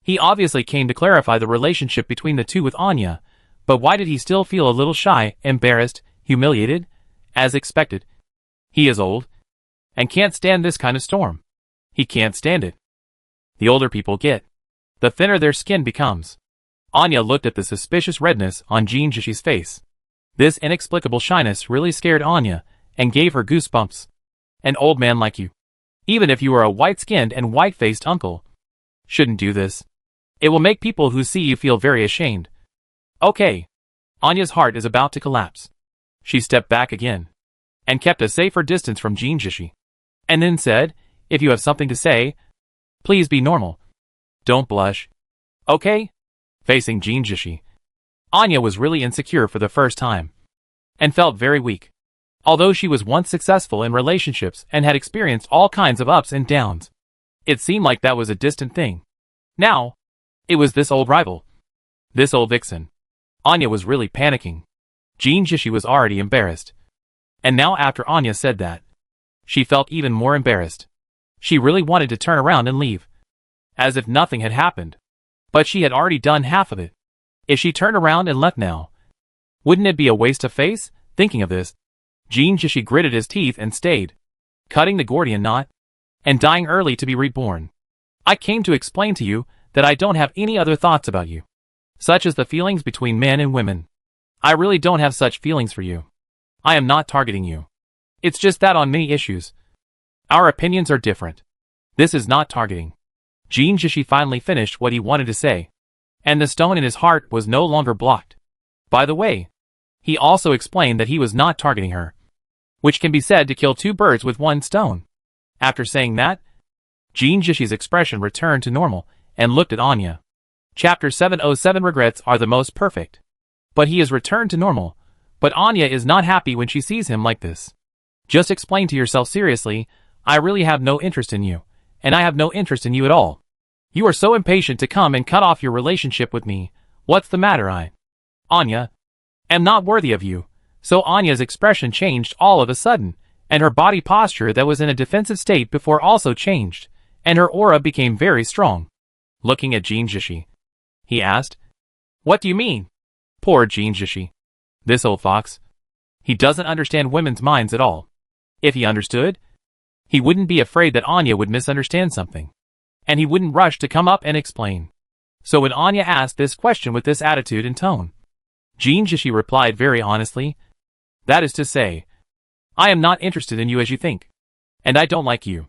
Speaker 1: He obviously came to clarify the relationship between the two with Anya, but why did he still feel a little shy, embarrassed, humiliated? As expected. He is old, and can't stand this kind of storm. He can't stand it. The older people get, the thinner their skin becomes. Anya looked at the suspicious redness on Jinjishi's face. This inexplicable shyness really scared Anya, and gave her goosebumps. An old man like you, even if you are a white-skinned and white-faced uncle, shouldn't do this. It will make people who see you feel very ashamed. Okay. Anya's heart is about to collapse. She stepped back again, and kept a safer distance from Jinjishi, and then said, if you have something to say, please be normal. Don't blush. Okay? Facing Jinjishi, Anya was really insecure for the first time, and felt very weak. Although she was once successful in relationships and had experienced all kinds of ups and downs, it seemed like that was a distant thing. Now, it was this old rival. This old vixen. Anya was really panicking. Jinjishi was already embarrassed. And now after Anya said that, she felt even more embarrassed. She really wanted to turn around and leave, as if nothing had happened. But she had already done half of it. If she turned around and left now, wouldn't it be a waste of face? Thinking of this, Jinjishi gritted his teeth and stayed, cutting the Gordian knot, and dying early to be reborn. I came to explain to you that I don't have any other thoughts about you, such as the feelings between men and women. I really don't have such feelings for you. I am not targeting you. It's just that on many issues, our opinions are different. This is not targeting. Jin Jishi finally finished what he wanted to say, and the stone in his heart was no longer blocked. By the way, he also explained that he was not targeting her, which can be said to kill two birds with one stone. After saying that, Jin Jishi's expression returned to normal and looked at Anya. Chapter 707 Regrets are the most perfect. But he has returned to normal, but Anya is not happy when she sees him like this. Just explain to yourself seriously, I really have no interest in you, and I have no interest in you at all. You are so impatient to come and cut off your relationship with me. What's the matter? Anya, am not worthy of you. So Anya's expression changed all of a sudden, and her body posture that was in a defensive state before also changed, and her aura became very strong. Looking at Jin Jishi, he asked, What do you mean? Poor Jin Jishi. This old fox. He doesn't understand women's minds at all. If he understood, he wouldn't be afraid that Anya would misunderstand something, and he wouldn't rush to come up and explain. So when Anya asked this question with this attitude and tone, Jin Jishi replied very honestly, That is to say, I am not interested in you as you think, and I don't like you.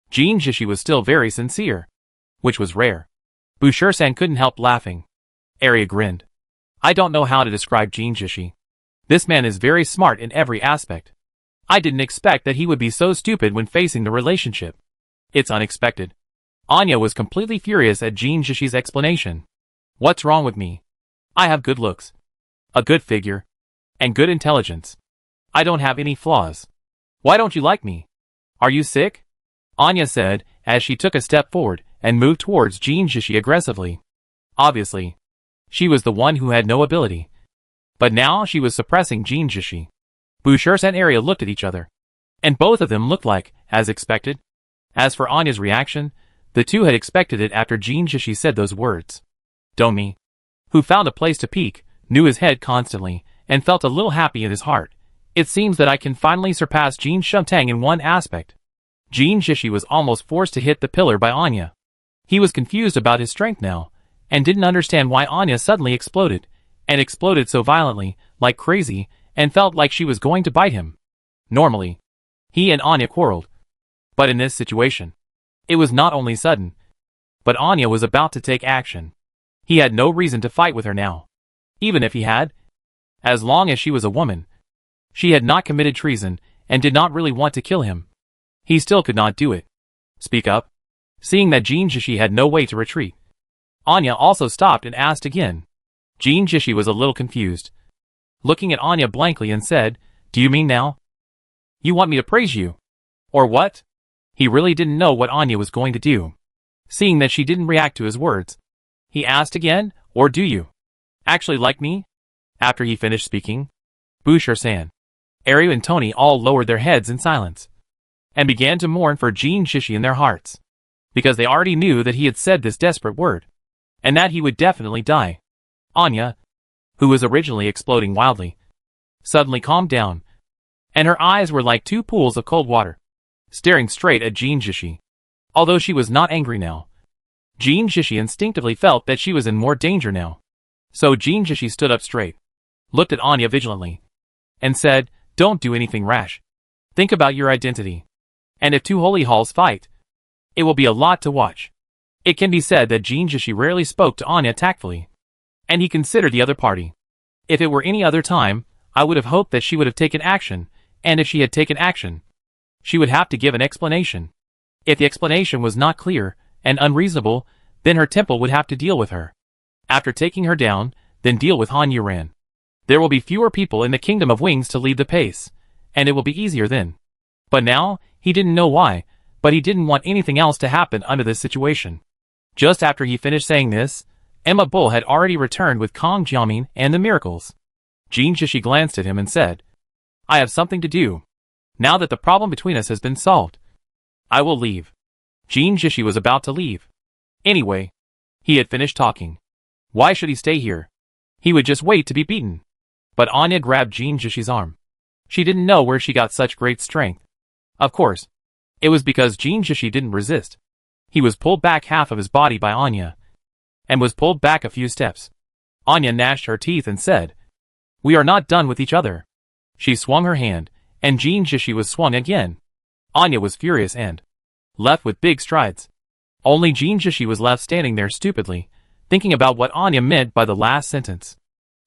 Speaker 1: Jin Jishi was still very sincere, which was rare. Boucher-san couldn't help laughing. Arya grinned. I don't know how to describe Jin Jishi. This man is very smart in every aspect. I didn't expect that he would be so stupid when facing the relationship. It's unexpected. Anya was completely furious at Jin Jishi's explanation. What's wrong with me? I have good looks, a good figure, and good intelligence. I don't have any flaws. Why don't you like me? Are you sick? Anya said, as she took a step forward and moved towards Jin Jishi aggressively. Obviously, she was the one who had no ability. But now she was suppressing Jin Jishi. Bouchers and Arya looked at each other, and both of them looked like, as expected. As for Anya's reaction, the two had expected it after Jin Jishi said those words. Domi, who found a place to peek, knew his head constantly, and felt a little happy in his heart. It seems that I can finally surpass Jin Shumtang in one aspect. Jin Jishi was almost forced to hit the pillar by Anya. He was confused about his strength now, and didn't understand why Anya suddenly exploded, and exploded so violently, like crazy, and felt like she was going to bite him. Normally, he and Anya quarreled. But in this situation, it was not only sudden, but Anya was about to take action. He had no reason to fight with her now. Even if he had, as long as she was a woman, she had not committed treason and did not really want to kill him. He still could not do it. Speak up. Seeing that Jin Jishi had no way to retreat, Anya also stopped and asked again. Jin Jishi was a little confused, looking at Anya blankly and said, Do you mean now? You want me to praise you? Or what? He really didn't know what Anya was going to do. Seeing that she didn't react to his words, he asked again, Or do you actually like me? After he finished speaking, Boucher-san, Arya and Tony all lowered their heads in silence, and began to mourn for Jin Jishi in their hearts, because they already knew that he had said this desperate word, and that he would definitely die. Anya, who was originally exploding wildly, suddenly calmed down, and her eyes were like two pools of cold water, staring straight at Jin Jishi. Although she was not angry now, Jin Jishi instinctively felt that she was in more danger now. So Jin Jishi stood up straight, looked at Anya vigilantly, and said, Don't do anything rash. Think about your identity. And if two holy halls fight, it will be a lot to watch. It can be said that Jin Jishi rarely spoke to Anya tactfully, and he considered the other party. If it were any other time, I would have hoped that she would have taken action, and if she had taken action, she would have to give an explanation. If the explanation was not clear and unreasonable, then her temple would have to deal with her. After taking her down, then deal with Han Yuran. There will be fewer people in the Kingdom of Wings to lead the pace, and it will be easier then. But now, he didn't know why, but he didn't want anything else to happen under this situation. Just after he finished saying this, Emma Bull had already returned with Kong Jiamin and the miracles. Jin Jishi glanced at him and said, I have something to do. Now that the problem between us has been solved, I will leave. Jin Jishi was about to leave. Anyway, he had finished talking. Why should he stay here? He would just wait to be beaten. But Anya grabbed Jin Jishi's arm. She didn't know where she got such great strength. Of course, it was because Jin Jishi didn't resist. He was pulled back half of his body by Anya, and was pulled back a few steps. Anya gnashed her teeth and said, We are not done with each other. She swung her hand, and Jean Jishi was swung again. Anya was furious and left with big strides. Only Jean Jishi was left standing there stupidly, thinking about what Anya meant by the last sentence.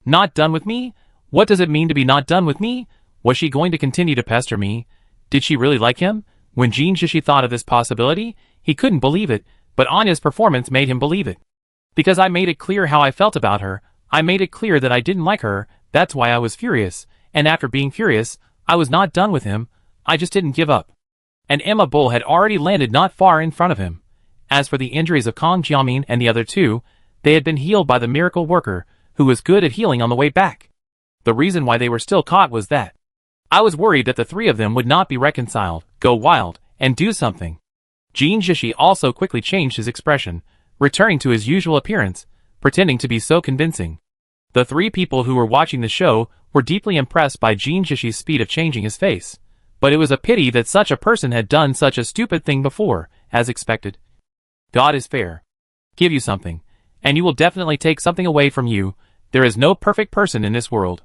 Speaker 1: Not done with me? What does it mean to be not done with me? Was she going to continue to pester me? Did she really like him? When Jean Jishi thought of this possibility, he couldn't believe it, but Anya's performance made him believe it. Because I made it clear how I felt about her, I made it clear that I didn't like her, that's why I was furious, and after being furious, I was not done with him, I just didn't give up. And Emma Bull had already landed not far in front of him. As for the injuries of Kang Jiamin and the other two, they had been healed by the miracle worker, who was good at healing on the way back. The reason why they were still caught was that I was worried that the three of them would not be reconciled, go wild, and do something. Jean Jishi also quickly changed his expression, returning to his usual appearance, pretending to be so convincing. The three people who were watching the show were deeply impressed by Jean Jishi's speed of changing his face, but it was a pity that such a person had done such a stupid thing before, as expected. God is fair. Give you something, and you will definitely take something away from you. There is no perfect person in this world.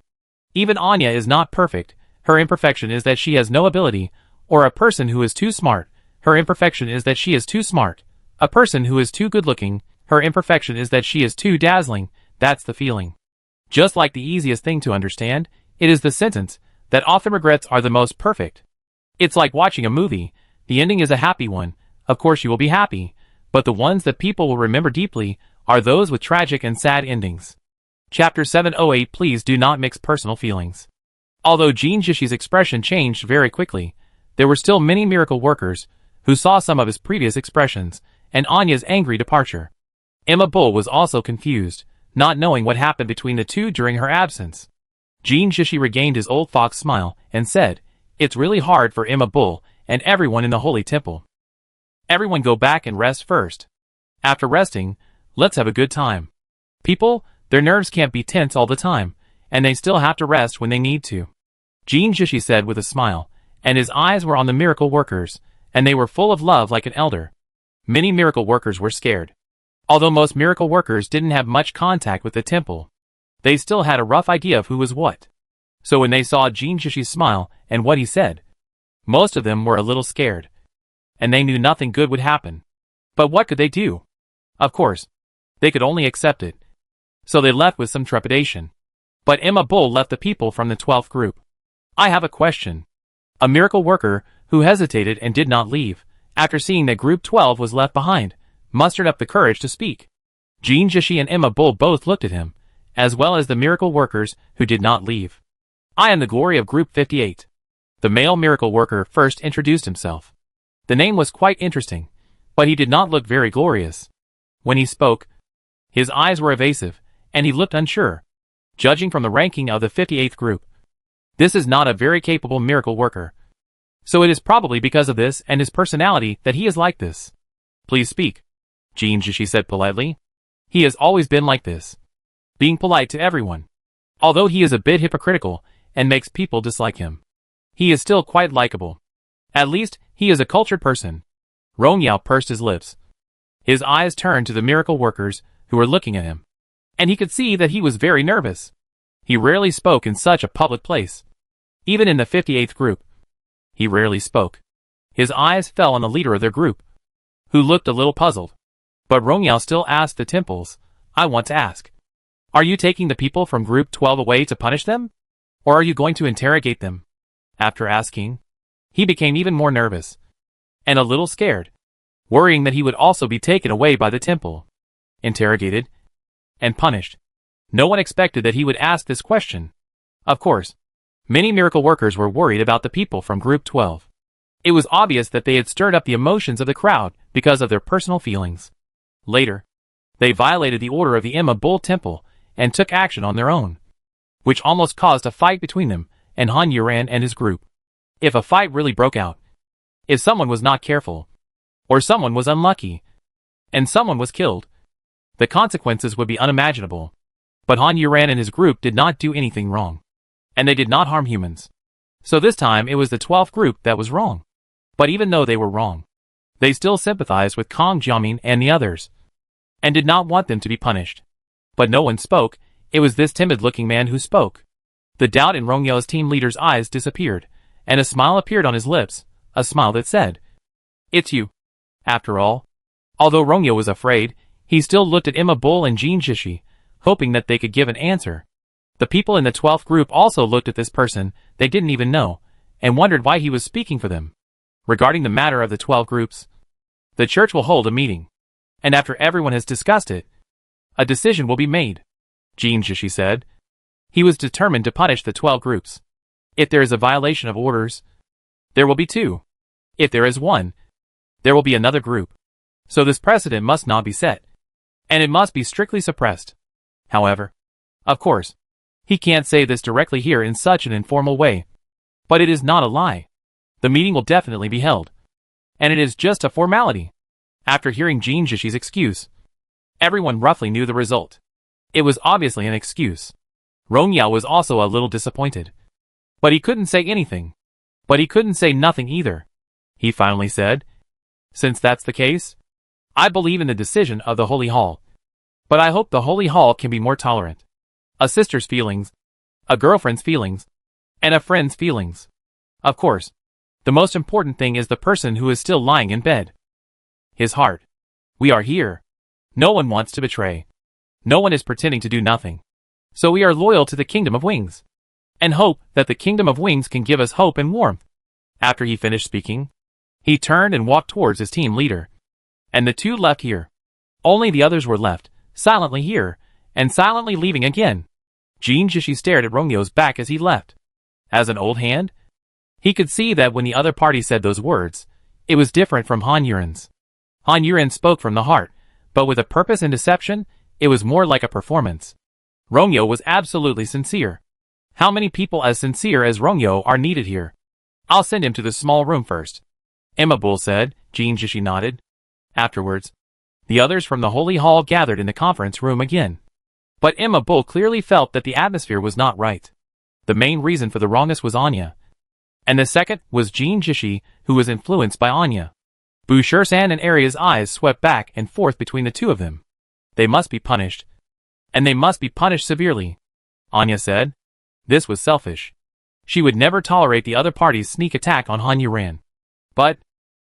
Speaker 1: Even Anya is not perfect. Her imperfection is that she has no ability, or a person who is too smart. Her imperfection is that she is too smart. A person who is too good-looking. Her imperfection is that she is too dazzling. That's the feeling. Just like the easiest thing to understand, it is the sentence that often regrets are the most perfect. It's like watching a movie. The ending is a happy one. Of course you will be happy, but the ones that people will remember deeply are those with tragic and sad endings. Chapter 708. Please do not mix personal feelings. Although Jean Jishi's expression changed very quickly, there were still many miracle workers who saw some of his previous expressions and Anya's angry departure. Emma Bull was also confused, not knowing what happened between the two during her absence. Jean Jishi regained his old fox smile and said, "It's really hard for Emma Bull and everyone in the holy temple. Everyone go back and rest first. After resting, let's have a good time. People, their nerves can't be tense all the time, and they still have to rest when they need to." Jean Jishi said with a smile, and his eyes were on the miracle workers, and they were full of love like an elder. Many miracle workers were scared. Although most miracle workers didn't have much contact with the temple, they still had a rough idea of who was what. So when they saw Jean Jishi's smile and what he said, most of them were a little scared, and they knew nothing good would happen. But what could they do? Of course, they could only accept it. So they left with some trepidation. But Emma Bull left the people from the 12th group. "I have a question." A miracle worker, who hesitated and did not leave, after seeing that group 12 was left behind, mustered up the courage to speak. Jean Jishi and Emma Bull both looked at him, as well as the miracle workers who did not leave. "I am the glory of group 58. The male miracle worker first introduced himself. The name was quite interesting, but he did not look very glorious. When he spoke, his eyes were evasive, and he looked unsure. Judging from the ranking of the 58th group, this is not a very capable miracle worker. So it is probably because of this and his personality that he is like this." "Please speak," Jean Jishi said politely. He has always been like this, being polite to everyone. Although he is a bit hypocritical and makes people dislike him, he is still quite likable. At least, he is a cultured person. Rong Yao pursed his lips. His eyes turned to the miracle workers who were looking at him, and he could see that he was very nervous. He rarely spoke in such a public place. Even in the 58th group, he rarely spoke. His eyes fell on the leader of their group, who looked a little puzzled. But Rong Yao still asked the temples, "I want to ask. Are you taking the people from group 12 away to punish them? Or are you going to interrogate them?" After asking, he became even more nervous, and a little scared, worrying that he would also be taken away by the temple, interrogated, and punished. No one expected that he would ask this question. Of course, many miracle workers were worried about the people from group 12. It was obvious that they had stirred up the emotions of the crowd because of their personal feelings. Later, they violated the order of the Emma Bull Temple and took action on their own, which almost caused a fight between them and Han Yuran and his group. If a fight really broke out, if someone was not careful, or someone was unlucky, and someone was killed, the consequences would be unimaginable. But Han Yuran and his group did not do anything wrong, and they did not harm humans. So this time it was the 12th group that was wrong. But even though they were wrong, they still sympathized with Kang Jiamin and the others, and did not want them to be punished. But no one spoke. It was this timid-looking man who spoke. The doubt in Rongyo's team leader's eyes disappeared, and a smile appeared on his lips, a smile that said, "It's you." After all, although Rongyo was afraid, he still looked at Emma Bull and Jin Jishi, hoping that they could give an answer. The people in the 12th group also looked at this person they didn't even know, and wondered why he was speaking for them. Regarding the matter of the 12 groups, the church will hold a meeting, and after everyone has discussed it, a decision will be made, Jin Jishi said. He was determined to punish the 12 groups. If there is a violation of orders, there will be 2. If there is 1, there will be another group. So this precedent must not be set, and it must be strictly suppressed. However, of course, he can't say this directly here in such an informal way, but it is not a lie. The meeting will definitely be held, and it is just a formality. After hearing Jin Jishi's excuse, everyone roughly knew the result. It was obviously an excuse. Rongyo was also a little disappointed, but he couldn't say anything. But he couldn't say nothing either. He finally said, "Since that's the case, I believe in the decision of the Holy Hall. But I hope the Holy Hall can be more tolerant. A sister's feelings, a girlfriend's feelings, and a friend's feelings. Of course, the most important thing is the person who is still lying in bed. His heart. We are here. No one wants to betray. No one is pretending to do nothing. So we are loyal to the Kingdom of Wings, and hope that the Kingdom of Wings can give us hope and warmth." After he finished speaking, he turned and walked towards his team leader, and the 2 left here. Only the others were left, silently here, and silently leaving again. Jin Jishi stared at Rongyo's back as he left. As an old hand, he could see that when the other party said those words, it was different from Han Yuren's. Han Yuren spoke from the heart, but with a purpose and deception, it was more like a performance. Rongyo was absolutely sincere. How many people as sincere as Rongyo are needed here? I'll send him to the small room first, Emma Bull said. Jin Jishi nodded. Afterwards, the others from the Holy Hall gathered in the conference room again. But Emma Bull clearly felt that the atmosphere was not right. The main reason for the wrongness was Anya, and the second was Jin Jishi, who was influenced by Anya. Bushirsan and Arya's eyes swept back and forth between the 2 of them. They must be punished, and they must be punished severely, Anya said. This was selfish. She would never tolerate the other party's sneak attack on Han Yuran. But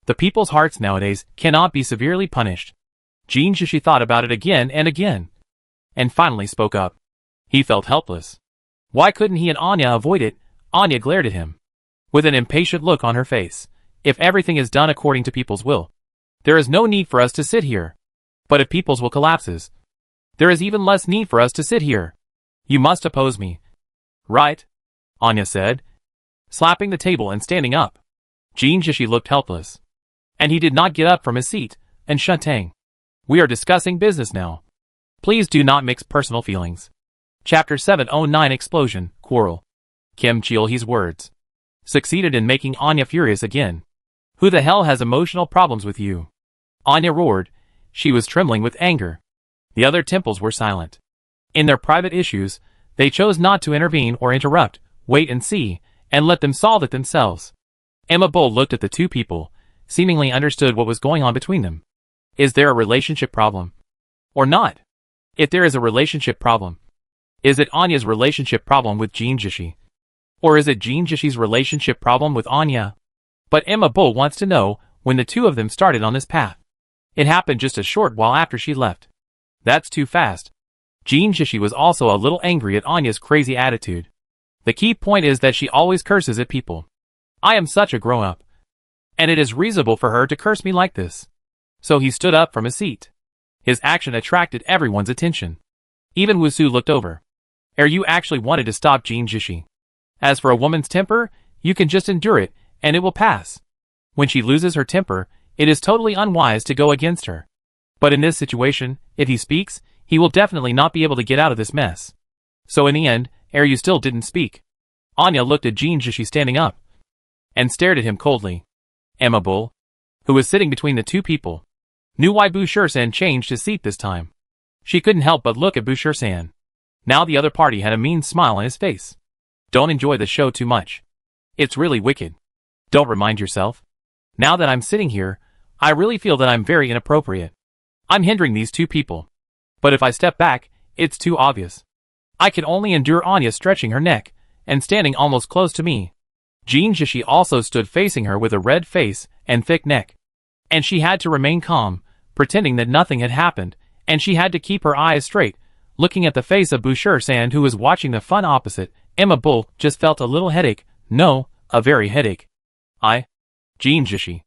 Speaker 1: the people's hearts nowadays cannot be severely punished. Jin Jishi thought about it again, and finally spoke up. He felt helpless. Why couldn't he and Anya avoid it? Anya glared at him with an impatient look on her face. If everything is done according to people's will, there is no need for us to sit here. But if people's will collapses, there is even less need for us to sit here. You must oppose me. Right? Anya said, slapping the table and standing up. Jin Jishi looked helpless, and he did not get up from his seat. And Shutang, we are discussing business now. Please do not mix personal feelings. Chapter 709 Explosion, Quarrel. Kim Chil-hee's words succeeded in making Anya furious again. Who the hell has emotional problems with you? Anya roared. She was trembling with anger. The other temples were silent. In their private issues, they chose not to intervene or interrupt, wait and see, and let them solve it themselves. Emma Bull looked at the 2 people, seemingly understood what was going on between them. Is there a relationship problem? Or not? If there is a relationship problem, is it Anya's relationship problem with Jin Jishi? Or is it Jin Jishi's relationship problem with Anya? But Emma Bull wants to know when the 2 of them started on this path. It happened just a short while after she left. That's too fast. Jin Jishi was also a little angry at Anya's crazy attitude. The key point is that she always curses at people. I am such a grown-up, and it is reasonable for her to curse me like this. So he stood up from his seat. His action attracted everyone's attention. Even Wusu looked over. You actually wanted to stop Jin Jishi. As for a woman's temper, you can just endure it, and it will pass. When she loses her temper, it is totally unwise to go against her. But in this situation, if he speaks, he will definitely not be able to get out of this mess. So in the end, you still didn't speak. Anya looked at Jin Jishi standing up, and stared at him coldly. Emma Bull, who was sitting between the 2 people, knew why Bushirsan changed his seat this time. She couldn't help but look at Bushirsan. Now the other party had a mean smile on his face. Don't enjoy the show too much. It's really wicked. Don't remind yourself. Now that I'm sitting here, I really feel that I'm very inappropriate. I'm hindering these 2 people. But if I step back, it's too obvious. I can only endure Anya stretching her neck, and standing almost close to me. Jin Jishi also stood facing her with a red face and thick neck. And she had to remain calm, pretending that nothing had happened, and she had to keep her eyes straight, looking at the face of Bushir-san who was watching the fun opposite. Emma Bull just felt a little headache. No, a very headache. Jin Jishi,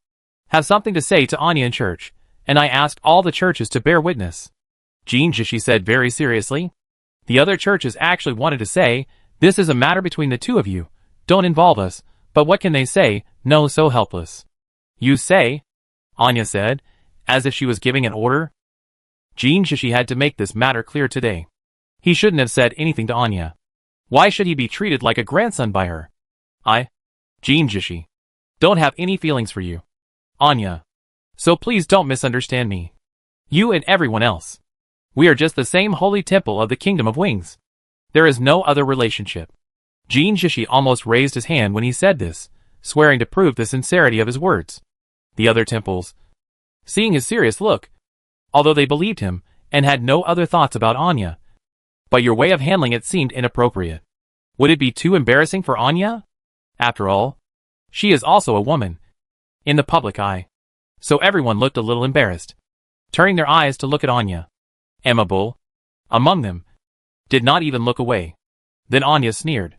Speaker 1: have something to say to Anya in church, and I asked all the churches to bear witness. Jin Jishi said very seriously. The other churches actually wanted to say, this is a matter between the two of you, don't involve us, but what can they say? No, so helpless. You say? Anya said, as if she was giving an order. Jin Jishi had to make this matter clear today. He shouldn't have said anything to Anya. Why should he be treated like a grandson by her? Jin Jishi, don't have any feelings for you, Anya. So please don't misunderstand me. You and everyone else. We are just the same holy temple of the Kingdom of Wings. There is no other relationship. Jin Jishi almost raised his hand when he said this, swearing to prove the sincerity of his words. The other temples, seeing his serious look, although they believed him, and had no other thoughts about Anya. But your way of handling it seemed inappropriate. Would it be too embarrassing for Anya? After all, she is also a woman, in the public eye. So everyone looked a little embarrassed, turning their eyes to look at Anya. Emma Bull, among them, did not even look away. Then Anya sneered.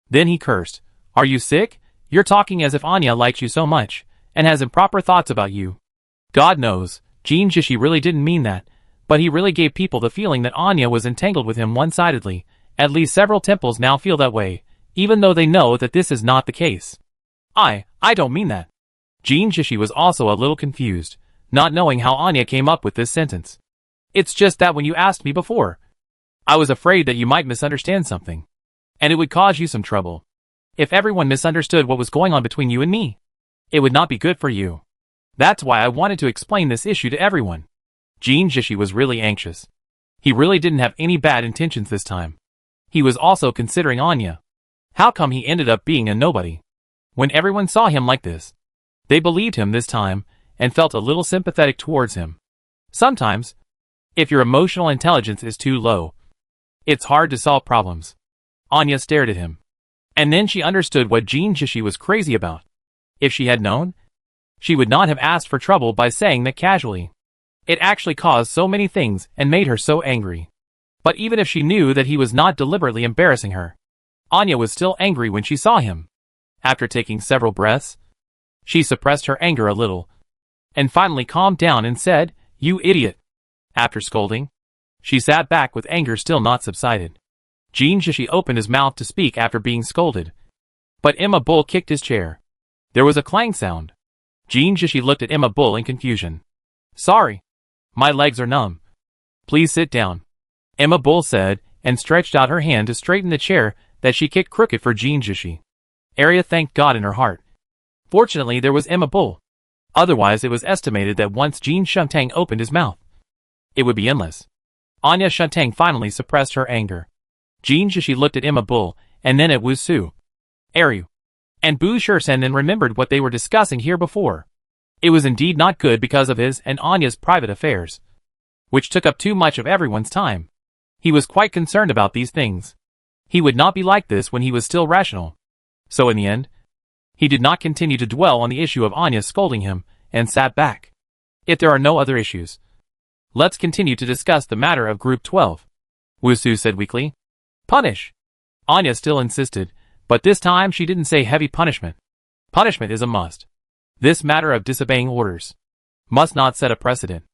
Speaker 1: Then he cursed. Are you sick? You're talking as if Anya likes you so much, and has improper thoughts about you. God knows, Jin Jishi really didn't mean that, but he really gave people the feeling that Anya was entangled with him one-sidedly. At least several temples now feel that way, even though they know that this is not the case. I don't mean that. Jin Jishi was also a little confused, not knowing how Anya came up with this sentence. It's just that when you asked me before, I was afraid that you might misunderstand something, and it would cause you some trouble. If everyone misunderstood what was going on between you and me, it would not be good for you. That's why I wanted to explain this issue to everyone. Jin Jishi was really anxious. He really didn't have any bad intentions this time. He was also considering Anya. How come he ended up being a nobody? When everyone saw him like this, they believed him this time, and felt a little sympathetic towards him. Sometimes, if your emotional intelligence is too low, it's hard to solve problems. Anya stared at him. And then she understood what Jin Jishi was crazy about. If she had known, she would not have asked for trouble by saying that casually. It actually caused so many things and made her so angry. But even if she knew that he was not deliberately embarrassing her, Anya was still angry when she saw him. After taking several breaths, she suppressed her anger a little, and finally calmed down and said, "You idiot." After scolding, she sat back with anger still not subsided. Jin Jishi opened his mouth to speak after being scolded, but Emma Bull kicked his chair. There was a clang sound. Jin Jishi looked at Emma Bull in confusion. "Sorry. My legs are numb. Please sit down," Emma Bull said, and stretched out her hand to straighten the chair that she kicked crooked for Jin Jishi. Arya thanked God in her heart. Fortunately, there was Emma Bull. Otherwise, it was estimated that once Jin Shuntang opened his mouth, it would be endless. Anya Shuntang finally suppressed her anger. Jin Jishi looked at Emma Bull, and then at Wu Su, Aryu, and Bu Shirsen, and remembered what they were discussing here before. It was indeed not good because of his and Anya's private affairs, which took up too much of everyone's time. He was quite concerned about these things. He would not be like this when he was still rational. So in the end, he did not continue to dwell on the issue of Anya scolding him, and sat back. If there are no other issues, let's continue to discuss the matter of Group 12, Wu Su said weakly. Punish. Anya still insisted, but this time she didn't say heavy punishment. Punishment is a must. This matter of disobeying orders must not set a precedent,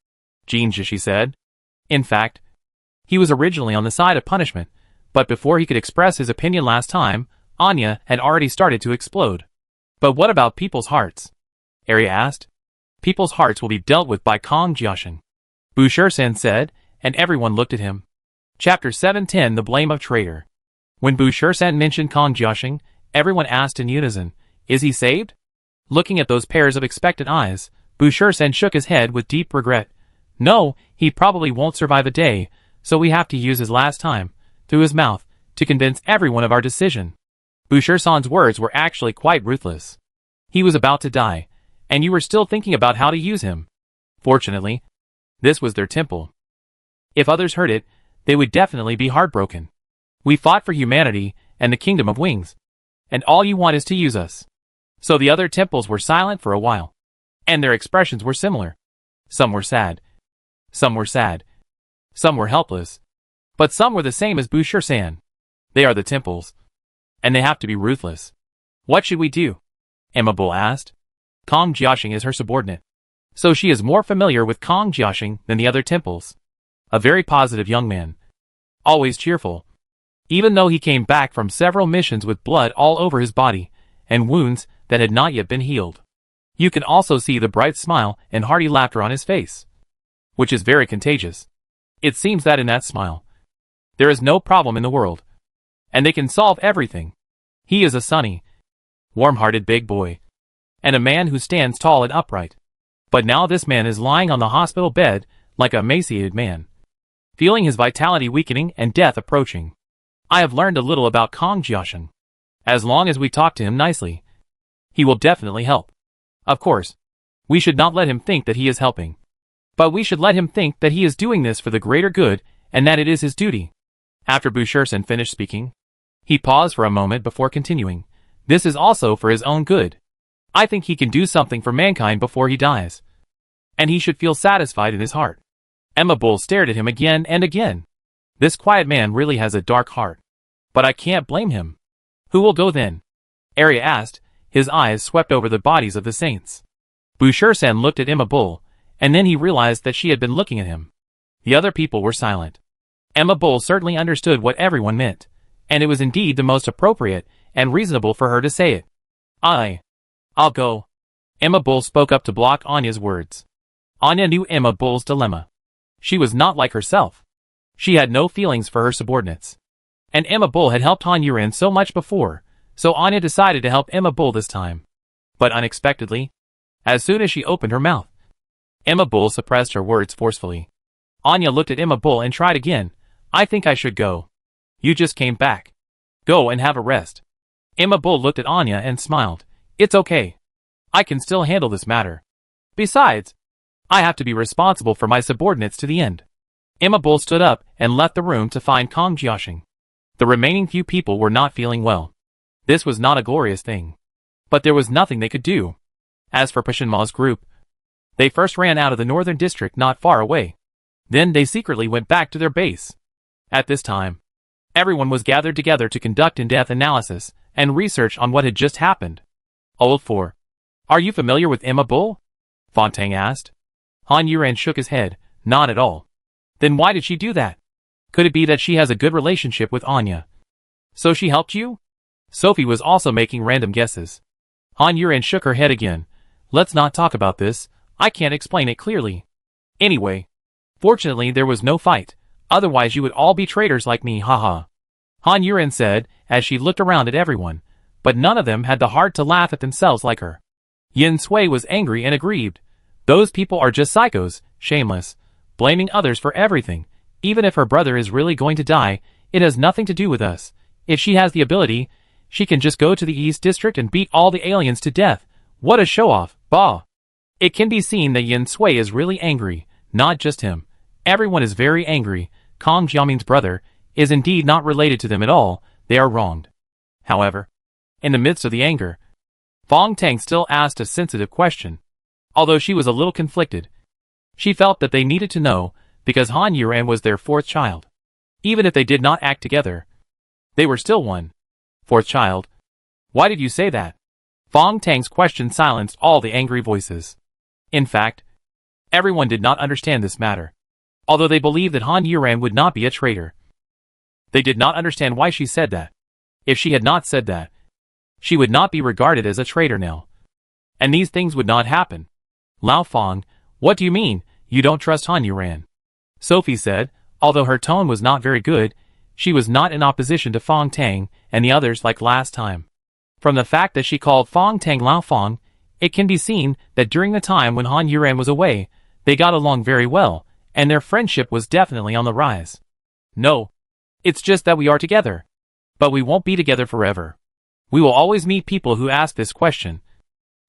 Speaker 1: Jin Jishi said. In fact, he was originally on the side of punishment, but before he could express his opinion last time, Anya had already started to explode. But what about people's hearts? Arya asked. People's hearts will be dealt with by Kong Jiasheng, Bu Shirsen said, and everyone looked at him. Chapter 710, The Blame of Traitor. When Bu Shirsen mentioned Kong Jiasheng, everyone asked in unison, is he saved? Looking at those pairs of expectant eyes, Bu Shirsen shook his head with deep regret. No, he probably won't survive a day, so we have to use his last time, through his mouth, to convince everyone of our decision. Bu Shirsen's words were actually quite ruthless. He was about to die, and you were still thinking about how to use him. Fortunately, this was their temple. If others heard it, they would definitely be heartbroken. We fought for humanity, and the kingdom of wings. And all you want is to use us. So the other temples were silent for a while. And their expressions were similar. Some were sad. Some were sad. Some were helpless. But some were the same as Boucher-san. They are the temples. And they have to be ruthless. What should we do? Emma Bull asked. Kong Jiaxing is her subordinate. So she is more familiar with Kong Jiaxing than the other temples. A very positive young man. Always cheerful. Even though he came back from several missions with blood all over his body, and wounds that had not yet been healed. You can also see the bright smile and hearty laughter on his face. Which is very contagious. It seems that in that smile, there is no problem in the world. And they can solve everything. He is a sunny, warm-hearted big boy. And a man who stands tall and upright. But now this man is lying on the hospital bed like a emaciated man, feeling his vitality weakening and death approaching. I have learned a little about Kong Jiaxing. As long as we talk to him nicely, he will definitely help. Of course, we should not let him think that he is helping. But we should let him think that he is doing this for the greater good and that it is his duty. After Boucher-san finished speaking, he paused for a moment before continuing. This is also for his own good. I think he can do something for mankind before he dies. And he should feel satisfied in his heart. Emma Bull stared at him again and again. This quiet man really has a dark heart. But I can't blame him. Who will go then? Arya asked, his eyes swept over the bodies of the saints. Boucher-san looked at Emma Bull, and then he realized that she had been looking at him. The other people were silent. Emma Bull certainly understood what everyone meant, and it was indeed the most appropriate and reasonable for her to say it. I'll go. Emma Bull spoke up to block Anya's words. Anya knew Emma Bull's dilemma. She was not like herself. She had no feelings for her subordinates. And Emma Bull had helped Han Yuren so much before, so Anya decided to help Emma Bull this time. But unexpectedly, as soon as she opened her mouth, Emma Bull suppressed her words forcefully. Anya looked at Emma Bull and tried again. I think I should go. You just came back. Go and have a rest. Emma Bull looked at Anya and smiled. It's okay. I can still handle this matter. Besides, I have to be responsible for my subordinates to the end. Emma Bull stood up and left the room to find Kong Jiaxing. The remaining few people were not feeling well. This was not a glorious thing. But there was nothing they could do. As for Pashinma's group, they first ran out of the northern district not far away. Then they secretly went back to their base. At this time, everyone was gathered together to conduct in-depth analysis and research on what had just happened. Old 4. Are you familiar with Emma Bull? Fontang asked. Han Yuren shook his head. Not at all. Then why did she do that? Could it be that she has a good relationship with Anya? So she helped you? Sophie was also making random guesses. Han Yuren shook her head again. Let's not talk about this. I can't explain it clearly. Anyway, fortunately there was no fight. Otherwise you would all be traitors like me, haha. Han Yuren said, as she looked around at everyone. But none of them had the heart to laugh at themselves like her. Yin Sui was angry and aggrieved. Those people are just psychos, shameless, blaming others for everything. Even if her brother is really going to die, it has nothing to do with us. If she has the ability, she can just go to the East District and beat all the aliens to death. What a show-off, bah! It can be seen that Yin Sui is really angry, not just him. Everyone is very angry. Kong Jiaming's brother is indeed not related to them at all. They are wronged. However, in the midst of the anger, Fong Tang still asked a sensitive question. Although she was a little conflicted, she felt that they needed to know, because Han Yuren was their fourth child. Even if they did not act together, they were still one. Fourth child? Why did you say that? Fong Tang's question silenced all the angry voices. In fact, everyone did not understand this matter. Although they believed that Han Yuren would not be a traitor. They did not understand why she said that. If she had not said that, she would not be regarded as a traitor now. And these things would not happen. Lao Fong, what do you mean, you don't trust Han Yuren? Sophie said, although her tone was not very good, she was not in opposition to Fong Tang and the others like last time. From the fact that she called Fong Tang Lao Fong, it can be seen that during the time when Han Yuren was away, they got along very well, and their friendship was definitely on the rise. No. It's just that we are together. But we won't be together forever. We will always meet people who ask this question.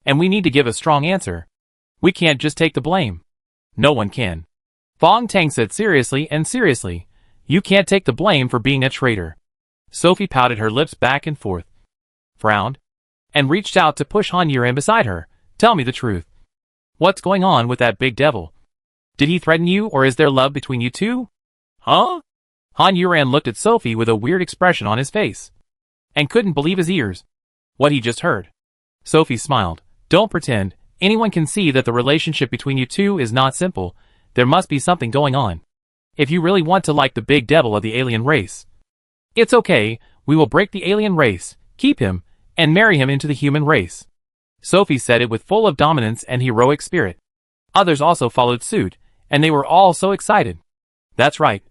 Speaker 1: And we need to give a strong answer. We can't just take the blame. No one can. Fong Tang said seriously and seriously, you can't take the blame for being a traitor. Sophie pouted her lips back and forth, frowned, and reached out to push Han Yuran beside her. Tell me the truth. What's going on with that big devil? Did he threaten you, or is there love between you two? Huh? Han Yuran looked at Sophie with a weird expression on his face, and couldn't believe his ears. What he just heard. Sophie smiled. Don't pretend. Anyone can see that the relationship between you two is not simple. There must be something going on. If you really want to like the big devil of the alien race, it's okay. We will break the alien race, keep him, and marry him into the human race. Sophie said it with full of dominance and heroic spirit. Others also followed suit, and they were all so excited. That's right.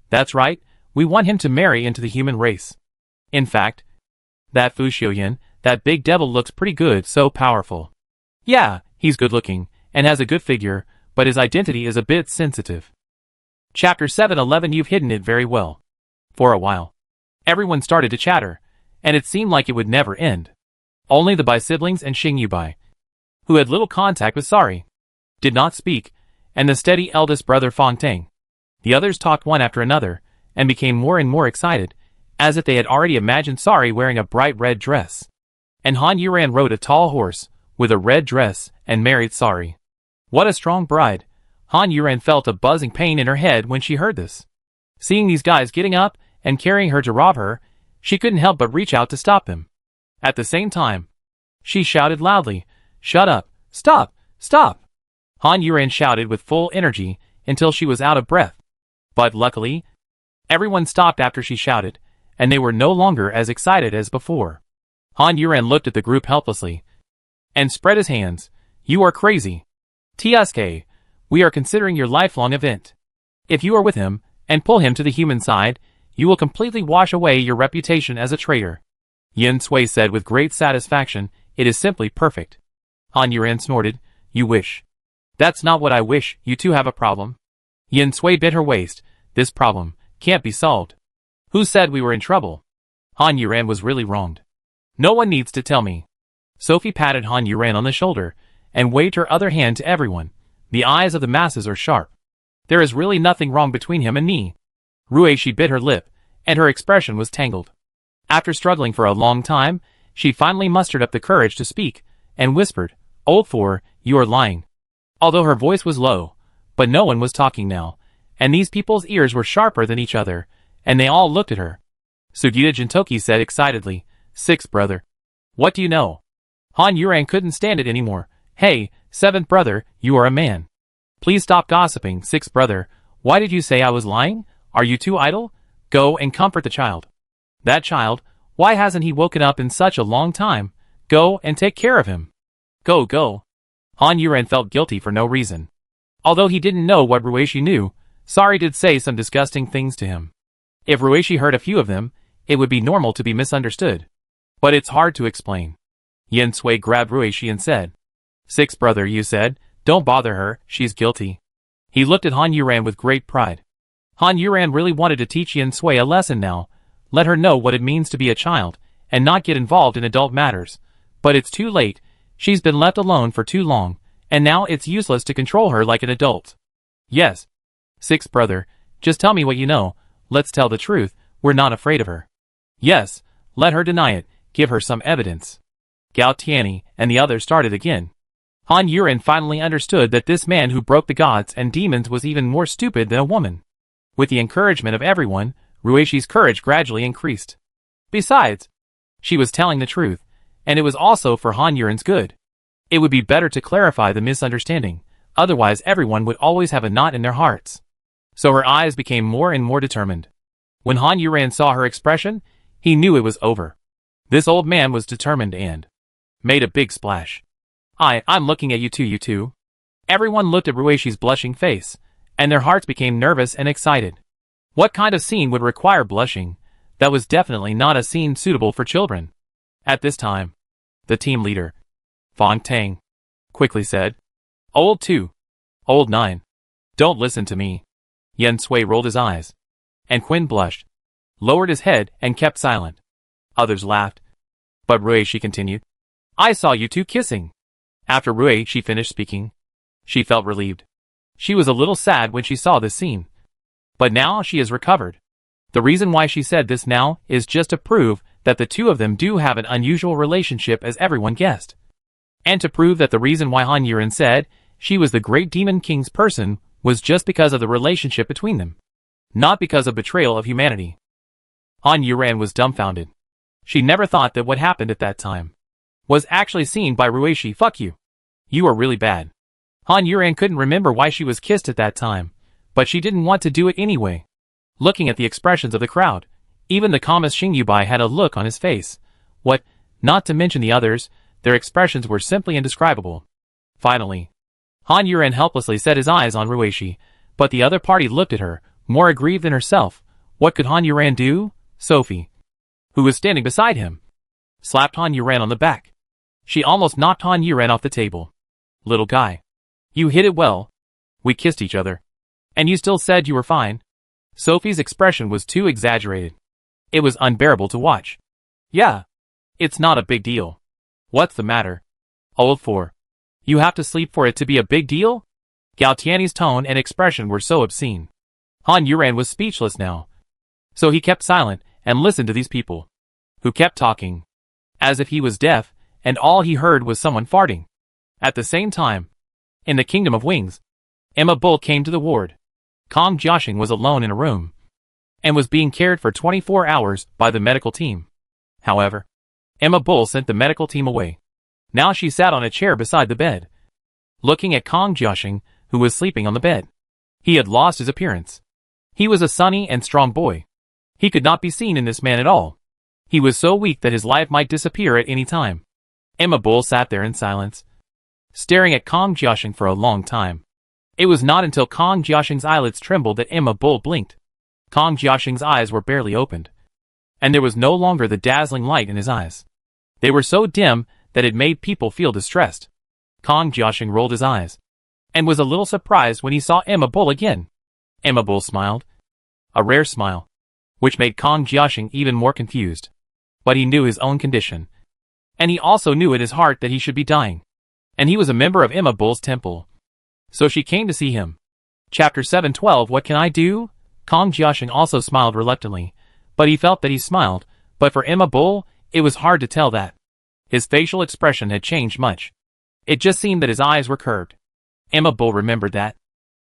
Speaker 1: We want him to marry into the human race. In fact, that Fu Xiuyan, that big devil looks pretty good, so powerful. Yeah, he's good looking, and has a good figure, but his identity is a bit sensitive. Chapter 7:11. You've hidden it very well. For a while, everyone started to chatter, and it seemed like it would never end. Only the Bai siblings and Xing Yubai, who had little contact with Sari, did not speak, and the steady eldest brother Fong Teng. The others talked one after another, and became more and more excited, as if they had already imagined Sari wearing a bright red dress. And Han Yuran rode a tall horse, with a red dress, and married Sari. What a strong bride! Han Yuran felt a buzzing pain in her head when she heard this. Seeing these guys getting up and carrying her to rob her, she couldn't help but reach out to stop them. At the same time, she shouted loudly, "Shut up! Stop! Stop!" Han Yuran shouted with full energy until she was out of breath. But luckily, everyone stopped after she shouted, and they were no longer as excited as before. Han Yuran looked at the group helplessly, and spread his hands. You are crazy. TSK, we are considering your lifelong event. If you are with him, and pull him to the human side, you will completely wash away your reputation as a traitor. Yin Sui said with great satisfaction, it is simply perfect. Han Yuran snorted, you wish. That's not what I wish, you two have a problem. Yin Sui bit her waist, this problem can't be solved. Who said we were in trouble? Han Yuran was really wronged. No one needs to tell me. Sophie patted Han Yuran on the shoulder, and waved her other hand to everyone. The eyes of the masses are sharp. There is really nothing wrong between him and me. Ruishi bit her lip, and her expression was tangled. After struggling for a long time, she finally mustered up the courage to speak, and whispered, Old Four, you are lying. Although her voice was low, but no one was talking now, and these people's ears were sharper than each other, and they all looked at her. Sugita Jintoki said excitedly, Sixth brother. What do you know? Han Yuran couldn't stand it anymore. Hey, seventh brother, you are a man. Please stop gossiping, sixth brother. Why did you say I was lying? Are you too idle? Go and comfort the child. That child, why hasn't he woken up in such a long time? Go and take care of him. Go. Han Yuran felt guilty for no reason. Although he didn't know what Ruishi knew, Sari did say some disgusting things to him. If Ruishi heard a few of them, it would be normal to be misunderstood. But it's hard to explain. Yin Sui grabbed Ruishi and said, Sixth brother, you said, don't bother her, she's guilty. He looked at Han Yuran with great pride. Han Yuran really wanted to teach Yin Sui a lesson now, let her know what it means to be a child, and not get involved in adult matters. But it's too late, she's been left alone for too long, and now it's useless to control her like an adult. Yes. Sixth brother, just tell me what you know, let's tell the truth, we're not afraid of her. Yes, let her deny it, give her some evidence. Gao Tianyi and the others started again. Han Yuran finally understood that this man who broke the gods and demons was even more stupid than a woman. With the encouragement of everyone, Ruishi's courage gradually increased. Besides, she was telling the truth, and it was also for Han Yuran's good. It would be better to clarify the misunderstanding, otherwise everyone would always have a knot in their hearts. So her eyes became more and more determined. When Han Yuran saw her expression, he knew it was over. This old man was determined and made a big splash. I'm looking at you two. Everyone looked at Ruishi's blushing face, and their hearts became nervous and excited. What kind of scene would require blushing? That was definitely not a scene suitable for children. At this time, the team leader, Fong Teng, quickly said, Old 2. Old 9. Don't listen to me. Yen Sui rolled his eyes, and Quinn blushed, lowered his head and kept silent. Others laughed, but Ruishi continued, I saw you two kissing. After Ruishi finished speaking, she felt relieved. She was a little sad when she saw this scene. But now she is recovered. The reason why she said this now is just to prove that the two of them do have an unusual relationship as everyone guessed. And to prove that the reason why Han Yuren said she was the great demon king's person was just because of the relationship between them, not because of betrayal of humanity. Han Yuren was dumbfounded. She never thought that what happened at that time was actually seen by Ruishi. Fuck you. You are really bad. Han Yuren couldn't remember why she was kissed at that time, but she didn't want to do it anyway. Looking at the expressions of the crowd, even the calmest Xingyubai had a look on his face. What, not to mention the others, their expressions were simply indescribable. Finally, Han Yuren helplessly set his eyes on Ruishi, but the other party looked at her, more aggrieved than herself. What could Han Yuren do? Sophie, who was standing beside him, slapped Han Yuren on the back. She almost knocked Han Yuren off the table. Little guy. You hit it well. We kissed each other. And you still said you were fine. Sophie's expression was too exaggerated. It was unbearable to watch. Yeah. It's not a big deal. What's the matter? Old four. You have to sleep for it to be a big deal? Gao Tiany's tone and expression were so obscene. Han Yuren was speechless now. So he kept silent and listened to these people, who kept talking, as if he was deaf, and all he heard was someone farting. At the same time, in the Kingdom of Wings, Emma Bull came to the ward. Kong Jiaxing was alone in a room, and was being cared for 24 hours by the medical team. However, Emma Bull sent the medical team away. Now she sat on a chair beside the bed, looking at Kong Jiaxing, who was sleeping on the bed. He had lost his appearance. He was a sunny and strong boy. He could not be seen in this man at all. He was so weak that his life might disappear at any time. Emma Bull sat there in silence, staring at Kong Jiaxing for a long time. It was not until Kong Jiaxing's eyelids trembled that Emma Bull blinked. Kong Jiaxing's eyes were barely opened, and there was no longer the dazzling light in his eyes. They were so dim that it made people feel distressed. Kong Jiaxing rolled his eyes, and was a little surprised when he saw Emma Bull again. Emma Bull smiled, a rare smile, which made Kong Jiaxing even more confused. But he knew his own condition, and he also knew in his heart that he should be dying. And he was a member of Emma Bull's temple. So she came to see him. Chapter 712. What can I do? Kong Jiaxing also smiled reluctantly, but he felt that he smiled, but for Emma Bull, it was hard to tell that. His facial expression had changed much. It just seemed that his eyes were curved. Emma Bull remembered that.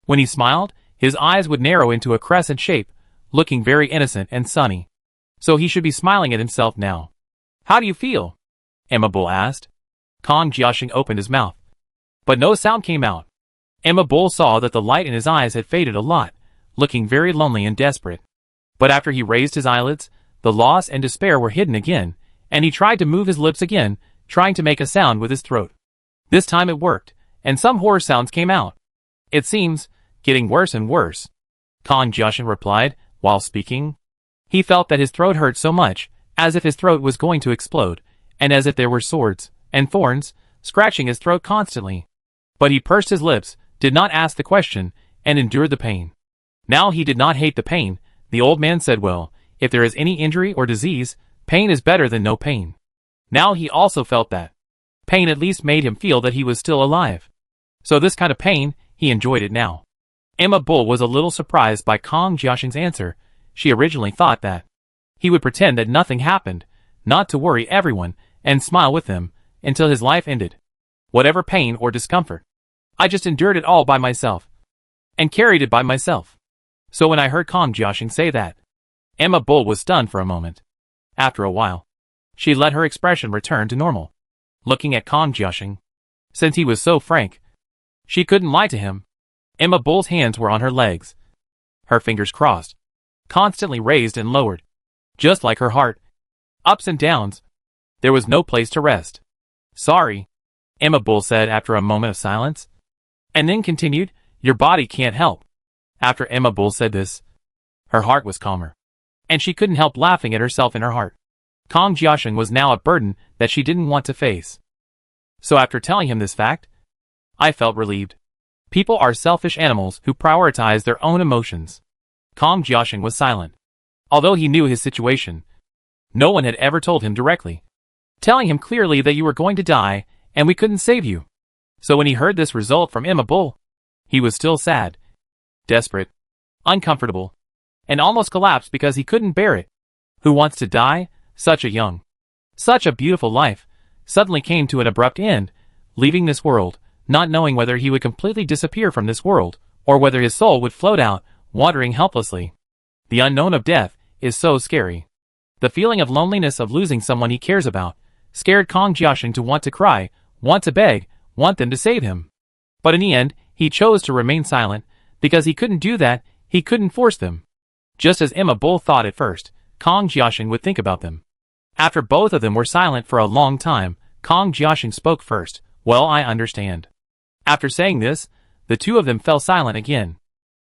Speaker 1: When he smiled, his eyes would narrow into a crescent shape, looking very innocent and sunny. So he should be smiling at himself now. How do you feel? Emma Bull asked. Kong Jiaxing opened his mouth, but no sound came out. Emma Bull saw that the light in his eyes had faded a lot, looking very lonely and desperate. But after he raised his eyelids, the loss and despair were hidden again, and he tried to move his lips again, trying to make a sound with his throat. This time it worked, and some horror sounds came out. It seems getting worse and worse, Kong Jiaxing replied, while speaking. He felt that his throat hurt so much, as if his throat was going to explode, and as if there were swords and thorns scratching his throat constantly. But he pursed his lips, did not ask the question, and endured the pain. Now he did not hate the pain. The old man said, well, if there is any injury or disease, pain is better than no pain. Now he also felt that pain at least made him feel that he was still alive. So this kind of pain, he enjoyed it now. Emma Bull was a little surprised by Kong Jiaxing's answer. She originally thought that he would pretend that nothing happened, not to worry everyone, and smile with them, until his life ended. Whatever pain or discomfort, I just endured it all by myself, and carried it by myself. So when I heard Kong Jiaxing say that, Emma Bull was stunned for a moment. After a while, she let her expression return to normal, looking at Kong Jiaxing. Since he was so frank, she couldn't lie to him. Emma Bull's hands were on her legs, her fingers crossed, constantly raised and lowered, just like her heart. Ups and downs. There was no place to rest. Sorry, Emma Bull said after a moment of silence, and then continued, your body can't help. After Emma Bull said this, her heart was calmer, and she couldn't help laughing at herself in her heart. Kong Jiaxing was now a burden that she didn't want to face. So after telling him this fact, I felt relieved. People are selfish animals who prioritize their own emotions. Kong Jiaxing was silent. Although he knew his situation, no one had ever told him directly, telling him clearly that you were going to die, and we couldn't save you. So when he heard this result from Emma Bull, he was still sad, desperate, uncomfortable, and almost collapsed because he couldn't bear it. Who wants to die? Such a beautiful life, suddenly came to an abrupt end, leaving this world, not knowing whether he would completely disappear from this world, or whether his soul would float out, wandering helplessly. The unknown of death is so scary. The feeling of loneliness of losing someone he cares about scared Kong Jiashing to want to cry, want to beg, want them to save him. But in the end, he chose to remain silent, because he couldn't do that, he couldn't force them. Just as Emma Bull thought at first, Kong Jiashing would think about them. After both of them were silent for a long time, Kong Jiashing spoke first. Well, I understand. After saying this, the two of them fell silent again.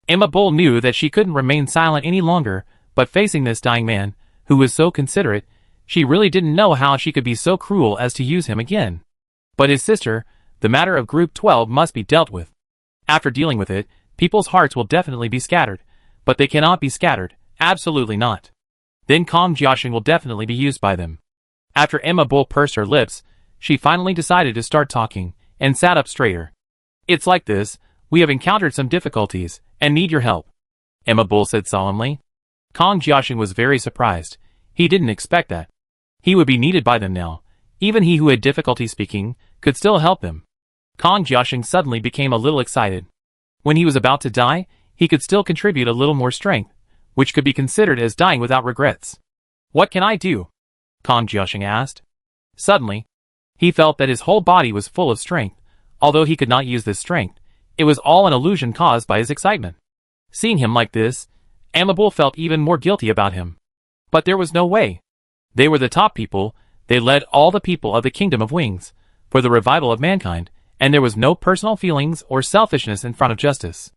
Speaker 1: Emma Bull knew that she couldn't remain silent any longer, but facing this dying man, who was so considerate, she really didn't know how she could be so cruel as to use him again. But his sister, the matter of Group 12 must be dealt with. After dealing with it, people's hearts will definitely be scattered, but they cannot be scattered, absolutely not. Then Kong Jiashing will definitely be used by them. After Emma Bull pursed her lips, she finally decided to start talking, and sat up straighter. It's like this, we have encountered some difficulties, and need your help, Emma Bull said solemnly. Kong Jiashing was very surprised. He didn't expect that. He would be needed by them now. Even he who had difficulty speaking, could still help them. Kong Jiashing suddenly became a little excited. When he was about to die, he could still contribute a little more strength, which could be considered as dying without regrets. What can I do? Kong Jiashing asked. Suddenly, he felt that his whole body was full of strength. Although he could not use this strength, it was all an illusion caused by his excitement. Seeing him like this, Emma Bull felt even more guilty about him. But there was no way. They were the top people, they led all the people of the Kingdom of Wings, for the revival of mankind, and there was no personal feelings or selfishness in front of justice.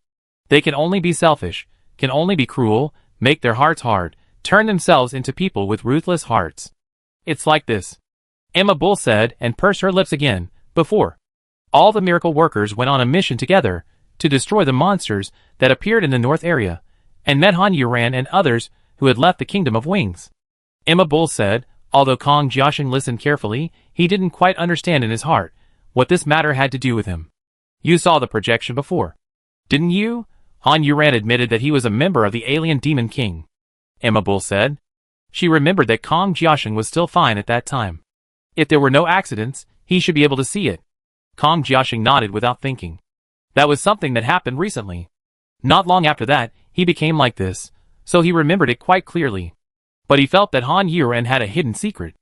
Speaker 1: They can only be selfish, can only be cruel, make their hearts hard, turn themselves into people with ruthless hearts. It's like this, Emma Bull said and pursed her lips again. Before, all the miracle workers went on a mission together to destroy the monsters that appeared in the north area, and met Han Yuran and others who had left the Kingdom of Wings. Emma Bull said, although Kong Jiashing listened carefully, he didn't quite understand in his heart what this matter had to do with him. You saw the projection before, didn't you? Han Yuran admitted that he was a member of the alien demon king, Emma Bull said. She remembered that Kong Jiashing was still fine at that time. If there were no accidents, he should be able to see it. Kong Jiashing nodded without thinking. That was something that happened recently. Not long after that, he became like this, so he remembered it quite clearly. But he felt that Han Yuran had a hidden secret.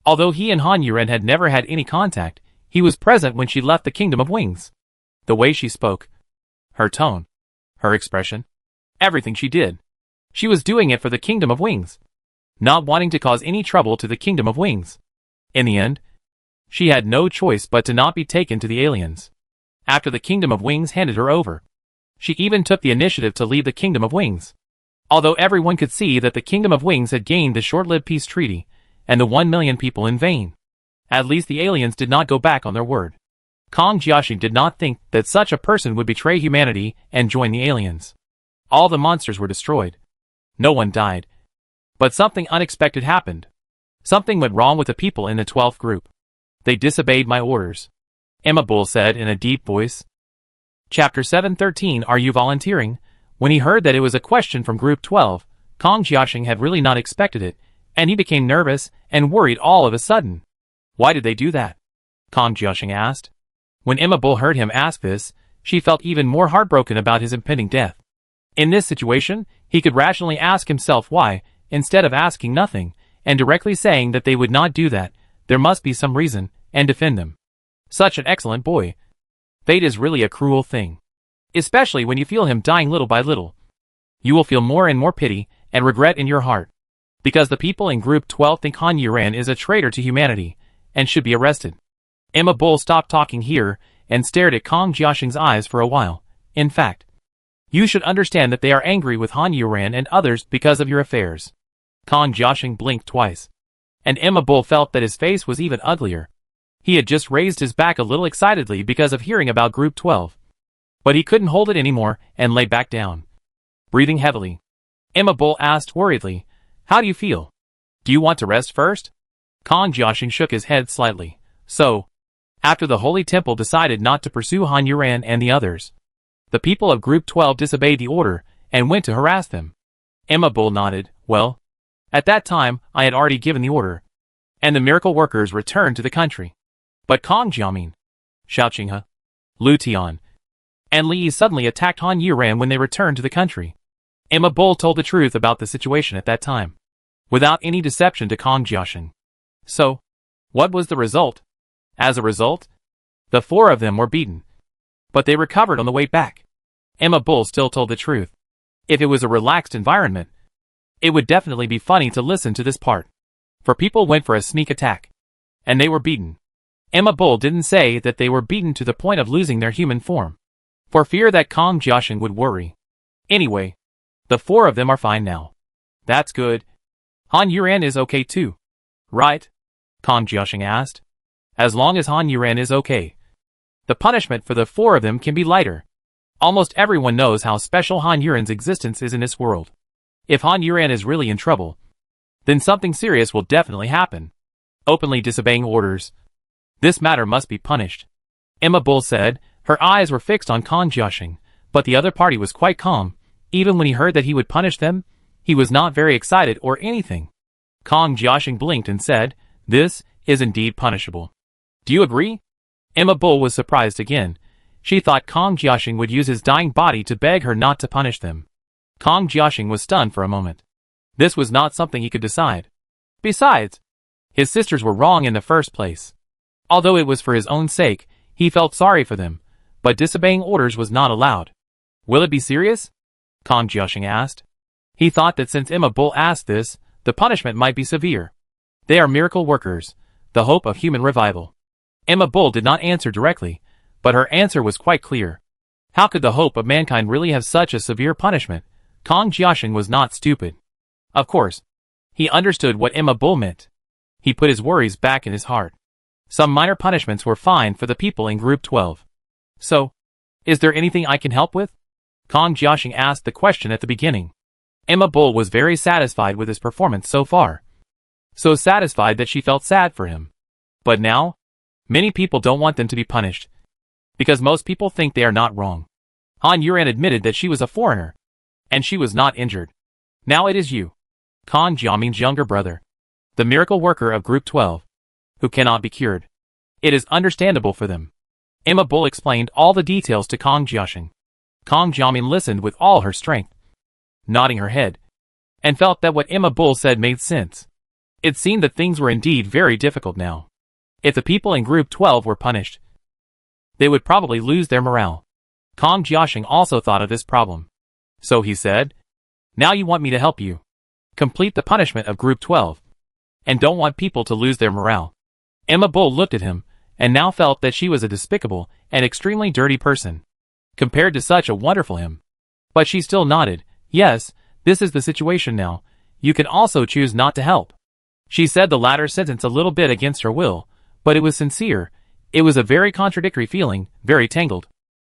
Speaker 1: Although he and Han Yuran had never had any contact, he was present when she left the Kingdom of Wings. The way she spoke, her tone, her expression, everything she did. She was doing it for the Kingdom of Wings, not wanting to cause any trouble to the Kingdom of Wings. In the end, she had no choice but to not be taken to the aliens. After the Kingdom of Wings handed her over, she even took the initiative to leave the Kingdom of Wings. Although everyone could see that the Kingdom of Wings had gained the short-lived peace treaty, and the 1 million people in vain. At least the aliens did not go back on their word. Kong Jiashing did not think that such a person would betray humanity and join the aliens. All the monsters were destroyed. No one died. But something unexpected happened. Something went wrong with the people in the 12th group. They disobeyed my orders, Emma Bull said in a deep voice. Chapter 713. Are you volunteering? When he heard that it was a question from Group 12, Kong Jiashing had really not expected it, and he became nervous and worried all of a sudden. Why did they do that? Kong Jiashing asked. When Emma Bull heard him ask this, she felt even more heartbroken about his impending death. In this situation, he could rationally ask himself why, instead of asking nothing, and directly saying that they would not do that, there must be some reason, and defend them. Such an excellent boy. Fate is really a cruel thing. Especially when you feel him dying little by little. You will feel more and more pity and regret in your heart. Because the people in Group 12 think Han Yuran is a traitor to humanity, and should be arrested. Emma Bull stopped talking here, and stared at Kong Jiashing's eyes for a while. In fact, you should understand that they are angry with Han Yuran and others because of your affairs. Kong Jiashing blinked twice. And Emma Bull felt that his face was even uglier. He had just raised his back a little excitedly because of hearing about Group 12. But he couldn't hold it anymore, and lay back down. Breathing heavily, Emma Bull asked worriedly, how do you feel? Do you want to rest first? Kong Jiashing shook his head slightly. So, after the Holy Temple decided not to pursue Han Yuran and the others, the people of Group 12 disobeyed the order, and went to harass them. Emma Bull nodded. Well, at that time, I had already given the order, and the miracle workers returned to the country. But Kong Jiamin, Xiao Qinghe, Lu Tian, and Li Yi suddenly attacked Han Yuran when they returned to the country. Emma Bull told the truth about the situation at that time, without any deception to Kong Jiaxing. So, what was the result? As a result, the four of them were beaten, but they recovered on the way back. Emma Bull still told the truth. If it was a relaxed environment, it would definitely be funny to listen to this part. For people went for a sneak attack, and they were beaten. Emma Bull didn't say that they were beaten to the point of losing their human form, for fear that Kong Jiaxing would worry. Anyway, the four of them are fine now. That's good. Han Yuran is okay too, right? Kong Jiaxing asked. As long as Han Yuran is okay, the punishment for the four of them can be lighter. Almost everyone knows how special Han Yuran's existence is in this world. If Han Yuran is really in trouble, then something serious will definitely happen. Openly disobeying orders. This matter must be punished. Emma Bull said. Her eyes were fixed on Kong Jiaxing, but the other party was quite calm. Even when he heard that he would punish them, he was not very excited or anything. Kong Jiaxing blinked and said, "This is indeed punishable. Do you agree?" Emma Bull was surprised again. She thought Kong Jiaxing would use his dying body to beg her not to punish them. Kong Jiaxing was stunned for a moment. This was not something he could decide. Besides, his sisters were wrong in the first place. Although it was for his own sake, he felt sorry for them, but disobeying orders was not allowed. Will it be serious? Kong Jiaxing asked. He thought that since Emma Bull asked this, the punishment might be severe. They are miracle workers, the hope of human revival. Emma Bull did not answer directly, but her answer was quite clear. How could the hope of mankind really have such a severe punishment? Kong Jiaxing was not stupid. Of course, he understood what Emma Bull meant. He put his worries back in his heart. Some minor punishments were fine for the people in Group 12. So, is there anything I can help with? Kong Jiaxing asked the question at the beginning. Emma Bull was very satisfied with his performance so far. So satisfied that she felt sad for him. But now, many people don't want them to be punished, because most people think they are not wrong. Han Yuran admitted that she was a foreigner, and she was not injured. Now it is you, Kong Jiamin's younger brother, the miracle worker of Group 12, who cannot be cured. It is understandable for them. Emma Bull explained all the details to Kong Jiaxing. Kong Jiamin listened with all her strength, nodding her head, and felt that what Emma Bull said made sense. It seemed that things were indeed very difficult now. If the people in Group 12 were punished, they would probably lose their morale. Kong Jiaxing also thought of this problem. So he said, "Now you want me to help you complete the punishment of Group 12, and don't want people to lose their morale." Emma Bull looked at him, and now felt that she was a despicable and extremely dirty person, compared to such a wonderful him. But she still nodded. Yes, this is the situation now. You can also choose not to help. She said the latter sentence a little bit against her will, but it was sincere. It was a very contradictory feeling, very tangled.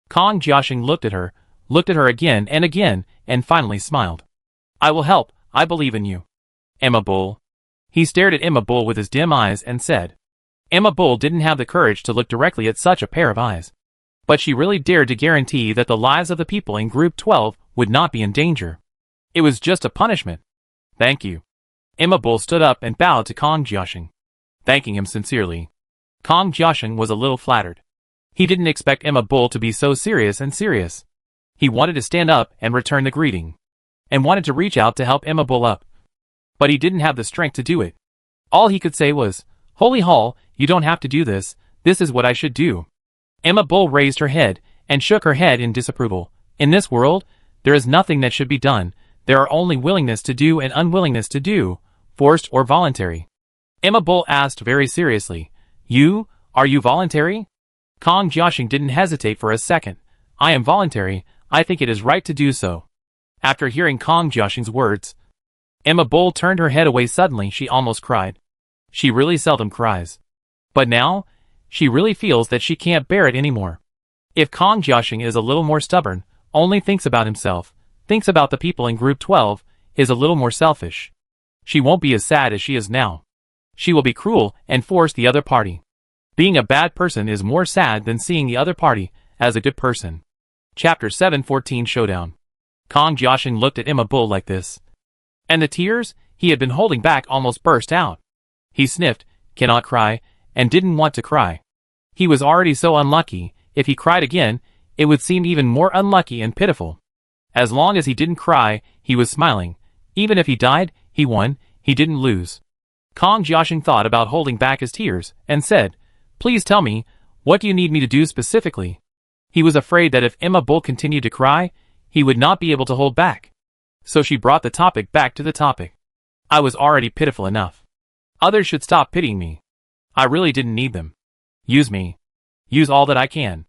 Speaker 1: Kong Jiaxing looked at her again, and finally smiled. "I will help, I believe in you, Emma Bull." He stared at Emma Bull with his dim eyes and said. Emma Bull didn't have the courage to look directly at such a pair of eyes, but she really dared to guarantee that the lives of the people in Group 12 would not be in danger. It was just a punishment. "Thank you." Emma Bull stood up and bowed to Kong Jiaxing, thanking him sincerely. Kong Jiaxing was a little flattered. He didn't expect Emma Bull to be so serious. He wanted to stand up and return the greeting, and wanted to reach out to help Emma Bull up. But he didn't have the strength to do it. All he could say was, "Holy Hall, you don't have to do this. This is what I should do." Emma Bull raised her head and shook her head in disapproval. In this world, there is nothing that should be done. There are only willingness to do and unwillingness to do, forced or voluntary. Emma Bull asked very seriously, Are you voluntary?" Kong Jiaxing didn't hesitate for a second. "I am voluntary. I think it is right to do so." After hearing Kong Jiaxing's words, Emma Bull turned her head away suddenly. She almost cried. She really seldom cries. But now, she really feels that she can't bear it anymore. If Kong Jiaxing is a little more stubborn, only thinks about himself, thinks about the people in Group 12, is a little more selfish, she won't be as sad as she is now. She will be cruel and force the other party. Being a bad person is more sad than seeing the other party as a good person. Chapter 714 Showdown. Kong Jiaxing looked at Emma Bull like this. And the tears he had been holding back almost burst out. He sniffed, cannot cry, and didn't want to cry. He was already so unlucky. If he cried again, it would seem even more unlucky and pitiful. As long as he didn't cry, he was smiling. Even if he died, he won, he didn't lose. Kong Jiaxing thought about holding back his tears, and said, "Please tell me, what do you need me to do specifically?" He was afraid that if Emma Bull continued to cry, he would not be able to hold back. So she brought the topic back to the topic. "I was already pitiful enough. Others should stop pitying me. I really didn't need them. Use me. Use all that I can.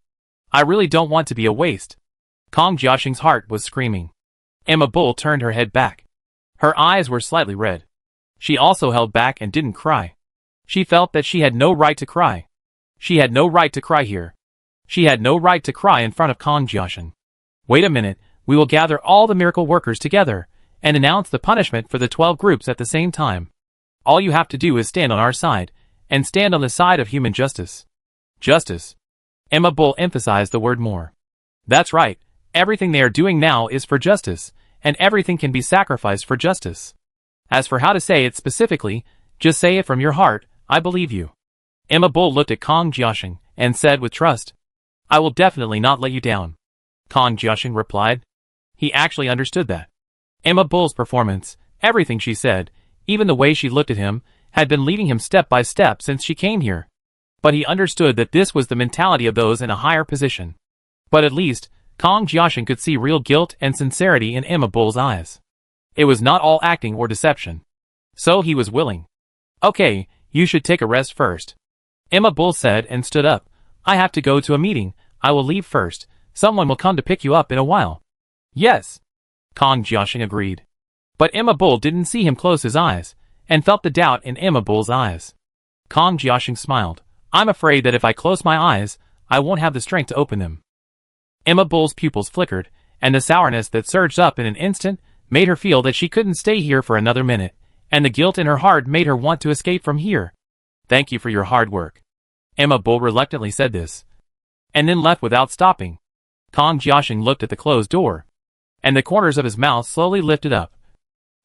Speaker 1: I really don't want to be a waste." Kong Jiaxing's heart was screaming. Emma Bull turned her head back. Her eyes were slightly red. She also held back and didn't cry. She felt that she had no right to cry. She had no right to cry here. She had no right to cry in front of Kong Jiaxing. "Wait a minute, we will gather all the miracle workers together and announce the punishment for the 12 groups at the same time. All you have to do is stand on our side, and stand on the side of human justice." Justice. Emma Bull emphasized the word more. "That's right, everything they are doing now is for justice, and everything can be sacrificed for justice. As for how to say it specifically, just say it from your heart, I believe you." Emma Bull looked at Kong Jiaxing and said with trust, "I will definitely not let you down." Kong Jiaxing replied. He actually understood that. Emma Bull's performance, everything she said, even the way she looked at him, had been leading him step by step since she came here. But he understood that this was the mentality of those in a higher position. But at least, Kong Jiaxing could see real guilt and sincerity in Emma Bull's eyes. It was not all acting or deception. So he was willing. "Okay, you should take a rest first," Emma Bull said and stood up. "I have to go to a meeting, I will leave first, someone will come to pick you up in a while." "Yes," Kong Jiaxing agreed. But Emma Bull didn't see him close his eyes, and felt the doubt in Emma Bull's eyes. Kong Jiaxing smiled. "I'm afraid that if I close my eyes, I won't have the strength to open them." Emma Bull's pupils flickered, and the sourness that surged up in an instant made her feel that she couldn't stay here for another minute, and the guilt in her heart made her want to escape from here. "Thank you for your hard work." Emma Bull reluctantly said this, and then left without stopping. Kong Jiaxing looked at the closed door, and the corners of his mouth slowly lifted up,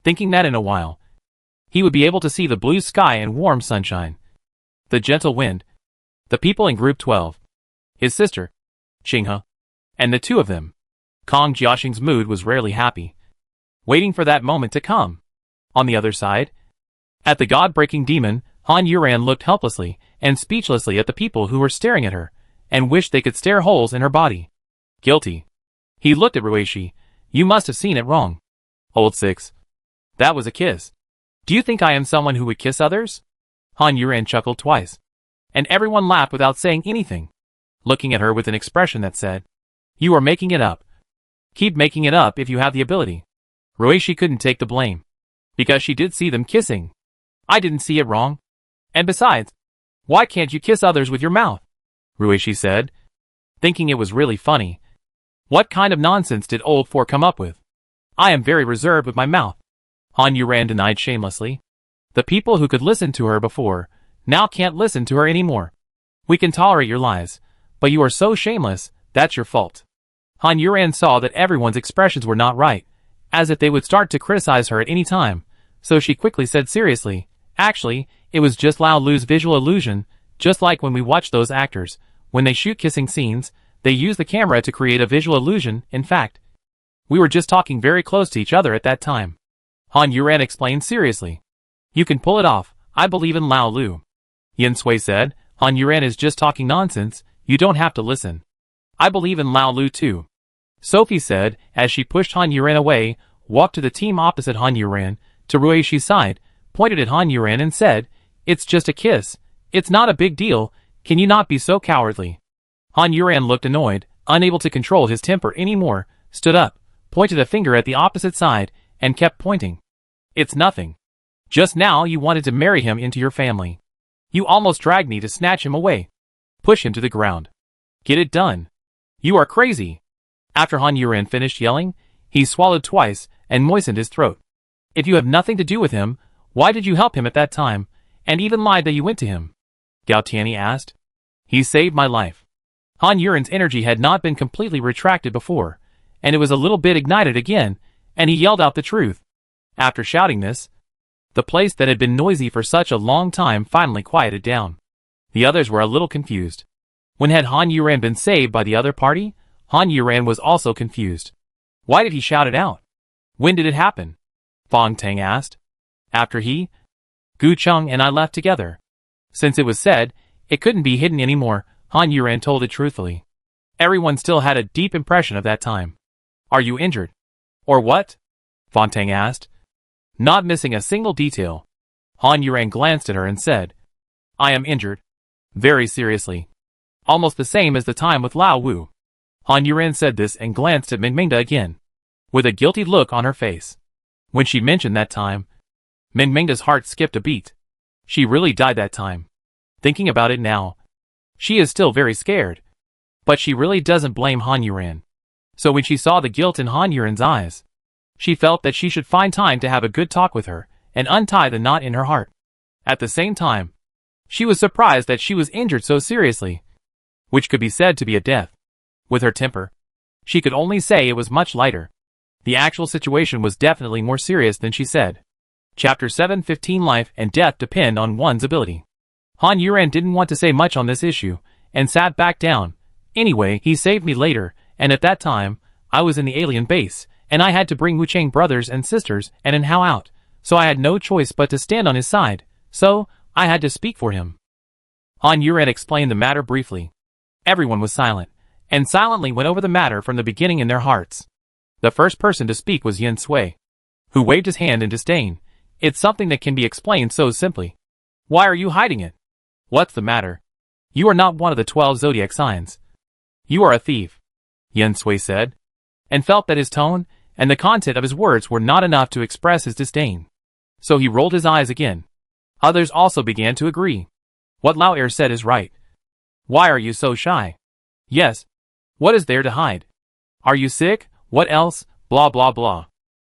Speaker 1: thinking that in a while, he would be able to see the blue sky and warm sunshine, the gentle wind, the people in Group 12, his sister, Qinghe, and the two of them. Kong Jiaxing's mood was rarely happy, waiting for that moment to come. On the other side, at the God-breaking demon, Han Yuran looked helplessly and speechlessly at the people who were staring at her, and wished they could stare holes in her body. Guilty. He looked at Ruishi. "You must have seen it wrong. Old Six. That was a kiss. Do you think I am someone who would kiss others?" Han Yuran chuckled twice, and everyone laughed without saying anything, looking at her with an expression that said, "You are making it up. Keep making it up if you have the ability." Ruishi couldn't take the blame, because she did see them kissing. "I didn't see it wrong. And besides, why can't you kiss others with your mouth?" Ruishi said, thinking it was really funny. What kind of nonsense did Old Four come up with? "I am very reserved with my mouth," Han Yuran denied shamelessly. The people who could listen to her before, now can't listen to her anymore. "We can tolerate your lies, but you are so shameless, that's your fault." Han Yuran saw that everyone's expressions were not right, as if they would start to criticize her at any time, so she quickly said seriously, "Actually, it was just Lao Lu's visual illusion, just like when we watch those actors. When they shoot kissing scenes, they use the camera to create a visual illusion. In fact, we were just talking very close to each other at that time." Han Yuran explained seriously. "You can pull it off, I believe in Lao Lu." Yin Sui said, "Han Yuran is just talking nonsense, you don't have to listen. I believe in Lao Lu too." Sophie said, as she pushed Han Yuran away, walked to the team opposite Han Yuran, to Ruishi's side, pointed at Han Yuran and said, "It's just a kiss. It's not a big deal, can you not be so cowardly?" Han Yuran looked annoyed, unable to control his temper anymore, stood up, pointed a finger at the opposite side, and kept pointing. "It's nothing. Just now you wanted to marry him into your family. You almost dragged me to snatch him away. Push him to the ground. Get it done. You are crazy." After Han Yuran finished yelling, he swallowed twice and moistened his throat. "If you have nothing to do with him, why did you help him at that time, and even lied that you went to him?" Gao Tianyi asked. "He saved my life." Han Yuran's energy had not been completely retracted before, and it was a little bit ignited again, and he yelled out the truth. After shouting this, the place that had been noisy for such a long time finally quieted down. The others were a little confused. When had Han Yuran been saved by the other party? Han Yuran was also confused. Why did he shout it out? When did it happen? Fong Tang asked. After he, Gu Cheng and I left together. Since it was said, it couldn't be hidden anymore, Han Yuran told it truthfully. Everyone still had a deep impression of that time. Are you injured? Or what? Fong Tang asked. Not missing a single detail. Han Yuran glanced at her and said, I am injured. Very seriously. Almost the same as the time with Lao Wu. Han Yuran said this and glanced at Mingmingda again, with a guilty look on her face. When she mentioned that time, Mingmingda's heart skipped a beat. She really died that time. Thinking about it now, she is still very scared. But she really doesn't blame Han Yuran. So when she saw the guilt in Han Yuran's eyes, she felt that she should find time to have a good talk with her and untie the knot in her heart. At the same time, she was surprised that she was injured so seriously, which could be said to be a death. With her temper, she could only say it was much lighter. The actual situation was definitely more serious than she said. Chapter 7:15 Life and death depend on one's ability. Han Yuran didn't want to say much on this issue, and sat back down. Anyway, he saved me later, and at that time, I was in the alien base, and I had to bring Wuchang brothers and sisters and Hao out, so I had no choice but to stand on his side, so I had to speak for him. Han Yuran explained the matter briefly. Everyone was silent, and silently went over the matter from the beginning in their hearts. The first person to speak was Yin Sui, who waved his hand in disdain. It's something that can be explained so simply. Why are you hiding it? What's the matter? You are not one of the 12 zodiac signs. You are a thief, Yin Sui said, and felt that his tone and the content of his words were not enough to express his disdain. So he rolled his eyes again. Others also began to agree. What Lao Er said is right. Why are you so shy? Yes. What is there to hide? Are you sick? What else? Blah blah blah.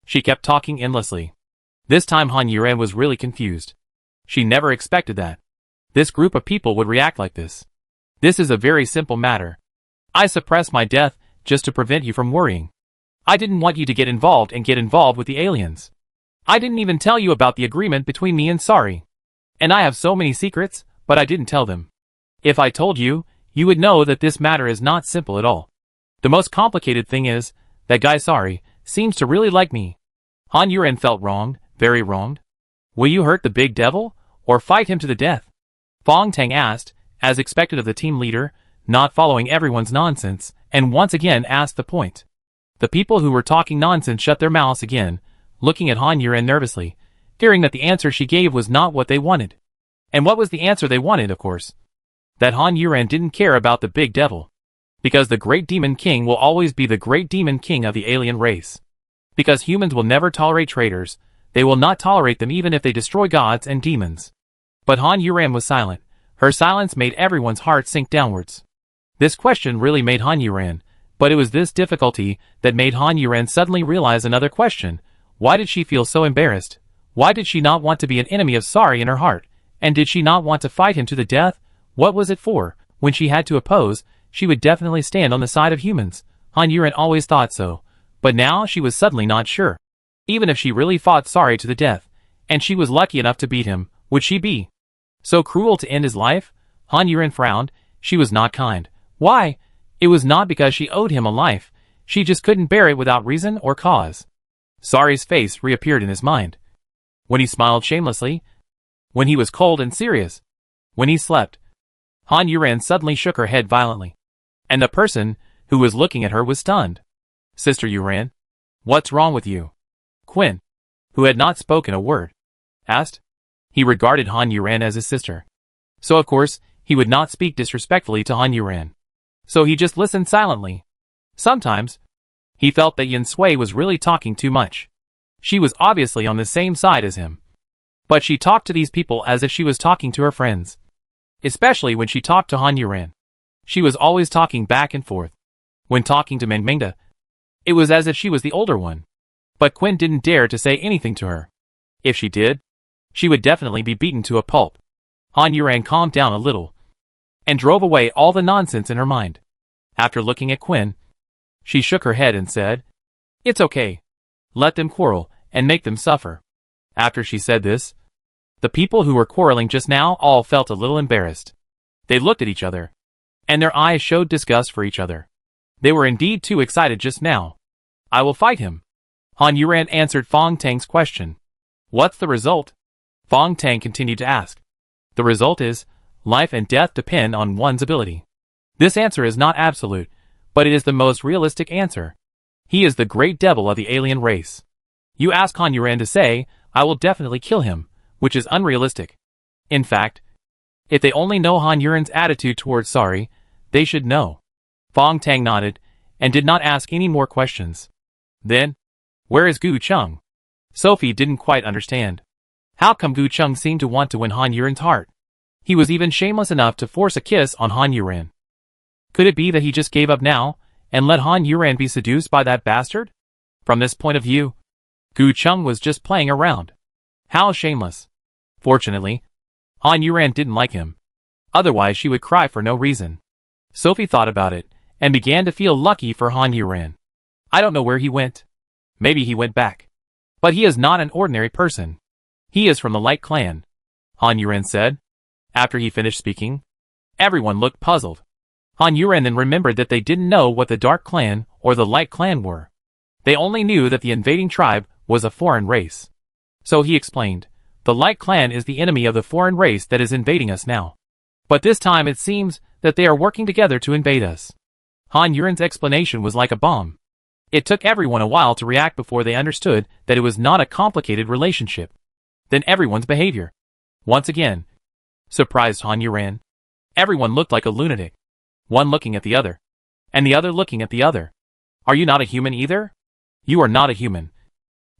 Speaker 1: She kept talking endlessly. This time Han Yuran was really confused. She never expected that this group of people would react like this. This is a very simple matter. I suppressed my death just to prevent you from worrying. I didn't want you to get involved with the aliens. I didn't even tell you about the agreement between me and Sari. And I have so many secrets, but I didn't tell them. If I told you, you would know that this matter is not simple at all. The most complicated thing is, that guy Sari seems to really like me. Han Yuran felt wronged, very wronged. Will you hurt the big devil, or fight him to the death? Fong Tang asked, as expected of the team leader, not following everyone's nonsense, and once again asked the point. The people who were talking nonsense shut their mouths again, looking at Han Yuran nervously, fearing that the answer she gave was not what they wanted. And what was the answer they wanted, of course? That Han Yuran didn't care about the big devil. Because the Great Demon King will always be the Great Demon King of the alien race. Because humans will never tolerate traitors, they will not tolerate them even if they destroy gods and demons. But Han Yuran was silent. Her silence made everyone's heart sink downwards. This question really made Han Yuran, but it was this difficulty that made Han Yuran suddenly realize another question. Why did she feel so embarrassed? Why did she not want to be an enemy of Sari in her heart? And did she not want to fight him to the death? What was it for? When she had to oppose, she would definitely stand on the side of humans. Han Yuran always thought so. But now she was suddenly not sure. Even if she really fought Sari to the death, and she was lucky enough to beat him, would she be so cruel to end his life? Han Yuran frowned. She was not kind. Why? It was not because she owed him a life. She just couldn't bear it without reason or cause. Sari's face reappeared in his mind. When he smiled shamelessly. When he was cold and serious. When he slept. Han Yuran suddenly shook her head violently. And the person who was looking at her was stunned. Sister Yuran, what's wrong with you? Quinn, who had not spoken a word, asked. He regarded Han Yuran as his sister. So of course, he would not speak disrespectfully to Han Yuran. So he just listened silently. Sometimes, he felt that Yin Sui was really talking too much. She was obviously on the same side as him. But she talked to these people as if she was talking to her friends. Especially when she talked to Han Yuran. She was always talking back and forth. When talking to Mingmingda, it was as if she was the older one. But Quinn didn't dare to say anything to her. If she did, she would definitely be beaten to a pulp. Han Yuran calmed down a little and drove away all the nonsense in her mind. After looking at Quinn, she shook her head and said, It's okay. Let them quarrel, and make them suffer. After she said this, the people who were quarreling just now all felt a little embarrassed. They looked at each other, and their eyes showed disgust for each other. They were indeed too excited just now. I will fight him. Han Yuran answered Fong Tang's question. What's the result? Fong Tang continued to ask. The result is, life and death depend on one's ability. This answer is not absolute, but it is the most realistic answer. He is the great devil of the alien race. You ask Han Yuran to say, I will definitely kill him, which is unrealistic. In fact, if they only know Han Yuran's attitude towards Sari, they should know. Fong Tang nodded, and did not ask any more questions. Then, where is Gu Chung? Sophie didn't quite understand. How come Gu Chung seemed to want to win Han Yuran's heart? He was even shameless enough to force a kiss on Han Yuran. Could it be that he just gave up now, and let Han Yuran be seduced by that bastard? From this point of view, Gu Chung was just playing around. How shameless. Fortunately, Han Yuran didn't like him. Otherwise she would cry for no reason. Sophie thought about it, and began to feel lucky for Han Yuran. I don't know where he went. Maybe he went back. But he is not an ordinary person. He is from the Light Clan, Han Yuran said. After he finished speaking, everyone looked puzzled. Han Yuran then remembered that they didn't know what the Dark Clan or the Light Clan were. They only knew that the invading tribe was a foreign race. So he explained, the Light Clan is the enemy of the foreign race that is invading us now. But this time it seems that they are working together to invade us. Han Yuran's explanation was like a bomb. It took everyone a while to react before they understood that it was not a complicated relationship. Then everyone's behavior. Once again, surprised Han Yuran. Everyone looked like a lunatic. One looking at the other. And the other looking at the other. Are you not a human either? You are not a human.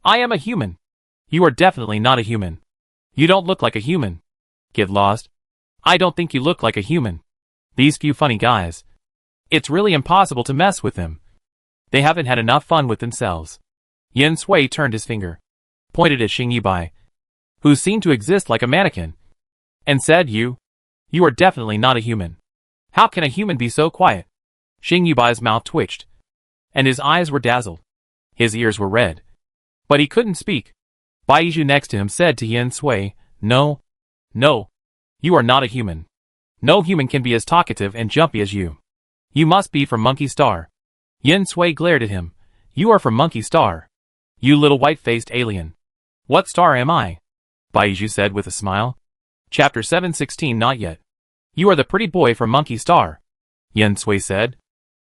Speaker 1: I am a human. You are definitely not a human. You don't look like a human. Get lost. I don't think you look like a human. These few funny guys. It's really impossible to mess with them. They haven't had enough fun with themselves. Yen Sui turned his finger, pointed at Xing Yibai, who seemed to exist like a mannequin, and said, You are definitely not a human. How can a human be so quiet? Xing Yibai's mouth twitched, and his eyes were dazzled. His ears were red. But he couldn't speak. Baizhu next to him said to Yen Sui, No, you are not a human. No human can be as talkative and jumpy as you. You must be from Monkey Star. Yen Sui glared at him. You are from Monkey Star. You little white-faced alien. What star am I? Baizhu said with a smile. Chapter 716 Not yet. You are the pretty boy from Monkey Star. Yen Sui said,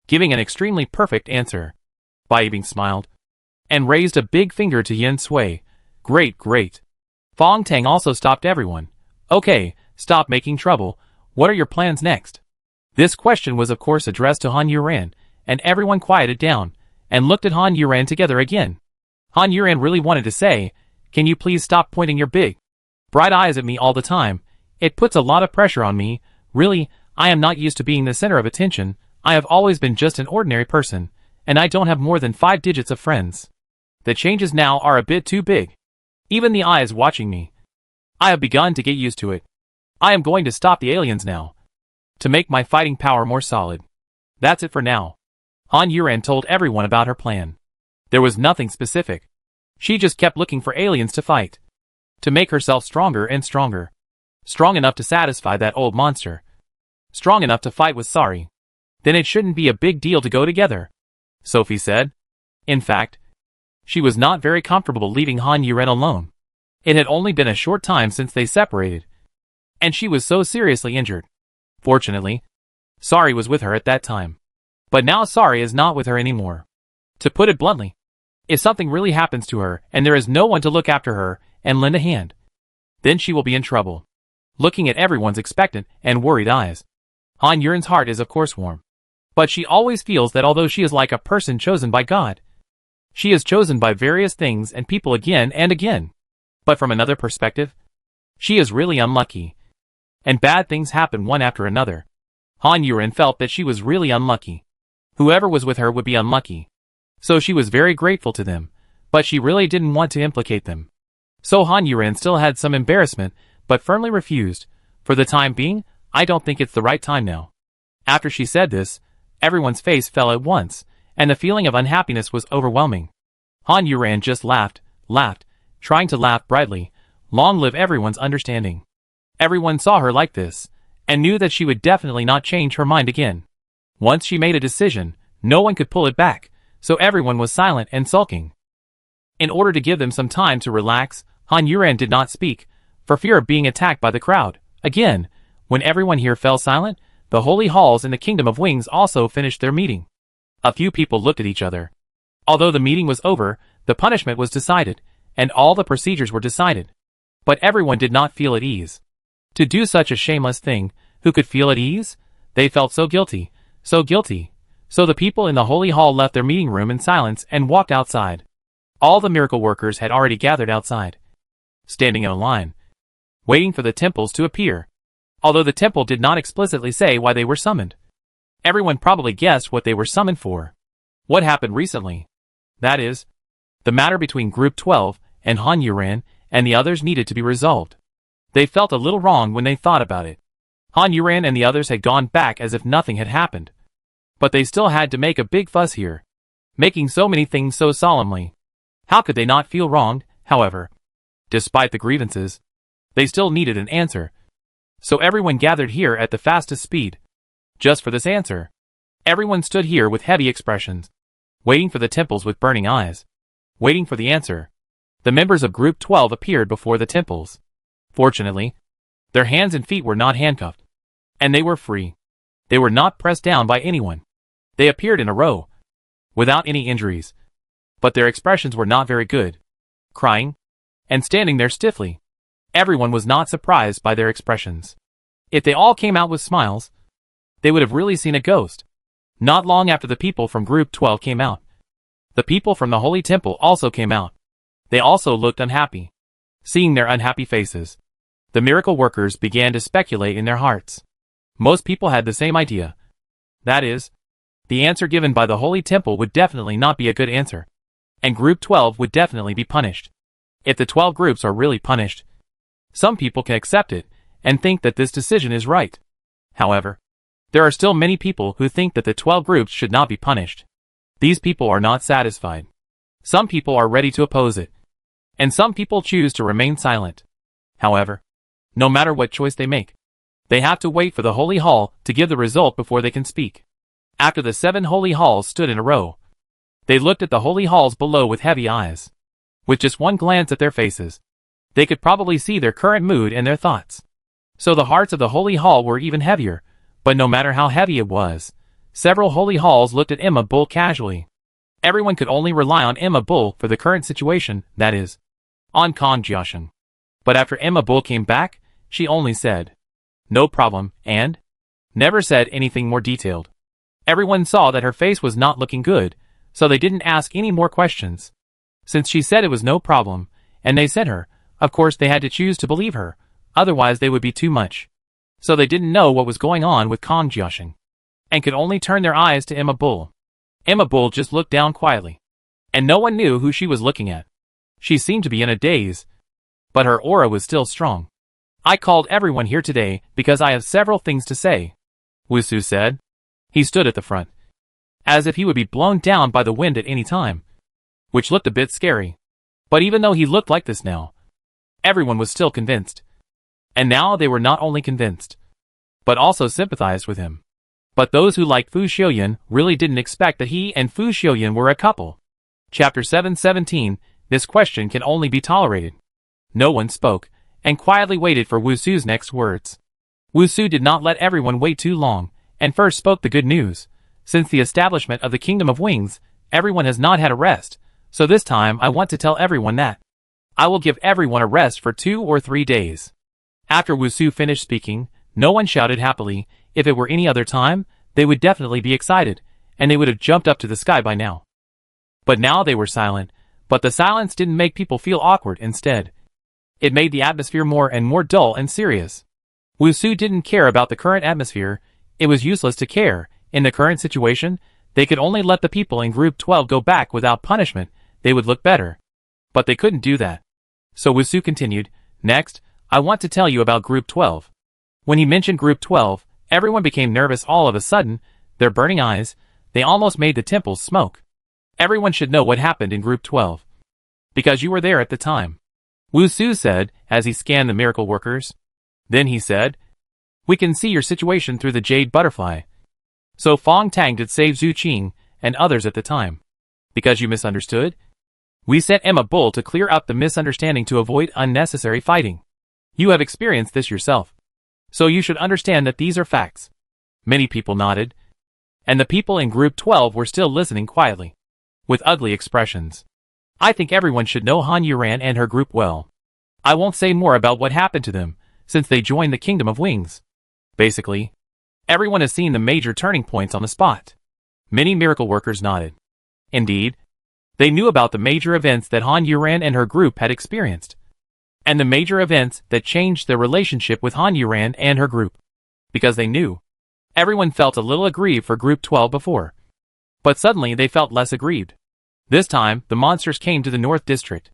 Speaker 1: giving an extremely perfect answer. Baizhu smiled, and raised a big finger to Yen Sui. Great. Fong Tang also stopped everyone. Okay, stop making trouble. What are your plans next? This question was of course addressed to Han Yuran, and everyone quieted down, and looked at Han Yuran together again. Han Yuran really wanted to say, Can you please stop pointing your big, bright eyes at me all the time? It puts a lot of pressure on me. Really, I am not used to being the center of attention. I have always been just an ordinary person, and I don't have more than 5 digits of friends. The changes now are a bit too big. Even the eyes watching me. I have begun to get used to it. I am going to stop the aliens now, to make my fighting power more solid. That's it for now. Han Yuran told everyone about her plan. There was nothing specific. She just kept looking for aliens to fight, to make herself stronger and stronger. Strong enough to satisfy that old monster. Strong enough to fight with Sari. Then it shouldn't be a big deal to go together, Sophie said. In fact, she was not very comfortable leaving Han Yuran alone. It had only been a short time since they separated, and she was so seriously injured. Fortunately, Sari was with her at that time. But now Sari is not with her anymore. To put it bluntly, if something really happens to her and there is no one to look after her and lend a hand, then she will be in trouble. Looking at everyone's expectant and worried eyes, Han Yuran's heart is of course warm. But she always feels that although she is like a person chosen by God, she is chosen by various things and people again and again. But from another perspective, she is really unlucky. And bad things happen one after another. Han Yuran felt that she was really unlucky. Whoever was with her would be unlucky. So she was very grateful to them, but she really didn't want to implicate them. So Han Yuran still had some embarrassment, but firmly refused. For the time being, I don't think it's the right time now. After she said this, everyone's face fell at once, and the feeling of unhappiness was overwhelming. Han Yuran just laughed, laughed, trying to laugh brightly. Long live everyone's understanding. Everyone saw her like this, and knew that she would definitely not change her mind again. Once she made a decision, no one could pull it back, so everyone was silent and sulking. In order to give them some time to relax, Han Yuran did not speak, for fear of being attacked by the crowd. Again, when everyone here fell silent, the holy halls in the Kingdom of Wings also finished their meeting. A few people looked at each other. Although the meeting was over, the punishment was decided, and all the procedures were decided. But everyone did not feel at ease. To do such a shameless thing, who could feel at ease? They felt so guilty, so guilty. So the people in the holy hall left their meeting room in silence and walked outside. All the miracle workers had already gathered outside, standing in a line, waiting for the temples to appear. Although the temple did not explicitly say why they were summoned, everyone probably guessed what they were summoned for. What happened recently? That is, the matter between Group 12 and Han Yuran and the others needed to be resolved. They felt a little wrong when they thought about it. Han Yuran and the others had gone back as if nothing had happened. But they still had to make a big fuss here, making so many things so solemnly. How could they not feel wronged, however? Despite the grievances, they still needed an answer. So everyone gathered here at the fastest speed, just for this answer. Everyone stood here with heavy expressions, waiting for the temples with burning eyes, waiting for the answer. The members of Group 12 appeared before the temples. Fortunately, their hands and feet were not handcuffed, and they were free. They were not pressed down by anyone. They appeared in a row, without any injuries. But their expressions were not very good, crying, and standing there stiffly. Everyone was not surprised by their expressions. If they all came out with smiles, they would have really seen a ghost. Not long after the people from Group 12 came out, the people from the Holy Temple also came out. They also looked unhappy. Seeing their unhappy faces, the miracle workers began to speculate in their hearts. Most people had the same idea. That is, the answer given by the Holy Temple would definitely not be a good answer, and Group 12 would definitely be punished. If the 12 groups are really punished, some people can accept it and think that this decision is right. However, there are still many people who think that the 12 groups should not be punished. These people are not satisfied. Some people are ready to oppose it, and some people choose to remain silent. However, no matter what choice they make, they have to wait for the Holy Hall to give the result before they can speak. After the 7 Holy Halls stood in a row, they looked at the Holy Halls below with heavy eyes. With just one glance at their faces, they could probably see their current mood and their thoughts. So the hearts of the Holy Hall were even heavier, but no matter how heavy it was, several Holy Halls looked at Emma Bull casually. Everyone could only rely on Emma Bull for the current situation, that is, on Kong Jiaxing. But after Emma Bull came back, she only said, "No problem," and never said anything more detailed. Everyone saw that her face was not looking good, so they didn't ask any more questions. Since she said it was no problem, and they sent her, of course they had to choose to believe her, otherwise they would be too much. So they didn't know what was going on with Kong Jiaxing, and could only turn their eyes to Emma Bull. Emma Bull just looked down quietly, and no one knew who she was looking at. She seemed to be in a daze, but her aura was still strong. "I called everyone here today because I have several things to say," Wusu said. He stood at the front, as if he would be blown down by the wind at any time, which looked a bit scary. But even though he looked like this now, everyone was still convinced. And now they were not only convinced, but also sympathized with him. But those who liked Fu Xiuyan really didn't expect that he and Fu Xiuyan were a couple. Chapter 717, this question can only be tolerated. No one spoke, and quietly waited for Wusu's next words. Wusu did not let everyone wait too long, and first spoke the good news. Since the establishment of the Kingdom of Wings, everyone has not had a rest, so this time I want to tell everyone that I will give everyone a rest for 2 or 3 days. After Wusu finished speaking, no one shouted happily. If it were any other time, they would definitely be excited, and they would have jumped up to the sky by now. But now they were silent, but the silence didn't make people feel awkward. Instead, it made the atmosphere more and more dull and serious. Wusu didn't care about the current atmosphere. It was useless to care. In the current situation, they could only let the people in Group 12 go back without punishment. They would look better. But they couldn't do that. So Wusu continued, "Next, I want to tell you about Group 12. When he mentioned Group 12, everyone became nervous all of a sudden. Their burning eyes, they almost made the temples smoke. Everyone should know what happened in Group 12. Because you were there at the time, Wu Su said as he scanned the miracle workers. Then he said, we can see your situation through the jade butterfly. So Fong Tang did save Zhu Qing and others at the time. Because you misunderstood? We sent Emma Bull to clear up the misunderstanding to avoid unnecessary fighting. You have experienced this yourself. So you should understand that these are facts. Many people nodded. And the people in Group 12 were still listening quietly, with ugly expressions. I think everyone should know Han Yuran and her group well. I won't say more about what happened to them, since they joined the Kingdom of Wings. Basically, everyone has seen the major turning points on the spot. Many miracle workers nodded. Indeed, they knew about the major events that Han Yuran and her group had experienced, and the major events that changed their relationship with Han Yuran and her group. Because they knew, everyone felt a little aggrieved for Group 12 before. But suddenly they felt less aggrieved. This time, the monsters came to the North District.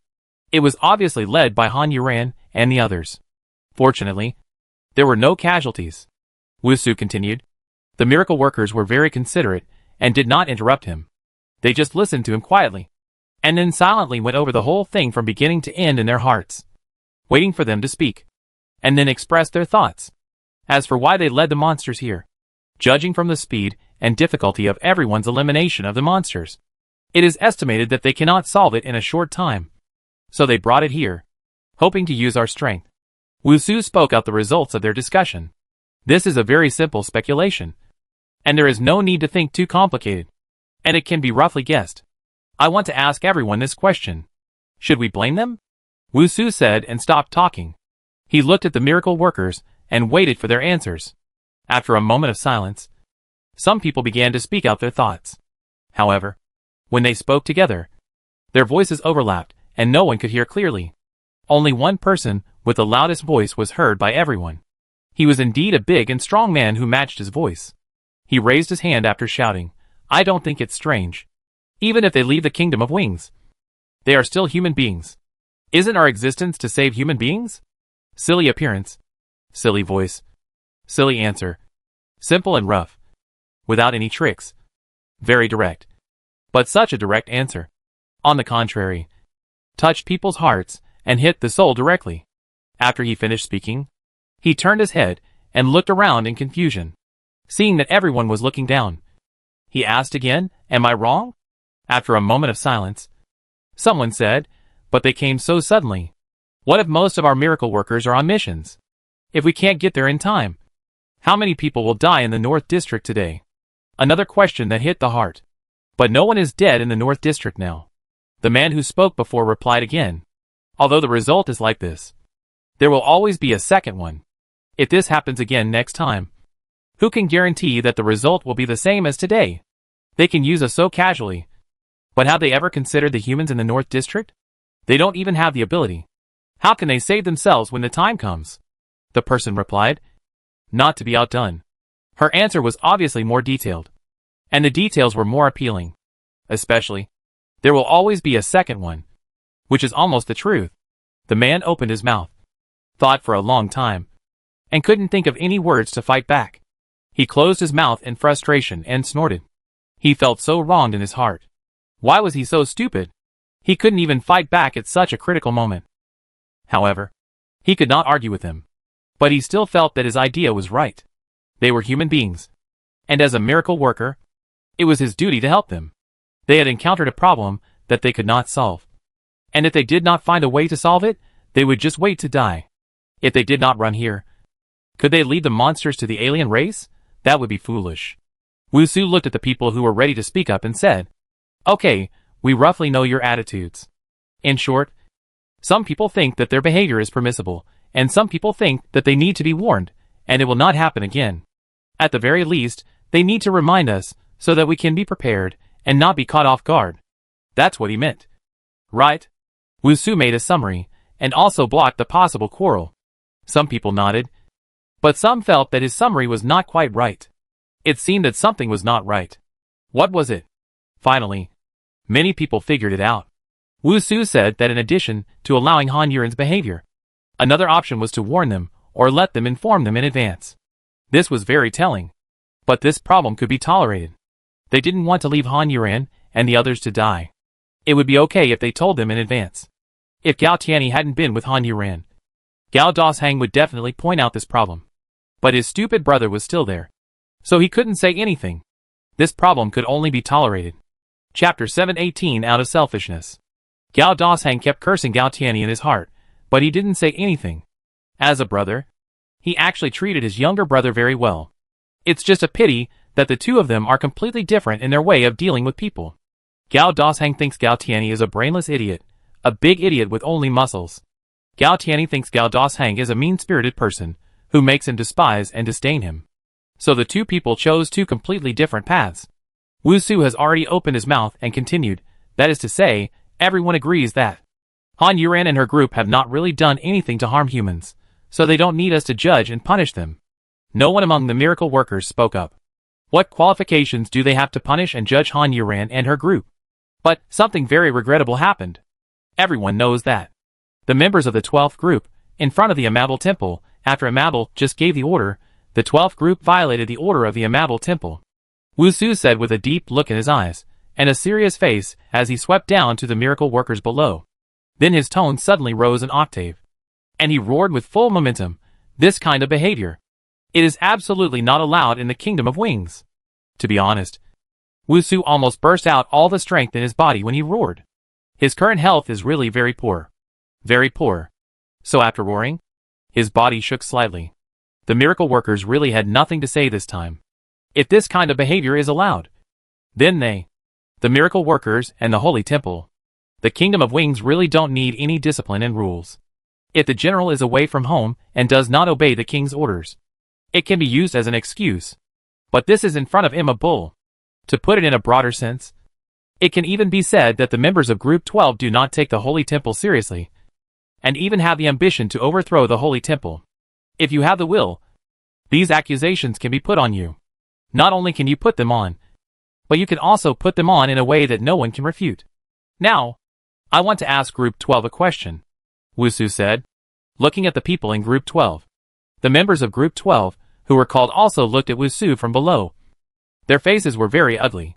Speaker 1: It was obviously led by Han Yuran and the others. Fortunately, there were no casualties. Wu Su continued. The miracle workers were very considerate and did not interrupt him. They just listened to him quietly, and then silently went over the whole thing from beginning to end in their hearts, waiting for them to speak, and then express their thoughts. As for why they led the monsters here, judging from the speed and difficulty of everyone's elimination of the monsters, it is estimated that they cannot solve it in a short time. So they brought it here, hoping to use our strength. Wu Su spoke out the results of their discussion. This is a very simple speculation, and there is no need to think too complicated, and it can be roughly guessed. I want to ask everyone this question. Should we blame them? Wu Su said and stopped talking. He looked at the miracle workers and waited for their answers. After a moment of silence, some people began to speak out their thoughts. However, when they spoke together, their voices overlapped and no one could hear clearly. Only one person with the loudest voice was heard by everyone. He was indeed a big and strong man who matched his voice. He raised his hand after shouting, I don't think it's strange. Even if they leave the Kingdom of Wings, they are still human beings. Isn't our existence to save human beings? Silly appearance. Silly voice. Silly answer. Simple and rough. Without any tricks. Very direct. But such a direct answer, on the contrary, touched people's hearts and hit the soul directly. After he finished speaking, he turned his head and looked around in confusion. Seeing that everyone was looking down, he asked again, am I wrong? After a moment of silence, someone said, but they came so suddenly. What if most of our miracle workers are on missions? If we can't get there in time, how many people will die in the North District today? Another question that hit the heart. But no one is dead in the North District now. The man who spoke before replied again. Although the result is like this, there will always be a second one. If this happens again next time, who can guarantee that the result will be the same as today? They can use us so casually. But have they ever considered the humans in the North District? They don't even have the ability. How can they save themselves when the time comes? The person replied. Not to be outdone, her answer was obviously more detailed, and the details were more appealing. Especially, there will always be a second one, which is almost the truth. The man opened his mouth, thought for a long time, and couldn't think of any words to fight back. He closed his mouth in frustration and snorted. He felt so wronged in his heart. Why was he so stupid? He couldn't even fight back at such a critical moment. However, he could not argue with him. But he still felt that his idea was right. They were human beings. And as a miracle worker, it was his duty to help them. They had encountered a problem that they could not solve. And if they did not find a way to solve it, they would just wait to die. If they did not run here, could they lead the monsters to the alien race? That would be foolish. Wu Su looked at the people who were ready to speak up and said, Okay, we roughly know your attitudes. In short, some people think that their behavior is permissible, and some people think that they need to be warned, and it will not happen again. At the very least, they need to remind us so that we can be prepared and not be caught off guard. That's what he meant. Right? Wu Su made a summary, and also blocked the possible quarrel. Some people nodded, but some felt that his summary was not quite right. It seemed that something was not right. What was it? Finally, many people figured it out. Wu Su said that in addition to allowing Han Yuran's behavior, another option was to warn them or let them inform them in advance. This was very telling. But this problem could be tolerated. They didn't want to leave Han Yuran and the others to die. It would be okay if they told them in advance. If Gao Tianyi hadn't been with Han Yuran, Gao Dasheng would definitely point out this problem. But his stupid brother was still there, so he couldn't say anything. This problem could only be tolerated. Chapter 718 Out of Selfishness. Gao Dasheng kept cursing Gao Tianyi in his heart, but he didn't say anything. As a brother, he actually treated his younger brother very well. It's just a pity that the two of them are completely different in their way of dealing with people. Gao Dasheng thinks Gao Tianyi is a brainless idiot, a big idiot with only muscles. Gao Tianyi thinks Gao Dasheng is a mean-spirited person, who makes him despise and disdain him. So the two people chose two completely different paths. Wu Su has already opened his mouth and continued, that is to say, everyone agrees that Han Yuran and her group have not really done anything to harm humans, so they don't need us to judge and punish them. No one among the miracle workers spoke up. What qualifications do they have to punish and judge Han Yuran and her group? But something very regrettable happened. Everyone knows that. The members of the 12th group, in front of the Amabel Temple, after Amabel just gave the order, the 12th group violated the order of the Amabel Temple. Wu Su said with a deep look in his eyes, and a serious face as he swept down to the miracle workers below. Then his tone suddenly rose an octave. And he roared with full momentum, this kind of behavior. It is absolutely not allowed in the Kingdom of Wings. To be honest, Wu Su almost burst out all the strength in his body when he roared. His current health is really very poor. Very poor. So after roaring, his body shook slightly. The miracle workers really had nothing to say this time. If this kind of behavior is allowed, then the miracle workers and the Holy Temple, the Kingdom of Wings really don't need any discipline and rules. If the general is away from home and does not obey the king's orders, it can be used as an excuse. But this is in front of Emma Bull. To put it in a broader sense, it can even be said that the members of Group 12 do not take the Holy Temple seriously, and even have the ambition to overthrow the Holy Temple. If you have the will, these accusations can be put on you. Not only can you put them on, but you can also put them on in a way that no one can refute. Now, I want to ask Group 12 a question, Wu Su said, looking at the people in Group 12. The members of Group 12, who were called, also looked at Wu Su from below. Their faces were very ugly.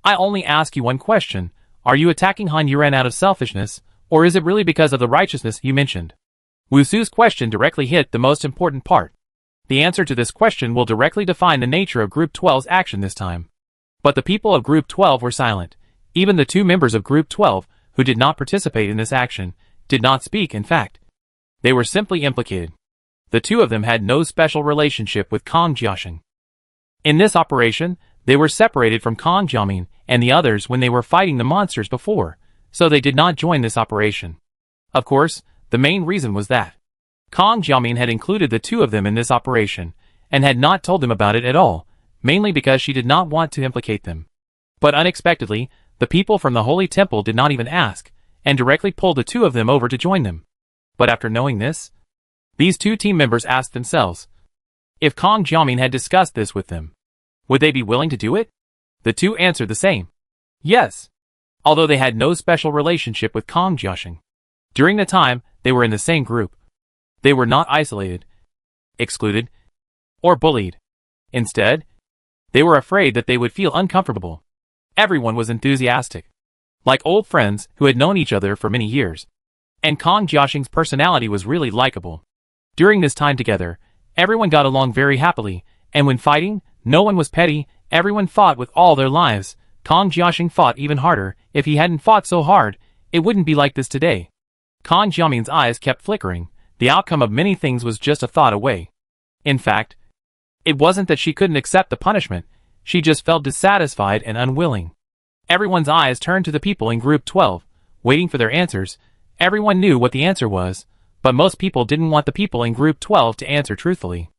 Speaker 1: I only ask you one question, are you attacking Han Yuran out of selfishness, or is it really because of the righteousness you mentioned? Wu Su's question directly hit the most important part. The answer to this question will directly define the nature of Group 12's action this time. But the people of Group 12 were silent. Even the two members of Group 12, who did not participate in this action, did not speak. In fact, they were simply implicated. The two of them had no special relationship with Kong Jiaxing. In this operation, they were separated from Kong Jiamin and the others when they were fighting the monsters before, so they did not join this operation. Of course, the main reason was that Kong Jiamin had included the two of them in this operation, and had not told them about it at all, mainly because she did not want to implicate them. But unexpectedly, the people from the Holy Temple did not even ask, and directly pulled the two of them over to join them. But after knowing this, these two team members asked themselves, if Kong Jiamin had discussed this with them, would they be willing to do it? The two answered the same. Yes. Although they had no special relationship with Kong Jiaxing. During the time they were in the same group, they were not isolated, excluded, or bullied. Instead, they were afraid that they would feel uncomfortable. Everyone was enthusiastic, like old friends who had known each other for many years. And Kong Jiaxing's personality was really likable. During this time together, everyone got along very happily, and when fighting, no one was petty, everyone fought with all their lives. Kong Jiaxing fought even harder. If he hadn't fought so hard, it wouldn't be like this today. Kong Jiamin's eyes kept flickering. The outcome of many things was just a thought away. In fact, it wasn't that she couldn't accept the punishment, she just felt dissatisfied and unwilling. Everyone's eyes turned to the people in Group 12, waiting for their answers. Everyone knew what the answer was, but most people didn't want the people in Group 12 to answer truthfully.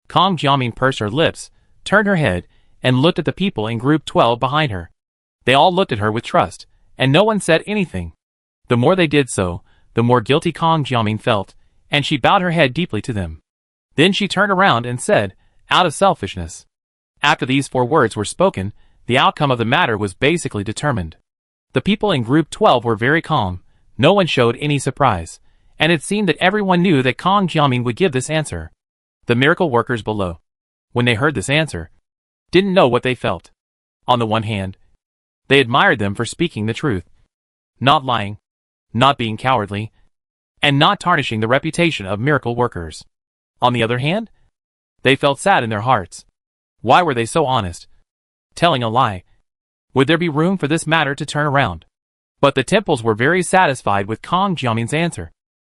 Speaker 1: Kong Jiamin pursed her lips, turned her head, and looked at the people in Group 12 behind her. They all looked at her with trust, and no one said anything. The more they did so, the more guilty Kong Jiamin felt, and she bowed her head deeply to them. Then she turned around and said, out of selfishness. After these 4 words were spoken, the outcome of the matter was basically determined. The people in Group 12 were very calm, no one showed any surprise, and it seemed that everyone knew that Kong Jiamin would give this answer. The miracle workers below, when they heard this answer, didn't know what they felt. On the one hand, they admired them for speaking the truth, not lying, not being cowardly, and not tarnishing the reputation of miracle workers. On the other hand, they felt sad in their hearts. Why were they so honest? Telling a lie. Would there be room for this matter to turn around? But the temples were very satisfied with Kong Jiamin's answer.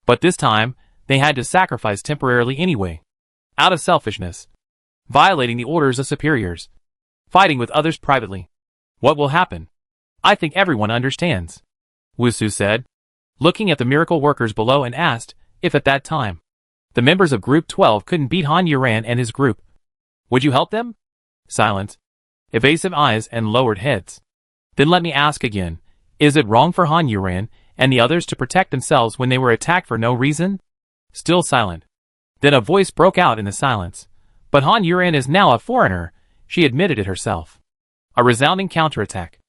Speaker 1: But this time, they had to sacrifice temporarily anyway. Out of selfishness. Violating the orders of superiors. Fighting with others privately. What will happen? I think everyone understands. Wusu said, looking at the miracle workers below, and asked if at that time the members of Group 12 couldn't beat Han Yuran and his group. Would you help them? Silence. Evasive eyes and lowered heads. Then let me ask again, is it wrong for Han Yuran and the others to protect themselves when they were attacked for no reason? Still silent. Then a voice broke out in the silence. But Han Yuran is now a foreigner, she admitted it herself. A resounding counterattack.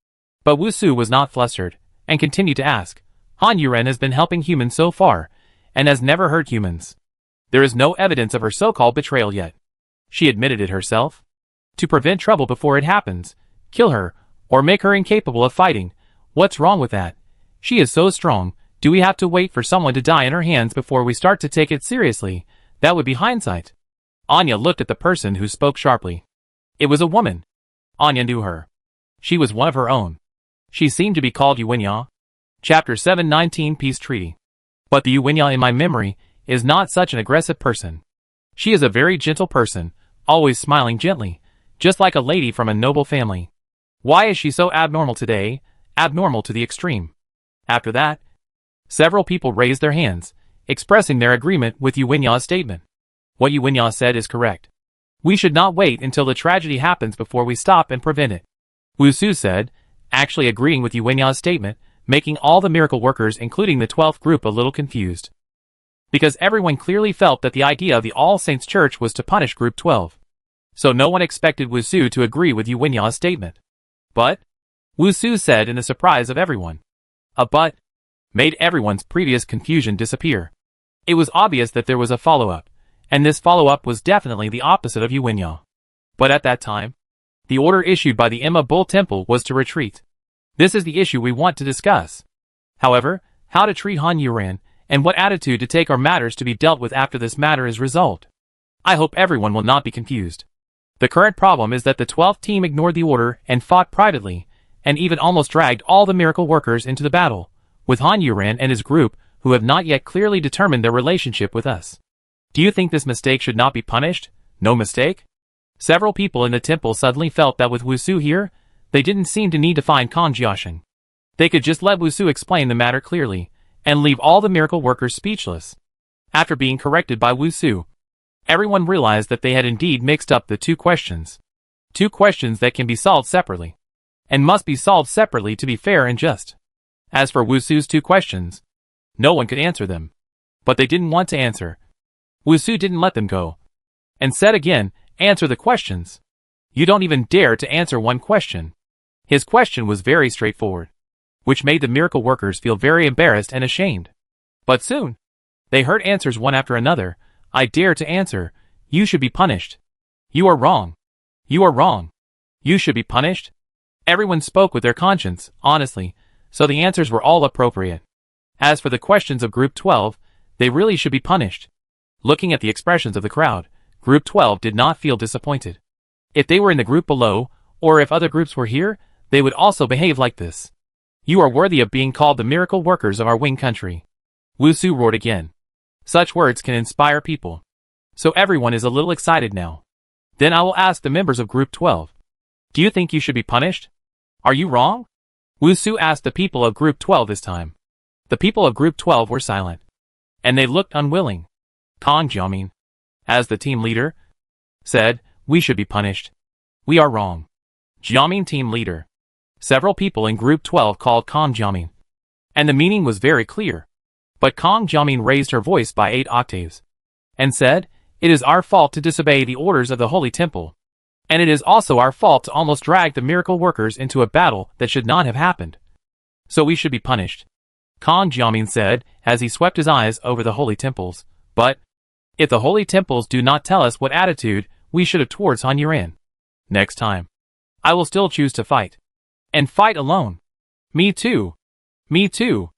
Speaker 1: But Wusu was not flustered, and continued to ask, Han Yuran has been helping humans so far, and has never hurt humans. There is no evidence of her so-called betrayal yet. She admitted it herself. To prevent trouble before it happens, kill her, or make her incapable of fighting. What's wrong with that? She is so strong. Do we have to wait for someone to die in her hands before we start to take it seriously? That would be hindsight. Anya looked at the person who spoke sharply. It was a woman. Anya knew her. She was one of her own. She seemed to be called Yuenya. Chapter 719 Peace Treaty. But the Yuenya in my memory is not such an aggressive person. She is a very gentle person, always smiling gently, just like a lady from a noble family. Why is she so abnormal today? Abnormal to the extreme. After that, several people raised their hands, expressing their agreement with Yuenya's statement. What Yuenya said is correct. We should not wait until the tragedy happens before we stop and prevent it. Wusu said, actually agreeing with Yuenya's statement, making all the miracle workers including the 12th group a little confused. Because everyone clearly felt that the idea of the All Saints Church was to punish Group 12. So no one expected Wusu to agree with Yuenya's statement. But, Wusu said in the surprise of everyone. A but made everyone's previous confusion disappear. It was obvious that there was a follow-up, and this follow-up was definitely the opposite of Yuenya. But at that time, the order issued by the Emma Bull Temple was to retreat. This is the issue we want to discuss. However, how to treat Han Yuran, and what attitude to take are matters to be dealt with after this matter is resolved. I hope everyone will not be confused. The current problem is that the 12th team ignored the order and fought privately, and even almost dragged all the miracle workers into the battle, with Han Yuran and his group, who have not yet clearly determined their relationship with us. Do you think this mistake should not be punished? No mistake? Several people in the temple suddenly felt that with Wusu here, they didn't seem to need to find Kong Jiaxing. They could just let Wusu explain the matter clearly, and leave all the miracle workers speechless. After being corrected by Wusu, everyone realized that they had indeed mixed up the two questions. Two questions that can be solved separately, and must be solved separately to be fair and just. As for Wusu's two questions, no one could answer them. But they didn't want to answer. Wusu didn't let them go, and said again, answer the questions. You don't even dare to answer one question. His question was very straightforward, which made the miracle workers feel very embarrassed and ashamed. But soon, they heard answers one after another. I dare to answer. You should be punished. You are wrong. You are wrong. You should be punished. Everyone spoke with their conscience, honestly, so the answers were all appropriate. As for the questions of Group 12, they really should be punished. Looking at the expressions of the crowd, Group 12 did not feel disappointed. If they were in the group below, or if other groups were here, they would also behave like this. You are worthy of being called the miracle workers of our wing country. Wusu roared again. Such words can inspire people. So everyone is a little excited now. Then I will ask the members of Group 12. Do you think you should be punished? Are you wrong? Wusu asked the people of Group 12 this time. The people of Group 12 were silent. And they looked unwilling. Kong Jiamin, as the team leader, said, we should be punished. We are wrong. Jiamin team leader. Several people in Group 12 called Kong Jiamin. And the meaning was very clear. But Kong Jiamin raised her voice by 8 octaves. And said, it is our fault to disobey the orders of the Holy Temple. And it is also our fault to almost drag the miracle workers into a battle that should not have happened. So we should be punished. Kong Jiamin said, as he swept his eyes over the holy temples. But, if the holy temples do not tell us what attitude we should have towards Han Yuran, next time, I will still choose to fight. And fight alone. Me too. Me too.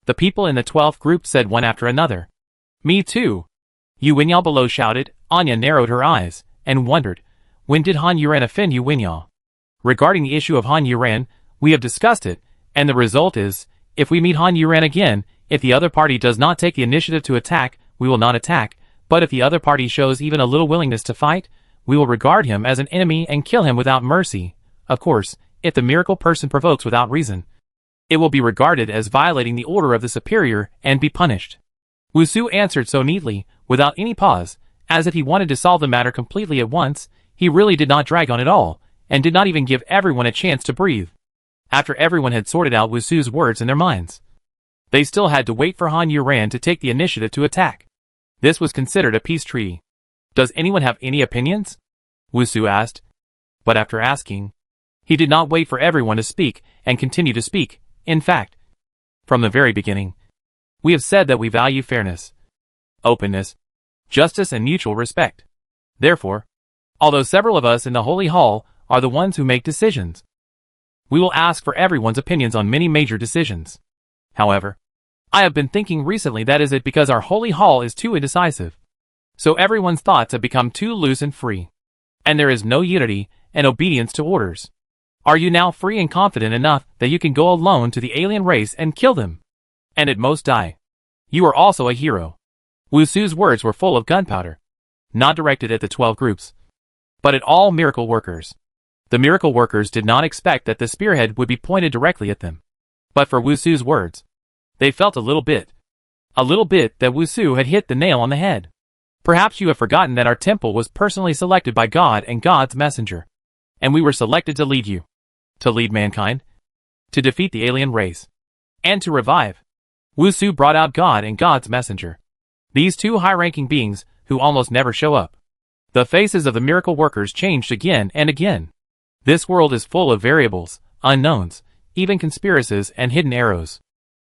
Speaker 1: The The people in the 12th group said one after another. Me too. Yu Winyao below shouted. Anya narrowed her eyes, and wondered, when did Han Yuran offend Yu Winyao? Regarding the issue of Han Yuran, we have discussed it, and the result is, if we meet Han Yuran again, if the other party does not take the initiative to attack, we will not attack, but if the other party shows even a little willingness to fight, we will regard him as an enemy and kill him without mercy. Of course, if the miracle person provokes without reason, it will be regarded as violating the order of the superior and be punished. Wusu answered so neatly, without any pause, as if he wanted to solve the matter completely at once. He really did not drag on at all, and did not even give everyone a chance to breathe. After everyone had sorted out Wusu's words in their minds, they still had to wait for Han Yuran to take the initiative to attack. This was considered a peace treaty. Does anyone have any opinions? Wusu asked. But after asking, he did not wait for everyone to speak and continue to speak. In fact, from the very beginning, we have said that we value fairness, openness, justice and mutual respect. Therefore, although several of us in the Holy Hall are the ones who make decisions, we will ask for everyone's opinions on many major decisions. However, I have been thinking recently that is it because our Holy Hall is too indecisive. So everyone's thoughts have become too loose and free. And there is no unity and obedience to orders. Are you now free and confident enough that you can go alone to the alien race and kill them? And at most die. You are also a hero. Wusu's words were full of gunpowder. Not directed at the 12 groups, but at all miracle workers. The miracle workers did not expect that the spearhead would be pointed directly at them. But for Wusu's words, they felt a little bit that Wusu had hit the nail on the head. Perhaps you have forgotten that our temple was personally selected by God and God's messenger. And we were selected to lead you. To lead mankind. To defeat the alien race. And to revive. Wusu brought out God and God's messenger. These two high-ranking beings, who almost never show up. The faces of the miracle workers changed again and again. This world is full of variables, unknowns, even conspiracies and hidden arrows.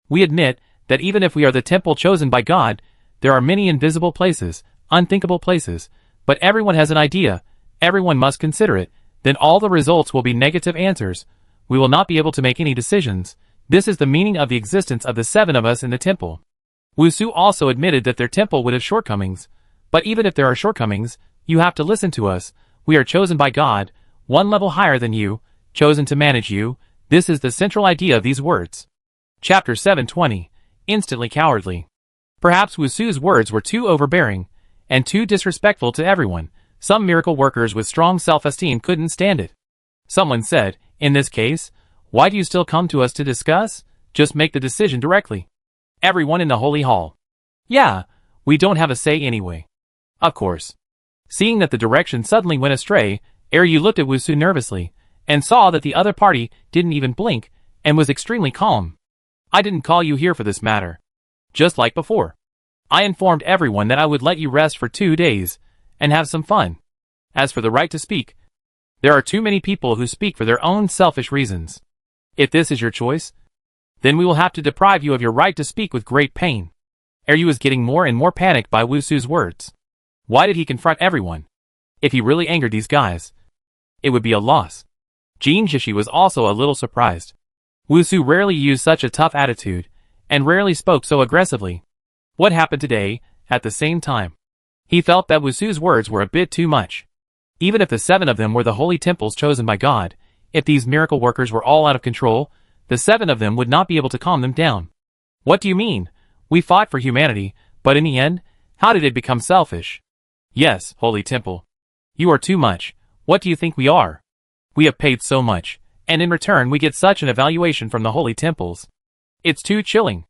Speaker 1: We admit that even if we are the temple chosen by God, there are many invisible places, unthinkable places, but everyone has an idea, everyone must consider it, then all the results will be negative answers. We will not be able to make any decisions. This is the meaning of the existence of the 7 of us in the temple. Wusu also admitted that their temple would have shortcomings, but even if there are shortcomings, you have to listen to us. We are chosen by God, one level higher than you, chosen to manage you. This is the central idea of these words. Chapter 720. Instantly cowardly. Perhaps Wusu's words were too overbearing, and too disrespectful to everyone. Some miracle workers with strong self-esteem couldn't stand it. Someone said, in this case, why do you still come to us to discuss? Just make the decision directly. Everyone in the Holy Hall. Yeah, we don't have a say anyway. Of course. Seeing that the direction suddenly went astray, Ryu looked at Wusu nervously, and saw that the other party didn't even blink, and was extremely calm. I didn't call you here for this matter. Just like before. I informed everyone that I would let you rest for 2 days, and have some fun. As for the right to speak, there are too many people who speak for their own selfish reasons. If this is your choice, then we will have to deprive you of your right to speak with great pain. Ryu was getting more and more panicked by Wusu's words. Why did he confront everyone? If he really angered these guys, it would be a loss. Jin Jishi was also a little surprised. Wusu rarely used such a tough attitude, and rarely spoke so aggressively. What happened today, at the same time? He felt that Wusu's words were a bit too much. Even if the 7 of them were the holy temples chosen by God, if these miracle workers were all out of control, the 7 of them would not be able to calm them down. What do you mean? We fought for humanity, but in the end, how did it become selfish? Yes, holy temple. You are too much. What do you think we are? We have paid so much, and in return we get such an evaluation from the holy temples. It's too chilling.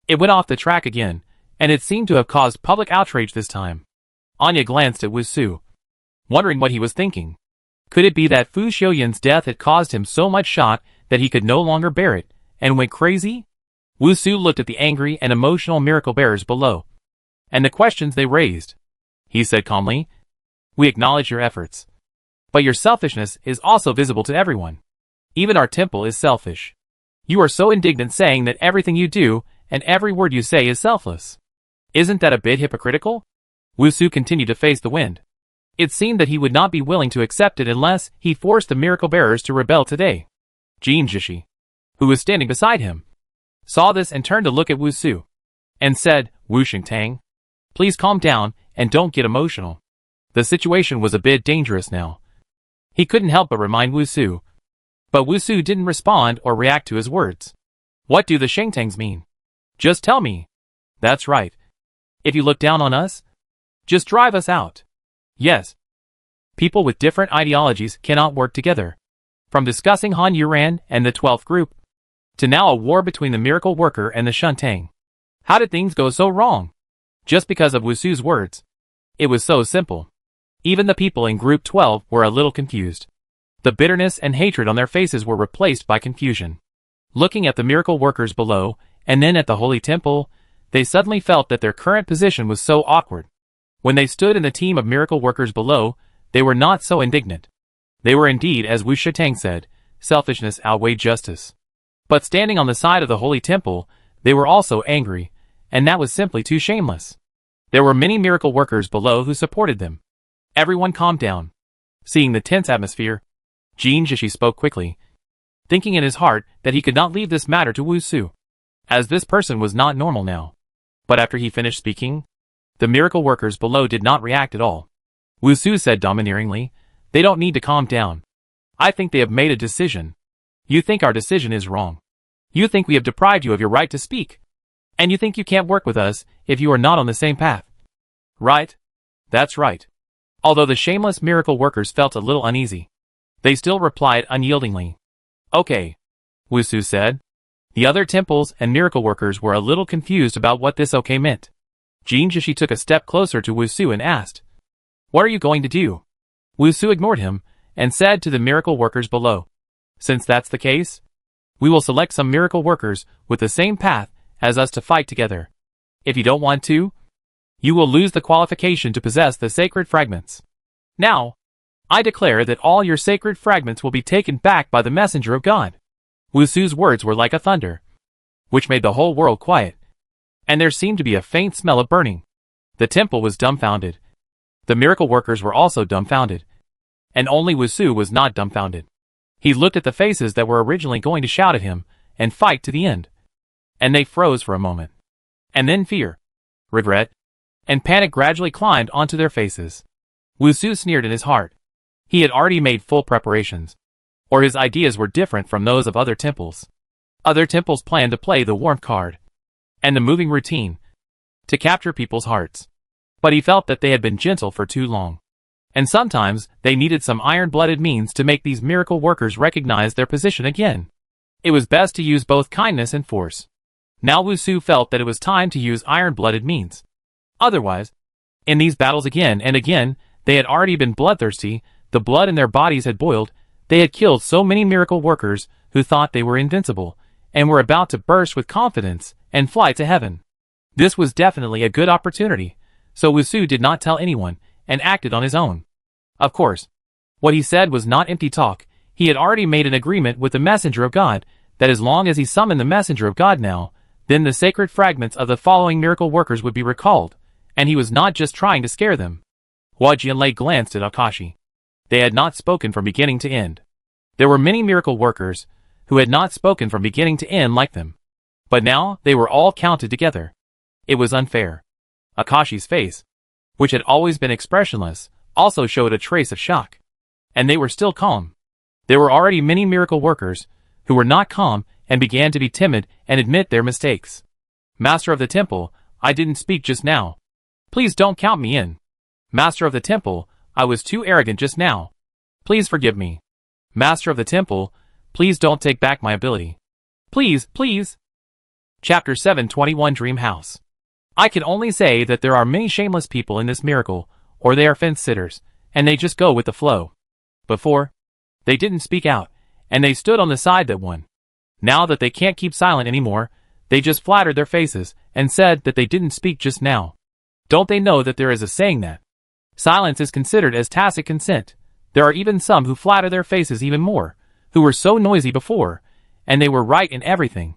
Speaker 1: It went off the track again, and it seemed to have caused public outrage this time. Anya glanced at Wusu, wondering what he was thinking. Could it be that Fu Xiuyan's death had caused him so much shock that he could no longer bear it, and went crazy? Wusu looked at the angry and emotional miracle bearers below, and the questions they raised. He said calmly, we acknowledge your efforts. But your selfishness is also visible to everyone. Even our temple is selfish. You are so indignant saying that everything you do and every word you say is selfless. Isn't that a bit hypocritical? Wusu continued to face the wind. It seemed that he would not be willing to accept it unless he forced the miracle bearers to rebel today. Jin Jishi, who was standing beside him, saw this and turned to look at Wu Su, and said, "Wu Xingtang, please calm down and don't get emotional." The situation was a bit dangerous now. He couldn't help but remind Wu Su. But Wu Su didn't respond or react to his words. "What do the Xingtangs mean? Just tell me." "That's right. If you look down on us, just drive us out." Yes. People with different ideologies cannot work together. From discussing Han Yuran and the 12th group, to now a war between the miracle worker and the Shuntang. How did things go so wrong? Just because of Wu Su's words. It was so simple. Even the people in Group 12 were a little confused. The bitterness and hatred on their faces were replaced by confusion. Looking at the miracle workers below, and then at the holy temple, they suddenly felt that their current position was so awkward. When they stood in the team of miracle workers below, they were not so indignant. They were indeed, as Wu Shitang said, selfishness outweighed justice. But standing on the side of the holy temple, they were also angry, and that was simply too shameless. There were many miracle workers below who supported them. Everyone calmed down. Seeing the tense atmosphere, Jin Jishi spoke quickly, thinking in his heart that he could not leave this matter to Wu Su, as this person was not normal now. But after he finished speaking, the miracle workers below did not react at all. Wu Su said domineeringly, "They don't need to calm down. I think they have made a decision. You think our decision is wrong. You think we have deprived you of your right to speak. And you think you can't work with us if you are not on the same path. Right? That's right." Although the shameless miracle workers felt a little uneasy, they still replied unyieldingly. "Okay," Wu Su said. The other temples and miracle workers were a little confused about what this okay meant. Jin Jishi took a step closer to Wu Su and asked, "What are you going to do?" Wu Su ignored him and said to the miracle workers below, "Since that's the case, we will select some miracle workers with the same path as us to fight together. If you don't want to, you will lose the qualification to possess the sacred fragments. Now, I declare that all your sacred fragments will be taken back by the messenger of God." Wu Su's words were like a thunder, which made the whole world quiet, and there seemed to be a faint smell of burning. The temple was dumbfounded. The miracle workers were also dumbfounded. And only Wu Su was not dumbfounded. He looked at the faces that were originally going to shout at him and fight to the end. And they froze for a moment. And then fear, regret, and panic gradually climbed onto their faces. Wu Su sneered in his heart. He had already made full preparations. Or his ideas were different from those of other temples. Other temples planned to play the warmth card and the moving routine to capture people's hearts. But he felt that they had been gentle for too long. And sometimes they needed some iron-blooded means to make these miracle workers recognize their position again. It was best to use both kindness and force. Now Wu Su felt that it was time to use iron-blooded means. Otherwise, in these battles again and again, they had already been bloodthirsty, the blood in their bodies had boiled, they had killed so many miracle workers who thought they were invincible, and were about to burst with confidence and fly to heaven. This was definitely a good opportunity, so Wu Su did not tell anyone, and acted on his own. Of course, what he said was not empty talk. He had already made an agreement with the messenger of God, that as long as he summoned the messenger of God now, then the sacred fragments of the following miracle workers would be recalled, and he was not just trying to scare them. Hua Jianlei glanced at Akashi. They had not spoken from beginning to end. There were many miracle workers who had not spoken from beginning to end like them. But now they were all counted together. It was unfair. Akashi's face, which had always been expressionless, also showed a trace of shock. And they were still calm. There were already many miracle workers who were not calm and began to be timid and admit their mistakes. "Master of the temple, I didn't speak just now. Please don't count me in. Master of the temple, I was too arrogant just now. Please forgive me. Master of the temple, please don't take back my ability. Please, please." Chapter 721 Dream House. I can only say that there are many shameless people in this miracle, or they are fence-sitters, and they just go with the flow. Before, they didn't speak out, and they stood on the side that won. Now that they can't keep silent anymore, they just flattered their faces and said that they didn't speak just now. Don't they know that there is a saying that silence is considered as tacit consent? There are even some who flatter their faces even more, who were so noisy before, and they were right in everything.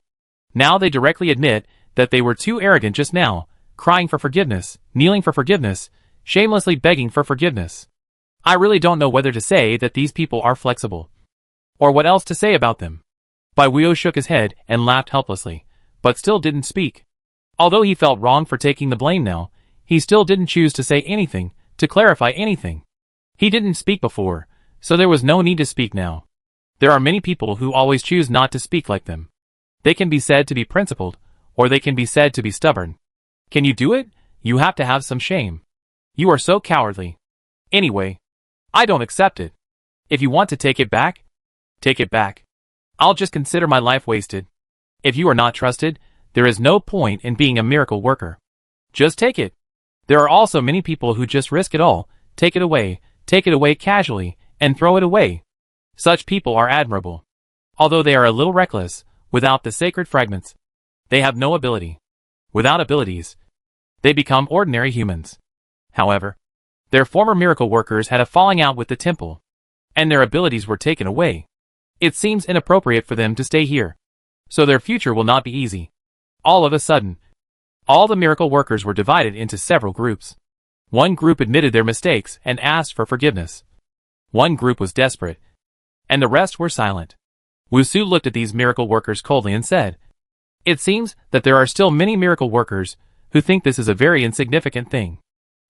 Speaker 1: Now they directly admit that they were too arrogant just now, crying for forgiveness, kneeling for forgiveness, shamelessly begging for forgiveness. I really don't know whether to say that these people are flexible, or what else to say about them. Bai Wuo shook his head and laughed helplessly, but still didn't speak. Although he felt wrong for taking the blame now, he still didn't choose to say anything, to clarify anything. He didn't speak before, so there was no need to speak now. There are many people who always choose not to speak like them. They can be said to be principled, or they can be said to be stubborn. Can you do it? You have to have some shame. You are so cowardly. Anyway, I don't accept it. If you want to take it back, take it back. I'll just consider my life wasted. If you are not trusted, there is no point in being a miracle worker. Just take it. There are also many people who just risk it all, take it away casually, and throw it away. Such people are admirable. Although they are a little reckless, without the sacred fragments, they have no ability. Without abilities, they become ordinary humans. However, their former miracle workers had a falling out with the temple, and their abilities were taken away. It seems inappropriate for them to stay here, so their future will not be easy. All of a sudden, all the miracle workers were divided into several groups. One group admitted their mistakes and asked for forgiveness. One group was desperate, and the rest were silent. Wusu looked at these miracle workers coldly and said, "It seems that there are still many miracle workers who think this is a very insignificant thing."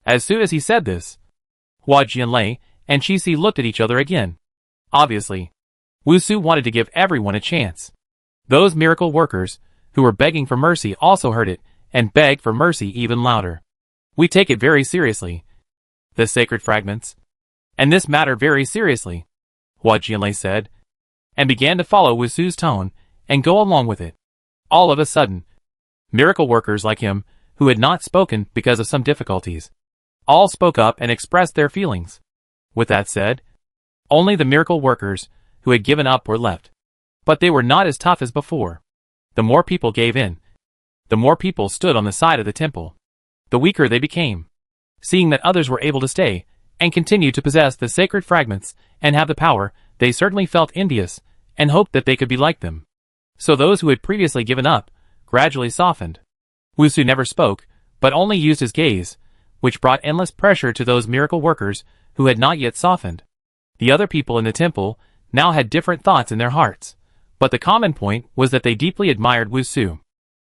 Speaker 1: As soon as he said this, Hua Jianlei and Qixi looked at each other again. Obviously, Wusu wanted to give everyone a chance. Those miracle workers, who were begging for mercy, also heard it, and begged for mercy even louder. "We take it very seriously, the sacred fragments, and this matter very seriously," Hua Jianlei said, and began to follow Wusu's tone and go along with it. All of a sudden, miracle workers like him, who had not spoken because of some difficulties, all spoke up and expressed their feelings. With that said, only the miracle workers who had given up were left. But they were not as tough as before. The more people gave in, the more people stood on the side of the temple, the weaker they became. Seeing that others were able to stay and continue to possess the sacred fragments and have the power, they certainly felt envious and hoped that they could be like them. So those who had previously given up gradually softened. Wusu never spoke, but only used his gaze, which brought endless pressure to those miracle workers who had not yet softened. The other people in the temple now had different thoughts in their hearts, but the common point was that they deeply admired Wusu.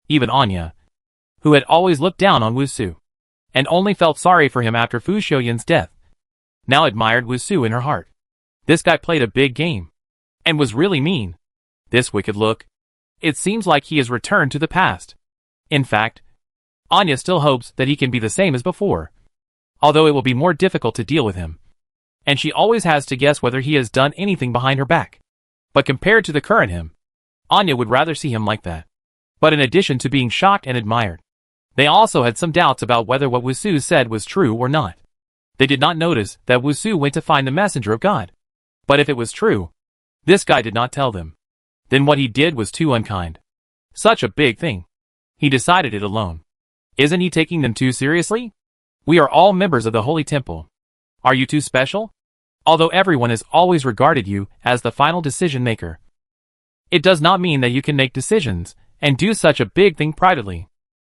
Speaker 1: Even Anya, who had always looked down on Wusu, and only felt sorry for him after Fu Xiuyan's death, now admired Wusu in her heart. This guy played a big game, and was really mean. This wicked look. It seems like he has returned to the past. In fact, Anya still hopes that he can be the same as before, although it will be more difficult to deal with him. And she always has to guess whether he has done anything behind her back. But compared to the current him, Anya would rather see him like that. But in addition to being shocked and admired, they also had some doubts about whether what Wusu said was true or not. They did not notice that Wusu went to find the messenger of God. But if it was true, this guy did not tell them. Then what he did was too unkind. Such a big thing. He decided it alone. Isn't he taking them too seriously? We are all members of the Holy Temple. Are you too special? Although everyone has always regarded you as the final decision maker, it does not mean that you can make decisions and do such a big thing privately.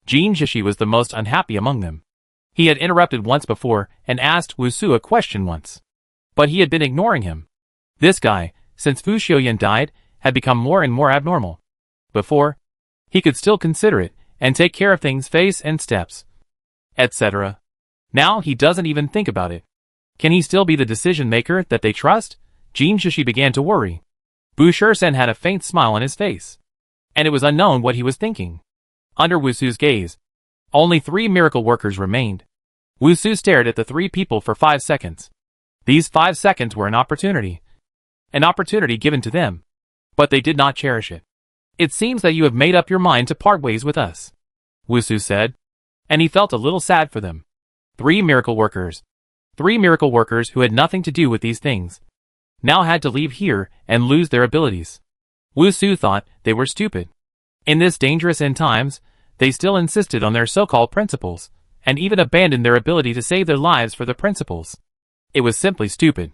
Speaker 1: Jin Zhishi was the most unhappy among them. He had interrupted once before and asked Wusu a question once, but he had been ignoring him. This guy, since Fu Xiuyan died, had become more and more abnormal. Before, he could still consider it and take care of things, face and steps, etc. Now he doesn't even think about it. Can he still be the decision maker that they trust? Jin Zhishi began to worry. Bu Shursen had a faint smile on his face, and it was unknown what he was thinking. Under Wusu's gaze, only 3 miracle workers remained. Wusu stared at the 3 people for 5 seconds. These 5 seconds were an opportunity given to them, but they did not cherish it. "It seems that you have made up your mind to part ways with us," Wusu said, and he felt a little sad for them. 3 miracle workers who had nothing to do with these things, now had to leave here and lose their abilities. Wusu thought they were stupid. In this dangerous end times, they still insisted on their so-called principles, and even abandoned their ability to save their lives for the principles. It was simply stupid.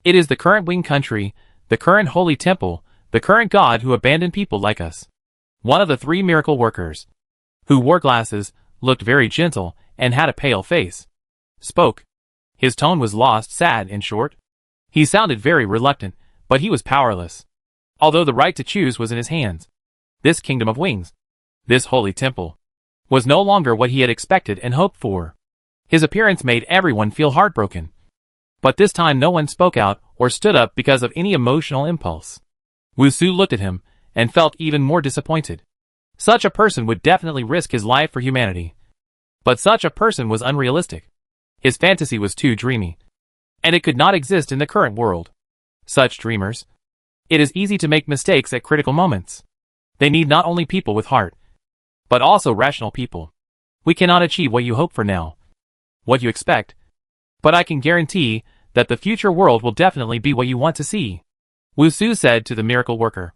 Speaker 1: It is the current Wing country, the current holy temple, the current God who abandoned people like us. One of the 3 miracle workers, who wore glasses, looked very gentle, and had a pale face, spoke. His tone was lost, sad, and short. He sounded very reluctant, but he was powerless. Although the right to choose was in his hands. This kingdom of wings, This holy temple was no longer what he had expected and hoped for. His appearance made everyone feel heartbroken. But this time no one spoke out or stood up because of any emotional impulse. Wusu looked at him and felt even more disappointed. Such a person would definitely risk his life for humanity. But such a person was unrealistic. His fantasy was too dreamy. And it could not exist in the current world. Such dreamers. It is easy to make mistakes at critical moments. They need not only people with heart, but also rational people. We cannot achieve what you hope for now, what you expect. But I can guarantee that the future world will definitely be what you want to see. Wusu said to the miracle worker.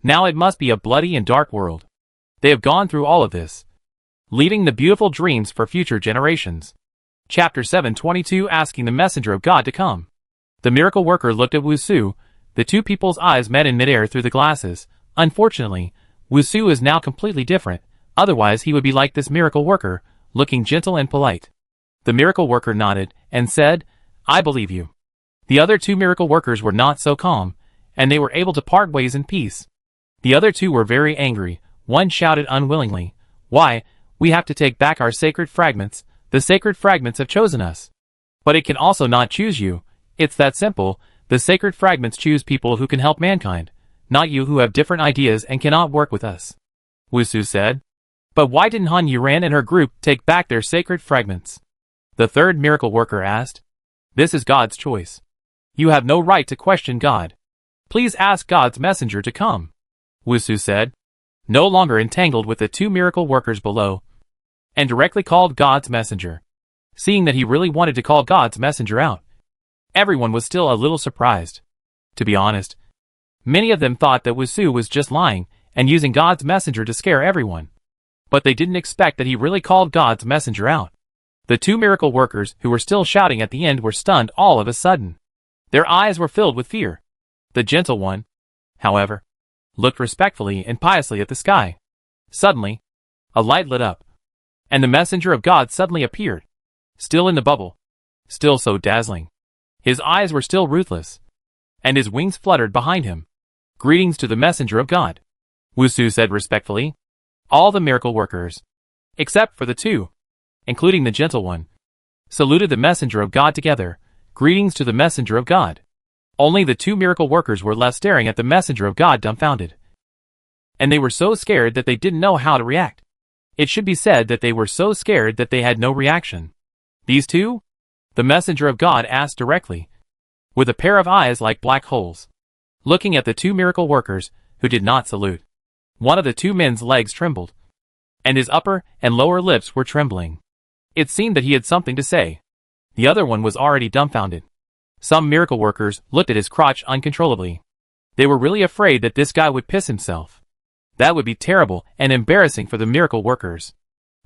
Speaker 1: Now it must be a bloody and dark world. They have gone through all of this, leaving the beautiful dreams for future generations. Chapter 722 Asking the Messenger of God to Come. The miracle worker looked at Wusu. The two people's eyes met in midair through the glasses. Unfortunately, Wusu is now completely different. Otherwise he would be like this miracle worker, looking gentle and polite. The miracle worker nodded and said, I believe you. The other two miracle workers were not so calm, and they were able to part ways in peace. The other two were very angry. One shouted unwillingly, Why, we have to take back our sacred fragments. The sacred fragments have chosen us. But it can also not choose you. It's that simple. The sacred fragments choose people who can help mankind, not you who have different ideas and cannot work with us. Wusu said. But why didn't Han Yuran and her group take back their sacred fragments? The third miracle worker asked. This is God's choice. You have no right to question God. Please ask God's messenger to come. Wusu said, no longer entangled with the two miracle workers below, and directly called God's messenger. Seeing that he really wanted to call God's messenger out, everyone was still a little surprised. To be honest, many of them thought that Wusu was just lying and using God's messenger to scare everyone. But they didn't expect that he really called God's messenger out. The two miracle workers who were still shouting at the end were stunned all of a sudden. Their eyes were filled with fear. The gentle one, however, looked respectfully and piously at the sky. Suddenly, a light lit up, and the messenger of God suddenly appeared, still in the bubble, still so dazzling. His eyes were still ruthless, and his wings fluttered behind him. Greetings to the messenger of God, Wusu said respectfully. All the miracle workers, except for the two, including the gentle one, saluted the messenger of God together. Greetings to the messenger of God. Only the two miracle workers were left staring at the messenger of God dumbfounded. And they were so scared that they didn't know how to react. It should be said that they were so scared that they had no reaction. These two? The messenger of God asked directly, with a pair of eyes like black holes, looking at the two miracle workers, who did not salute. One of the two men's legs trembled, and his upper and lower lips were trembling. It seemed that he had something to say. The other one was already dumbfounded. Some miracle workers looked at his crotch uncontrollably. They were really afraid that this guy would piss himself. That would be terrible and embarrassing for the miracle workers.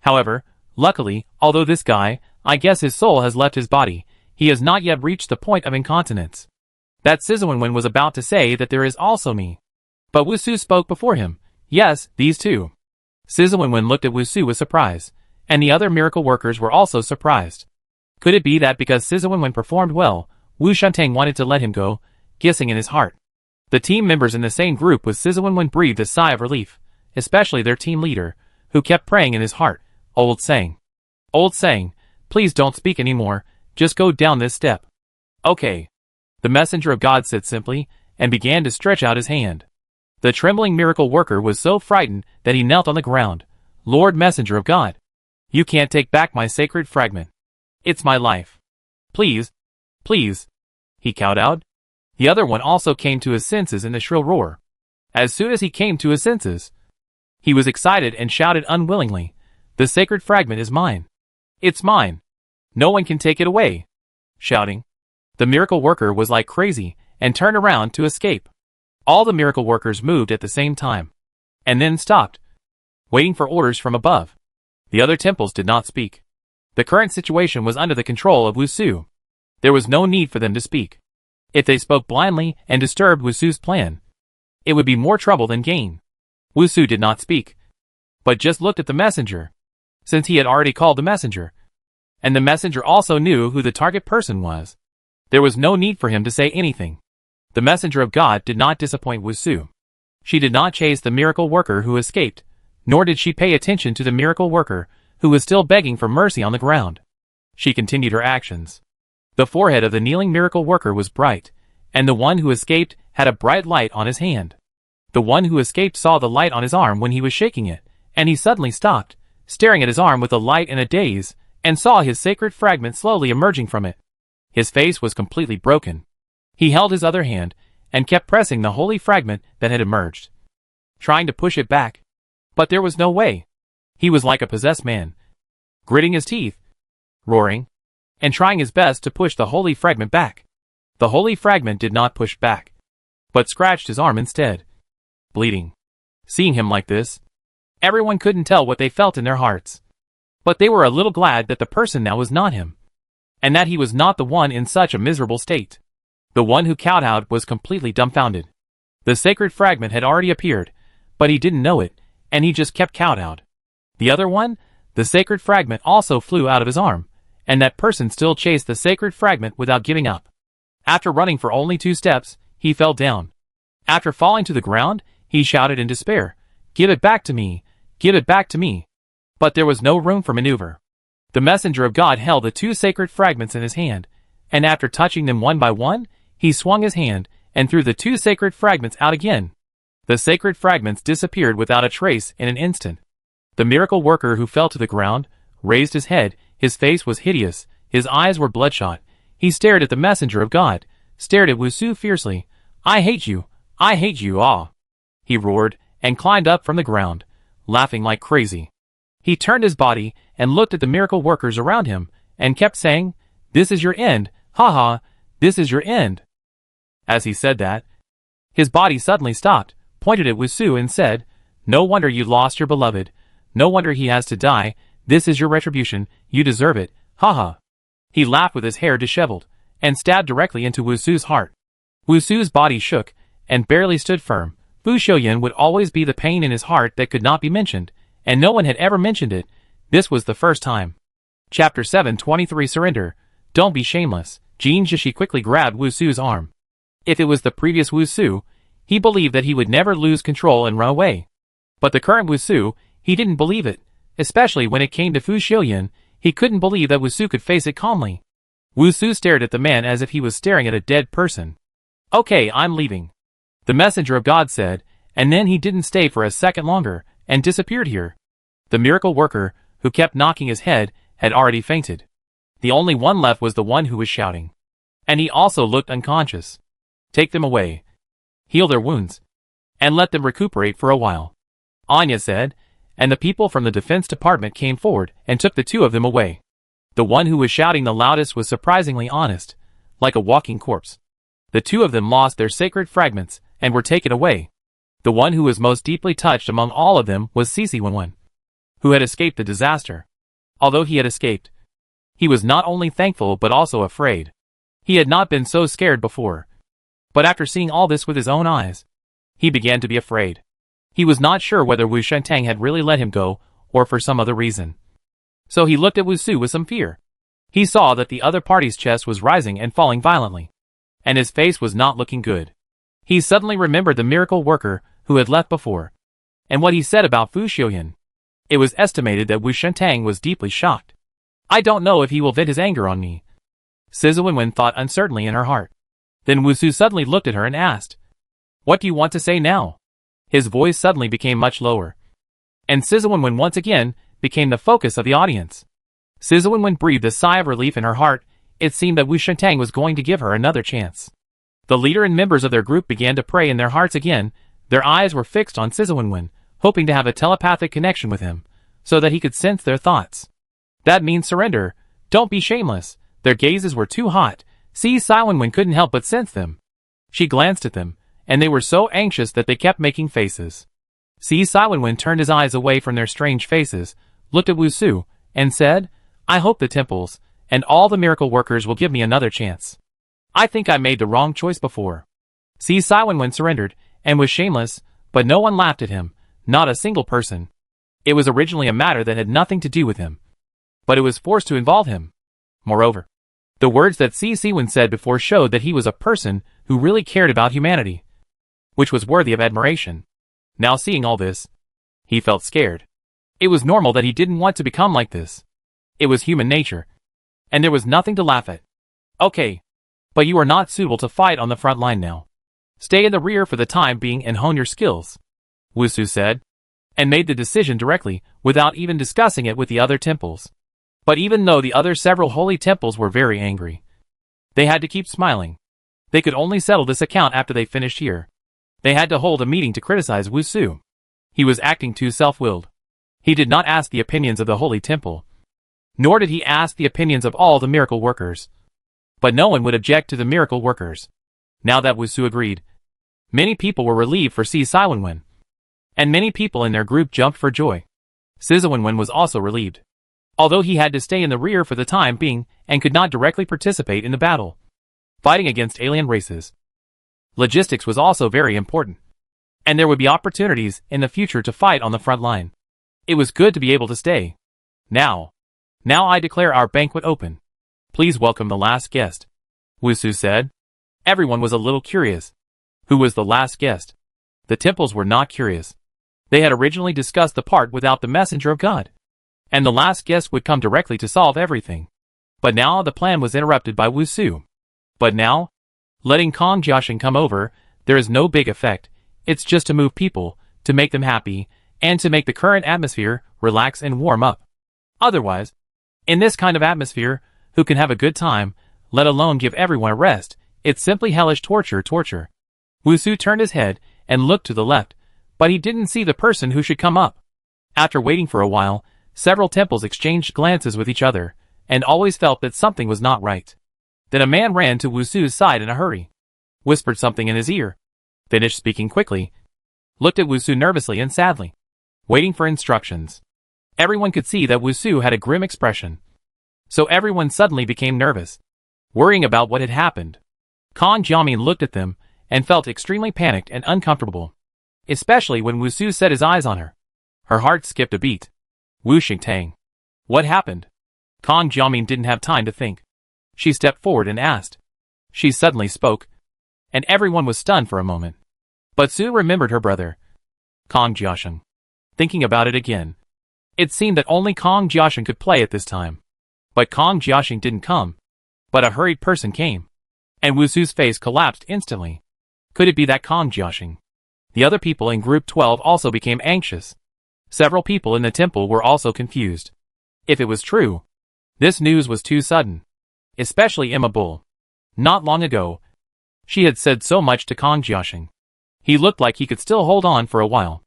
Speaker 1: However, luckily, although this guy, I guess his soul has left his body, he has not yet reached the point of incontinence. That Sizuanwen was about to say that there is also me. But Wusu spoke before him. Yes, these two. Sizuanwen looked at Wusu with surprise, and the other miracle workers were also surprised. Could it be that because Sizuanwen performed well, Wu Shantang wanted to let him go, guessing in his heart? The team members in the same group with Sizuanwen breathed a sigh of relief, especially their team leader, who kept praying in his heart, Old Sang, please don't speak anymore, just go down this step. Okay. The messenger of God said simply, and began to stretch out his hand. The trembling miracle worker was so frightened that he knelt on the ground. Lord messenger of God, you can't take back my sacred fragment. It's my life. Please, please, he cowed out. The other one also came to his senses in the shrill roar. As soon as he came to his senses, he was excited and shouted unwillingly, the sacred fragment is mine. It's mine. No one can take it away. Shouting, the miracle worker was like crazy and turned around to escape. All the miracle workers moved at the same time, and then stopped, waiting for orders from above. The other temples did not speak. The current situation was under the control of Wusu. There was no need for them to speak. If they spoke blindly and disturbed Wusu's plan, it would be more trouble than gain. Wusu did not speak, but just looked at the messenger, since he had already called the messenger, and the messenger also knew who the target person was. There was no need for him to say anything. The messenger of God did not disappoint Wusu. She did not chase the miracle worker who escaped, Nor did she pay attention to the miracle worker, who was still begging for mercy on the ground. She continued her actions. The forehead of the kneeling miracle worker was bright, and the one who escaped had a bright light on his hand. The one who escaped saw the light on his arm when he was shaking it, and he suddenly stopped, staring at his arm with the light in a daze, and saw his sacred fragment slowly emerging from it. His face was completely broken. He held his other hand, and kept pressing the holy fragment that had emerged, trying to push it back. But there was no way. He was like a possessed man, gritting his teeth, roaring, and trying his best to push the holy fragment back. The holy fragment did not push back, but scratched his arm instead, bleeding. Seeing him like this, everyone couldn't tell what they felt in their hearts. But they were a little glad that the person now was not him, and that he was not the one in such a miserable state. The one who kowtowed was completely dumbfounded. The sacred fragment had already appeared, but he didn't know it, and he just kept kowtowed. The other one, the sacred fragment, also flew out of his arm, and that person still chased the sacred fragment without giving up. After running for only 2 steps, he fell down. After falling to the ground, he shouted in despair, "Give it back to me! Give it back to me!" But there was no room for maneuver. The messenger of God held the 2 sacred fragments in his hand, and after touching them one by one, he swung his hand and threw the 2 sacred fragments out again. The sacred fragments disappeared without a trace in an instant. The miracle worker who fell to the ground raised his head. His face was hideous, his eyes were bloodshot. He stared at the messenger of God, stared at Wusu fiercely. I hate you, ah!" He roared, and climbed up from the ground, laughing like crazy. He turned his body, and looked at the miracle workers around him, and kept saying, "This is your end, ha ha, this is your end." As he said that, his body suddenly stopped, pointed at Wusu and said, "No wonder you lost your beloved, no wonder he has to die, this is your retribution, you deserve it, ha ha." He laughed with his hair disheveled, and stabbed directly into Wusu's heart. Wusu's body shook, and barely stood firm. Fu Xiuyan would always be the pain in his heart that could not be mentioned, and no one had ever mentioned it. This was the first time. Chapter 723 Surrender. Don't be shameless. Jin Jishi quickly grabbed Wusu's arm. If it was the previous Wusu, he believed that he would never lose control and run away. But the current Wusu, he didn't believe it, especially when it came to Fu Xiuyan. He couldn't believe that Wusu could face it calmly. Wusu stared at the man as if he was staring at a dead person. "Okay, I'm leaving," the messenger of God said, and then he didn't stay for a second longer, and disappeared here. The miracle worker, who kept knocking his head, had already fainted. The only one left was the one who was shouting. And he also looked unconscious. "Take them away. Heal their wounds. And let them recuperate for a while," Anya said, and the people from the defense department came forward and took the 2 of them away. The one who was shouting the loudest was surprisingly honest, like a walking corpse. The 2 of them lost their sacred fragments and were taken away. The one who was most deeply touched among all of them was CC11, who had escaped the disaster. Although he had escaped, he was not only thankful but also afraid. He had not been so scared before. But after seeing all this with his own eyes, he began to be afraid. He was not sure whether Wu Shentang had really let him go, or for some other reason. So he looked at Wusu with some fear. He saw that the other party's chest was rising and falling violently, and his face was not looking good. He suddenly remembered the miracle worker who had left before, and what he said about Fu Xiuyan. It was estimated that Wu Shentang was deeply shocked. "I don't know if he will vent his anger on me," Sizuwenwen thought uncertainly in her heart. Then Wusu suddenly looked at her and asked, "What do you want to say now?" His voice suddenly became much lower, and Sizuwenwen once again became the focus of the audience. Sizuwenwen breathed a sigh of relief in her heart. It seemed that Wu Shentang was going to give her another chance. The leader and members of their group began to pray in their hearts again. Their eyes were fixed on Sizuwenwen, hoping to have a telepathic connection with him, so that he could sense their thoughts. "That means surrender. Don't be shameless." Their gazes were too hot. Sizuwenwen couldn't help but sense them. She glanced at them, and they were so anxious that they kept making faces. Sizuwenwen turned his eyes away from their strange faces, looked at Wusu, and said, "I hope the temples and all the miracle workers will give me another chance. I think I made the wrong choice before." Sizuwenwen surrendered, and was shameless, but no one laughed at him, not a single person. It was originally a matter that had nothing to do with him, but it was forced to involve him. Moreover, the words that Sizuwenwen said before showed that he was a person who really cared about humanity, which was worthy of admiration. Now seeing all this, He felt scared. It was normal that he didn't want to become like this. It was human nature. And there was nothing to laugh at. Okay. But you are not suitable to fight on the front line now. Stay in the rear for the time being and hone your skills, Wusu said, and made the decision directly, without even discussing it with the other temples. But even though the other several holy temples were very angry, they had to keep smiling. They could only settle this account after they finished here. They had to hold a meeting to criticize Wusu. He was acting too self-willed. He did not ask the opinions of the holy temple, nor did he ask the opinions of all the miracle workers. But no one would object to the miracle workers. Now that Wusu agreed, many people were relieved for Si Siwenwen, and many people in their group jumped for joy. Siwenwen was also relieved, although he had to stay in the rear for the time being and could not directly participate in the battle, fighting against alien races. Logistics was also very important, and there would be opportunities in the future to fight on the front line. It was good to be able to stay. Now I declare our banquet open. Please welcome the last guest, Wusu said. Everyone was a little curious. Who was the last guest? The temples were not curious. They had originally discussed the part without the messenger of God, and the last guest would come directly to solve everything. But now the plan was interrupted by Wusu. But now, letting Kong Jiaxing come over, there is no big effect. It's just to move people, to make them happy, and to make the current atmosphere relax and warm up. Otherwise, in this kind of atmosphere, who can have a good time, let alone give everyone a rest? It's simply hellish torture. Wusu turned his head and looked to the left, but he didn't see the person who should come up. After waiting for a while, several temples exchanged glances with each other, and always felt that something was not right. Then a man ran to Wusu's side in a hurry, whispered something in his ear, finished speaking quickly, looked at Wusu nervously and sadly, waiting for instructions. Everyone could see that Wusu had a grim expression. So everyone suddenly became nervous, worrying about what had happened. Kong Jiamin looked at them and felt extremely panicked and uncomfortable, especially when Wusu set his eyes on her. Her heart skipped a beat. Wu Xingtang. What happened? Kong Jiamin didn't have time to think. She stepped forward and asked. She suddenly spoke, and everyone was stunned for a moment. But Su remembered her brother, Kong Jiaxing. Thinking about it again, it seemed that only Kong Jiaxing could play at this time. But Kong Jiaxing didn't come, but a hurried person came, and Wusu's face collapsed instantly. Could it be that Kong Jiaxing? The other people in Group 12 also became anxious. Several people in the temple were also confused. If it was true, this news was too sudden. Especially Emma Bull. Not long ago, she had said so much to Kong Jiaxing. He looked like he could still hold on for a while.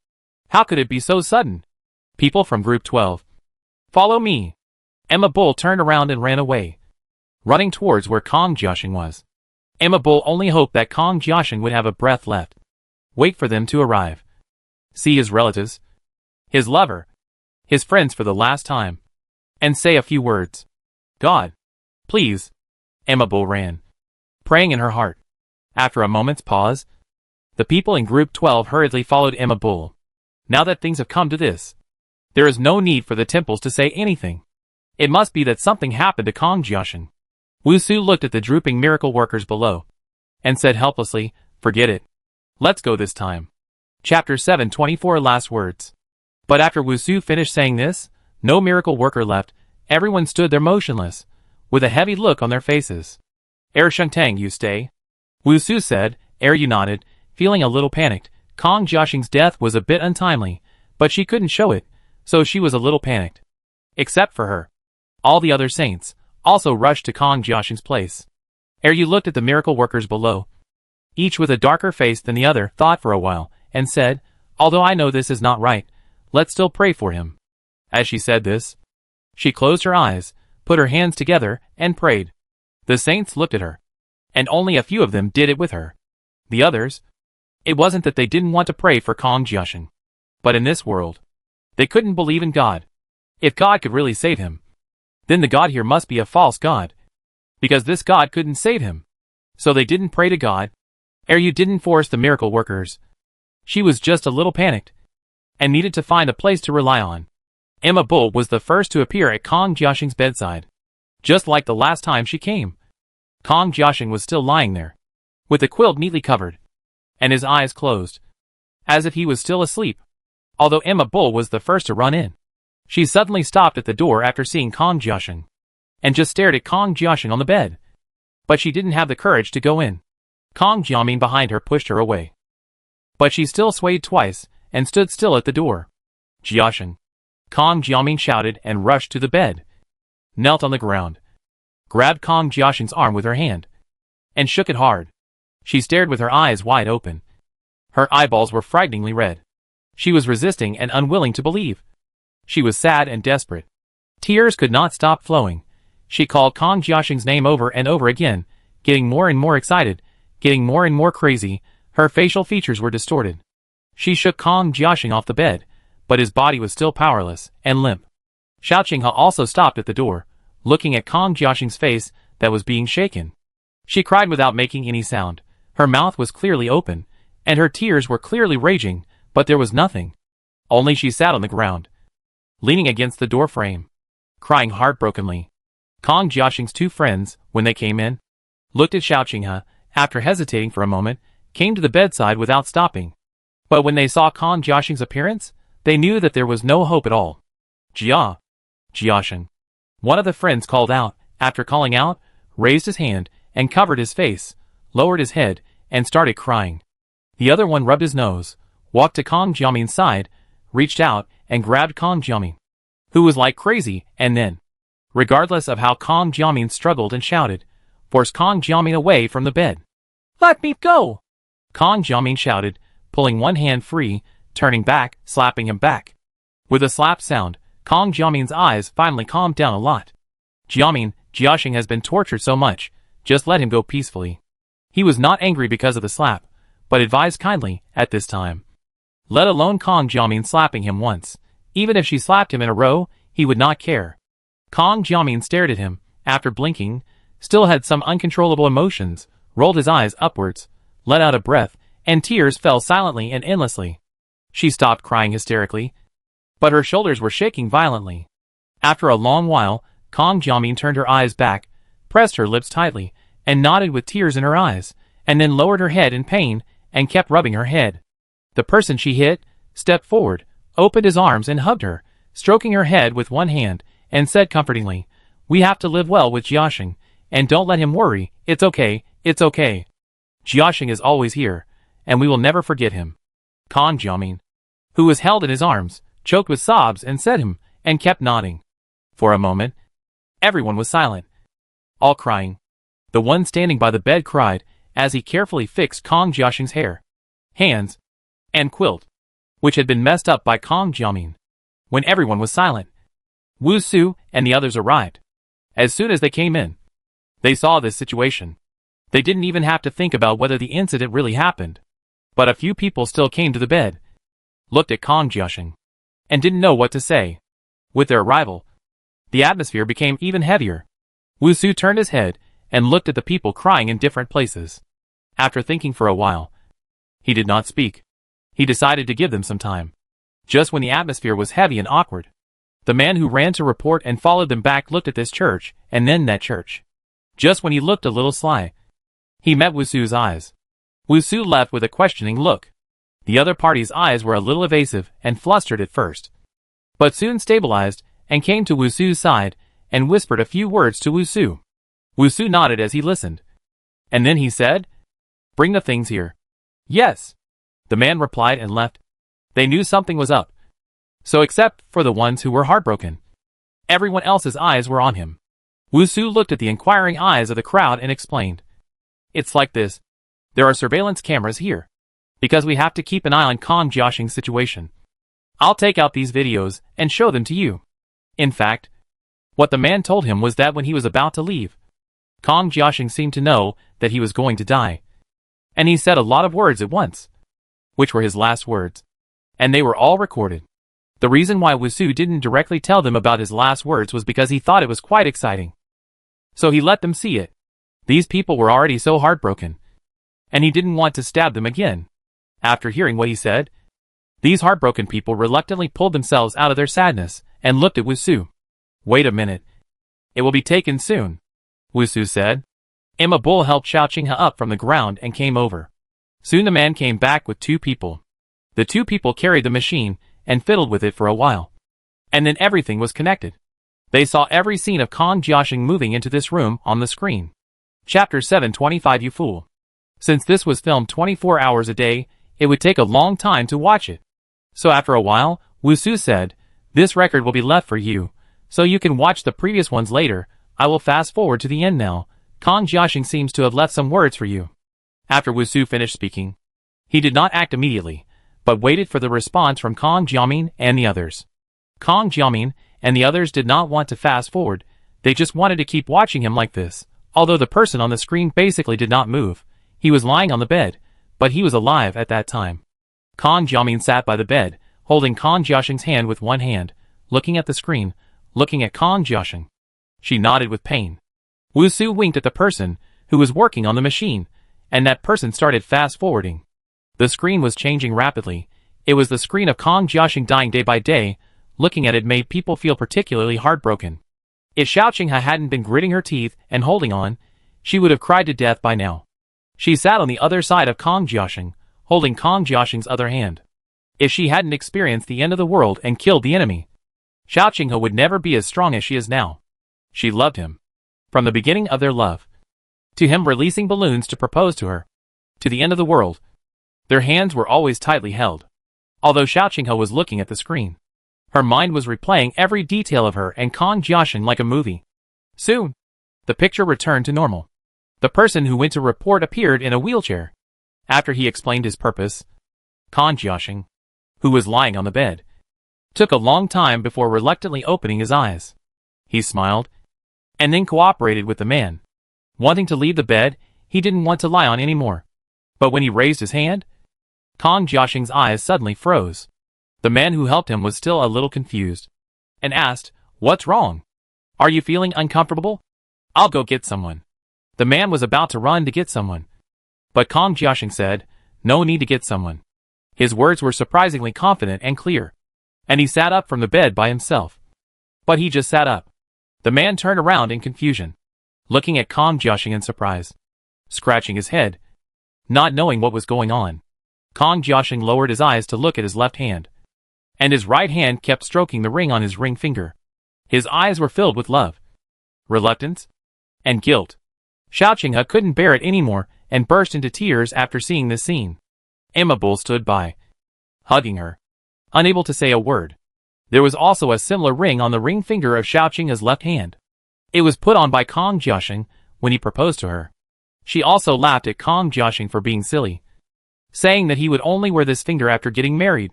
Speaker 1: How could it be so sudden? People from Group 12. Follow me. Emma Bull turned around and ran away, running towards where Kong Jiaxing was. Emma Bull only hoped that Kong Jiaxing would have a breath left. Wait for them to arrive. See his relatives, his lover, his friends for the last time, and say a few words. God, please. Emma Bull ran, praying in her heart. After a moment's pause, the people in Group 12 hurriedly followed Emma Bull. Now that things have come to this, there is no need for the temples to say anything. It must be that something happened to Kong Jiaxing. Wusu looked at the drooping miracle workers below, and said helplessly, forget it. Let's go this time. Chapter 724 Last Words. But after Wusu finished saying this, no miracle worker left. Everyone stood there motionless, with a heavy look on their faces. Shengtang, you stay? Wusu said. You nodded, feeling a little panicked. Kong Jiaxing's death was a bit untimely, but she couldn't show it, so she was a little panicked. Except for her. All the other saints also rushed to Kong Jiaxing's place. You looked at the miracle workers below, each with a darker face than the other, thought for a while, and said, although I know this is not right, let's still pray for him. As she said this, she closed her eyes, put her hands together, and prayed. The saints looked at her, and only a few of them did it with her. The others, it wasn't that they didn't want to pray for Kong Jiaxing, but in this world, they couldn't believe in God. If God could really save him, then the God here must be a false God, because this God couldn't save him. So they didn't pray to God. You didn't force the miracle workers. She was just a little panicked, and needed to find a place to rely on. Emma Bull was the first to appear at Kong Jiaxing's bedside. Just like the last time she came, Kong Jiaxing was still lying there, with the quilt neatly covered, and his eyes closed, as if he was still asleep. although Emma Bull was the first to run in. She suddenly stopped at the door after seeing Kong Jiaxing, and just stared at Kong Jiaxing on the bed. But she didn't have the courage to go in. Kong Jiaxing behind her pushed her away. But she still swayed twice, and stood still at the door. Jiaxing. Kong Jiaxing shouted and rushed to the bed. Knelt on the ground. Grabbed Kong Jiaxing's arm with her hand. And shook it hard. She stared with her eyes wide open. Her eyeballs were frighteningly red. She was resisting and unwilling to believe. She was sad and desperate. Tears could not stop flowing. She called Kong Jiaxing's name over and over again, getting more and more excited, getting more and more crazy. Her facial features were distorted. She shook Kong Jiaxing off the bed, but his body was still powerless and limp. Xiao Qinghe also stopped at the door, looking at Kong Jiaxing's face that was being shaken. She cried without making any sound. Her mouth was clearly open, and her tears were clearly raging, but there was nothing. Only she sat on the ground, leaning against the door frame, crying heartbrokenly. Kong Jiaxing's two friends, when they came in, looked at Xiao Qinghe, after hesitating for a moment, came to the bedside without stopping. But when they saw Kong Jiaxing's appearance, they knew that there was no hope at all. Jiaxing. One of the friends called out, after calling out, raised his hand, and covered his face, lowered his head, and started crying. The other one rubbed his nose, walked to Kong Jiaxing's side, reached out, and grabbed Kong Jiaxing, who was like crazy, and then, regardless of how Kong Jiaxing struggled and shouted, forced Kong Jiaxing away from the bed. "Let me go!" Kong Jiaxing shouted, pulling one hand free, turning back, slapping him back. With a slap sound, Kong Jiaxing's eyes finally calmed down a lot. Jiaxing has been tortured so much, just let him go peacefully. He was not angry because of the slap, but advised kindly, at this time. Let alone Kong Jiaxing slapping him once. Even if she slapped him in a row, he would not care. Kong Jiaxing stared at him, after blinking, still had some uncontrollable emotions, rolled his eyes upwards, let out a breath, and tears fell silently and endlessly. She stopped crying hysterically, but her shoulders were shaking violently. After a long while, Kong Jiaxing turned her eyes back, pressed her lips tightly, and nodded with tears in her eyes, and then lowered her head in pain, and kept rubbing her head. The person she hit stepped forward, opened his arms and hugged her, stroking her head with one hand, and said comfortingly, "We have to live well with Jiaxing, and don't let him worry, it's okay, it's okay. Jiaxing is always here, and we will never forget him." Kong Jiaxing, who was held in his arms, choked with sobs and said him, and kept nodding. For a moment, everyone was silent, all crying. The one standing by the bed cried, as he carefully fixed Kong Jiaxing's hair, hands, and quilt, which had been messed up by Kong Jiaxing. When everyone was silent, Wu Su and the others arrived. As soon as they came in, they saw this situation. They didn't even have to think about whether the incident really happened. But a few people still came to the bed, looked at Kong Jiaxing, and didn't know what to say. With their arrival, the atmosphere became even heavier. Wu Su turned his head and looked at the people crying in different places. After thinking for a while, he did not speak. He decided to give them some time. Just when the atmosphere was heavy and awkward, the man who ran to report and followed them back looked at this church, and then that church. Just when he looked a little sly, he met Wu Su's eyes. Wu Su left with a questioning look. The other party's eyes were a little evasive and flustered at first, but soon stabilized and came to Wu Su's side and whispered a few words to Wu Su. Wu Su nodded as he listened. And then he said, "Bring the things here." "Yes." The man replied and left. They knew something was up. So except for the ones who were heartbroken, everyone else's eyes were on him. Wu Su looked at the inquiring eyes of the crowd and explained, "It's like this. There are surveillance cameras here, because we have to keep an eye on Kong Jiaxing's situation. I'll take out these videos and show them to you." In fact, what the man told him was that when he was about to leave, Kong Jiaxing seemed to know that he was going to die. And he said a lot of words at once, which were his last words, and they were all recorded. The reason why Wu Su didn't directly tell them about his last words was because he thought it was quite exciting. So he let them see it. These people were already so heartbroken, and he didn't want to stab them again. After hearing what he said, these heartbroken people reluctantly pulled themselves out of their sadness and looked at Wu Su. "Wait a minute. It will be taken soon," Wu Su said. Emma Bull helped Xiao Qinghe up from the ground and came over. Soon the man came back with two people. The two people carried the machine and fiddled with it for a while. And then everything was connected. They saw every scene of Kong Jiaxing moving into this room on the screen. Chapter 725 You Fool. Since this was filmed 24 hours a day, it would take a long time to watch it. So after a while, Wusu said, "This record will be left for you, so you can watch the previous ones later. I will fast forward to the end now. Kong Jiaxing seems to have left some words for you." After Wusu finished speaking, he did not act immediately, but waited for the response from Kong Jiamin and the others. Kong Jiamin and the others did not want to fast forward, they just wanted to keep watching him like this. Although the person on the screen basically did not move, he was lying on the bed, but he was alive at that time. Kong Jiamin sat by the bed, holding Kong Jiaxing's hand with one hand, looking at the screen, looking at Kong Jiaxing. She nodded with pain. Wusu winked at the person who was working on the machine, and that person started fast-forwarding. The screen was changing rapidly. It was the screen of Kong Jiaxing dying day by day. Looking at it made people feel particularly heartbroken. If Xiao Qinghe hadn't been gritting her teeth and holding on, she would have cried to death by now. She sat on the other side of Kong Jiaxing, holding Kong Jiaxing's other hand. If she hadn't experienced the end of the world and killed the enemy, Xiao Qinghe would never be as strong as she is now. She loved him. From the beginning of their love, to him releasing balloons to propose to her, to the end of the world, their hands were always tightly held. Although Xiao Qinghe was looking at the screen, her mind was replaying every detail of her and Kong Jiaxing like a movie. Soon, the picture returned to normal. The person who went to report appeared in a wheelchair. After he explained his purpose, Kong Jiaxing, who was lying on the bed, took a long time before reluctantly opening his eyes. He smiled, and then cooperated with the man. Wanting to leave the bed, he didn't want to lie on anymore. But when he raised his hand, Kong Jiaxing's eyes suddenly froze. The man who helped him was still a little confused, and asked, "What's wrong? Are you feeling uncomfortable? I'll go get someone." The man was about to run to get someone, but Kong Jiaxing said, "No need to get someone." His words were surprisingly confident and clear, and he sat up from the bed by himself. But he just sat up. The man turned around in confusion, looking at Kong Jiaxing in surprise, scratching his head, not knowing what was going on. Kong Jiaxing lowered his eyes to look at his left hand, and his right hand kept stroking the ring on his ring finger. His eyes were filled with love, reluctance, and guilt. Xiao Qinghe couldn't bear it anymore and burst into tears after seeing this scene. Emma Bull stood by, hugging her, unable to say a word. There was also a similar ring on the ring finger of Xiao Qinghe's left hand. It was put on by Kong Jiaxing when he proposed to her. She also laughed at Kong Jiaxing for being silly, saying that he would only wear this finger after getting married.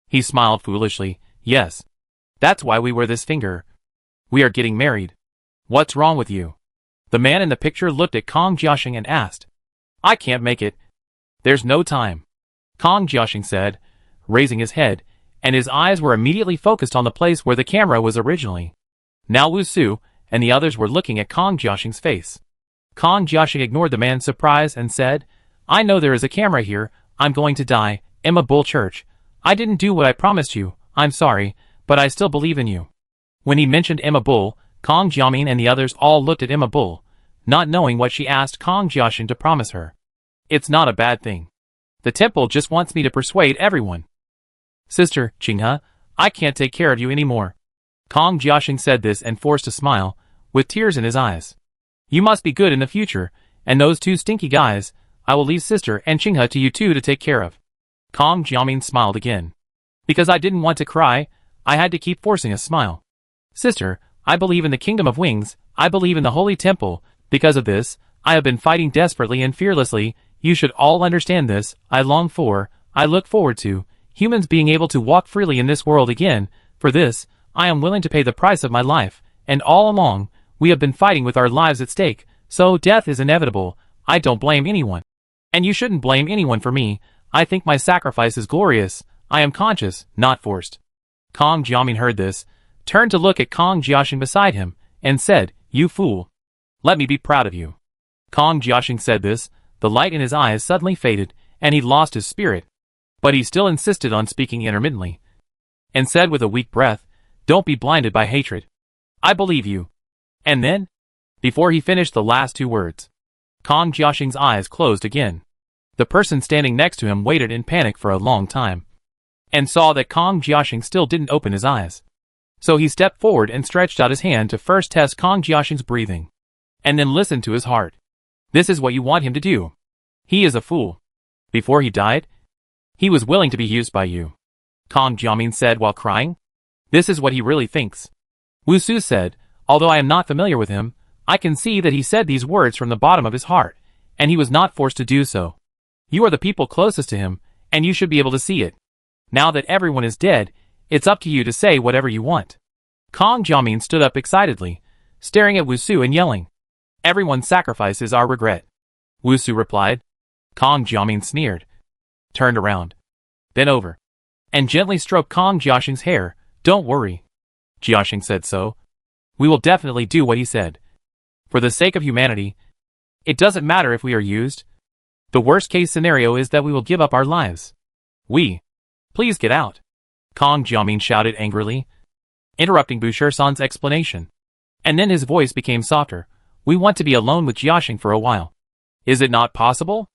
Speaker 1: He smiled foolishly. "Yes. That's why we wear this finger. We are getting married. What's wrong with you?" The man in the picture looked at Kong Jiaxing and asked, "I can't make it. There's no time." Kong Jiaxing said, raising his head, and his eyes were immediately focused on the place where the camera was originally. Now Wusu and the others were looking at Kong Jiaxing's face. Kong Jiaxing ignored the man's surprise and said, "I know there is a camera here. I'm going to die. Emma Bull Church. I didn't do what I promised you. I'm sorry, but I still believe in you." When he mentioned Emma Bull, Kong Jiamin and the others all looked at Emma Bull, not knowing what she asked Kong Jiaxing to promise her. "It's not a bad thing. The temple just wants me to persuade everyone. Sister Qinghe, I can't take care of you anymore." Kong Jiaxing said this and forced a smile, with tears in his eyes. "You must be good in the future, and those two stinky guys, I will leave Sister and Qinghe to you two to take care of." Kong Jiamin smiled again. "Because I didn't want to cry, I had to keep forcing a smile. Sister, I believe in the Kingdom of Wings, I believe in the Holy Temple. Because of this, I have been fighting desperately and fearlessly. You should all understand this. I look forward to, humans being able to walk freely in this world again. For this, I am willing to pay the price of my life, and all along, we have been fighting with our lives at stake, so death is inevitable. I don't blame anyone. And you shouldn't blame anyone for me. I think my sacrifice is glorious. I am conscious, not forced." Kong Jiamin heard this, turned to look at Kong Jiaxing beside him, and said, "You fool. Let me be proud of you." Kong Jiaxing said this, the light in his eyes suddenly faded, and he lost his spirit. But he still insisted on speaking intermittently, and said with a weak breath, "Don't be blinded by hatred. I believe you." And then, before he finished the last two words, Kong Jiaxing's eyes closed again. The person standing next to him waited in panic for a long time. and saw that Kong Jiaxing still didn't open his eyes. So he stepped forward and stretched out his hand to first test Kong Jiaxing's breathing, and then listen to his heart. This is what you want him to do. He is a fool. Before he died, he was willing to be used by you, Kong Jiaxing said while crying. This is what he really thinks. Wu Su said, although I am not familiar with him, I can see that he said these words from the bottom of his heart, and he was not forced to do so. You are the people closest to him, and you should be able to see it. Now that everyone is dead, it's up to you to say whatever you want. Kong Jiaxing stood up excitedly, staring at Wu Su and yelling, Everyone's sacrifice is our regret. Wu Su replied. Kong Jiaxing sneered, turned around, bent over, and gently stroked Kong Jiaxing's hair. Don't worry. Jiaxing said so. We will definitely do what he said. For the sake of humanity, it doesn't matter if we are used. The worst case scenario is that we will give up our lives. Please get out. Kong Jiaxing shouted angrily, interrupting Bu Shisan's explanation. And then his voice became softer. We want to be alone with Jiaxing for a while. Is it not possible?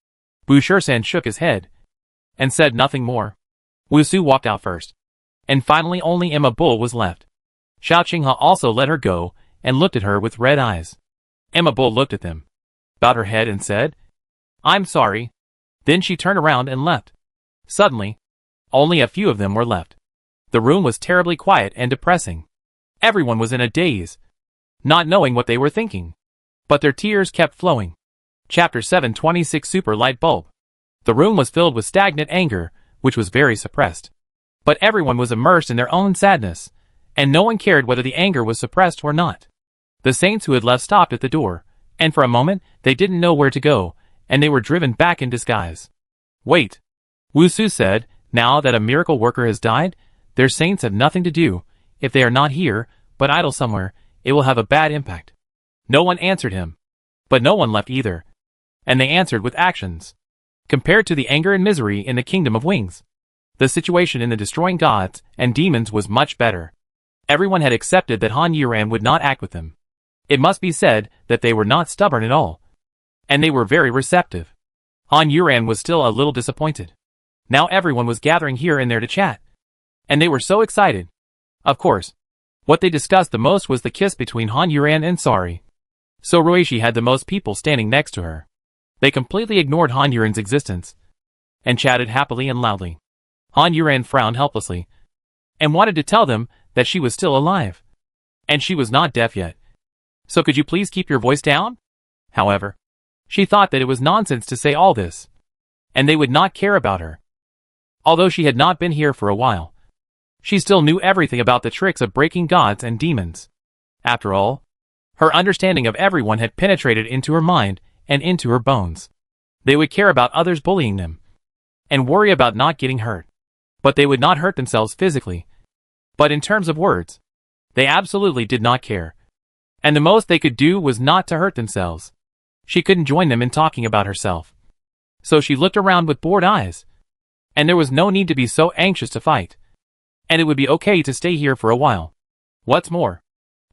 Speaker 1: Bu Shisan shook his head and said nothing more. Wu Su walked out first, and finally only Emma Bull was left. Xiao Qinghe also let her go and looked at her with red eyes. Emma Bull looked at them, bowed her head and said, I'm sorry. Then she turned around and left. Suddenly, only a few of them were left. The room was terribly quiet and depressing. Everyone was in a daze, not knowing what they were thinking. But their tears kept flowing. Chapter 726 Super Light Bulb. The room was filled with stagnant anger, which was very suppressed. But everyone was immersed in their own sadness, and no one cared whether the anger was suppressed or not. The saints who had left stopped at the door, and for a moment they didn't know where to go, and they were driven back in disguise. Wait, Wu Su said, now that a miracle worker has died, their saints have nothing to do. If they are not here, but idle somewhere, it will have a bad impact. No one answered him. But no one left either. And they answered with actions. Compared to the anger and misery in the Kingdom of Wings, the situation in the Destroying Gods and Demons was much better. Everyone had accepted that Han Yuran would not act with them. It must be said that they were not stubborn at all. And they were very receptive. Han Yuran was still a little disappointed. Now everyone was gathering here and there to chat. And they were so excited. Of course, what they discussed the most was the kiss between Han Yuran and Sari. So Ruishi had the most people standing next to her. They completely ignored Han Yuran's existence, and chatted happily and loudly. Han Yuran frowned helplessly, and wanted to tell them that she was still alive. And she was not deaf yet. So could you please keep your voice down? However, she thought that it was nonsense to say all this, and they would not care about her. Although she had not been here for a while, she still knew everything about the tricks of breaking gods and demons. After all, her understanding of everyone had penetrated into her mind and into her bones. They would care about others bullying them, and worry about not getting hurt. But they would not hurt themselves physically. But in terms of words, they absolutely did not care. And the most they could do was not to hurt themselves. She couldn't join them in talking about herself. So she looked around with bored eyes. And there was no need to be so anxious to fight. And it would be okay to stay here for a while. What's more,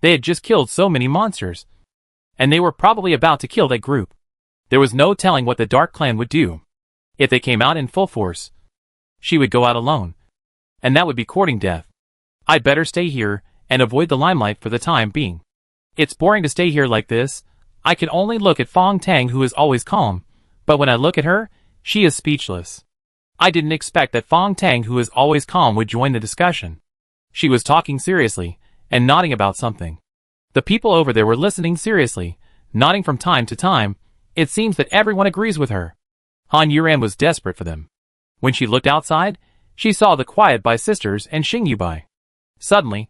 Speaker 1: they had just killed so many monsters. And they were probably about to kill that group. There was no telling what the Dark Clan would do. If they came out in full force, she would go out alone. And that would be courting death. I'd better stay here and avoid the limelight for the time being. It's boring to stay here like this. I can only look at Fong Tang, who is always calm, but when I look at her, she is speechless. I didn't expect that Fong Tang, who is always calm, would join the discussion. She was talking seriously and nodding about something. The people over there were listening seriously, nodding from time to time. It seems that everyone agrees with her. Han Yuran was desperate for them. When she looked outside, she saw the Quiet Bai sisters and Xing Yubai. Suddenly,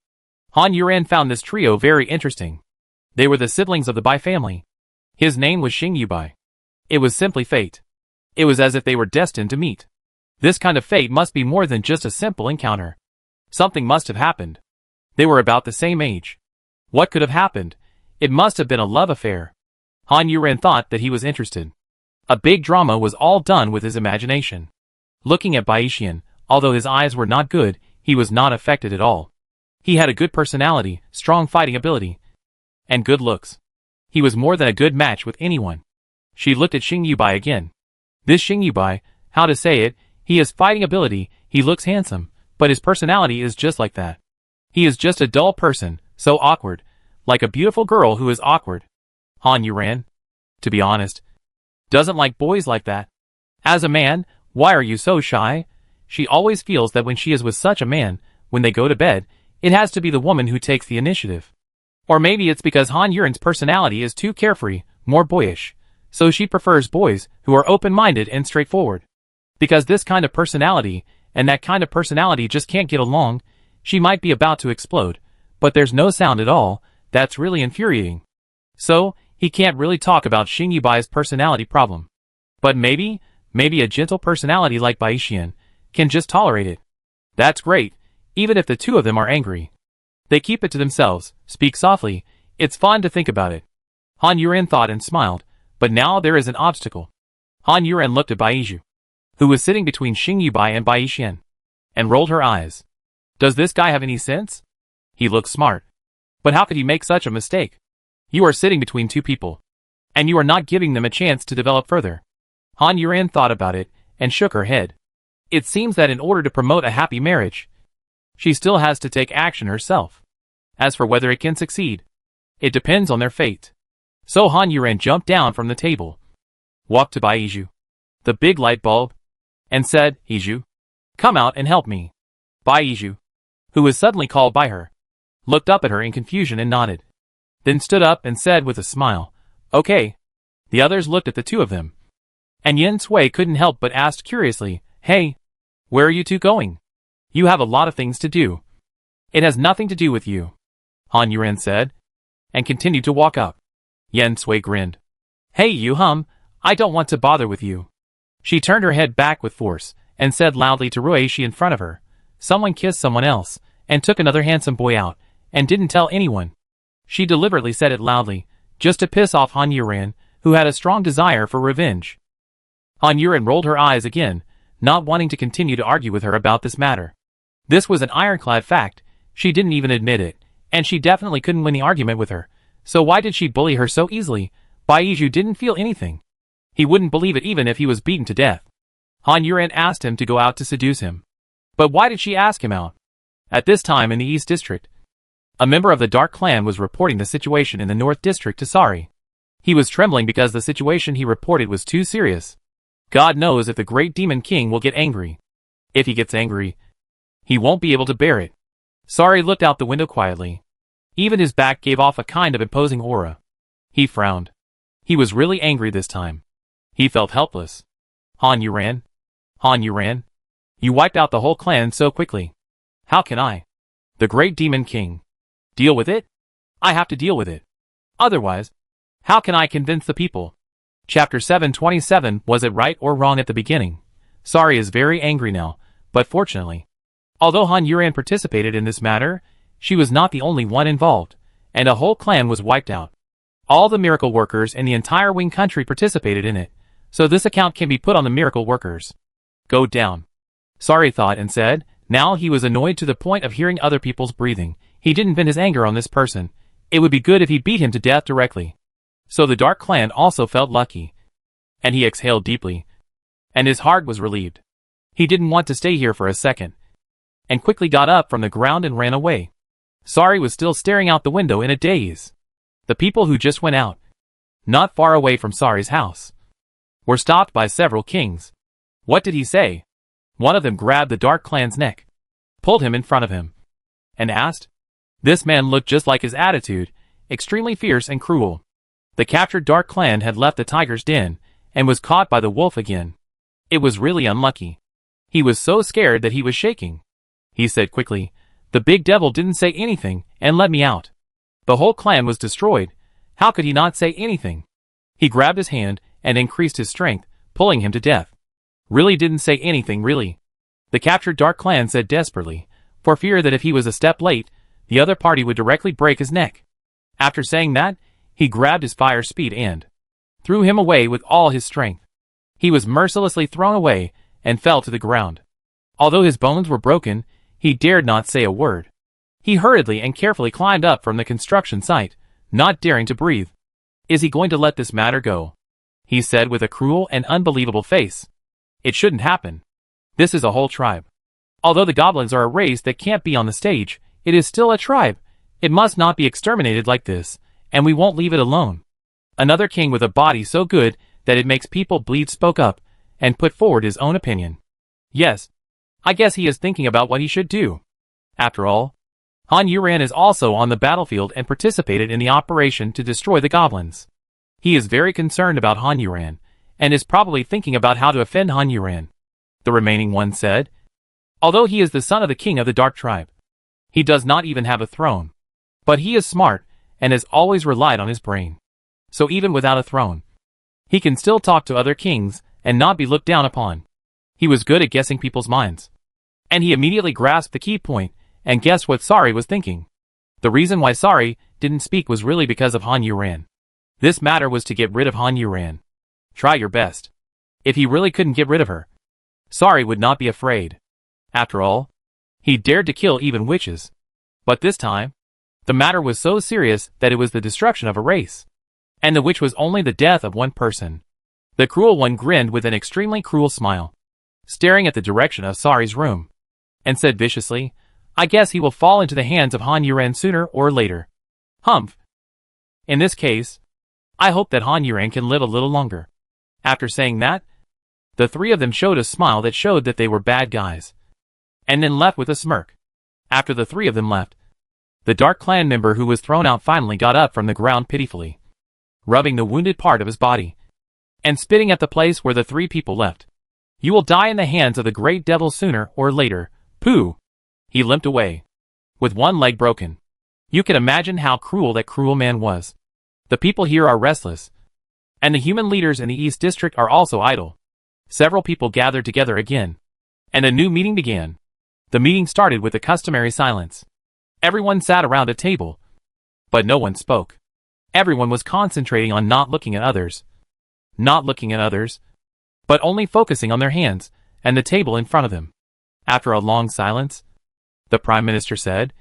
Speaker 1: Han Yuran found this trio very interesting. They were the siblings of the Bai family. His name was Xing Yubai. It was simply fate. It was as if they were destined to meet. This kind of fate must be more than just a simple encounter. Something must have happened. They were about the same age. What could have happened? It must have been a love affair. Han Yuran thought that he was interested. A big drama was all done with his imagination. Looking at Bai Xian, although his eyes were not good, he was not affected at all. He had a good personality, strong fighting ability, and good looks. He was more than a good match with anyone. She looked at Xing Yubai again. This Xing Yubai, how to say it, he has fighting ability, he looks handsome, But his personality is just like that. He is just a dull person, so awkward, like a beautiful girl who is awkward. Han Yuran, to be honest, doesn't like boys like that. As a man, why are you so shy? She always feels that when she is with such a man, when they go to bed, it has to be the woman who takes the initiative. Or maybe it's because Han Yuran's personality is too carefree, more boyish, so she prefers boys who are open-minded and straightforward. Because this kind of personality and that kind of personality just can't get along, she might be about to explode, but there's no sound at all. That's really infuriating. So, he can't really talk about Xing Yubai's personality problem. But maybe a gentle personality like Bai Xian can just tolerate it. That's great, even if the two of them are angry. They keep it to themselves, speak softly, it's fun to think about it. Han Yuran thought and smiled, but now there is an obstacle. Han Yuran looked at Baizhu, who was sitting between Xing Yubai and Bai Xian, and rolled her eyes. Does this guy have any sense? He looks smart. But how could he make such a mistake? You are sitting between two people, and you are not giving them a chance to develop further. Han Yuran thought about it, and shook her head. It seems that in order to promote a happy marriage, she still has to take action herself. As for whether it can succeed, it depends on their fate. So Han Yuran jumped down from the table, walked to Baizhu, the big light bulb, and said, Izhu, come out and help me. Baizhu, who was suddenly called by her, looked up at her in confusion and nodded. Then stood up and said with a smile, okay. The others looked at the two of them. And Yen Cui couldn't help but ask curiously, hey, where are you two going? You have a lot of things to do. It has nothing to do with you, Han Yuran said, and continued to walk up. Yen Cui grinned. Hey you hum, I don't want to bother with you. She turned her head back with force, and said loudly to Ruishi in front of her, someone kissed someone else, and took another handsome boy out, and didn't tell anyone. She deliberately said it loudly, just to piss off Han Yuran, who had a strong desire for revenge. Han Yuran rolled her eyes again, not wanting to continue to argue with her about this matter. This was an ironclad fact, she didn't even admit it, and she definitely couldn't win the argument with her, so why did she bully her so easily? Baizhu didn't feel anything. He wouldn't believe it even if he was beaten to death. Han Yuran asked him to go out to seduce him. But why did she ask him out? At this time in the East District, a member of the Dark Clan was reporting the situation in the North District to Sari. He was trembling because the situation he reported was too serious. God knows if the Great Demon King will get angry. If he gets angry, he won't be able to bear it. Sari looked out the window quietly. Even his back gave off a kind of imposing aura. He frowned. He was really angry this time. He felt helpless. Han Yuran? Han Yuran? You wiped out the whole clan so quickly. How can I, the Great Demon King, deal with it? I have to deal with it. Otherwise, how can I convince the people? Chapter 727. Was it right or wrong at the beginning? Sari is very angry now, but fortunately, although Han Yuran participated in this matter, she was not the only one involved, and a whole clan was wiped out. All the miracle workers in the entire Wing country participated in it, so this account can be put on the miracle workers. Go down. Sari thought and said. Now he was annoyed to the point of hearing other people's breathing. He didn't vent his anger on this person. It would be good if he beat him to death directly. So the Dark Clan also felt lucky. And he exhaled deeply. And his heart was relieved. He didn't want to stay here for a second. And quickly got up from the ground and ran away. Sari was still staring out the window in a daze. The people who just went out, not far away from Sari's house, were stopped by several kings. What did he say? One of them grabbed the Dark Clan's neck, pulled him in front of him, and asked. This man looked just like his attitude, extremely fierce and cruel. The captured Dark Clan had left the tiger's den, and was caught by the wolf again. It was really unlucky. He was so scared that he was shaking. He said quickly, the big devil didn't say anything, and let me out. The whole clan was destroyed. How could he not say anything? He grabbed his hand, and increased his strength, pulling him to death. Really didn't say anything, really. The captured Dark Clan said desperately, for fear that if he was a step late, the other party would directly break his neck. After saying that, he grabbed his fire speed and threw him away with all his strength. He was mercilessly thrown away, and fell to the ground. Although his bones were broken, he dared not say a word. He hurriedly and carefully climbed up from the construction site, not daring to breathe. Is he going to let this matter go? He said with a cruel and unbelievable face. It shouldn't happen. This is a whole tribe. Although the goblins are a race that can't be on the stage, it is still a tribe. It must not be exterminated like this, and we won't leave it alone. Another king with a body so good that it makes people bleed spoke up, and put forward his own opinion. Yes, I guess he is thinking about what he should do. After all, Han Yuran is also on the battlefield and participated in the operation to destroy the goblins. He is very concerned about Han Yuran, and is probably thinking about how to offend Han Yuran. The remaining one said, although he is the son of the king of the Dark Tribe, he does not even have a throne. But he is smart, and has always relied on his brain. So even without a throne, he can still talk to other kings, and not be looked down upon. He was good at guessing people's minds. And he immediately grasped the key point, and guessed what Sari was thinking. The reason why Sari didn't speak was really because of Han Yuran. This matter was to get rid of Han Yuran. Try your best. If he really couldn't get rid of her, Sari would not be afraid. After all, he dared to kill even witches. But this time, the matter was so serious that it was the destruction of a race. And the witch was only the death of one person. The cruel one grinned with an extremely cruel smile, staring at the direction of Sari's room, and said viciously, I guess he will fall into the hands of Han Yuran sooner or later. Humph. In this case, I hope that Han Yuran can live a little longer. After saying that, the three of them showed a smile that showed that they were bad guys, and then left with a smirk. After the three of them left, the Dark Clan member who was thrown out finally got up from the ground pitifully, rubbing the wounded part of his body, and spitting at the place where the three people left. You will die in the hands of the great devil sooner or later. Pooh! He limped away, with one leg broken. You can imagine how cruel that cruel man was. The people here are restless, and the human leaders in the East District are also idle. Several people gathered together again, and a new meeting began. The meeting started with the customary silence. Everyone sat around a table, but no one spoke. Everyone was concentrating on not looking at others. Not looking at others, but only focusing on their hands and the table in front of them. After a long silence, the Prime Minister said,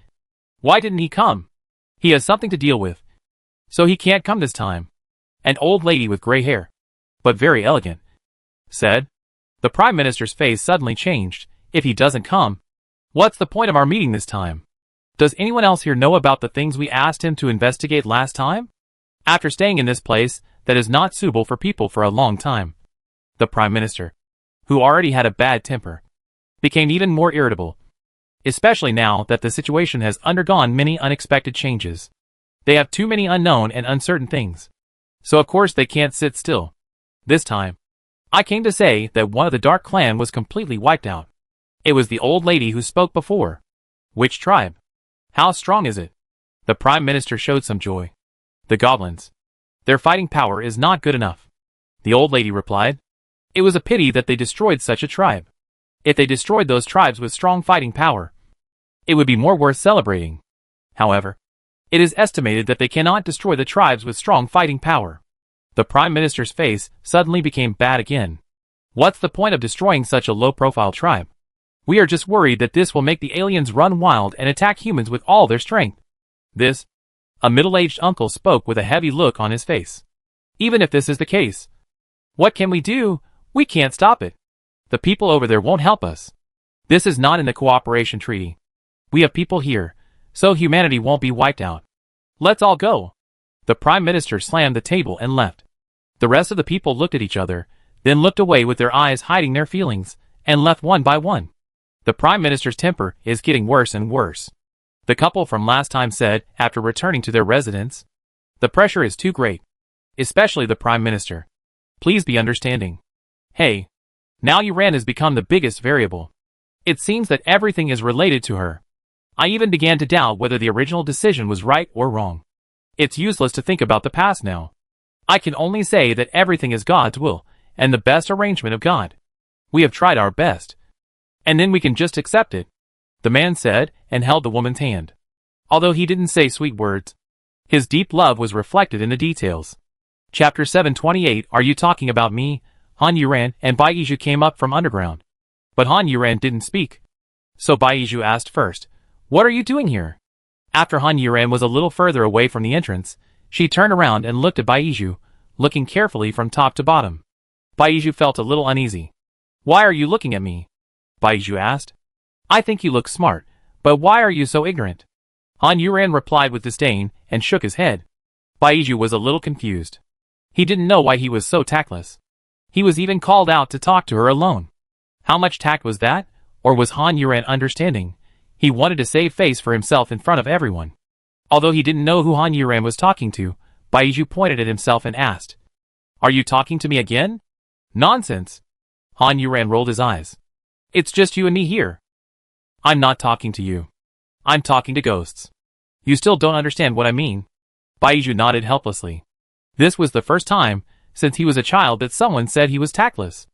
Speaker 1: Why didn't he come? He has something to deal with, so he can't come this time. An old lady with gray hair, but very elegant, said. The Prime Minister's face suddenly changed. If he doesn't come, what's the point of our meeting this time? Does anyone else here know about the things we asked him to investigate last time? After staying in this place that is not suitable for people for a long time, the Prime Minister, who already had a bad temper, became even more irritable, especially now that the situation has undergone many unexpected changes. They have too many unknown and uncertain things, so of course they can't sit still. This time, I came to say that one of the Dark Clan was completely wiped out. It was the old lady who spoke before. Which tribe? How strong is it? The Prime Minister showed some joy. The goblins. Their fighting power is not good enough. The old lady replied. It was a pity that they destroyed such a tribe. If they destroyed those tribes with strong fighting power, it would be more worth celebrating. However, it is estimated that they cannot destroy the tribes with strong fighting power. The Prime Minister's face suddenly became bad again. What's the point of destroying such a low-profile tribe? We are just worried that this will make the aliens run wild and attack humans with all their strength. This, a middle-aged uncle spoke with a heavy look on his face. Even if this is the case, what can we do? We can't stop it. The people over there won't help us. This is not in the cooperation treaty. We have people here, so humanity won't be wiped out. Let's all go. The Prime Minister slammed the table and left. The rest of the people looked at each other, then looked away with their eyes hiding their feelings, and left one by one. The Prime Minister's temper is getting worse and worse. The couple from last time said after returning to their residence. The pressure is too great. Especially the Prime Minister. Please be understanding. Hey. Now Yuran has become the biggest variable. It seems that everything is related to her. I even began to doubt whether the original decision was right or wrong. It's useless to think about the past now. I can only say that everything is God's will, and the best arrangement of God. We have tried our best. And then we can just accept it. The man said, and held the woman's hand. Although he didn't say sweet words, his deep love was reflected in the details. Chapter 728. Are you talking about me? Han Yuran and Baiju came up from underground. But Han Yuran didn't speak. So Baiju asked first, What are you doing here? After Han Yuran was a little further away from the entrance, she turned around and looked at Baiju, looking carefully from top to bottom. Baiju felt a little uneasy. Why are you looking at me? Baiju asked. I think you look smart, but why are you so ignorant? Han Yuran replied with disdain and shook his head. Baiju was a little confused. He didn't know why he was so tactless. He was even called out to talk to her alone. How much tact was that? Or was Han Yuran understanding? He wanted to save face for himself in front of everyone. Although he didn't know who Han Yuran was talking to, Baiju pointed at himself and asked, "Are you talking to me again?" "Nonsense." Han Yuran rolled his eyes. "It's just you and me here." "I'm not talking to you. I'm talking to ghosts. You still don't understand what I mean?" Baiju nodded helplessly. This was the first time, since he was a child, that someone said he was tactless.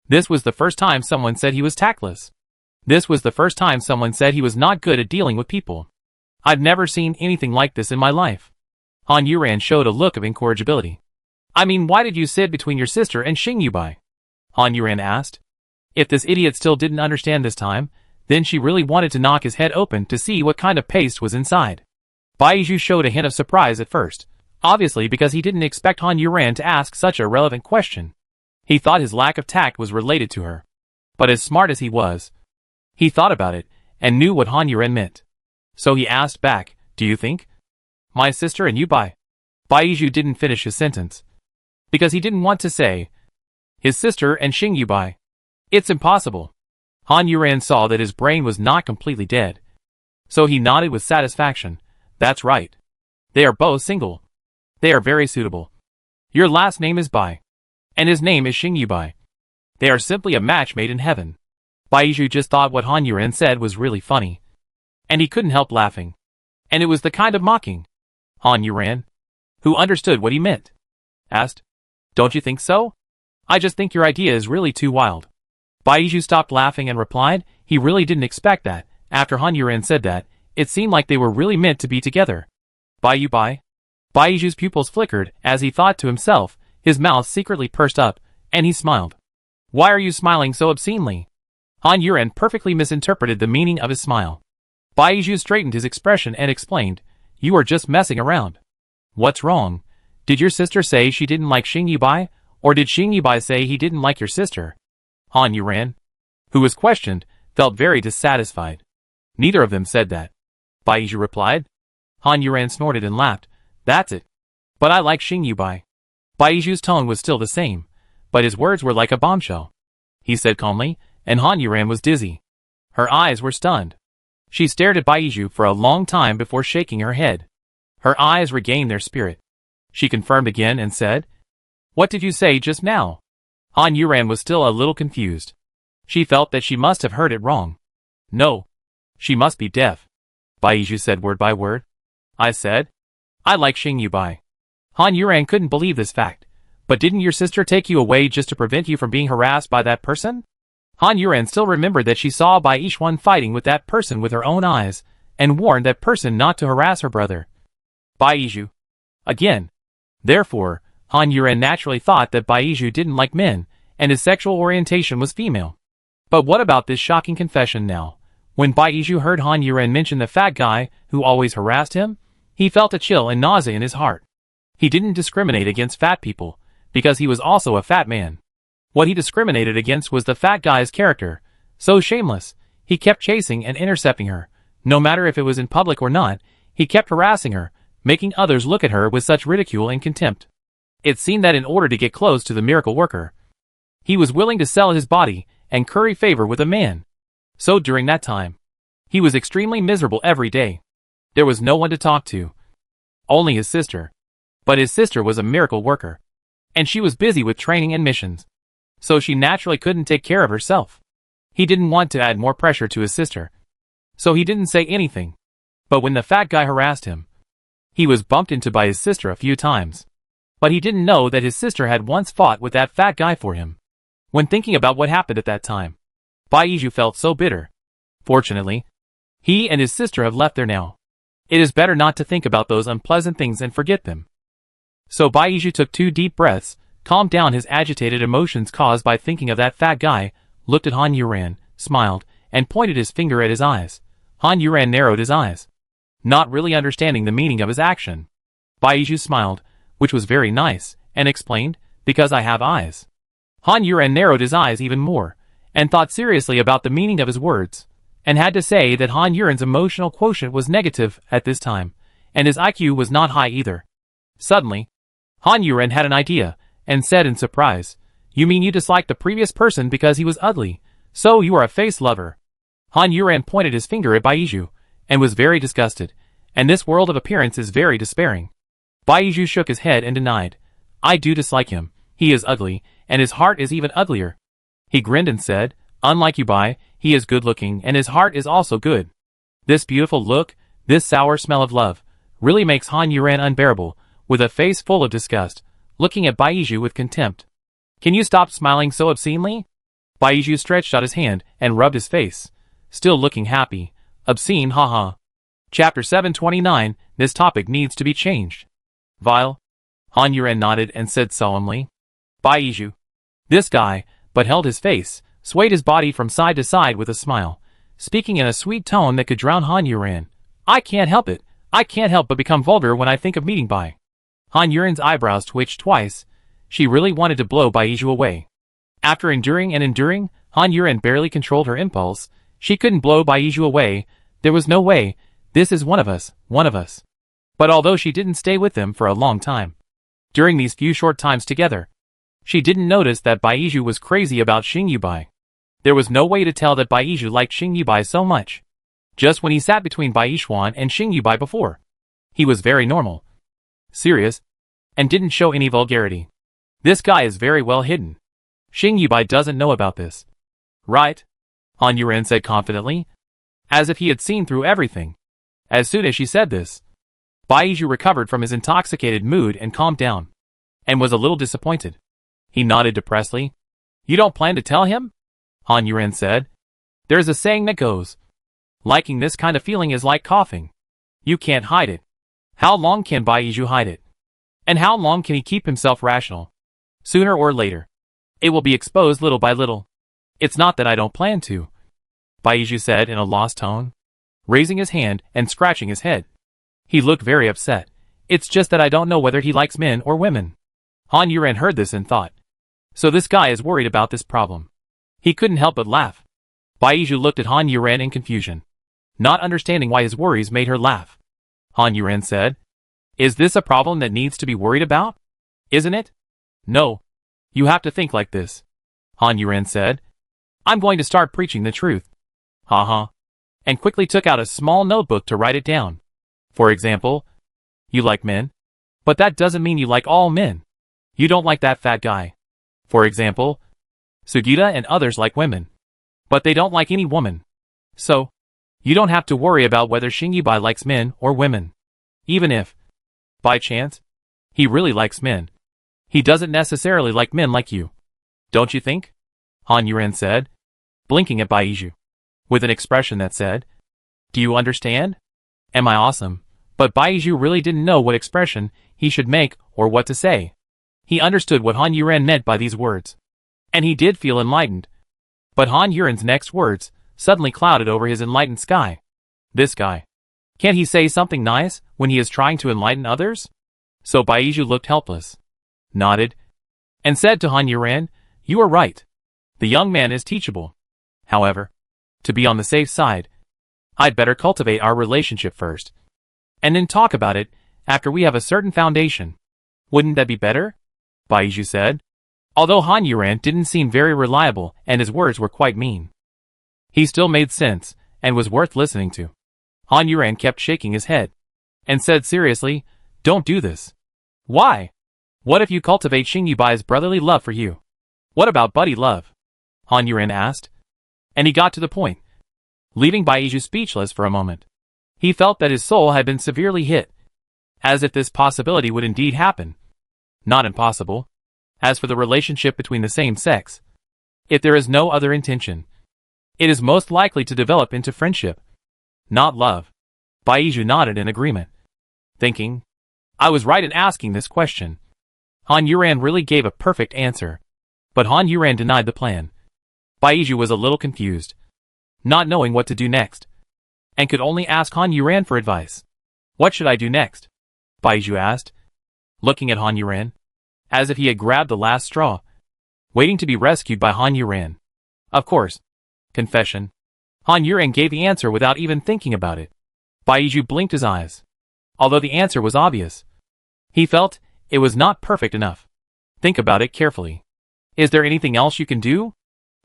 Speaker 1: This was the first time someone said he was tactless. This was the first time someone said he was not good at dealing with people. I've never seen anything like this in my life. Han Yuran showed a look of incorrigibility. "I mean, why did you sit between your sister and Xing Yubai?" Han Yuran asked. If this idiot still didn't understand this time, then she really wanted to knock his head open to see what kind of paste was inside. Baiju showed a hint of surprise at first, obviously because he didn't expect Han Yuran to ask such a relevant question. He thought his lack of tact was related to her. But as smart as he was, he thought about it and knew what Han Yuran meant. So he asked back, "Do you think?" "My sister and Yubai." Baiju didn't finish his sentence, because he didn't want to say, "his sister and Xing Yubai." It's impossible. Han Yuran saw that his brain was not completely dead. So he nodded with satisfaction. "That's right. They are both single. They are very suitable. Your last name is Bai. And his name is Xing Yubai. They are simply a match made in heaven." Baiju just thought what Han Yuran said was really funny. And he couldn't help laughing. And it was the kind of mocking. Han Yuran, who understood what he meant, asked, "Don't you think so? I just think your idea is really too wild." Baiju stopped laughing and replied, he really didn't expect that. After Han Yuran said that, it seemed like they were really meant to be together. Bai. Baiju's pupils flickered as he thought to himself, his mouth secretly pursed up, and he smiled. "Why are you smiling so obscenely?" Han Yuran perfectly misinterpreted the meaning of his smile. Baiju straightened his expression and explained, "You are just messing around." "What's wrong? Did your sister say she didn't like Xing Yubai, or did Xing Yubai say he didn't like your sister?" Han Yuran, who was questioned, felt very dissatisfied. "Neither of them said that," Baiju replied. Han Yuran snorted and laughed. "That's it. But I like Xing Yubai." Baiju's tone was still the same, but his words were like a bombshell. He said calmly, and Han Yuran was dizzy. Her eyes were stunned. She stared at Baiju for a long time before shaking her head. Her eyes regained their spirit. She confirmed again and said, "What did you say just now?" Han Yuran was still a little confused. She felt that she must have heard it wrong. "No. She must be deaf," Baiju said word by word. "I said, I like Xing Yubai." Han Yuran couldn't believe this fact. "But didn't your sister take you away just to prevent you from being harassed by that person?" Han Yuran still remembered that she saw Bai Yishuan fighting with that person with her own eyes, and warned that person not to harass her brother. Baiju. Again. Therefore, Han Yuran naturally thought that Baiju didn't like men, and his sexual orientation was female. But what about this shocking confession now? When Baiju heard Han Yuran mention the fat guy who always harassed him, he felt a chill and nausea in his heart. He didn't discriminate against fat people, because he was also a fat man. What he discriminated against was the fat guy's character, so shameless. He kept chasing and intercepting her. No matter if it was in public or not, he kept harassing her, making others look at her with such ridicule and contempt. It seemed that in order to get close to the miracle worker, he was willing to sell his body and curry favor with a man. So during that time, he was extremely miserable every day. There was no one to talk to. Only his sister. But his sister was a miracle worker. And she was busy with training and missions. So she naturally couldn't take care of herself. He didn't want to add more pressure to his sister. So he didn't say anything. But when the fat guy harassed him, he was bumped into by his sister a few times. But he didn't know that his sister had once fought with that fat guy for him. When thinking about what happened at that time, Baiju felt so bitter. Fortunately, he and his sister have left there now. It is better not to think about those unpleasant things and forget them. So Baiju took 2 deep breaths, calmed down his agitated emotions caused by thinking of that fat guy, looked at Han Yuran, smiled, and pointed his finger at his eyes. Han Yuran narrowed his eyes, not really understanding the meaning of his action. Baiju smiled, which was very nice, and explained, "Because I have eyes." Han Yuran narrowed his eyes even more, and thought seriously about the meaning of his words, and had to say that Han Yuren's emotional quotient was negative at this time, and his IQ was not high either. Suddenly, Han Yuren had an idea, and said in surprise, "You mean you disliked the previous person because he was ugly, so you are a face lover?" Han Yuren pointed his finger at Baizhu, and was very disgusted, and this world of appearance is very despairing. Baizhu shook his head and denied, "I do dislike him, he is ugly, and his heart is even uglier." He grinned and said, "Unlike you, Bai, he is good looking and his heart is also good." This beautiful look, this sour smell of love, really makes Han Yuren unbearable, with a face full of disgust, looking at Baizhu with contempt. "Can you stop smiling so obscenely?" Baizhu stretched out his hand and rubbed his face, still looking happy. Obscene, haha. Chapter 729, this topic needs to be changed. Vile. Han Yuren nodded and said solemnly, "Baizhu." This guy, but held his face, swayed his body from side to side with a smile, speaking in a sweet tone that could drown Han Yuren. "I can't help it. I can't help but become vulgar when I think of meeting Bai." Han Yuren's eyebrows twitched twice. She really wanted to blow Baizhu away. After enduring and enduring, Han Yuren barely controlled her impulse. She couldn't blow Baizhu away. There was no way. This is one of us, one of us. But although she didn't stay with them for a long time, during these few short times together, she didn't notice that Baizhu was crazy about Xing Yubai. There was no way to tell that Baizhu liked Xing Yubai so much. Just when he sat between Baishuan and Xing Yubai before, he was very normal, serious, and didn't show any vulgarity. This guy is very well hidden. Xing Yubai doesn't know about this. Right? Han Yuren said confidently, as if he had seen through everything. As soon as she said this, Baizhu recovered from his intoxicated mood and calmed down, and was a little disappointed. He nodded depressedly. "You don't plan to tell him?" Han Yuren said. "There's a saying that goes, liking this kind of feeling is like coughing. You can't hide it." How long can Baizhu hide it? And how long can he keep himself rational? Sooner or later, it will be exposed little by little. "It's not that I don't plan to," Baizhu said in a lost tone, raising his hand and scratching his head. He looked very upset. "It's just that I don't know whether he likes men or women." Han Yuren heard this and thought, so this guy is worried about this problem. He couldn't help but laugh. Baizhu looked at Han Yuren in confusion, not understanding why his worries made her laugh. Han Yuren said, "Is this a problem that needs to be worried about? Isn't it?" "No. You have to think like this," Han Yuren said. "I'm going to start preaching the truth." Haha. And quickly took out a small notebook to write it down. For example, you like men, but that doesn't mean you like all men. You don't like that fat guy. For example, Sugita and others like women, but they don't like any woman. So, you don't have to worry about whether Xing Yubai likes men or women. Even if, by chance, he really likes men, he doesn't necessarily like men like you. Don't you think? Han Yuren said, blinking at Baizhu, with an expression that said, "Do you understand? Am I awesome?" But Baizhu really didn't know what expression he should make or what to say. He understood what Han Yuren meant by these words, and he did feel enlightened. But Han Yuren's next words suddenly clouded over his enlightened sky. This guy. Can't he say something nice when he is trying to enlighten others? So Baizhu looked helpless, nodded, and said to Han Yuren, "You are right. The young man is teachable. However, to be on the safe side, I'd better cultivate our relationship first, and then talk about it after we have a certain foundation. Wouldn't that be better?" Baizhu said, although Han Yuren didn't seem very reliable and his words were quite mean. He still made sense and was worth listening to. Han Yuren kept shaking his head and said seriously, "Don't do this." "Why? What if you cultivate Xing Yubai's brotherly love for you? What about buddy love?" Han Yuren asked, and he got to the point, leaving Baizhu speechless for a moment. He felt that his soul had been severely hit, as if this possibility would indeed happen. Not impossible. As for the relationship between the same sex, if there is no other intention, it is most likely to develop into friendship, not love. Baizhu nodded in agreement, thinking, I was right in asking this question. Han Yuren really gave a perfect answer, but Han Yuren denied the plan. Baizhu was a little confused, not knowing what to do next, and could only ask Han Yuren for advice. "What should I do next?" Baizhu asked, looking at Han Yuren, as if he had grabbed the last straw, waiting to be rescued by Han Yuren. Of course. Confession. Han Yuren gave the answer without even thinking about it. Baiju blinked his eyes. Although the answer was obvious, he felt it was not perfect enough. Think about it carefully. Is there anything else you can do?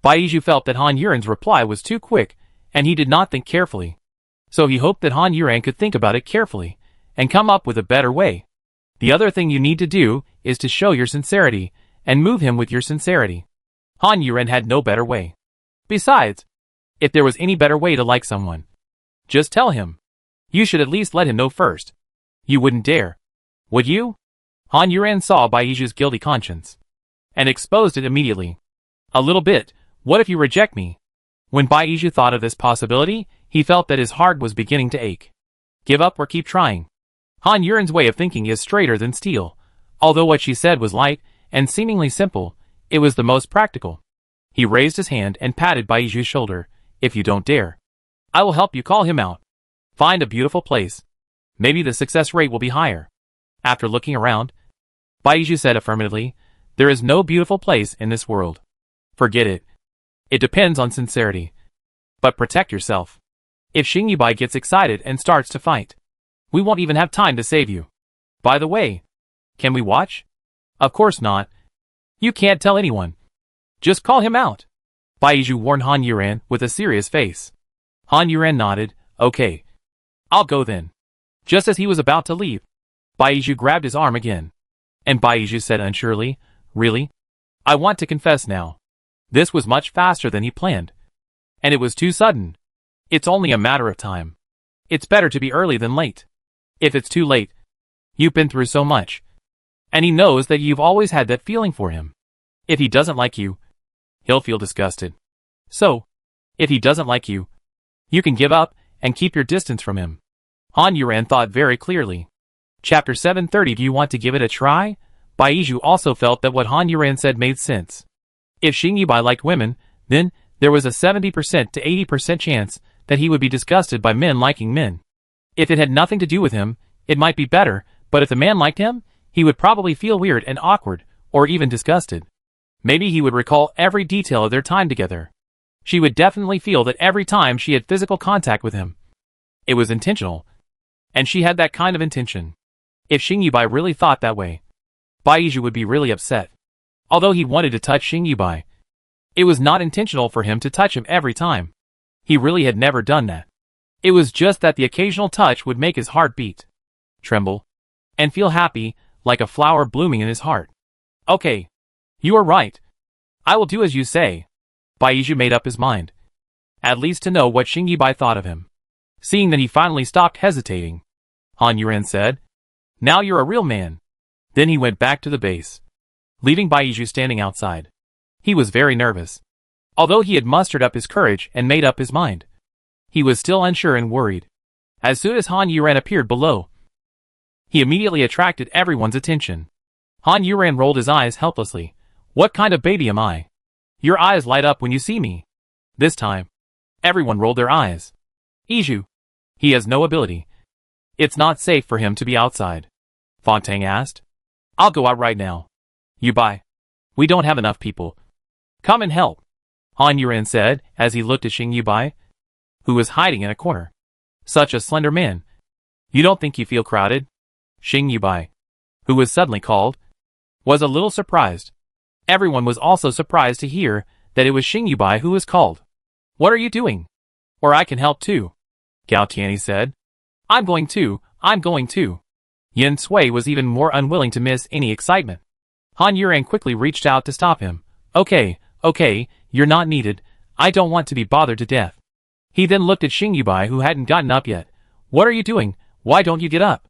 Speaker 1: Baiju felt that Han Yuren's reply was too quick, and he did not think carefully. So he hoped that Han Yuren could think about it carefully, and come up with a better way. The other thing you need to do is to show your sincerity, and move him with your sincerity. Han Yuren had no better way. Besides, if there was any better way to like someone, just tell him. You should at least let him know first. You wouldn't dare, would you? Han Yuren saw Baiju's guilty conscience, and exposed it immediately. A little bit. What if you reject me? When Baiju thought of this possibility, he felt that his heart was beginning to ache. Give up or keep trying. Han Yuren's way of thinking is straighter than steel. Although what she said was light and seemingly simple, it was the most practical. He raised his hand and patted Baiju's shoulder. If you don't dare, I will help you call him out. Find a beautiful place. Maybe the success rate will be higher. After looking around, Baiju said affirmatively, there is no beautiful place in this world. Forget it. It depends on sincerity. But protect yourself. If Xingyibai gets excited and starts to fight, we won't even have time to save you. By the way, can we watch? Of course not. You can't tell anyone. Just call him out. Baiju warned Han Yuren with a serious face. Han Yuren nodded. Okay. I'll go then. Just as he was about to leave, Baiju grabbed his arm again. And Baiju said unsurely, really? I want to confess now. This was much faster than he planned. And it was too sudden. It's only a matter of time. It's better to be early than late. If it's too late, you've been through so much. And he knows that you've always had that feeling for him. If he doesn't like you, he'll feel disgusted. So, if he doesn't like you, you can give up and keep your distance from him. Han Yuren thought very clearly. Chapter 730. Do you want to give it a try? Baiju also felt that what Han Yuren said made sense. If Xingyibai liked women, then there was a 70% to 80% chance that he would be disgusted by men liking men. If it had nothing to do with him, it might be better, but if the man liked him, he would probably feel weird and awkward, or even disgusted. Maybe he would recall every detail of their time together. She would definitely feel that every time she had physical contact with him, it was intentional. And she had that kind of intention. If Xingyibai really thought that way, Baiju would be really upset. Although he wanted to touch Xingyibai, it was not intentional for him to touch him every time. He really had never done that. It was just that the occasional touch would make his heart beat, tremble, and feel happy, like a flower blooming in his heart. Okay. You are right. I will do as you say. Baiju made up his mind. At least to know what Xingyibai thought of him. Seeing that he finally stopped hesitating, Han Yuren said, now you're a real man. Then he went back to the base, leaving Baiju standing outside. He was very nervous. Although he had mustered up his courage and made up his mind, he was still unsure and worried. As soon as Han Yuren appeared below, he immediately attracted everyone's attention. Han Yuren rolled his eyes helplessly. What kind of baby am I? Your eyes light up when you see me. This time, everyone rolled their eyes. Iju. He has no ability. It's not safe for him to be outside. Fontang asked. I'll go out right now. Yubai. We don't have enough people. Come and help. Han Yuren said as he looked at Xingyibai, who was hiding in a corner. Such a slender man. You don't think you feel crowded? Xingyibai, who was suddenly called, was a little surprised. Everyone was also surprised to hear that it was Xingyibai who was called. What are you doing? Or I can help too, Gao Tianyi said. I'm going too. Yen Sui was even more unwilling to miss any excitement. Han Yuren quickly reached out to stop him. Okay, you're not needed. I don't want to be bothered to death. He then looked at Xingyibai who hadn't gotten up yet. What are you doing? Why don't you get up?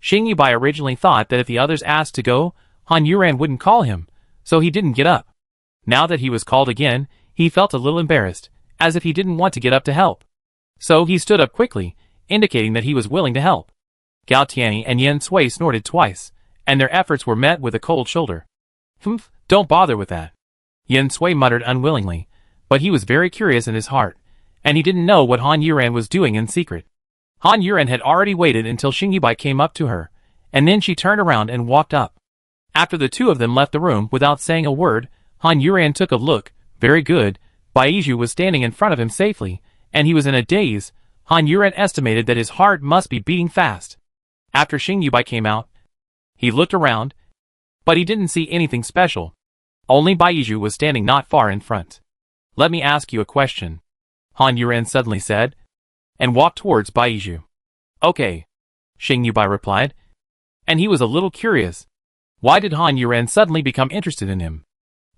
Speaker 1: Xingyibai originally thought that if the others asked to go, Han Yuren wouldn't call him, so he didn't get up. Now that he was called again, he felt a little embarrassed, as if he didn't want to get up to help. So he stood up quickly, indicating that he was willing to help. Gao Tianyi and Yen Sui snorted twice, and their efforts were met with a cold shoulder. Humph, don't bother with that. Yen Sui muttered unwillingly, but he was very curious in his heart, and he didn't know what Han Yuren was doing in secret. Han Yuren had already waited until Xingyibai came up to her, and then she turned around and walked up. After the two of them left the room without saying a word, Han Yuren took a look. Very good. Baiju was standing in front of him safely, and he was in a daze. Han Yuren estimated that his heart must be beating fast. After Xing Yubai came out, he looked around, but he didn't see anything special. Only Baizhu was standing not far in front. "Let me ask you a question," Han Yuren suddenly said, and walked towards Baizhu. "Okay," Xing Yubai replied, and he was a little curious. Why did Han Yuren suddenly become interested in him?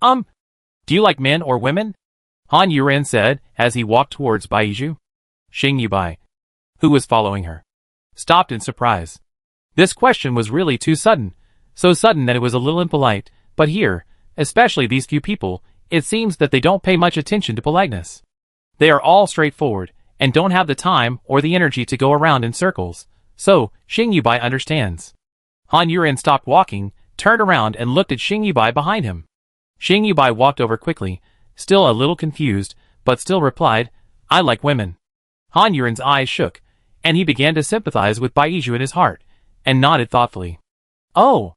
Speaker 1: Do you like men or women?" Han Yuren said as he walked towards Baizhu. Xing Yubai, who was following her, stopped in surprise. This question was really too sudden, so sudden that it was a little impolite, but here, especially these few people, it seems that they don't pay much attention to politeness. They are all straightforward, and don't have the time or the energy to go around in circles, so Xing Yubai understands. Han Yuren stopped walking, turned around and looked at Xing Yubai behind him. Xing Yubai walked over quickly, still a little confused, but still replied, "I like women." Han Yuren's eyes shook, and he began to sympathize with Baizhu in his heart, and nodded thoughtfully. "Oh,"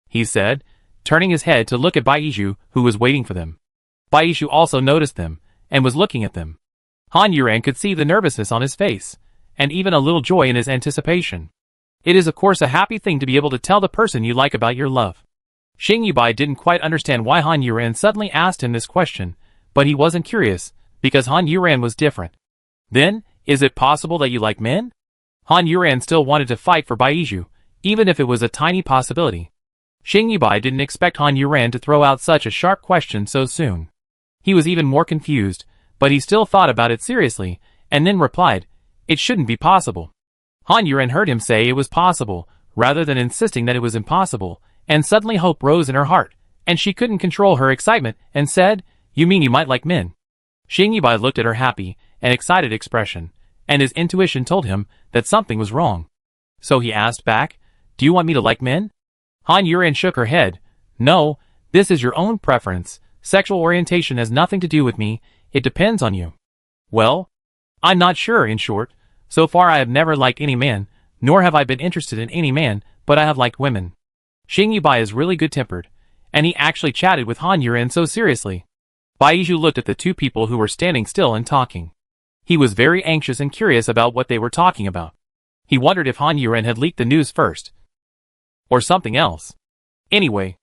Speaker 1: he said, turning his head to look at Baizhu, who was waiting for them. Baizhu also noticed them, and was looking at them. Han Yuren could see the nervousness on his face, and even a little joy in his anticipation. It is of course a happy thing to be able to tell the person you like about your love. Xing Yubai didn't quite understand why Han Yuren suddenly asked him this question, but he wasn't curious, because Han Yuren was different. "Then, is it possible that you like men?" Han Yuren still wanted to fight for Baizhu, even if it was a tiny possibility. Xing Yubai didn't expect Han Yuren to throw out such a sharp question so soon. He was even more confused, but he still thought about it seriously, and then replied, "It shouldn't be possible." Han Yuren heard him say it was possible, rather than insisting that it was impossible, and suddenly hope rose in her heart, and she couldn't control her excitement, and said, "You mean you might like men?" Xing Yubai looked at her happy and excited expression, and his intuition told him that something was wrong. So he asked back, "Do you want me to like men?" Han Yuren shook her head. "No, this is your own preference. Sexual orientation has nothing to do with me, it depends on you." "Well, I'm not sure, in short. So far I have never liked any man, nor have I been interested in any man, but I have liked women." Xing Yubai is really good-tempered, and he actually chatted with Han Yuren so seriously. Baizhu looked at the two people who were standing still and talking. He was very anxious and curious about what they were talking about. He wondered if Han Yuren had leaked the news first, or something else. Anyway,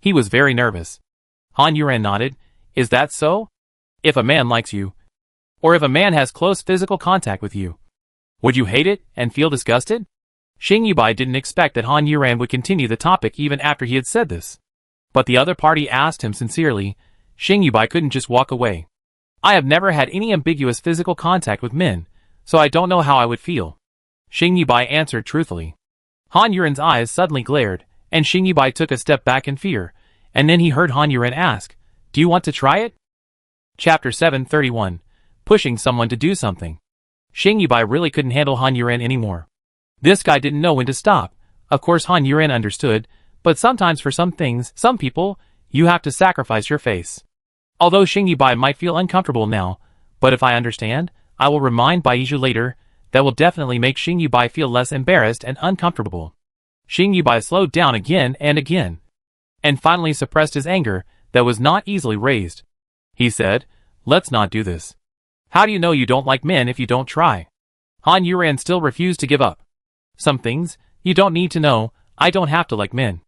Speaker 1: he was very nervous. Han Yuren nodded. "Is that so? If a man likes you, or if a man has close physical contact with you, would you hate it and feel disgusted?" Xing Yubai didn't expect that Han Yuren would continue the topic even after he had said this. But the other party asked him sincerely. Xing Yubai couldn't just walk away. "I have never had any ambiguous physical contact with men, so I don't know how I would feel." Xing Yubai answered truthfully. Han Yuren's eyes suddenly glared, and Xing Yubai took a step back in fear, and then he heard Han Yuren ask, "Do you want to try it?" Chapter 731. Pushing someone to do something. Xing Yubai really couldn't handle Han Yuren anymore. This guy didn't know when to stop. Of course Han Yuren understood, but sometimes for some things, some people, you have to sacrifice your face. Although Xing Yubai might feel uncomfortable now, but if I understand, I will remind Baizhu later, that will definitely make Xing Yubai feel less embarrassed and uncomfortable. Xing Yubai slowed down again, and finally suppressed his anger, that was not easily raised. He said, "Let's not do this. How do you know you don't like men if you don't try?" Han Yuren still refused to give up. "Some things, you don't need to know, I don't have to like men."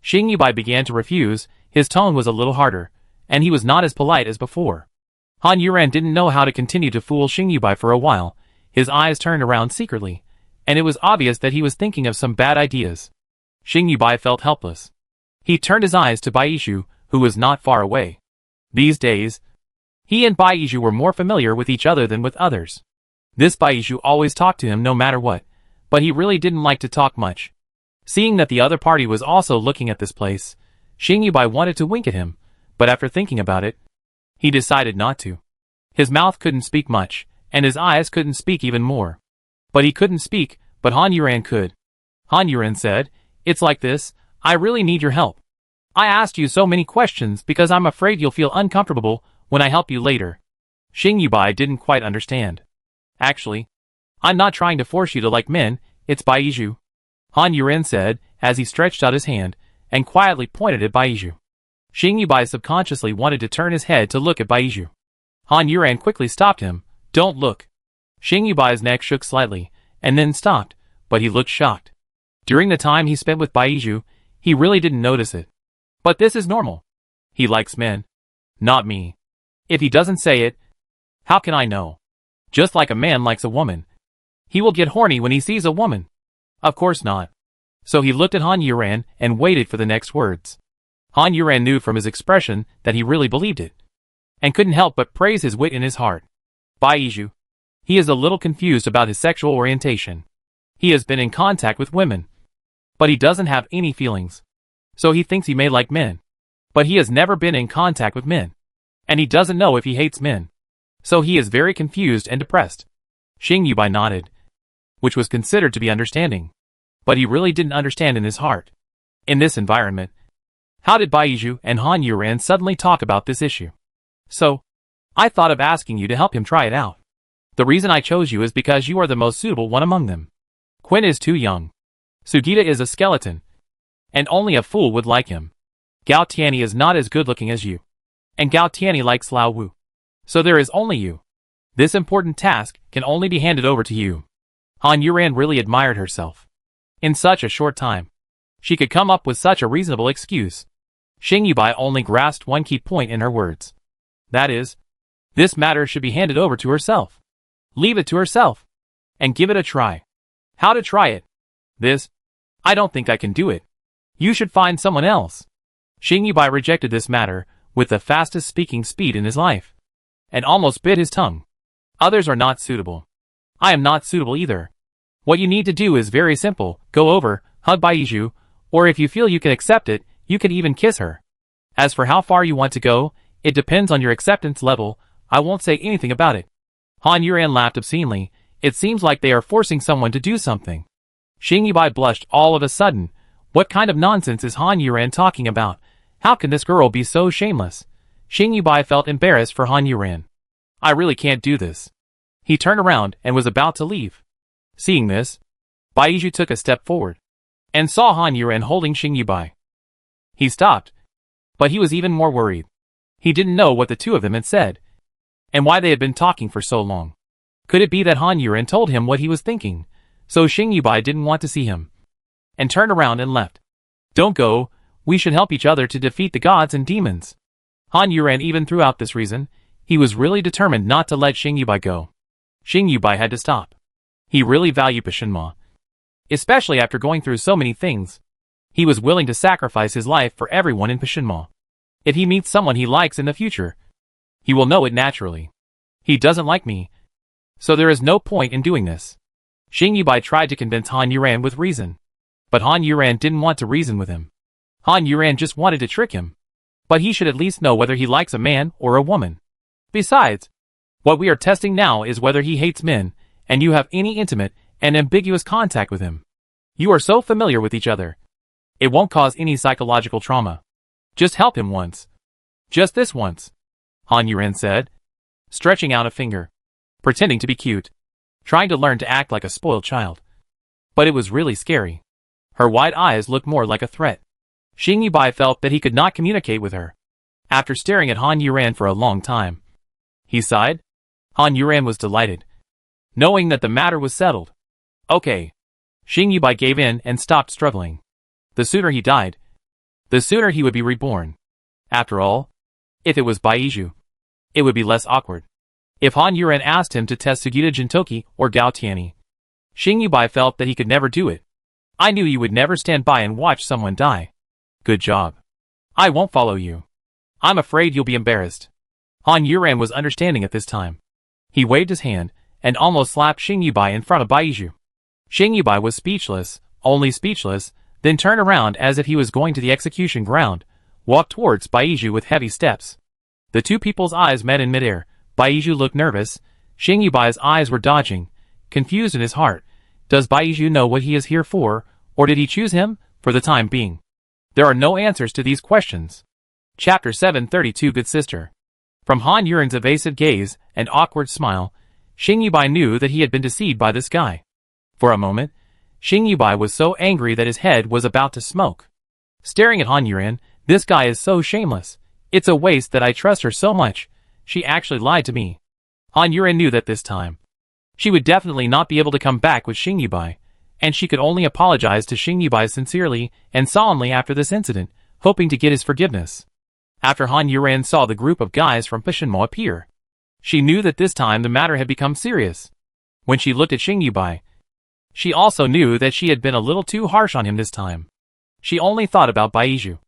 Speaker 1: Xing Yubai began to refuse, his tone was a little harder, and he was not as polite as before. Han Yuren didn't know how to continue to fool Xing Yubai for a while. His eyes turned around secretly, and it was obvious that he was thinking of some bad ideas. Xing Yubai felt helpless. He turned his eyes to Baizhu, who was not far away. These days, he and Baizhu were more familiar with each other than with others. This Baizhu always talked to him no matter what, but he really didn't like to talk much. Seeing that the other party was also looking at this place, Xing Yubai wanted to wink at him, but after thinking about it, he decided not to. His mouth couldn't speak much, and his eyes couldn't speak even more. But he couldn't speak, but Han Yuren could. Han Yuren said, "It's like this, I really need your help. I asked you so many questions because I'm afraid you'll feel uncomfortable when I help you later." Xing Yubai didn't quite understand. "Actually, I'm not trying to force you to like men, it's Baizhu," Han Yuren said, as he stretched out his hand, and quietly pointed at Baizhu. Xing Yubai subconsciously wanted to turn his head to look at Baizhu. Han Yuren quickly stopped him. "Don't look. Xing Yubai's neck shook slightly, and then stopped, but he looked shocked. During the time he spent with Baizhu, he really didn't notice it. But this is normal. He likes men. Not me. If he doesn't say it, how can I know? Just like a man likes a woman. He will get horny when he sees a woman. Of course not. So he looked at Han Yuran and waited for the next words. Han Yuran knew from his expression that he really believed it, and couldn't help but praise his wit in his heart. Baizhu. He is a little confused about his sexual orientation. He has been in contact with women, but he doesn't have any feelings. So he thinks he may like men. But he has never been in contact with men. And he doesn't know if he hates men. So he is very confused and depressed. Xing Yubai nodded, which was considered to be understanding. But he really didn't understand in his heart. In this environment, how did Baizhu and Han Yuran suddenly talk about this issue? So, I thought of asking you to help him try it out. The reason I chose you is because you are the most suitable one among them. Quinn is too young. Sugita is a skeleton. And only a fool would like him. Gao Tianyi is not as good looking as you. And Gao Tianyi likes Lao Wu. So there is only you. This important task can only be handed over to you. Han Yuran really admired herself. In such a short time, she could come up with such a reasonable excuse. Xing Yubai only grasped one key point in her words. That is, this matter should be handed over to herself. Leave it to herself. And give it a try. How to try it? This? I don't think I can do it. You should find someone else. Xing Yubai rejected this matter with the fastest speaking speed in his life, and almost bit his tongue. Others are not suitable. I am not suitable either. What you need to do is very simple. Go over, hug Baizhu, or if you feel you can accept it, you can even kiss her. As for how far you want to go, it depends on your acceptance level. I won't say anything about it. Han Yuran laughed obscenely. It seems like they are forcing someone to do something. Xing Yubai blushed all of a sudden. What kind of nonsense is Han Yuran talking about? How can this girl be so shameless? Xing Yubai felt embarrassed for Han Yuran. I really can't do this. He turned around and was about to leave. Seeing this, Baizhu took a step forward and saw Han Yuran holding Xing Yubai. He stopped, but he was even more worried. He didn't know what the two of them had said, and why they had been talking for so long. Could it be that Han Yuran told him what he was thinking, so Xing Yubai didn't want to see him, and turned around and left? Don't go, we should help each other to defeat the gods and demons. Han Yuran even threw out this reason. He was really determined not to let Xing Yubai go. Xing Yubai had to stop. He really valued Pishinma. Especially after going through so many things. He was willing to sacrifice his life for everyone in Pishinma. If he meets someone he likes in the future, he will know it naturally. He doesn't like me, so there is no point in doing this. Xing Yubai tried to convince Han Yuran with reason. But Han Yuran didn't want to reason with him. Han Yuran just wanted to trick him. But he should at least know whether he likes a man or a woman. Besides, what we are testing now is whether he hates men, and you have any intimate and ambiguous contact with him. You are so familiar with each other. It won't cause any psychological trauma. Just help him once. Just this once. Han Yuran said, stretching out a finger, pretending to be cute, trying to learn to act like a spoiled child. But it was really scary. Her wide eyes looked more like a threat. Xing Yubai felt that he could not communicate with her. After staring at Han Yuran for a long time, he sighed. Han Yuran was delighted, knowing that the matter was settled. Okay. Xing Yubai gave in and stopped struggling. The sooner he died, the sooner he would be reborn. After all, if it was Baizhu, it would be less awkward. If Han Yuran asked him to test Sugita Jintoki or Gao Tianyi, Xing Yubai felt that he could never do it. I knew you would never stand by and watch someone die. Good job. I won't follow you. I'm afraid you'll be embarrassed. Han Yuran was understanding at this time. He waved his hand and almost slapped Xing Yubai in front of Baizhu. Xing Yubai was speechless, only speechless, then turned around as if he was going to the execution ground, walked towards Baizhu with heavy steps. The two people's eyes met in midair. Baizhu looked nervous. Xing Yubai's eyes were dodging, confused in his heart. Does Baizhu know what he is here for, or did he choose him, for the time being? There are no answers to these questions. Chapter 732 Good Sister. From Han Yuran's evasive gaze and awkward smile, Xing Yubai knew that he had been deceived by this guy. For a moment, Xing Yubai was so angry that his head was about to smoke. Staring at Han Yuran, this guy is so shameless. It's a waste that I trust her so much. She actually lied to me. Han Yuran knew that this time. She would definitely not be able to come back with Xing Yubai, and she could only apologize to Xing Yubai sincerely and solemnly after this incident, hoping to get his forgiveness. After Han Yuran saw the group of guys from Pishinmo appear, she knew that this time the matter had become serious. When she looked at Xing Yubai, she also knew that she had been a little too harsh on him this time. She only thought about Baizhu,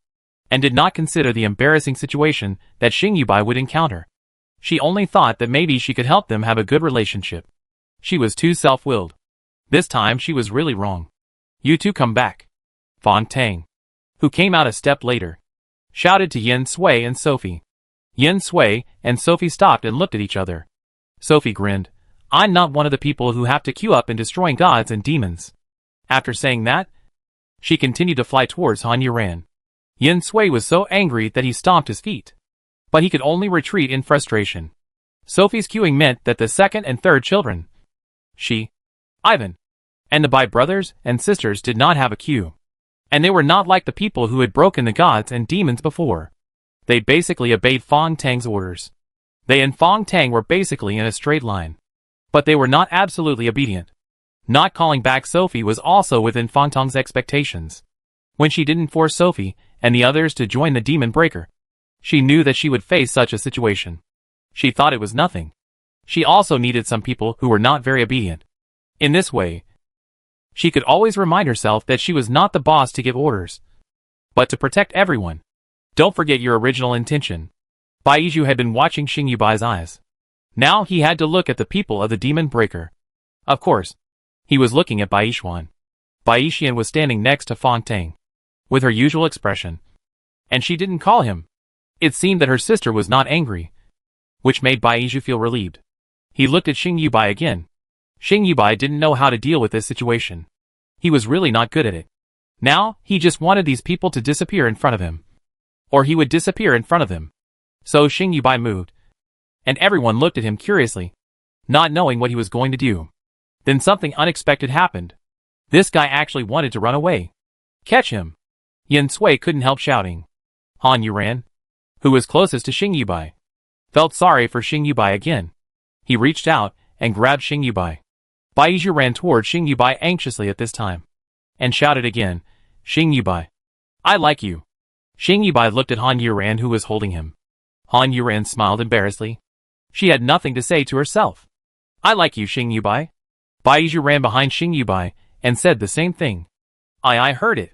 Speaker 1: and did not consider the embarrassing situation that Xing Yubai would encounter. She only thought that maybe she could help them have a good relationship. She was too self-willed. This time she was really wrong. You two come back. Fan Tang, who came out a step later, shouted to Yin Sui and Sophie. Yin Sui and Sophie stopped and looked at each other. Sophie grinned. I'm not one of the people who have to queue up in destroying gods and demons. After saying that, she continued to fly towards Han Yuran. Yin Sui was so angry that he stomped his feet. But he could only retreat in frustration. Sophie's queuing meant that the second and third children, she, Ivan, and the Bai brothers and sisters did not have a queue. And they were not like the people who had broken the gods and demons before. They basically obeyed Fan Tang's orders. They and Fan Tang were basically in a straight line. But they were not absolutely obedient. Not calling back Sophie was also within Fan Tang's expectations. When she didn't force Sophie and the others to join the demon breaker, she knew that she would face such a situation. She thought it was nothing. She also needed some people who were not very obedient. In this way, she could always remind herself that she was not the boss to give orders, but to protect everyone. Don't forget your original intention. Baizhu had been watching Xing Yubai's eyes. Now he had to look at the people of the demon breaker. Of course, he was looking at Baishuan. Baishian was standing next to Fan Tang, with her usual expression. And she didn't call him. It seemed that her sister was not angry, which made Baizhu feel relieved. He looked at Xing Yubai again. Xing Yubai didn't know how to deal with this situation. He was really not good at it. Now, he just wanted these people to disappear in front of him. Or he would disappear in front of them. So Xing Yubai moved. And everyone looked at him curiously, not knowing what he was going to do. Then something unexpected happened. This guy actually wanted to run away. Catch him! Yin Sui couldn't help shouting. Han Yuran, who was closest to Xing Yubai, felt sorry for Xing Yubai again. He reached out and grabbed Xing Yubai. Baizhu ran toward Xing Yubai anxiously at this time, and shouted again, Xing Yubai, I like you. Xing Yubai looked at Han Yuran who was holding him. Han Yuran smiled embarrassedly. She had nothing to say to herself. I like you, Xing Yubai. Baizhu ran behind Xing Yubai and said the same thing. I heard it.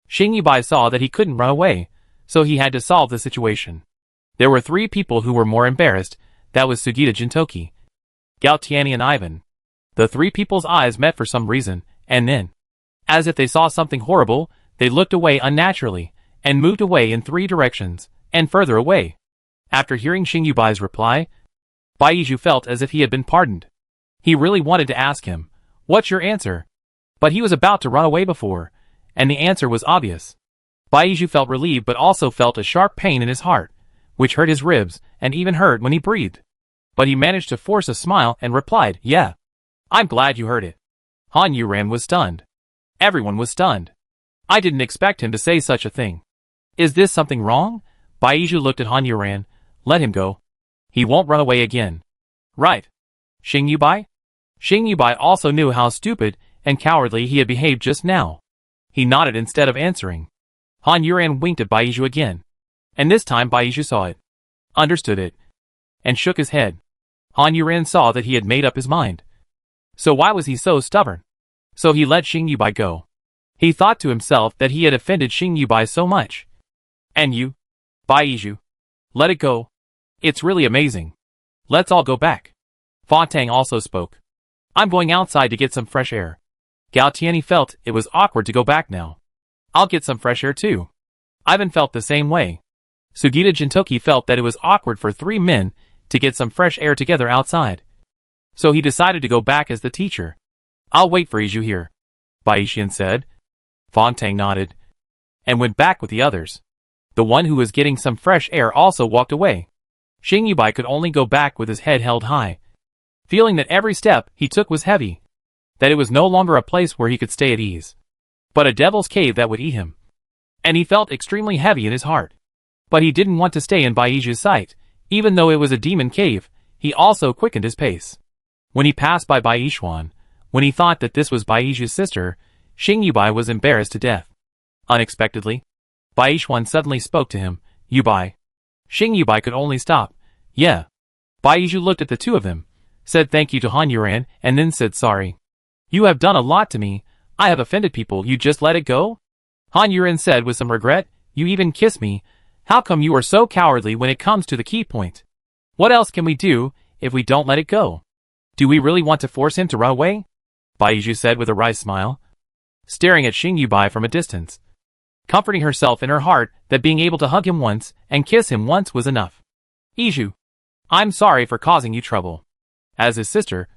Speaker 1: Xing Yubai saw that he couldn't run away, so he had to solve the situation. There were three people who were more embarrassed. That was Sugita Jintoki, Gao Tianyi and Ivan. The three people's eyes met for some reason, and then, as if they saw something horrible, they looked away unnaturally, and moved away in three directions, and further away. After hearing Xing Yubai's reply, Baizhu felt as if he had been pardoned. He really wanted to ask him, what's your answer? But he was about to run away before, and the answer was obvious. Baizhu felt relieved but also felt a sharp pain in his heart, which hurt his ribs and even hurt when he breathed. But he managed to force a smile and replied, yeah. I'm glad you heard it. Han Yuran was stunned. Everyone was stunned. I didn't expect him to say such a thing. Is this something wrong? Baizhu looked at Han Yuran. Let him go. He won't run away again. Right. Xing Yubai? Xing Yubai also knew how stupid and cowardly he had behaved just now. He nodded instead of answering. Han Yuran winked at Baizhu again. And this time Baizhu saw it, understood it, and shook his head. Han Yuran saw that he had made up his mind. So why was he so stubborn? So he let Xing Yubai go. He thought to himself that he had offended Xing Yubai so much. And you? Baizhu. Let it go. It's really amazing. Let's all go back. Fan Tang also spoke. I'm going outside to get some fresh air. Gao Tianyi felt it was awkward to go back now. I'll get some fresh air too. Ivan felt the same way. Sugita Jintoki felt that it was awkward for three men to get some fresh air together outside. So he decided to go back as the teacher. I'll wait for Baizhu here, Baishian said. Fan Tang nodded, and went back with the others. The one who was getting some fresh air also walked away. Xing Yubai could only go back with his head held high, feeling that every step he took was heavy, that it was no longer a place where he could stay at ease, but a devil's cave that would eat him. And he felt extremely heavy in his heart. But he didn't want to stay in Baizhu's sight, even though it was a demon cave. He also quickened his pace. When he passed by Baishuan, when he thought that this was Baiju's sister, Xing Yubai was embarrassed to death. Unexpectedly, Baishuan suddenly spoke to him, Yubai. Xing Yubai could only stop, yeah. Baizhu looked at the two of them, said thank you to Han Yuran, and then said sorry. You have done a lot to me, I have offended people, you just let it go? Han Yuran said with some regret, you even kissed me, how come you are so cowardly when it comes to the key point? What else can we do, if we don't let it go? Do we really want to force him to run away? Baizhu said with a wry smile, staring at Xing Yubai from a distance, comforting herself in her heart that being able to hug him once and kiss him once was enough. Iju, I'm sorry for causing you trouble. As his sister,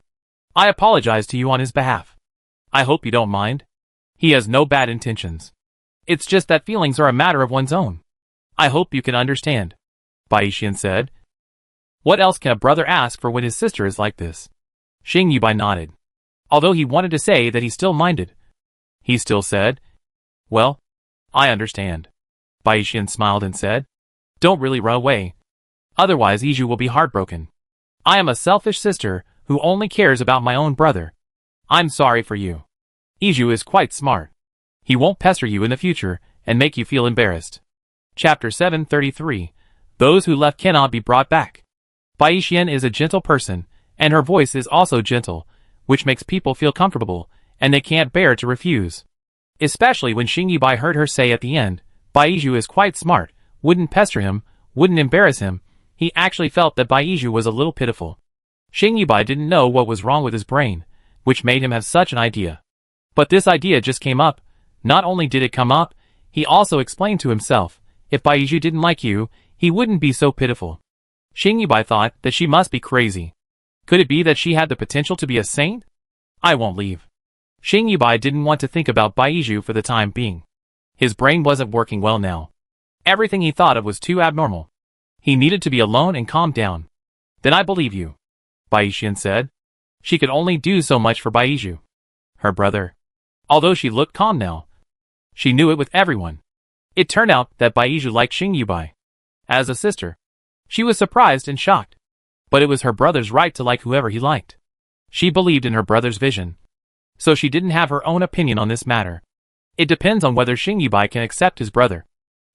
Speaker 1: I apologize to you on his behalf. I hope you don't mind. He has no bad intentions. It's just that feelings are a matter of one's own. I hope you can understand. Baishian said. What else can a brother ask for when his sister is like this? Xing Yubai nodded. Although he wanted to say that he still minded, he still said, well, I understand. Baishian smiled and said, don't really run away. Otherwise Iju will be heartbroken. I am a selfish sister who only cares about my own brother. I'm sorry for you. Iju is quite smart. He won't pester you in the future and make you feel embarrassed. Chapter 733. Those who left cannot be brought back. Baishian is a gentle person, and her voice is also gentle, which makes people feel comfortable, and they can't bear to refuse. Especially when Xing Yubai heard her say at the end, Baizhu is quite smart, wouldn't pester him, wouldn't embarrass him. He actually felt that Baizhu was a little pitiful. Xing Yubai didn't know what was wrong with his brain, which made him have such an idea. But this idea just came up. Not only did it come up, he also explained to himself, if Baizhu didn't like you, he wouldn't be so pitiful. Xing Yubai thought that she must be crazy. Could it be that she had the potential to be a saint? I won't leave. Xing Yubai didn't want to think about Baizhu for the time being. His brain wasn't working well now. Everything he thought of was too abnormal. He needed to be alone and calm down. Then I believe you, Baishian said. She could only do so much for Baizhu, her brother. Although she looked calm now, she knew it with everyone. It turned out that Baizhu liked Xing Yubai. As a sister, she was surprised and shocked. But it was her brother's right to like whoever he liked. She believed in her brother's vision. So she didn't have her own opinion on this matter. It depends on whether Xing Yubai can accept his brother.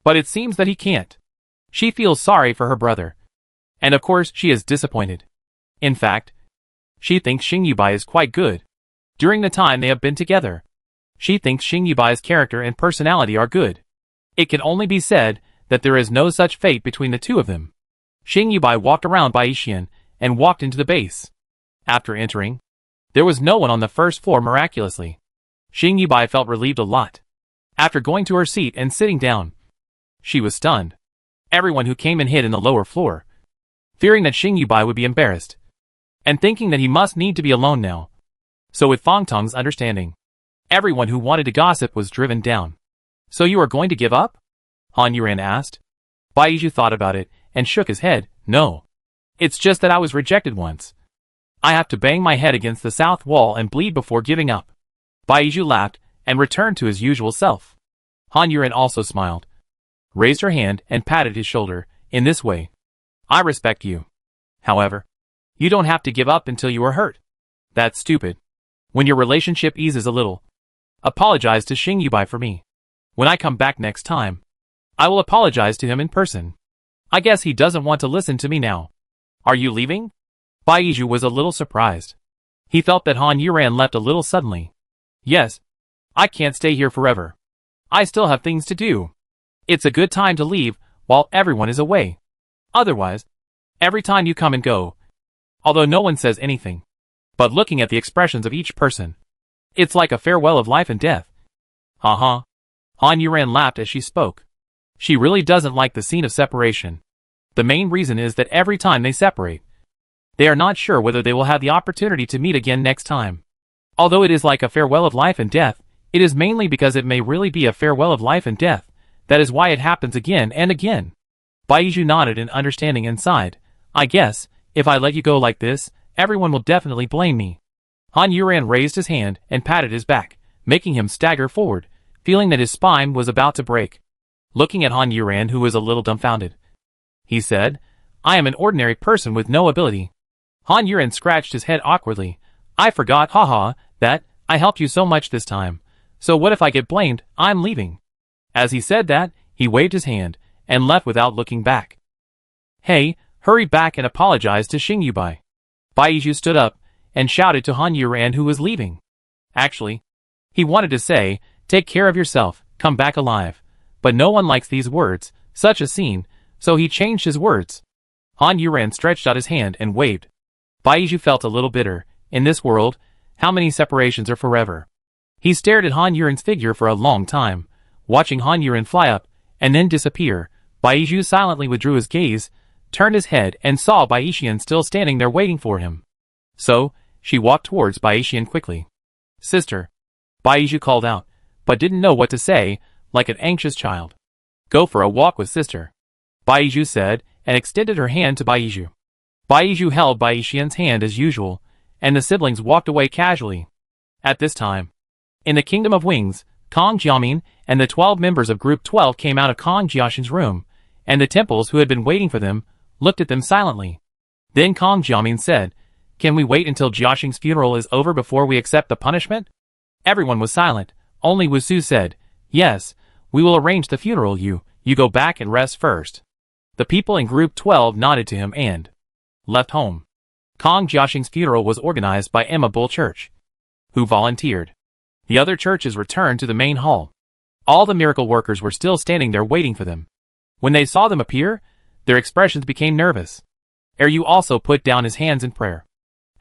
Speaker 1: But it seems that he can't. She feels sorry for her brother. And of course she is disappointed. In fact, she thinks Xing Yubai is quite good. During the time they have been together, she thinks Xing Yubai's character and personality are good. It can only be said that there is no such fate between the two of them. Xing Yubai walked around Baishian and walked into the base. After entering, there was no one on the first floor miraculously. Xing Yubai felt relieved a lot. After going to her seat and sitting down, she was stunned. Everyone who came and hid in the lower floor, fearing that Xing Yubai would be embarrassed, and thinking that he must need to be alone now. So with Fang Tong's understanding, everyone who wanted to gossip was driven down. So you are going to give up? Han Yuran asked. Baizhu thought about it and shook his head. No. It's just that I was rejected once. I have to bang my head against the south wall and bleed before giving up. Baizhu laughed and returned to his usual self. Han Yuran also smiled, raised her hand and patted his shoulder. In this way, I respect you. However, you don't have to give up until you are hurt. That's stupid. When your relationship eases a little, apologize to Xing Yubai for me. When I come back next time, I will apologize to him in person. I guess he doesn't want to listen to me now. Are you leaving? Baizhu was a little surprised. He felt that Han Yuran left a little suddenly. Yes. I can't stay here forever. I still have things to do. It's a good time to leave while everyone is away. Otherwise, every time you come and go, although no one says anything, but looking at the expressions of each person, it's like a farewell of life and death. Han Yuran laughed as she spoke. She really doesn't like the scene of separation. The main reason is that every time they separate, they are not sure whether they will have the opportunity to meet again next time. Although it is like a farewell of life and death, it is mainly because it may really be a farewell of life and death. That is why it happens again and again. Baizhu nodded in understanding and sighed. I guess, if I let you go like this, everyone will definitely blame me. Han Yuran raised his hand and patted his back, making him stagger forward, feeling that his spine was about to break. Looking at Han Yuran, who was a little dumbfounded, he said, I am an ordinary person with no ability. Han Yuren scratched his head awkwardly. I forgot, haha, that I helped you so much this time. So what if I get blamed? I'm leaving. As he said that, he waved his hand and left without looking back. Hey, hurry back and apologize to Xing Yubai. Baizhu stood up and shouted to Han Yuran, who was leaving. Actually, he wanted to say, take care of yourself, come back alive. But no one likes these words, such a scene, so he changed his words. Han Yuran stretched out his hand and waved. Baizhu felt a little bitter. In this world, how many separations are forever? He stared at Han Yuren's figure for a long time, watching Han Yuren fly up and then disappear. Baizhu silently withdrew his gaze, turned his head and saw Baixian still standing there waiting for him. So, she walked towards Baixian quickly. Sister. Baizhu called out, but didn't know what to say, like an anxious child. Go for a walk with sister. Baizhu said, and extended her hand to Baizhu. Baizhu held Baixian's hand as usual, and the siblings walked away casually. At this time, in the Kingdom of Wings, Kong Jiamin and the 12 members of Group 12 came out of Kong Jiaxing's room, and the temples who had been waiting for them looked at them silently. Then Kong Jiamin said, Can we wait until Jiaxing's funeral is over before we accept the punishment? Everyone was silent. Only Wusu said, Yes, we will arrange the funeral. You go back and rest first. The people in Group 12 nodded to him and left home. Kong Jiaxing's funeral was organized by Emma Bull Church, who volunteered. The other churches returned to the main hall. All the miracle workers were still standing there waiting for them. When they saw them appear, their expressions became nervous. Yu also put down his hands in prayer.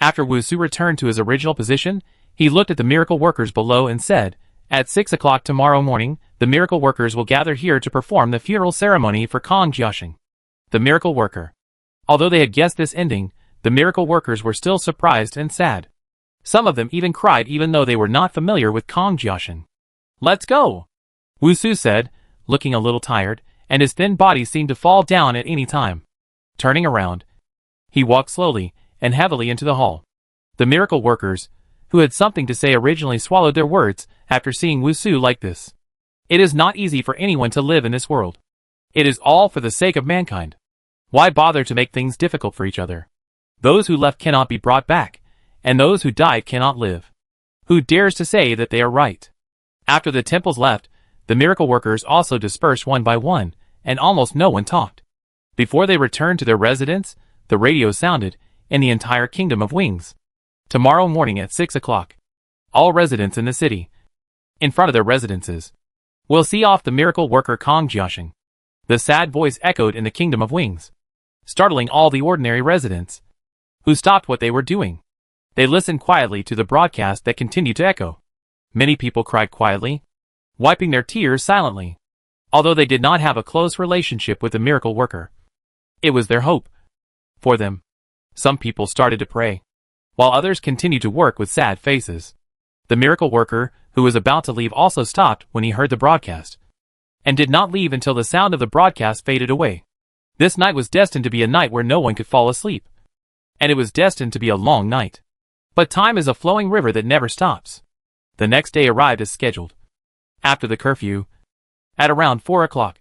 Speaker 1: After Wusu returned to his original position, he looked at the miracle workers below and said, At 6 o'clock tomorrow morning, the miracle workers will gather here to perform the funeral ceremony for Kong Jiaxing. The miracle worker. Although they had guessed this ending, the miracle workers were still surprised and sad. Some of them even cried even though they were not familiar with Kong Jiaxing. Let's go! Wusu said, looking a little tired, and his thin body seemed to fall down at any time. Turning around, he walked slowly and heavily into the hall. The miracle workers, who had something to say, originally swallowed their words after seeing Wusu like this. It is not easy for anyone to live in this world. It is all for the sake of mankind. Why bother to make things difficult for each other? Those who left cannot be brought back, and those who died cannot live. Who dares to say that they are right? After the temples left, the miracle workers also dispersed one by one, and almost no one talked. Before they returned to their residence, the radio sounded in the entire Kingdom of Wings. Tomorrow morning at 6 o'clock, all residents in the city, in front of their residences, will see off the miracle worker Kong Jiaxing. The sad voice echoed in the Kingdom of Wings, startling all the ordinary residents, who stopped what they were doing. They listened quietly to the broadcast that continued to echo. Many people cried quietly, wiping their tears silently. Although they did not have a close relationship with the miracle worker, it was their hope for them. Some people started to pray, while others continued to work with sad faces. The miracle worker, who was about to leave, also stopped when he heard the broadcast, and did not leave until the sound of the broadcast faded away. This night was destined to be a night where no one could fall asleep, and it was destined to be a long night. But time is a flowing river that never stops. The next day arrived as scheduled. After the curfew, at around 4 o'clock,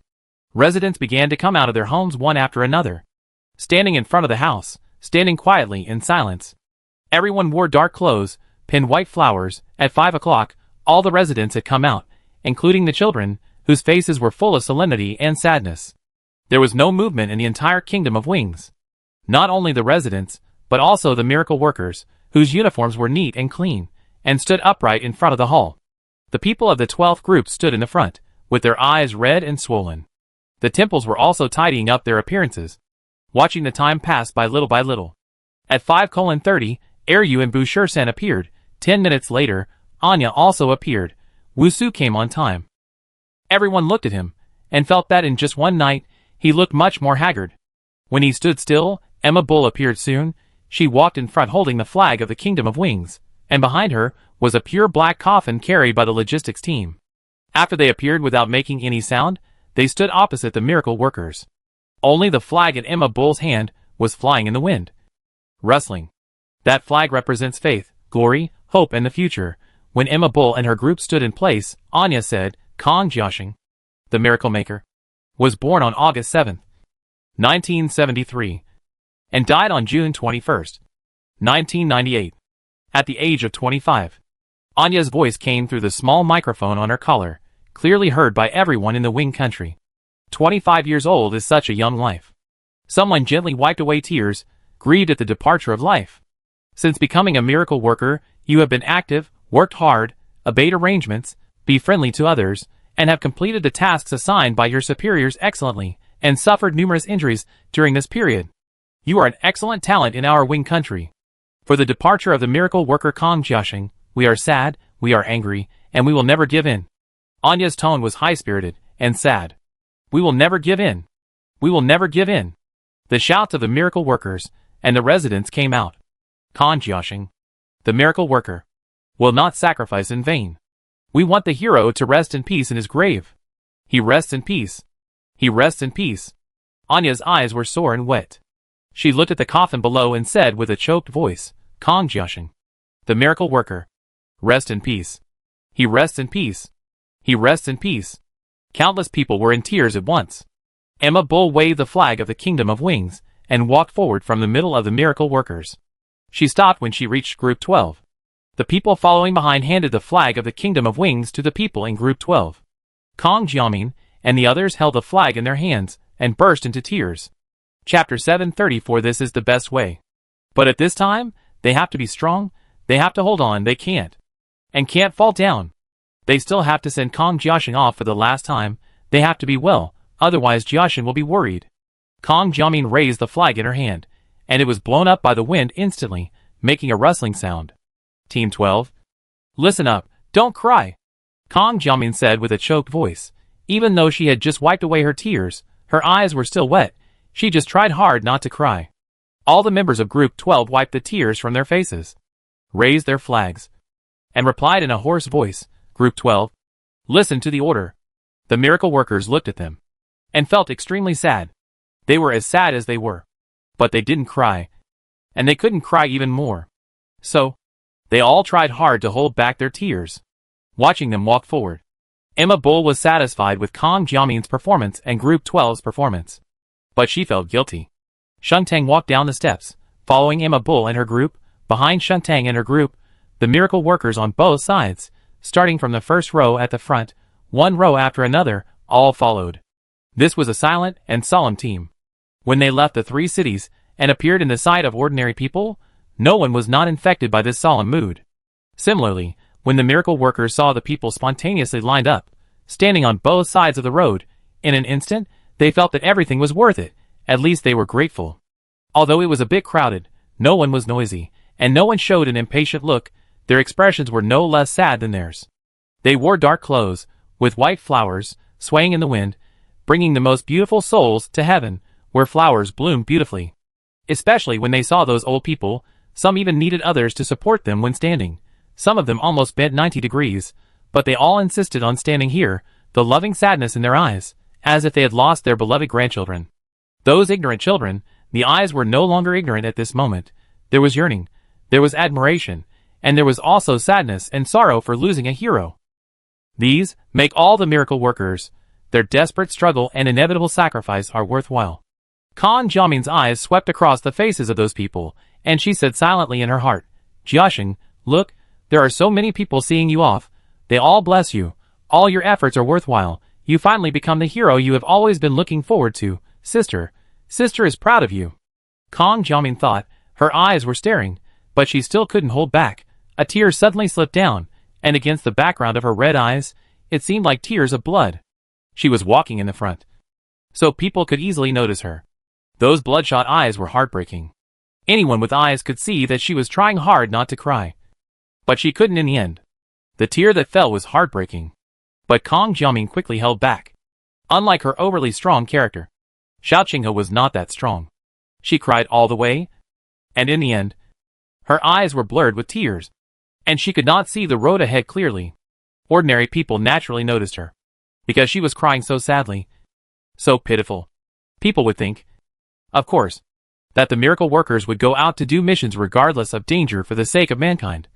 Speaker 1: residents began to come out of their homes one after another, standing in front of the house, standing quietly in silence. Everyone wore dark clothes, pinned white flowers. At 5 o'clock, all the residents had come out, including the children, whose faces were full of solemnity and sadness. There was no movement in the entire Kingdom of Wings. Not only the residents, but also the miracle workers, whose uniforms were neat and clean, and stood upright in front of the hall. The people of the 12th group stood in the front, with their eyes red and swollen. The temples were also tidying up their appearances, watching the time pass by little by little. At 5:30, Yu and Bu Shursen appeared. 10 minutes later, Anya also appeared. Wusu came on time. Everyone looked at him, and felt that in just one night, he looked much more haggard. When he stood still, Emma Bull appeared soon. She walked in front holding the flag of the Kingdom of Wings, and behind her was a pure black coffin carried by the logistics team. After they appeared without making any sound, they stood opposite the miracle workers. Only the flag in Emma Bull's hand was flying in the wind, rustling. That flag represents faith, glory, hope, and the future. When Emma Bull and her group stood in place, Anya said, Kong Jiaxing, the miracle maker, was born on August 7, 1973, and died on June 21, 1998. At the age of 25. Anya's voice came through the small microphone on her collar, clearly heard by everyone in the Wing country. 25 years old is such a young life. Someone gently wiped away tears, grieved at the departure of life. Since becoming a miracle worker, you have been active, worked hard, obeyed arrangements, be friendly to others, and have completed the tasks assigned by your superiors excellently, and suffered numerous injuries during this period. You are an excellent talent in our Wing country. For the departure of the miracle worker Kong Jiaxing, we are sad, we are angry, and we will never give in. Anya's tone was high-spirited and sad. We will never give in. We will never give in. The shouts of the miracle workers and the residents came out. Kong Jiaxing, the miracle worker, will not sacrifice in vain. We want the hero to rest in peace in his grave. He rests in peace. He rests in peace. Anya's eyes were sore and wet. She looked at the coffin below and said with a choked voice, Kong Jiaxing, the miracle worker, rest in peace. He rests in peace. He rests in peace. Countless people were in tears at once. Emma Bull waved the flag of the Kingdom of Wings and walked forward from the middle of the miracle workers. She stopped when she reached Group 12. The people following behind handed the flag of the Kingdom of Wings to the people in Group 12. Kong Jiamin and the others held the flag in their hands and burst into tears. Chapter 734. This is the best way. But at this time, they have to be strong, they have to hold on, they can't. And can't fall down. They still have to send Kong Jiaxing off for the last time, they have to be well, otherwise Jiaxing will be worried. Kong Jiamin raised the flag in her hand, and it was blown up by the wind instantly, making a rustling sound. Team 12. Listen up, don't cry. Kong Jiamin said with a choked voice. Even though she had just wiped away her tears, her eyes were still wet. She just tried hard not to cry. All the members of Group 12 wiped the tears from their faces, raised their flags, and replied in a hoarse voice, Group 12, listen to the order. The miracle workers looked at them and felt extremely sad. They were as sad as they were. But they didn't cry. And they couldn't cry even more. So, they all tried hard to hold back their tears. Watching them walk forward, Emma Bull was satisfied with Kong Jiamin's performance and Group 12's performance. But she felt guilty. Shengtang walked down the steps, following Emma Bull and her group. Behind Shengtang and her group, the miracle workers on both sides, starting from the first row at the front, one row after another, all followed. This was a silent and solemn team. When they left the three cities and appeared in the sight of ordinary people, no one was not infected by this solemn mood. Similarly, when the miracle workers saw the people spontaneously lined up, standing on both sides of the road, in an instant, they felt that everything was worth it. At least they were grateful. Although it was a bit crowded, no one was noisy, and no one showed an impatient look. Their expressions were no less sad than theirs. They wore dark clothes, with white flowers, swaying in the wind, bringing the most beautiful souls to heaven, where flowers bloomed beautifully. Especially when they saw those old people, some even needed others to support them when standing. Some of them almost bent 90 degrees, but they all insisted on standing here, the loving sadness in their eyes, as if they had lost their beloved grandchildren. Those ignorant children, the eyes were no longer ignorant at this moment. There was yearning, there was admiration, and there was also sadness and sorrow for losing a hero. These make all the miracle workers. Their desperate struggle and inevitable sacrifice are worthwhile. Kong Jiamin's eyes swept across the faces of those people, and she said silently in her heart, Jiaxing, look, there are so many people seeing you off. They all bless you. All your efforts are worthwhile. You finally become the hero you have always been looking forward to. Sister is proud of you. Kong Jiamin thought. Her eyes were staring, but she still couldn't hold back. A tear suddenly slipped down, and against the background of her red eyes, it seemed like tears of blood. She was walking in the front, so people could easily notice her. Those bloodshot eyes were heartbreaking. Anyone with eyes could see that she was trying hard not to cry. But she couldn't in the end. The tear that fell was heartbreaking. But Kong Jiamin quickly held back. Unlike her overly strong character, Xiao Qinghe was not that strong. She cried all the way, and in the end, her eyes were blurred with tears, and she could not see the road ahead clearly. Ordinary people naturally noticed her, because she was crying so sadly, so pitiful. People would think, of course, that the miracle workers would go out to do missions regardless of danger for the sake of mankind.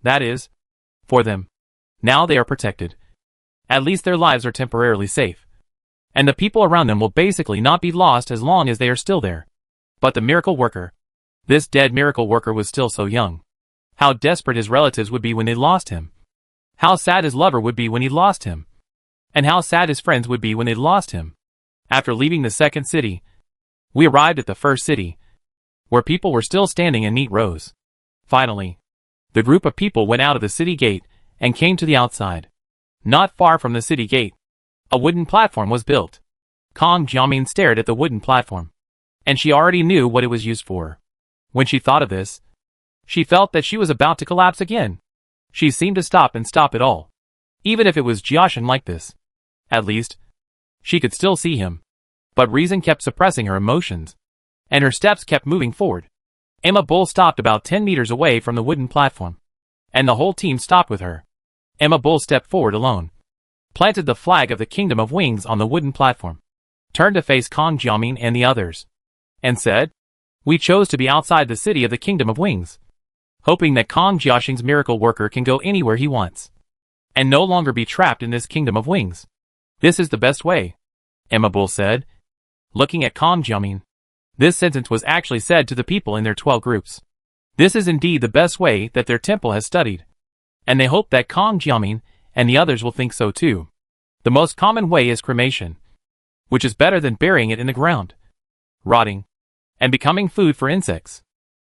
Speaker 1: That is, for them. Now they are protected. At least their lives are temporarily safe. And the people around them will basically not be lost as long as they are still there. But the miracle worker, This dead miracle worker was still so young. How desperate his relatives would be when they lost him. How sad his lover would be when he lost him. And how sad his friends would be when they lost him. After leaving the second city, we arrived at the first city, where people were still standing in neat rows. Finally, the group of people went out of the city gate and came to the outside. Not far from the city gate, a wooden platform was built. Kong Jiamin stared at the wooden platform, and she already knew what it was used for. When she thought of this, she felt that she was about to collapse again. She seemed to stop and stop it all. Even if it was Jiashin like this. At least, she could still see him. But reason kept suppressing her emotions, and her steps kept moving forward. Emma Bull stopped about 10 meters away from the wooden platform, and the whole team stopped with her. Emma Bull stepped forward alone, planted the flag of the Kingdom of Wings on the wooden platform, turned to face Kong Jiamin and the others, and said, "We chose to be outside the city of the Kingdom of Wings, hoping that Kong Jiaxing's miracle worker can go anywhere he wants, and no longer be trapped in this Kingdom of Wings. This is the best way," Emma Bull said, looking at Kong Jiamin. This sentence was actually said to the people in their 12 groups. This is indeed the best way that their temple has studied, and they hope that Kong Jiamin and the others will think so too. The most common way is cremation, which is better than burying it in the ground, rotting, and becoming food for insects.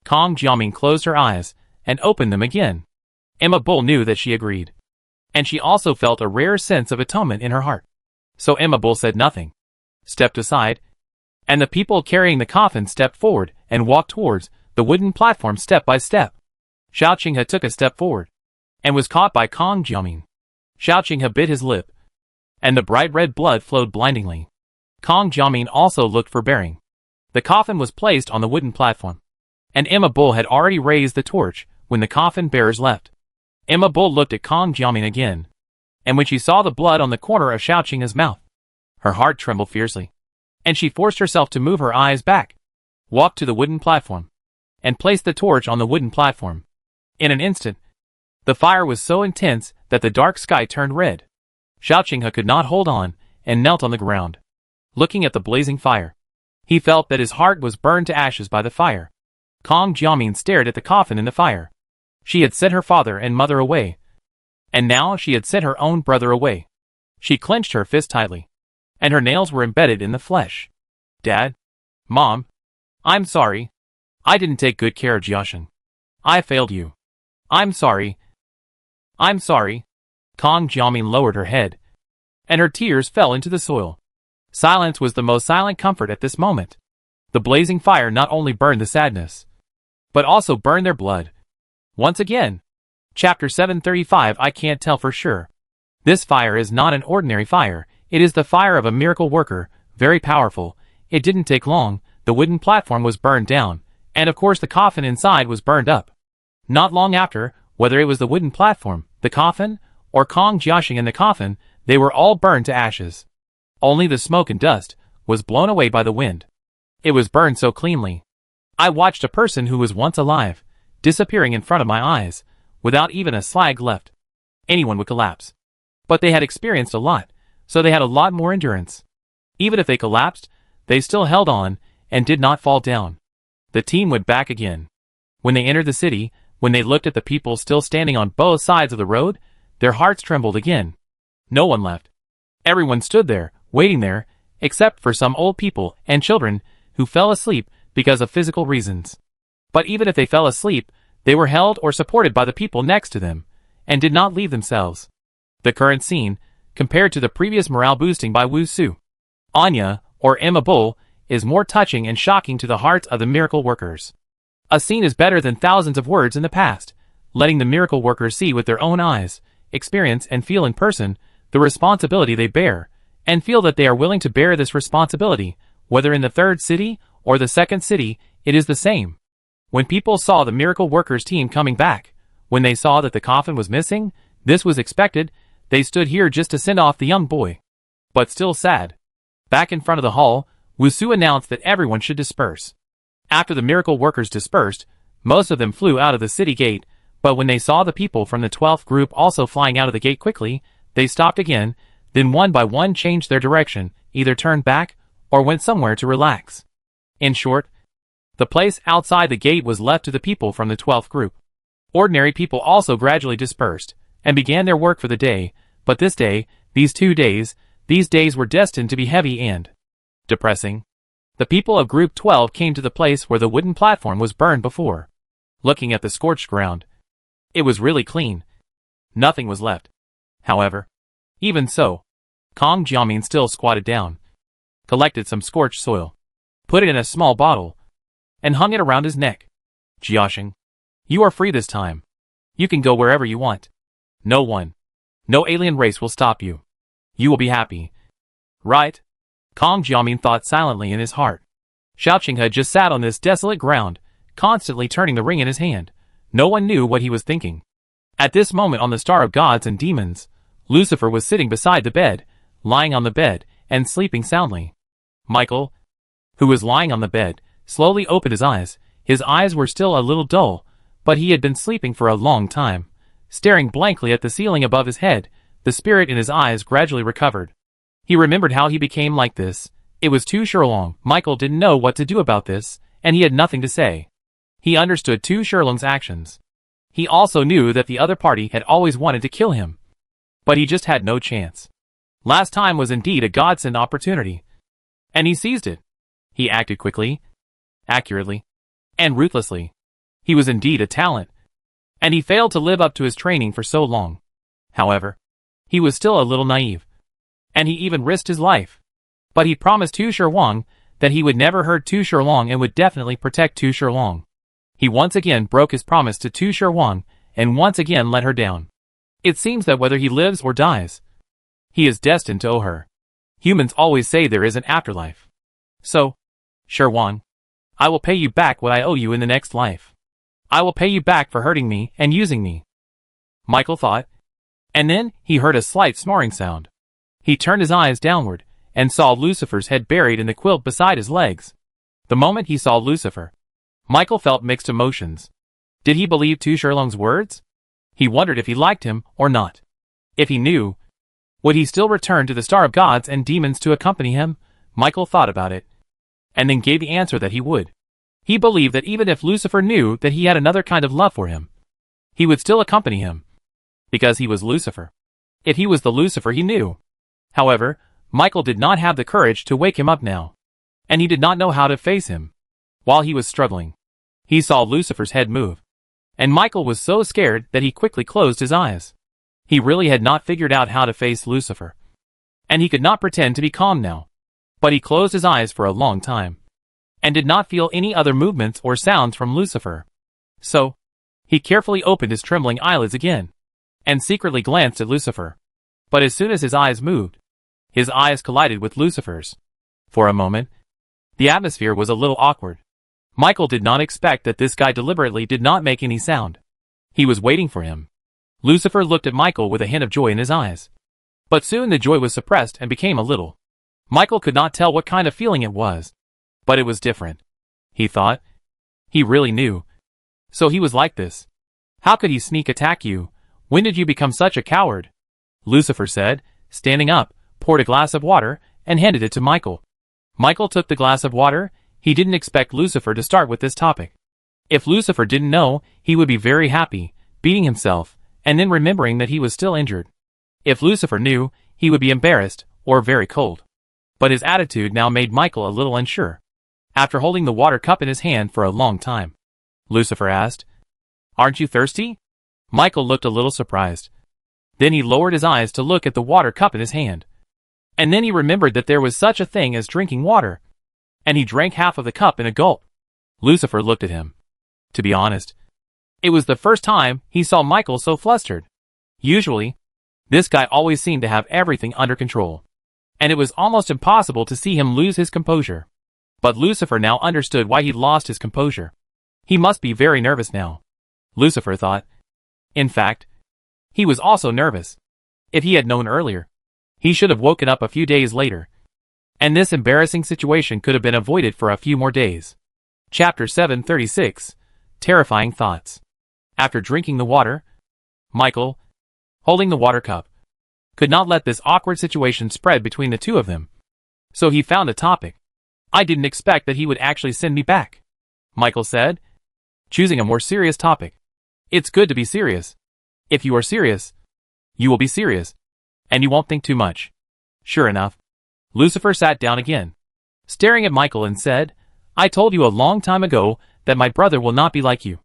Speaker 1: Kong Jiamin closed her eyes and opened them again. Emma Bull knew that she agreed, and she also felt a rare sense of atonement in her heart. So Emma Bull said nothing, stepped aside, and the people carrying the coffin stepped forward and walked towards the wooden platform step by step. Xiao Qinghe took a step forward, and was caught by Kong Jiamin. Xiao Qinghe bit his lip, and the bright red blood flowed blindingly. Kong Jiamin also looked for bearing. The coffin was placed on the wooden platform, and Emma Bull had already raised the torch when the coffin bearers left. Emma Bull looked at Kong Jiamin again, and when she saw the blood on the corner of Xiao Qinghe's mouth, her heart trembled fiercely, and she forced herself to move her eyes back, walked to the wooden platform, and placed the torch on the wooden platform. In an instant, the fire was so intense that the dark sky turned red. Xiao Qinghe could not hold on and knelt on the ground, looking at the blazing fire. He felt that his heart was burned to ashes by the fire. Kong Jiamin stared at the coffin in the fire. She had sent her father and mother away, and now she had sent her own brother away. She clenched her fist tightly, and her nails were embedded in the flesh. "Dad, Mom, I'm sorry. I didn't take good care of Jiashin. I failed you. I'm sorry. I'm sorry." Kong Jiamin lowered her head, and her tears fell into the soil. Silence was the most silent comfort at this moment. The blazing fire not only burned the sadness, but also burned their blood. Once again. Chapter 735. I can't tell for sure. This fire is not an ordinary fire. It is the fire of a miracle worker, very powerful. It didn't take long. The wooden platform was burned down, and of course the coffin inside was burned up. Not long after, whether it was the wooden platform, the coffin, or Kong Jiaxing and the coffin, they were all burned to ashes. Only the smoke and dust was blown away by the wind. It was burned so cleanly. I watched a person who was once alive, disappearing in front of my eyes, without even a slag left. Anyone would collapse. But they had experienced a lot, so they had a lot more endurance. Even if they collapsed, they still held on, and did not fall down. The team went back again. When they entered the city, when they looked at the people still standing on both sides of the road, their hearts trembled again. No one left. Everyone stood there, waiting there, except for some old people and children who fell asleep because of physical reasons. But even if they fell asleep, they were held or supported by the people next to them, and did not leave themselves. The current scene, compared to the previous morale boosting by Wu Su, Anya, or Emma Bull, is more touching and shocking to the hearts of the miracle workers. A scene is better than thousands of words in the past, letting the miracle workers see with their own eyes, experience and feel in person the responsibility they bear, and feel that they are willing to bear this responsibility, whether in the third city or the second city, it is the same. When people saw the miracle workers team coming back, when they saw that the coffin was missing, this was expected, they stood here just to send off the young boy. But still sad. Back in front of the hall, Wu Su announced that everyone should disperse. After the miracle workers dispersed, most of them flew out of the city gate, but when they saw the people from the 12th group also flying out of the gate quickly, they stopped again, then one by one changed their direction, either turned back, or went somewhere to relax. In short, The place outside the gate was left to the people from the 12th group. Ordinary people also gradually dispersed, and began their work for the day, but this day, these 2 days, these days were destined to be heavy and depressing. The people of Group 12 came to the place where the wooden platform was burned before. Looking at the scorched ground, it was really clean. Nothing was left. However, even so, Kong Jiamin still squatted down, collected some scorched soil, put it in a small bottle, and hung it around his neck. Jiaxing, you are free this time. You can go wherever you want. No alien race will stop you. You will be happy. Right? Kong Jiamin thought silently in his heart. Xiaoqing had just sat on this desolate ground, constantly turning the ring in his hand. No one knew what he was thinking. At this moment on the Star of Gods and Demons, Lucifer was sitting beside the bed, lying on the bed, and sleeping soundly. Michael, who was lying on the bed, slowly opened his eyes. His eyes were still a little dull, but he had been sleeping for a long time. Staring blankly at the ceiling above his head, the spirit in his eyes gradually recovered. He remembered how he became like this. It was too long. Michael didn't know what to do about this, and he had nothing to say. He understood Tu Shilong's actions. He also knew that the other party had always wanted to kill him. But he just had no chance. Last time was indeed a godsend opportunity. And he seized it. He acted quickly, accurately, and ruthlessly. He was indeed a talent. And he failed to live up to his training for so long. However, he was still a little naive. And he even risked his life. But he promised Tu Shilong that he would never hurt Tu Shilong and would definitely protect Tu Shilong. He once again broke his promise to Tu Shilong and once again let her down. It seems that whether he lives or dies, he is destined to owe her. Humans always say there is an afterlife. So, Shilong, I will pay you back what I owe you in the next life. I will pay you back for hurting me and using me. Michael thought. And then he heard a slight snoring sound. He turned his eyes downward and saw Lucifer's head buried in the quilt beside his legs. The moment he saw Lucifer, Michael felt mixed emotions. Did he believe Tu Shilong's words? He wondered if he liked him or not. If he knew, would he still return to the Star of Gods and Demons to accompany him? Michael thought about it, and then gave the answer that he would. He believed that even if Lucifer knew that he had another kind of love for him, he would still accompany him, because he was Lucifer. If he was the Lucifer he knew. However, Michael did not have the courage to wake him up now, and he did not know how to face him. While he was struggling, he saw Lucifer's head move, and Michael was so scared that he quickly closed his eyes. He really had not figured out how to face Lucifer, and he could not pretend to be calm now. But he closed his eyes for a long time, and did not feel any other movements or sounds from Lucifer. So, he carefully opened his trembling eyelids again, and secretly glanced at Lucifer. But as soon as his eyes moved, his eyes collided with Lucifer's. For a moment, the atmosphere was a little awkward. Michael did not expect that this guy deliberately did not make any sound. He was waiting for him. Lucifer looked at Michael with a hint of joy in his eyes. But soon the joy was suppressed and became a little. Michael could not tell what kind of feeling it was. But it was different. He thought. He really knew. So he was like this. How could he sneak attack you? When did you become such a coward? Lucifer said, standing up, poured a glass of water, and handed it to Michael. Michael took the glass of water. He didn't expect Lucifer to start with this topic. If Lucifer didn't know, he would be very happy, beating himself, and then remembering that he was still injured. If Lucifer knew, he would be embarrassed, or very cold. But his attitude now made Michael a little unsure. After holding the water cup in his hand for a long time, Lucifer asked, "Aren't you thirsty?" Michael looked a little surprised. Then he lowered his eyes to look at the water cup in his hand. And then he remembered that there was such a thing as drinking water. And he drank half of the cup in a gulp. Lucifer looked at him. To be honest, it was the first time he saw Michael so flustered. Usually, this guy always seemed to have everything under control. And it was almost impossible to see him lose his composure. But Lucifer now understood why he lost his composure. He must be very nervous now, Lucifer thought. In fact, he was also nervous. If he had known earlier, he should have woken up a few days later. And this embarrassing situation could have been avoided for a few more days. Chapter 736, Terrifying Thoughts. After drinking the water, Michael, holding the water cup, could not let this awkward situation spread between the two of them. So he found a topic. I didn't expect that he would actually send me back. Michael said, choosing a more serious topic. It's good to be serious. If you are serious, you will be serious, and you won't think too much. Sure enough, Lucifer sat down again, staring at Michael and said, I told you a long time ago that my brother will not be like you,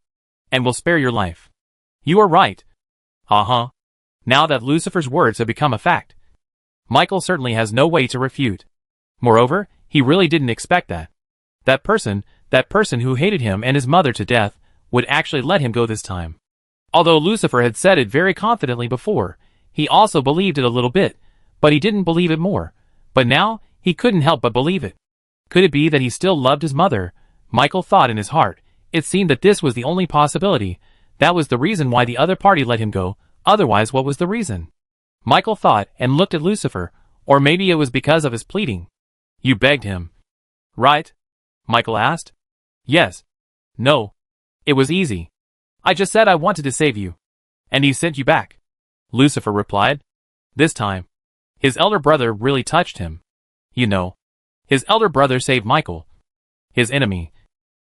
Speaker 1: and will spare your life. You are right. Uh-huh. Now that Lucifer's words have become a fact, Michael certainly has no way to refute. Moreover, he really didn't expect that. That person who hated him and his mother to death, would actually let him go this time. Although Lucifer had said it very confidently before, he also believed it a little bit, but he didn't believe it more. But now, he couldn't help but believe it. Could it be that he still loved his mother? Michael thought in his heart. It seemed that this was the only possibility. That was the reason why the other party let him go. Otherwise, what was the reason? Michael thought and looked at Lucifer, or maybe it was because of his pleading. You begged him, right? Michael asked. Yes. No. It was easy. I just said I wanted to save you. And he sent you back. Lucifer replied. This time, his elder brother really touched him. You know, his elder brother saved Michael, his enemy,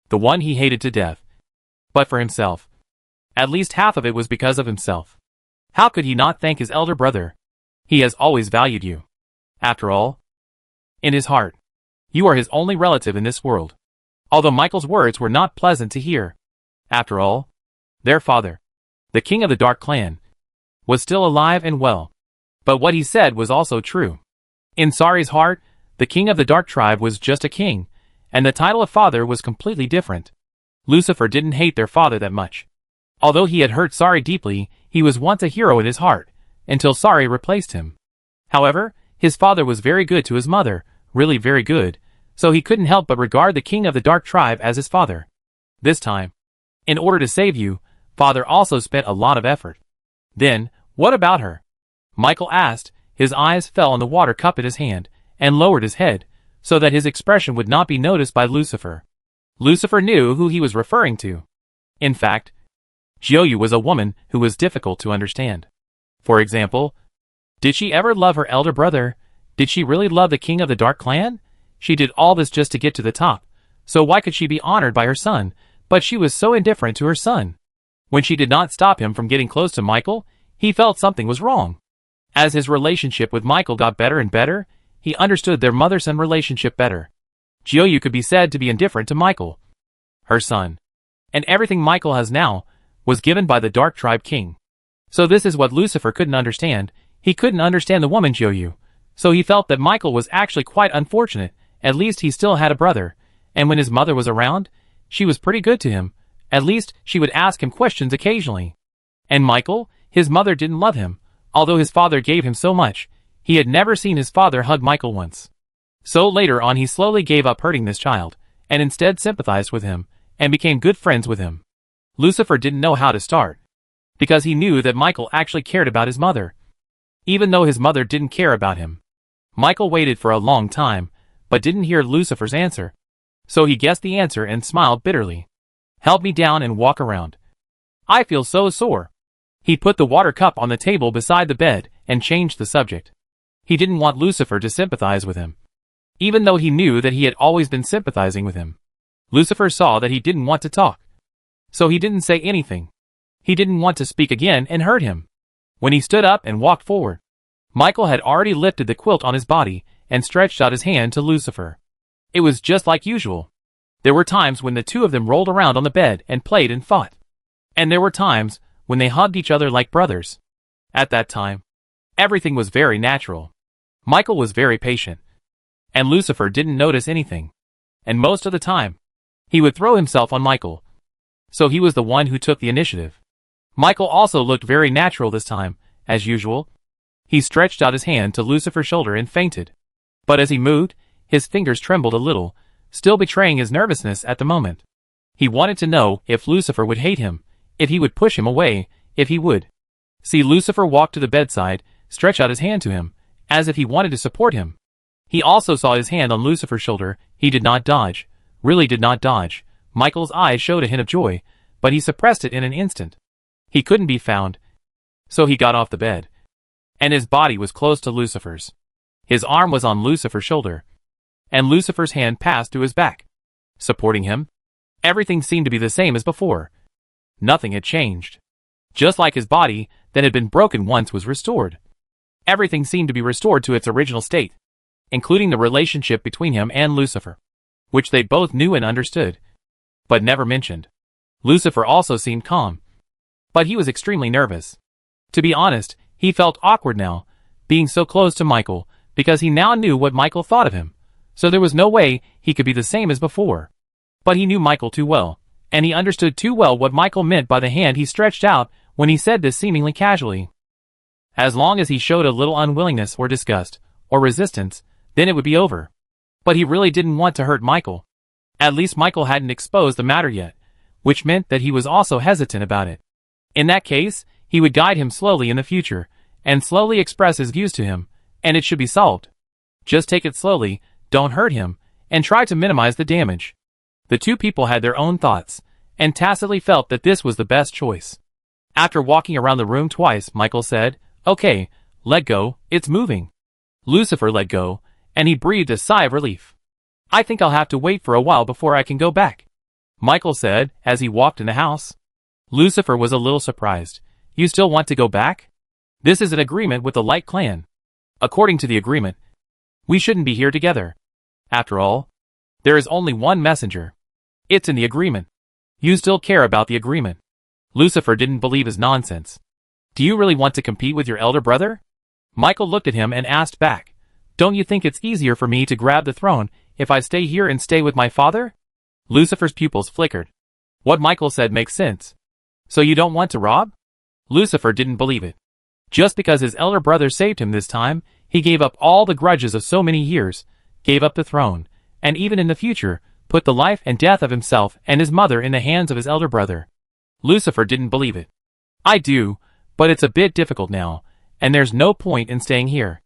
Speaker 1: the one he hated to death. But for himself, at least half of it was because of himself. How could he not thank his elder brother? He has always valued you. After all, in his heart, you are his only relative in this world. Although Michael's words were not pleasant to hear. After all, their father, the king of the Dark Clan, was still alive and well. But what he said was also true. In Sari's heart, the king of the Dark Tribe was just a king, and the title of father was completely different. Lucifer didn't hate their father that much. Although he had hurt Sari deeply, he was once a hero in his heart, until Sari replaced him. However, his father was very good to his mother, really very good, so he couldn't help but regard the king of the Dark Tribe as his father. This time, in order to save you, father also spent a lot of effort. Then, what about her? Michael asked. His eyes fell on the water cup in his hand, and lowered his head, so that his expression would not be noticed by Lucifer. Lucifer knew who he was referring to. In fact, Jiuyu was a woman who was difficult to understand. For example, did she ever love her elder brother? Did she really love the king of the Dark Clan? She did all this just to get to the top, so why could she be honored by her son? But she was so indifferent to her son. When she did not stop him from getting close to Michael, he felt something was wrong. As his relationship with Michael got better and better, he understood their mother-son relationship better. Jiuyu could be said to be indifferent to Michael, her son. And everything Michael has now was given by the Dark Tribe King. So this is what Lucifer couldn't understand. He couldn't understand the woman Jiuyu. So he felt that Michael was actually quite unfortunate. At least he still had a brother. And when his mother was around, she was pretty good to him. At least she would ask him questions occasionally. And Michael, his mother didn't love him. Although his father gave him so much, he had never seen his father hug Michael once. So later on he slowly gave up hurting this child, and instead sympathized with him, and became good friends with him. Lucifer didn't know how to start, because he knew that Michael actually cared about his mother, even though his mother didn't care about him. Michael waited for a long time, but didn't hear Lucifer's answer. So he guessed the answer and smiled bitterly. Help me down and walk around. I feel so sore. He put the water cup on the table beside the bed and changed the subject. He didn't want Lucifer to sympathize with him, even though he knew that he had always been sympathizing with him. Lucifer saw that he didn't want to talk, so he didn't say anything. He didn't want to speak again and hurt him. When he stood up and walked forward, Michael had already lifted the quilt on his body and stretched out his hand to Lucifer. It was just like usual. There were times when the two of them rolled around on the bed and played and fought. And there were times when they hugged each other like brothers. At that time, everything was very natural. Michael was very patient, and Lucifer didn't notice anything. And most of the time, he would throw himself on Michael. So he was the one who took the initiative. Michael also looked very natural this time, as usual. He stretched out his hand to Lucifer's shoulder and fainted. But as he moved, his fingers trembled a little, still betraying his nervousness at the moment. He wanted to know if Lucifer would hate him, if he would push him away, if he would. See, Lucifer walked to the bedside, stretched out his hand to him, as if he wanted to support him. He also saw his hand on Lucifer's shoulder. He did not dodge, really did not dodge. Michael's eyes showed a hint of joy, but he suppressed it in an instant. He couldn't be found, so he got off the bed, and his body was close to Lucifer's. His arm was on Lucifer's shoulder, and Lucifer's hand passed through his back, supporting him. Everything seemed to be the same as before. Nothing had changed. Just like his body that had been broken once was restored. Everything seemed to be restored to its original state, including the relationship between him and Lucifer, which they both knew and understood, but never mentioned. Lucifer also seemed calm, but he was extremely nervous. To be honest, he felt awkward now, being so close to Michael, because he now knew what Michael thought of him, so there was no way he could be the same as before. But he knew Michael too well, and he understood too well what Michael meant by the hand he stretched out when he said this seemingly casually. As long as he showed a little unwillingness or disgust, or resistance, then it would be over. But he really didn't want to hurt Michael. At least Michael hadn't exposed the matter yet, which meant that he was also hesitant about it. In that case, he would guide him slowly in the future, and slowly express his views to him, and it should be solved. Just take it slowly, don't hurt him, and try to minimize the damage. The two people had their own thoughts, and tacitly felt that this was the best choice. After walking around the room twice, Michael said, "Okay, let go, it's moving." Lucifer let go, and he breathed a sigh of relief. "I think I'll have to wait for a while before I can go back," Michael said as he walked in the house. Lucifer was a little surprised. "You still want to go back? This is an agreement with the Light Clan. According to the agreement, we shouldn't be here together. After all, there is only one messenger. It's in the agreement. You still care about the agreement." Lucifer didn't believe his nonsense. "Do you really want to compete with your elder brother?" Michael looked at him and asked back, "Don't you think it's easier for me to grab the throne if I stay here and stay with my father?" Lucifer's pupils flickered. What Michael said makes sense. "So you don't want to rob?" Lucifer didn't believe it. Just because his elder brother saved him this time, he gave up all the grudges of so many years, gave up the throne, and even in the future, put the life and death of himself and his mother in the hands of his elder brother. Lucifer didn't believe it. "I do, but it's a bit difficult now, and there's no point in staying here,"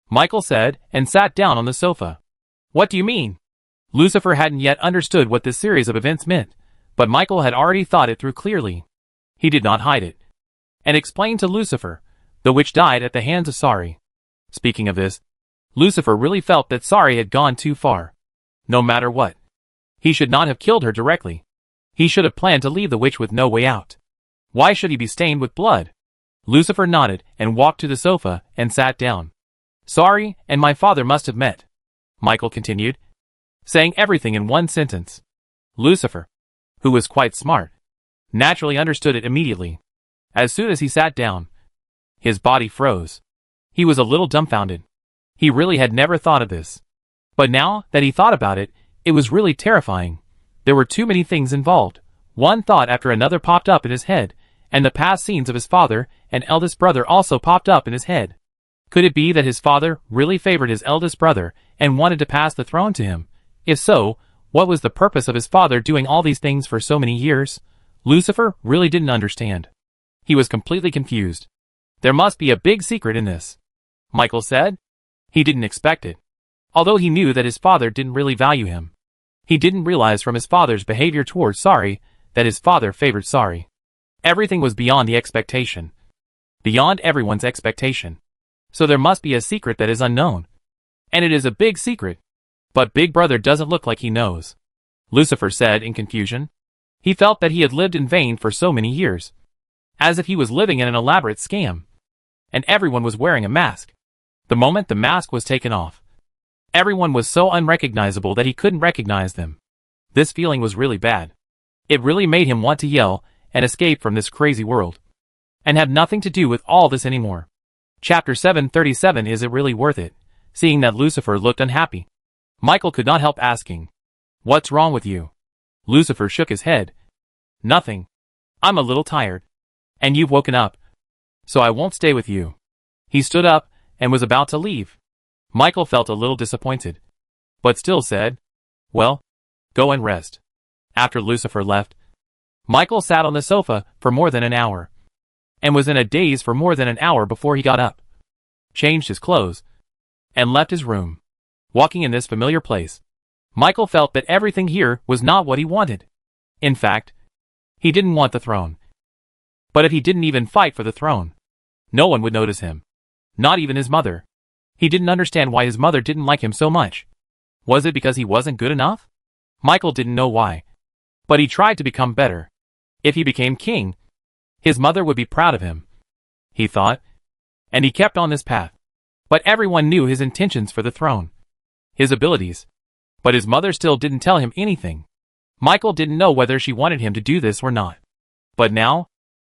Speaker 1: Michael said, and sat down on the sofa. "What do you mean?" Lucifer hadn't yet understood what this series of events meant, but Michael had already thought it through clearly. He did not hide it, and explained to Lucifer, the witch died at the hands of Sari. Speaking of this, Lucifer really felt that Sari had gone too far. No matter what, he should not have killed her directly. He should have planned to leave the witch with no way out. Why should he be stained with blood? Lucifer nodded and walked to the sofa and sat down. "Sari and my father must have met," Michael continued, saying everything in one sentence. Lucifer, who was quite smart, naturally understood it immediately. As soon as he sat down, his body froze. He was a little dumbfounded. He really had never thought of this. But now that he thought about it, it was really terrifying. There were too many things involved. One thought after another popped up in his head, and the past scenes of his father and eldest brother also popped up in his head. Could it be that his father really favored his eldest brother and wanted to pass the throne to him? If so, what was the purpose of his father doing all these things for so many years? Lucifer really didn't understand. He was completely confused. "There must be a big secret in this," Michael said. He didn't expect it. Although he knew that his father didn't really value him. He didn't realize from his father's behavior towards Sari that his father favored Sari. Everything was beyond the expectation. Beyond everyone's expectation. So there must be a secret that is unknown. And it is a big secret. But Big Brother doesn't look like he knows, Lucifer said in confusion. He felt that he had lived in vain for so many years. As if he was living in an elaborate scam. And everyone was wearing a mask. The moment the mask was taken off, everyone was so unrecognizable that he couldn't recognize them. This feeling was really bad. It really made him want to yell and escape from this crazy world. And have nothing to do with all this anymore. Chapter 737. Is it really worth it? Seeing that Lucifer looked unhappy, Michael could not help asking, "What's wrong with you?" Lucifer shook his head. "Nothing. I'm a little tired. And you've woken up. So I won't stay with you." He stood up and was about to leave. Michael felt a little disappointed, but still said, "Well, go and rest." After Lucifer left, Michael sat on the sofa for more than an hour, and was in a daze for more than an hour before he got up, changed his clothes, and left his room. Walking in this familiar place, Michael felt that everything here was not what he wanted. In fact, he didn't want the throne. But if he didn't even fight for the throne, no one would notice him. Not even his mother. He didn't understand why his mother didn't like him so much. Was it because he wasn't good enough? Michael didn't know why. But he tried to become better. If he became king, his mother would be proud of him, he thought. And he kept on this path. But everyone knew his intentions for the throne, his abilities. But his mother still didn't tell him anything. Michael didn't know whether she wanted him to do this or not. But now,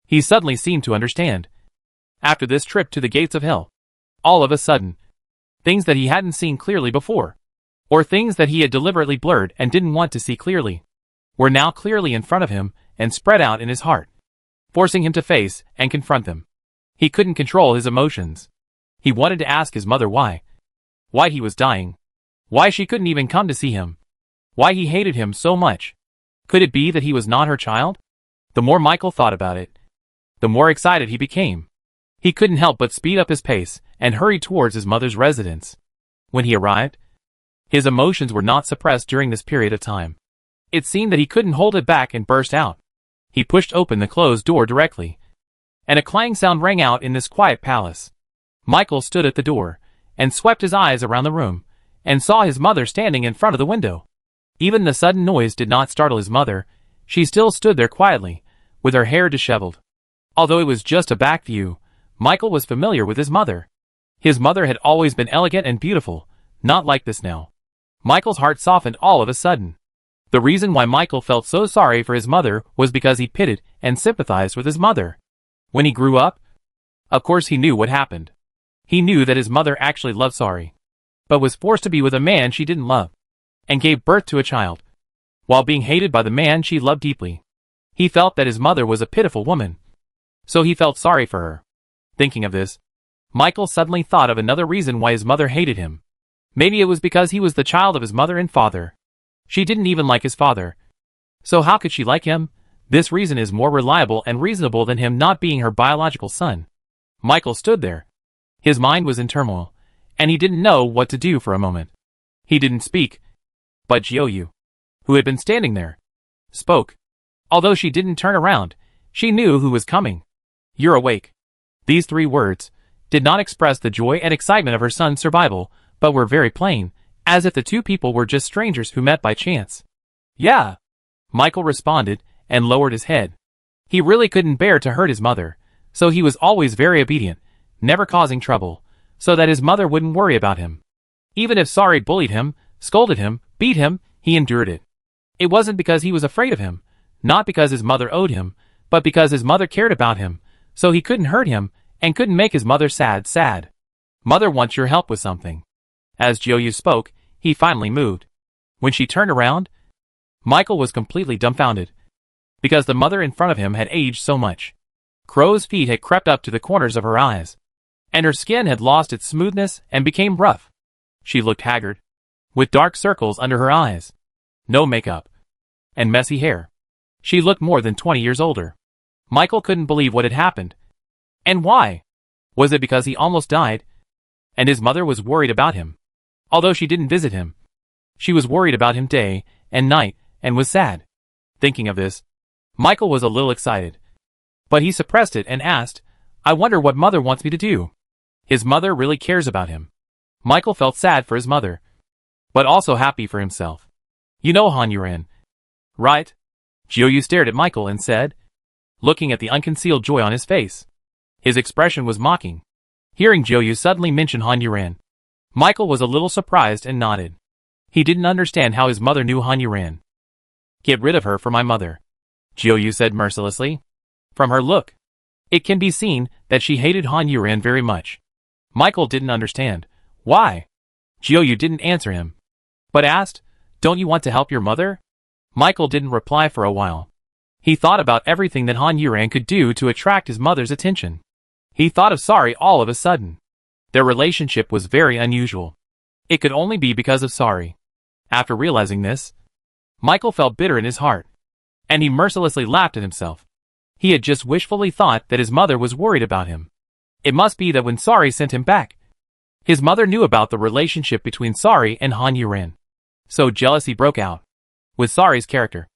Speaker 1: he suddenly seemed to understand. After this trip to the gates of hell, all of a sudden, things that he hadn't seen clearly before, or things that he had deliberately blurred and didn't want to see clearly, were now clearly in front of him and spread out in his heart, forcing him to face and confront them. He couldn't control his emotions. He wanted to ask his mother why. Why he was dying. Why she couldn't even come to see him. Why he hated him so much. Could it be that he was not her child? The more Michael thought about it, the more excited he became. He couldn't help but speed up his pace and hurry towards his mother's residence. When he arrived, his emotions were not suppressed during this period of time. It seemed that he couldn't hold it back and burst out. He pushed open the closed door directly, and a clang sound rang out in this quiet palace. Michael stood at the door and swept his eyes around the room and saw his mother standing in front of the window. Even the sudden noise did not startle his mother. She still stood there quietly, with her hair disheveled. Although it was just a back view, Michael was familiar with his mother. His mother had always been elegant and beautiful, not like this now. Michael's heart softened all of a sudden. The reason why Michael felt so sorry for his mother was because he pitied and sympathized with his mother. When he grew up, of course he knew what happened. He knew that his mother actually loved Sari, but was forced to be with a man she didn't love, and gave birth to a child, while being hated by the man she loved deeply. He felt that his mother was a pitiful woman, so he felt sorry for her. Thinking of this, Michael suddenly thought of another reason why his mother hated him. Maybe it was because he was the child of his mother and father. She didn't even like his father. So how could she like him? This reason is more reliable and reasonable than him not being her biological son. Michael stood there. His mind was in turmoil, and he didn't know what to do for a moment. He didn't speak, but Jiou, who had been standing there, spoke. Although she didn't turn around, she knew who was coming. "You're awake." These 3 words did not express the joy and excitement of her son's survival, but were very plain, as if the 2 people were just strangers who met by chance. "Yeah," Michael responded and lowered his head. He really couldn't bear to hurt his mother, so he was always very obedient, never causing trouble, so that his mother wouldn't worry about him. Even if Sari bullied him, scolded him, beat him, he endured it. It wasn't because he was afraid of him, not because his mother owed him, but because his mother cared about him, so he couldn't hurt him, and couldn't make his mother sad. "Mother wants your help with something." As Jiou spoke, he finally moved. When she turned around, Michael was completely dumbfounded, because the mother in front of him had aged so much. Crow's feet had crept up to the corners of her eyes, and her skin had lost its smoothness and became rough. She looked haggard, with dark circles under her eyes, no makeup, and messy hair. She looked more than 20 years older. Michael couldn't believe what had happened. And why? Was it because he almost died, and his mother was worried about him? Although she didn't visit him, she was worried about him day and night and was sad. Thinking of this, Michael was a little excited, but he suppressed it and asked, "I wonder what mother wants me to do." His mother really cares about him. Michael felt sad for his mother, but also happy for himself. "You know Han Yuran, right?" Jiou stared at Michael and said, looking at the unconcealed joy on his face. His expression was mocking. Hearing Jiou suddenly mention Han Yuran, Michael was a little surprised and nodded. He didn't understand how his mother knew Han Yuran. "Get rid of her for my mother," Jiou said mercilessly. From her look, it can be seen that she hated Han Yuran very much. Michael didn't understand. Why? Jiou didn't answer him, but asked, "Don't you want to help your mother?" Michael didn't reply for a while. He thought about everything that Han Yuran could do to attract his mother's attention. He thought of Sari all of a sudden. Their relationship was very unusual. It could only be because of Sari. After realizing this, Michael felt bitter in his heart, and he mercilessly laughed at himself. He had just wishfully thought that his mother was worried about him. It must be that when Sari sent him back, his mother knew about the relationship between Sari and Han Yuran. So jealousy broke out. With Sari's character,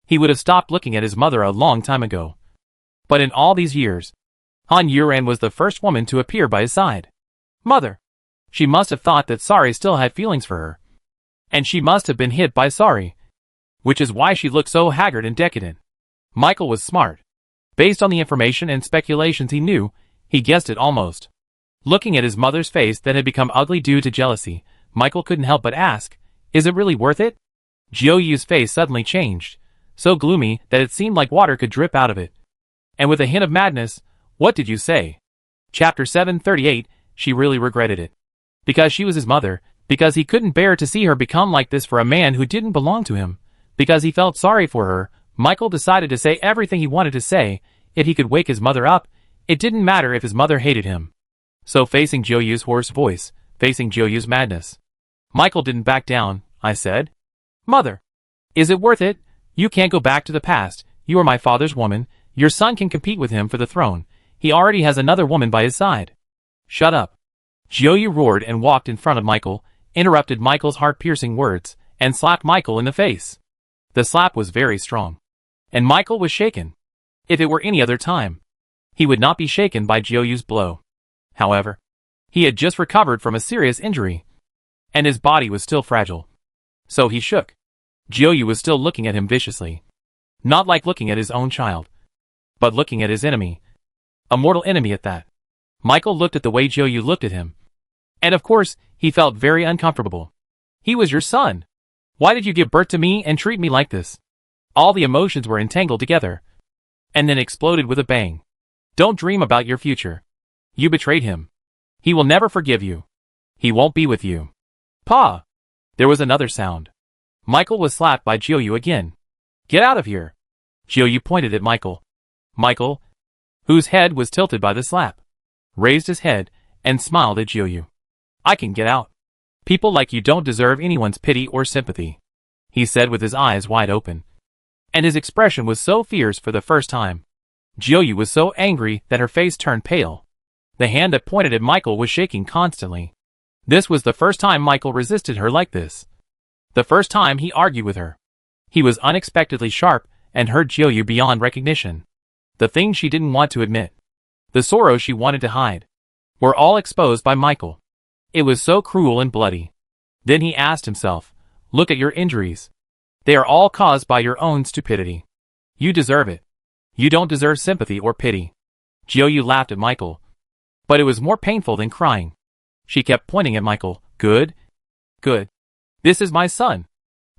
Speaker 1: he would have stopped looking at his mother a long time ago. But in all these years, Han Yuran was the first woman to appear by his side. Mother! She must have thought that Sari still had feelings for her. And she must have been hit by Sari. which is why she looked so haggard and decadent. Michael was smart. Based on the information and speculations he knew, he guessed it almost. Looking at his mother's face that had become ugly due to jealousy, Michael couldn't help but ask, "Is it really worth it?" Jiu-Yu's face suddenly changed, so gloomy that it seemed like water could drip out of it. And with a hint of madness, "What did you say?" Chapter 738, she really regretted it. Because she was his mother, because he couldn't bear to see her become like this for a man who didn't belong to him, because he felt sorry for her, Michael decided to say everything he wanted to say. If he could wake his mother up, it didn't matter if his mother hated him. So facing Jiu-Yu's hoarse voice, facing Jiu-Yu's madness, Michael didn't back down. I said, "Mother, is it worth it? You can't go back to the past. You are my father's woman. Your son can compete with him for the throne. He already has another woman by his side." "Shut up." Jiu-Yu roared and walked in front of Michael, interrupted Michael's heart-piercing words, and slapped Michael in the face. The slap was very strong. And Michael was shaken. If it were any other time, he would not be shaken by Jiu-Yu's blow. However, he had just recovered from a serious injury, and his body was still fragile. So he shook. Jiu-Yu was still looking at him viciously. Not like looking at his own child, but looking at his enemy. A mortal enemy at that. Michael looked at the way Jiu-Yu looked at him. And of course, he felt very uncomfortable. "He was your son. Why did you give birth to me and treat me like this?" All the emotions were entangled together, and then exploded with a bang. "Don't dream about your future. You betrayed him. He will never forgive you. He won't be with you." "Pa!" There was another sound. Michael was slapped by Jiu-Yu again. "Get out of here." Jiu-Yu pointed at Michael. Michael, whose head was tilted by the slap, raised his head and smiled at Jiu-Yu. "I can get out. People like you don't deserve anyone's pity or sympathy," he said with his eyes wide open. And his expression was so fierce for the first time. Jiu-Yu was so angry that her face turned pale. The hand that pointed at Michael was shaking constantly. This was the first time Michael resisted her like this. The first time he argued with her. He was unexpectedly sharp and hurt Jiu-Yu beyond recognition. The things she didn't want to admit, the sorrows she wanted to hide, were all exposed by Michael. It was so cruel and bloody. Then he asked himself, "Look at your injuries. They are all caused by your own stupidity. You deserve it. You don't deserve sympathy or pity." Jiu-Yu laughed at Michael. But it was more painful than crying. She kept pointing at Michael. "Good. Good. This is my son.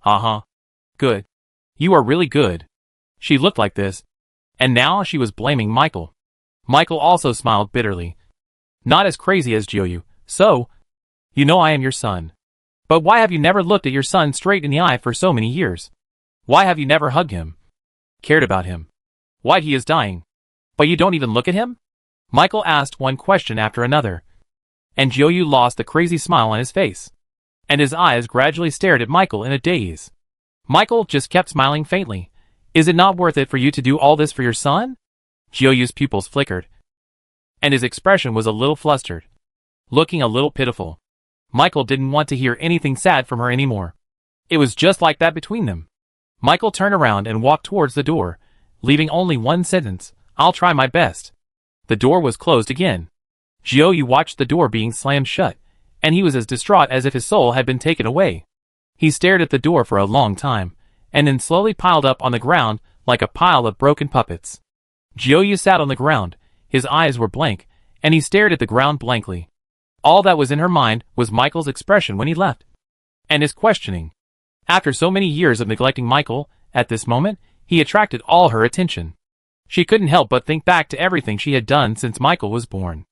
Speaker 1: Uh-huh. Good. You are really good." She looked like this. And now she was blaming Michael. Michael also smiled bitterly. "Not as crazy as Jiu-Yu. So, you know I am your son. But why have you never looked at your son straight in the eye for so many years? Why have you never hugged him? Cared about him? Why he is dying. But you don't even look at him?" Michael asked one question after another. And Jiu-Yu lost the crazy smile on his face. And his eyes gradually stared at Michael in a daze. Michael just kept smiling faintly. "Is it not worth it for you to do all this for your son?" Jiu-Yu's pupils flickered. And his expression was a little flustered. Looking a little pitiful. Michael didn't want to hear anything sad from her anymore. It was just like that between them. Michael turned around and walked towards the door, leaving only one sentence, "I'll try my best." The door was closed again. Jiu-Yu watched the door being slammed shut, and he was as distraught as if his soul had been taken away. He stared at the door for a long time, and then slowly piled up on the ground like a pile of broken puppets. Jiu-Yu sat on the ground, his eyes were blank, and he stared at the ground blankly. All that was in her mind was Michael's expression when he left. And his questioning. After so many years of neglecting Michael, at this moment, he attracted all her attention. She couldn't help but think back to everything she had done since Michael was born.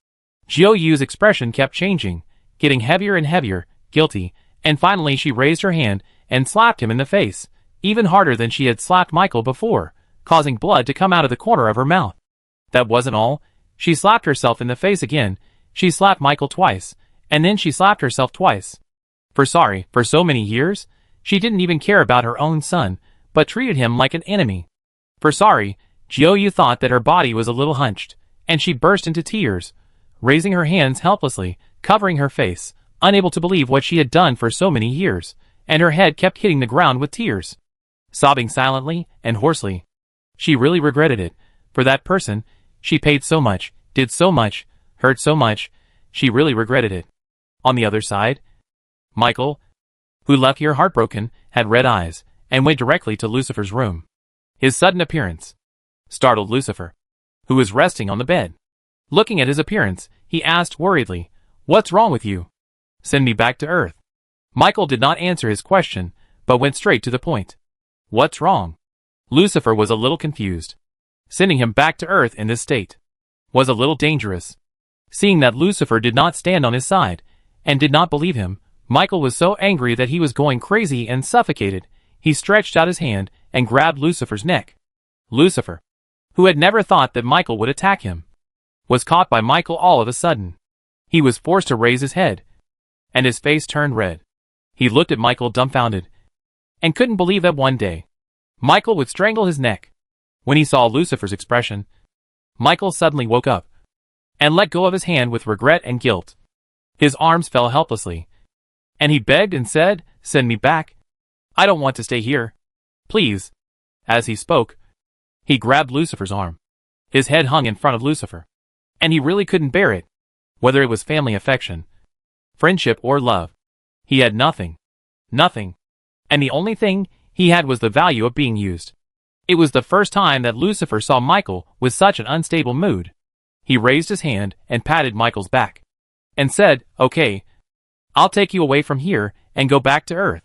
Speaker 1: Jiu-Yu's expression kept changing, getting heavier and heavier, guilty, and finally she raised her hand and slapped him in the face, even harder than she had slapped Michael before, causing blood to come out of the corner of her mouth. That wasn't all. She slapped herself in the face again. She slapped Michael twice, and then she slapped herself twice. For so many years, she didn't even care about her own son, but treated him like an enemy. Jiu-Yu thought that her body was a little hunched, and she burst into tears, raising her hands helplessly, covering her face, unable to believe what she had done for so many years, and her head kept hitting the ground with tears. Sobbing silently and hoarsely. She really regretted it. For that person, she paid so much, did so much, hurt so much, she really regretted it. On the other side, Michael, who left here heartbroken, had red eyes, and went directly to Lucifer's room. His sudden appearance startled Lucifer, who was resting on the bed. Looking at his appearance, he asked worriedly, "What's wrong with you? Send me back to Earth." Michael did not answer his question, but went straight to the point. "What's wrong?" Lucifer was a little confused. Sending him back to Earth in this state was a little dangerous. Seeing that Lucifer did not stand on his side, and did not believe him, Michael was so angry that he was going crazy and suffocated. He stretched out his hand and grabbed Lucifer's neck. Lucifer, who had never thought that Michael would attack him, was caught by Michael all of a sudden. He was forced to raise his head, and his face turned red. He looked at Michael dumbfounded, and couldn't believe that one day Michael would strangle his neck. When he saw Lucifer's expression, Michael suddenly woke up, and let go of his hand with regret and guilt. His arms fell helplessly, and he begged and said, "Send me back. I don't want to stay here. Please." As he spoke, he grabbed Lucifer's arm. His head hung in front of Lucifer, and he really couldn't bear it. Whether it was family affection, friendship, or love, he had nothing. Nothing. And the only thing he had was the value of being used. It was the first time that Lucifer saw Michael with such an unstable mood. He raised his hand and patted Michael's back, and said, "Okay, I'll take you away from here and go back to Earth."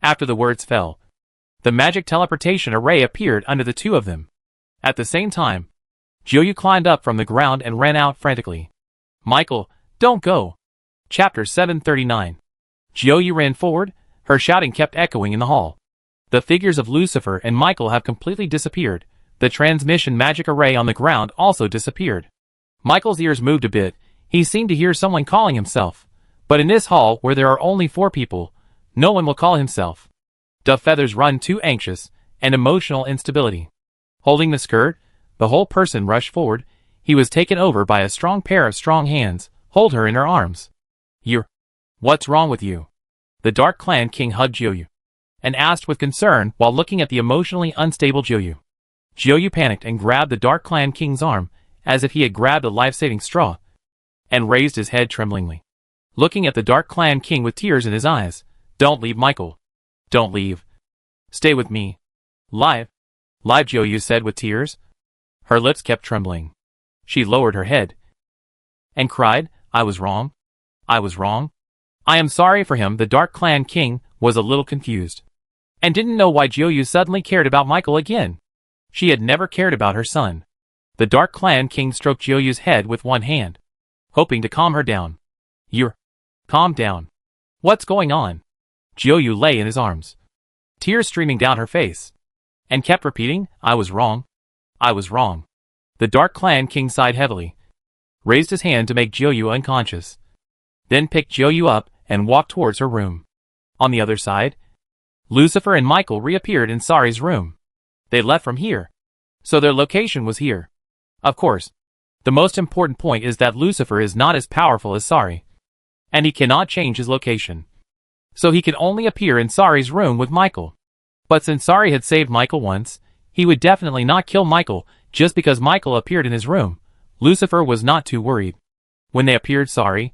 Speaker 1: After the words fell, the magic teleportation array appeared under the two of them. At the same time, Jiuyu climbed up from the ground and ran out frantically. "Michael, don't go!" Chapter 739. Jiuyu ran forward, her shouting kept echoing in the hall. The figures of Lucifer and Michael have completely disappeared. The transmission magic array on the ground also disappeared. Michael's ears moved a bit. He seemed to hear someone calling himself. But in this hall where there are only 4 people, no one will call himself. The feathers run too anxious, and emotional instability. Holding the skirt, the whole person rushed forward. He was taken over by a strong pair of strong hands. Hold her in her arms. What's wrong with you?" The Dark Clan King hugged Jiuyu, and asked with concern while looking at the emotionally unstable Jiuyu. Jiuyu panicked and grabbed the Dark Clan King's arm, as if he had grabbed a life-saving straw, and raised his head tremblingly. Looking at the Dark Clan King with tears in his eyes, "Don't leave, Michael. Don't leave. Stay with me." Live, Jiuyu said with tears. Her lips kept trembling. She lowered her head and cried, "I was wrong. I was wrong. I am sorry for him." The Dark Clan King was a little confused, and didn't know why Jiuyu suddenly cared about Michael again. She had never cared about her son. The Dark Clan King stroked Jiuyu's head with one hand, hoping to calm her down. Calm down. What's going on?" Jiuyu lay in his arms, tears streaming down her face, and kept repeating, "I was wrong. I was wrong." The Dark Clan King sighed heavily, raised his hand to make Jiuyu unconscious, then picked Jiuyu up and walked towards her room. On the other side, Lucifer and Michael reappeared in Sari's room. They left from here, so their location was here. Of course, the most important point is that Lucifer is not as powerful as Sari, and he cannot change his location. So he can only appear in Sari's room with Michael. But since Sari had saved Michael once, he would definitely not kill Michael just because Michael appeared in his room. Lucifer was not too worried. When they appeared, Sari,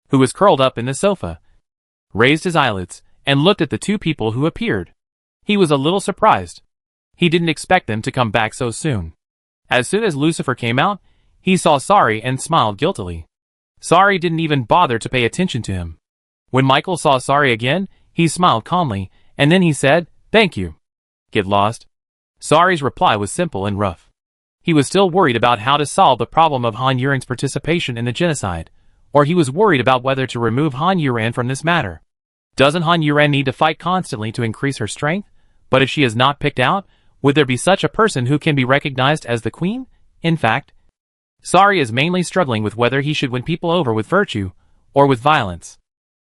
Speaker 1: who was curled up in the sofa, raised his eyelids and looked at the 2 people who appeared. He was a little surprised. He didn't expect them to come back so soon. As soon as Lucifer came out, he saw Sari and smiled guiltily. Sari didn't even bother to pay attention to him. When Michael saw Sari again, he smiled calmly, and then he said, "Thank you." "Get lost." Sari's reply was simple and rough. He was still worried about how to solve the problem of Han Yuren's participation in the genocide, or he was worried about whether to remove Han Yuren from this matter. Doesn't Han Yuren need to fight constantly to increase her strength? But if she is not picked out, would there be such a person who can be recognized as the queen? In fact, Sari is mainly struggling with whether he should win people over with virtue or with violence.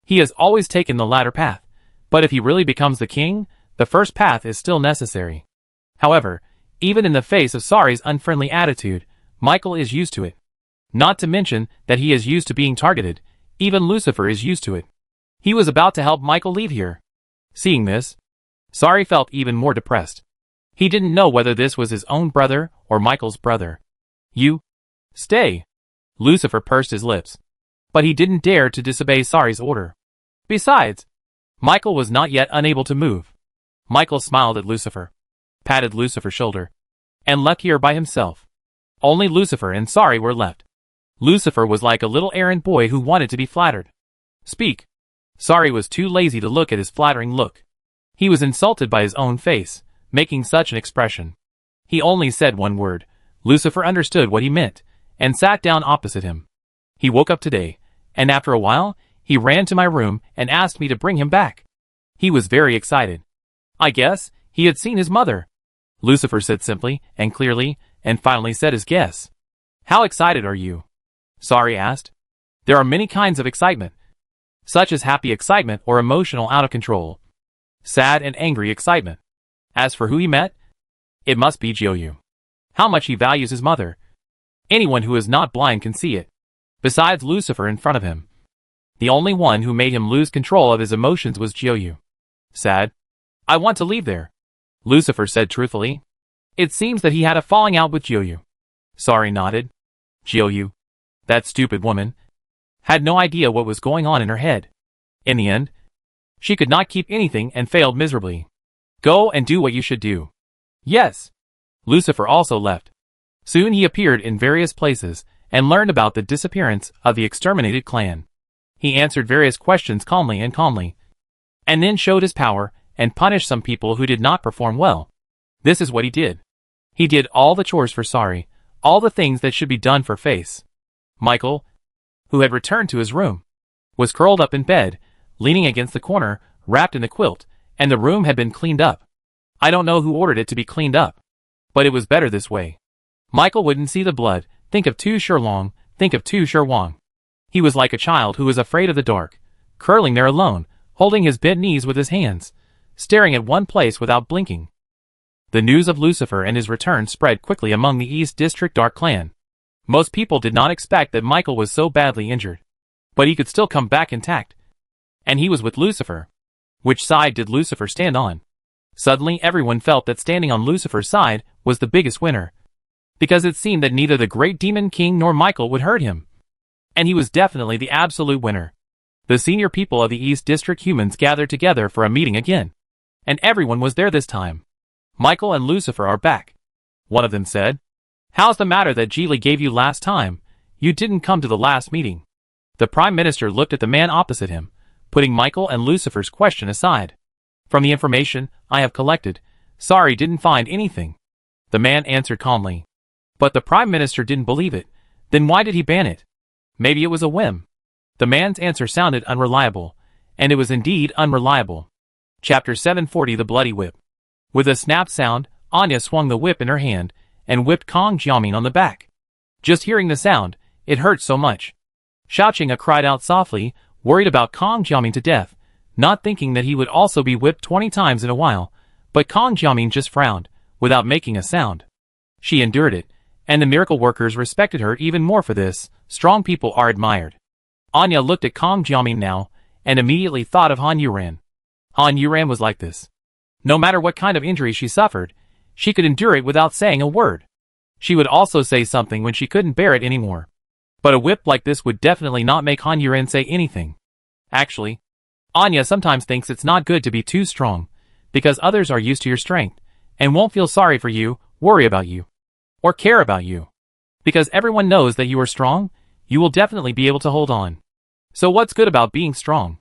Speaker 1: He has always taken the latter path, but if he really becomes the king, the first path is still necessary. However, even in the face of Sari's unfriendly attitude, Michael is used to it. Not to mention that he is used to being targeted. Even Lucifer is used to it. He was about to help Michael leave here. Seeing this, Sari felt even more depressed. He didn't know whether this was his own brother or Michael's brother. "You stay." Lucifer pursed his lips, but he didn't dare to disobey Sari's order. Besides, Michael was not yet unable to move. Michael smiled at Lucifer, patted Lucifer's shoulder, and left here by himself. Only Lucifer and Sorry were left. Lucifer was like a little errand boy who wanted to be flattered. Speak. Sorry was too lazy to look at his flattering look. He was insulted by his own face, making such an expression. He only said one word. Lucifer understood what he meant, and sat down opposite him. He woke up today, and after a while, he ran to my room and asked me to bring him back. He was very excited. I guess he had seen his mother, Lucifer said simply and clearly, and finally said his guess. How excited are you? Sorry asked. There are many kinds of excitement, such as happy excitement or emotional out of control, sad and angry excitement. As for who he met, it must be Jiu. How much he values his mother. Anyone who is not blind can see it. Besides Lucifer in front of him, the only one who made him lose control of his emotions was Jiu. Sad. I want to leave there, Lucifer said truthfully. It seems that he had a falling out with Jiu. Sorry nodded. Jiu, that stupid woman, had no idea what was going on in her head. In the end, she could not keep anything and failed miserably. Go and do what you should do. Yes. Lucifer also left. Soon he appeared in various places and learned about the disappearance of the exterminated clan. He answered various questions calmly, and then showed his power and punished some people who did not perform well. This is what he did. He did all the chores for Sorry, all the things that should be done for Face. Michael, who had returned to his room, was curled up in bed, leaning against the corner, wrapped in the quilt, and the room had been cleaned up. I don't know who ordered it to be cleaned up, but it was better this way. Michael wouldn't see the blood, think of Tu Shirlong, think of Tu Shir Wang. He was like a child who was afraid of the dark, curling there alone, holding his bent knees with his hands, staring at one place without blinking. The news of Lucifer and his return spread quickly among the East District Dark Clan. Most people did not expect that Michael was so badly injured, but he could still come back intact. And he was with Lucifer. Which side did Lucifer stand on? Suddenly everyone felt that standing on Lucifer's side was the biggest winner, because it seemed that neither the great demon king nor Michael would hurt him. And he was definitely the absolute winner. The senior people of the East District humans gathered together for a meeting again. And everyone was there this time. Michael and Lucifer are back. One of them said. How's the matter that Geely gave you last time? You didn't come to the last meeting. The Prime Minister looked at the man opposite him, putting Michael and Lucifer's question aside. From the information I have collected, Sorry didn't find anything. The man answered calmly. But the Prime Minister didn't believe it. Then why did he ban it? Maybe it was a whim. The man's answer sounded unreliable, and it was indeed unreliable. Chapter 740 The Bloody Whip. With a snap sound, Anya swung the whip in her hand, and whipped Kong Jiaming on the back. Just hearing the sound, it hurt so much. Xiaoqing cried out softly, worried about Kong Jiaming to death, not thinking that he would also be whipped 20 times in a while, but Kong Jiaming just frowned, without making a sound. She endured it, and the miracle workers respected her even more for this. Strong people are admired. Anya looked at Kong Jiaming now, and immediately thought of Han Yuran. Han Yuran was like this. No matter what kind of injury she suffered, she could endure it without saying a word. She would also say something when she couldn't bear it anymore. But a whip like this would definitely not make Han Yuran say anything. Actually, Anya sometimes thinks it's not good to be too strong, because others are used to your strength, and won't feel sorry for you, worry about you, or care about you. Because everyone knows that you are strong, you will definitely be able to hold on. So what's good about being strong?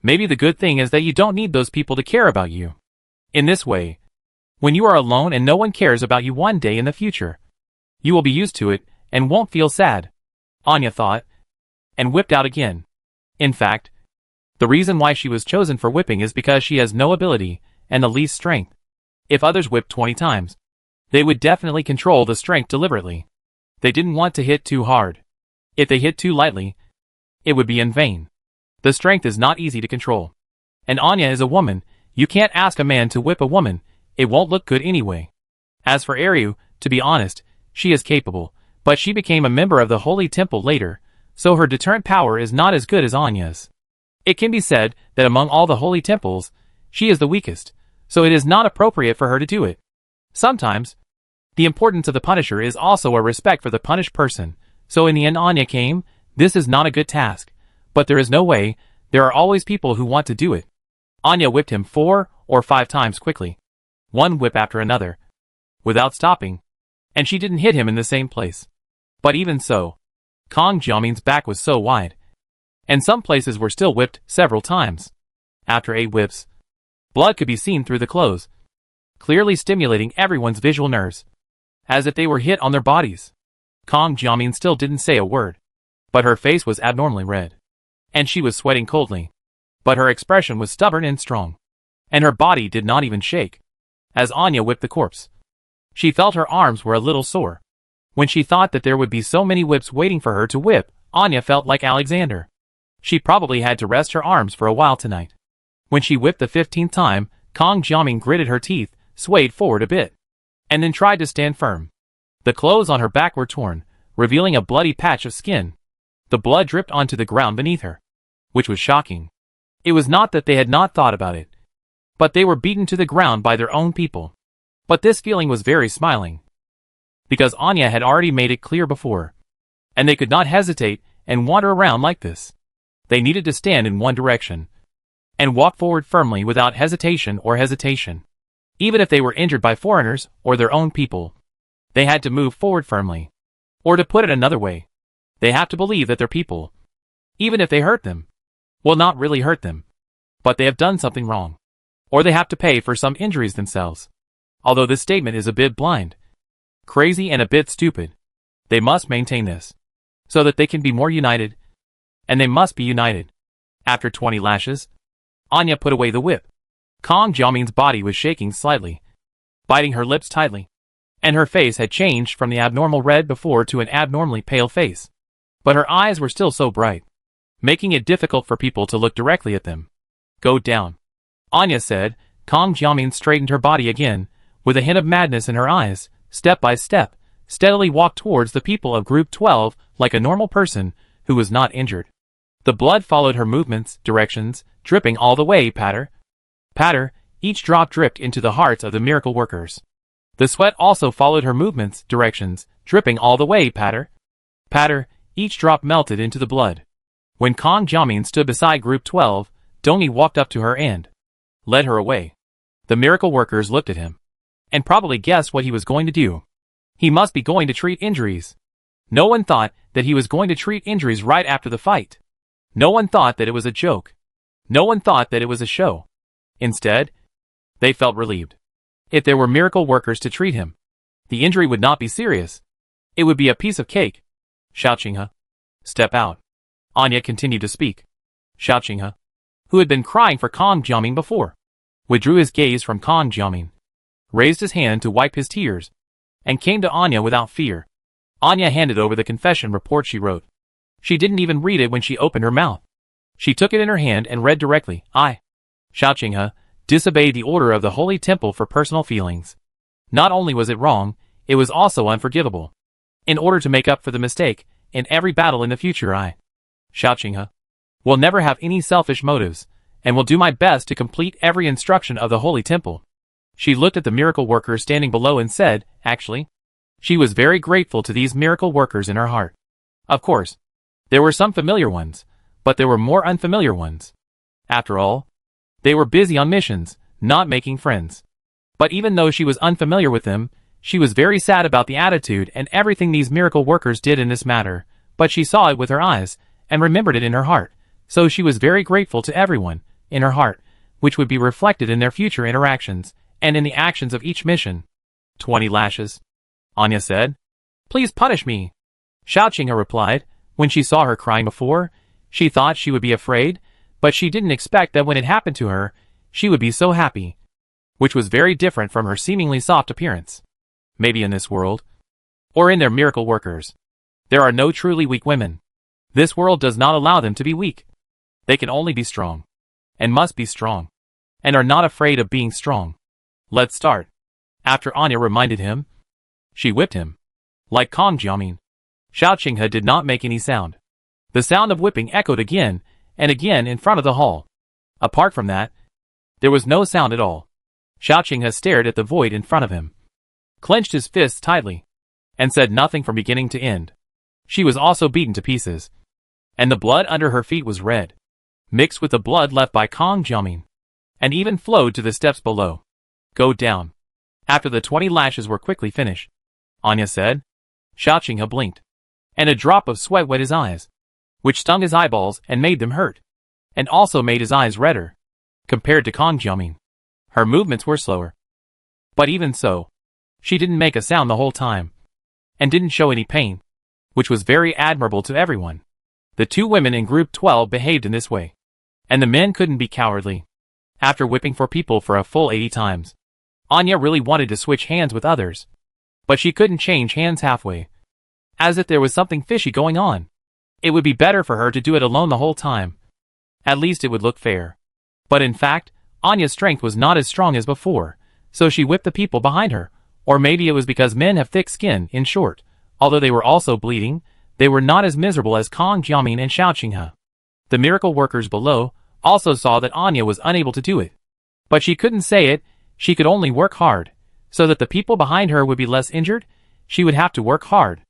Speaker 1: Maybe the good thing is that you don't need those people to care about you. In this way, when you are alone and no one cares about you one day in the future, you will be used to it and won't feel sad, Anya thought, and whipped out again. In fact, the reason why she was chosen for whipping is because she has no ability and the least strength. If others whipped 20 times, they would definitely control the strength deliberately. They didn't want to hit too hard. If they hit too lightly, it would be in vain. The strength is not easy to control. And Anya is a woman. You can't ask a man to whip a woman. It won't look good anyway. As for Aryu, to be honest, she is capable, but she became a member of the Holy Temple later, so her deterrent power is not as good as Anya's. It can be said that among all the Holy Temples, she is the weakest, so it is not appropriate for her to do it. Sometimes, the importance of the Punisher is also a respect for the punished person, so in the end Anya came. This is not a good task, but there is no way, there are always people who want to do it. Anya whipped him 4 or 5 times quickly. One whip after another. Without stopping. And she didn't hit him in the same place. But even so, Kang Jiamin's back was so wide. And some places were still whipped several times. After 8 whips, blood could be seen through the clothes, clearly stimulating everyone's visual nerves, as if they were hit on their bodies. Kang Jiamin still didn't say a word, but her face was abnormally red, and she was sweating coldly. But her expression was stubborn and strong, and her body did not even shake. As Anya whipped the corpse, she felt her arms were a little sore. When she thought that there would be so many whips waiting for her to whip, Anya felt like Alexander. She probably had to rest her arms for a while tonight. When she whipped the 15th time, Kang Jiamin gritted her teeth, swayed forward a bit, and then tried to stand firm. The clothes on her back were torn, revealing a bloody patch of skin. The blood dripped onto the ground beneath her, which was shocking. It was not that they had not thought about it, but they were beaten to the ground by their own people. But this feeling was very smiling, because Anya had already made it clear before, and they could not hesitate and wander around like this. They needed to stand in one direction, and walk forward firmly without hesitation or hesitation. Even if they were injured by foreigners or their own people, they had to move forward firmly. Or to put it another way, they have to believe that their people, even if they hurt them, will not really hurt them, but they have done something wrong, or they have to pay for some injuries themselves. Although this statement is a bit blind, crazy and a bit stupid, they must maintain this, so that they can be more united, and they must be united. After 20 lashes, Anya put away the whip. Kang Jiamin's body was shaking slightly, biting her lips tightly, and her face had changed from the abnormal red before to an abnormally pale face. But her eyes were still so bright, making it difficult for people to look directly at them. Go down, Anya said. Kang Jiamin straightened her body again, with a hint of madness in her eyes, step by step, steadily walked towards the people of Group 12 like a normal person who was not injured. The blood followed her movements, directions, dripping all the way, patter, patter, each drop dripped into the hearts of the miracle workers. The sweat also followed her movements, directions, dripping all the way, patter, patter, each drop melted into the blood. When Kang Jiamin stood beside Group 12, Dongyi walked up to her and led her away. The miracle workers looked at him, and probably guessed what he was going to do. He must be going to treat injuries. No one thought that he was going to treat injuries right after the fight. No one thought that it was a joke. No one thought that it was a show. Instead, they felt relieved. If there were miracle workers to treat him, the injury would not be serious. It would be a piece of cake. Xiaoqinghe, step out. Anya continued to speak. Xiaoqinghe, who had been crying for Kang Jiamin before, withdrew his gaze from Kang Jiamin, raised his hand to wipe his tears, and came to Anya without fear. Anya handed over the confession report she wrote. She didn't even read it when she opened her mouth. She took it in her hand and read directly. I, Xiaoqinghe, disobeyed the order of the Holy Temple for personal feelings. Not only was it wrong, it was also unforgivable. In order to make up for the mistake, in every battle in the future I, Xiaoqinghe, will never have any selfish motives, and will do my best to complete every instruction of the Holy Temple. She looked at the miracle workers standing below and said, actually, she was very grateful to these miracle workers in her heart. Of course, there were some familiar ones, but there were more unfamiliar ones. After all, they were busy on missions, not making friends. But even though she was unfamiliar with them, she was very sad about the attitude and everything these miracle workers did in this matter, but she saw it with her eyes, and remembered it in her heart, so she was very grateful to everyone, in her heart, which would be reflected in their future interactions, and in the actions of each mission. 20 lashes, Anya said. Please punish me. Xiaoqinghe replied. When she saw her crying before, she thought she would be afraid, but she didn't expect that when it happened to her, she would be so happy, which was very different from her seemingly soft appearance. Maybe in this world, or in their miracle workers, there are no truly weak women. This world does not allow them to be weak. They can only be strong, and must be strong, and are not afraid of being strong. Let's start. After Anya reminded him, she whipped him. Like Kang Jiamin, Xiaoqinghe did not make any sound. The sound of whipping echoed again and again in front of the hall. Apart from that, there was no sound at all. Xiaoqinghe stared at the void in front of him, clenched his fists tightly, and said nothing from beginning to end. She was also beaten to pieces, and the blood under her feet was red, mixed with the blood left by Kang Jiamin. and even flowed to the steps below. Go down. After the 20 lashes were quickly finished, Anya said. Xiaoqinghe blinked, and a drop of sweat wet his eyes, which stung his eyeballs and made them hurt, and also made his eyes redder. Compared to Kang Jiaming, her movements were slower. But even so, she didn't make a sound the whole time, and didn't show any pain, which was very admirable to everyone. The two women in group 12 behaved in this way, and the men couldn't be cowardly. After whipping for people for a full 80 times, Anya really wanted to switch hands with others, but she couldn't change hands halfway, as if there was something fishy going on. It would be better for her to do it alone the whole time. At least it would look fair. But in fact, Anya's strength was not as strong as before, so she whipped the people behind her, or maybe it was because men have thick skin. In short, although they were also bleeding, they were not as miserable as Kang Jiaming and Xiaoqinghe. The miracle workers below also saw that Anya was unable to do it. But she couldn't say it, she could only work hard. So that the people behind her would be less injured, she would have to work hard.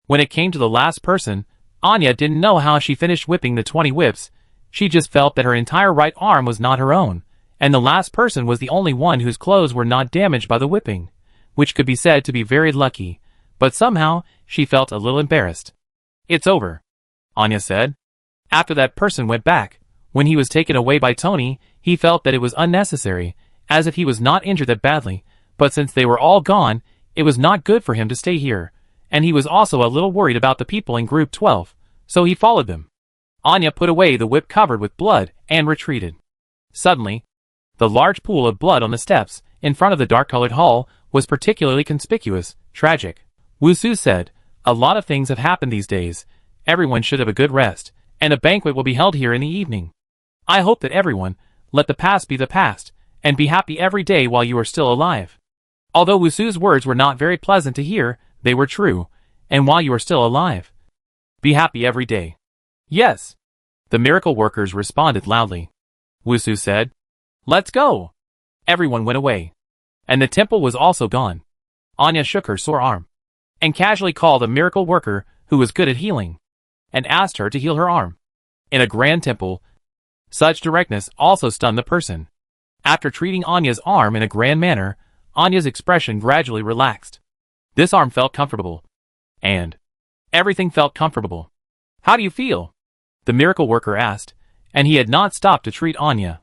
Speaker 1: When it came to the last person, Anya didn't know how she finished whipping the 20 whips. She just felt that her entire right arm was not her own, and the last person was the only one whose clothes were not damaged by the whipping, which could be said to be very lucky, but somehow she felt a little embarrassed. It's over, Anya said. After that person went back, when he was taken away by Tony, he felt that it was unnecessary, as if he was not injured that badly, but since they were all gone, it was not good for him to stay here, and he was also a little worried about the people in group 12, so he followed them. Anya put away the whip covered with blood and retreated. Suddenly, the large pool of blood on the steps in front of the dark-colored hall was particularly conspicuous. Tragic, Wusu said. A lot of things have happened these days. Everyone should have a good rest, and a banquet will be held here in the evening. I hope that everyone, let the past be the past, and be happy every day while you are still alive. Although Wusu's words were not very pleasant to hear, they were true, and while you are still alive, be happy every day. Yes, the miracle workers responded loudly. Wusu said, let's go. Everyone went away, and the temple was also gone. Anya shook her sore arm, and casually called a miracle worker who was good at healing, and asked her to heal her arm. In a grand temple, such directness also stunned the person. After treating Anya's arm in a grand manner, Anya's expression gradually relaxed. This arm felt comfortable, and everything felt comfortable. How do you feel? The miracle worker asked, and he had not stopped to treat Anya.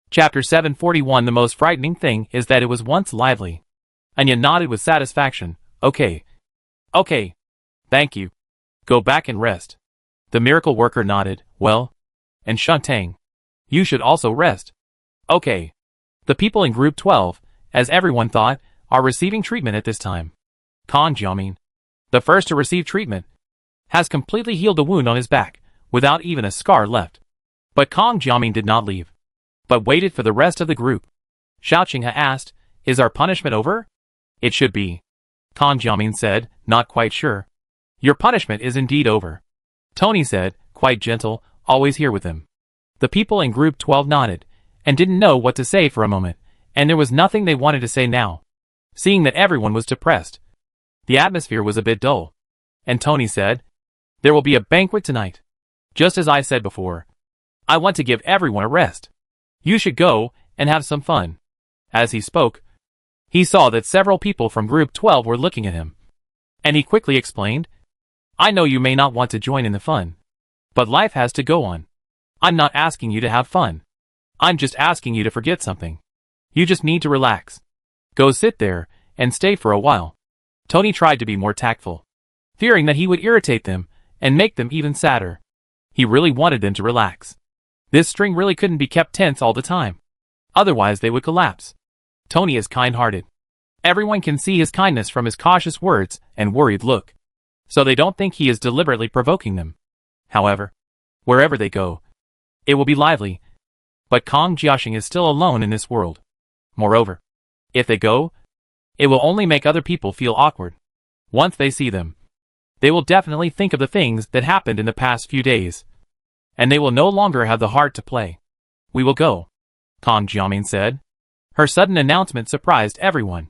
Speaker 1: Chapter 741. The most frightening thing is that it was once lively. Anya nodded with satisfaction. Okay. Okay. Thank you. Go back and rest. The miracle worker nodded. Well, and Shantang, you should also rest. Okay. The people in group 12, as everyone thought, are receiving treatment at this time. Kang Jiaming, the first to receive treatment, has completely healed the wound on his back, without even a scar left. But Kang Jiaming did not leave, but waited for the rest of the group. Xiaoqinghe asked, is our punishment over? It should be. Kang Jiaming said, not quite sure. Your punishment is indeed over. Tony said, quite gentle, always here with him. The people in group 12 nodded, and didn't know what to say for a moment, and there was nothing they wanted to say now. Seeing that everyone was depressed, the atmosphere was a bit dull, and Tony said, there will be a banquet tonight. Just as I said before, I want to give everyone a rest. You should go and have some fun. As he spoke, he saw that several people from group 12 were looking at him, and he quickly explained, I know you may not want to join in the fun, but life has to go on. I'm not asking you to have fun. I'm just asking you to forget something. You just need to relax. Go sit there and stay for a while. Tony tried to be more tactful, fearing that he would irritate them and make them even sadder. He really wanted them to relax. This string really couldn't be kept tense all the time. Otherwise they would collapse. Tony is kind-hearted. Everyone can see his kindness from his cautious words and worried look, so they don't think he is deliberately provoking them. However, wherever they go, it will be lively. But Kang Jiashing is still alone in this world. Moreover, if they go, it will only make other people feel awkward. Once they see them, they will definitely think of the things that happened in the past few days, and they will no longer have the heart to play. We will go, Kang Jiaming said. Her sudden announcement surprised everyone.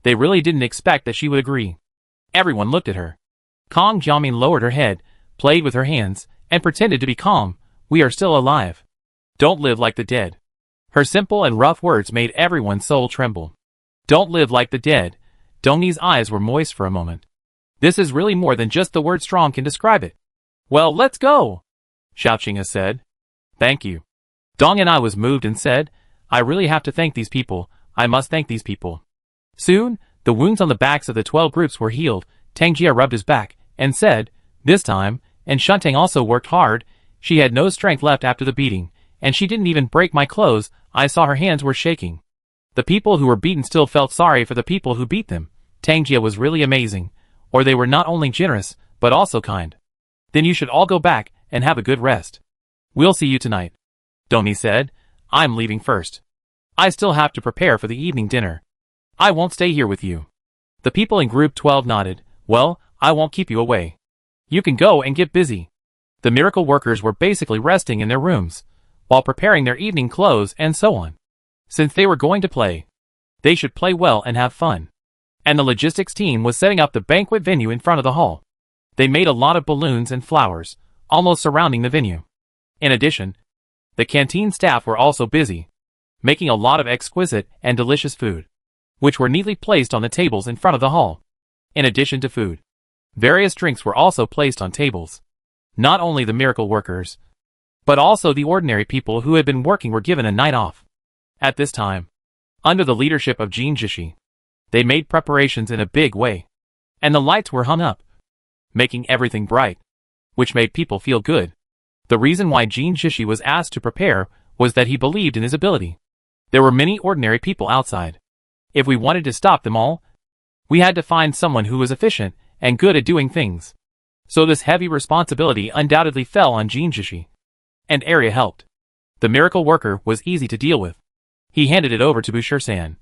Speaker 1: They really didn't expect that she would agree. Everyone looked at her. Kang Jiaming lowered her head, played with her hands, and pretended to be calm. We are still alive. Don't live like the dead. Her simple and rough words made everyone's soul tremble. Don't live like the dead. Dongni's eyes were moist for a moment. This is really more than just the word strong can describe it. Well, let's go, Xiaoqing said. Thank you. Dong and I was moved and said, I really have to thank these people. I must thank these people. Soon, the wounds on the backs of the 12 groups were healed. Tang Jia rubbed his back and said, this time, and Shuntang also worked hard. She had no strength left after the beating, and she didn't even break my clothes. I saw her hands were shaking. The people who were beaten still felt sorry for the people who beat them. Tang Jia was really amazing, or they were not only generous, but also kind. Then you should all go back and have a good rest. We'll see you tonight. Dongni said, I'm leaving first. I still have to prepare for the evening dinner. I won't stay here with you. The people in group 12 nodded. Well, I won't keep you away. You can go and get busy. The miracle workers were basically resting in their rooms, while preparing their evening clothes and so on. Since they were going to play, they should play well and have fun. And the logistics team was setting up the banquet venue in front of the hall. They made a lot of balloons and flowers, almost surrounding the venue. In addition, the canteen staff were also busy, making a lot of exquisite and delicious food, which were neatly placed on the tables in front of the hall. In addition to food, various drinks were also placed on tables. Not only the miracle workers, but also the ordinary people who had been working were given a night off. At this time, under the leadership of Jin Jishi, they made preparations in a big way, and the lights were hung up, making everything bright, which made people feel good. The reason why Jin Jishi was asked to prepare was that he believed in his ability. There were many ordinary people outside. If we wanted to stop them all, we had to find someone who was efficient and good at doing things. So this heavy responsibility undoubtedly fell on Jin Jishi. And Arya helped. The miracle worker was easy to deal with. He handed it over to Bushir-san,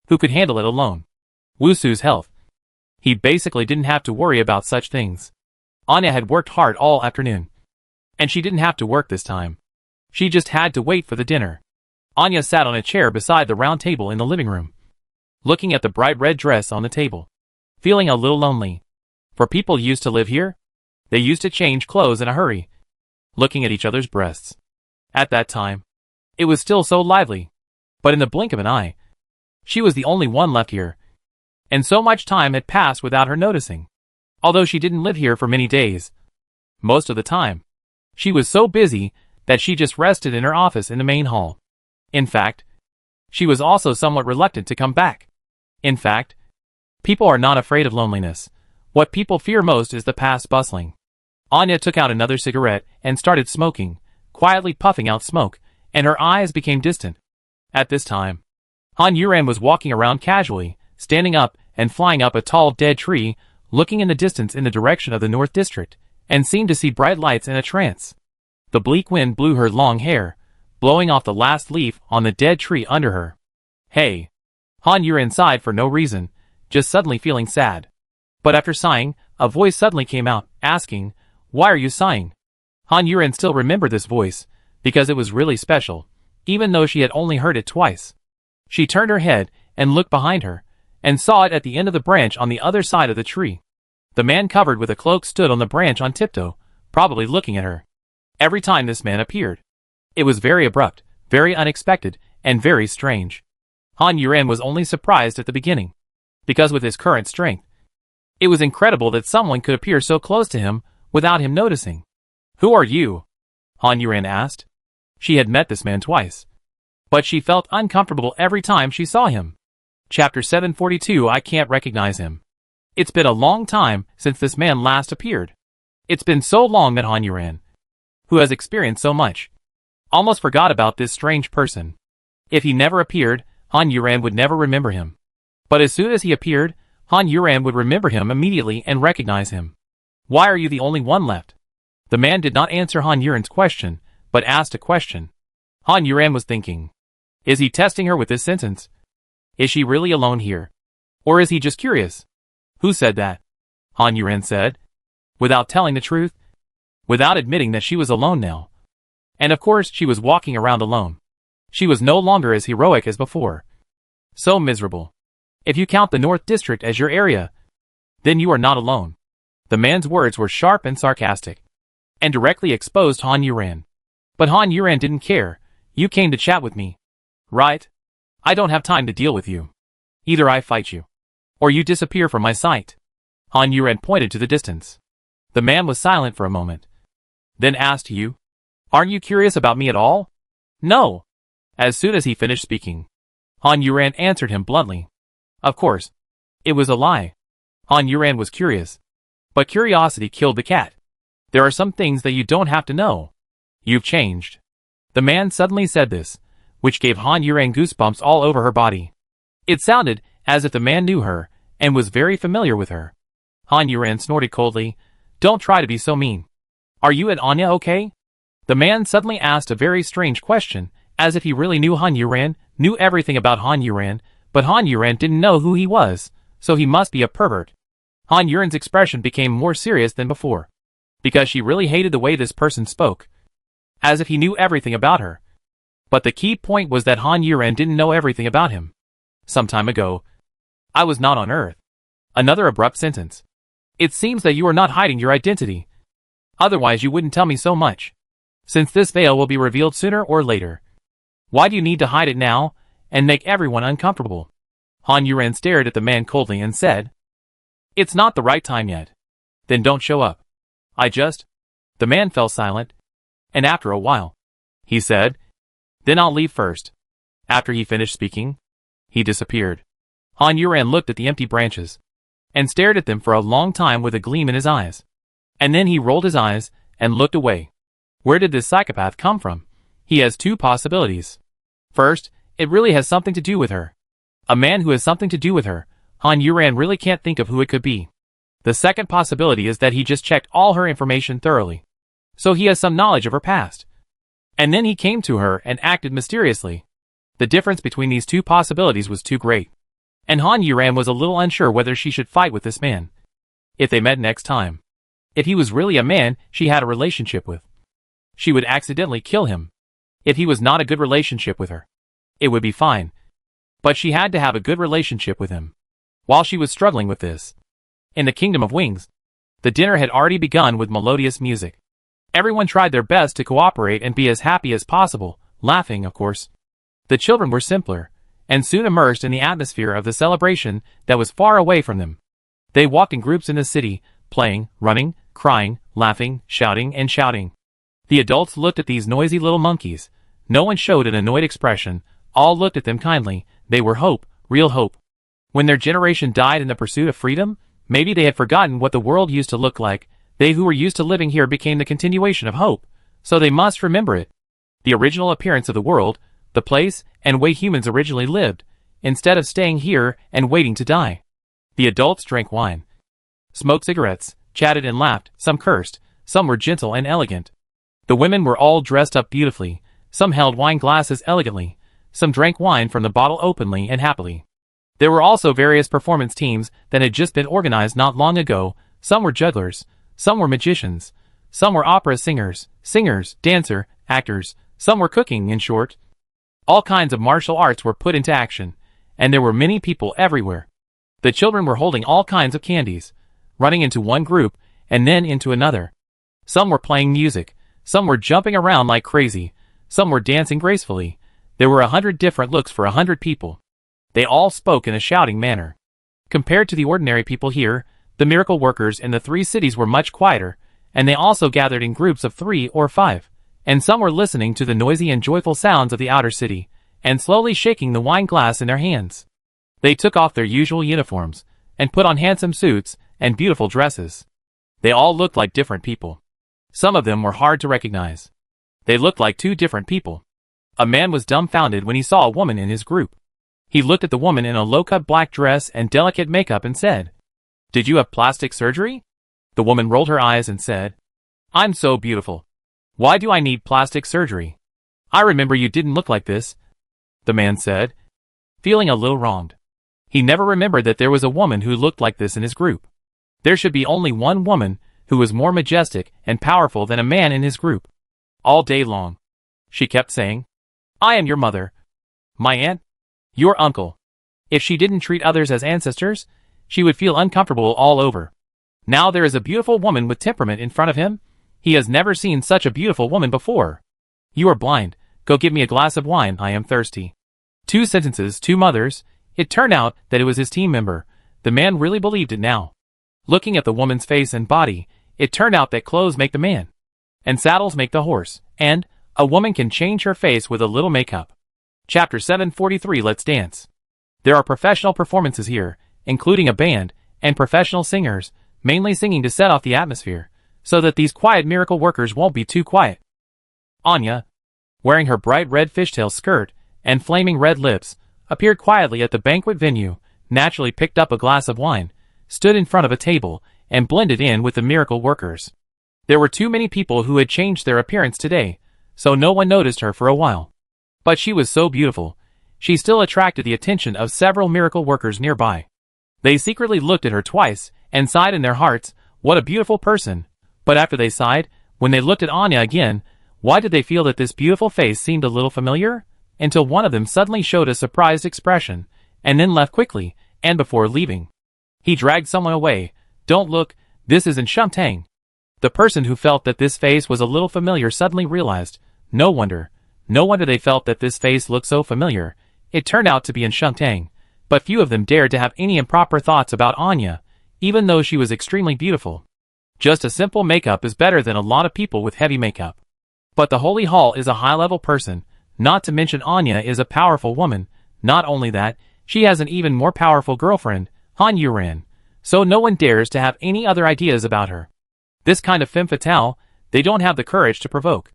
Speaker 1: who could handle it alone. Wusu's health. He basically didn't have to worry about such things. Anya had worked hard all afternoon, and she didn't have to work this time. She just had to wait for the dinner. Anya sat on a chair beside the round table in the living room, looking at the bright red dress on the table, feeling a little lonely. For people used to live here, they used to change clothes in a hurry, looking at each other's breasts. At that time, it was still so lively, but in the blink of an eye, she was the only one left here, and so much time had passed without her noticing. Although she didn't live here for many days, most of the time, she was so busy that she just rested in her office in the main hall. In fact, she was also somewhat reluctant to come back. In fact, people are not afraid of loneliness. What people fear most is the past bustling. Anya took out another cigarette and started smoking, quietly puffing out smoke, and her eyes became distant. At this time, Han Yuran was walking around casually, standing up and flying up a tall dead tree, looking in the distance in the direction of the North District, and seemed to see bright lights in a trance. The bleak wind blew her long hair, blowing off the last leaf on the dead tree under her. Hey! Han Yuran sighed for no reason, just suddenly feeling sad. But after sighing, a voice suddenly came out, asking, why are you sighing? Han Yuran still remembered this voice, because it was really special, even though she had only heard it twice. She turned her head and looked behind her, and saw it at the end of the branch on the other side of the tree. The man covered with a cloak stood on the branch on tiptoe, probably looking at her. Every time this man appeared, it was very abrupt, very unexpected, and very strange. Han Yuran was only surprised at the beginning, because with his current strength, it was incredible that someone could appear so close to him without him noticing. Who are you? Han Yuran asked. She had met this man twice, but she felt uncomfortable every time she saw him. Chapter 742. I can't recognize him. It's been a long time since this man last appeared. It's been so long that Han Yuran, who has experienced so much, almost forgot about this strange person. If he never appeared, Han Yuran would never remember him. But as soon as he appeared, Han Yuran would remember him immediately and recognize him. Why are you the only one left? The man did not answer Han Yuran's question, but asked a question. Han Yuran was thinking, is he testing her with this sentence? Is she really alone here? Or is he just curious? Who said that? Han Yuran said, without telling the truth, without admitting that she was alone now. And of course she was walking around alone. She was no longer as heroic as before. So miserable. If you count the North District as your area, then you are not alone. The man's words were sharp and sarcastic, and directly exposed Han Yuran. But Han Yuran didn't care. You came to chat with me. Right? I don't have time to deal with you. Either I fight you, or you disappear from my sight. Han Yuren pointed to the distance. The man was silent for a moment, then asked you, aren't you curious about me at all? No. As soon as he finished speaking, Han Yuren answered him bluntly. Of course. It was a lie. Han Yuren was curious. But curiosity killed the cat. There are some things that you don't have to know. You've changed. The man suddenly said this, which gave Han Yuren goosebumps all over her body. It sounded as if the man knew her, and was very familiar with her. Han Yuren snorted coldly. Don't try to be so mean. Are you and Anya okay? The man suddenly asked a very strange question, as if he really knew Han Yuren, knew everything about Han Yuren, but Han Yuren didn't know who he was, so he must be a pervert. Han Yuren's expression became more serious than before, because she really hated the way this person spoke, as if he knew everything about her. But the key point was that Han Yuren didn't know everything about him. Some time ago, I was not on Earth. Another abrupt sentence. It seems that you are not hiding your identity. Otherwise you wouldn't tell me so much. Since this veil will be revealed sooner or later, why do you need to hide it now, and make everyone uncomfortable? Han Yuren stared at the man coldly and said, it's not the right time yet. Then don't show up. The man fell silent, and after a while, he said, then I'll leave first. After he finished speaking, he disappeared. Han Yuren looked at the empty branches, and stared at them for a long time with a gleam in his eyes. And then he rolled his eyes, and looked away. Where did this psychopath come from? He has two possibilities. First, it really has something to do with her. A man who has something to do with her. Han Yuren really can't think of who it could be. The second possibility is that he just checked all her information thoroughly. So he has some knowledge of her past. And then he came to her and acted mysteriously. The difference between these two possibilities was too great. And Han Yuren was a little unsure whether she should fight with this man. If they met next time. If he was really a man she had a relationship with, she would accidentally kill him. If he was not a good relationship with her, it would be fine. But she had to have a good relationship with him. While she was struggling with this, in the Kingdom of Wings, the dinner had already begun with melodious music. Everyone tried their best to cooperate and be as happy as possible, laughing, of course. The children were simpler, and soon immersed in the atmosphere of the celebration that was far away from them. They walked in groups in the city, playing, running, crying, laughing, shouting, and shouting. The adults looked at these noisy little monkeys. No one showed an annoyed expression. All looked at them kindly. They were hope, real hope. When their generation died in the pursuit of freedom, maybe they had forgotten what the world used to look like. They who were used to living here became the continuation of hope, so they must remember it. The original appearance of the world, the place and way humans originally lived, instead of staying here and waiting to die. The adults drank wine, smoked cigarettes, chatted and laughed. Some cursed, some were gentle and elegant. The women were all dressed up beautifully. Some held wine glasses elegantly. Some drank wine from the bottle openly and happily. There were also various performance teams that had just been organized not long ago. Some were jugglers, some were magicians, some were opera singers, dancer, actors, some were cooking, in short. All kinds of martial arts were put into action, and there were many people everywhere. The children were holding all kinds of candies, running into one group, and then into another. Some were playing music, some were jumping around like crazy, some were dancing gracefully. There were 100 different looks for 100 people. They all spoke in a shouting manner. Compared to the ordinary people here, the miracle workers in the 3 cities were much quieter, and they also gathered in groups of 3 or 5, and some were listening to the noisy and joyful sounds of the outer city, and slowly shaking the wine glass in their hands. They took off their usual uniforms, and put on handsome suits and beautiful dresses. They all looked like different people. Some of them were hard to recognize. They looked like 2 different people. A man was dumbfounded when he saw a woman in his group. He looked at the woman in a low-cut black dress and delicate makeup and said, "Did you have plastic surgery?" The woman rolled her eyes and said, "I'm so beautiful. Why do I need plastic surgery? I remember you didn't look like this," the man said, feeling a little wronged. He never remembered that there was a woman who looked like this in his group. There should be only one woman who was more majestic and powerful than a man in his group. All day long, she kept saying, "I am your mother, my aunt, your uncle." If she didn't treat others as ancestors, she would feel uncomfortable all over. Now there is a beautiful woman with temperament in front of him. He has never seen such a beautiful woman before. "You are blind. Go give me a glass of wine. I am thirsty." 2 sentences, 2 mothers. It turned out that it was his team member. The man really believed it now. Looking at the woman's face and body, it turned out that clothes make the man, and saddles make the horse, and a woman can change her face with a little makeup. Chapter 743. Let's dance. There are professional performances here, including a band, and professional singers, mainly singing to set off the atmosphere, so that these quiet miracle workers won't be too quiet. Anya, wearing her bright red fishtail skirt and flaming red lips, appeared quietly at the banquet venue, naturally picked up a glass of wine, stood in front of a table, and blended in with the miracle workers. There were too many people who had changed their appearance today, so no one noticed her for a while. But she was so beautiful, she still attracted the attention of several miracle workers nearby. They secretly looked at her twice, and sighed in their hearts, what a beautiful person. But after they sighed, when they looked at Anya again, why did they feel that this beautiful face seemed a little familiar? Until one of them suddenly showed a surprised expression, and then left quickly, and before leaving, he dragged someone away. Don't look, this isn't Shantang. The person who felt that this face was a little familiar suddenly realized, no wonder they felt that this face looked so familiar. It turned out to be Shantang, but few of them dared to have any improper thoughts about Anya, even though she was extremely beautiful. Just a simple makeup is better than a lot of people with heavy makeup. But the Holy Hall is a high-level person, not to mention Anya is a powerful woman. Not only that, she has an even more powerful girlfriend, Han Yuran, so no one dares to have any other ideas about her. This kind of femme fatale, they don't have the courage to provoke.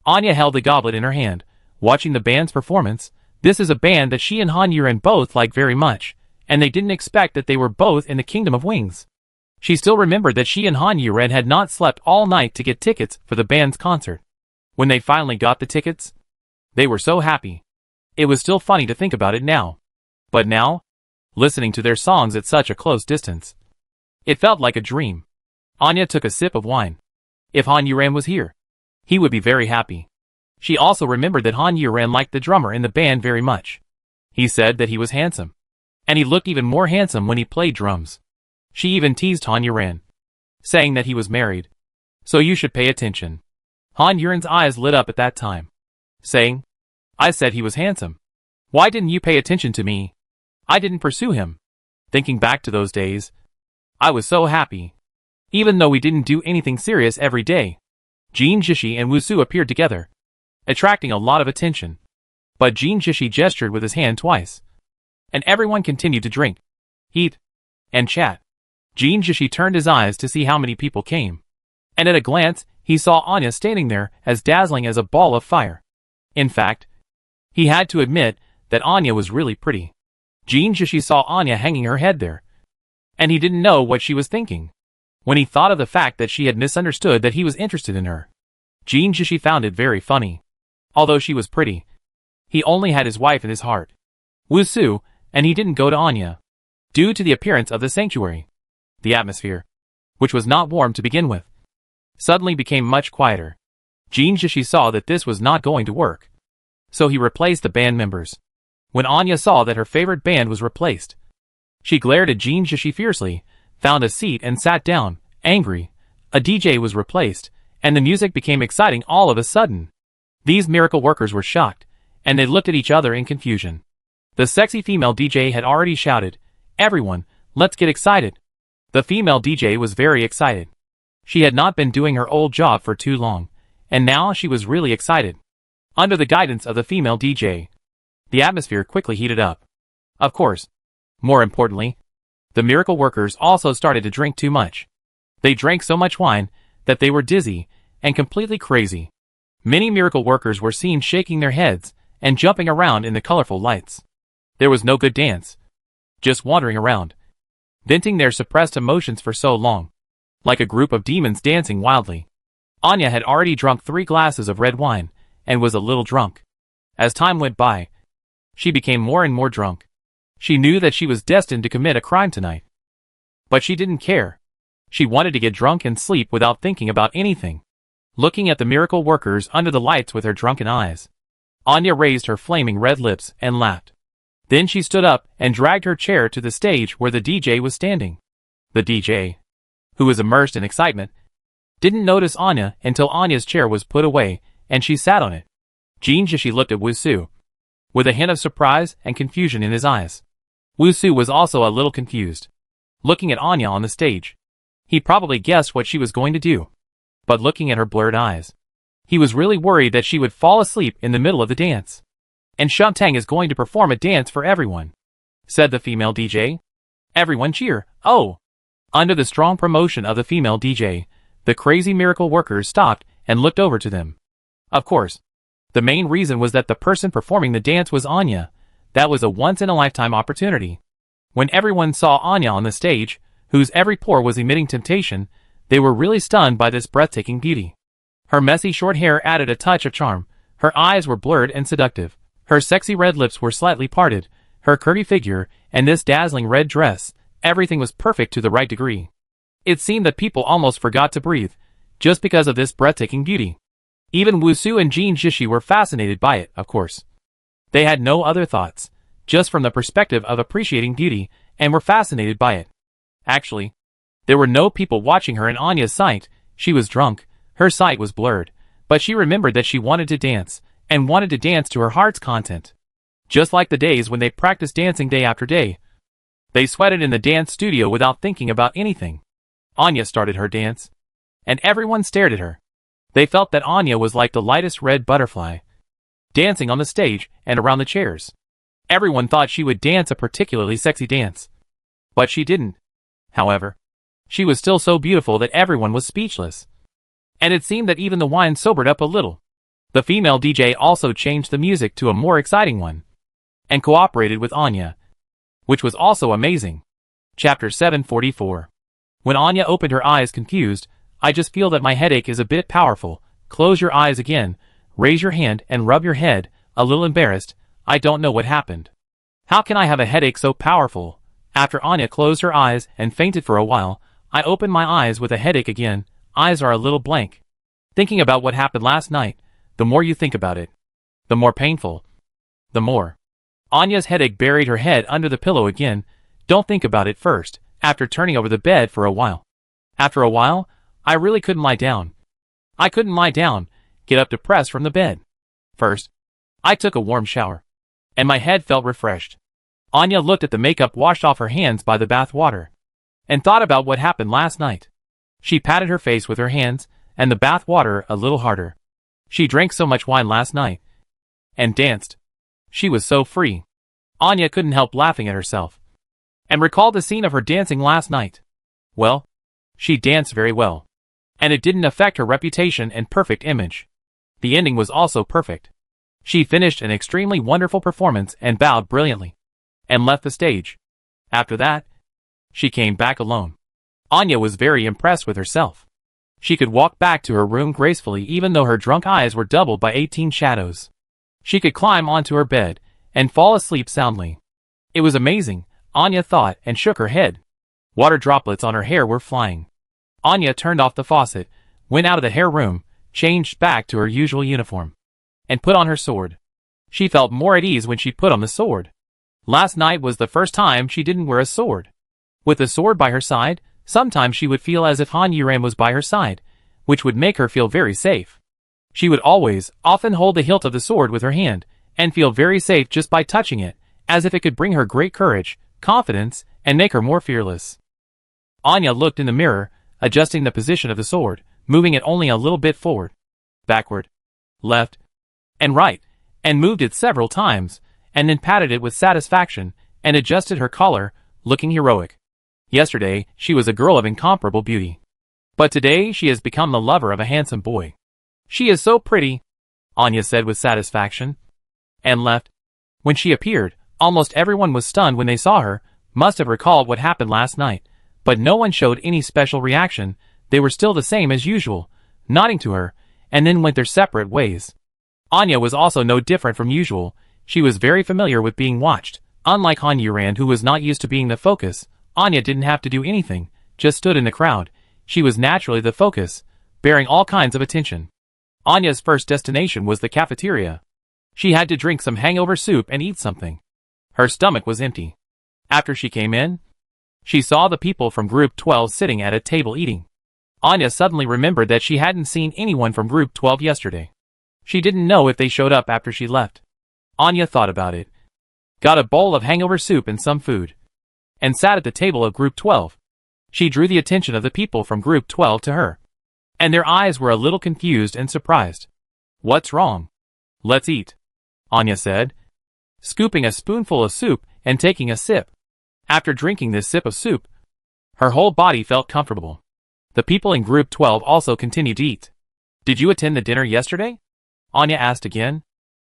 Speaker 1: Anya held the goblet in her hand, watching the band's performance. This is a band that she and Han Yuran both like very much, and they didn't expect that they were both in the Kingdom of Wings. She still remembered that she and Han Yuran had not slept all night to get tickets for the band's concert. When they finally got the tickets, they were so happy. It was still funny to think about it now. But now, listening to their songs at such a close distance, it felt like a dream. Anya took a sip of wine. If Han Yuran was here, he would be very happy. She also remembered that Han Yuran liked the drummer in the band very much. He said that he was handsome, and he looked even more handsome when he played drums. She even teased Han Yuran, saying that he was married. So you should pay attention. Han Yuran's eyes lit up at that time, saying, I said he was handsome. Why didn't you pay attention to me? I didn't pursue him. Thinking back to those days, I was so happy. Even though we didn't do anything serious every day, Jin Jishi and Wusu appeared together, attracting a lot of attention. But Jin Jishi gestured with his hand twice, and everyone continued to drink, eat, and chat. Jin Jishi turned his eyes to see how many people came, and at a glance, he saw Anya standing there as dazzling as a ball of fire. In fact, he had to admit that Anya was really pretty. Jin Jishi saw Anya hanging her head there, and he didn't know what she was thinking. When he thought of the fact that she had misunderstood that he was interested in her, Jin Jishi found it very funny. Although she was pretty, he only had his wife in his heart, Wusu, and he didn't go to Anya. Due to the appearance of the sanctuary, the atmosphere, which was not warm to begin with, suddenly became much quieter. Jin Jishi saw that this was not going to work, so he replaced the band members. When Anya saw that her favorite band was replaced, she glared at Jin Jishi fiercely, found a seat and sat down, angry. A DJ was replaced, and the music became exciting all of a sudden. These miracle workers were shocked, and they looked at each other in confusion. The sexy female DJ had already shouted, Everyone, let's get excited. The female DJ was very excited. She had not been doing her old job for too long, and now she was really excited. Under the guidance of the female DJ, the atmosphere quickly heated up. Of course, more importantly, the miracle workers also started to drink too much. They drank so much wine that they were dizzy and completely crazy. Many miracle workers were seen shaking their heads and jumping around in the colorful lights. There was no good dance, just wandering around, venting their suppressed emotions for so long, like a group of demons dancing wildly. Anya had already drunk 3 glasses of red wine and was a little drunk. As time went by, she became more and more drunk. She knew that she was destined to commit a crime tonight. But she didn't care. She wanted to get drunk and sleep without thinking about anything. Looking at the miracle workers under the lights with her drunken eyes, Anya raised her flaming red lips and laughed. Then she stood up and dragged her chair to the stage where the DJ was standing. The DJ, who was immersed in excitement, didn't notice Anya until Anya's chair was put away and she sat on it. Jin Jishi looked at Wusu. with a hint of surprise and confusion in his eyes. Woo-soo was also a little confused, looking at Anya on the stage. He probably guessed what she was going to do, but looking at her blurred eyes, he was really worried that she would fall asleep in the middle of the dance. And Shuntang is going to perform a dance for everyone, said the female DJ. Everyone cheer, oh! Under the strong promotion of the female DJ, the crazy miracle workers stopped and looked over to them. Of course, the main reason was that the person performing the dance was Anya. That was a once-in-a-lifetime opportunity. When everyone saw Anya on the stage, whose every pore was emitting temptation, they were really stunned by this breathtaking beauty. Her messy short hair added a touch of charm. Her eyes were blurred and seductive. Her sexy red lips were slightly parted. Her curvy figure, and this dazzling red dress, everything was perfect to the right degree. It seemed that people almost forgot to breathe, just because of this breathtaking beauty. Even Woo-soo and Jin Jishi were fascinated by it, of course. They had no other thoughts, just from the perspective of appreciating beauty, and were fascinated by it. Actually, there were no people watching her in Anya's sight. She was drunk, her sight was blurred, but she remembered that she wanted to dance, and wanted to dance to her heart's content. Just like the days when they practiced dancing day after day. They sweated in the dance studio without thinking about anything. Anya started her dance, and everyone stared at her. They felt that Anya was like the lightest red butterfly, dancing on the stage and around the chairs. Everyone thought she would dance a particularly sexy dance, but she didn't. However, she was still so beautiful that everyone was speechless. And it seemed that even the wine sobered up a little. The female DJ also changed the music to a more exciting one, and cooperated with Anya, which was also amazing. Chapter 744. When Anya opened her eyes confused, I just feel that my headache is a bit powerful. Close your eyes again, raise your hand and rub your head, a little embarrassed. I don't know what happened. How can I have a headache so powerful? After Anya closed her eyes and fainted for a while, I opened my eyes with a headache again. Eyes are a little blank. Thinking about what happened last night, the more you think about it, the more painful, the more. Anya's headache buried her head under the pillow again. Don't think about it first. After turning over the bed for a while. After a while, I really couldn't lie down. I couldn't lie down, get up depressed from the bed. First, I took a warm shower, and my head felt refreshed. Anya looked at the makeup washed off her hands by the bath water, and thought about what happened last night. She patted her face with her hands, and the bath water a little harder. She drank so much wine last night, and danced. She was so free. Anya couldn't help laughing at herself, and recalled the scene of her dancing last night. Well, she danced very well, and it didn't affect her reputation and perfect image. The ending was also perfect. She finished an extremely wonderful performance and bowed brilliantly, and left the stage. After that, she came back alone. Anya was very impressed with herself. She could walk back to her room gracefully even though her drunk eyes were doubled by 18 shadows. She could climb onto her bed and fall asleep soundly. It was amazing, Anya thought, and shook her head. Water droplets on her hair were flying. Anya turned off the faucet, went out of the hair room, changed back to her usual uniform, and put on her sword. She felt more at ease when she put on the sword. Last night was the first time she didn't wear a sword. With the sword by her side, sometimes she would feel as if Han Yuran was by her side, which would make her feel very safe. She would often hold the hilt of the sword with her hand, and feel very safe just by touching it, as if it could bring her great courage, confidence, and make her more fearless. Anya looked in the mirror, adjusting the position of the sword, moving it only a little bit forward, backward, left, and right, and moved it several times, and then patted it with satisfaction, and adjusted her collar, looking heroic. Yesterday, she was a girl of incomparable beauty. But today she has become the lover of a handsome boy. She is so pretty, Anya said with satisfaction, and left. When she appeared, almost everyone was stunned when they saw her, must have recalled what happened last night, but no one showed any special reaction. They were still the same as usual, nodding to her, and then went their separate ways. Anya was also no different from usual. She was very familiar with being watched. Unlike Han Yuran, who was not used to being the focus, Anya didn't have to do anything, just stood in the crowd. She was naturally the focus, bearing all kinds of attention. Anya's first destination was the cafeteria. She had to drink some hangover soup and eat something. Her stomach was empty. After she came in, she saw the people from Group 12 sitting at a table eating. Anya suddenly remembered that she hadn't seen anyone from Group 12 yesterday. She didn't know if they showed up after she left. Anya thought about it, got a bowl of hangover soup and some food, and sat at the table of Group 12. She drew the attention of the people from Group 12 to her, and their eyes were a little confused and surprised. "What's wrong?" "Let's eat," Anya said, scooping a spoonful of soup and taking a sip. After drinking this sip of soup, her whole body felt comfortable. The people in Group 12 also continued to eat. "Did you attend the dinner yesterday?" Anya asked again.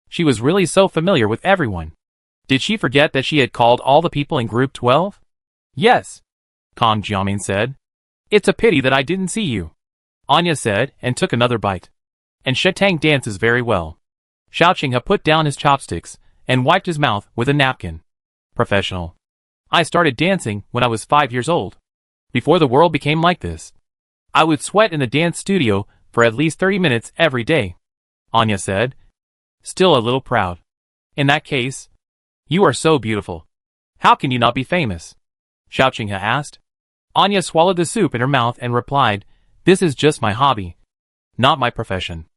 Speaker 1: She was really so familiar with everyone. Did she forget that she had called all the people in Group 12? "Yes," Kang Jiamin said. "It's a pity that I didn't see you," Anya said and took another bite. "And Shetang dances very well." Xiaoqinghe put down his chopsticks and wiped his mouth with a napkin. "Professional. I started dancing when I was 5 years old. Before the world became like this. I would sweat in the dance studio for at least 30 minutes every day," Anya said, still a little proud. "In that case, you are so beautiful. How can you not be famous?" Xiaoqinghe asked. Anya swallowed the soup in her mouth and replied, "This is just my hobby, not my profession."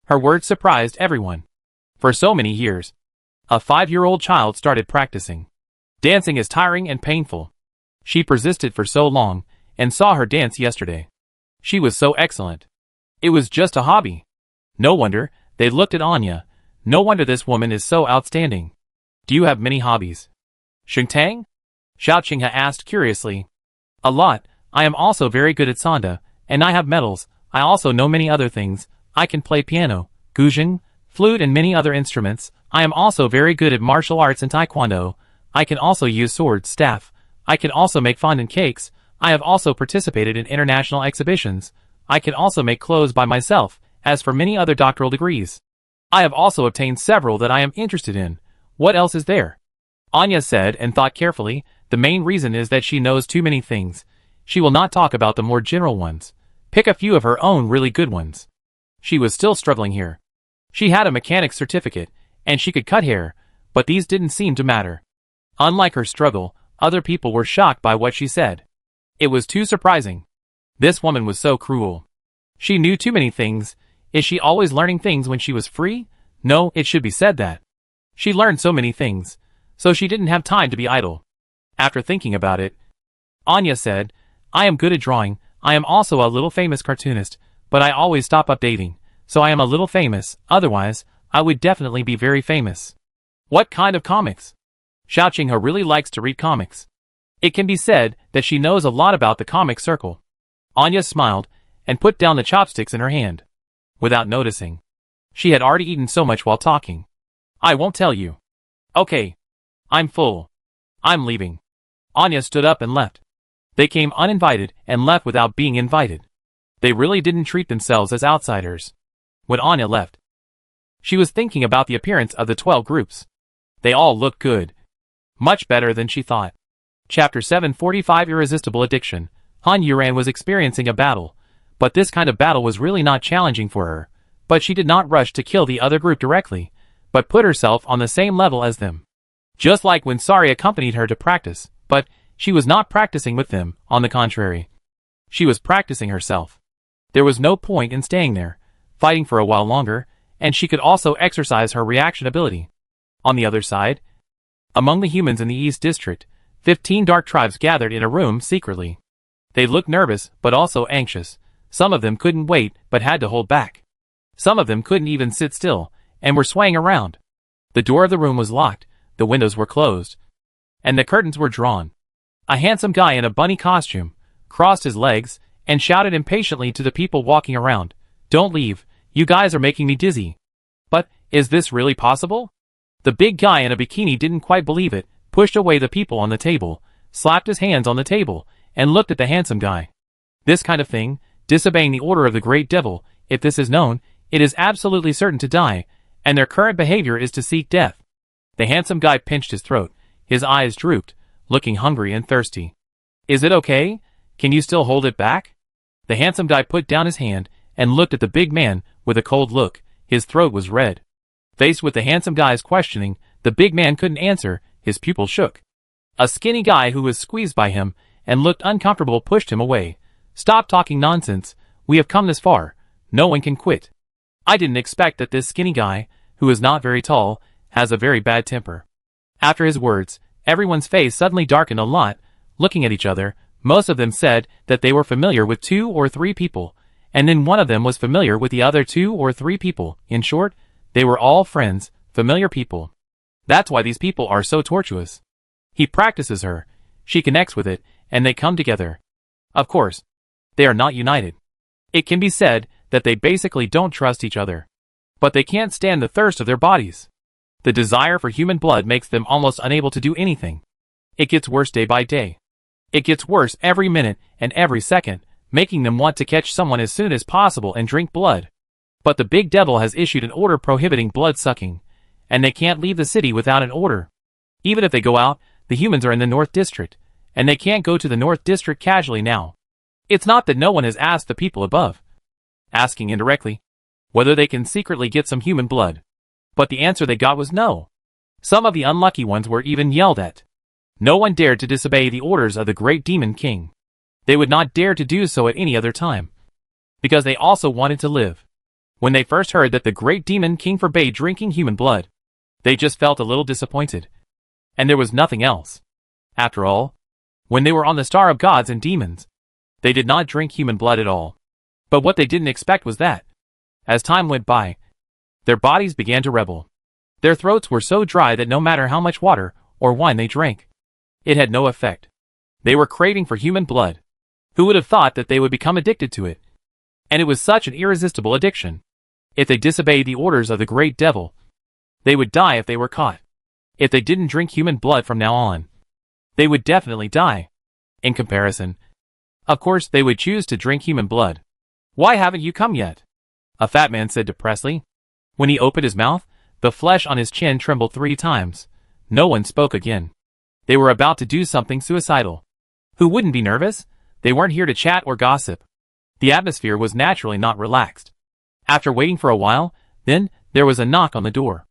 Speaker 1: Her words surprised everyone. For so many years, a 5-year-old child started practicing. Dancing is tiring and painful. She persisted for so long, and saw her dance yesterday. She was so excellent. It was just a hobby. No wonder they looked at Anya. No wonder this woman is so outstanding. "Do you have many hobbies?" "Shengtang?" Xiaoqinghe asked curiously. "A lot. I am also very good at sanda, and I have medals. I also know many other things. I can play piano, guzheng, flute and many other instruments. I am also very good at martial arts and taekwondo. I can also use sword, staff. I can also make fondant cakes. I have also participated in international exhibitions. I can also make clothes by myself, as for many other doctoral degrees. I have also obtained several that I am interested in. What else is there?" Anya said and thought carefully. The main reason is that she knows too many things. She will not talk about the more general ones. Pick a few of her own really good ones. She was still struggling here. She had a mechanic's certificate, and she could cut hair, but these didn't seem to matter. Unlike her struggle, other people were shocked by what she said. It was too surprising. This woman was so cruel. She knew too many things. Is she always learning things when she was free? No, it should be said that. She learned so many things, so she didn't have time to be idle. After thinking about it, Anya said, "I am good at drawing. I am also a little famous cartoonist, but I always stop updating, so I am a little famous. Otherwise, I would definitely be very famous." "What kind of comics?" Xiaoqinghe really likes to read comics. It can be said that she knows a lot about the comic circle. Anya smiled and put down the chopsticks in her hand. Without noticing, she had already eaten so much while talking. "I won't tell you." "Okay. I'm full. I'm leaving." Anya stood up and left. They came uninvited and left without being invited. They really didn't treat themselves as outsiders. When Anya left, she was thinking about the appearance of the 12 groups. They all looked good. Much better than she thought. Chapter 745 Irresistible Addiction. Han Yuran was experiencing a battle, but this kind of battle was really not challenging for her. But she did not rush to kill the other group directly, but put herself on the same level as them. Just like when Sari accompanied her to practice, but she was not practicing with them, on the contrary. She was practicing herself. There was no point in staying there, fighting for a while longer, and she could also exercise her reaction ability. On the other side, among the humans in the East District, 15 dark tribes gathered in a room secretly. They looked nervous, but also anxious. Some of them couldn't wait, but had to hold back. Some of them couldn't even sit still, and were swaying around. The door of the room was locked, the windows were closed, and the curtains were drawn. A handsome guy in a bunny costume crossed his legs and shouted impatiently to the people walking around, "Don't leave, you guys are making me dizzy." "But, is this really possible?" The big guy in a bikini didn't quite believe it, pushed away the people on the table, slapped his hands on the table, and looked at the handsome guy. "This kind of thing, disobeying the order of the great devil, if this is known, it is absolutely certain to die, and their current behavior is to seek death." The handsome guy pinched his throat, his eyes drooped, looking hungry and thirsty. "Is it okay? Can you still hold it back?" The handsome guy put down his hand and looked at the big man with a cold look. His throat was red. Faced with the handsome guy's questioning, the big man couldn't answer, his pupils shook. A skinny guy who was squeezed by him and looked uncomfortable pushed him away. "Stop talking nonsense, we have come this far, no one can quit." I didn't expect that this skinny guy, who is not very tall, Has a very bad temper. After his words, everyone's face suddenly darkened a lot. Looking at each other, most of them said that they were familiar with 2 or 3 people, and then one of them was familiar with the other 2 or 3 people. In short, they were all friends, familiar people. That's why these people are so tortuous. He practices her, she connects with it, and they come together. Of course, they are not united. It can be said that they basically don't trust each other. But they can't stand the thirst of their bodies. The desire for human blood makes them almost unable to do anything. It gets worse day by day. It gets worse every minute and every second, making them want to catch someone as soon as possible and drink blood. But the big devil has issued an order prohibiting blood sucking, and they can't leave the city without an order. Even if they go out, the humans are in the North District, and they can't go to the North District casually now. It's not that no one has asked the people above, asking indirectly, whether they can secretly get some human blood. But the answer they got was no. Some of the unlucky ones were even yelled at. No one dared to disobey the orders of the great demon king. They would not dare to do so at any other time, because they also wanted to live. When they first heard that the great demon king forbade drinking human blood, they just felt a little disappointed. And there was nothing else. After all, when they were on the star of gods and demons, they did not drink human blood at all. But what they didn't expect was that, as time went by, their bodies began to rebel. Their throats were so dry that no matter how much water or wine they drank, it had no effect. They were craving for human blood. Who would have thought that they would become addicted to it? And it was such an irresistible addiction. If they disobeyed the orders of the great devil, they would die if they were caught. If they didn't drink human blood from now on, they would definitely die. In comparison, of course they would choose to drink human blood. Why haven't you come yet? A fat man said to Presley. When he opened his mouth, the flesh on his chin trembled 3 times. No one spoke again. They were about to do something suicidal. Who wouldn't be nervous? They weren't here to chat or gossip. The atmosphere was naturally not relaxed. After waiting for a while, then, there was a knock on the door.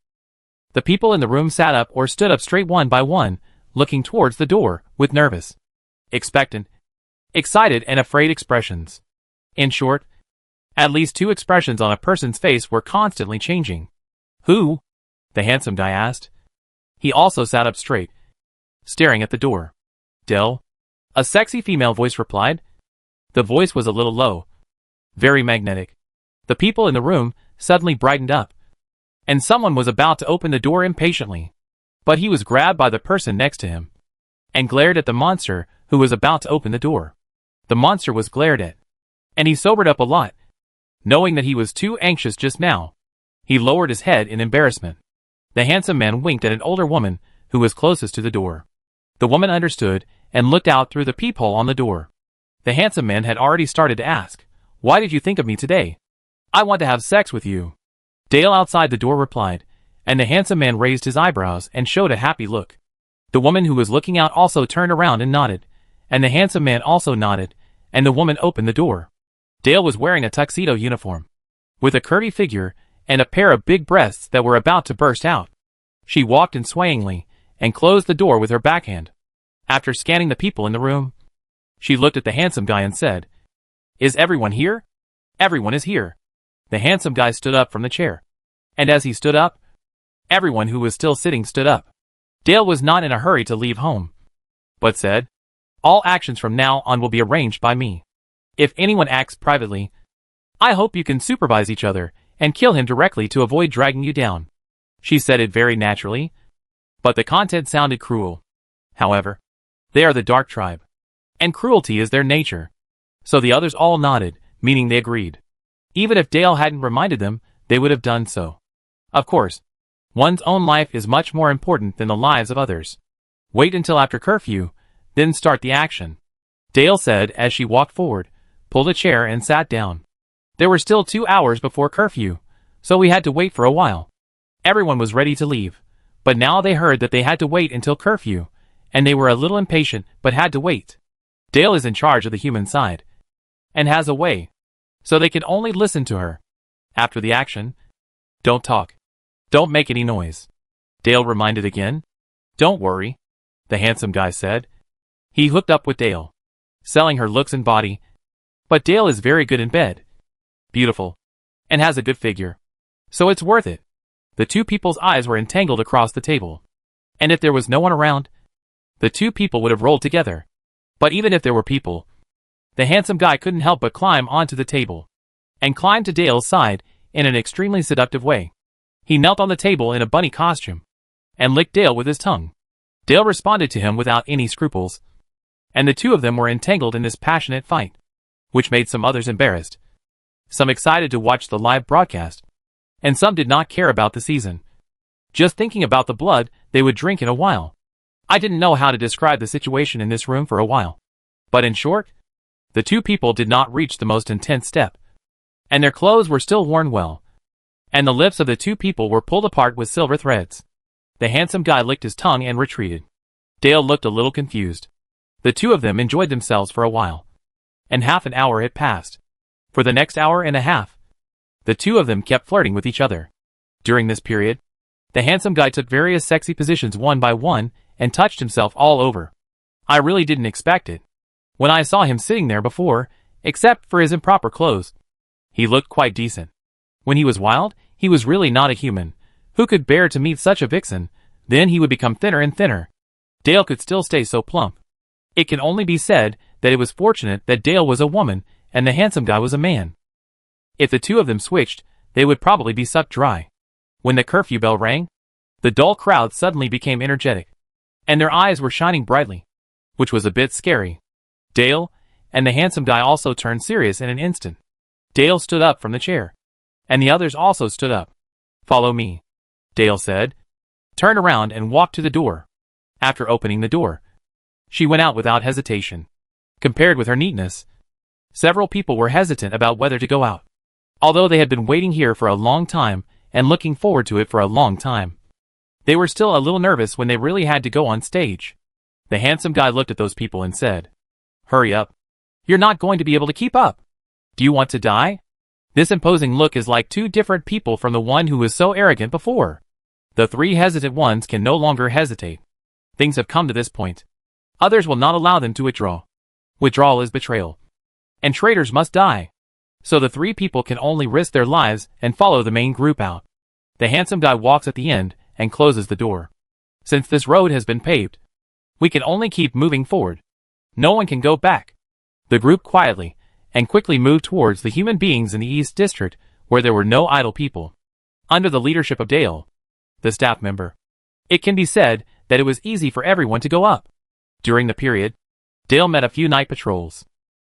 Speaker 1: The people in the room sat up or stood up straight one by one, looking towards the door, with nervous, expectant, excited and afraid expressions. In short, at least 2 expressions on a person's face were constantly changing. Who? The handsome guy asked. He also sat up straight, staring at the door. Dell? A sexy female voice replied. The voice was a little low, very magnetic. The people in the room suddenly brightened up, and someone was about to open the door impatiently. But he was grabbed by the person next to him, and glared at the monster who was about to open the door. The monster was glared at, and he sobered up a lot, knowing that he was too anxious just now. He lowered his head in embarrassment. The handsome man winked at an older woman who was closest to the door. The woman understood and looked out through the peephole on the door. The handsome man had already started to ask, "Why did you think of me today?" "I want to have sex with you," Dale outside the door replied, and the handsome man raised his eyebrows and showed a happy look. The woman who was looking out also turned around and nodded, and the handsome man also nodded, and the woman opened the door. Dale was wearing a tuxedo uniform, with a curvy figure and a pair of big breasts that were about to burst out. She walked in swayingly and closed the door with her backhand. After scanning the people in the room, she looked at the handsome guy and said, "Is everyone here?" "Everyone is here." The handsome guy stood up from the chair, and as he stood up, everyone who was still sitting stood up. Dale was not in a hurry to leave home, but said, "All actions from now on will be arranged by me. If anyone acts privately, I hope you can supervise each other and kill him directly to avoid dragging you down." She said it very naturally, but the content sounded cruel. However, they are the Dark Tribe, and cruelty is their nature. So the others all nodded, meaning they agreed. Even if Dale hadn't reminded them, they would have done so. Of course, one's own life is much more important than the lives of others. Wait until after curfew, then start the action, Dale said as she walked forward, pulled a chair and sat down. There were still 2 hours before curfew, so we had to wait for a while. Everyone was ready to leave, but now they heard that they had to wait until curfew, and they were a little impatient but had to wait. Dale is in charge of the human side, and has a way, so they can only listen to her. After the action, don't talk. Don't make any noise, Dale reminded again. Don't worry, the handsome guy said. He hooked up with Dale, selling her looks and body. But Dale is very good in bed, beautiful, and has a good figure, so it's worth it. The two people's eyes were entangled across the table. And if there was no one around, the two people would have rolled together. But even if there were people, the handsome guy couldn't help but climb onto the table and climb to Dale's side in an extremely seductive way. He knelt on the table in a bunny costume and licked Dale with his tongue. Dale responded to him without any scruples, and the two of them were entangled in this passionate fight, which made some others embarrassed. Some excited to watch the live broadcast, and some did not care about the season, just thinking about the blood they would drink in a while. I didn't know how to describe the situation in this room for a while, but in short, the two people did not reach the most intense step, and their clothes were still worn well, and the lips of the two people were pulled apart with silver threads. The handsome guy licked his tongue and retreated. Dale looked a little confused. The two of them enjoyed themselves for a while, and half an hour had passed. For the next hour and a half, the two of them kept flirting with each other. During this period, the handsome guy took various sexy positions one by one and touched himself all over. I really didn't expect it when I saw him sitting there before, except for his improper clothes. He looked quite decent. When he was wild, he was really not a human who could bear to meet such a vixen. Then he would become thinner and thinner. Dale could still stay so plump. It can only be said that it was fortunate that Dale was a woman and the handsome guy was a man. If the two of them switched, they would probably be sucked dry. When the curfew bell rang, the dull crowd suddenly became energetic, and their eyes were shining brightly, which was a bit scary. Dale and the handsome guy also turned serious in an instant. Dale stood up from the chair, and the others also stood up. "Follow me," Dale said, turned around and walked to the door. After opening the door, she went out without hesitation. Compared with her neatness, several people were hesitant about whether to go out, although they had been waiting here for a long time and looking forward to it for a long time. They were still a little nervous when they really had to go on stage. The handsome guy looked at those people and said, "Hurry up. You're not going to be able to keep up. Do you want to die?" This imposing look is like two different people from the one who was so arrogant before. The three hesitant ones can no longer hesitate. Things have come to this point. Others will not allow them to withdraw. Withdrawal is betrayal, and traitors must die. So the three people can only risk their lives and follow the main group out. The handsome guy walks at the end and closes the door. Since this road has been paved, we can only keep moving forward. No one can go back. The group quietly and quickly moved towards the human beings in the East District, where there were no idle people. Under the leadership of Dale, the staff member, it can be said that it was easy for everyone to go up. During the period, Dale met a few night patrols.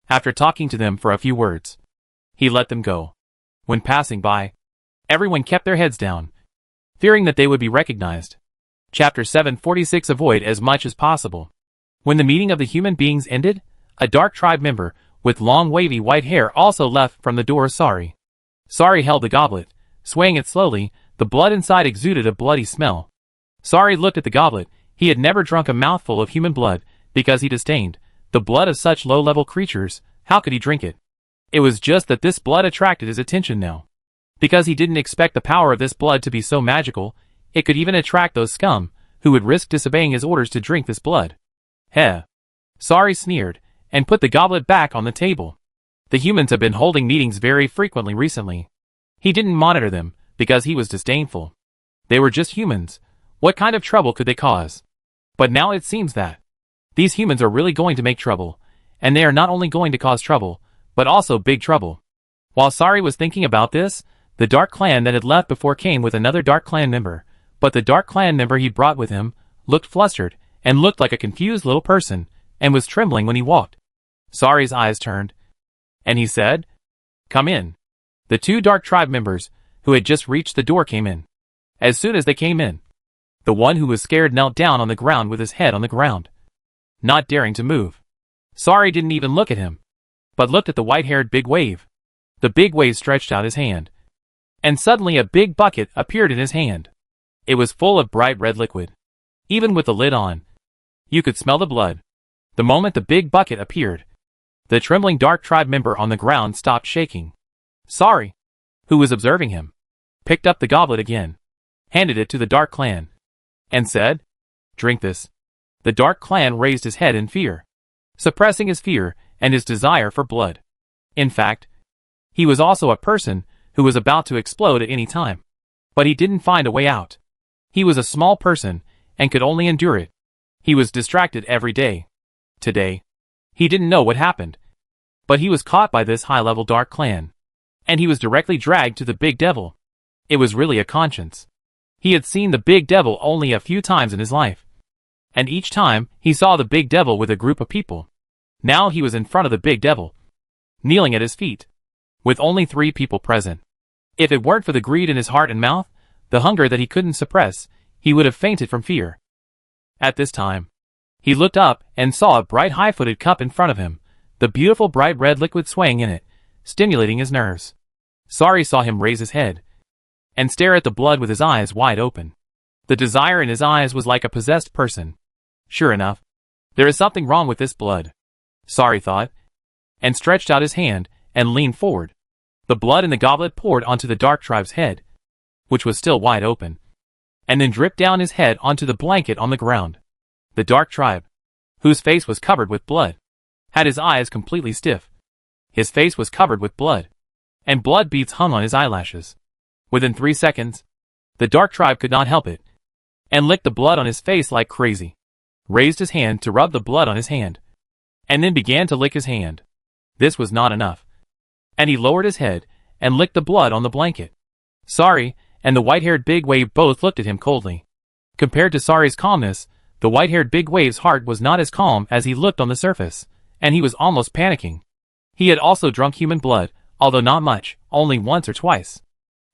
Speaker 1: After talking to them for a few words, he let them go. When passing by, everyone kept their heads down, fearing that they would be recognized. Chapter 746. Avoid as much as possible. When the meeting of the human beings ended, a dark tribe member with long wavy white hair also left from the door. Sorry held the goblet, swaying it slowly. The blood inside exuded a bloody smell. Sorry looked at the goblet. He had never drunk a mouthful of human blood because he disdained the blood of such low-level creatures. How could he drink it? It was just that this blood attracted his attention now. Because he didn't expect the power of this blood to be so magical, it could even attract those scum who would risk disobeying his orders to drink this blood. Heh. Sorry sneered and put the goblet back on the table. The humans have been holding meetings very frequently recently. He didn't monitor them because he was disdainful. They were just humans. What kind of trouble could they cause? But now it seems that these humans are really going to make trouble, and they are not only going to cause trouble, but also big trouble. While Sari was thinking about this, the Dark Clan that had left before came with another Dark Clan member, but the Dark Clan member he brought with him looked flustered and looked like a confused little person and was trembling when he walked. Sari's eyes turned, and he said, "Come in." The two Dark Tribe members who had just reached the door came in. As soon as they came in, the one who was scared knelt down on the ground with his head on the ground, not daring to move. Sari didn't even look at him, but looked at the white-haired Big Wave. The Big Wave stretched out his hand, and suddenly a big bucket appeared in his hand. It was full of bright red liquid. Even with the lid on, you could smell the blood. The moment the big bucket appeared, the trembling Dark Tribe member on the ground stopped shaking. Sari, who was observing him, picked up the goblet again, handed it to the Dark Clan, and said, "Drink this." The Dark Clan raised his head in fear, suppressing his fear and his desire for blood. In fact, he was also a person who was about to explode at any time. But he didn't find a way out. He was a small person, and could only endure it. He was distracted every day. Today, he didn't know what happened. But he was caught by this high-level dark clan. And he was directly dragged to the big devil. It was really a conscience. He had seen the big devil only a few times in his life. And each time, he saw the big devil with a group of people. Now he was in front of the big devil, kneeling at his feet, with only 3 people present. If it weren't for the greed in his heart and mouth, the hunger that he couldn't suppress, he would have fainted from fear. At this time, he looked up and saw a bright high-footed cup in front of him, the beautiful bright red liquid swaying in it, stimulating his nerves. Sorry saw him raise his head and stare at the blood with his eyes wide open. The desire in his eyes was like a possessed person. Sure enough, there is something wrong with this blood, Sorry thought, and stretched out his hand and leaned forward. The blood in the goblet poured onto the dark tribe's head, which was still wide open, and then dripped down his head onto the blanket on the ground. The dark tribe, whose face was covered with blood, had his eyes completely stiff. His face was covered with blood, and blood beads hung on his eyelashes. Within 3 seconds, the dark tribe could not help it, and licked the blood on his face like crazy, raised his hand to rub the blood on his hand, and then began to lick his hand. This was not enough, and he lowered his head and licked the blood on the blanket. Sorry and the white-haired big wave both looked at him coldly. Compared to Sorry's calmness, the white-haired big wave's heart was not as calm as he looked on the surface, and he was almost panicking. He had also drunk human blood, although not much, only once or twice.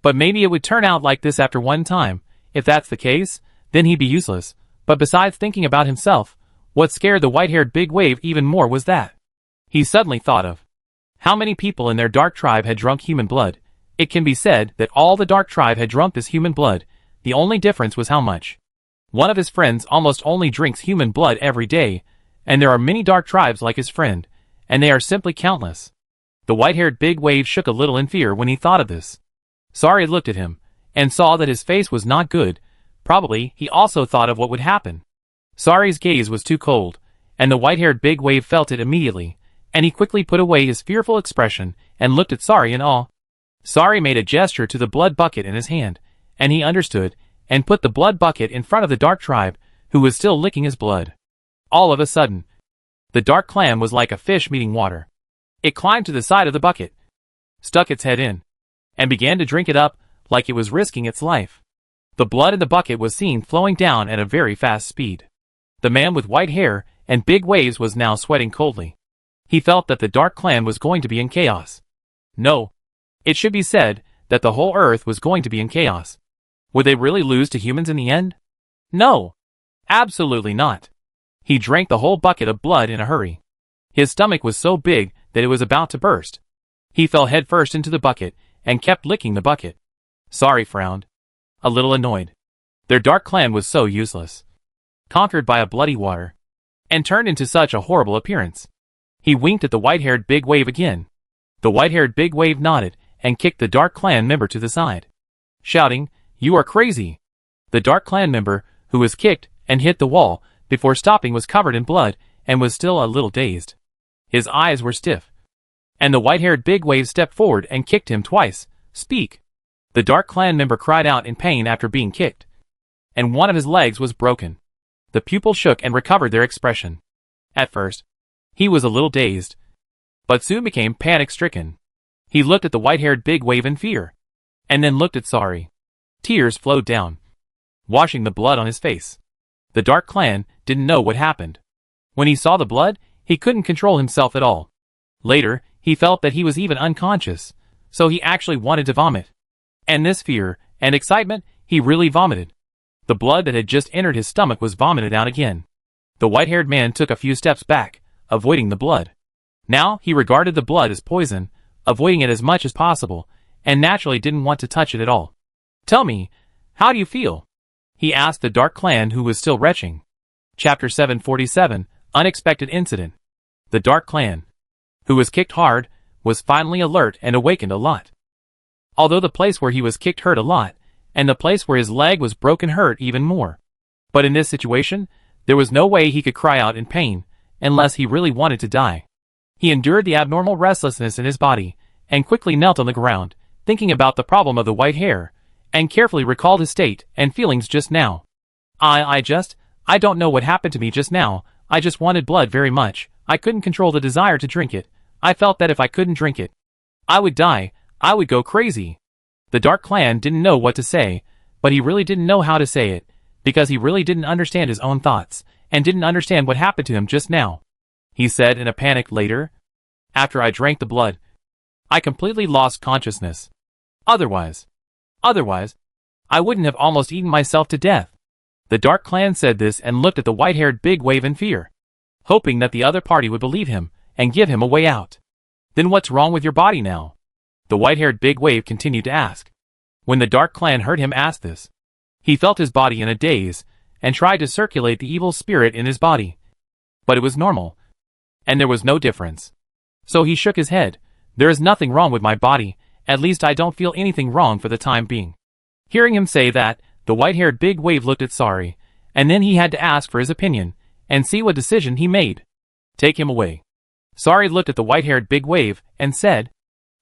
Speaker 1: But maybe it would turn out like this after one time. If that's the case, then he'd be useless. But besides thinking about himself, what scared the white-haired big wave even more was that he suddenly thought of how many people in their dark tribe had drunk human blood. It can be said that all the dark tribe had drunk this human blood. The only difference was how much. One of his friends almost only drinks human blood every day, and there are many dark tribes like his friend, and they are simply countless. The white-haired big wave shook a little in fear when he thought of this. Sorry looked at him, and saw that his face was not good. Probably, he also thought of what would happen. Sorry's gaze was too cold, and the white-haired big wave felt it immediately, and he quickly put away his fearful expression and looked at Sorry in awe. Sorry made a gesture to the blood bucket in his hand, and he understood, and put the blood bucket in front of the dark tribe, who was still licking his blood. All of a sudden, the dark clam was like a fish meeting water. It climbed to the side of the bucket, stuck its head in, and began to drink it up like it was risking its life. The blood in the bucket was seen flowing down at a very fast speed. The man with white hair and big waves was now sweating coldly. He felt that the dark clan was going to be in chaos. No, it should be said that the whole earth was going to be in chaos. Would they really lose to humans in the end? No, absolutely not. He drank the whole bucket of blood in a hurry. His stomach was so big that it was about to burst. He fell headfirst into the bucket and kept licking the bucket. Sorry frowned, a little annoyed. Their dark clan was so useless, conquered by a bloody water, and turned into such a horrible appearance. He winked at the white-haired big wave again. The white-haired big wave nodded and kicked the dark clan member to the side, shouting, "You are crazy!" The dark clan member, who was kicked and hit the wall before stopping, was covered in blood and was still a little dazed. His eyes were stiff, and the white-haired big wave stepped forward and kicked him twice. "Speak!" The dark clan member cried out in pain after being kicked, and one of his legs was broken. The pupils shook and recovered their expression. At first, he was a little dazed, but soon became panic-stricken. He looked at the white-haired big wave in fear, and then looked at Sorry. Tears flowed down, washing the blood on his face. The dark clan didn't know what happened. When he saw the blood, he couldn't control himself at all. Later, he felt that he was even unconscious, so he actually wanted to vomit. And this fear and excitement, he really vomited. The blood that had just entered his stomach was vomited out again. The white-haired man took a few steps back, avoiding the blood. Now he regarded the blood as poison, avoiding it as much as possible, and naturally didn't want to touch it at all. "Tell me, how do you feel?" he asked the dark clan, who was still retching. Chapter 747, Unexpected Incident. The dark clan, who was kicked hard, was finally alert and awakened a lot. Although the place where he was kicked hurt a lot, and the place where his leg was broken hurt even more. But in this situation, there was no way he could cry out in pain, unless he really wanted to die. He endured the abnormal restlessness in his body, and quickly knelt on the ground, thinking about the problem of the white hair, and carefully recalled his state and feelings just now. I don't know what happened to me just now. I just wanted blood very much. I couldn't control the desire to drink it. I felt that if I couldn't drink it, I would die. I would go crazy. The Dark Clan didn't know what to say, but he really didn't know how to say it, because he really didn't understand his own thoughts, and didn't understand what happened to him just now. He said in a panic later, "After I drank the blood, I completely lost consciousness. Otherwise, I wouldn't have almost eaten myself to death." The Dark Clan said this and looked at the white-haired bigwave in fear, hoping that the other party would believe him and give him a way out. "Then what's wrong with your body now?" the white-haired bigwave continued to ask. When the Dark Clan heard him ask this, he felt his body in a daze and tried to circulate the evil spirit in his body. But it was normal, and there was no difference. So he shook his head. "There is nothing wrong with my body, at least I don't feel anything wrong for the time being." Hearing him say that, the white-haired bigwave looked at Sari, and then he had to ask for his opinion, and see what decision he made. "Take him away." Sari looked at the white-haired bigwave, and said.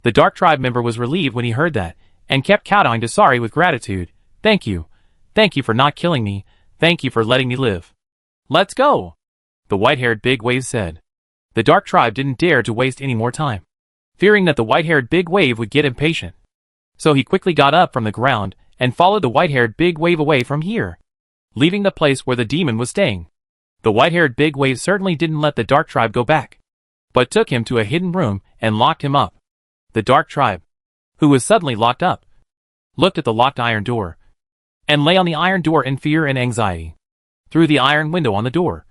Speaker 1: The Dark Tribe member was relieved when he heard that, and kept kowtowing to Sari with gratitude. Thank you for not killing me, thank you for letting me live." "Let's go," the white-haired bigwave said. The Dark Tribe didn't dare to waste any more time, fearing that the white-haired bigwave would get impatient. So he quickly got up from the ground and followed the white-haired bigwave away from here, leaving the place where the demon was staying. The white-haired bigwave certainly didn't let the Dark Tribe go back, but took him to a hidden room and locked him up. The Dark Tribe, who was suddenly locked up, looked at the locked iron door, and lay on the iron door in fear and anxiety. Through the iron window on the door,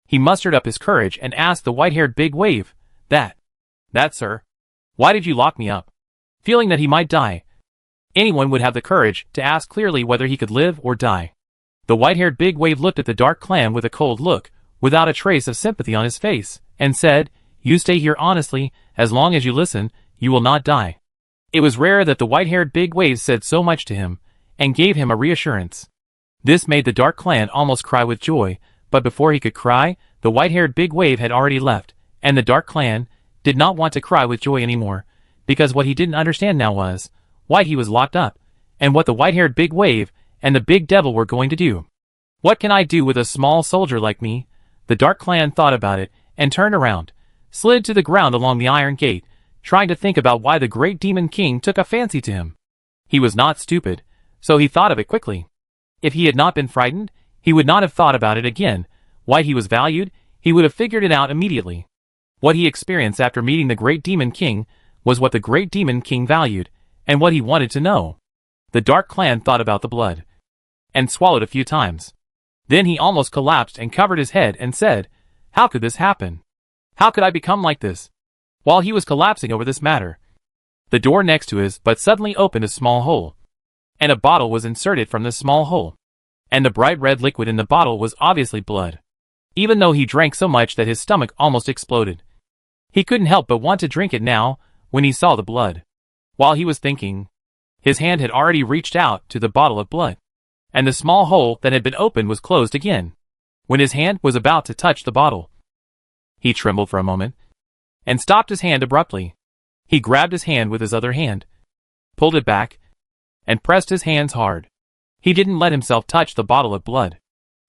Speaker 1: he mustered up his courage and asked the white-haired bigwave, That, sir, why did you lock me up?" Feeling that he might die, anyone would have the courage to ask clearly whether he could live or die. The white-haired bigwave looked at the Dark Clan with a cold look, without a trace of sympathy on his face, and said, "You stay here honestly, as long as you listen, you will not die." It was rare that the white-haired bigwave said so much to him, and gave him a reassurance. This made the Dark Clan almost cry with joy, but before he could cry, the white-haired bigwave had already left, and the Dark Clan did not want to cry with joy anymore, because what he didn't understand now was why he was locked up, and what the white-haired bigwave and the big devil were going to do. "What can I do with a small soldier like me?" The Dark Clan thought about it, and turned around, slid to the ground along the iron gate, trying to think about why the great demon king took a fancy to him. He was not stupid, so he thought of it quickly. If he had not been frightened, he would not have thought about it again. Why he was valued, he would have figured it out immediately. What he experienced after meeting the great demon king was what the great demon king valued, and what he wanted to know. The Dark Clan thought about the blood, and swallowed a few times. Then he almost collapsed and covered his head and said, "How could this happen? How could I become like this?" While he was collapsing over this matter, the door next to his but suddenly opened a small hole, and a bottle was inserted from this small hole, and the bright red liquid in the bottle was obviously blood. Even though he drank so much that his stomach almost exploded, he couldn't help but want to drink it now, when he saw the blood. While he was thinking, his hand had already reached out to the bottle of blood, and the small hole that had been opened was closed again. When his hand was about to touch the bottle, he trembled for a moment, and stopped his hand abruptly. He grabbed his hand with his other hand, pulled it back, and pressed his hands hard. He didn't let himself touch the bottle of blood.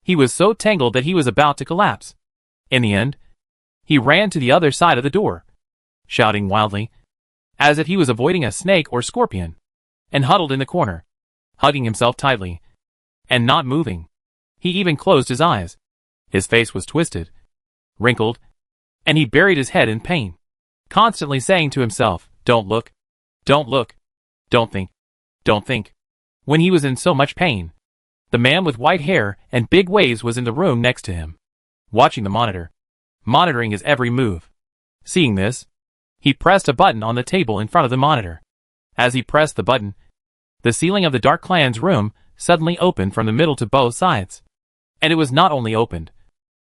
Speaker 1: He was so tangled that he was about to collapse. In the end, he ran to the other side of the door, shouting wildly, as if he was avoiding a snake or scorpion, and huddled in the corner, hugging himself tightly, and not moving. He even closed his eyes. His face was twisted, wrinkled, and he buried his head in pain, constantly saying to himself, "Don't look, don't look, don't think, don't think." When he was in so much pain, the man with white hair and big waves was in the room next to him, watching the monitor, monitoring his every move. Seeing this, he pressed a button on the table in front of the monitor. As he pressed the button, the ceiling of the Dark Clan's room suddenly opened from the middle to both sides. And it was not only opened,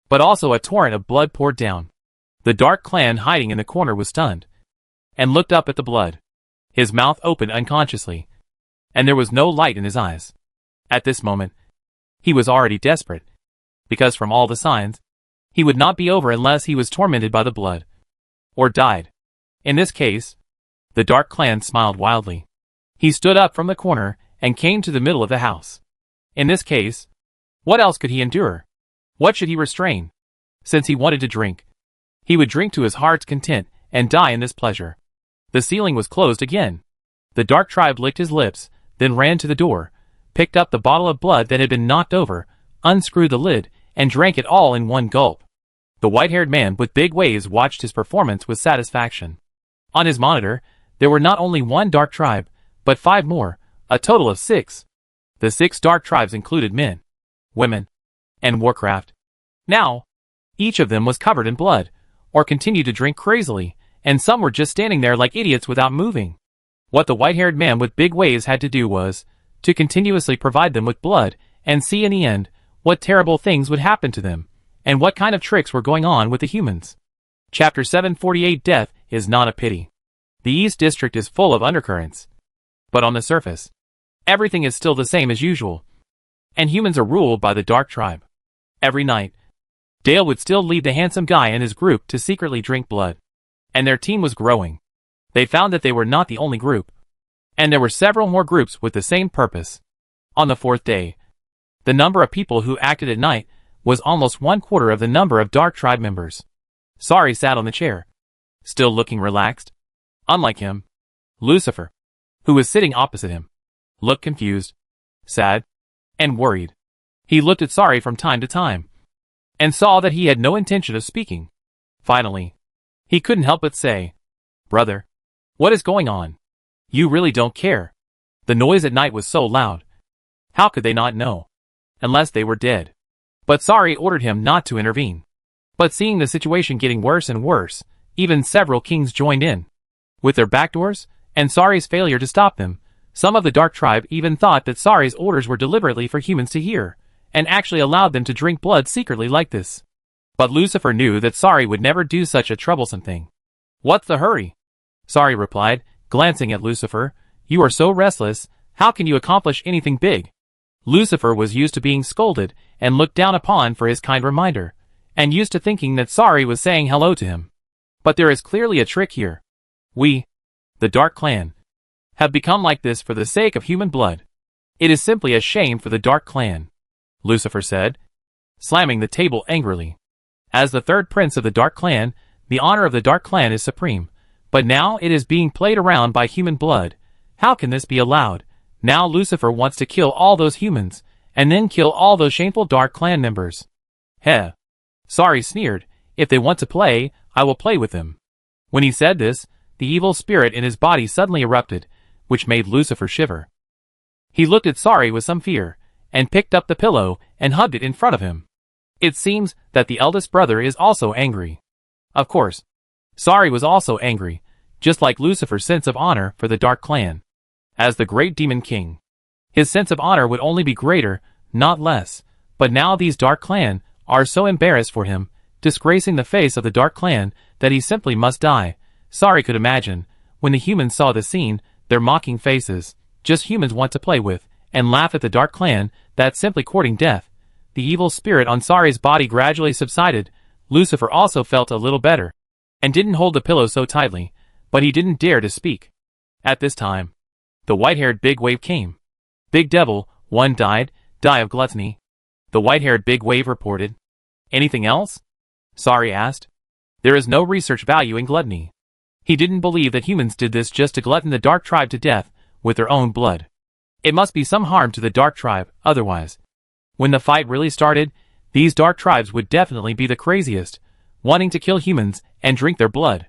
Speaker 1: but also a torrent of blood poured down. The Dark Clan hiding in the corner was stunned, and looked up at the blood. His mouth opened unconsciously, and there was no light in his eyes. At this moment, he was already desperate, because from all the signs, he would not be over unless he was tormented by the blood, or died. In this case, the Dark Clan smiled wildly. He stood up from the corner, and came to the middle of the house. In this case, what else could he endure? What should he restrain? Since he wanted to drink, he would drink to his heart's content and die in this pleasure. The ceiling was closed again. The dark tribe licked his lips, then ran to the door, picked up the bottle of blood that had been knocked over, unscrewed the lid, and drank it all in one gulp. The white-haired man with big waves watched his performance with satisfaction. On his monitor, there were not only one dark tribe, but 5 more, a total of 6. The 6 dark tribes included men, women, and warcraft. Now, each of them was covered in blood, or continued to drink crazily, and some were just standing there like idiots without moving. What the white-haired man with big waves had to do was to continuously provide them with blood and see in the end what terrible things would happen to them, and what kind of tricks were going on with the humans. Chapter 748 Death is not a pity. The East District is full of undercurrents. But on the surface, everything is still the same as usual, and humans are ruled by the Dark Tribe. Every night, Dale would still lead the handsome guy and his group to secretly drink blood. And their team was growing. They found that they were not the only group, and there were several more groups with the same purpose. On the 4th day, the number of people who acted at night was almost 1/4 of the number of Dark Tribe members. Sorry sat on the chair, still looking relaxed. Unlike him, Lucifer, who was sitting opposite him, looked confused, sad, and worried. He looked at Sorry from time to time, and saw that he had no intention of speaking. Finally, he couldn't help but say, "Brother, what is going on? You really don't care." The noise at night was so loud. How could they not know? Unless they were dead. But Sorry ordered him not to intervene. But seeing the situation getting worse and worse, even several kings joined in. With their backdoors, and Sorry's failure to stop them, some of the Dark Tribe even thought that Sorry's orders were deliberately for humans to hear, and actually allowed them to drink blood secretly like this. But Lucifer knew that Sorry would never do such a troublesome thing. "What's the hurry?" Sorry replied, glancing at Lucifer. "You are so restless, how can you accomplish anything big?" Lucifer was used to being scolded and looked down upon for his kind reminder, and used to thinking that Sorry was saying hello to him. But there is clearly a trick here. We, the Dark Clan, have become like this for the sake of human blood. It is simply a shame for the Dark Clan, Lucifer said, slamming the table angrily. As the 3rd prince of the Dark Clan, the honor of the Dark Clan is supreme, but now it is being played around by human blood. How can this be allowed? Now Lucifer wants to kill all those humans, and then kill all those shameful Dark Clan members. Heh. Sorry sneered, "If they want to play, I will play with them." When he said this, the evil spirit in his body suddenly erupted, which made Lucifer shiver. He looked at Sorry with some fear, and picked up the pillow and hugged it in front of him. It seems that the eldest brother is also angry. Of course, Sorry was also angry, just like Lucifer's sense of honor for the Dark Clan. As the great demon king, his sense of honor would only be greater, not less. But now these Dark Clan are so embarrassed for him, disgracing the face of the Dark Clan, that he simply must die. Sorry could imagine, when the humans saw the scene, their mocking faces, just humans want to play with, and laugh at the Dark Clan, that's simply courting death. The evil spirit on Sorry's body gradually subsided. Lucifer also felt a little better, and didn't hold the pillow so tightly, but he didn't dare to speak. At this time, the white-haired big wave came. "Big devil, one die of gluttony," the white-haired big wave reported. "Anything else?" Sorry asked. There is no research value in gluttony. He didn't believe that humans did this just to glutton the Dark Tribe to death with their own blood. It must be some harm to the Dark Tribe, otherwise. When the fight really started, these Dark Tribes would definitely be the craziest, wanting to kill humans and drink their blood.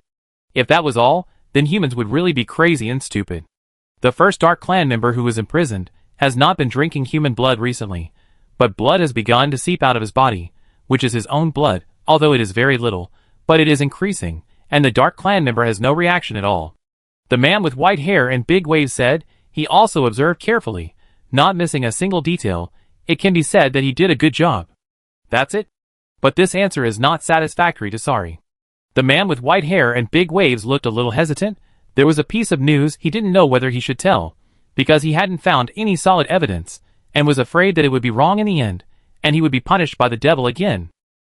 Speaker 1: If that was all, then humans would really be crazy and stupid. The first Dark Clan member who was imprisoned has not been drinking human blood recently, but blood has begun to seep out of his body, which is his own blood, although it is very little, but it is increasing, and the Dark Clan member has no reaction at all. The man with white hair and big waves said. He also observed carefully, not missing a single detail. It can be said that he did a good job. That's it? But this answer is not satisfactory to Sorry. The man with white hair and big waves looked a little hesitant. There was a piece of news he didn't know whether he should tell, because he hadn't found any solid evidence, and was afraid that it would be wrong in the end, and he would be punished by the devil again.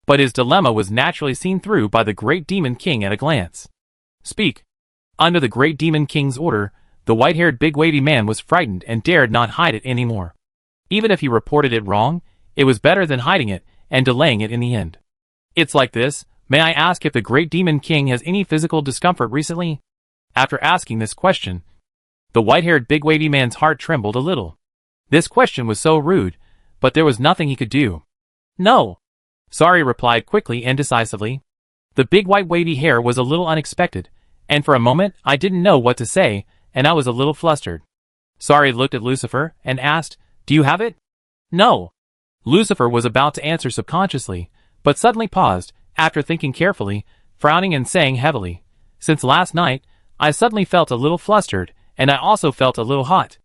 Speaker 1: But his dilemma was naturally seen through by the great demon king at a glance. "Speak." Under the great demon king's order, The white-haired big wavy man was frightened and dared not hide it anymore. Even if he reported it wrong, it was better than hiding it and delaying it in the end. It's like this. May I ask if the great demon king has any physical discomfort recently? After asking this question, the white-haired big wavy man's heart trembled a little. This question was so rude, but there was nothing he could do. No. Sorry replied quickly and decisively. The big white wavy hair was a little unexpected, and for a moment I didn't know what to say, and I was a little flustered. Sorry looked at Lucifer and asked, "Do you have it?" No. Lucifer was about to answer subconsciously, but suddenly paused, after thinking carefully, frowning and saying heavily, "Since last night, I suddenly felt a little flustered, and I also felt a little hot."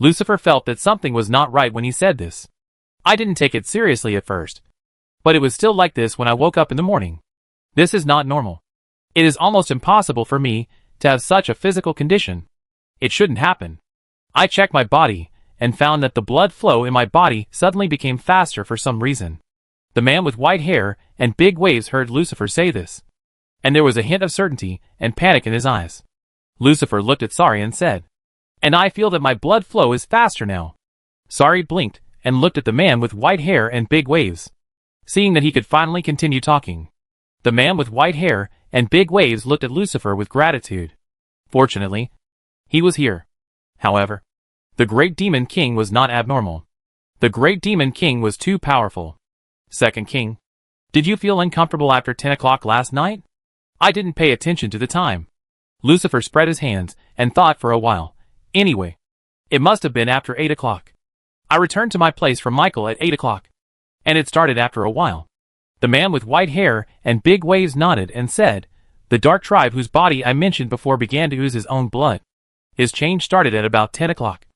Speaker 1: Lucifer felt that something was not right when he said this. I didn't take it seriously at first, but it was still like this when I woke up in the morning. This is not normal. It is almost impossible for me to have such a physical condition. It shouldn't happen. I checked my body and found that the blood flow in my body suddenly became faster for some reason. The man with white hair and big waves heard Lucifer say this, and there was a hint of certainty and panic in his eyes. Lucifer looked at Sari and said, "And I feel that my blood flow is faster now." Sari blinked and looked at the man with white hair and big waves. Seeing that he could finally continue talking, the man with white hair and big waves looked at Lucifer with gratitude. Fortunately, he was here. However, the great demon king was not abnormal. The great demon king was too powerful. Second king, did you feel uncomfortable after 10 o'clock last night? I didn't pay attention to the time. Lucifer spread his hands and thought for a while. Anyway, it must have been after 8 o'clock. I returned to my place from Michael at 8 o'clock. And it started after a while. The man with white hair and big waves nodded and said, "The dark tribe whose body I mentioned before began to ooze his own blood. His change started at about 10 o'clock.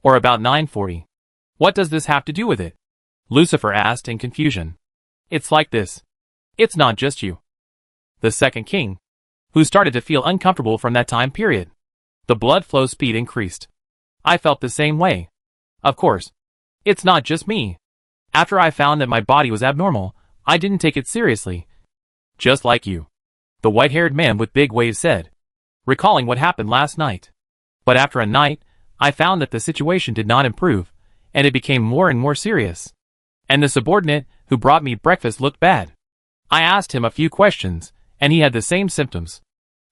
Speaker 1: Or about 9:40. What does this have to do with it?" Lucifer asked in confusion. "It's like this. It's not just you. The second king, who started to feel uncomfortable from that time period. The blood flow speed increased. I felt the same way. Of course, it's not just me. After I found that my body was abnormal, I didn't take it seriously. Just like you," the white-haired man with big waves said, recalling what happened last night. "But after a night, I found that the situation did not improve, and it became more and more serious. And the subordinate who brought me breakfast looked bad. I asked him a few questions, and he had the same symptoms.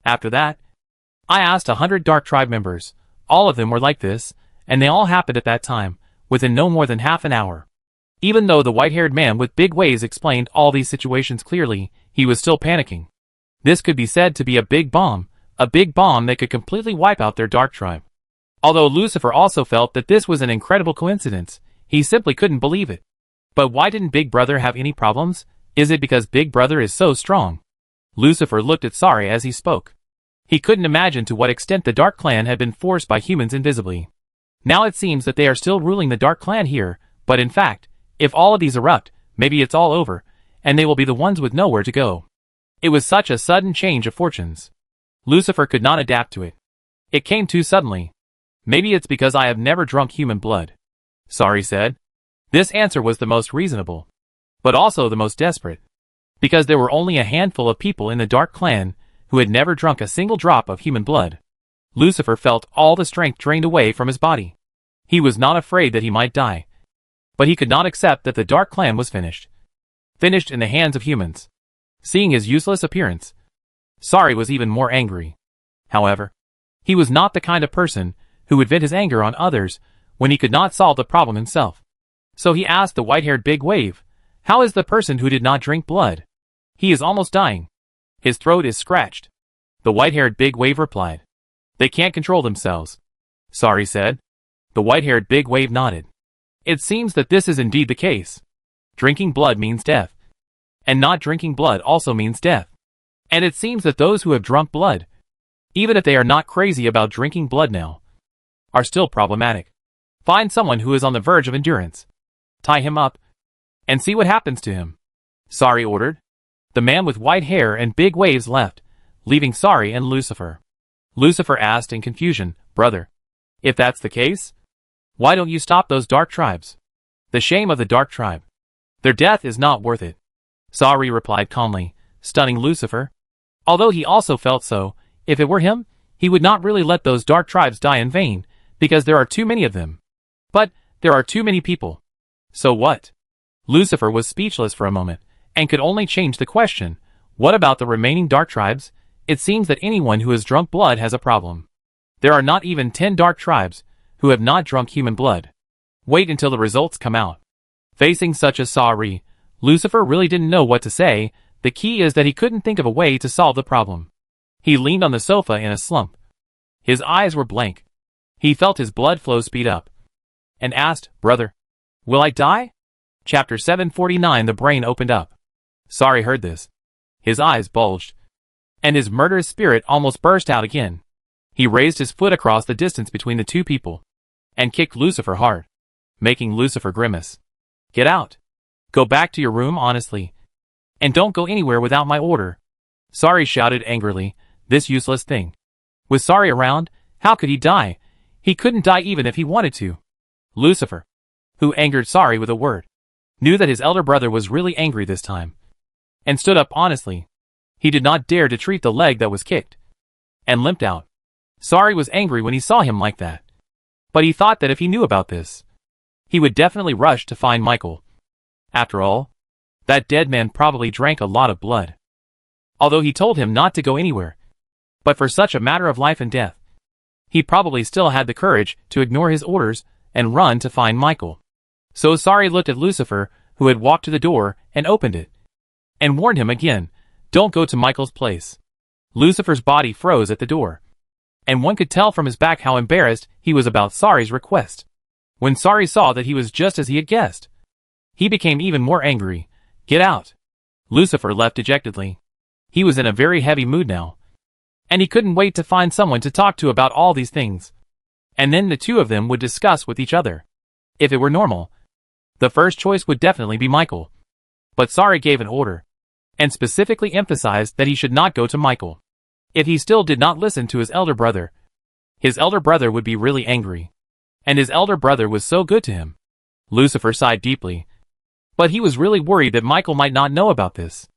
Speaker 1: After that, I asked 100 Dark Tribe members. All of them were like this, and they all happened at that time, within no more than half an hour." Even though the white-haired man with big waves explained all these situations clearly, he was still panicking. This could be said to be a big bomb that could completely wipe out their Dark Tribe. Although Lucifer also felt that this was an incredible coincidence, he simply couldn't believe it. But why didn't Big Brother have any problems? Is it because Big Brother is so strong? Lucifer looked at Sari as he spoke. He couldn't imagine to what extent the Dark Clan had been forced by humans invisibly. Now it seems that they are still ruling the Dark Clan here, but in fact, if all of these erupt, maybe it's all over, and they will be the ones with nowhere to go. It was such a sudden change of fortunes. Lucifer could not adapt to it. It came too suddenly. Maybe it's because I have never drunk human blood, Sari said. This answer was the most reasonable, but also the most desperate, because there were only a handful of people in the Dark Clan who had never drunk a single drop of human blood. Lucifer felt all the strength drained away from his body. He was not afraid that he might die, but he could not accept that the Dark Clan was finished. Finished in the hands of humans. Seeing his useless appearance, Sari was even more angry. However, he was not the kind of person who would vent his anger on others when he could not solve the problem himself. So he asked the white-haired big wave, "How is the person who did not drink blood? He is almost dying. His throat is scratched." The white-haired big wave replied, "They can't control themselves," Sari said. The white-haired big wave nodded. It seems that this is indeed the case. Drinking blood means death. And not drinking blood also means death. And it seems that those who have drunk blood, even if they are not crazy about drinking blood now, are still problematic. Find someone who is on the verge of endurance. Tie him up, and see what happens to him, Sari ordered. The man with white hair and big waves left, leaving Sari and Lucifer. Lucifer asked in confusion, "Brother, if that's the case, why don't you stop those Dark Tribes? The shame of the Dark Tribe. Their death is not worth it," Sari replied calmly, stunning Lucifer. Although he also felt so, if it were him, He would not really let those dark tribes die in vain, because there are too many of them. But there are too many people. So what? Lucifer was speechless for a moment, and could only change the question, what about the remaining dark tribes? It seems that anyone who has drunk blood has a problem. There are not even 10 dark tribes who have not drunk human blood. Wait until the results come out. Facing such a sorry, Lucifer really didn't know what to say. The key is that he couldn't think of a way to solve the problem. He leaned on the sofa in a slump. His eyes were blank. He felt his blood flow speed up, and asked, "Brother, will I die?" Chapter 749. The brain opened up. Sorry heard this. His eyes bulged, and his murderous spirit almost burst out again. He raised his foot across the distance between the two people, and kicked Lucifer hard, making Lucifer grimace. "Get out. Go back to your room honestly. And don't go anywhere without my order." Sorry shouted angrily, "This useless thing. With Sorry around, how could he die? He couldn't die even if he wanted to." Lucifer, who angered Sorry with a word, knew that his elder brother was really angry this time, and stood up honestly. He did not dare to treat the leg that was kicked, and limped out. Sorry was angry when he saw him like that, but he thought that if he knew about this, he would definitely rush to find Michael. After all, that dead man probably drank a lot of blood. Although he told him not to go anywhere, but for such a matter of life and death, he probably still had the courage to ignore his orders and run to find Michael. So Sorry looked at Lucifer, who had walked to the door and opened it, and warned him again, "Don't go to Michael's place." Lucifer's body froze at the door, and one could tell from his back how embarrassed he was about Sorry's request. When Sorry saw that he was just as he had guessed, he became even more angry. "Get out." Lucifer left dejectedly. He was in a very heavy mood now, and he couldn't wait to find someone to talk to about all these things. And then the two of them would discuss with each other. If it were normal, the first choice would definitely be Michael. But Sorry gave an order, and specifically emphasized that he should not go to Michael. If he still did not listen to his elder brother would be really angry. And his elder brother was so good to him. Lucifer sighed deeply. But he was really worried that Michael might not know about this.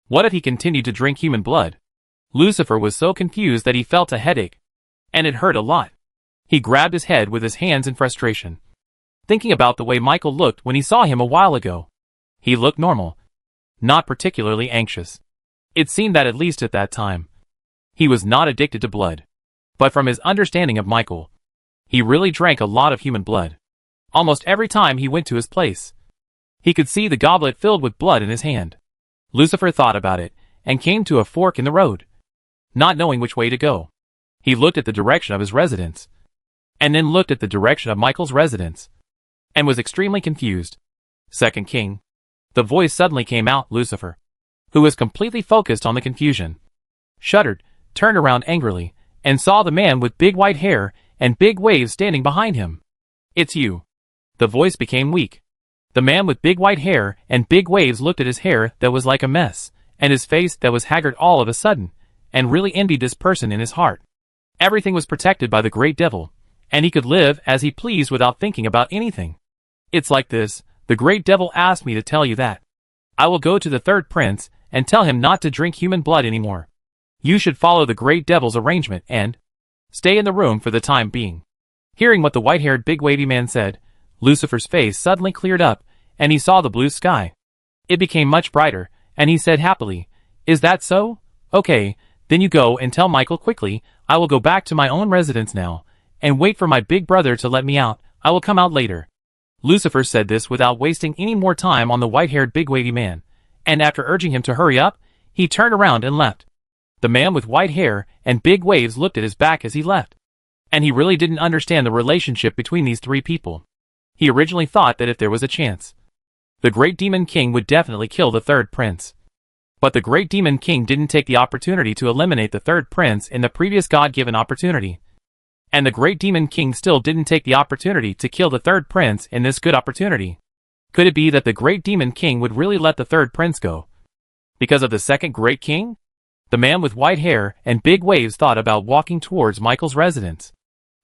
Speaker 1: What if he continued to drink human blood? Lucifer was so confused that he felt a headache, and it hurt a lot. He grabbed his head with his hands in frustration, thinking about the way Michael looked when he saw him a while ago. He looked normal, not particularly anxious. It seemed that at least at that time, he was not addicted to blood. But from his understanding of Michael, he really drank a lot of human blood. Almost every time he went to his place, he could see the goblet filled with blood in his hand. Lucifer thought about it, and came to a fork in the road. Not knowing which way to go, he looked at the direction of his residence, and then looked at the direction of Michael's residence, and was extremely confused. "Second King." The voice suddenly came out. Lucifer, who was completely focused on the confusion, shuddered, turned around angrily, and saw the man with big white hair and big waves standing behind him. "It's you." The voice became weak. The man with big white hair and big waves looked at his hair that was like a mess, and his face that was haggard all of a sudden, and really envied this person in his heart. Everything was protected by the great devil, and he could live as he pleased without thinking about anything. "It's like this. The great devil asked me to tell you that. I will go to the third prince and tell him not to drink human blood anymore. You should follow the great devil's arrangement and stay in the room for the time being." Hearing what the white-haired big wavy man said, Lucifer's face suddenly cleared up, and he saw the blue sky. It became much brighter, and he said happily, "Is that so? Okay, then you go and tell Michael quickly. I will go back to my own residence now, and wait for my big brother to let me out. I will come out later." Lucifer said this without wasting any more time on the white-haired big wavy man, and after urging him to hurry up, he turned around and left. The man with white hair and big waves looked at his back as he left, and he really didn't understand the relationship between these three people. He originally thought that if there was a chance, the Great Demon King would definitely kill the third prince. But the Great Demon King didn't take the opportunity to eliminate the third prince in the previous God-given opportunity. And the Great Demon King still didn't take the opportunity to kill the third prince in this good opportunity. Could it be that the Great Demon King would really let the third prince go because of the second Great King? The man with white hair and big waves thought about walking towards Michael's residence.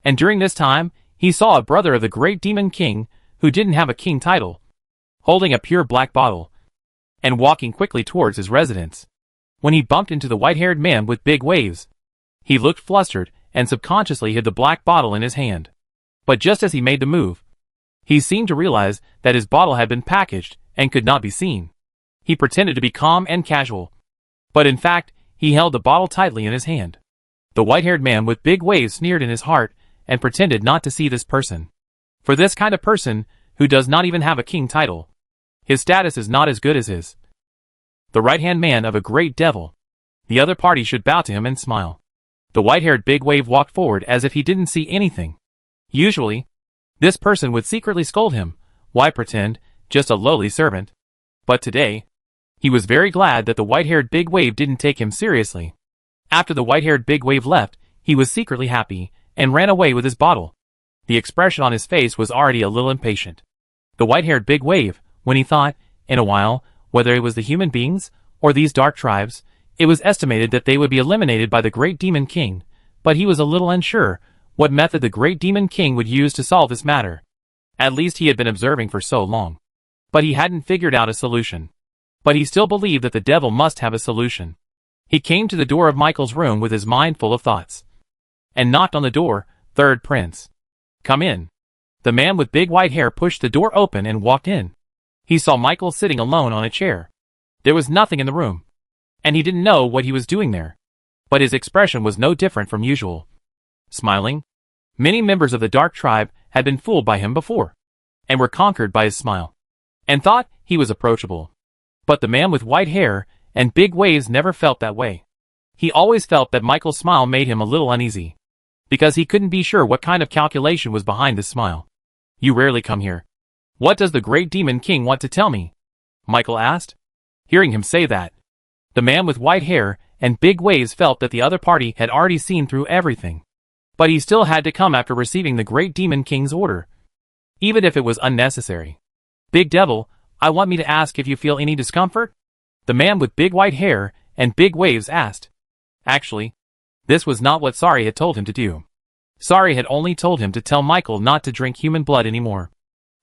Speaker 1: And during this time, he saw a brother of the Great Demon King, who didn't have a king title, holding a pure black bottle, and walking quickly towards his residence. When he bumped into the white-haired man with big waves, he looked flustered and subconsciously hid the black bottle in his hand. But just as he made the move, he seemed to realize that his bottle had been packaged and could not be seen. He pretended to be calm and casual, but in fact, he held the bottle tightly in his hand. The white-haired man with big waves sneered in his heart and pretended not to see this person. For this kind of person, who does not even have a king title, his status is not as good as his. The right-hand man of a great devil. The other party should bow to him and smile. The white-haired big wave walked forward as if he didn't see anything. Usually, this person would secretly scold him. Why pretend, just a lowly servant? But today, he was very glad that the white-haired big wave didn't take him seriously. After the white-haired big wave left, he was secretly happy and ran away with his bottle. The expression on his face was already a little impatient. The white-haired big wave, when he thought, in a while, whether it was the human beings or these dark tribes, it was estimated that they would be eliminated by the great demon king, but he was a little unsure what method the great demon king would use to solve this matter. At least he had been observing for so long. But he hadn't figured out a solution. But he still believed that the devil must have a solution. He came to the door of Michael's room with his mind full of thoughts, and knocked on the door. Third prince. Come in. The man with big white hair pushed the door open and walked in. He saw Michael sitting alone on a chair. There was nothing in the room, and he didn't know what he was doing there. But his expression was no different from usual. Smiling. Many members of the dark tribe had been fooled by him before, and were conquered by his smile, and thought he was approachable. But the man with white hair and big waves never felt that way. He always felt that Michael's smile made him a little uneasy, because he couldn't be sure what kind of calculation was behind this smile. You rarely come here. What does the great demon king want to tell me? Michael asked. Hearing him say that, the man with white hair and big waves felt that the other party had already seen through everything. But he still had to come after receiving the great demon king's order, even if it was unnecessary. Big devil, I want me to ask if you feel any discomfort? The man with big white hair and big waves asked. Actually, this was not what Sari had told him to do. Sari had only told him to tell Michael not to drink human blood anymore.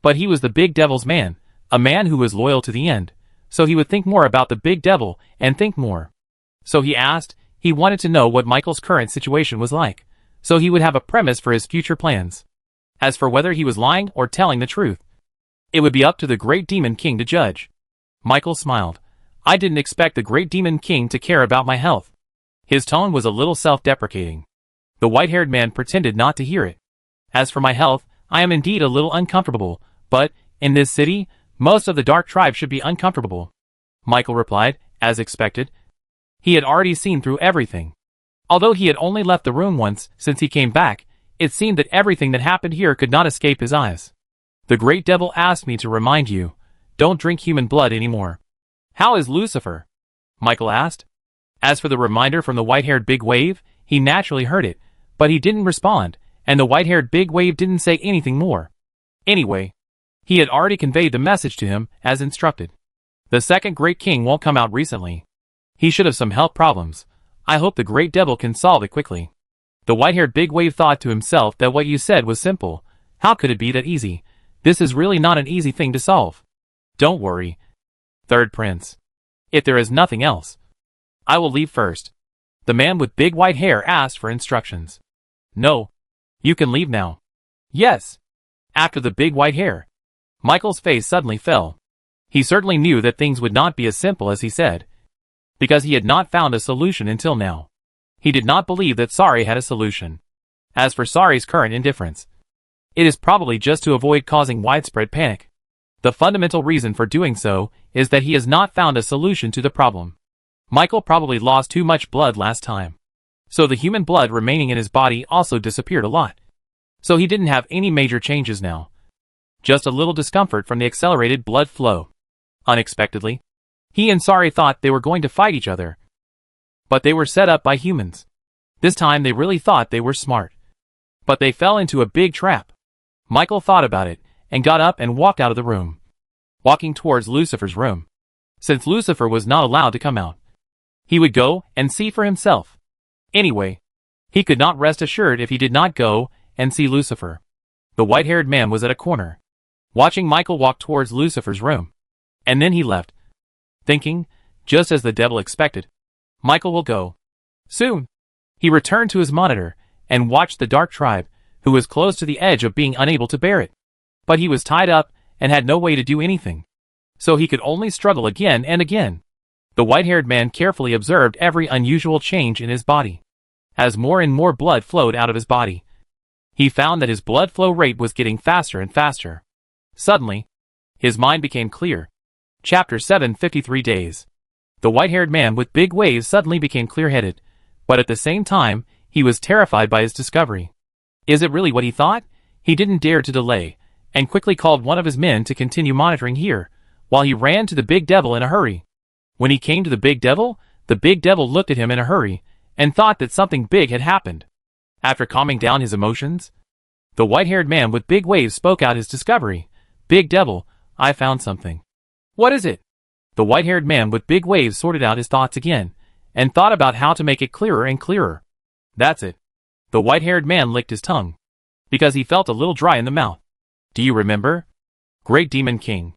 Speaker 1: But he was the big devil's man, a man who was loyal to the end, so he would think more about the big devil and think more. So he asked, he wanted to know what Michael's current situation was like, so he would have a premise for his future plans. As for whether he was lying or telling the truth, it would be up to the great demon king to judge. Michael smiled. I didn't expect the great demon king to care about my health. His tone was a little self-deprecating. The white-haired man pretended not to hear it. As for my health, I am indeed a little uncomfortable, but, in this city, most of the dark tribe should be uncomfortable. Michael replied, as expected. He had already seen through everything. Although he had only left the room once since he came back, it seemed that everything that happened here could not escape his eyes. The great devil asked me to remind you, don't drink human blood anymore. How is Lucifer? Michael asked. As for the reminder from the white-haired big wave, he naturally heard it, but he didn't respond, and the white-haired big wave didn't say anything more. Anyway, he had already conveyed the message to him as instructed. The second great king won't come out recently. He should have some health problems. I hope the great devil can solve it quickly. The white-haired big wave thought to himself that what you said was simple. How could it be that easy? This is really not an easy thing to solve. Don't worry. Third prince. If there is nothing else, I will leave first. The man with big white hair asked for instructions. No. You can leave now. Yes. After the big white hair. Michael's face suddenly fell. He certainly knew that things would not be as simple as he said, because he had not found a solution until now. He did not believe that Sari had a solution. As for Sari's current indifference, it is probably just to avoid causing widespread panic. The fundamental reason for doing so is that he has not found a solution to the problem. Michael probably lost too much blood last time, so the human blood remaining in his body also disappeared a lot. So he didn't have any major changes now. Just a little discomfort from the accelerated blood flow. Unexpectedly, he and Sari thought they were going to fight each other. But they were set up by humans. This time they really thought they were smart. But they fell into a big trap. Michael thought about it, and got up and walked out of the room, walking towards Lucifer's room. Since Lucifer was not allowed to come out, he would go and see for himself. Anyway, he could not rest assured if he did not go and see Lucifer. The white-haired man was at a corner, watching Michael walk towards Lucifer's room. And then he left, thinking, just as the devil expected, Michael will go soon. He returned to his monitor, and watched the Dark Tribe, who was close to the edge of being unable to bear it. But he was tied up and had no way to do anything. So he could only struggle again and again. The white-haired man carefully observed every unusual change in his body. As more and more blood flowed out of his body, he found that his blood flow rate was getting faster and faster. Suddenly, his mind became clear. Chapter 7, 53 Days. The white-haired man with big waves suddenly became clear-headed, but at the same time, he was terrified by his discovery. Is it really what he thought? He didn't dare to delay, and quickly called one of his men to continue monitoring here, while he ran to the big devil in a hurry. When he came to the big devil looked at him in a hurry, and thought that something big had happened. After calming down his emotions, the white-haired man with big waves spoke out his discovery. Big devil, I found something. What is it? The white-haired man with big waves sorted out his thoughts again, and thought about how to make it clearer and clearer. That's it. The white-haired man licked his tongue, because he felt a little dry in the mouth. Do you remember? Great Demon King.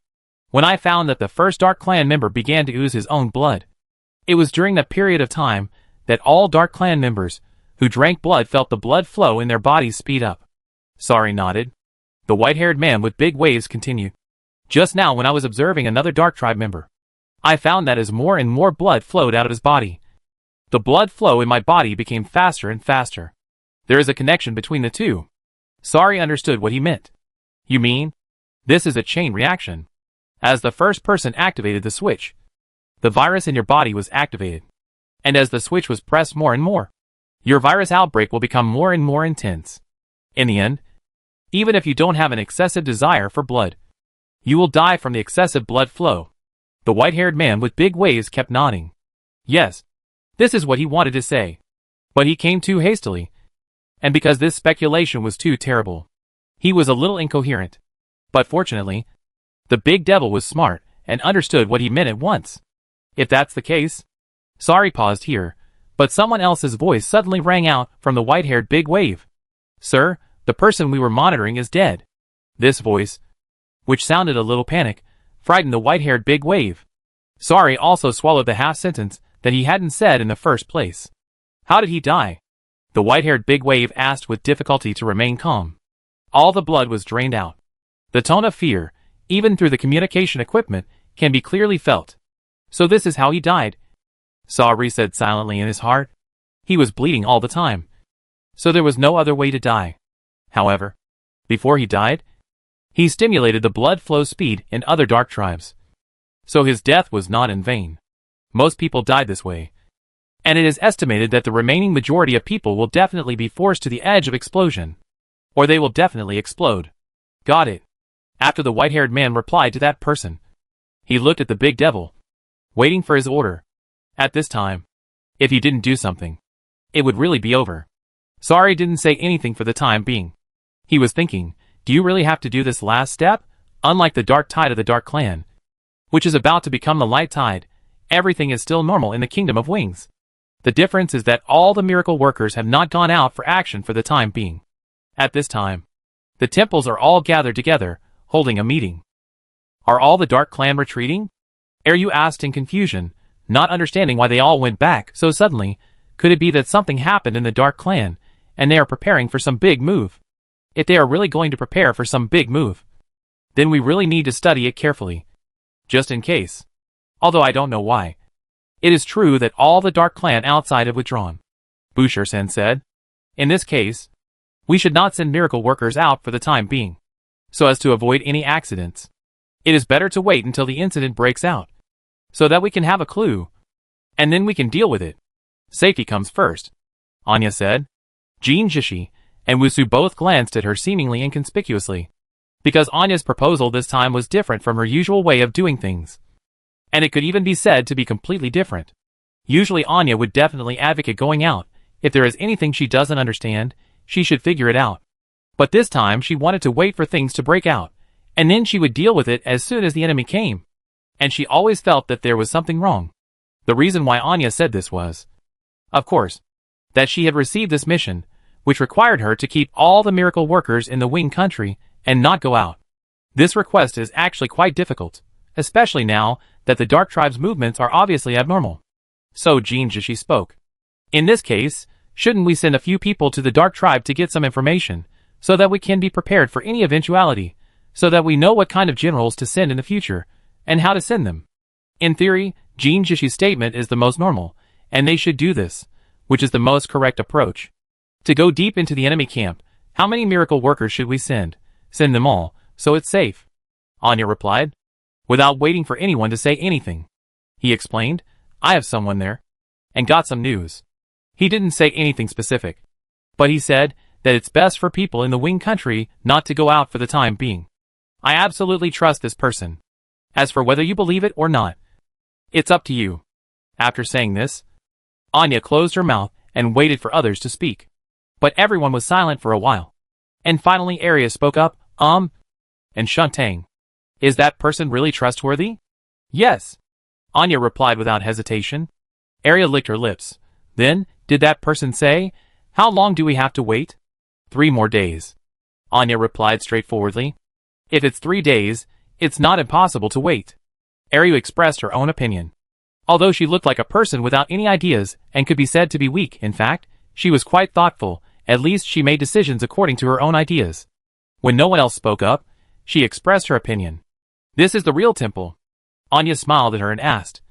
Speaker 1: When I found that the first Dark Clan member began to ooze his own blood. It was during that period of time that all Dark Clan members who drank blood felt the blood flow in their bodies speed up. Sorry nodded. The white-haired man with big waves continued. Just now when I was observing another Dark Tribe member, I found that as more and more blood flowed out of his body, the blood flow in my body became faster and faster. There is a connection between the two. Sorry understood what he meant. You mean? This is a chain reaction. As the first person activated the switch, the virus in your body was activated. And as the switch was pressed more and more, your virus outbreak will become more and more intense. In the end, even if you don't have an excessive desire for blood, you will die from the excessive blood flow. The white-haired man with big waves kept nodding. Yes, this is what he wanted to say. But he came too hastily. And because this speculation was too terrible, he was a little incoherent. But fortunately, the big devil was smart and understood what he meant at once. If that's the case, Sorry paused here, but someone else's voice suddenly rang out from the white-haired big wave. Sir, the person we were monitoring is dead. This voice, which sounded a little panic, frightened the white-haired big wave. Sorry also swallowed the half-sentence that he hadn't said in the first place. How did he die? The white-haired big wave asked with difficulty to remain calm. All the blood was drained out. The tone of fear, even through the communication equipment, can be clearly felt. So this is how he died. Sorry said silently in his heart. He was bleeding all the time. So there was no other way to die. However, before he died, he stimulated the blood flow speed in other dark tribes. So his death was not in vain. Most people died this way. And it is estimated that the remaining majority of people will definitely be forced to the edge of explosion. Or they will definitely explode. Got it. After the white-haired man replied to that person, he looked at the big devil, waiting for his order. At this time, if he didn't do something, it would really be over. Sorry didn't say anything for the time being. He was thinking, do you really have to do this last step? Unlike the dark tide of the Dark Clan, which is about to become the light tide, everything is still normal in the Kingdom of Wings. The difference is that all the miracle workers have not gone out for action for the time being. At this time, the temples are all gathered together, holding a meeting. Are all the Dark Clan retreating? Eru asked in confusion, not understanding why they all went back so suddenly. Could it be that something happened in the Dark Clan, and they are preparing for some big move? If they are really going to prepare for some big move, then we really need to study it carefully. Just in case. Although I don't know why. It is true that all the Dark Clan outside have withdrawn. Boucher-sen said. In this case, we should not send miracle workers out for the time being, so as to avoid any accidents. It is better to wait until the incident breaks out, so that we can have a clue, and then we can deal with it. Safety comes first, Anya said. Jin Jishi and Wusu both glanced at her seemingly inconspicuously, because Anya's proposal this time was different from her usual way of doing things. And it could even be said to be completely different. Usually Anya would definitely advocate going out. If there is anything she doesn't understand, she should figure it out. But this time she wanted to wait for things to break out, and then she would deal with it as soon as the enemy came. And she always felt that there was something wrong. The reason why Anya said this was, of course, that she had received this mission, which required her to keep all the miracle workers in the Wing country and not go out. This request is actually quite difficult, especially now that the Dark Tribe's movements are obviously abnormal. So Jin Jishi spoke. In this case, shouldn't we send a few people to the Dark Tribe to get some information, so that we can be prepared for any eventuality, so that we know what kind of generals to send in the future, and how to send them? In theory, Jin Jishi's statement is the most normal, and they should do this, which is the most correct approach. To go deep into the enemy camp, how many miracle workers should we send? Send them all, so it's safe. Anya replied, without waiting for anyone to say anything. He explained, I have someone there, and got some news. He didn't say anything specific, but he said that it's best for people in the Wing country not to go out for the time being. I absolutely trust this person. As for whether you believe it or not, it's up to you. After saying this, Anya closed her mouth and waited for others to speak. But everyone was silent for a while. And finally Arya spoke up, and Shuntang. Is that person really trustworthy? Yes. Anya replied without hesitation. Arya licked her lips. Then, did that person say, how long do we have to wait? 3 more days. Anya replied straightforwardly. If it's 3 days, it's not impossible to wait. Arya expressed her own opinion. Although she looked like a person without any ideas and could be said to be weak, in fact, she was quite thoughtful. At least she made decisions according to her own ideas. When no one else spoke up, she expressed her opinion. This is the real temple. Anya smiled at her and asked,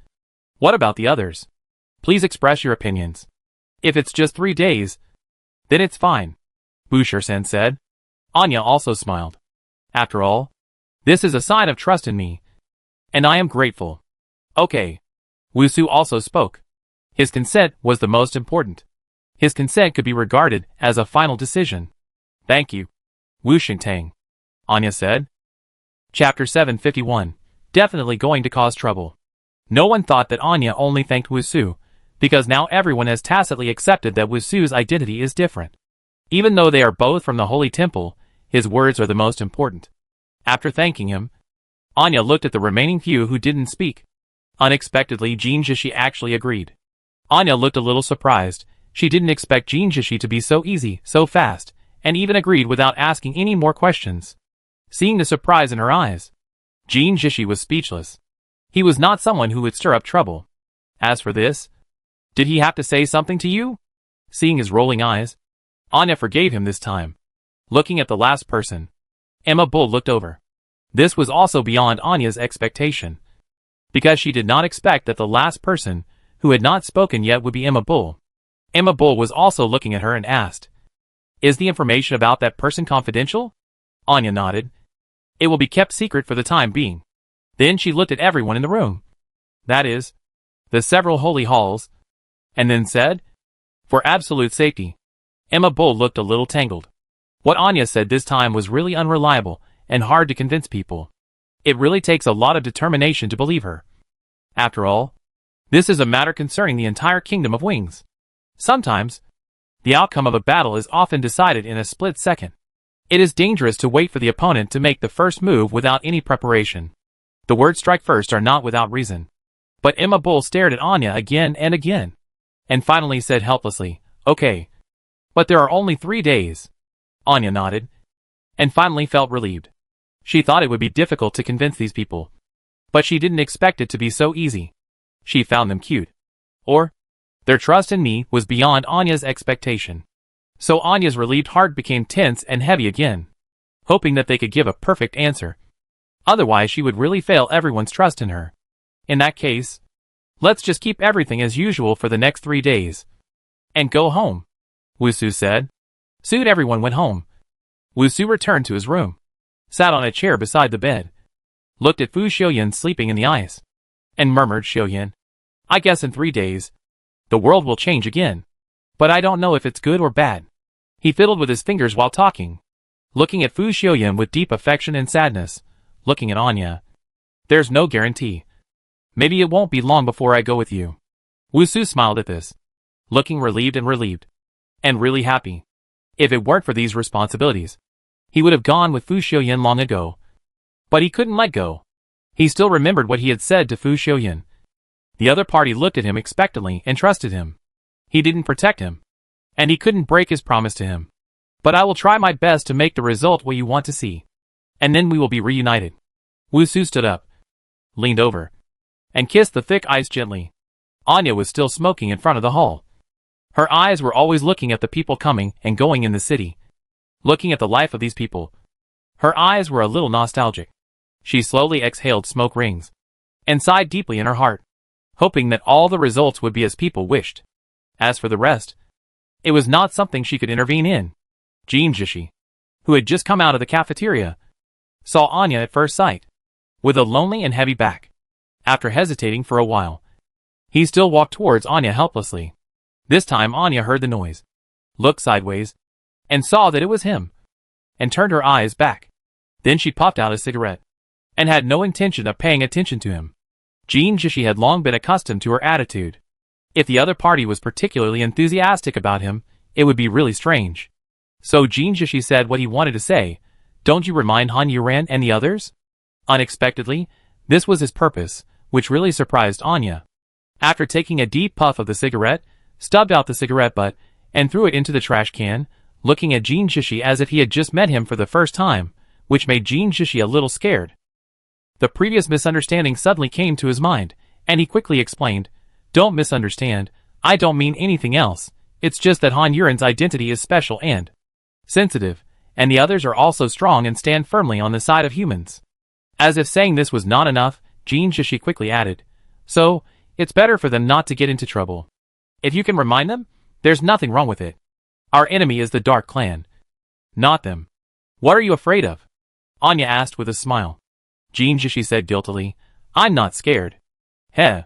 Speaker 1: what about the others? Please express your opinions. If it's just 3 days, then it's fine, Busher-sen said. Anya also smiled. After all, this is a sign of trust in me, and I am grateful. Okay. Wusu also spoke. His consent was the most important. His consent could be regarded as a final decision. Thank you, Wu Xingtang, Anya said. Chapter 751. Definitely going to cause trouble. No one thought that Anya only thanked Wusu, because now everyone has tacitly accepted that Wusu's identity is different. Even though they are both from the Holy Temple, his words are the most important. After thanking him, Anya looked at the remaining few who didn't speak. Unexpectedly, Jin Jishi actually agreed. Anya looked a little surprised. She didn't expect Jin Jishi to be so easy, so fast, and even agreed without asking any more questions. Seeing the surprise in her eyes, Jin Jishi was speechless. He was not someone who would stir up trouble. As for this, did he have to say something to you? Seeing his rolling eyes, Anya forgave him this time. Looking at the last person, Emma Bull looked over. This was also beyond Anya's expectation, because she did not expect that the last person, who had not spoken yet, would be Emma Bull. Emma Bull was also looking at her and asked, is the information about that person confidential? Anya nodded. It will be kept secret for the time being. Then she looked at everyone in the room. That is, the several holy halls, and then said, for absolute safety. Emma Bull looked a little tangled. What Anya said this time was really unreliable and hard to convince people. It really takes a lot of determination to believe her. After all, this is a matter concerning the entire kingdom of wings. Sometimes, the outcome of a battle is often decided in a split second. It is dangerous to wait for the opponent to make the first move without any preparation. The words strike first are not without reason. But Emma Bull stared at Anya again and again, and finally said helplessly, okay. But there are only 3 days. Anya nodded, and finally felt relieved. She thought it would be difficult to convince these people, but she didn't expect it to be so easy. She found them cute. Or, their trust in me was beyond Anya's expectation. So Anya's relieved heart became tense and heavy again, hoping that they could give a perfect answer. Otherwise she would really fail everyone's trust in her. In that case, let's just keep everything as usual for the next 3 days. And go home, Wusu said. Soon everyone went home. Wusu returned to his room, sat on a chair beside the bed, looked at Fu Xiuyan sleeping in the eyes, and murmured, Xiuyan, I guess in 3 days, the world will change again. But I don't know if it's good or bad. He fiddled with his fingers while talking, looking at Fu Xiuyan with deep affection and sadness, looking at Anya. There's no guarantee. Maybe it won't be long before I go with you. Wusu smiled at this, looking relieved, and really happy. If it weren't for these responsibilities, he would have gone with Fu Xiuyan long ago. But he couldn't let go. He still remembered what he had said to Fu Xiuyan. The other party looked at him expectantly and trusted him. He didn't protect him, and he couldn't break his promise to him. But I will try my best to make the result what you want to see. And then we will be reunited. Wusu stood up, leaned over, and kissed the thick ice gently. Anya was still smoking in front of the hall. Her eyes were always looking at the people coming and going in the city. Looking at the life of these people. Her eyes were a little nostalgic. She slowly exhaled smoke rings. And sighed deeply in her heart. Hoping that all the results would be as people wished. As for the rest, it was not something she could intervene in. Jinjishi, who had just come out of the cafeteria, saw Anya at first sight, with a lonely and heavy back. After hesitating for a while, he still walked towards Anya helplessly. This time Anya heard the noise, looked sideways, and saw that it was him, and turned her eyes back. Then she popped out a cigarette, and had no intention of paying attention to him. Jinjishi had long been accustomed to her attitude. If the other party was particularly enthusiastic about him, it would be really strange. So Jinjishi said what he wanted to say. Don't you remind Han Yuran and the others? Unexpectedly, this was his purpose, which really surprised Anya. After taking a deep puff of the cigarette, stubbed out the cigarette butt, and threw it into the trash can, looking at Jinjishi as if he had just met him for the first time, which made Jinjishi a little scared. The previous misunderstanding suddenly came to his mind, and he quickly explained, Don't misunderstand, I don't mean anything else, it's just that Han Yuran's identity is special and sensitive, and the others are also strong and stand firmly on the side of humans. As if saying this was not enough, Jinjishi quickly added, So, it's better for them not to get into trouble. If you can remind them, there's nothing wrong with it. Our enemy is the Dark Clan. Not them. What are you afraid of? Anya asked with a smile. Jinjishi said guiltily, I'm not scared. Heh.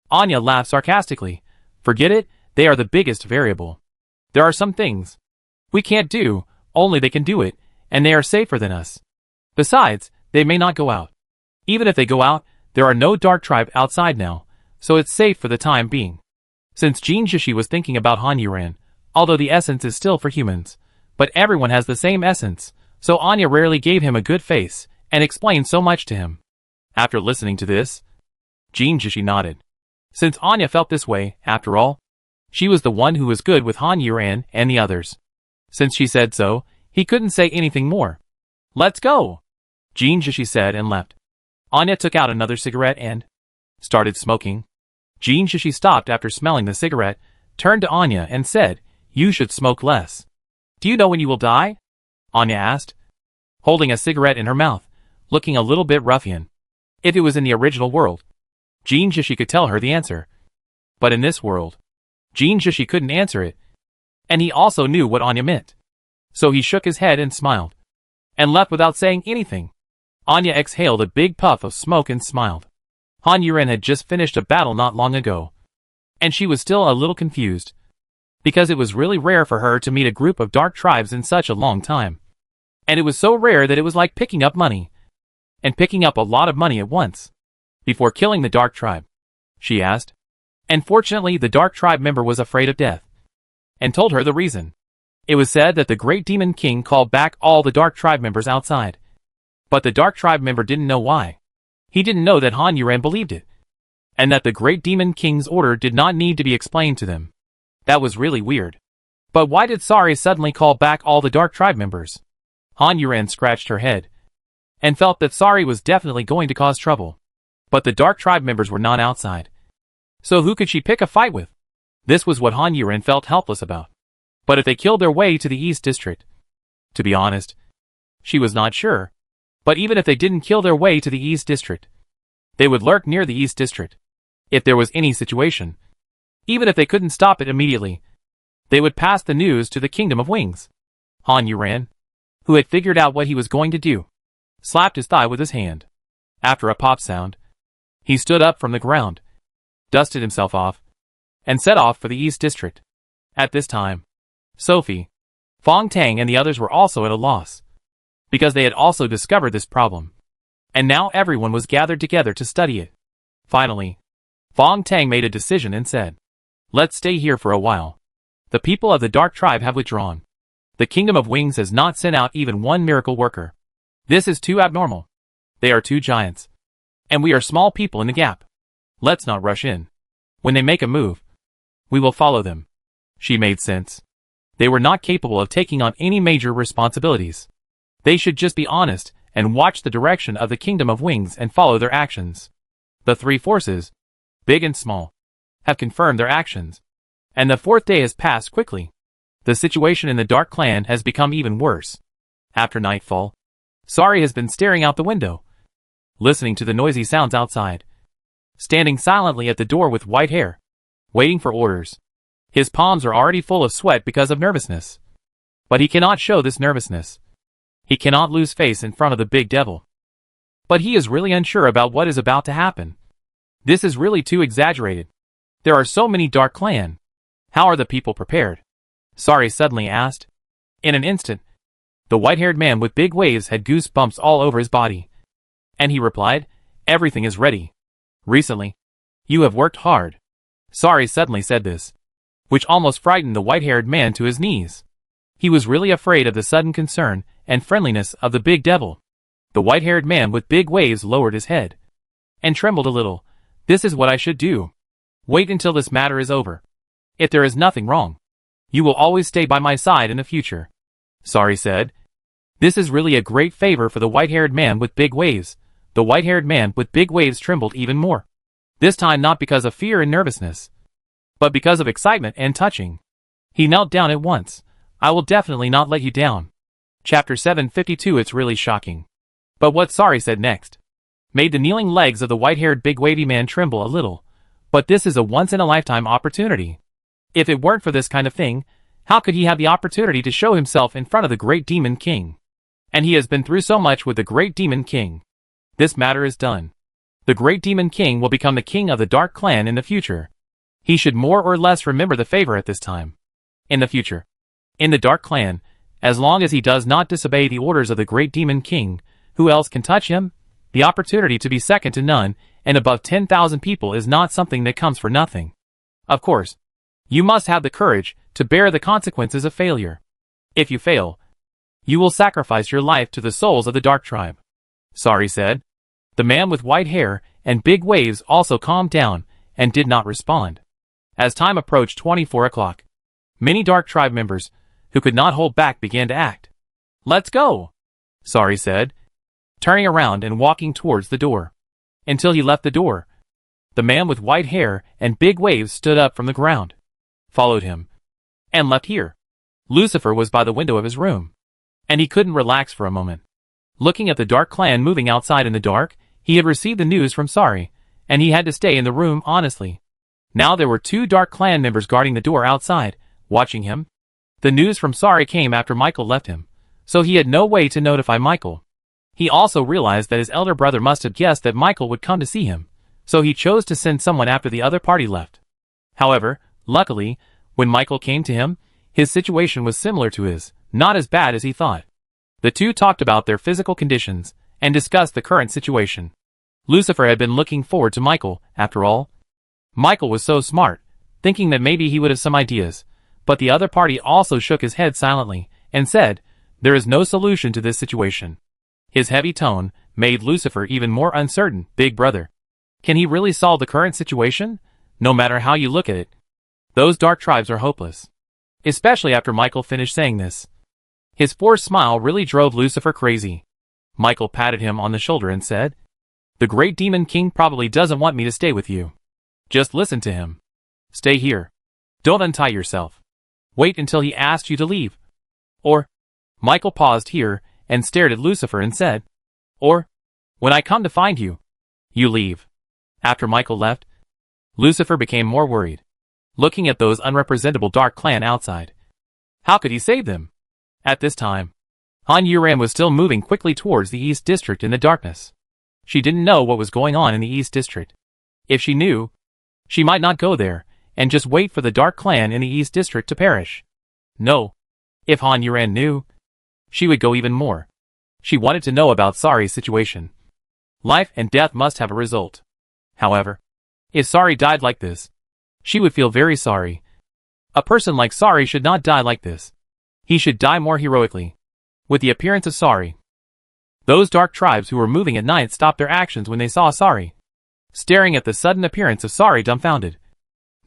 Speaker 1: Anya laughed sarcastically. Forget it, they are the biggest variable. There are some things we can't do, only they can do it, and they are safer than us. Besides, they may not go out. Even if they go out, there are no Dark Tribe outside now, so it's safe for the time being. Since Jinjishi was thinking about Han Yuran, although the essence is still for humans, but everyone has the same essence, so Anya rarely gave him a good face, and explained so much to him. After listening to this, Jinjishi nodded. Since Anya felt this way, after all, she was the one who was good with Han Yuran and the others. Since she said so, he couldn't say anything more. Let's go, Jinjishi said and left. Anya took out another cigarette and started smoking. Jinjishi stopped after smelling the cigarette, turned to Anya and said, You should smoke less. Do you know when you will die? Anya asked, holding a cigarette in her mouth, looking a little bit ruffian. If it was in the original world, Jinjishi could tell her the answer. But in this world, Jinjishi couldn't answer it. And he also knew what Anya meant. So he shook his head and smiled, and left without saying anything. Anya exhaled a big puff of smoke and smiled. Han Yuran had just finished a battle not long ago, and she was still a little confused, because it was really rare for her to meet a group of dark tribes in such a long time. And it was so rare that it was like picking up money, and picking up a lot of money at once. Before killing the Dark Tribe, she asked. And fortunately the Dark Tribe member was afraid of death, and told her the reason. It was said that the Great Demon King called back all the Dark Tribe members outside. But the Dark Tribe member didn't know why. He didn't know that Han Yuran believed it, and that the Great Demon King's order did not need to be explained to them. That was really weird. But why did Sari suddenly call back all the Dark Tribe members? Han Yuran scratched her head, and felt that Sari was definitely going to cause trouble. But the Dark Tribe members were not outside. So who could she pick a fight with? This was what Han Yuran felt helpless about. But if they killed their way to the East District? To be honest, she was not sure. But even if they didn't kill their way to the East District, they would lurk near the East District. If there was any situation, even if they couldn't stop it immediately, they would pass the news to the Kingdom of Wings. Han Yuran, who had figured out what he was going to do, slapped his thigh with his hand. After a pop sound, he stood up from the ground, dusted himself off, and set off for the East District. At this time, Sophie, Fong Tang and the others were also at a loss, because they had also discovered this problem. And now everyone was gathered together to study it. Finally, Fong Tang made a decision and said, Let's stay here for a while. The people of the Dark Tribe have withdrawn. The Kingdom of Wings has not sent out even one miracle worker. This is too abnormal. They are two giants, and we are small people in the gap. Let's not rush in. When they make a move, we will follow them. She made sense. They were not capable of taking on any major responsibilities. They should just be honest and watch the direction of the Kingdom of Wings and follow their actions. The three forces, big and small, have confirmed their actions. And the 4th day has passed quickly. The situation in the Dark Clan has become even worse. After nightfall, Sari has been staring out the window, listening to the noisy sounds outside, standing silently at the door with white hair, waiting for orders. His palms are already full of sweat because of nervousness. But he cannot show this nervousness. He cannot lose face in front of the big devil. But he is really unsure about what is about to happen. This is really too exaggerated. There are so many Dark Clan. How are the people prepared? Sari suddenly asked. In an instant, the white-haired man with big waves had goosebumps all over his body. And he replied, everything is ready. Recently, you have worked hard. Sari suddenly said this, which almost frightened the white-haired man to his knees. He was really afraid of the sudden concern and friendliness of the big devil. The white-haired man with big waves lowered his head and trembled a little. This is what I should do. Wait until this matter is over. If there is nothing wrong, you will always stay by my side in the future. Sari said. This is really a great favor for the white-haired man with big waves. The white-haired man with big waves trembled even more. This time not because of fear and nervousness, but because of excitement and touching. He knelt down at once. I will definitely not let you down. Chapter 752. It's really shocking. But what Sari said next made the kneeling legs of the white-haired big wavy man tremble a little. But this is a once-in-a-lifetime opportunity. If it weren't for this kind of thing, how could he have the opportunity to show himself in front of the great demon king? And he has been through so much with the great demon king. This matter is done. The great demon king will become the king of the Dark Clan in the future. He should more or less remember the favor at this time. In the future, in the Dark Clan, as long as he does not disobey the orders of the great demon king, who else can touch him? The opportunity to be second to none and above 10,000 people is not something that comes for nothing. Of course, you must have the courage to bear the consequences of failure. If you fail, you will sacrifice your life to the souls of the Dark Tribe. Sari said. The man with white hair and big waves also calmed down and did not respond. As time approached 24 o'clock, many Dark Tribe members, who could not hold back, began to act. Let's go, Sari said, turning around and walking towards the door. Until he left the door, the man with white hair and big waves stood up from the ground, followed him, and left here. Lucifer was by the window of his room, and he couldn't relax for a moment. Looking at the Dark Clan moving outside in the dark, he had received the news from Sari, and he had to stay in the room honestly. Now there were 2 Dark Clan members guarding the door outside, watching him. The news from Sari came after Michael left him, so he had no way to notify Michael. He also realized that his elder brother must have guessed that Michael would come to see him, so he chose to send someone after the other party left. However, luckily, when Michael came to him, his situation was similar to his, not as bad as he thought. The 2 talked about their physical conditions and discussed the current situation. Lucifer had been looking forward to Michael, after all. Michael was so smart, thinking that maybe he would have some ideas, but the other party also shook his head silently and said, there is no solution to this situation. His heavy tone made Lucifer even more uncertain. Big brother, can he really solve the current situation? No matter how you look at it, those dark tribes are hopeless. Especially after Michael finished saying this. His forced smile really drove Lucifer crazy. Michael patted him on the shoulder and said, the great demon king probably doesn't want me to stay with you. Just listen to him. Stay here. Don't untie yourself. Wait until he asks you to leave. Or, Michael paused here and stared at Lucifer and said, or, when I come to find you, you leave. After Michael left, Lucifer became more worried, looking at those unrepresentable Dark Clan outside. How could he save them? At this time, Han Yuran was still moving quickly towards the East District in the darkness. She didn't know what was going on in the East District. If she knew, she might not go there and just wait for the Dark Clan in the East District to perish. No. If Han Yuran knew, she would go even more. She wanted to know about Sari's situation. Life and death must have a result. However, if Sari died like this, she would feel very sorry. A person like Sari should not die like this. He should die more heroically. With the appearance of Sari, those dark tribes who were moving at night stopped their actions when they saw Sari, staring at the sudden appearance of Sari dumbfounded,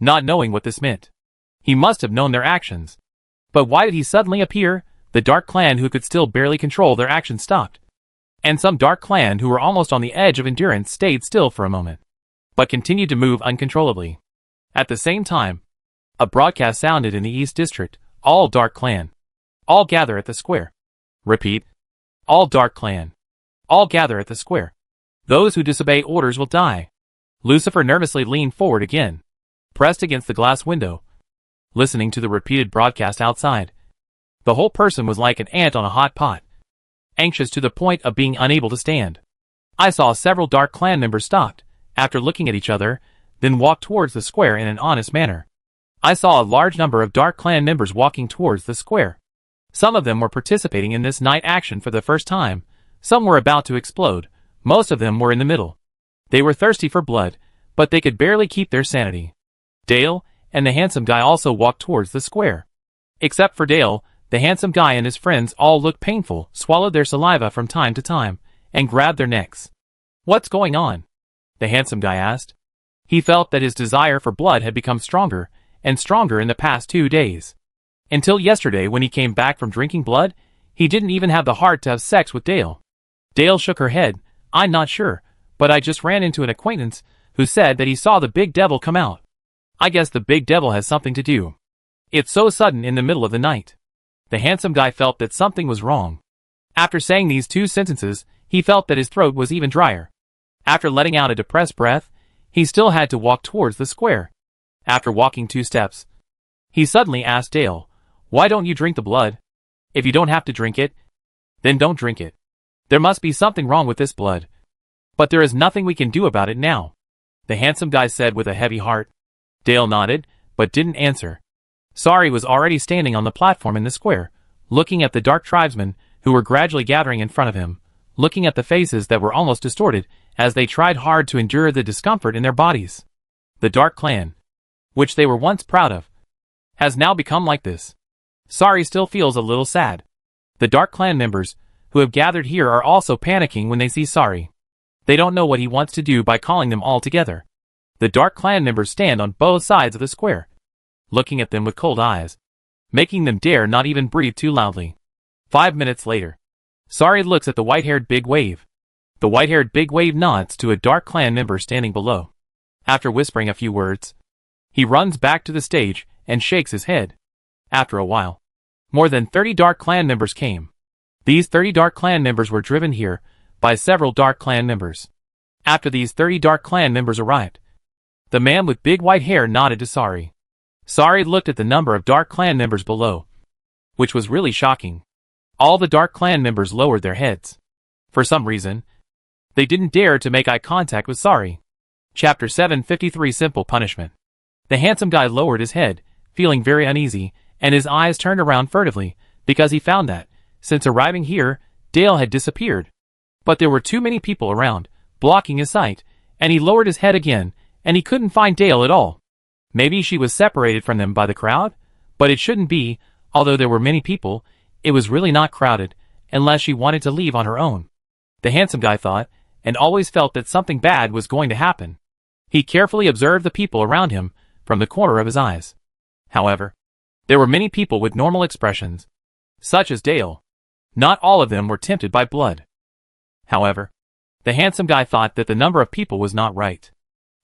Speaker 1: not knowing what this meant. He must have known their actions. But why did he suddenly appear? The Dark Clan who could still barely control their actions stopped. And some Dark Clan who were almost on the edge of endurance stayed still for a moment, but continued to move uncontrollably. At the same time, A broadcast sounded in the East District. All Dark Clan. All gather at the square. Repeat. All Dark Clan. All gather at the square. Those who disobey orders will die. Lucifer nervously leaned forward again, pressed against the glass window, listening to the repeated broadcast outside. The whole person was like an ant on a hot pot, anxious to the point of being unable to stand. I saw several Dark Clan members stopped, after looking at each other, then walked towards the square in an honest manner. I saw a large number of Dark Clan members walking towards the square. Some of them were participating in this night action for the first time, some were about to explode, most of them were in the middle. They were thirsty for blood, but they could barely keep their sanity. Dale and the handsome guy also walked towards the square. Except for Dale, the handsome guy and his friends all looked painful, swallowed their saliva from time to time, and grabbed their necks. "What's going on?" the handsome guy asked. He felt that his desire for blood had become stronger and stronger in the past 2 days. Until yesterday when he came back from drinking blood, he didn't even have the heart to have sex with Dale. Dale shook her head. "I'm not sure, but I just ran into an acquaintance who said that he saw the big devil come out. I guess the big devil has something to do. It's so sudden in the middle of the night." The handsome guy felt that something was wrong. After saying these 2 sentences, he felt that his throat was even drier. After letting out a depressed breath, he still had to walk towards the square. After walking 2 steps, he suddenly asked Dale, "Why don't you drink the blood? If you don't have to drink it, then don't drink it. There must be something wrong with this blood. But there is nothing we can do about it now," the handsome guy said with a heavy heart. Dale nodded, but didn't answer. Sari was already standing on the platform in the square, looking at the dark tribesmen who were gradually gathering in front of him, looking at the faces that were almost distorted as they tried hard to endure the discomfort in their bodies. The Dark Clan, which they were once proud of, has now become like this. Sari still feels a little sad. The Dark Clan members who have gathered here are also panicking when they see Sari. They don't know what he wants to do by calling them all together. The Dark Clan members stand on both sides of the square, looking at them with cold eyes, making them dare not even breathe too loudly. 5 minutes later, Sari looks at the white-haired Big Wave. The white-haired Big Wave nods to a Dark Clan member standing below. After whispering a few words, he runs back to the stage and shakes his head. After a while, more than 30 Dark Clan members came. These 30 Dark Clan members were driven here by several Dark Clan members. After these 30 Dark Clan members arrived, the man with big white hair nodded to Sari. Sari looked at the number of Dark Clan members below, which was really shocking. All the Dark Clan members lowered their heads. For some reason, they didn't dare to make eye contact with Sari. Chapter 753 Simple Punishment. The handsome guy lowered his head, feeling very uneasy, and his eyes turned around furtively, because he found that, since arriving here, Dale had disappeared. But there were too many people around, blocking his sight, and he lowered his head again, and he couldn't find Dale at all. Maybe she was separated from them by the crowd? But it shouldn't be, although there were many people, it was really not crowded, unless she wanted to leave on her own. The handsome guy thought, and always felt that something bad was going to happen. He carefully observed the people around him from the corner of his eyes. However, there were many people with normal expressions, such as Dale. Not all of them were tempted by blood. However, the handsome guy thought that the number of people was not right.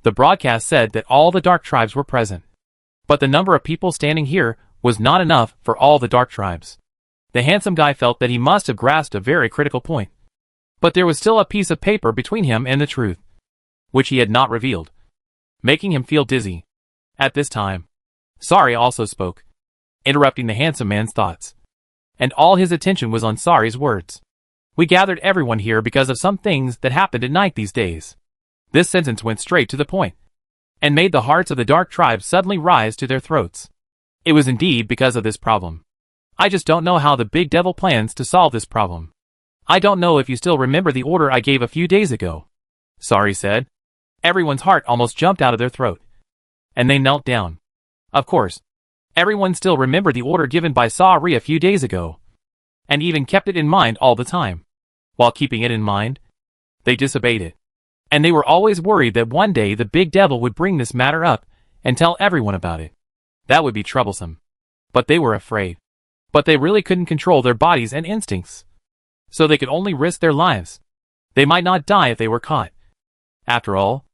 Speaker 1: The broadcast said that all the dark tribes were present. But the number of people standing here was not enough for all the dark tribes. The handsome guy felt that he must have grasped a very critical point. But there was still a piece of paper between him and the truth, which he had not revealed, making him feel dizzy. At this time, Sari also spoke, interrupting the handsome man's thoughts. And all his attention was on Sari's words. "We gathered everyone here because of some things that happened at night these days." This sentence went straight to the point, and made the hearts of the dark tribes suddenly rise to their throats. It was indeed because of this problem. "I just don't know how the big devil plans to solve this problem. I don't know if you still remember the order I gave a few days ago," Sari said. Everyone's heart almost jumped out of their throat, and they knelt down. Of course, everyone still remembered the order given by Sari a few days ago, and even kept it in mind all the time. While keeping it in mind, they disobeyed it. And they were always worried that one day the big devil would bring this matter up and tell everyone about it. That would be troublesome. But they were afraid. But they really couldn't control their bodies and instincts. So they could only risk their lives. They might not die if they were caught. After all,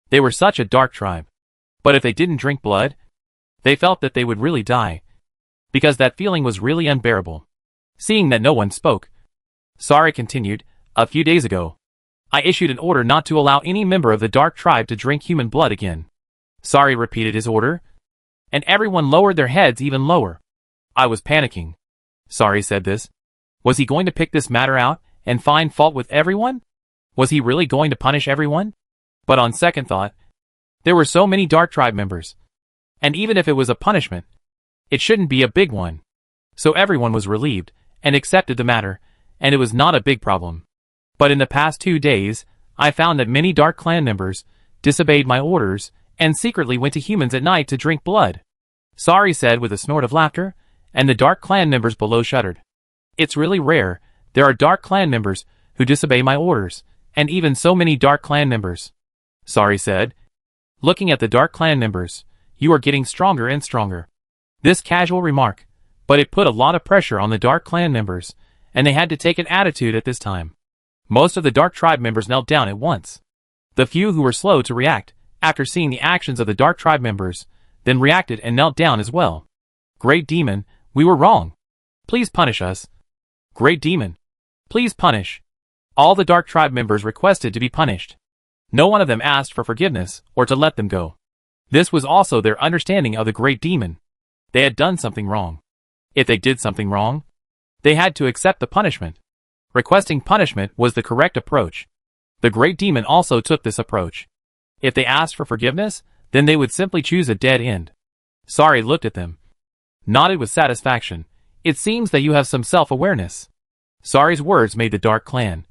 Speaker 1: they were such a dark tribe. But if they didn't drink blood, They felt that they would really die. Because that feeling was really unbearable. Seeing that no one spoke, Sari continued, a few days ago, I issued an order not to allow any member of the Dark Tribe to drink human blood again. Sari repeated his order, and everyone lowered their heads even lower. I was panicking. Sari said this. Was he going to pick this matter out and find fault with everyone? Was he really going to punish everyone? But on second thought, there were so many Dark Tribe members. And even if it was a punishment, it shouldn't be a big one. So everyone was relieved and accepted the matter, and it was not a big problem. But in the past 2 days, I found that many Dark Clan members disobeyed my orders and secretly went to humans at night to drink blood. Sari said with a snort of laughter, and the Dark Clan members below shuddered. It's really rare. There are Dark Clan members who disobey my orders, and even so many Dark Clan members. Sari said, looking at the Dark Clan members, you are getting stronger and stronger. This casual remark, but it put a lot of pressure on the Dark Clan members, and they had to take an attitude at this time. Most of the Dark Tribe members knelt down at once. The few who were slow to react, after seeing the actions of the Dark Tribe members, then reacted and knelt down as well. Great Demon, we were wrong. Please punish us. Great Demon, please punish. All the Dark Tribe members requested to be punished. No one of them asked for forgiveness or to let them go. This was also their understanding of the Great Demon. They had done something wrong. If they did something wrong, they had to accept the punishment. Requesting punishment was the correct approach. The Great Demon also took this approach. If they asked for forgiveness, then they would simply choose a dead end. Sari looked at them, nodded with satisfaction. It seems that you have some self-awareness. Sari's words made the Dark Clan,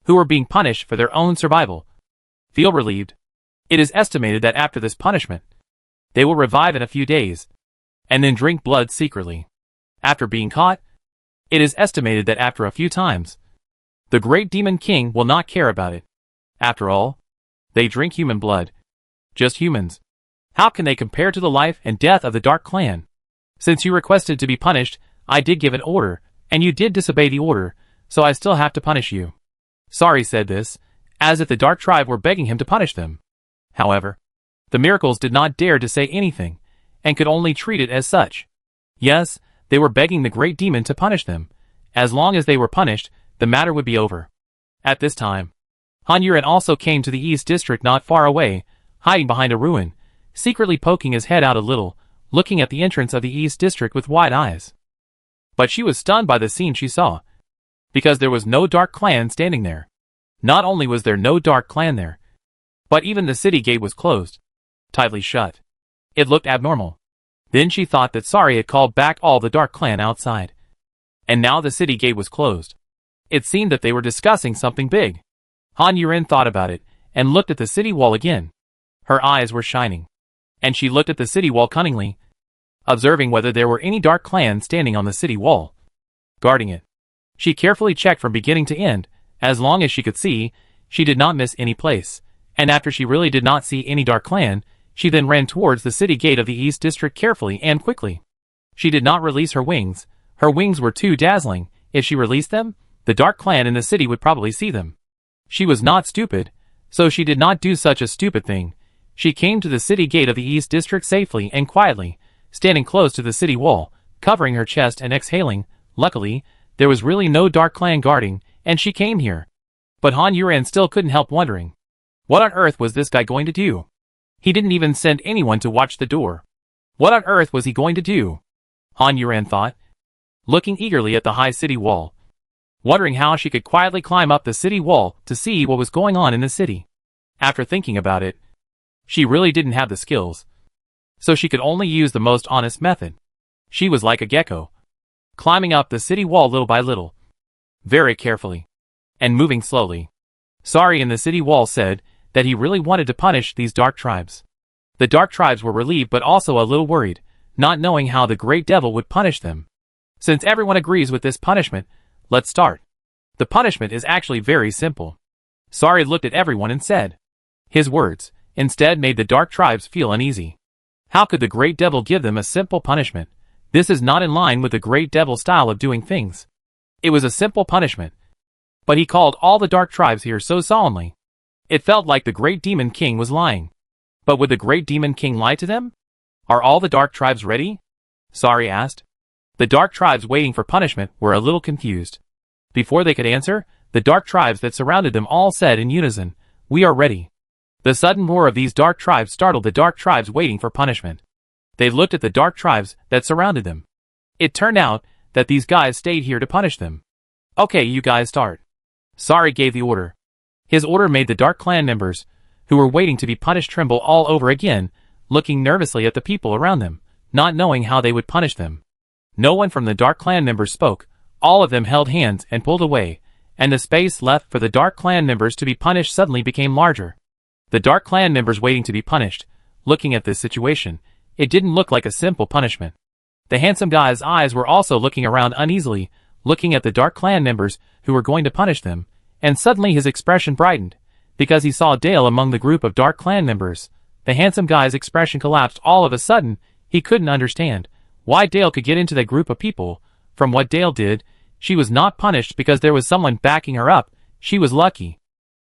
Speaker 1: who were being punished for their own survival, feel relieved. It is estimated that after this punishment, they will revive in a few days, and then drink blood secretly. After being caught, it is estimated that after a few times, the Great Demon King will not care about it. After all, they drink human blood. Just humans. How can they compare to the life and death of the Dark Clan? Since you requested to be punished, I did give an order, and you did disobey the order, so I still have to punish you. Sari said this, as if the Dark Tribe were begging him to punish them. However, the Miracles did not dare to say anything, and could only treat it as such. Yes, they were begging the Great Demon to punish them. As long as they were punished, the matter would be over. At this time, Han Yuren also came to the East District not far away, hiding behind a ruin, secretly poking his head out a little, looking at the entrance of the East District with wide eyes. But she was stunned by the scene she saw, because there was no Dark Clan standing there. Not only was there no Dark Clan there, but even the city gate was closed, tightly shut. It looked abnormal. Then she thought that Sari had called back all the Dark Clan outside. And now the city gate was closed. It seemed that they were discussing something big. Han Yuren thought about it, and looked at the city wall again. Her eyes were shining. And she looked at the city wall cunningly, observing whether there were any Dark Clan standing on the city wall, guarding it. She carefully checked from beginning to end. As long as she could see, she did not miss any place. And after she really did not see any Dark Clan, she then ran towards the city gate of the East District carefully and quickly. She did not release her wings. Her wings were too dazzling. If she released them, the Dark Clan in the city would probably see them. She was not stupid, so she did not do such a stupid thing. She came to the city gate of the East District safely and quietly, standing close to the city wall, covering her chest and exhaling. Luckily, there was really no Dark Clan guarding, and she came here. But Han Yuren still couldn't help wondering, what on earth was this guy going to do? He didn't even send anyone to watch the door. What on earth was he going to do? Han Yuren thought, looking eagerly at the high city wall, wondering how she could quietly climb up the city wall to see what was going on in the city. After thinking about it, she really didn't have the skills, so she could only use the most honest method. She was like a gecko, climbing up the city wall little by little, very carefully, and moving slowly. Sari in the city wall said that he really wanted to punish these Dark Tribes. The Dark Tribes were relieved but also a little worried, not knowing how the Great Devil would punish them. Since everyone agrees with this punishment, let's start. The punishment is actually very simple. Sari looked at everyone and said. His words, instead, made the Dark Tribes feel uneasy. How could the Great Devil give them a simple punishment? This is not in line with the Great Devil's style of doing things. It was a simple punishment. But he called all the Dark Tribes here so solemnly. It felt like the Great Demon King was lying. But would the Great Demon King lie to them? Are all the dark tribes ready? Sari asked. The dark tribes waiting for punishment were a little confused. Before they could answer, the dark tribes that surrounded them all said in unison, "We are ready." The sudden roar of these dark tribes startled the dark tribes waiting for punishment. They looked at the dark tribes that surrounded them. It turned out that these guys stayed here to punish them. "Okay, you guys start." Sari gave the order. His order made the dark clan members, who were waiting to be punished, tremble all over again, looking nervously at the people around them, not knowing how they would punish them. No one from the dark clan members spoke. All of them held hands and pulled away, and the space left for the dark clan members to be punished suddenly became larger. The dark clan members waiting to be punished, looking at this situation, it didn't look like a simple punishment. The handsome guy's eyes were also looking around uneasily, looking at the dark clan members who were going to punish them, and suddenly his expression brightened, because he saw Dale among the group of dark clan members. The handsome guy's expression collapsed all of a sudden. He couldn't understand why Dale could get into that group of people. From what Dale did, she was not punished because there was someone backing her up. She was lucky.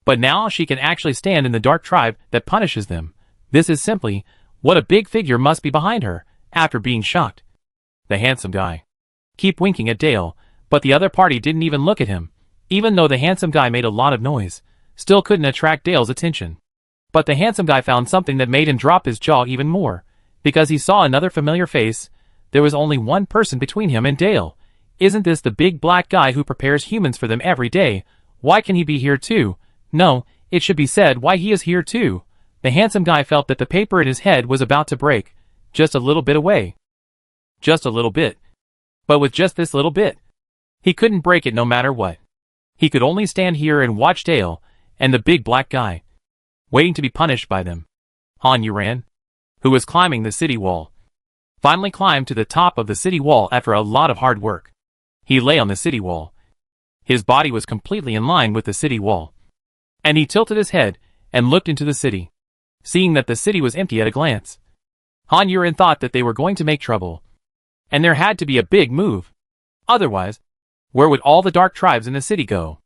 Speaker 1: But now she can actually stand in the dark tribe that punishes them. This is simply what a big figure must be behind her, after being shocked. The handsome guy kept winking at Dale, but the other party didn't even look at him. Even though the handsome guy made a lot of noise, still couldn't attract Dale's attention. But the handsome guy found something that made him drop his jaw even more, because he saw another familiar face. There was only one person between him and Dale. Isn't this the big black guy who prepares humans for them every day? Why can he be here too? No, it should be said why he is here too. The handsome guy felt that the paper in his head was about to break, just a little bit away. Just a little bit. But with just this little bit, he couldn't break it no matter what. He could only stand here and watch Dale and the big black guy, waiting to be punished by them. Han Yuran, who was climbing the city wall, finally climbed to the top of the city wall after a lot of hard work. He lay on the city wall. His body was completely in line with the city wall. And he tilted his head and looked into the city. Seeing that the city was empty at a glance, Han Yuran thought that they were going to make trouble. And there had to be a big move. Otherwise, where would all the dark tribes in the city go?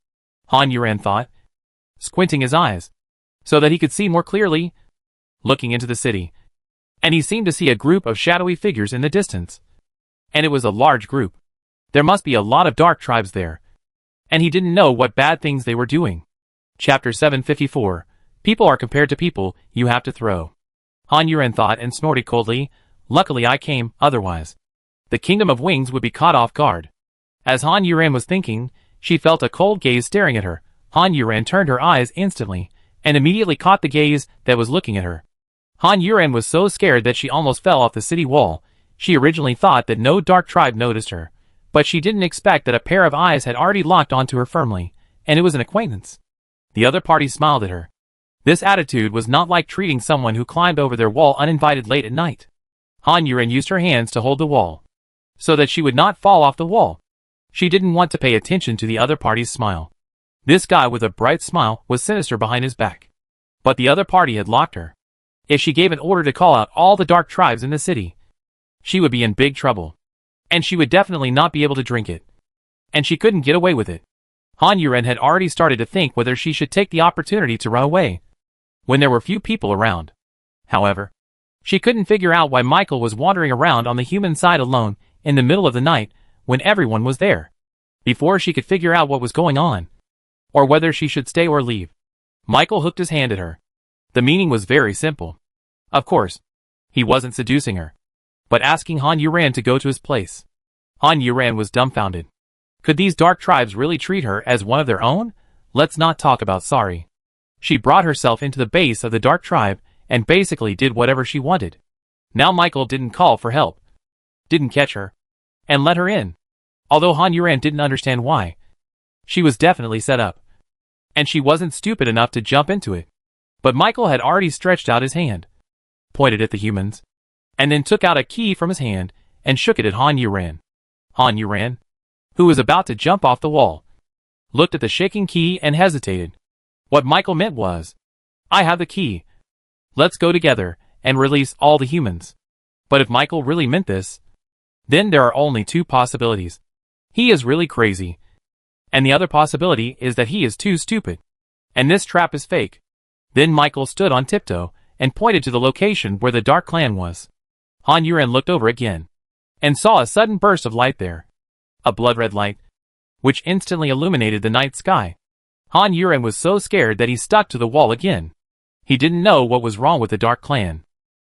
Speaker 1: Han Yuran thought, squinting his eyes, so that he could see more clearly, looking into the city. And he seemed to see a group of shadowy figures in the distance. And it was a large group. There must be a lot of dark tribes there. And he didn't know what bad things they were doing. Chapter 754. People are compared to people you have to throw. Han Yuran thought and snorted coldly. Luckily I came, otherwise the Kingdom of Wings would be caught off guard. As Han Yuran was thinking, she felt a cold gaze staring at her. Han Yuran turned her eyes instantly, and immediately caught the gaze that was looking at her. Han Yuran was so scared that she almost fell off the city wall. She originally thought that no dark tribe noticed her, but she didn't expect that a pair of eyes had already locked onto her firmly, and it was an acquaintance. The other party smiled at her. This attitude was not like treating someone who climbed over their wall uninvited late at night. Han Yuran used her hands to hold the wall, so that she would not fall off the wall. She didn't want to pay attention to the other party's smile. This guy with a bright smile was sinister behind his back. But the other party had locked her. If she gave an order to call out all the dark tribes in the city, she would be in big trouble. And she would definitely not be able to drink it. And she couldn't get away with it. Han Yuran had already started to think whether she should take the opportunity to run away, when there were few people around. However, she couldn't figure out why Michael was wandering around on the human side alone in the middle of the night when everyone was there. Before she could figure out what was going on, or whether she should stay or leave, Michael hooked his hand at her. The meaning was very simple. Of course, he wasn't seducing her, but asking Han Yuran to go to his place. Han Yuran was dumbfounded. Could these dark tribes really treat her as one of their own? Let's not talk about Sari. She brought herself into the base of the dark tribe and basically did whatever she wanted. Now Michael didn't call for help, didn't catch her, and let her in. Although Han Yuran didn't understand why. She was definitely set up. And she wasn't stupid enough to jump into it. But Michael had already stretched out his hand, pointed at the humans, and then took out a key from his hand and shook it at Han Yuran. Han Yuran, who was about to jump off the wall, looked at the shaking key and hesitated. What Michael meant was, I have the key. Let's go together and release all the humans. But if Michael really meant this, then there are only two possibilities. He is really crazy. And the other possibility is that he is too stupid. And this trap is fake. Then Michael stood on tiptoe and pointed to the location where the Dark Clan was. Han Yuren looked over again, and saw a sudden burst of light there. A blood-red light, which instantly illuminated the night sky. Han Yuren was so scared that he stuck to the wall again. He didn't know what was wrong with the Dark Clan.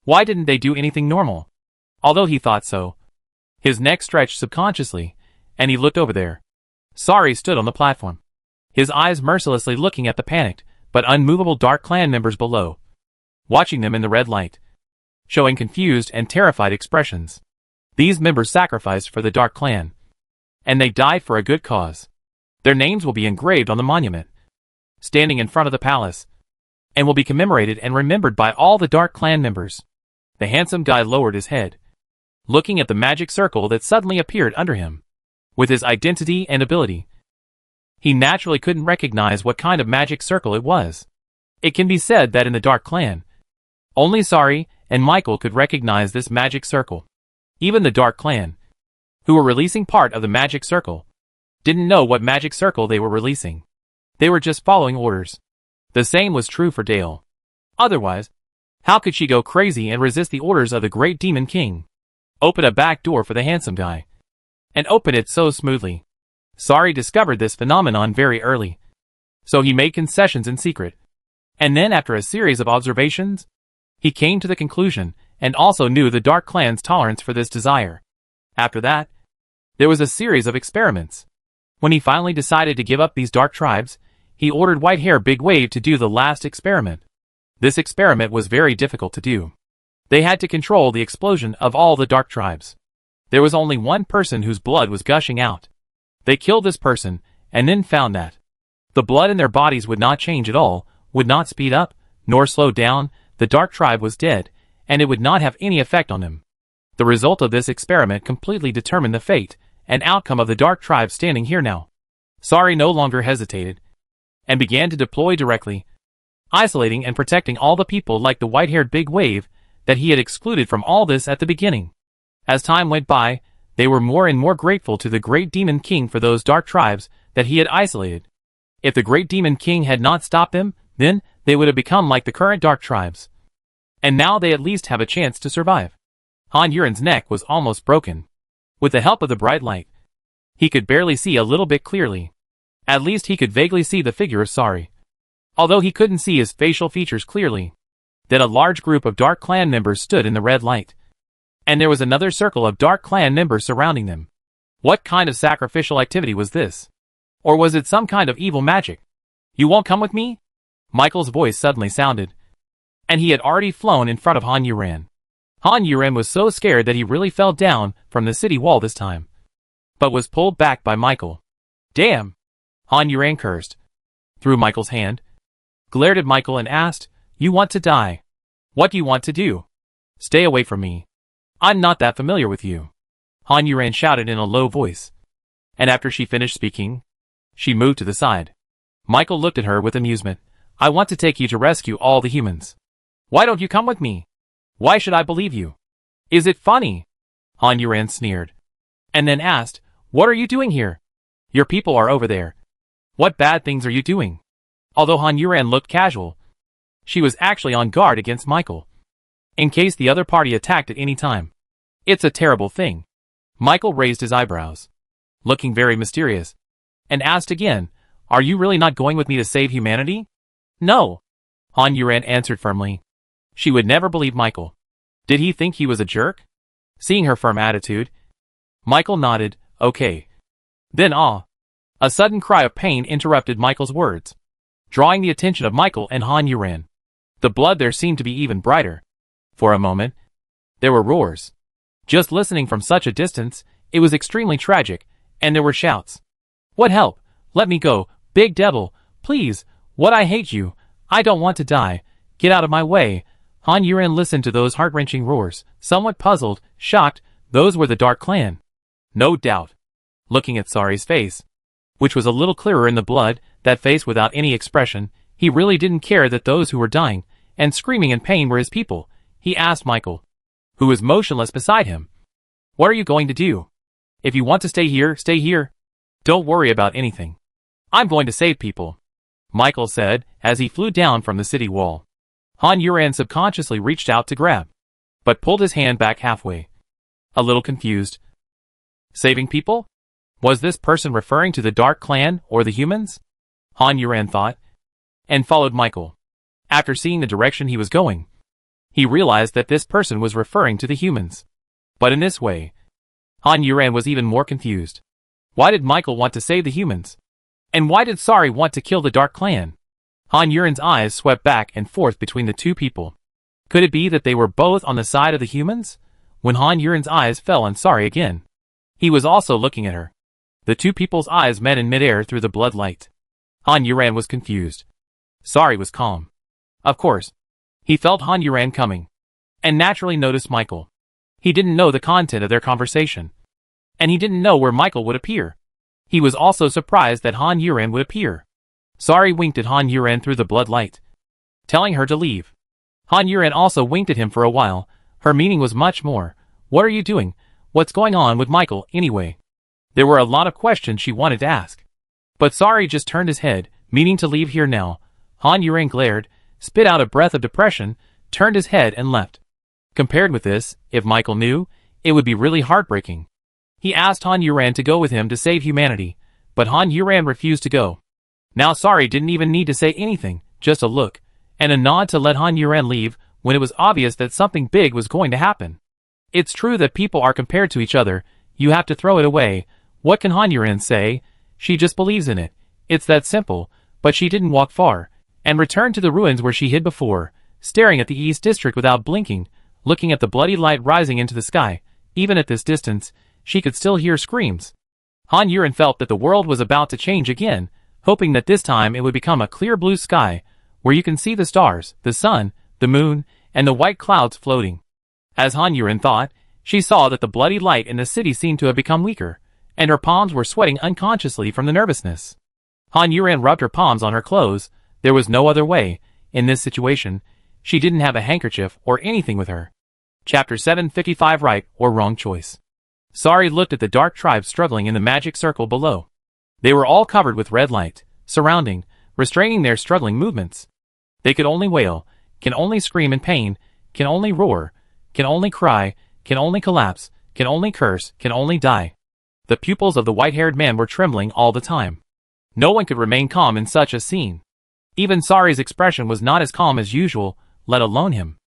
Speaker 1: Why didn't they do anything normal? Although he thought so. His neck stretched subconsciously, and he looked over there. Sari stood on the platform, his eyes mercilessly looking at the panicked, but unmovable Dark Clan members below, watching them in the red light, showing confused and terrified expressions. These members sacrificed for the Dark Clan, and they died for a good cause. Their names will be engraved on the monument, standing in front of the palace, and will be commemorated and remembered by all the Dark Clan members. The handsome guy lowered his head, looking at the magic circle that suddenly appeared under him. With his identity and ability, he naturally couldn't recognize what kind of magic circle it was. It can be said that in the Dark Clan, only Sari and Michael could recognize this magic circle. Even the Dark Clan, who were releasing part of the magic circle, didn't know what magic circle they were releasing. They were just following orders. The same was true for Dale. Otherwise, how could she go crazy and resist the orders of the great Demon King? Open a back door for the handsome guy, and open it so smoothly. Sari discovered this phenomenon very early, so he made concessions in secret. And then after a series of observations, he came to the conclusion, and also knew the Dark Clan's tolerance for this desire. After that, there was a series of experiments. When he finally decided to give up these dark tribes, he ordered White-Hair Big Wave to do the last experiment. This experiment was very difficult to do. They had to control the explosion of all the dark tribes. There was only one person whose blood was gushing out. They killed this person, and then found that the blood in their bodies would not change at all, would not speed up, nor slow down. The dark tribe was dead, and it would not have any effect on him. The result of this experiment completely determined the fate and outcome of the dark tribe standing here now. Sari no longer hesitated, and began to deploy directly, isolating and protecting all the people like the white-haired Big Wave that he had excluded from all this at the beginning. As time went by, they were more and more grateful to the great Demon King for those dark tribes that he had isolated. If the great Demon King had not stopped them, then they would have become like the current dark tribes. And now they at least have a chance to survive. Han Yuren's neck was almost broken. With the help of the bright light, he could barely see a little bit clearly. At least he could vaguely see the figure of Sari, although he couldn't see his facial features clearly. Then a large group of Dark Clan members stood in the red light, and there was another circle of Dark Clan members surrounding them. What kind of sacrificial activity was this? Or was it some kind of evil magic? You won't come with me? Michael's voice suddenly sounded, and he had already flown in front of Han Yuren. Han Yuren was so scared that he really fell down from the city wall this time, but was pulled back by Michael. Damn! Han Yuren cursed, threw Michael's hand, glared at Michael and asked, You want to die? What do you want to do? Stay away from me. I'm not that familiar with you. Han Yuren shouted in a low voice, and after she finished speaking, she moved to the side. Michael looked at her with amusement. I want to take you to rescue all the humans. Why don't you come with me? Why should I believe you? Is it funny? Han Yuren sneered, and then asked, What are you doing here? Your people are over there. What bad things are you doing? Although Han Yuren looked casual, she was actually on guard against Michael, in case the other party attacked at any time. It's a terrible thing. Michael raised his eyebrows, looking very mysterious, and asked again, Are you really not going with me to save humanity? No. Han Yuren answered firmly. She would never believe Michael. Did he think he was a jerk? Seeing her firm attitude, Michael nodded, Okay. Then a sudden cry of pain interrupted Michael's words, drawing the attention of Michael and Han Yuren. The blood there seemed to be even brighter. For a moment, there were roars. Just listening from such a distance, it was extremely tragic, and there were shouts. What help? Let me go, big devil, please, what I hate you, I don't want to die, get out of my way. Han Yuren listened to those heart-wrenching roars, somewhat puzzled, shocked. Those were the Dark Clan. No doubt. Looking at Sari's face, which was a little clearer in the blood, that face without any expression, he really didn't care that those who were dying and screaming in pain were his people. He asked Michael, who was motionless beside him, What are you going to do? If you want to stay here, stay here. Don't worry about anything. I'm going to save people, Michael said as he flew down from the city wall. Han Yuren subconsciously reached out to grab but pulled his hand back halfway. A little confused. Saving people? Was this person referring to the Dark Clan or the humans? Han Yuran thought, and followed Michael. After seeing the direction he was going, he realized that this person was referring to the humans. But in this way, Han Yuran was even more confused. Why did Michael want to save the humans? And why did Sari want to kill the Dark Clan? Han Yuran's eyes swept back and forth between the two people. Could it be that they were both on the side of the humans? When Han Yuran's eyes fell on Sari again, he was also looking at her. The two people's eyes met in midair through the blood light. Han Yuran was confused. Sari was calm. Of course, he felt Han Yuran coming, and naturally noticed Michael. He didn't know the content of their conversation, and he didn't know where Michael would appear. He was also surprised that Han Yuran would appear. Sari winked at Han Yuran through the blood light, telling her to leave. Han Yuran also winked at him for a while. Her meaning was much more, "What are you doing? What's going on with Michael, anyway?" There were a lot of questions she wanted to ask. But Sari just turned his head, meaning to leave here now. Han Yuran glared, spit out a breath of depression, turned his head and left. Compared with this, if Michael knew, it would be really heartbreaking. He asked Han Yuran to go with him to save humanity, but Han Yuran refused to go. Now Sari didn't even need to say anything, just a look, and a nod to let Han Yuran leave when it was obvious that something big was going to happen. It's true that people are compared to each other, you have to throw it away. What can Han Yuran say? She just believes in it. It's that simple, but she didn't walk far, and returned to the ruins where she hid before, staring at the East District without blinking, looking at the bloody light rising into the sky. Even at this distance, she could still hear screams. Han Yuran felt that the world was about to change again, hoping that this time it would become a clear blue sky, where you can see the stars, the sun, the moon, and the white clouds floating. As Han Yuran thought, she saw that the bloody light in the city seemed to have become weaker, and her palms were sweating unconsciously from the nervousness. Han Yuran rubbed her palms on her clothes. There was no other way. In this situation, she didn't have a handkerchief or anything with her. Chapter 755 Right or Wrong Choice. Sari looked at the dark tribe struggling in the magic circle below. They were all covered with red light, surrounding, restraining their struggling movements. They could only wail, can only scream in pain, can only roar, can only cry, can only collapse, can only curse, can only die. The pupils of the white-haired man were trembling all the time. No one could remain calm in such a scene. Even Sari's expression was not as calm as usual, let alone him.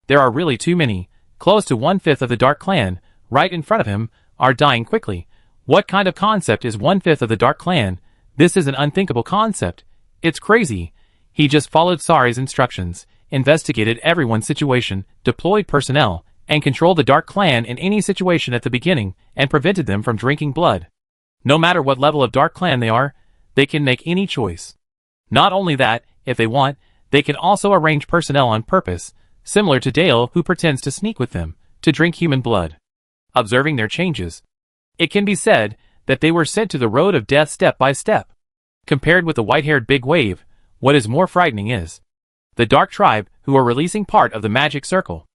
Speaker 1: There are really too many, close to 1/5 of the Dark Clan, right in front of him, are dying quickly. What kind of concept is 1/5 of the Dark Clan? This is an unthinkable concept. It's crazy. He just followed Sari's instructions, investigated everyone's situation, deployed personnel, and controlled the Dark Clan in any situation at the beginning, and prevented them from drinking blood. No matter what level of Dark Clan they are, they can make any choice. Not only that, if they want, they can also arrange personnel on purpose, similar to Dale who pretends to sneak with them, to drink human blood. Observing their changes, it can be said that they were sent to the road of death step by step. Compared with the white-haired big wave, what is more frightening is the Dark Tribe, who are releasing part of the magic circle.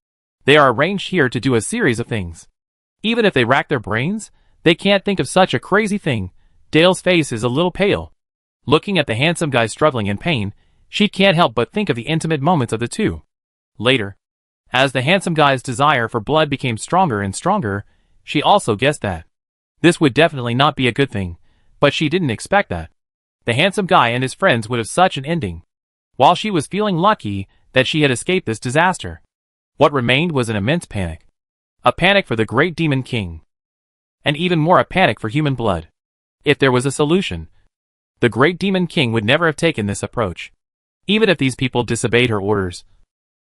Speaker 1: They are arranged here to do a series of things. Even if they rack their brains, they can't think of such a crazy thing. Dale's face is a little pale. Looking at the handsome guy struggling in pain, she can't help but think of the intimate moments of the two. Later, as the handsome guy's desire for blood became stronger and stronger, she also guessed that this would definitely not be a good thing, but she didn't expect that the handsome guy and his friends would have such an ending. While she was feeling lucky that she had escaped this disaster, what remained was an immense panic. A panic for the great demon king. And even more a panic for human blood. If there was a solution, the great demon king would never have taken this approach. Even if these people disobeyed her orders,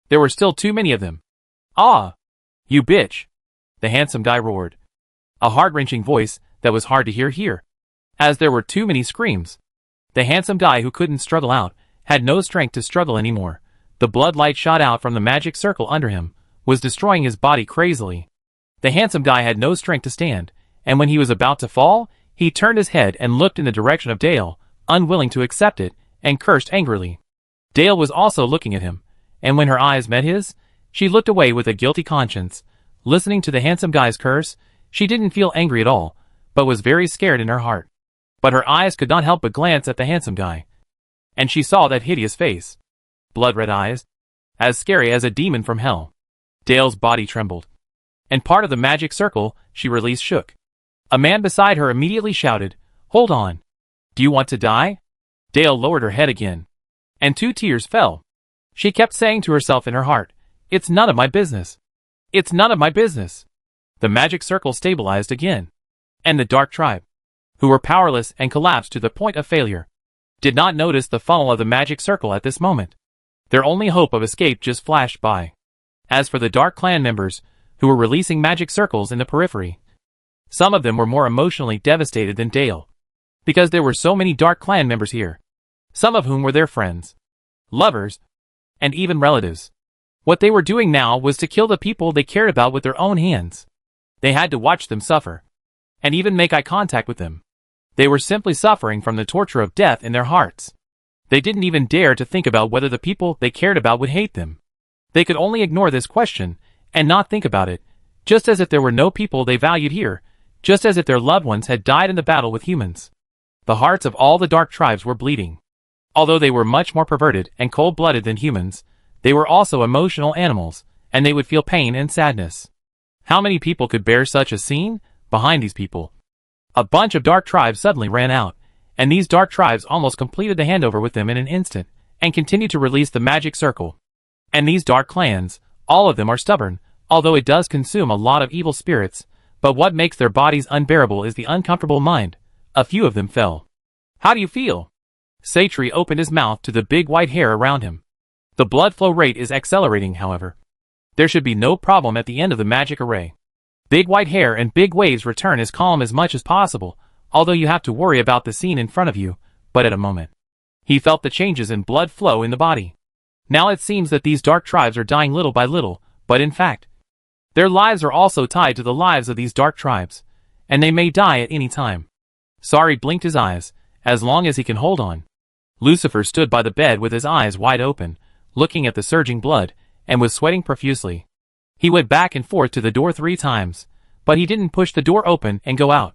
Speaker 1: there were still too many of them. "Ah! You bitch!" the handsome guy roared. A heart-wrenching voice that was hard to hear, as there were too many screams. The handsome guy who couldn't struggle out had no strength to struggle anymore. The blood light shot out from the magic circle under him, was destroying his body crazily. The handsome guy had no strength to stand, and when he was about to fall, he turned his head and looked in the direction of Dale, unwilling to accept it, and cursed angrily. Dale was also looking at him, and when her eyes met his, she looked away with a guilty conscience. Listening to the handsome guy's curse, she didn't feel angry at all, but was very scared in her heart. But her eyes could not help but glance at the handsome guy. And she saw that hideous face. Blood-red eyes. As scary as a demon from hell. Dale's body trembled, and part of the magic circle she released shook. A man beside her immediately shouted, "Hold on. Do you want to die?" Dale lowered her head again, and 2 tears fell. She kept saying to herself in her heart, "It's none of my business. It's none of my business." The magic circle stabilized again, and the dark tribe, who were powerless and collapsed to the point of failure, did not notice the funnel of the magic circle at this moment. Their only hope of escape just flashed by. As for the Dark Clan members, who were releasing magic circles in the periphery, some of them were more emotionally devastated than Dale, because there were so many Dark Clan members here, some of whom were their friends, lovers, and even relatives. What they were doing now was to kill the people they cared about with their own hands. They had to watch them suffer, and even make eye contact with them. They were simply suffering from the torture of death in their hearts. They didn't even dare to think about whether the people they cared about would hate them. They could only ignore this question, and not think about it, just as if there were no people they valued here, just as if their loved ones had died in the battle with humans. The hearts of all the dark tribes were bleeding. Although they were much more perverted and cold-blooded than humans, they were also emotional animals, and they would feel pain and sadness. How many people could bear such a scene? Behind these people, a bunch of dark tribes suddenly ran out, and these dark tribes almost completed the handover with them in an instant, and continued to release the magic circle. And these dark clans, all of them are stubborn, although it does consume a lot of evil spirits, but what makes their bodies unbearable is the uncomfortable mind. A few of them fell. "How do you feel?" Satri opened his mouth to the big white hair around him. The blood flow rate is accelerating, however. There should be no problem at the end of the magic array. Big white hair and big waves return as calm as much as possible, although you have to worry about the scene in front of you, but at a moment. He felt the changes in blood flow in the body. Now it seems that these dark tribes are dying little by little, but in fact, their lives are also tied to the lives of these dark tribes, and they may die at any time. Sari blinked his eyes, as long as he can hold on. Lucifer stood by the bed with his eyes wide open, looking at the surging blood, and was sweating profusely. He went back and forth to the door 3 times, but he didn't push the door open and go out.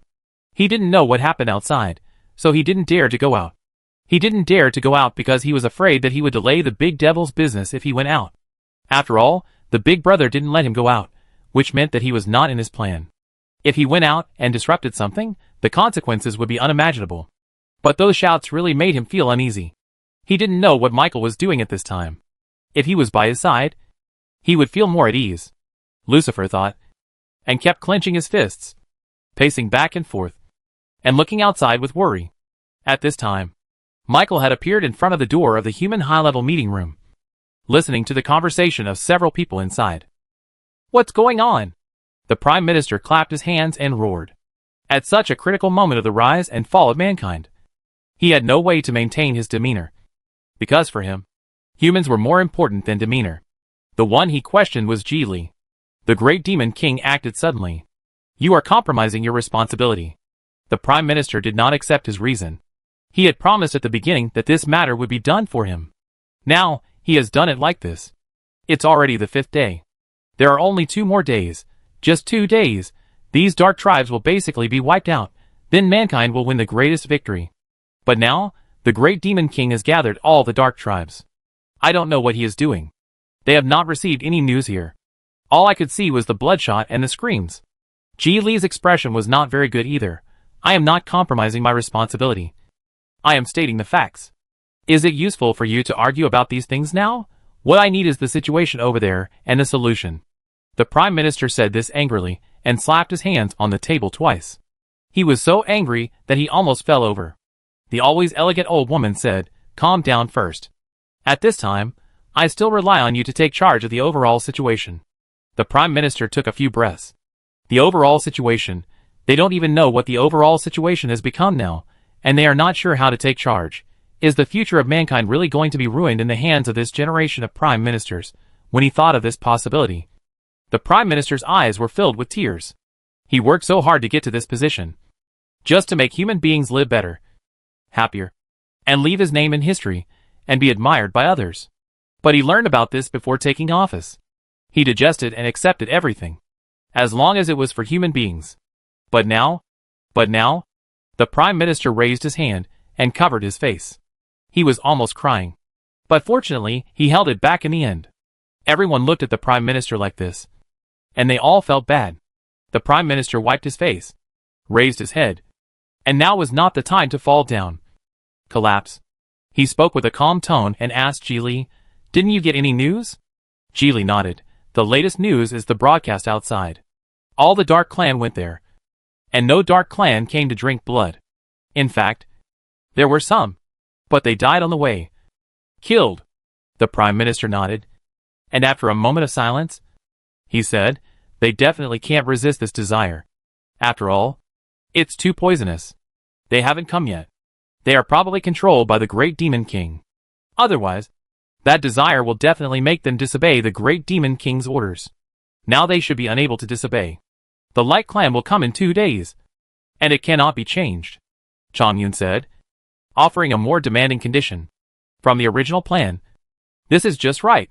Speaker 1: He didn't know what happened outside, so he didn't dare to go out. He didn't dare to go out because he was afraid that he would delay the big devil's business if he went out. After all, the big brother didn't let him go out, which meant that he was not in his plan. If he went out and disrupted something, the consequences would be unimaginable. But those shouts really made him feel uneasy. He didn't know what Michael was doing at this time. If he was by his side, he would feel more at ease, Lucifer thought, and kept clenching his fists, pacing back and forth, and looking outside with worry. At this time, Michael had appeared in front of the door of the human high-level meeting room, listening to the conversation of several people inside. "What's going on?" The Prime Minister clapped his hands and roared. At such a critical moment of the rise and fall of mankind, he had no way to maintain his demeanor, because for him, humans were more important than demeanor. The one he questioned was Ji Li. The great demon king acted suddenly. "You are compromising your responsibility." The Prime Minister did not accept his reason. He had promised at the beginning that this matter would be done for him. Now, he has done it like this. It's already the 5th day. There are only 2 more days. Just 2 days. These dark tribes will basically be wiped out. Then mankind will win the greatest victory. But now, the great demon king has gathered all the dark tribes. I don't know what he is doing. They have not received any news here. All I could see was the bloodshot and the screams. Ji Li's expression was not very good either. I am not compromising my responsibility. I am stating the facts. Is it useful for you to argue about these things now? What I need is the situation over there and the solution. The Prime Minister said this angrily and slapped his hands on the table twice. He was so angry that he almost fell over. The always elegant old woman said, "Calm down first. At this time, I still rely on you to take charge of the overall situation." The Prime Minister took a few breaths. The overall situation. They don't even know what the overall situation has become now, and they are not sure how to take charge. Is the future of mankind really going to be ruined in the hands of this generation of Prime Ministers? When he thought of this possibility, the Prime Minister's eyes were filled with tears. He worked so hard to get to this position, just to make human beings live better, happier, and leave his name in history, and be admired by others. But he learned about this before taking office. He digested and accepted everything, as long as it was for human beings. But now, the Prime Minister raised his hand and covered his face. He was almost crying. But fortunately, he held it back in the end. Everyone looked at the Prime Minister like this, and they all felt bad. The Prime Minister wiped his face, raised his head, and now was not the time to fall down. Collapse. He spoke with a calm tone and asked Geely, "Didn't you get any news?" Geely nodded. "The latest news is the broadcast outside. All the Dark Clan went there, and no Dark Clan came to drink blood. In fact, there were some, but they died on the way. Killed." The Prime Minister nodded, and after a moment of silence, he said, "They definitely can't resist this desire. After all, it's too poisonous. They haven't come yet. They are probably controlled by the Great Demon King. Otherwise, that desire will definitely make them disobey the Great Demon King's orders. Now they should be unable to disobey. The Light Clan will come in 2 days, and it cannot be changed," Chang Yun said, offering a more demanding condition. "From the original plan, this is just right.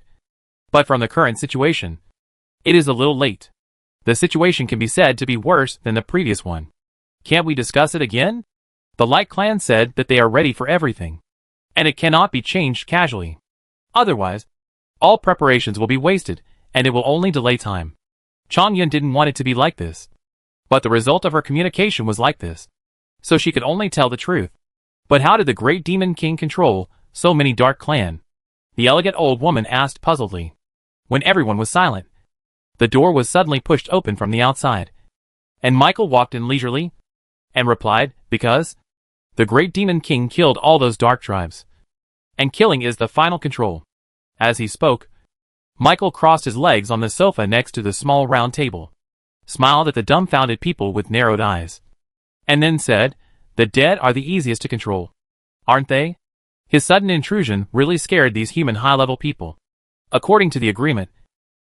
Speaker 1: But from the current situation, it is a little late. The situation can be said to be worse than the previous one. Can't we discuss it again?" The Light Clan said that they are ready for everything, and it cannot be changed casually. Otherwise, all preparations will be wasted, and it will only delay time. Chang Yun didn't want it to be like this, but the result of her communication was like this, so she could only tell the truth. But how did the Great Demon King control so many Dark Clan? The elegant old woman asked puzzledly. When everyone was silent, the door was suddenly pushed open from the outside, and Michael walked in leisurely, and replied, "Because the Great Demon King killed all those dark tribes, and killing is the final control." As he spoke, Michael crossed his legs on the sofa next to the small round table, smiled at the dumbfounded people with narrowed eyes, and then said, "The dead are the easiest to control, aren't they?" His sudden intrusion really scared these human high-level people. According to the agreement,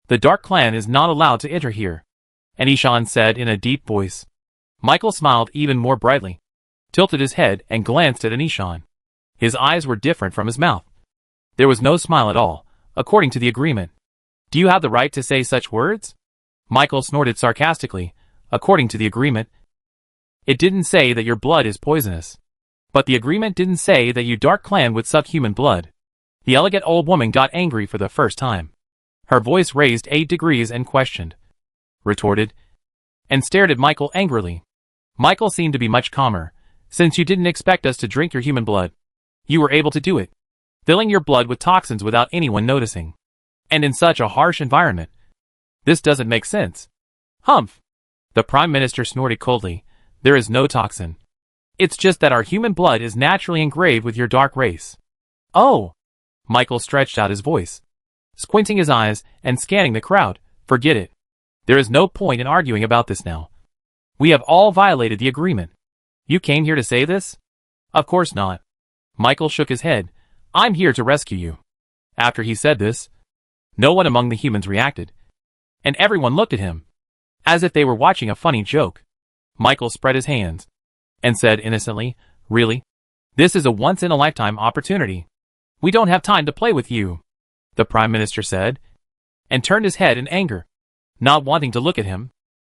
Speaker 1: the Dark Clan is not allowed to enter here, Anishan said in a deep voice. Michael smiled even more brightly, tilted his head and glanced at Anishan. His eyes were different from his mouth. There was no smile at all, according to the agreement. "Do you have the right to say such words?" Michael snorted sarcastically. According to the agreement, it didn't say that your blood is poisonous. But the agreement didn't say that you Dark Clan would suck human blood. The elegant old woman got angry for the first time. Her voice raised 8 degrees and questioned, retorted, and stared at Michael angrily. Michael seemed to be much calmer. "Since you didn't expect us to drink your human blood, you were able to do it, filling your blood with toxins without anyone noticing. And in such a harsh environment. This doesn't make sense." "Humph!" The Prime Minister snorted coldly. "There is no toxin. It's just that our human blood is naturally engraved with your dark race." "Oh!" Michael stretched out his voice, squinting his eyes and scanning the crowd. "Forget it. There is no point in arguing about this now. We have all violated the agreement. You came here to say this?" "Of course not." Michael shook his head. "I'm here to rescue you." After he said this, no one among the humans reacted, and everyone looked at him, as if they were watching a funny joke. Michael spread his hands, and said innocently, "Really? This is a once-in-a-lifetime opportunity. We don't have time to play with you," the Prime Minister said, and turned his head in anger, not wanting to look at him.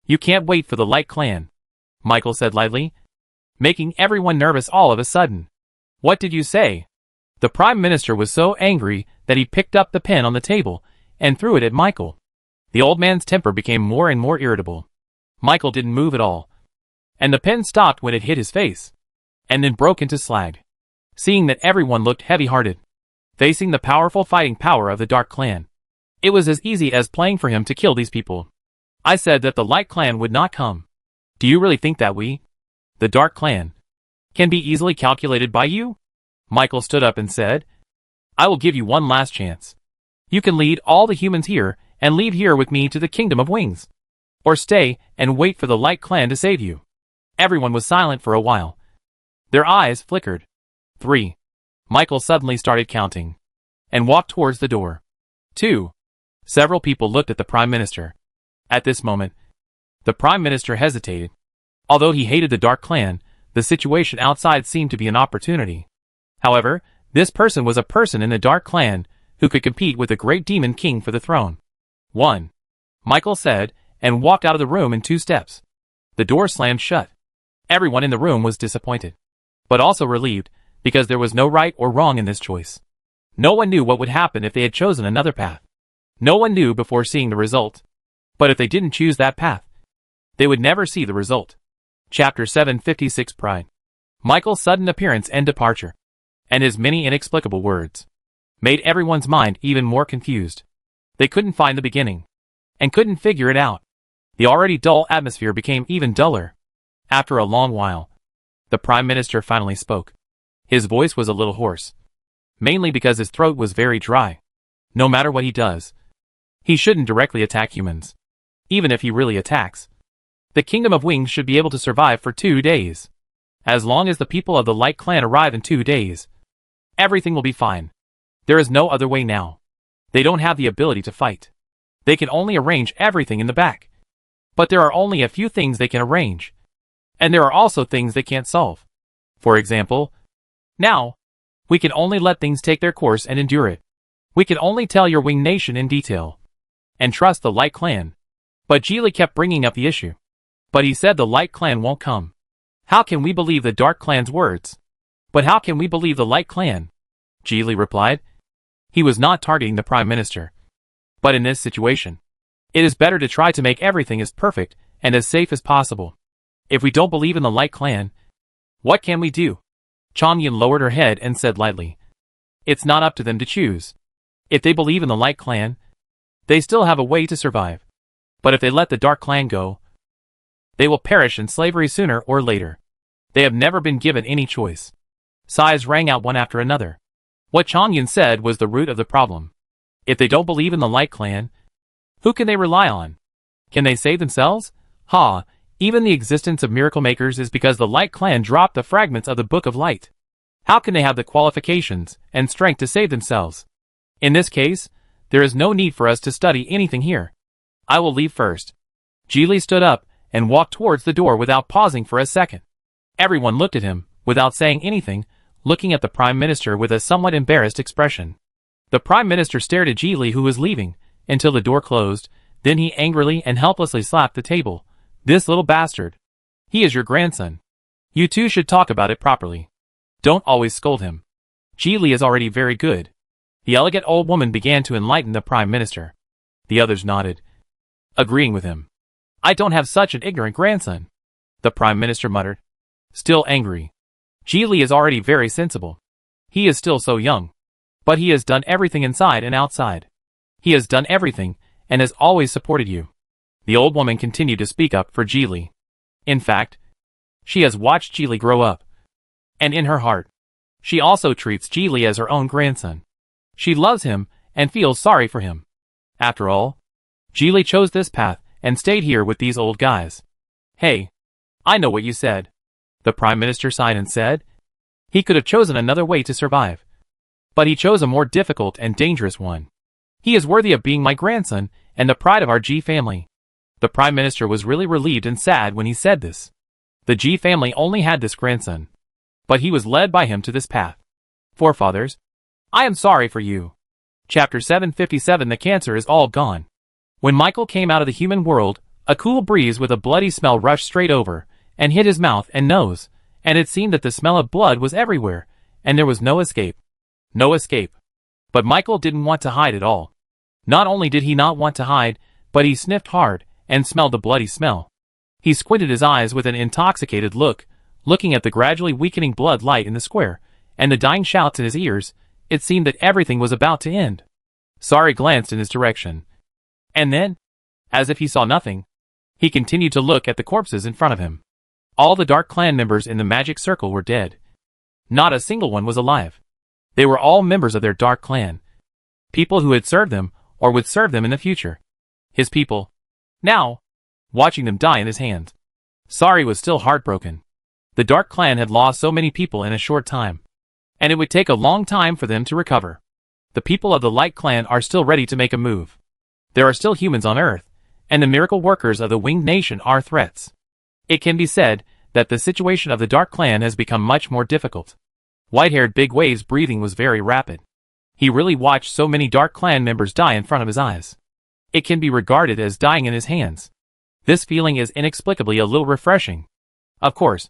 Speaker 1: "You can't wait for the Light Clan," Michael said lightly, making everyone nervous all of a sudden. "What did you say?" The Prime Minister was so angry that he picked up the pen on the table and threw it at Michael. The old man's temper became more and more irritable. Michael didn't move at all, and the pen stopped when it hit his face, and then broke into slag. Seeing that everyone looked heavy-hearted, facing the powerful fighting power of the Dark Clan, it was as easy as playing for him to kill these people. "I said that the Light Clan would not come. Do you really think that we, the Dark Clan, can be easily calculated by you?" Michael stood up and said, "I will give you one last chance. You can lead all the humans here and leave here with me to the Kingdom of Wings, or stay and wait for the Light Clan to save you." Everyone was silent for a while. Their eyes flickered. 3. Michael suddenly started counting, and walked towards the door. 2. Several people looked at the Prime Minister. At this moment, the Prime Minister hesitated. Although he hated the Dark Clan, the situation outside seemed to be an opportunity. However, this person was a person in the Dark Clan who could compete with the Great Demon King for the throne. 1. Michael said, and walked out of the room in 2 steps. The door slammed shut. Everyone in the room was disappointed, but also relieved, because there was no right or wrong in this choice. No one knew what would happen if they had chosen another path. No one knew before seeing the result. But if they didn't choose that path, they would never see the result. Chapter 756 Pride. Michael's sudden appearance and departure, and his many inexplicable words, made everyone's mind even more confused. They couldn't find the beginning, and couldn't figure it out. The already dull atmosphere became even duller. After a long while, the Prime Minister finally spoke. His voice was a little hoarse, mainly because his throat was very dry. No matter what he does, he shouldn't directly attack humans. Even if he really attacks, the Kingdom of Wings should be able to survive for 2 days. As long as the people of the Light Clan arrive in 2 days, everything will be fine. There is no other way now. They don't have the ability to fight. They can only arrange everything in the back. But there are only a few things they can arrange. And there are also things they can't solve. For example, now, we can only let things take their course and endure it. We can only tell your Wing Nation in detail, and trust the Light Clan. But Geely kept bringing up the issue. But he said the Light Clan won't come. How can we believe the Dark Clan's words? But how can we believe the Light Clan? Geely replied. He was not targeting the Prime Minister. But in this situation, it is better to try to make everything as perfect and as safe as possible. If we don't believe in the Light Clan, what can we do? Changyan lowered her head and said lightly. It's not up to them to choose. If they believe in the Light Clan, they still have a way to survive. But if they let the Dark Clan go, they will perish in slavery sooner or later. They have never been given any choice. Sighs rang out one after another. What Changyan said was the root of the problem. If they don't believe in the Light Clan, who can they rely on? Can they save themselves? Even the existence of miracle makers is because the Light Clan dropped the fragments of the Book of Light. How can they have the qualifications and strength to save themselves? In this case, there is no need for us to study anything here. I will leave first. Geely stood up and walked towards the door without pausing for a second. Everyone looked at him, without saying anything, looking at the Prime Minister with a somewhat embarrassed expression. The Prime Minister stared at Geely, who was leaving, until the door closed. Then he angrily and helplessly slapped the table. This little bastard. He is your grandson. You two should talk about it properly. Don't always scold him. Geely is already very good. The elegant old woman began to enlighten the Prime Minister. The others nodded, agreeing with him. I don't have such an ignorant grandson, the Prime Minister muttered, still angry. Geely is already very sensible. He is still so young. But he has done everything inside and outside. He has done everything, and has always supported you. The old woman continued to speak up for Geely. In fact, she has watched Geely grow up. And in her heart, she also treats Geely as her own grandson. She loves him, and feels sorry for him. After all, Geely chose this path, and stayed here with these old guys. Hey, I know what you said. The Prime Minister sighed and said. He could have chosen another way to survive. But he chose a more difficult and dangerous one. He is worthy of being my grandson, and the pride of our G family. The Prime Minister was really relieved and sad when he said this. The G family only had this grandson. But he was led by him to this path. Forefathers, I am sorry for you. Chapter 757 The cancer is all gone. When Michael came out of the human world, a cool breeze with a bloody smell rushed straight over, and hit his mouth and nose, and it seemed that the smell of blood was everywhere, and there was no escape. No escape. But Michael didn't want to hide at all. Not only did he not want to hide, but he sniffed hard, and smelled the bloody smell. He squinted his eyes with an intoxicated look, looking at the gradually weakening blood light in the square, and the dying shouts in his ears. It seemed that everything was about to end. Sari glanced in his direction. And then, as if he saw nothing, he continued to look at the corpses in front of him. All the Dark Clan members in the magic circle were dead. Not a single one was alive. They were all members of their Dark Clan. People who had served them, or would serve them in the future. His people. Now, watching them die in his hands. Sari was still heartbroken. The Dark Clan had lost so many people in a short time. And it would take a long time for them to recover. The people of the Light Clan are still ready to make a move. There are still humans on Earth, and the miracle workers of the Winged Nation are threats. It can be said that the situation of the Dark Clan has become much more difficult. White-haired Big Wave's breathing was very rapid. He really watched so many Dark Clan members die in front of his eyes. It can be regarded as dying in his hands. This feeling is inexplicably a little refreshing. Of course,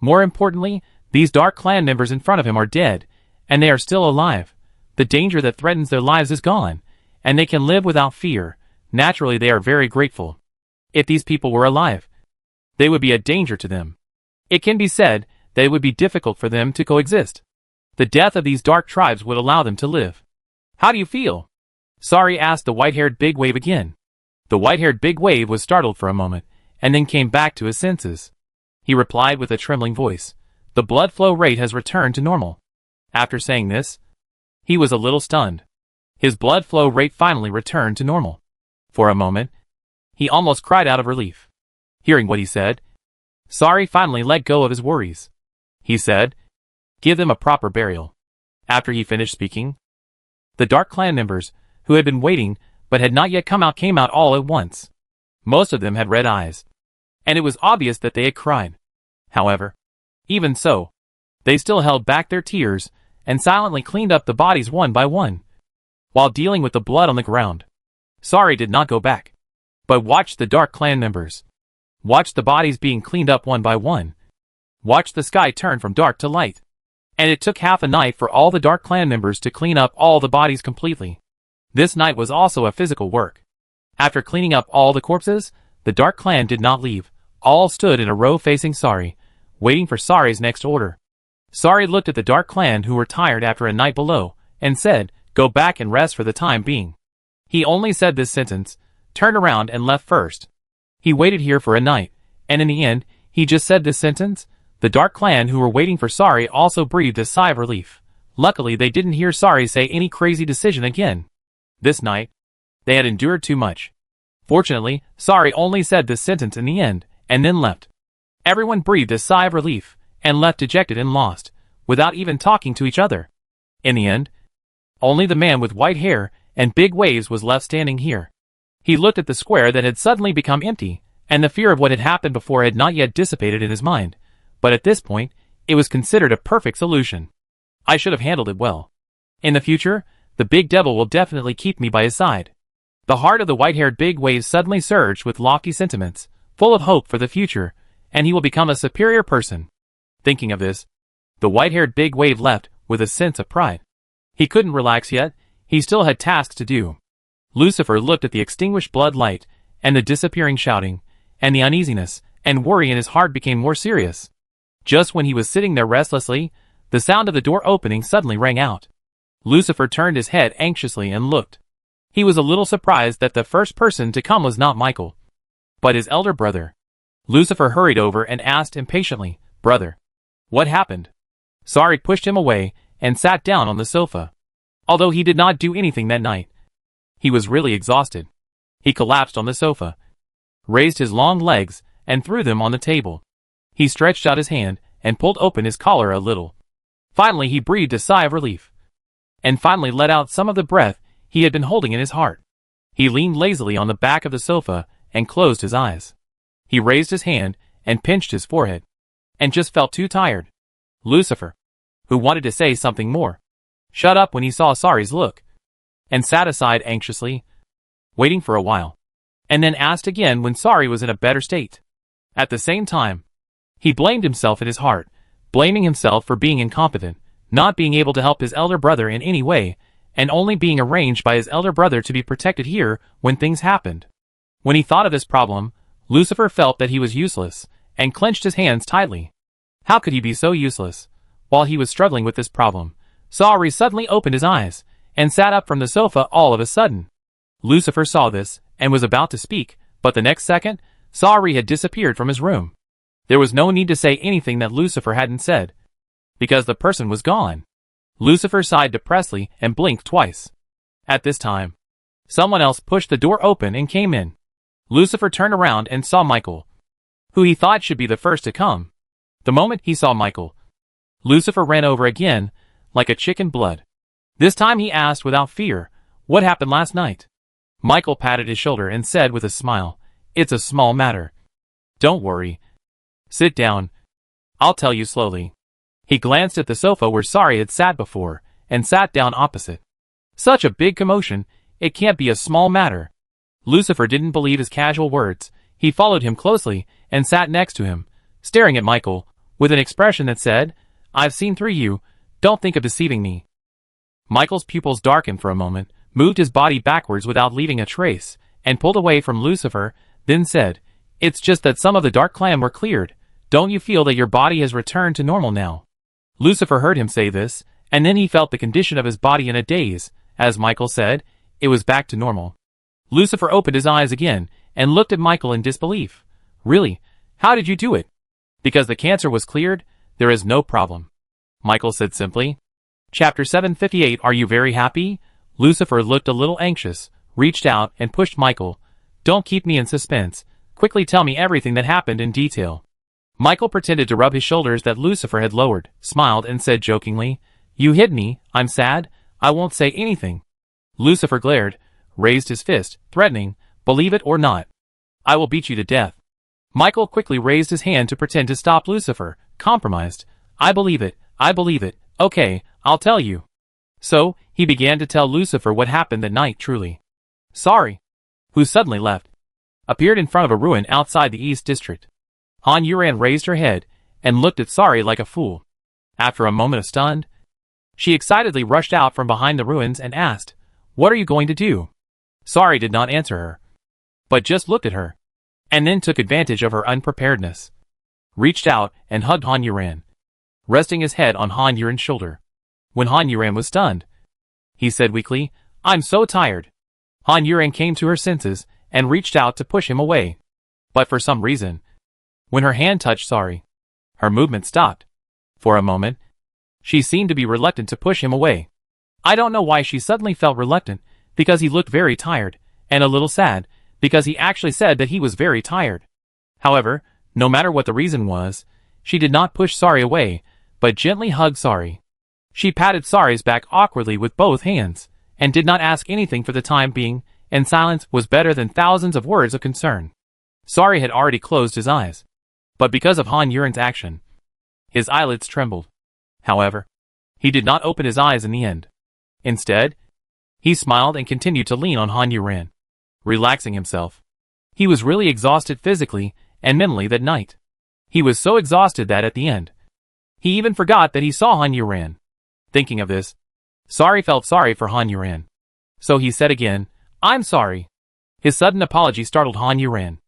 Speaker 1: more importantly, these Dark Clan members in front of him are dead, and they are still alive. The danger that threatens their lives is gone, and they can live without fear. Naturally, they are very grateful. If these people were alive, they would be a danger to them. It can be said that it would be difficult for them to coexist. The death of these dark tribes would allow them to live. How do you feel? Sorry, asked the white-haired big wave again. The white-haired big wave was startled for a moment, and then came back to his senses. He replied with a trembling voice, "The blood flow rate has returned to normal." After saying this, he was a little stunned. His blood flow rate finally returned to normal. For a moment, he almost cried out of relief. Hearing what he said, Sorry finally let go of his worries. He said, "Give them a proper burial." After he finished speaking, the Dark Clan members, who had been waiting but had not yet come out, came out all at once. Most of them had red eyes, and it was obvious that they had cried. However, even so, they still held back their tears and silently cleaned up the bodies one by one. While dealing with the blood on the ground, Sorry did not go back, but watched the Dark Clan members. Watched the bodies being cleaned up one by one. Watched the sky turn from dark to light. And it took half a night for all the Dark Clan members to clean up all the bodies completely. This night was also a physical work. After cleaning up all the corpses, the Dark Clan did not leave. All stood in a row facing Sorry, waiting for Sorry's next order. Sorry looked at the Dark Clan, who were tired after a night below, and said, "Go back and rest for the time being." He only said this sentence, turned around and left first. He waited here for a night, and in the end, he just said this sentence. The Dark Clan, who were waiting for Sorry, also breathed a sigh of relief. Luckily, they didn't hear Sorry say any crazy decision again. This night, they had endured too much. Fortunately, Sorry only said this sentence in the end, and then left. Everyone breathed a sigh of relief, and left dejected and lost, without even talking to each other. In the end, only the man with white hair and big waves was left standing here. He looked at the square that had suddenly become empty, and the fear of what had happened before had not yet dissipated in his mind, but at this point, it was considered a perfect solution. I should have handled it well. In the future, the big devil will definitely keep me by his side. The heart of the white-haired big wave suddenly surged with lofty sentiments, full of hope for the future, and he will become a superior person. Thinking of this, the white-haired big wave left with a sense of pride. He couldn't relax yet, he still had tasks to do. Lucifer looked at the extinguished blood light, and the disappearing shouting, and the uneasiness and worry in his heart became more serious. Just when he was sitting there restlessly, the sound of the door opening suddenly rang out. Lucifer turned his head anxiously and looked. He was a little surprised that the first person to come was not Michael, but his elder brother. Lucifer hurried over and asked impatiently, "Brother, what happened?" Sorry pushed him away and sat down on the sofa. Although he did not do anything that night, he was really exhausted. He collapsed on the sofa, raised his long legs, and threw them on the table. He stretched out his hand and pulled open his collar a little. Finally, he breathed a sigh of relief, and finally let out some of the breath he had been holding in his heart. He leaned lazily on the back of the sofa and closed his eyes. He raised his hand and pinched his forehead, and just felt too tired. Lucifer, who wanted to say something more, shut up when he saw Sorry's look, and sat aside anxiously, waiting for a while, and then asked again when Sorry was in a better state. At the same time, he blamed himself in his heart, blaming himself for being incompetent, not being able to help his elder brother in any way, and only being arranged by his elder brother to be protected here when things happened. When he thought of this problem, Lucifer felt that he was useless, and clenched his hands tightly. How could he be so useless? While he was struggling with this problem, Sorry suddenly opened his eyes, and sat up from the sofa all of a sudden. Lucifer saw this, and was about to speak, but the next second, Sorry had disappeared from his room. There was no need to say anything that Lucifer hadn't said, because the person was gone. Lucifer sighed depressedly and blinked twice. At this time, someone else pushed the door open and came in. Lucifer turned around and saw Michael, who he thought should be the first to come. The moment he saw Michael, Lucifer ran over again, like a chicken blood. This time he asked without fear, "What happened last night?" Michael patted his shoulder and said with a smile, "It's a small matter. Don't worry. Sit down. I'll tell you slowly." He glanced at the sofa where Sorry had sat before, and sat down opposite. Such a big commotion, it can't be a small matter. Lucifer didn't believe his casual words. He followed him closely, and sat next to him, staring at Michael, with an expression that said, "I've seen through you, don't think of deceiving me." Michael's pupils darkened for a moment, moved his body backwards without leaving a trace, and pulled away from Lucifer, then said, "It's just that some of the dark clan were cleared. Don't you feel that your body has returned to normal now?" Lucifer heard him say this, and then he felt the condition of his body in a daze. As Michael said, it was back to normal. Lucifer opened his eyes again, and looked at Michael in disbelief. "Really? How did you do it?" "Because the cancer was cleared, there is no problem," Michael said simply. Chapter 758. Are you very happy? Lucifer looked a little anxious, reached out, and pushed Michael. "Don't keep me in suspense. Quickly tell me everything that happened in detail." Michael pretended to rub his shoulders that Lucifer had lowered, smiled, and said jokingly, "You hid me, I'm sad, I won't say anything." Lucifer glared, raised his fist, threatening, "Believe it or not, I will beat you to death." Michael quickly raised his hand to pretend to stop Lucifer, compromised. I believe it, okay, I'll tell you." So, he began to tell Lucifer what happened that night. Truly sorry, who suddenly left, appeared in front of a ruin outside the East District. Han Yuran raised her head, and looked at Sari like a fool. After a moment of stunned, she excitedly rushed out from behind the ruins and asked, "What are you going to do?" Sari did not answer her, but just looked at her, and then took advantage of her unpreparedness. Reached out and hugged Han Yuran, resting his head on Han Yuran's shoulder. When Han Yuran was stunned, he said weakly, "I'm so tired." Han Yuran came to her senses and reached out to push him away. But for some reason, when her hand touched Sari, her movement stopped. For a moment, she seemed to be reluctant to push him away. I don't know why she suddenly felt reluctant, because he looked very tired, and a little sad, because he actually said that he was very tired. However, no matter what the reason was, she did not push Sari away, but gently hugged Sari. She patted Sari's back awkwardly with both hands, and did not ask anything for the time being, and silence was better than thousands of words of concern. Sari had already closed his eyes, but because of Han Yuran's action, his eyelids trembled. However, he did not open his eyes in the end. Instead, he smiled and continued to lean on Han Yuran, relaxing himself. He was really exhausted physically and mentally that night. He was so exhausted that at the end, he even forgot that he saw Han Yuran. Thinking of this, Sari felt sorry for Han Yuran. So he said again, "I'm sorry." His sudden apology startled Han Yuran.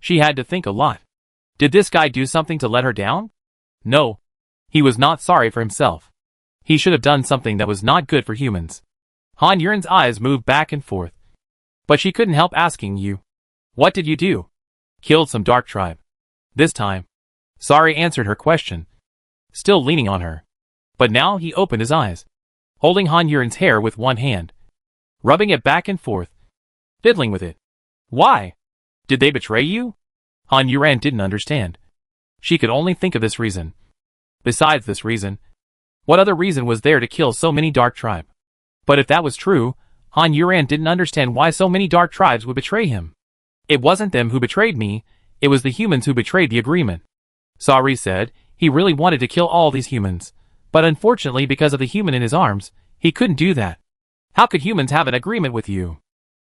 Speaker 1: She had to think a lot. Did this guy do something to let her down? No. He was not sorry for himself. He should have done something that was not good for humans. Han Yuran's eyes moved back and forth. But she couldn't help asking, "You? What did you do?" "Killed some dark tribe." This time, Sari answered her question, still leaning on her. But now he opened his eyes, holding Han Yuran's hair with one hand, rubbing it back and forth, fiddling with it. "Why? Did they betray you?" Han Yuran didn't understand. She could only think of this reason. Besides this reason, what other reason was there to kill so many dark tribe? But if that was true, Han Yuran didn't understand why so many dark tribes would betray him. "It wasn't them who betrayed me, it was the humans who betrayed the agreement." Sari said he really wanted to kill all these humans, but unfortunately because of the human in his arms, he couldn't do that. How could humans have an agreement with you?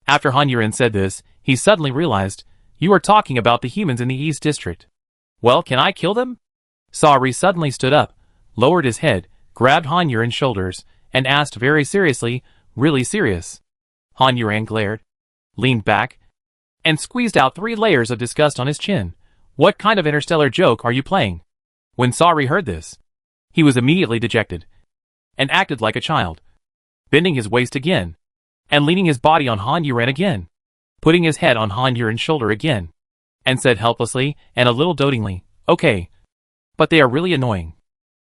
Speaker 1: After Han Yuran said this, he suddenly realized, "You are talking about the humans in the East District. Well, can I kill them?" Sari suddenly stood up, lowered his head, grabbed Han Yuran's shoulders, and asked very seriously, really serious. Han Yuran glared, leaned back, and squeezed out 3 layers of disgust on his chin. "What kind of interstellar joke are you playing?" When Sari heard this, he was immediately dejected, and acted like a child, bending his waist again, and leaning his body on Han Yuran again, putting his head on Han Yuran's shoulder again, and said helplessly and a little dotingly, "Okay, but they are really annoying.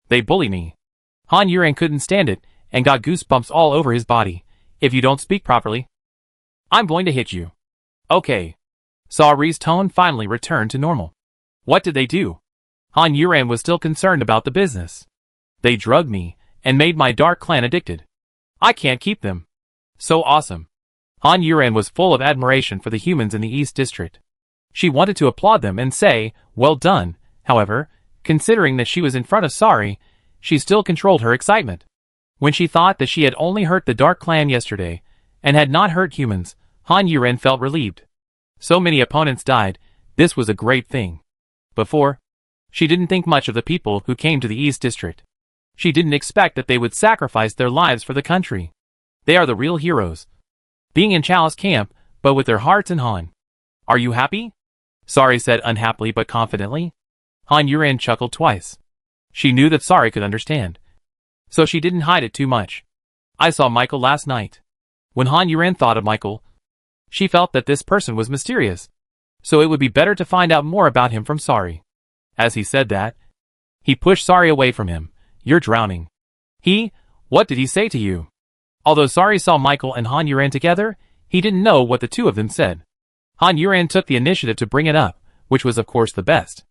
Speaker 1: They bully me." Han Yuran couldn't stand it, and got goosebumps all over his body. "If you don't speak properly, I'm going to hit you." "Okay." Sari's tone finally returned to normal. "What did they do?" Han Yuran was still concerned about the business. "They drugged me, and made my dark clan addicted. I can't keep them." "So awesome." Han Yuran was full of admiration for the humans in the East District. She wanted to applaud them and say, "Well done." However, considering that she was in front of Sari, she still controlled her excitement. When she thought that she had only hurt the Dark Clan yesterday, and had not hurt humans, Han Yuran felt relieved. So many opponents died, this was a great thing. Before, she didn't think much of the people who came to the East District. She didn't expect that they would sacrifice their lives for the country. They are the real heroes. being in Chalice camp, but with their hearts in Han. Are you happy? Sari said unhappily but confidently. Han Yuran chuckled twice. She knew that Sari could understand, so she didn't hide it too much. I saw Michael last night. When Han Yuran thought of Michael, she felt that this person was mysterious, so it would be better to find out more about him from Sari. As he said that, he pushed Sari away from him. You're drowning. What did he say to you? Although Sari saw Michael and Han Yuran together, he didn't know what the two of them said. Han Yuran took the initiative to bring it up, which was of course the best.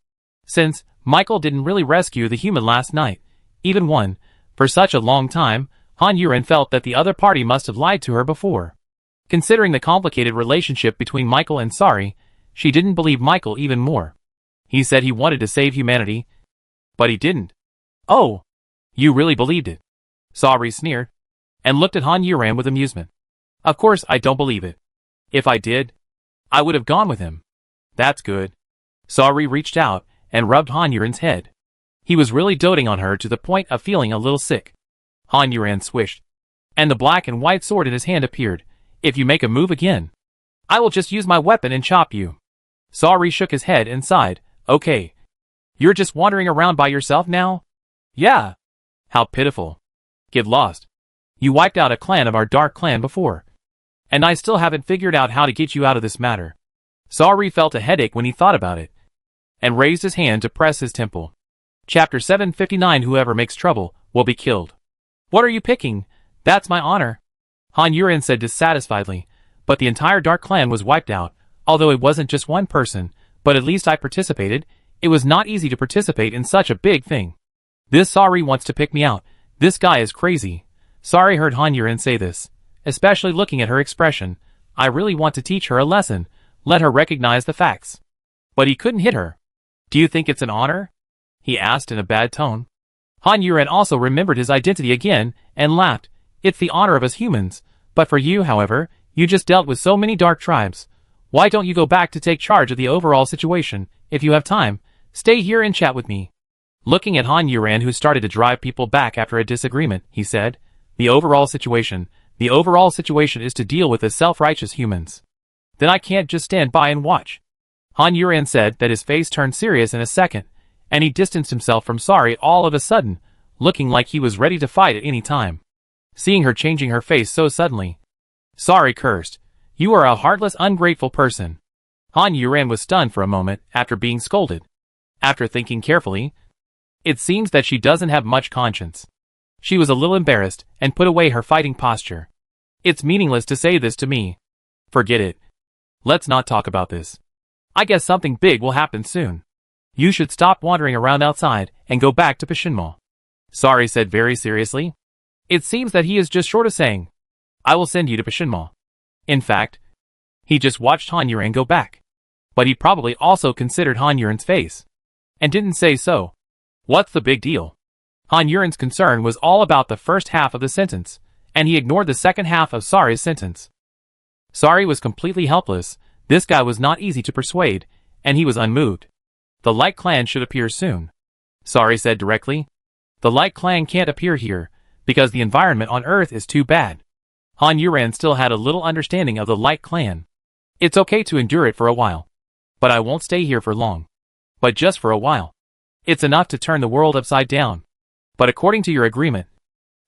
Speaker 1: Since Michael didn't really rescue the human last night, even one, for such a long time, Han Yuran felt that the other party must have lied to her before. Considering the complicated relationship between Michael and Sari, she didn't believe Michael even more. He said he wanted to save humanity, but he didn't. Oh, you really believed it? Sari sneered, and looked at Han Yuran with amusement. Of course I don't believe it. If I did, I would have gone with him. That's good. Sari reached out and rubbed Han Yuran's head. He was really doting on her to the point of feeling a little sick. Han Yuran swished, and the black and white sword in his hand appeared. If you make a move again, I will just use my weapon and chop you. Sari shook his head and sighed. Okay. You're just wandering around by yourself now? Yeah. How pitiful. Get lost. You wiped out a clan of our dark clan before, and I still haven't figured out how to get you out of this matter. Sari felt a headache when he thought about it, and raised his hand to press his temple. Chapter 759. Whoever makes trouble will be killed. What are you picking? That's my honor. Han Yuran said dissatisfiedly, but the entire dark clan was wiped out. Although it wasn't just one person, but at least I participated. It was not easy to participate in such a big thing. This Sari wants to pick me out. This guy is crazy. Sari heard Han Yuran say this, especially looking at her expression. I really want to teach her a lesson, let her recognize the facts. But he couldn't hit her. Do you think it's an honor? He asked in a bad tone. Han Yuran also remembered his identity again, and laughed. It's the honor of us humans, but for you, however, you just dealt with so many dark tribes. Why don't you go back to take charge of the overall situation? If you have time, stay here and chat with me. Looking at Han Yuran, who started to drive people back after a disagreement, he said, The overall situation is to deal with the self-righteous humans. Then I can't just stand by and watch. Han Yuran said that his face turned serious in a second, and he distanced himself from Sari all of a sudden, looking like he was ready to fight at any time. Seeing her changing her face so suddenly, Sari cursed. You are a heartless, ungrateful person. Han Yuran was stunned for a moment after being scolded. After thinking carefully, it seems that she doesn't have much conscience. She was a little embarrassed and put away her fighting posture. It's meaningless to say this to me. Forget it. Let's not talk about this. I guess something big will happen soon. You should stop wandering around outside and go back to Pishinma. Sari said very seriously. It seems that he is just short of saying, I will send you to Pishinma. In fact, he just watched Han Yuran go back. But he probably also considered Han Yuran's face, and didn't say so. What's the big deal? Han Yuran's concern was all about the first half of the sentence, and he ignored the second half of Sari's sentence. Sari was completely helpless. This guy was not easy to persuade, and he was unmoved. The Light Clan should appear soon, Sari said directly. The Light Clan can't appear here, because the environment on Earth is too bad. Han Yuran still had a little understanding of the Light Clan. It's okay to endure it for a while. But I won't stay here for long. But just for a while. It's enough to turn the world upside down. But according to your agreement,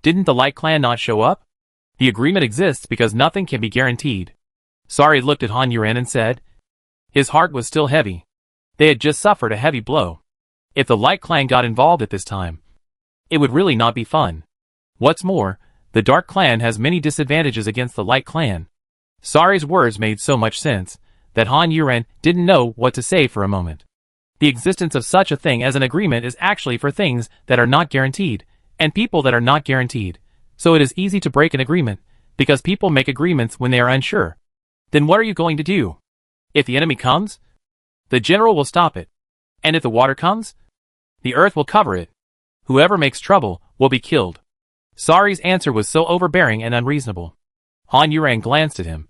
Speaker 1: didn't the Light Clan not show up? The agreement exists because nothing can be guaranteed. Sari looked at Han Yuran and said. His heart was still heavy. They had just suffered a heavy blow. If the Light Clan got involved at this time, it would really not be fun. What's more, the Dark Clan has many disadvantages against the Light Clan. Sari's words made so much sense that Han Yuran didn't know what to say for a moment. The existence of such a thing as an agreement is actually for things that are not guaranteed, and people that are not guaranteed. So it is easy to break an agreement, because people make agreements when they are unsure. Then what are you going to do? If the enemy comes, the general will stop it. And if the water comes, the earth will cover it. Whoever makes trouble will be killed. Sari's answer was so overbearing and unreasonable. Han Yuran glanced at him,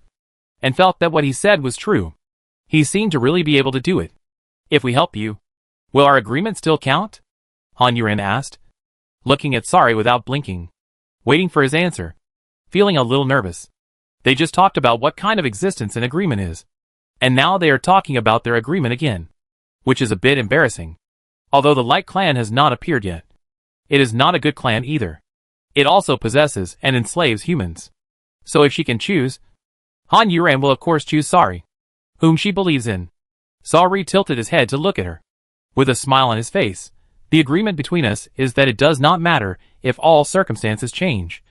Speaker 1: and felt that what he said was true. He seemed to really be able to do it. If we help you, will our agreement still count? Han Yuran asked, looking at Sari without blinking, waiting for his answer, feeling a little nervous. They just talked about what kind of existence an agreement is. And now they are talking about their agreement again. Which is a bit embarrassing. Although the Light Clan has not appeared yet. It is not a good clan either. It also possesses and enslaves humans. So if she can choose, Han Yuran will of course choose Sari, whom she believes in. Sari tilted his head to look at her. With a smile on his face, the agreement between us is that it does not matter if all circumstances change.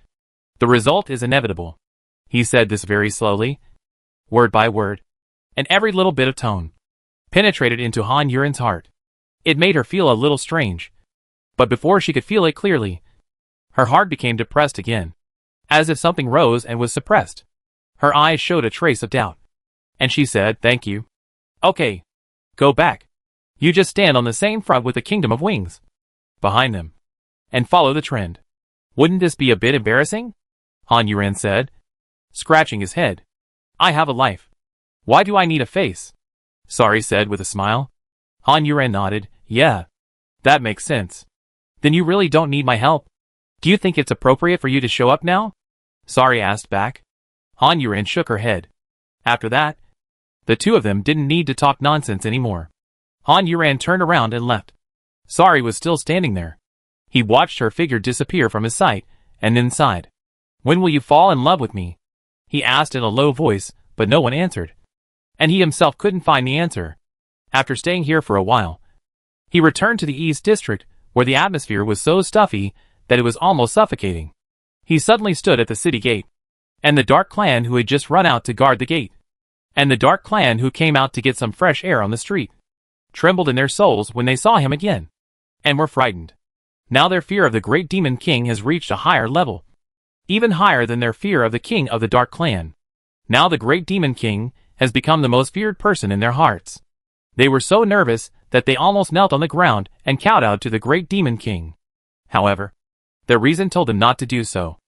Speaker 1: The result is inevitable. He said this very slowly, word by word, and every little bit of tone penetrated into Han Yuran's heart. It made her feel a little strange. But before she could feel it clearly, her heart became depressed again, as if something rose and was suppressed. Her eyes showed a trace of doubt. And she said, "Thank you. Okay. Go back. You just stand on the same front with the Kingdom of Wings behind them, and follow the trend." "Wouldn't this be a bit embarrassing?" Han Yuran said, scratching his head. "I have a life. Why do I need a face?" Sari said with a smile. Han Yuran nodded. "Yeah. That makes sense. Then you really don't need my help? Do you think it's appropriate for you to show up now?" Sari asked back. Han Yuran shook her head. After that, the two of them didn't need to talk nonsense anymore. Han Yuran turned around and left. Sari was still standing there. He watched her figure disappear from his sight, and then sighed. "When will you fall in love with me?" he asked in a low voice, but no one answered. And he himself couldn't find the answer. After staying here for a while, he returned to the East District, where the atmosphere was so stuffy that it was almost suffocating. He suddenly stood at the city gate, and the Dark Clan who had just run out to guard the gate, and the Dark Clan who came out to get some fresh air on the street, trembled in their souls when they saw him again, and were frightened. Now their fear of the Great Demon King has reached a higher level, even higher than their fear of the King of the Dark Clan. Now the Great Demon King has become the most feared person in their hearts. They were so nervous that they almost knelt on the ground and kowtowed to the Great Demon King. However, their reason told them not to do so.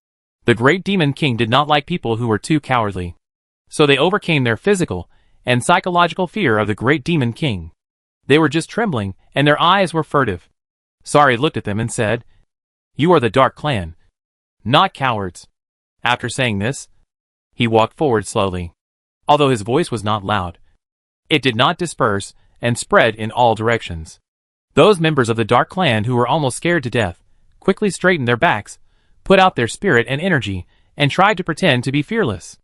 Speaker 1: The Great Demon King did not like people who were too cowardly. So they overcame their physical and psychological fear of the Great Demon King. They were just trembling, and their eyes were furtive. Sari looked at them and said, "You are the Dark Clan, not cowards." After saying this, he walked forward slowly. Although his voice was not loud, it did not disperse and spread in all directions. Those members of the Dark Clan who were almost scared to death quickly straightened their backs, put out their spirit and energy, and tried to pretend to be fearless.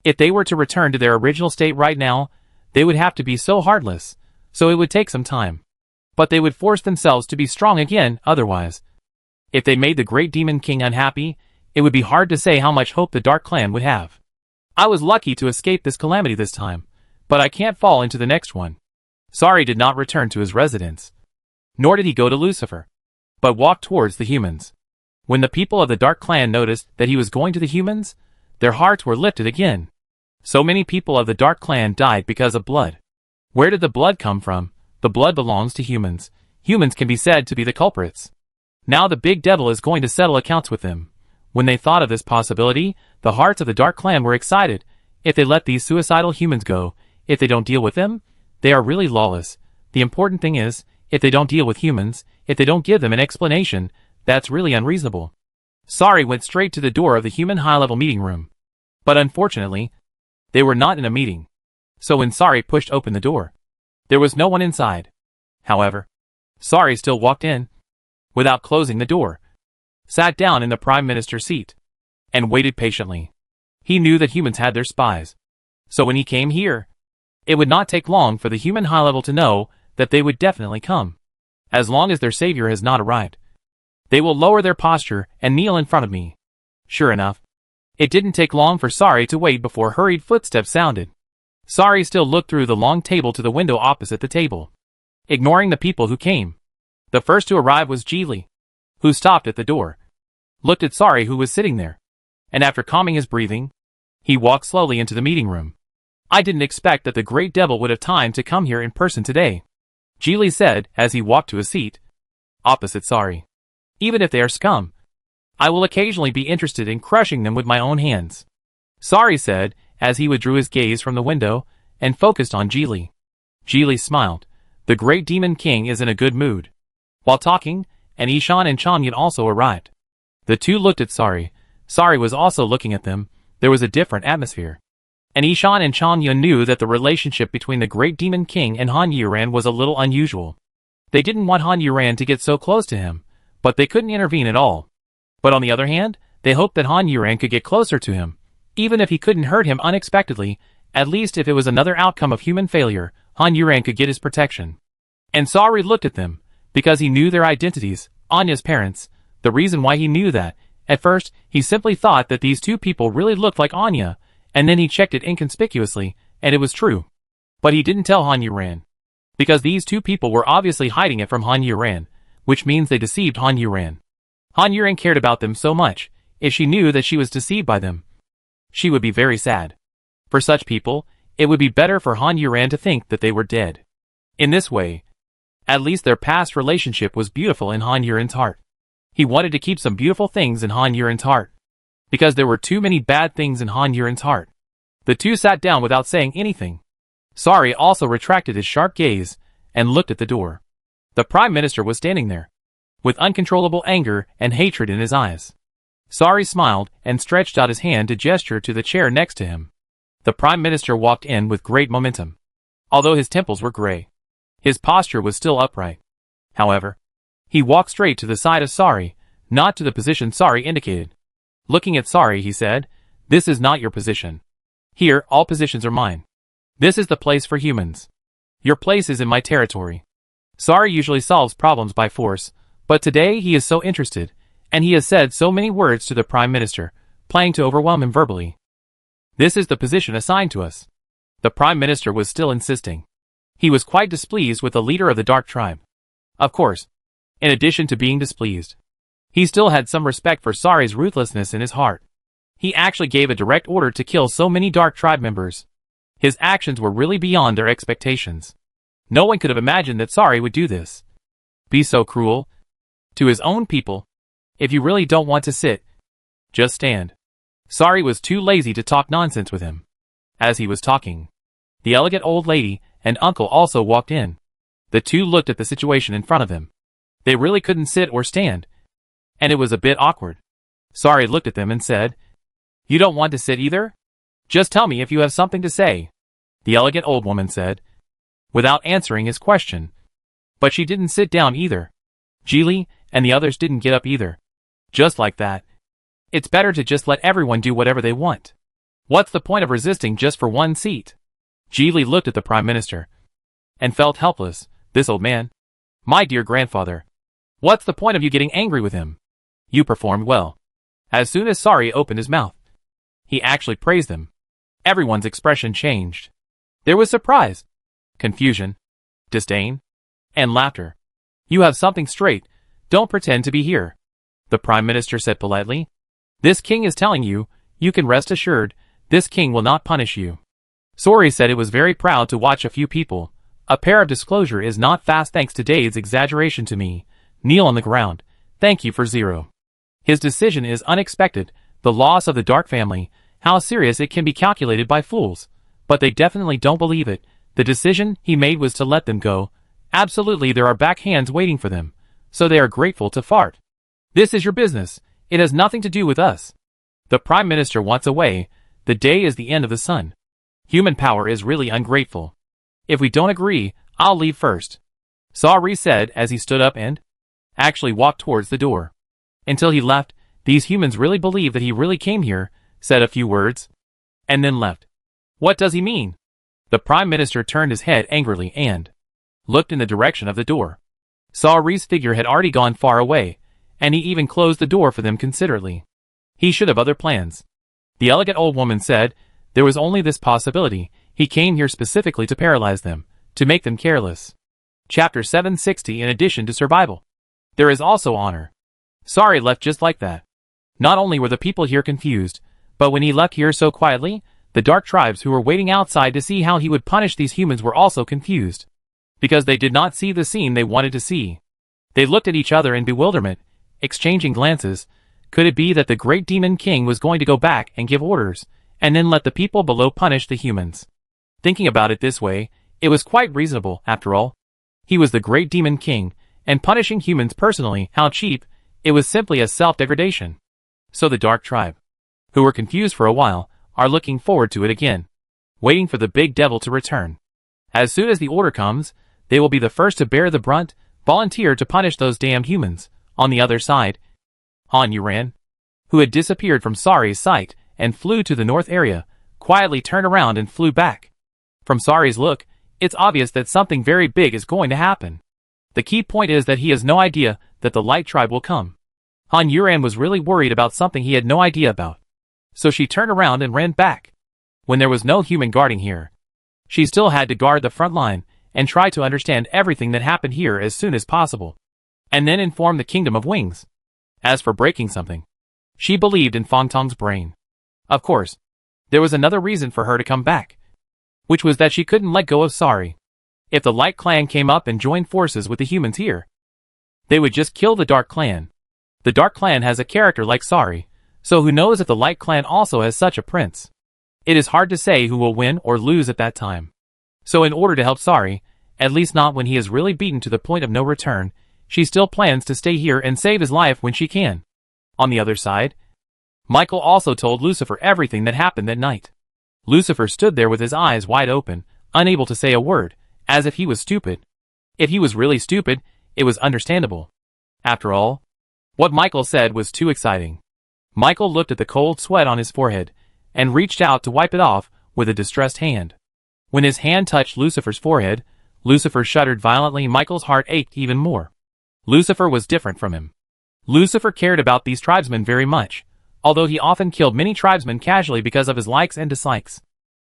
Speaker 1: If they were to return to their original state right now, they would have to be so heartless, so it would take some time. But they would force themselves to be strong again otherwise. If they made the Great Demon King unhappy, it would be hard to say how much hope the Dark Clan would have. "I was lucky to escape this calamity this time, but I can't fall into the next one." Sari did not return to his residence, nor did he go to Lucifer, but walked towards the humans. When the people of the Dark Clan noticed that he was going to the humans, their hearts were lifted again. So many people of the Dark Clan died because of blood. Where did the blood come from? The blood belongs to humans. Humans can be said to be the culprits. Now the big devil is going to settle accounts with them. When they thought of this possibility, the hearts of the Dark Clan were excited. If they let these suicidal humans go, if they don't deal with them, they are really lawless. The important thing is, if they don't deal with humans, if they don't give them an explanation, that's really unreasonable. Sari went straight to the door of the human high-level meeting room. But unfortunately, they were not in a meeting. So when Sari pushed open the door, there was no one inside. However, Sari still walked in, without closing the door, sat down in the Prime Minister's seat, and waited patiently. He knew that humans had their spies. So when he came here, it would not take long for the human high level to know that they would definitely come. As long as their savior has not arrived, they will lower their posture and kneel in front of me. Sure enough, it didn't take long for Sari to wait before hurried footsteps sounded. Sari still looked through the long table to the window opposite the table, ignoring the people who came. The first to arrive was Geely, who stopped at the door, looked at Sari who was sitting there, and after calming his breathing, he walked slowly into the meeting room. "I didn't expect that the Great Devil would have time to come here in person today," Geely said as he walked to a seat opposite Sari. "Even if they are scum, I will occasionally be interested in crushing them with my own hands," Sari said as he withdrew his gaze from the window and focused on Geely. Geely smiled. The Great Demon King is in a good mood. While talking, and Ishan and Changyun also arrived. The two looked at Sari. Sari was also looking at them, there was a different atmosphere. And Ishan and Chanya knew that the relationship between the Great Demon King and Han Yuran was a little unusual. They didn't want Han Yuran to get so close to him, but they couldn't intervene at all. But on the other hand, they hoped that Han Yuran could get closer to him. Even if he couldn't hurt him unexpectedly, at least if it was another outcome of human failure, Han Yuran could get his protection. And Sari looked at them, because he knew their identities, Anya's parents. The reason why he knew that, at first, he simply thought that these two people really looked like Anya, and then he checked it inconspicuously, and it was true. But he didn't tell Han Yuran. Because these two people were obviously hiding it from Han Yuran, which means they deceived Han Yuran. Han Yuran cared about them so much, if she knew that she was deceived by them, she would be very sad. For such people, it would be better for Han Yuran to think that they were dead. In this way, at least their past relationship was beautiful in Han Yuran's heart. He wanted to keep some beautiful things in Han Yuran's heart. Because there were too many bad things in Han Yuran's heart. The two sat down without saying anything. Sari also retracted his sharp gaze, and looked at the door. The Prime Minister was standing there, with uncontrollable anger and hatred in his eyes. Sari smiled, and stretched out his hand to gesture to the chair next to him. The Prime Minister walked in with great momentum. Although his temples were gray, his posture was still upright. However, he walked straight to the side of Sari, not to the position Sari indicated. Looking at Sari, he said, "This is not your position. Here, all positions are mine. This is the place for humans. Your place is in my territory." Sari usually solves problems by force, but today he is so interested, and he has said so many words to the Prime Minister, planning to overwhelm him verbally. "This is the position assigned to us." The Prime Minister was still insisting. He was quite displeased with the leader of the Dark Tribe. Of course, in addition to being displeased, he still had some respect for Sari's ruthlessness in his heart. He actually gave a direct order to kill so many Dark Tribe members. His actions were really beyond their expectations. No one could have imagined that Sari would do this. Be so cruel to his own people. If you really don't want to sit, just stand. Sari was too lazy to talk nonsense with him. As he was talking, the elegant old lady and uncle also walked in. The two looked at the situation in front of them. They really couldn't sit or stand, and it was a bit awkward. Sari looked at them and said, "You don't want to sit either? Just tell me if you have something to say," the elegant old woman said, without answering his question. But she didn't sit down either. Geely and the others didn't get up either. Just like that. It's better to just let everyone do whatever they want. What's the point of resisting just for one seat? Geely looked at the Prime Minister and felt helpless. This old man. My dear grandfather. What's the point of you getting angry with him? You performed well. As soon as Sari opened his mouth, he actually praised him. Everyone's expression changed. There was surprise, confusion, disdain, and laughter. You have something straight. Don't pretend to be here, the Prime Minister said politely. This king is telling you, you can rest assured, this king will not punish you. Sori said it was very proud to watch a few people. A pair of disclosure is not fast thanks to Dade's exaggeration to me. Kneel on the ground. Thank you for zero. His decision is unexpected. The loss of the Dark family, how serious it can be calculated by fools. But they definitely don't believe it. The decision he made was to let them go. Absolutely there are backhands waiting for them. So they are grateful to fart. This is your business. It has nothing to do with us. The Prime Minister wants away. The day is the end of the sun. Human power is really ungrateful. If we don't agree, I'll leave first. Sari said as he stood up and actually walked towards the door. Until he left, these humans really believe that he really came here, said a few words, and then left. What does he mean? The Prime Minister turned his head angrily and looked in the direction of the door. Sari's figure had already gone far away, and he even closed the door for them considerately. He should have other plans. The elegant old woman said, there was only this possibility. He came here specifically to paralyze them, to make them careless. Chapter 760. In addition to survival, there is also honor. Sari left just like that. Not only were the people here confused, but when he left here so quietly, the Dark Tribes who were waiting outside to see how he would punish these humans were also confused. Because they did not see the scene they wanted to see. They looked at each other in bewilderment, exchanging glances. Could it be that the Great Demon King was going to go back and give orders, and then let the people below punish the humans? Thinking about it this way, it was quite reasonable, after all. He was the Great Demon King, and punishing humans personally, how cheap. It was simply a self-degradation. So the Dark Tribe, who were confused for a while, are looking forward to it again, waiting for the big devil to return. As soon as the order comes, they will be the first to bear the brunt, volunteer to punish those damned humans. On the other side, Han Yuran, who had disappeared from Sari's sight and flew to the north area, quietly turned around and flew back. From Sari's look, it's obvious that something very big is going to happen. The key point is that he has no idea that the Light Tribe will come. Han Yuran was really worried about something he had no idea about. So she turned around and ran back. When there was no human guarding here, she still had to guard the front line and try to understand everything that happened here as soon as possible, and then inform the Kingdom of Wings. As for breaking something, she believed in Feng Tong's brain. Of course, there was another reason for her to come back, which was that she couldn't let go of Sari. If the Light Clan came up and joined forces with the humans here, they would just kill the Dark Clan. The Dark Clan has a character like Sari, so who knows if the Light Clan also has such a prince. It is hard to say who will win or lose at that time. So in order to help Sari, at least not when he is really beaten to the point of no return, she still plans to stay here and save his life when she can. On the other side, Michael also told Lucifer everything that happened that night. Lucifer stood there with his eyes wide open, unable to say a word, as if he was stupid. If he was really stupid, it was understandable. After all, what Michael said was too exciting. Michael looked at the cold sweat on his forehead, and reached out to wipe it off with a distressed hand. When his hand touched Lucifer's forehead, Lucifer shuddered violently. Michael's heart ached even more. Lucifer was different from him. Lucifer cared about these tribesmen very much, although he often killed many tribesmen casually because of his likes and dislikes.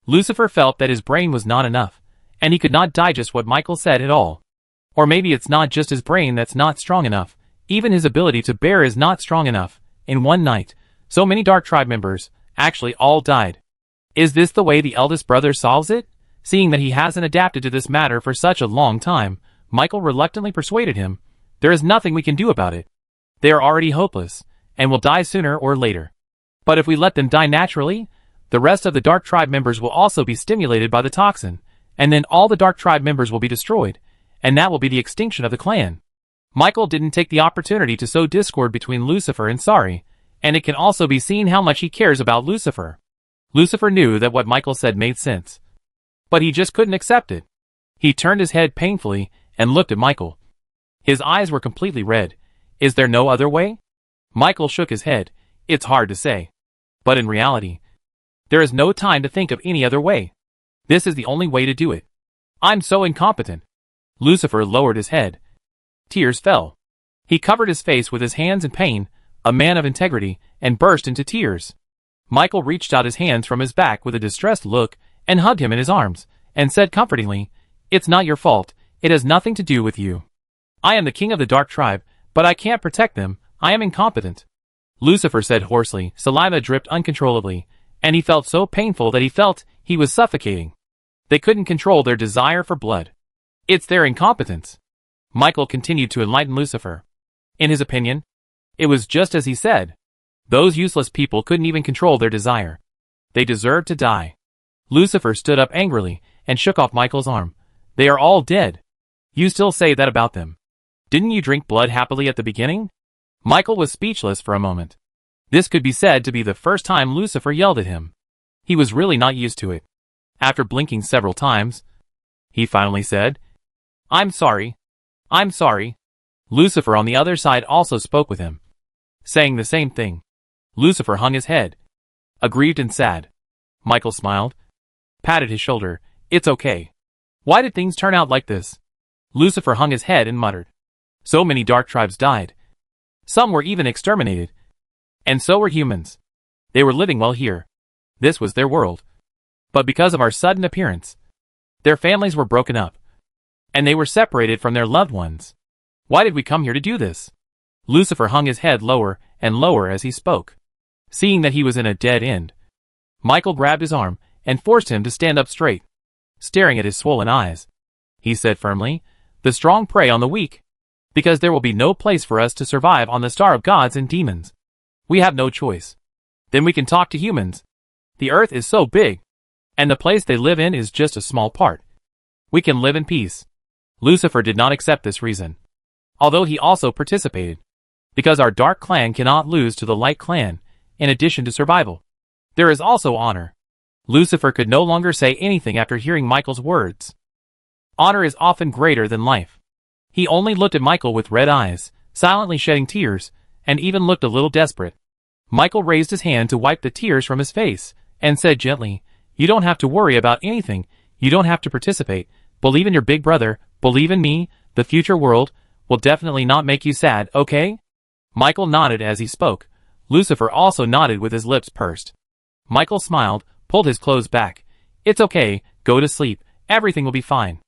Speaker 1: Lucifer felt that his brain was not enough, and he could not digest what Michael said at all. Or maybe it's not just his brain that's not strong enough, even his ability to bear is not strong enough. In one night, so many Dark Tribe members, actually all died. Is this the way the eldest brother solves it? Seeing that he hasn't adapted to this matter for such a long time, Michael reluctantly persuaded him, there is nothing we can do about it. They are already hopeless, and will die sooner or later. But if we let them die naturally, the rest of the Dark Tribe members will also be stimulated by the toxin, and then all the Dark Tribe members will be destroyed, and that will be the extinction of the clan. Michael didn't take the opportunity to sow discord between Lucifer and Sari, and it can also be seen how much he cares about Lucifer. Lucifer knew that what Michael said made sense, but he just couldn't accept it. He turned his head painfully and looked at Michael. His eyes were completely red. Is there no other way? Michael shook his head. It's hard to say. But in reality, there is no time to think of any other way. This is the only way to do it. I'm so incompetent. Lucifer lowered his head. Tears fell. He covered his face with his hands in pain, a man of integrity, and burst into tears. Michael reached out his hands from his back with a distressed look and hugged him in his arms, and said comfortingly, it's not your fault, it has nothing to do with you. I am the king of the Dark Tribe, but I can't protect them, I am incompetent. Lucifer said hoarsely, saliva dripped uncontrollably, and he felt so painful that he felt he was suffocating. They couldn't control their desire for blood. It's their incompetence. Michael continued to enlighten Lucifer. In his opinion, it was just as he said. Those useless people couldn't even control their desire. They deserved to die. Lucifer stood up angrily and shook off Michael's arm. They are all dead. You still say that about them. Didn't you drink blood happily at the beginning? Michael was speechless for a moment. This could be said to be the first time Lucifer yelled at him. He was really not used to it. After blinking several times, he finally said, I'm sorry. I'm sorry. Lucifer on the other side also spoke with him, saying the same thing. Lucifer hung his head, aggrieved and sad. Michael smiled, patted his shoulder. It's okay. Why did things turn out like this? Lucifer hung his head and muttered. So many Dark Tribes died. Some were even exterminated. And so were humans. They were living well here. This was their world. But because of our sudden appearance, their families were broken up, and they were separated from their loved ones. Why did we come here to do this? Lucifer hung his head lower and lower as he spoke. Seeing that he was in a dead end, Michael grabbed his arm and forced him to stand up straight. Staring at his swollen eyes, he said firmly, the strong prey on the weak, because there will be no place for us to survive on the star of gods and demons. We have no choice. Then we can talk to humans. The earth is so big, and the place they live in is just a small part. We can live in peace. Lucifer did not accept this reason, although he also participated, because our Dark Clan cannot lose to the Light Clan, in addition to survival. There is also honor. Lucifer could no longer say anything after hearing Michael's words. Honor is often greater than life. He only looked at Michael with red eyes, silently shedding tears, and even looked a little desperate. Michael raised his hand to wipe the tears from his face, and said gently, "You don't have to worry about anything, you don't have to participate. Believe in your big brother, believe in me, the future world will definitely not make you sad, okay?" Michael nodded as he spoke. Lucifer also nodded with his lips pursed. Michael smiled, pulled his clothes back. "It's okay, go to sleep, everything will be fine."